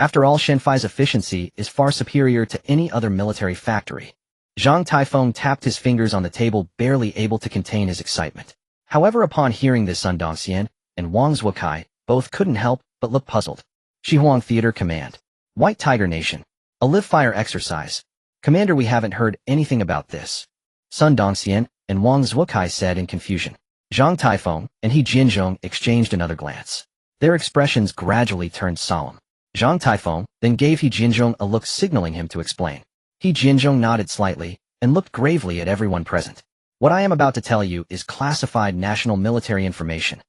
After all, Shenfai's efficiency is far superior to any other military factory. Zhang Taifeng tapped his fingers on the table, barely able to contain his excitement. However, upon hearing this, Sun Dongxian and Wang Zuokai both couldn't help but look puzzled. Shihuang Theater Command. White Tiger Nation. A live fire exercise. Commander, we haven't heard anything about this. Sun Dongxian and Wang Zuokai said in confusion. Zhang Taifeng and He Jianzhong exchanged another glance. Their expressions gradually turned solemn. Zhang Taifeng then gave He Jianzhong a look, signaling him to explain. He Jianzhong nodded slightly and looked gravely at everyone present. What I am about to tell you is classified national military information.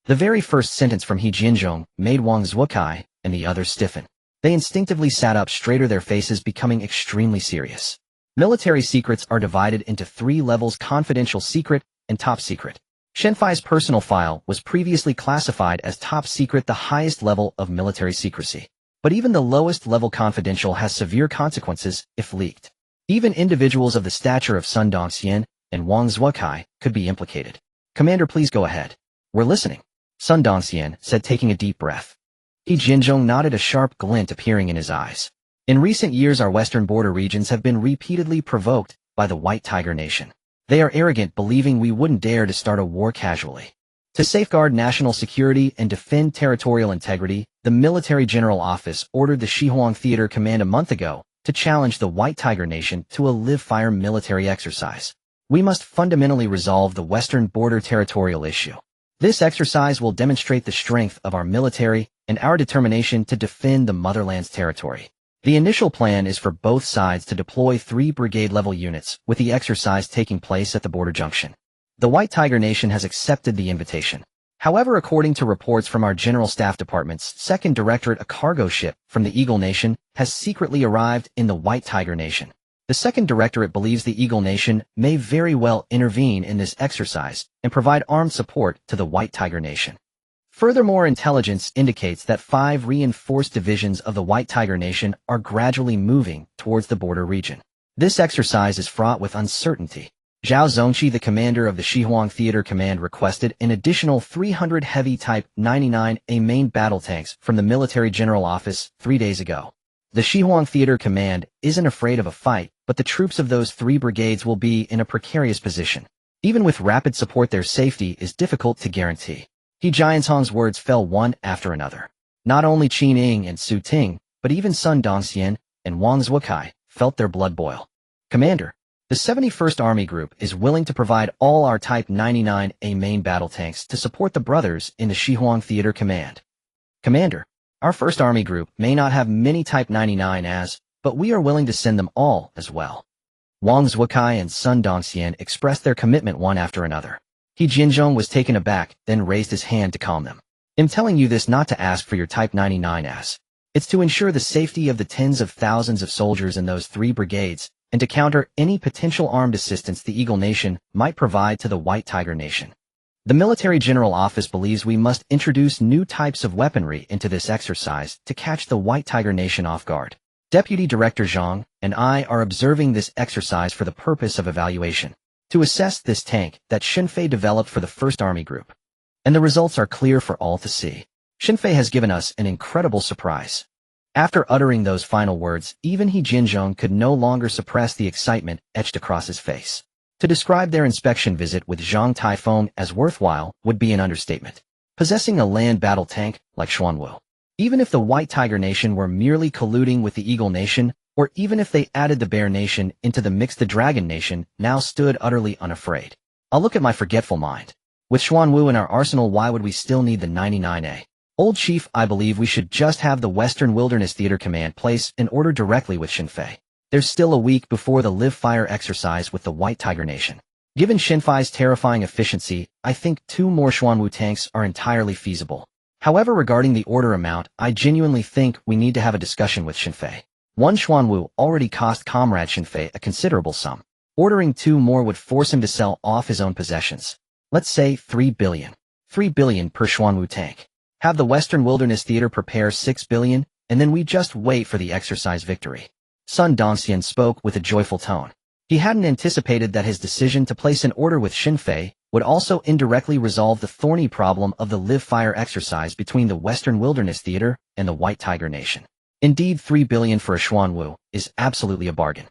The very first sentence from He Jianzhong made Wang Zuokai and the others stiffen. They instinctively sat up straighter, their faces becoming extremely serious. Military secrets are divided into 3 levels: confidential, secret, and top secret. Shenfai's personal file was previously classified as top secret, the highest level of military secrecy. But even the lowest level, confidential, has severe consequences if leaked. Even individuals of the stature of Sun Dongxian and Wang Zuokai could be implicated. Commander, please go ahead. We're listening. Sun Dongxian said, taking a deep breath. He Jianzhong nodded, a sharp glint appearing in his eyes. In recent years, our western border regions have been repeatedly provoked by the White Tiger Nation. They are arrogant, believing we wouldn't dare to start a war casually. To safeguard national security and defend territorial integrity, the Military General Office ordered the Shihuang Theater Command a month ago to challenge the White Tiger Nation to a live-fire military exercise. We must fundamentally resolve the western border territorial issue. This exercise will demonstrate the strength of our military and our determination to defend the motherland's territory. The initial plan is for both sides to deploy 3 brigade-level units, with the exercise taking place at the border junction. The White Tiger Nation has accepted the invitation. However, according to reports from our General Staff Department's 2nd Directorate, a cargo ship from the Eagle Nation has secretly arrived in the White Tiger Nation. The 2nd Directorate believes the Eagle Nation may very well intervene in this exercise and provide armed support to the White Tiger Nation. Furthermore, intelligence indicates that 5 reinforced divisions of the White Tiger Nation are gradually moving towards the border region. This exercise is fraught with uncertainty. Zhao Zongqi, the commander of the Shihuang Theater Command, requested an additional 300 heavy Type 99A main battle tanks from the Military General Office 3 days ago. The Shihuang Theater Command isn't afraid of a fight, but the troops of those 3 brigades will be in a precarious position. Even with rapid support, their safety is difficult to guarantee. He Jianzhong's words fell one after another. Not only Qin Ying and Su Ting, but even Sun Dongxian and Wang Zuokai felt their blood boil. Commander, the 71st Army Group is willing to provide all our Type 99A main battle tanks to support the brothers in the Shihuang Theater Command. Commander, our 1st Army Group may not have many Type 99As, but we are willing to send them all as well. Wang Zuokai and Sun Dongxian expressed their commitment one after another. He Jinzhong was taken aback, then raised his hand to calm them. I'm telling you this not to ask for your Type 99As. It's to ensure the safety of the tens of thousands of soldiers in those 3 brigades, and to counter any potential armed assistance the Eagle Nation might provide to the White Tiger Nation. The Military General Office believes we must introduce new types of weaponry into this exercise to catch the White Tiger Nation off guard. Deputy Director Zhang and I are observing this exercise for the purpose of evaluation, to assess this tank that Xinfei developed for the 1st Army Group. And the results are clear for all to see. Xinfei has given us an incredible surprise. After uttering those final words, even He Jinzhong could no longer suppress the excitement etched across his face. To describe their inspection visit with Zhang Taifeng as worthwhile would be an understatement. Possessing a land battle tank like Xuanwu. Even if the White Tiger Nation were merely colluding with the Eagle Nation, or even if they added the Bear Nation into the mix, the Dragon Nation now stood utterly unafraid. I'll look at my forgetful mind. With Xuanwu in our arsenal, why would we still need the 99A? Old Chief, I believe we should just have the Western Wilderness Theater Command place an order directly with Xinfei. There's still a week before the live fire exercise with the White Tiger Nation. Given Xinfei's terrifying efficiency, I think 2 more Xuanwu tanks are entirely feasible. However, regarding the order amount, I genuinely think we need to have a discussion with Xinfei. 1 Xuanwu already cost Comrade Xinfei a considerable sum. Ordering 2 more would force him to sell off his own possessions. Let's say 3 billion. 3 billion per Xuanwu tank. Have the Western Wilderness Theater prepare 6 billion, and then we just wait for the exercise victory. Sun Dongxian spoke with a joyful tone. He hadn't anticipated that his decision to place an order with Xinfei would also indirectly resolve the thorny problem of the live fire exercise between the Western Wilderness Theater and the White Tiger Nation. Indeed, 3 billion for a Xuanwu is absolutely a bargain.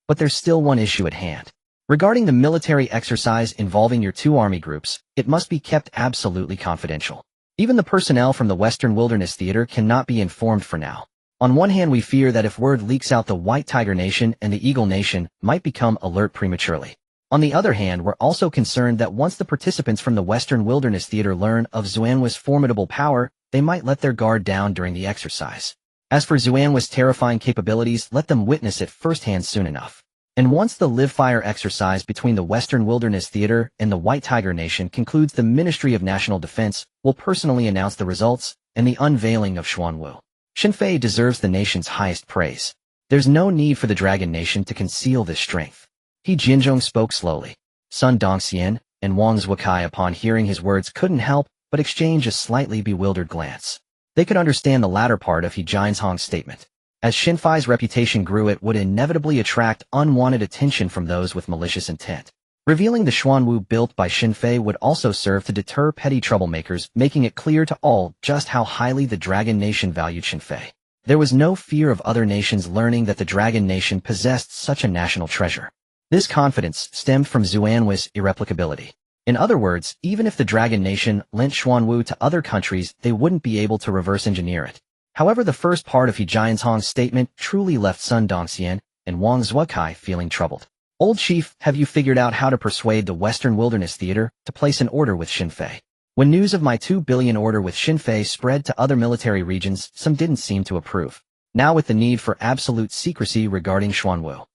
But there's still one issue at hand. Regarding the military exercise involving your 2 army groups, it must be kept absolutely confidential. Even the personnel from the Western Wilderness Theater cannot be informed for now. On one hand, we fear that if word leaks out, the White Tiger Nation and the Eagle Nation might become alert prematurely. On the other hand, we're also concerned that once the participants from the Western Wilderness Theater learn of Xuanwu's formidable power, they might let their guard down during the exercise. As for Xuanwu's terrifying capabilities, let them witness it firsthand soon enough. And once the live fire exercise between the Western Wilderness Theater and the White Tiger Nation concludes, the Ministry of National Defense will personally announce the results and the unveiling of Xuanwu. Xinfei deserves the nation's highest praise. There's no need for the Dragon Nation to conceal this strength. He Jinzhong spoke slowly. Sun Dongxian and Wang Zuokai, upon hearing his words, couldn't help but exchange a slightly bewildered glance. They could understand the latter part of He Jianzhong's statement. As Xinfei's reputation grew, it would inevitably attract unwanted attention from those with malicious intent. Revealing the Xuanwu built by Xinfei would also serve to deter petty troublemakers, making it clear to all just how highly the Dragon Nation valued Xinfei. There was no fear of other nations learning that the Dragon Nation possessed such a national treasure. This confidence stemmed from Xuanwu's irreplicability. In other words, even if the Dragon Nation lent Xuanwu to other countries, they wouldn't be able to reverse engineer it. However, the first part of He Jianzhong's statement truly left Sun Dongxian and Wang Zuokai feeling troubled. Old Chief, have you figured out how to persuade the Western Wilderness Theater to place an order with Xinfei? When news of my 2 billion order with Xinfei spread to other military regions, some didn't seem to approve. Now with the need for absolute secrecy regarding Xuanwu.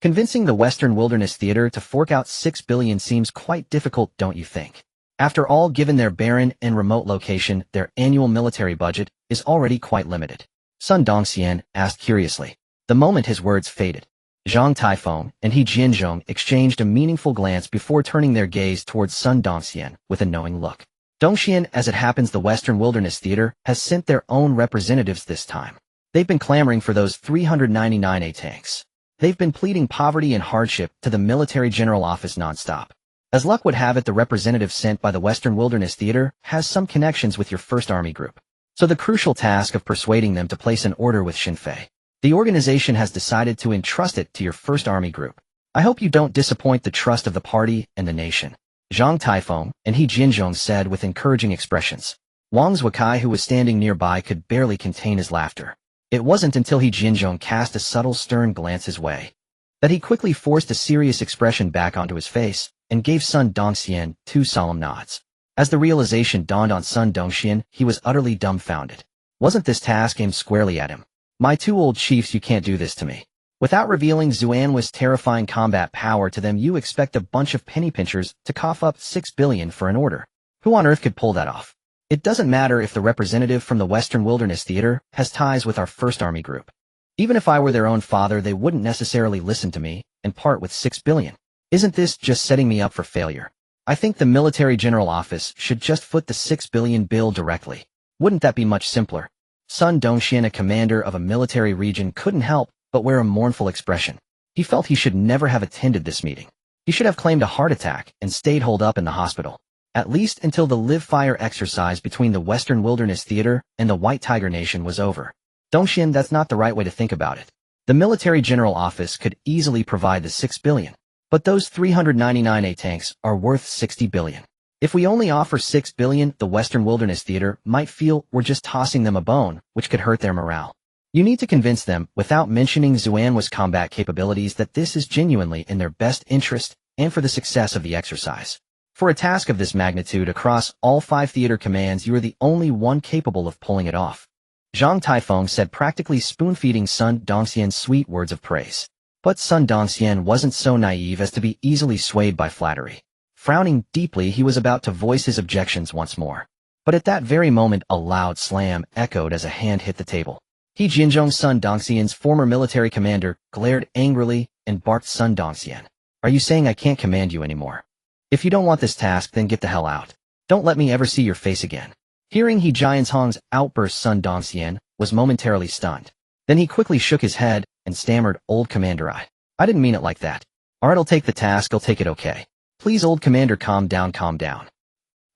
Convincing the Western Wilderness Theater to fork out 6 billion seems quite difficult, don't you think? After all, given their barren and remote location, their annual military budget is already quite limited. Sun Dongxian asked curiously. The moment his words faded, Zhang Taifeng and He Jinzhong exchanged a meaningful glance before turning their gaze towards Sun Dongxian with a knowing look. Dongxian, as it happens, the Western Wilderness Theater has sent their own representatives this time. They've been clamoring for those 399A tanks. They've been pleading poverty and hardship to the military general office nonstop. As luck would have it, the representative sent by the Western Wilderness Theater has some connections with your 1st Army Group. So the crucial task of persuading them to place an order with Shinfei. The organization has decided to entrust it to your 1st Army Group. I hope you don't disappoint the trust of the party and the nation. Zhang Taifeng and He Jinzhong said with encouraging expressions. Wang Zhukai, who was standing nearby, could barely contain his laughter. It wasn't until He Jinzhong cast a subtle stern glance his way that he quickly forced a serious expression back onto his face and gave Sun Dongxian 2 solemn nods. As the realization dawned on Sun Dongxian, he was utterly dumbfounded. Wasn't this task aimed squarely at him? My 2 old chiefs, you can't do this to me. Without revealing Xuanwe's terrifying combat power to them, you expect a bunch of penny pinchers to cough up 6 billion for an order. Who on earth could pull that off? It doesn't matter if the representative from the Western Wilderness Theater has ties with our 1st Army Group. Even if I were their own father, they wouldn't necessarily listen to me and part with 6 billion. Isn't this just setting me up for failure? I think the military general office should just foot the 6 billion bill directly. Wouldn't that be much simpler? Sun Dongxian, a commander of a military region, couldn't help but wear a mournful expression. He felt he should never have attended this meeting. He should have claimed a heart attack and stayed holed up in the hospital. At least until the live fire exercise between the Western Wilderness Theater and the White Tiger Nation was over. Dongxian, that's not the right way to think about it. The military general office could easily provide the 6 billion. But those 399 A-tanks are worth 60 billion. If we only offer 6 billion, the Western Wilderness Theater might feel we're just tossing them a bone, which could hurt their morale. You need to convince them, without mentioning Xuanwe's combat capabilities, that this is genuinely in their best interest and for the success of the exercise. For a task of this magnitude across all 5 theater commands, you are the only one capable of pulling it off. Zhang Taifeng said, practically spoon-feeding Sun Dongxian sweet words of praise. But Sun Dongxian wasn't so naive as to be easily swayed by flattery. Frowning deeply, he was about to voice his objections once more. But at that very moment, a loud slam echoed as a hand hit the table. He Jinzhong, Sun Dongxian's former military commander, glared angrily and barked, Sun Dongxian, are you saying I can't command you anymore? If you don't want this task, then get the hell out. Don't let me ever see your face again. Hearing He Jianzhong's outburst, Sun Dongxian was momentarily stunned. Then he quickly shook his head and stammered, Old Commander, I didn't mean it like that. Alright, I'll take the task, I'll take it, okay. Please, Old Commander, calm down, calm down.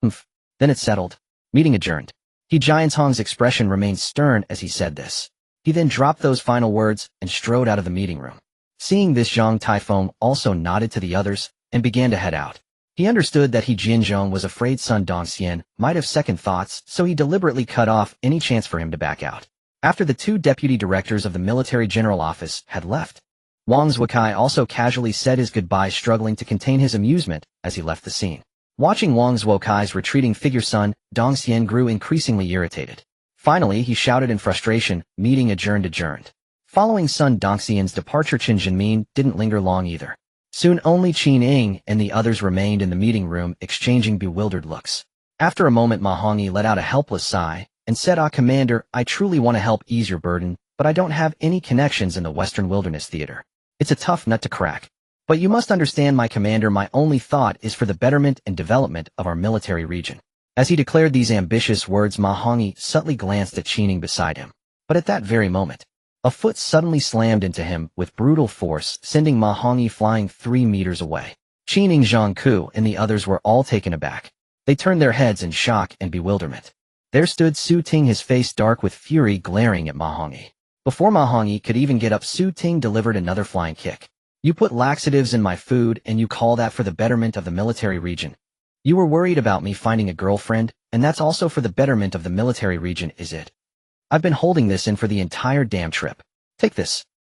Then it's settled. Meeting adjourned. He Jianzhong's expression remained stern as he said this. He then dropped those final words and strode out of the meeting room. Seeing this, Zhang Taifeng also nodded to the others and began to head out. He understood that He Jinzhong was afraid Sun Dongxian might have second thoughts, so he deliberately cut off any chance for him to back out. After the 2 deputy directors of the military general office had left, Wang Zhukai also casually said his goodbye, struggling to contain his amusement as he left the scene. Watching Wang Zhuokai's retreating figure, Sun Dongxian grew increasingly irritated. Finally, he shouted in frustration, meeting adjourned. Following Sun Dongxian's departure, Qin Jinmin didn't linger long either. Soon only Qin Ying and the others remained in the meeting room, exchanging bewildered looks. After a moment, Ma Hongyi let out a helpless sigh and said, Commander, I truly want to help ease your burden, but I don't have any connections in the Western Wilderness Theater. It's a tough nut to crack. But you must understand, my commander, my only thought is for the betterment and development of our military region. As he declared these ambitious words, Ma Hongyi subtly glanced at Qin Ying beside him. But at that very moment, a foot suddenly slammed into him with brutal force, sending Ma Hongyi flying 3 meters away. Qin Ying, Zhang Ku, and the others were all taken aback. They turned their heads in shock and bewilderment. There stood Su Ting, his face dark with fury, glaring at Ma Hongyi. Before Ma Hongyi could even get up, Su Ting delivered another flying kick. You put laxatives in my food and you call that for the betterment of the military region? You were worried about me finding a girlfriend, and that's also for the betterment of the military region, is it? I've been holding this in for the entire damn trip. Take this.